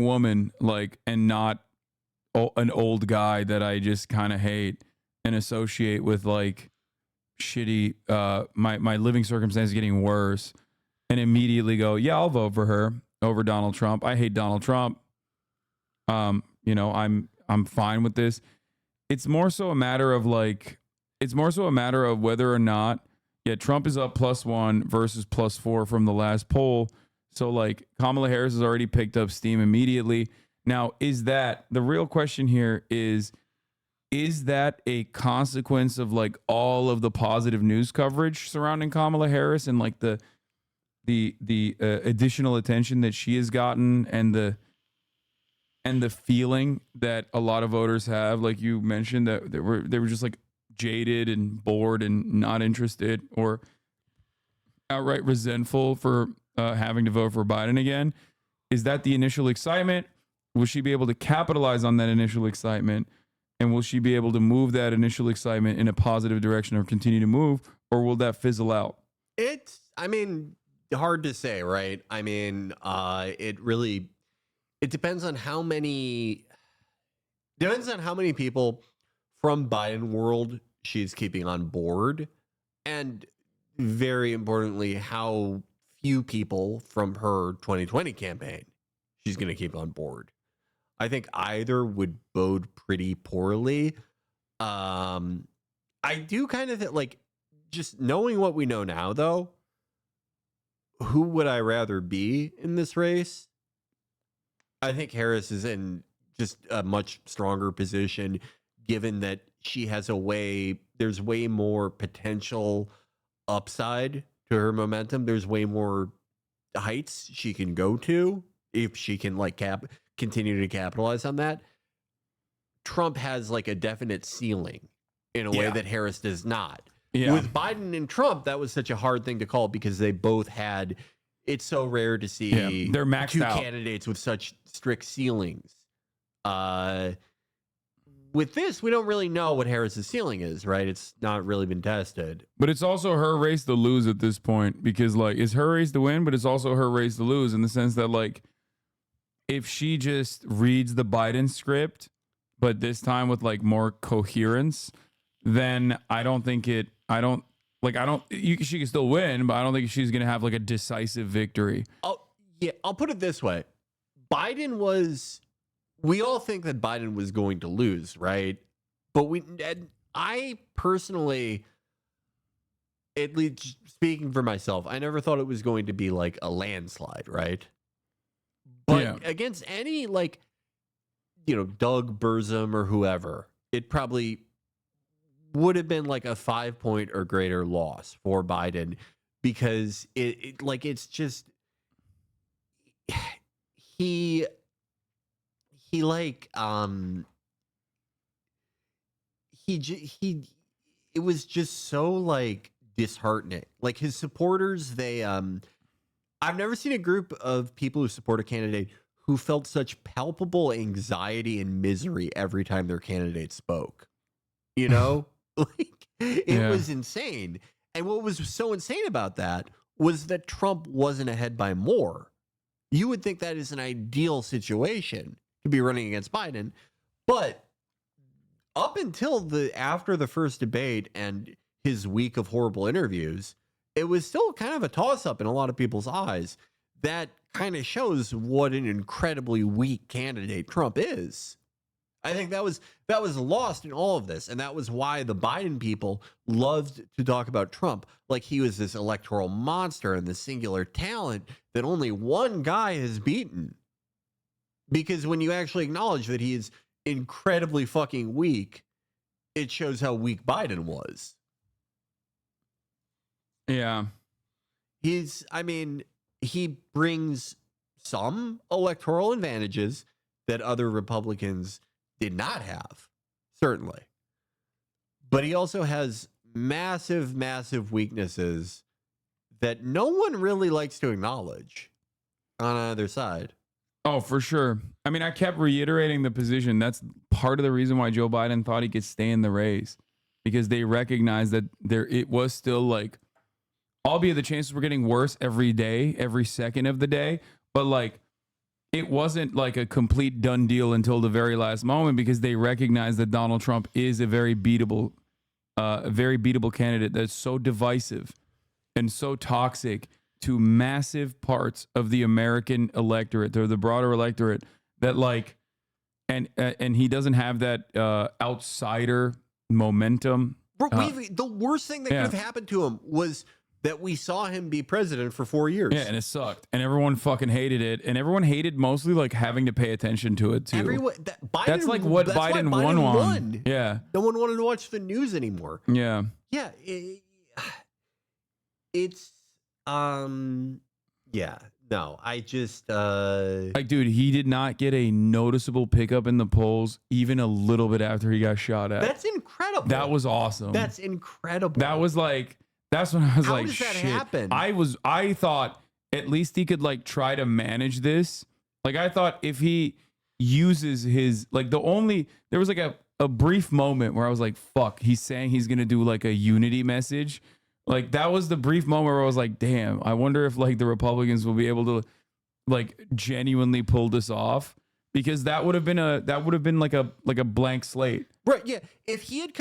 woman, like, and not an old guy that I just kind of hate and associate with like shitty, my living circumstances getting worse, and immediately go, yeah, I'll vote for her over Donald Trump. I hate Donald Trump. You know, I'm fine with this. It's more so a matter of like, it's more so a matter of whether or not, Trump is up +1 versus +4 from the last poll. So like Kamala Harris has already picked up steam immediately. Now, is that the real question here is that a consequence of like all of the positive news coverage surrounding Kamala Harris and like the additional attention that she has gotten and the feeling that a lot of voters have, like you mentioned, that they were just like jaded and bored and not interested or outright resentful for having to vote for Biden again? Is that the initial excitement? Will she be able to capitalize on that initial excitement? And will she be able to move that initial excitement in a positive direction or continue to move? Or will that fizzle out? It's, I mean, hard to say, right? I mean, it depends on how many people from Biden world she's keeping on board, and very importantly, how few people from her 2020 campaign she's going to keep on board. I think either would bode pretty poorly. I do kind of think, like, just knowing what we know now, though, who would I rather be in this race? I think Harris is in just a much stronger position, given that she has there's way more potential upside to her momentum. There's way more heights she can go to if she can like continue to capitalize on that. Trump has like a definite ceiling in a way that Harris does not. Yeah. With Biden and Trump, that was such a hard thing to call because they both had, it's so rare to see they're maxed two out. candidates with such strict ceilings. With this, we don't really know what Harris's ceiling is, right? It's not really been tested. But it's also her race to lose at this point, because like it's her race to win, but it's also her race to lose in the sense that like if she just reads the Biden script, but this time with like more coherence, then she can still win, but I don't think she's going to have like a decisive victory. I'll put it this way. We all think that Biden was going to lose, right? But I personally, at least speaking for myself, I never thought it was going to be like a landslide, right? But against any Doug Burzum or whoever, it probably would have been like a 5-point or greater loss for Biden, because it's just he it was just so like disheartening. Like his supporters, I've never seen a group of people who support a candidate who felt such palpable anxiety and misery every time their candidate spoke. You know, like it was insane. And what was so insane about that was that Trump wasn't ahead by more. You would think that is an ideal situation to be running against Biden, but up until after the first debate and his week of horrible interviews, it was still kind of a toss-up in a lot of people's eyes. That kind of shows what an incredibly weak candidate Trump is. I think that was lost in all of this, and that was why the Biden people loved to talk about Trump like he was this electoral monster and this singular talent that only one guy has beaten. Because when you actually acknowledge that he is incredibly fucking weak, it shows how weak Biden was. Yeah. He brings some electoral advantages that other Republicans did not have, certainly. But he also has massive, massive weaknesses that no one really likes to acknowledge on either side. Oh, for sure. I mean, I kept reiterating the position. That's part of the reason why Joe Biden thought he could stay in the race, because they recognized that it was still like, albeit the chances were getting worse every day, every second of the day, but like it wasn't like a complete done deal until the very last moment, because they recognized that Donald Trump is a very beatable candidate that's so divisive and so toxic to massive parts of the American electorate, or the broader electorate, that like, and he doesn't have that outsider momentum. Bro, the worst thing that could have happened to him was that we saw him be president for 4 years. Yeah, and it sucked. And everyone fucking hated it. And everyone hated mostly like having to pay attention to it too. That's like what Biden won. Yeah. No one wanted to watch the news anymore. Yeah. Yeah. No, I just like, dude, he did not get a noticeable pickup in the polls even a little bit after he got shot at. That's incredible. That was awesome. That's incredible. That was like, that's when I was How like, does that shit. happen? I thought at least he could like try to manage this. Like I thought if he uses his, like there was like a brief moment where I was like, fuck, he's saying he's going to do like a unity message. Like that was the brief moment where I was like, damn, I wonder if like the Republicans will be able to like genuinely pull this off, because that would have been like a blank slate. Right. Yeah. If he had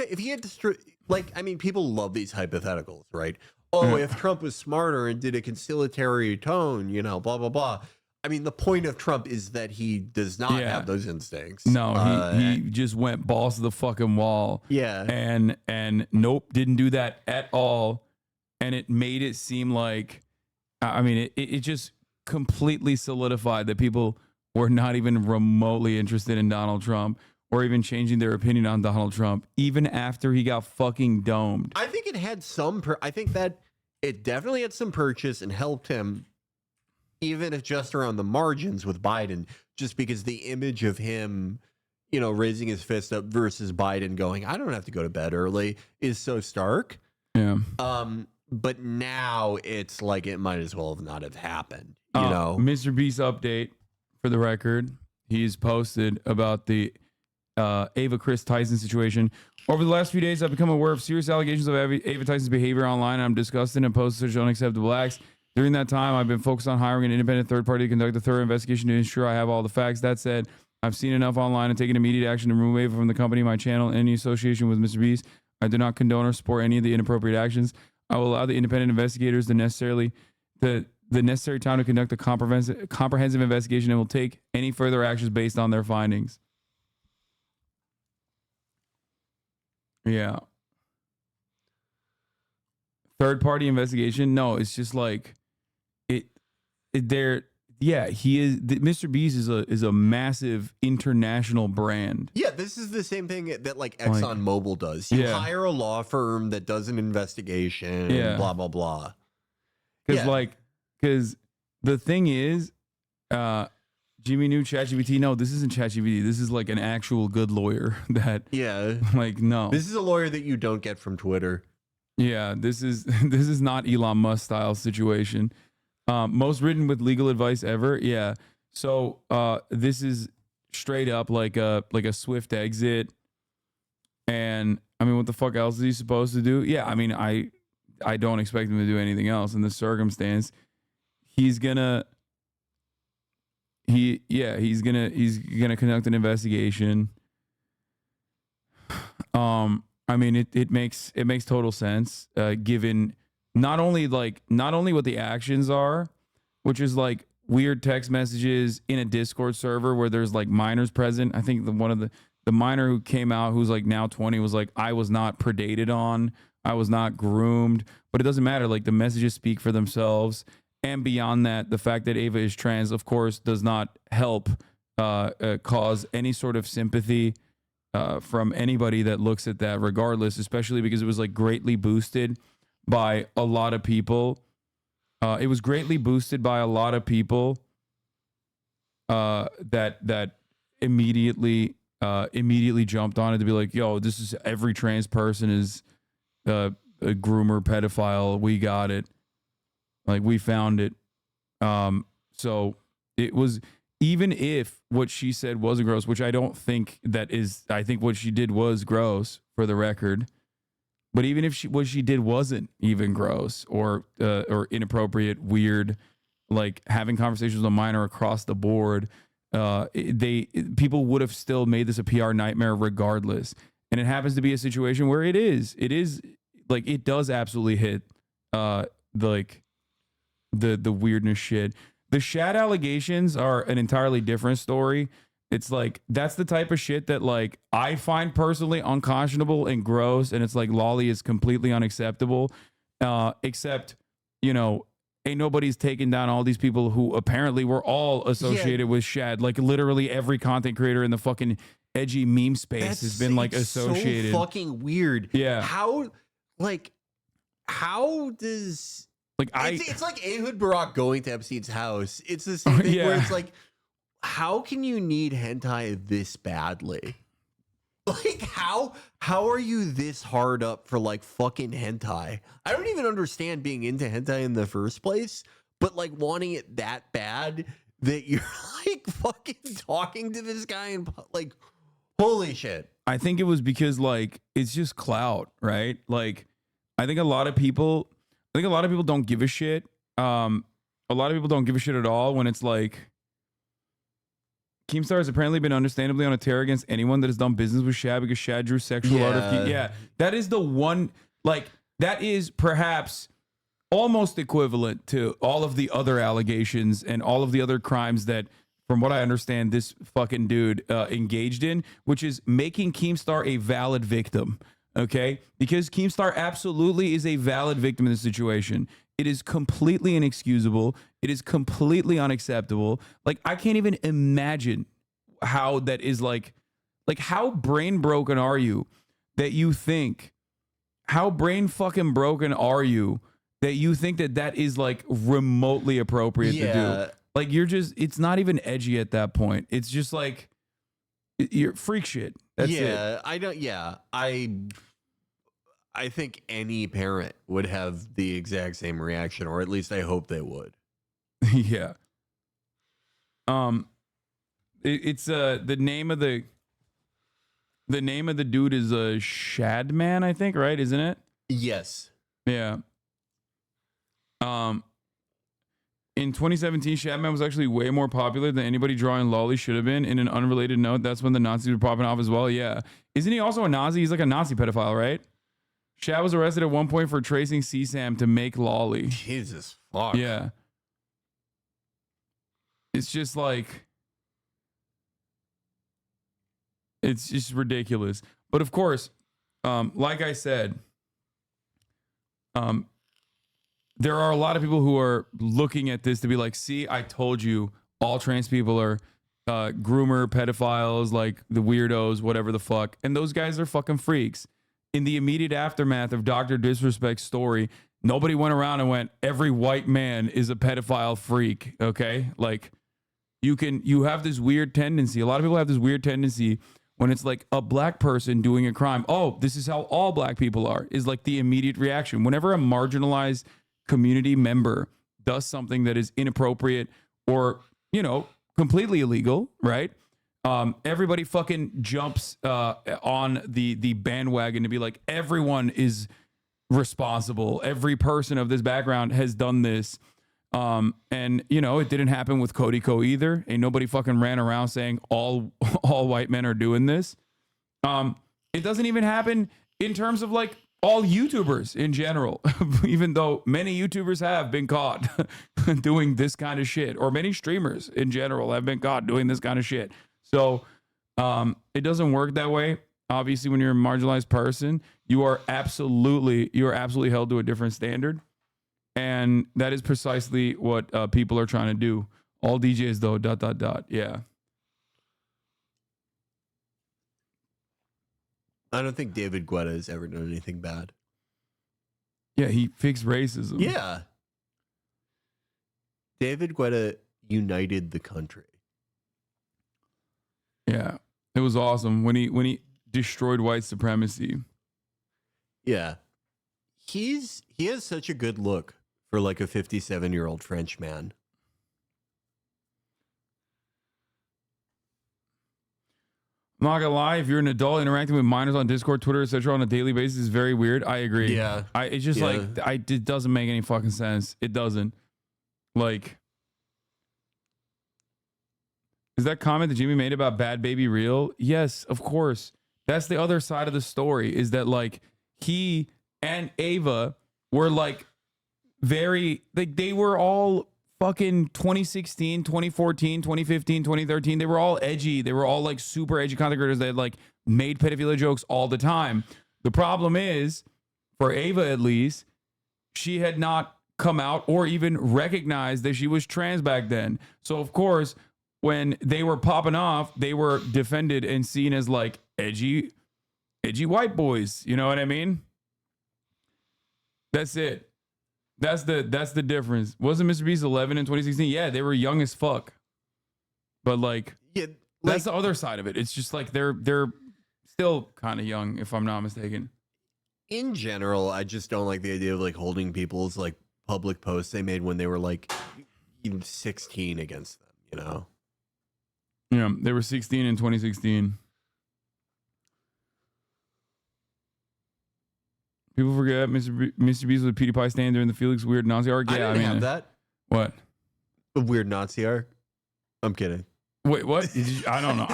like, I mean, people love these hypotheticals, right? Oh, if Trump was smarter and did a conciliatory tone, you know, blah, blah, blah. I mean, the point of Trump is that he does not have those instincts. No, he just went balls to the fucking wall. Yeah. And nope, didn't do that at all. And it made it seem like, I mean, it just completely solidified that people were not even remotely interested in Donald Trump, or even changing their opinion on Donald Trump, even after he got fucking domed. I think it had I think that it definitely had some purchase and helped him, even if just around the margins with Biden, just because the image of him, you know, raising his fist up versus Biden going, I don't have to go to bed early, is so stark. Yeah. But now it's like it might as well have not have happened. You know, Mr. Beast update for the record. He's posted about the Ava Tyson situation. Over the last few days, I've become aware of serious allegations of Ava Tyson's behavior online. I'm disgusted and oppose such unacceptable acts. During that time, I've been focused on hiring an independent third party to conduct a thorough investigation to ensure I have all the facts. That said, I've seen enough online and taken immediate action to remove Ava from the company, my channel, and any association with Mr. Beast. I do not condone or support any of the inappropriate actions. I will allow the independent investigators the necessary time to conduct a comprehensive investigation, and will take any further actions based on their findings. Yeah. Third party investigation? No, it's just like yeah, he is. Mr. Beast is a massive international brand. Yeah, this is the same thing that like ExxonMobil does. You hire a law firm that does an investigation, blah blah blah. Because the thing is, Jimmy knew ChatGPT. No, this isn't ChatGPT. This is like an actual good lawyer that. Yeah. Like, no. This is a lawyer that you don't get from Twitter. Yeah, this is not Elon Musk style situation. Most written with legal advice ever. Yeah. So this is straight up like a swift exit. And I mean, what the fuck else is he supposed to do? Yeah, I mean, I don't expect him to do anything else in this circumstance. He's gonna conduct an investigation. I mean, it makes total sense, given not only what the actions are, which is like weird text messages in a Discord server where there's like minors present. I think one of the minor who came out, who's like now 20, was like, I was not predated on, I was not groomed, but it doesn't matter. Like, the messages speak for themselves. And beyond that, the fact that Ava is trans, of course, does not help cause any sort of sympathy from anybody that looks at that, regardless, especially because it was like greatly boosted by a lot of people. It was greatly boosted by a lot of people that immediately jumped on it to be like, yo, this is every trans person is a groomer, pedophile. We got it. Like, we found it. So it was, even if what she said wasn't gross, which I don't think that is, I think what she did was gross, for the record. But even if what she did wasn't even gross or inappropriate, weird, like having conversations with a minor across the board, people would have still made this a PR nightmare regardless. And it happens to be a situation where it is like, it does absolutely hit like the weirdness shit. The Shad allegations are an entirely different story. It's like, that's the type of shit that like I find personally unconscionable and gross, and it's like Lolly is completely unacceptable. Except, you know, ain't nobody's taking down all these people who apparently were all associated with Shad. Like, literally every content creator in the fucking edgy meme space has been like associated. So fucking weird. Yeah. How does like it's like Ehud Barak going to Epstein's house. It's the same thing where it's like, how can you need hentai this badly? Like, how are you this hard up for like fucking hentai? I don't even understand being into hentai in the first place, but like wanting it that bad that you're like fucking talking to this guy and like, holy shit. I think it was because like, it's just clout, right? Like, I think a lot of people don't give a shit. A lot of people don't give a shit at all when it's like, Keemstar has apparently been understandably on a tear against anyone that has done business with Shad because Shad drew sexual art of Yeah, that is the one, like, that is perhaps almost equivalent to all of the other allegations and all of the other crimes that, from what I understand, this fucking dude engaged in, which is making Keemstar a valid victim. Okay, because Keemstar absolutely is a valid victim in this situation. It is completely inexcusable. It is completely unacceptable. Like, I can't even imagine how that is like how brain broken are you that you think, how brain fucking broken are you that you think that is like remotely appropriate to do? Like, you're just, it's not even edgy at that point. It's just like, you're freak shit. That's it. I think any parent would have the exact same reaction, or at least I hope they would. Yeah. It's the name of the dude is Shadman, I think, right? Isn't it? Yes. Yeah. In 2017, Shadman was actually way more popular than anybody drawing Lolly should have been. In an unrelated note, that's when the Nazis were popping off as well. Yeah. Isn't he also a Nazi? He's like a Nazi pedophile, right? Shad was arrested at one point for tracing CSAM to make Lolly. Jesus fuck. Yeah. It's just like, it's just ridiculous. But of course, like I said, there are a lot of people who are looking at this to be like, see, I told you all trans people are groomer, pedophiles, like the weirdos, whatever the fuck. And those guys are fucking freaks. In the immediate aftermath of Dr. Disrespect's story, nobody went around and went, every white man is a pedophile freak. Okay. Like you have this weird tendency. A lot of people have this weird tendency when it's like a black person doing a crime. Oh, this is how all black people are, is like the immediate reaction. Whenever a marginalized community member does something that is inappropriate or, you know, completely illegal, right? Everybody fucking jumps on the bandwagon to be like, everyone is responsible. Every person of this background has done this. And you know, it didn't happen with Cody Co either. Ain't nobody fucking ran around saying all white men are doing this. It doesn't even happen in terms of like all YouTubers in general, even though many YouTubers have been caught doing this kind of shit, or many streamers in general have been caught doing this kind of shit. So it doesn't work that way. Obviously, when you're a marginalized person, you are absolutely held to a different standard. And that is precisely what people are trying to do. All DJs though, ... Yeah. I don't think David Guetta has ever done anything bad. Yeah, he fixed racism. Yeah. David Guetta united the country. Yeah. It was awesome when he destroyed white supremacy. Yeah. He has such a good look for like a 57-year-old French man. I'm not gonna lie, if you're an adult interacting with minors on Discord, Twitter, etc. on a daily basis is very weird. I agree. Yeah. It's just like, it doesn't make any fucking sense. It doesn't. Like, is that comment that Jimmy made about Bad Baby real? Yes, of course. That's the other side of the story, is that like he and Ava were like very, like they were all fucking 2016, 2014, 2015, 2013. They were all edgy. They were all like super edgy content creators that like made pedophilia jokes all the time. The problem is, for Ava at least, she had not come out or even recognized that she was trans back then. So of course, when they were popping off, they were defended and seen as like edgy white boys. You know what I mean? That's it. That's the difference. Wasn't Mr. Beast 11 in 2016? Yeah, they were young as fuck. But like, yeah, that's the other side of it. It's just like they're still kind of young, if I'm not mistaken. In general, I just don't like the idea of like holding people's like public posts they made when they were like 16 against them, you know? Yeah, they were 16 in 2016. People forget Mr. Beast was a PewDiePie stand during the Felix weird Nazi arc. Yeah, I didn't have that. What? A weird Nazi arc? I'm kidding. Wait, what? I don't know.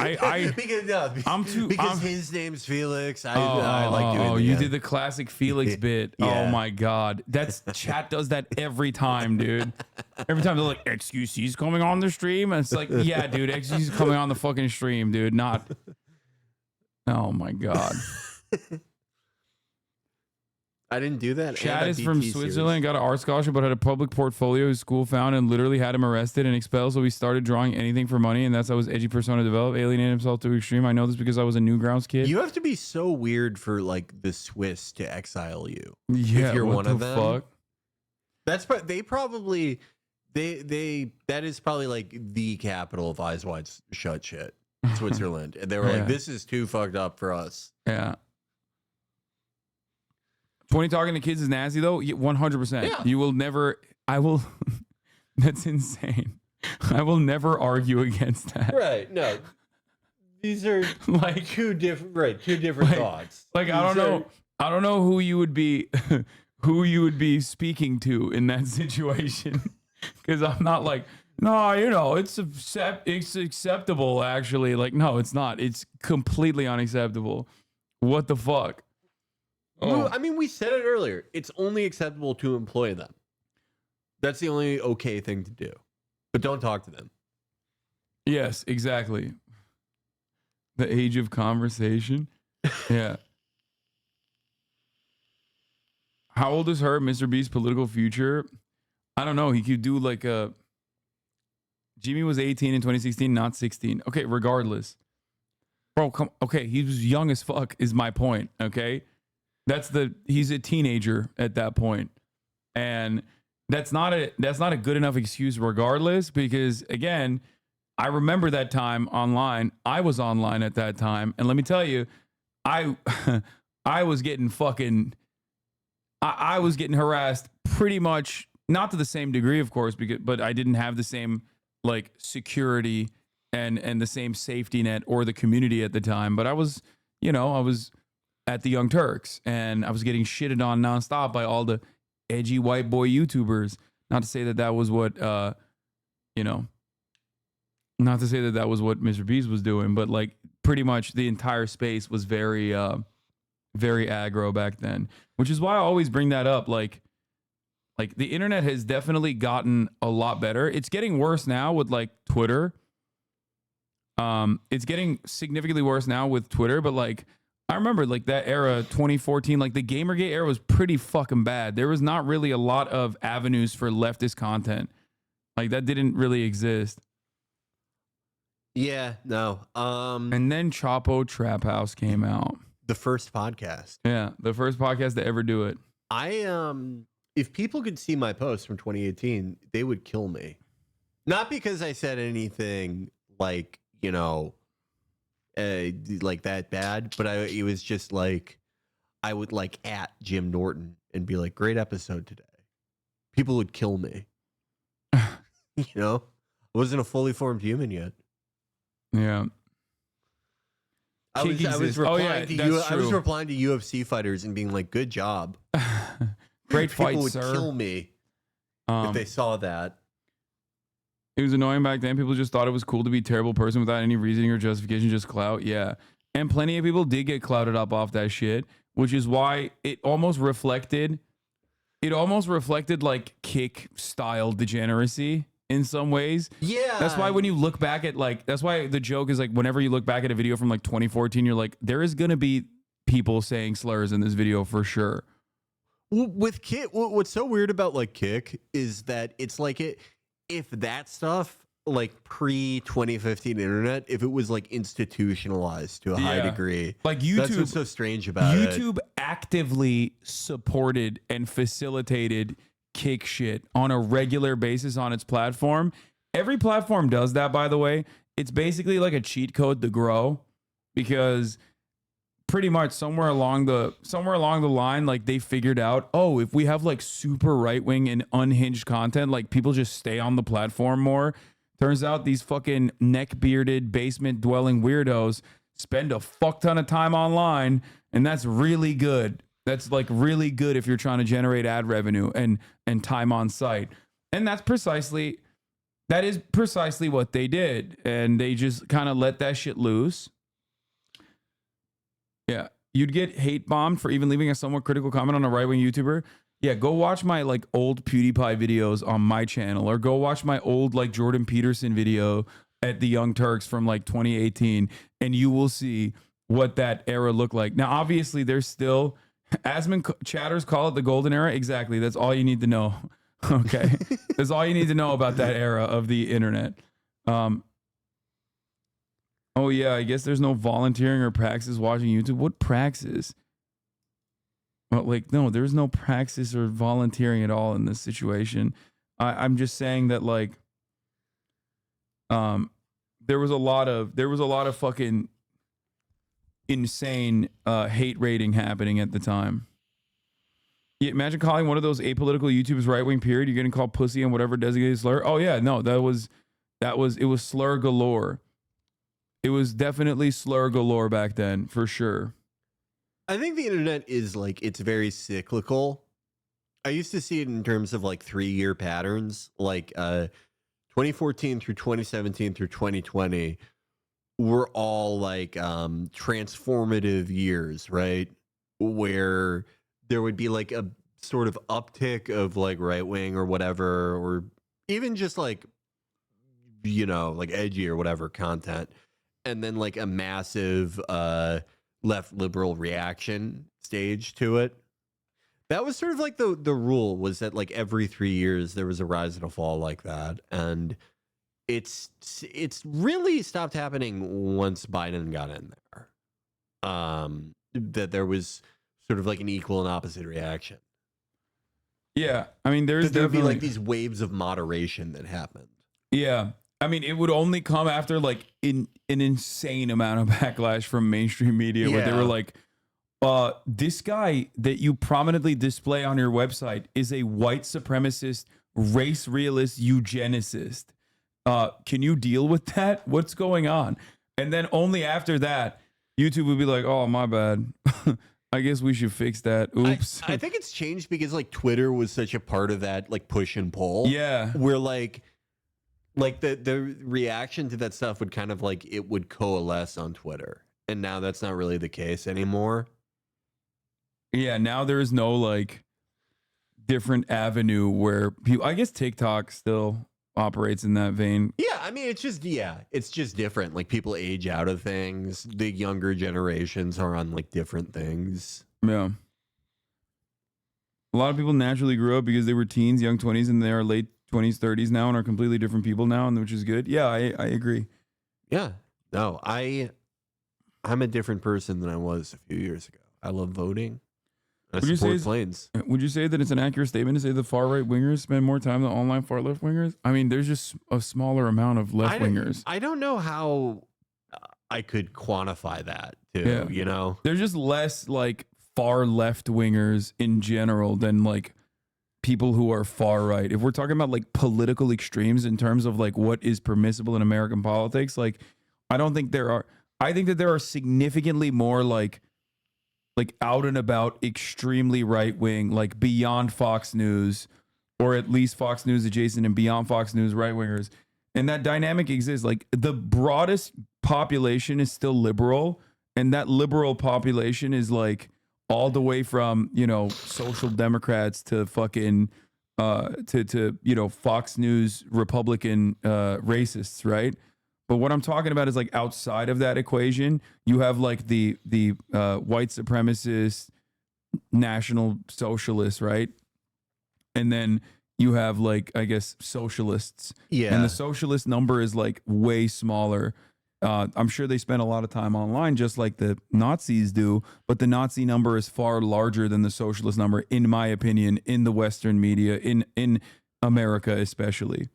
Because his name's Felix. I like doing that. You did the classic Felix bit. Yeah. Oh my god, that's chat does that every time, dude. Every time they're like, XQC's coming on the stream, and it's like, yeah, dude, XQC's coming on the fucking stream, dude. Not. Oh my god. I didn't do that. Chad is from Switzerland, got an art scholarship, but had a public portfolio his school found and literally had him arrested and expelled. So he started drawing anything for money, and that's how his edgy persona developed. Alienated himself to extreme. I know this because I was a Newgrounds kid. You have to be so weird for like the Swiss to exile you. Yeah, if you're what one the of them. fuck? That's they probably that is probably like the capital of Eyes Wide Shut shit, Switzerland. And they were like, this is too fucked up for us. Yeah. 20 talking to kids is nasty though. 100%. Yeah. You will never. I will. That's insane. I will never argue against that. Right. No. These are like two different thoughts. Like I don't know who you would be speaking to in that situation. Because I'm not like, no, you know, it's acceptable actually. Like, no, it's not. It's completely unacceptable. What the fuck? Oh. I mean, we said it earlier. It's only acceptable to employ them. That's the only okay thing to do. But don't talk to them. Yes, exactly. The age of conversation. Yeah. How old is her, Mr. Beast's political future? I don't know. He could do like a... Jimmy was 18 in 2016, not 16. Okay, regardless. Bro, come... Okay, he was young as fuck is my point, okay? He's a teenager at that point. And that's not a good enough excuse regardless, because again, I remember that time online. I was online at that time. And let me tell you, I was getting fucking... I was getting harassed pretty much, not to the same degree, of course, but I didn't have the same like security and the same safety net or the community at the time. But I was at the Young Turks and I was getting shitted on nonstop by all the edgy white boy YouTubers. Not to say that was what, not to say that was what Mr. Beast was doing, but like pretty much the entire space was very, very aggro back then, which is why I always bring that up. Like the internet has definitely gotten a lot better. It's getting worse now with like Twitter. It's getting significantly worse now with Twitter, but like I remember like that era, 2014, like the Gamergate era was pretty fucking bad. There was not really a lot of avenues for leftist content. Like that didn't really exist. Yeah, no. And then Chapo Trap House came out. The first podcast. Yeah, the first podcast to ever do it. If people could see my post from 2018, they would kill me. Not because I said anything like, like that bad, but it was just like, I would like at Jim Norton and be like, great episode today. People would kill me. I wasn't a fully formed human yet. Yeah. I was replying to UFC fighters and being like, good job. Great fight, People would sir. kill me if they saw that. It was annoying back then. People just thought it was cool to be a terrible person without any reasoning or justification, just clout. Yeah. And plenty of people did get clouted up off that shit, which is why it almost reflected like kick style degeneracy in some ways. Yeah. That's why when you look back at that's why the joke is like whenever you look back at a video from like 2014, you're like, there is going to be people saying slurs in this video for sure. With Kick, what's so weird about like Kick is that it's like if that stuff like pre-2015 internet, if it was like institutionalized to a high degree, like YouTube, that's what's so strange about it. YouTube actively supported and facilitated Kick shit on a regular basis on its platform. Every platform does that, by the way. It's basically like a cheat code to grow, because pretty much somewhere along the line, like they figured out, oh, if we have like super right-wing and unhinged content, like people just stay on the platform more. Turns out these fucking neck-bearded, basement-dwelling weirdos spend a fuck ton of time online, and that's really good. That's like really good if you're trying to generate ad revenue and time on site. And that is precisely what they did. And they just kind of let that shit loose. Yeah. You'd get hate bombed for even leaving a somewhat critical comment on a right-wing YouTuber. Yeah, go watch my like old PewDiePie videos on my channel, or go watch my old like Jordan Peterson video at the Young Turks from like 2018, and you will see what that era looked like. Now, obviously, there's still, Asman chatters call it the golden era. Exactly. That's all you need to know. Okay. That's all you need to know about that era of the internet. Oh yeah, I guess there's no volunteering or praxis watching YouTube. What praxis? Well, like, no, there's no praxis or volunteering at all in this situation. I'm just saying that like, there was a lot of fucking insane hate rating happening at the time. Yeah, imagine calling one of those apolitical YouTubers right-wing period. You're getting called pussy and whatever designated slur. Oh yeah, no, it was slur galore. It was definitely slur galore back then, for sure. I think the internet is like, it's very cyclical. I used to see it in terms of like 3-year patterns, like 2014 through 2017 through 2020 were all like transformative years, right? Where there would be like a sort of uptick of like right wing or whatever, or even just like, like edgy or whatever content. And then like a massive left liberal reaction stage to it. That was sort of like the rule was that like every 3 years there was a rise and a fall like that, and it's really stopped happening once Biden got in there. That there was sort of like an equal and opposite reaction. Yeah, I mean, there'd be like these waves of moderation that happened. Yeah, I mean, it would only come after like an insane amount of backlash from mainstream media where they were like, this guy that you prominently display on your website is a white supremacist, race realist, eugenicist. Can you deal with that? What's going on? And then only after that, YouTube would be like, oh, my bad. I guess we should fix that. Oops. I think it's changed because like Twitter was such a part of that like push and pull. Yeah. Where like the reaction to that stuff would kind of like it would coalesce on Twitter. And now that's not really the case anymore. Yeah, now there is no like different avenue where people, I guess TikTok still operates in that vein. Yeah, I mean, it's just different. Like people age out of things. The younger generations are on like different things. Yeah. A lot of people naturally grew up because they were teens, young 20s, and they are late 20s, 30s now and are completely different people now, and which is good. Yeah, I agree. Yeah. No, I'm a different person than I was a few years ago. I love voting. I support planes. Would you say that it's an accurate statement to say the far right wingers spend more time than online far left wingers? I mean, there's just a smaller amount of left wingers. I don't know how I could quantify that too. Yeah. You know, there's just less like far left wingers in general than like people who are far right. If we're talking about like political extremes in terms of like what is permissible in American politics, like I don't think there are. I think that there are significantly more like out and about extremely right wing, like beyond Fox News, or at least Fox News adjacent and beyond Fox News right wingers. And that dynamic exists. Like the broadest population is still liberal, and that liberal population is like all the way from, you know, social democrats to fucking to you know, Fox News Republican racists, right? But what I'm talking about is like outside of that equation, you have like the white supremacist national socialists, right? And then you have like, I guess, socialists. Yeah. And the socialist number is like way smaller. I'm sure they spend a lot of time online just like the Nazis do, but the Nazi number is far larger than the socialist number, in my opinion, in the Western media, in America especially.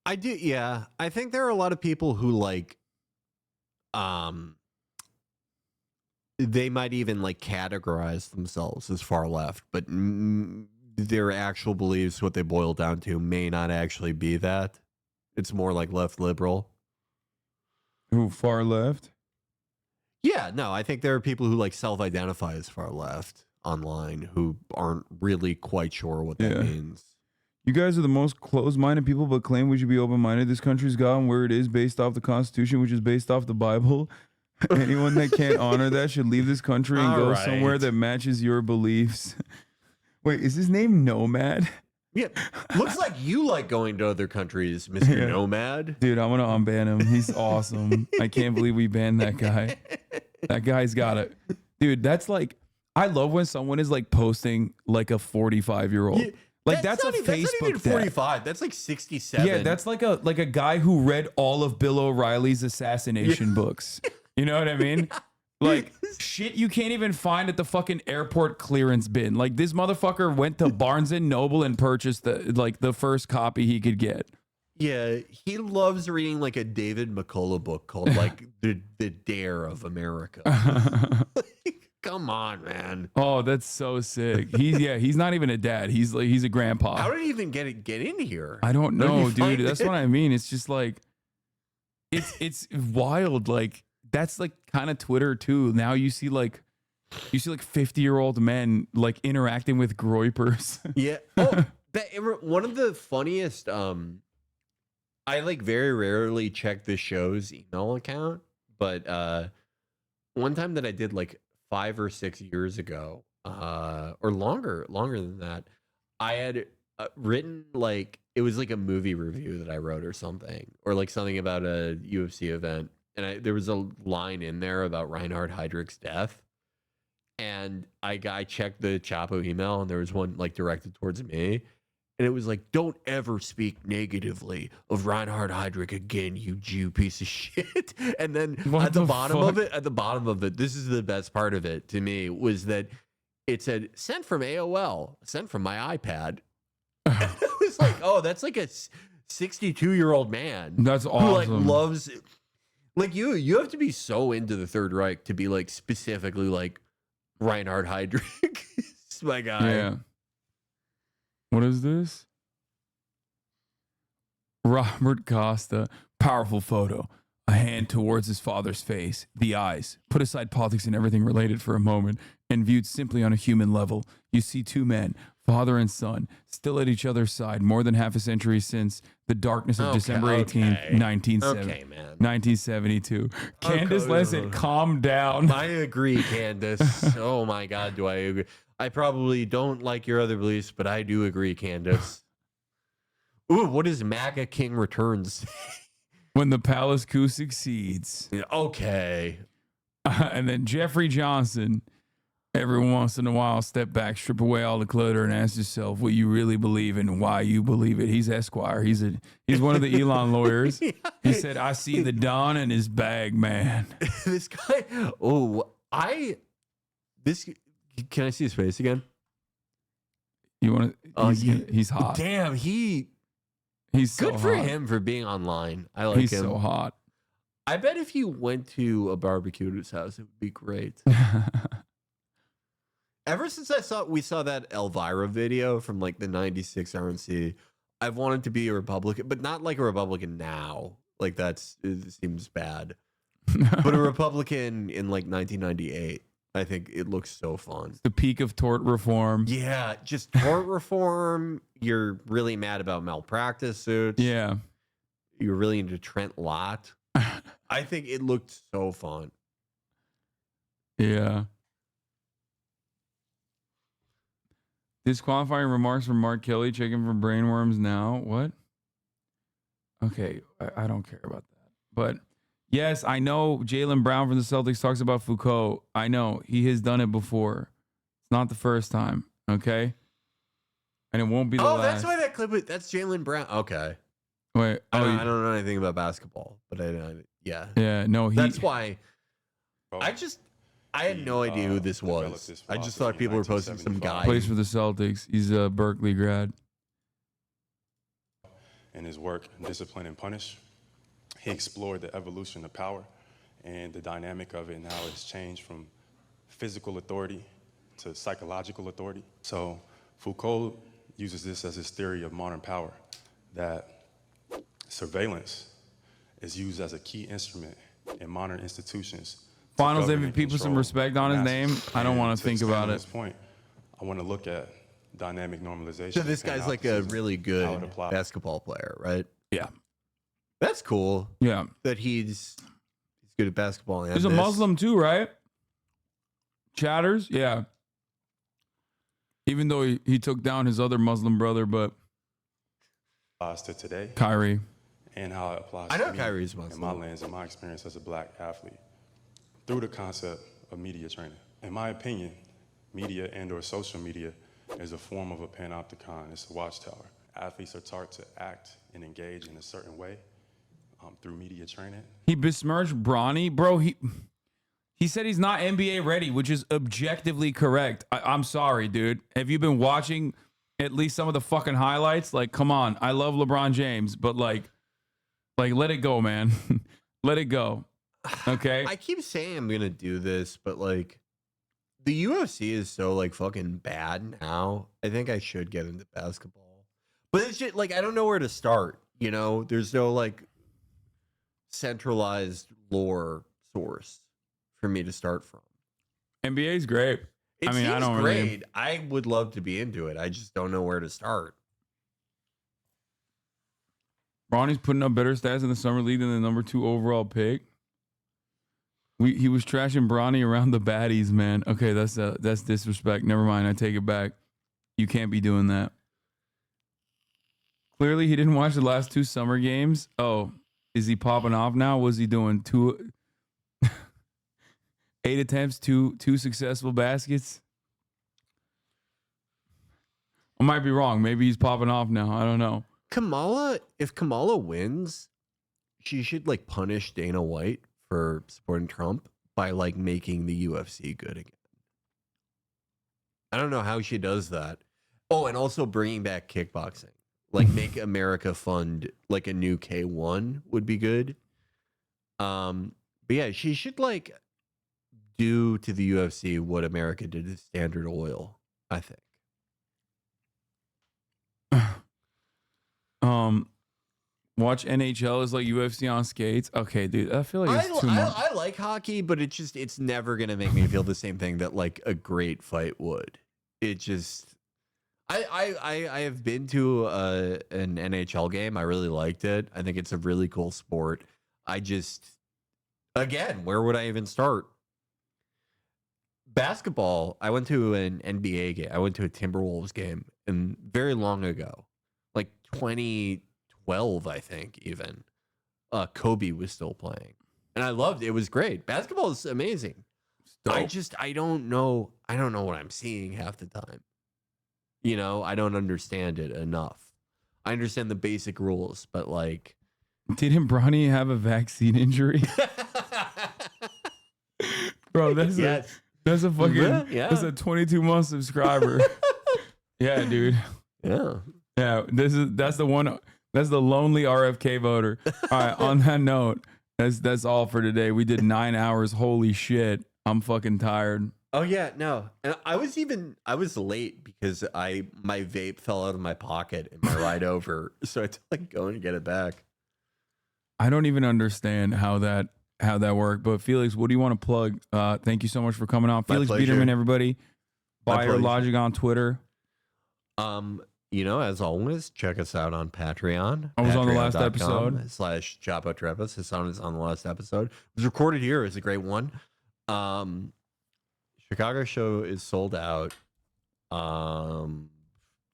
I do, yeah. I think there are a lot of people who like, they might even like categorize themselves as far left, but their actual beliefs, what they boil down to, may not actually be that. It's more like left liberal. Who, far left? Yeah, no, I think there are people who like self-identify as far left online who aren't really quite sure what that means. You guys are the most closed-minded people, but claim we should be open-minded. This country's gotten where it is based off the Constitution, which is based off the Bible. Anyone that can't honor that should leave this country and go somewhere that matches your beliefs. Wait, is his name Nomad? Yeah, looks like you like going to other countries, Mr. Nomad. Dude, I'm gonna unban him. He's awesome. I can't believe we banned that guy. That guy's got it. Dude, that's like, I love when someone is like posting like a 45-year-old. Yeah. Like that's a Facebook. That's not even 45. That's like 67. Yeah, that's like a guy who read all of Bill O'Reilly's assassination books. You know what I mean? Like shit you can't even find at the fucking airport clearance bin. Like this motherfucker went to Barnes and Noble and purchased the first copy he could get. Yeah, he loves reading like a David McCullough book called like the Dare of America. Come on, man. Oh, that's so sick. He's not even a dad. He's a grandpa. How did he even get in here? I don't know, dude. That's what I mean. It's just like it's wild. Like that's like kind of Twitter too. Now you see like 50-year-old men like interacting with groypers. Yeah. Oh, one of the funniest. I like very rarely check the show's email account, but one time that I did like 5 or 6 years ago, or longer than that, I had written like, it was like a movie review that I wrote or something, or like something about a UFC event. And there was a line in there about Reinhard Heydrich's death. And and I checked the Chapo email, and there was one like directed towards me, and it was like, "Don't ever speak negatively of Reinhard Heydrich again, you Jew piece of shit." And then at the bottom of it, this is the best part of it to me, was that it said, "Sent from AOL, sent from my iPad." And it was like, oh, that's like a 62-year-old man. That's awesome. Who like loves, like you have to be so into the Third Reich to be like specifically like Reinhard Heydrich. It's my guy. Yeah. What is this? Robert Costa, powerful photo. A hand towards his father's face, the eyes. Put aside politics and everything related for a moment, and viewed simply on a human level, you see two men, father and son, still at each other's side more than half a century since the darkness of December 18th, 1972. Candace Lessett, calm down. I agree, Candace. Oh my God, do I agree? I probably don't like your other beliefs, but I do agree, Candace. Ooh, what does MAGA King Returns say? When the palace coup succeeds. Yeah, okay. And then Jeffrey Johnson, every once in a while, step back, strip away all the clutter, and ask yourself what you really believe in and why you believe it. He's Esquire. He's one of the Elon lawyers. Yeah. He said, "I see the Don in his bag, man." This guy. Can I see his face again? You want to? He's hot. Damn, He's so good for him for being online. I like him. He's so hot. I bet if you went to a barbecue at his house, it would be great. Ever since we saw that Elvira video from like the '96 RNC, I've wanted to be a Republican, but not like a Republican now. Like it seems bad. But a Republican in like 1998. I think it looks so fun. The peak of tort reform. Yeah, just tort reform. You're really mad about malpractice suits. Yeah. You're really into Trent Lott. I think it looked so fun. Yeah. Disqualifying remarks from Mark Kelly, checking for brainworms now. What? Okay, I don't care about that. But yes, I know Jaylen Brown from the Celtics talks about Foucault. I know he has done it before. It's not the first time. Okay. And it won't be the last. Oh, that's why that clip. That's Jaylen Brown. Okay. Wait. I don't know anything about basketball, but yeah. Yeah. No. That's why. I had no idea who this was. I just thought people were posting some guy. Plays for the Celtics. He's a Berkeley grad. In his work, Discipline and Punish, he explored the evolution of power and the dynamic of it and how it's changed from physical authority to psychological authority. So Foucault uses this as his theory of modern power, that surveillance is used as a key instrument in modern institutions. Finals MVP, put some respect on his name. I don't want to think about it. At this point, I want to look at dynamic normalization. So this guy's like a really good basketball player, right? Yeah. That's cool. Yeah. That he's good at basketball. He's a Muslim too, right? Chatters? Yeah. Even though he took down his other Muslim brother, but applies to today. Kyrie. And how it applies I know to me Kyrie's Muslim. in my lens and my experience as a black athlete through the concept of media training. In my opinion, media and or social media is a form of a panopticon. It's a watchtower. Athletes are taught to act and engage in a certain way through media training. He besmirched Bronny. Bro, he said he's not NBA ready, which is objectively correct. I'm sorry, dude. Have you been watching at least some of the fucking highlights? Like, come on. I love LeBron James, but like let it go, man. Let it go. Okay? I keep saying I'm going to do this, but like the UFC is so like fucking bad now. I think I should get into basketball. But it's just like I don't know where to start, you know? There's no like centralized lore source for me to start from. NBA is great. I don't great. Really... I would love to be into it. I just don't know where to start. Bronny's putting up better stats in the summer league than the number 2 overall pick. He was trashing Bronny around the baddies, man. Okay, that's disrespect. Never mind. I take it back. You can't be doing that. Clearly, he didn't watch the last 2 summer games. Oh, is he popping off now? Was he doing 2? 8 attempts, two successful baskets. I might be wrong. Maybe he's popping off now. I don't know. If Kamala wins, she should like punish Dana White for supporting Trump by like making the UFC good again. I don't know how she does that. Oh, and also bringing back kickboxing. Like make America fund like a new K1 would be good. But yeah, she should like do to the UFC what America did to Standard Oil, I think. Watch NHL is like UFC on skates. Okay, dude, I feel like it's too much. I like hockey, but it's never gonna make me feel the same thing that like a great fight would. It just, I have been to an NHL game. I really liked it. I think it's a really cool sport. I just, again, where would I even start? Basketball. I went to an NBA game. I went to a Timberwolves game, and very long ago, like 2012, I think even. Kobe was still playing, and I loved it. It was great. Basketball is amazing. I don't know what I'm seeing half the time. You know, I don't understand it enough. I understand the basic rules, but like, didn't Bronny have a vaccine injury? Bro, that's a fucking that's a 22-month subscriber. Yeah, dude. Yeah. That's the lonely RFK voter. All right, on that note, that's all for today. We did 9 hours. Holy shit. I'm fucking tired. Oh yeah, no. And I was late because my vape fell out of my pocket in my ride over. So I had to like go and get it back. I don't even understand how that worked. But Felix, what do you want to plug? Thank you so much for coming on. Felix Biederman, everybody. Buy your Logic on Twitter. You know, as always, check us out on Patreon. I was on the last episode. /ChapoTreppas. Hasan is on the last episode. It was recorded here. It's a great one. Chicago show is sold out.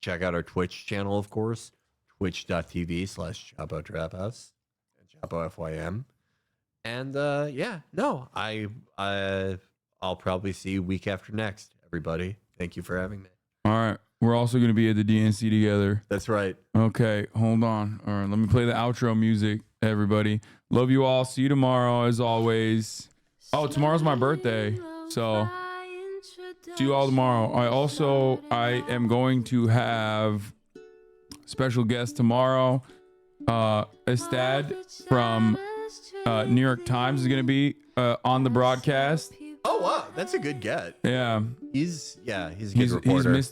Check out our Twitch channel, of course. Twitch.tv/ChapoTreppas. Chapo FYM. And I'll probably see you week after next, everybody. Thank you for having me. All right. We're also going to be at the DNC together. That's right. Okay, hold on. All right, let me play the outro music, everybody. Love you all. See you tomorrow, as always. Oh, tomorrow's my birthday, so see you all tomorrow. I am going to have special guest tomorrow. Estad from New York Times is going to be on the broadcast. Oh wow, that's a good get. Yeah, he's a good reporter. He's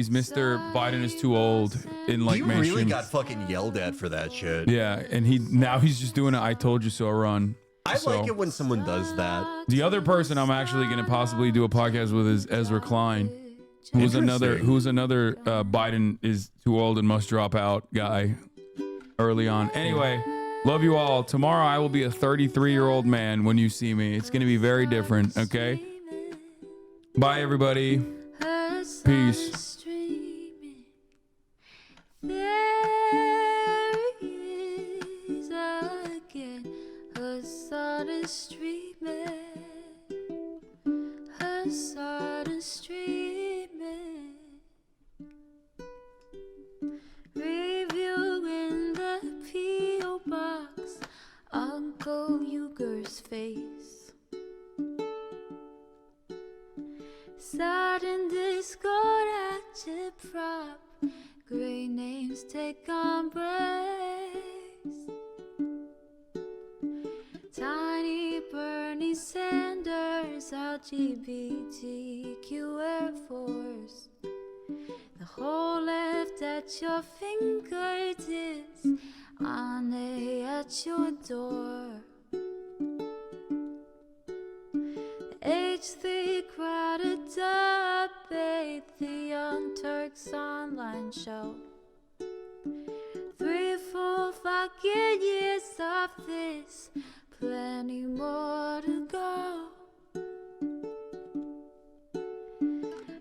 Mr. Biden is too old in like mainstream. He really got fucking yelled at for that shit. Yeah, and he's just doing a "I told you so" run. I like it when someone does that. The other person I'm actually going to possibly do a podcast with is Ezra Klein, who's another Biden is too old and must drop out guy early on. Anyway. Love you all. Tomorrow I will be a 33-year-old man when you see me. It's going to be very different, okay? Bye, everybody. Peace. There is again Hasan streaming. Hasan streaming. Reviewing the P.O. box, Uncle Uyghur's face. Sudden discord agitprop, great names take embrace. Tiny Bernie Sanders, LGBTQ Air Force. The whole left at your fingertips, on at your door. The H3 crowded debate, the Young Turks online show. 3 full fucking years of this, plenty more to go.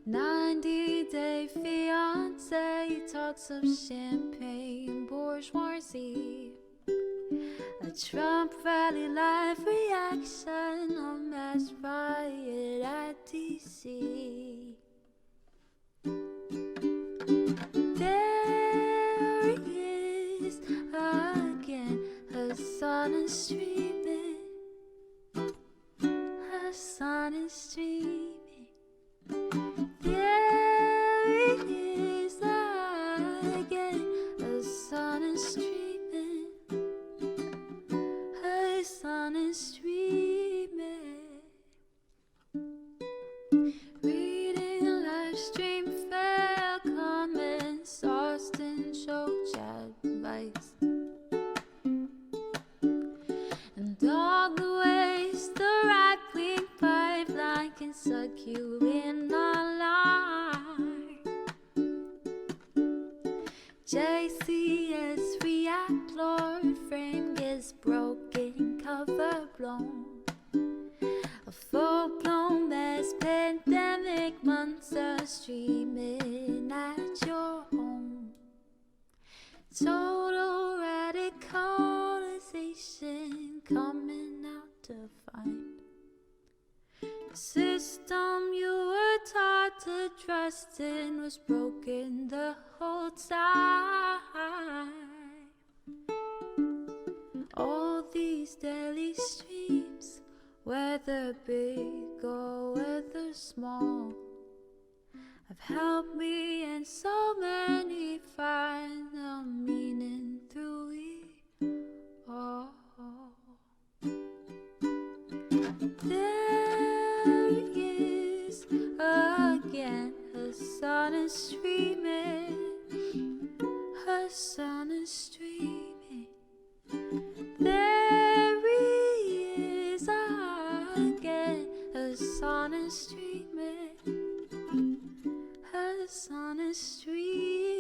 90-day fiance talks of champagne bourgeoisie. A Trump rally live reaction, a mass riot at DC. There he is again, her son is streaming, her son is streaming. There he is again, her son is streaming, her son is streaming. Reading a live stream, fair comments, Austin show chat advice, and all the ways the right-wing pipeline can suck you in a lie. JCS react, Lord frame gets broken, cover blown. A full-blown mass pandemic, monster streaming at your home. Total radicalization coming out to find. The system you were taught to trust in was broken the whole time. All these daily streams, whether big or whether small, have helped me and so many find the meaning through it all. There he is again, her son is streaming, her son is streaming. There he is again, her son is streaming, her son is streaming.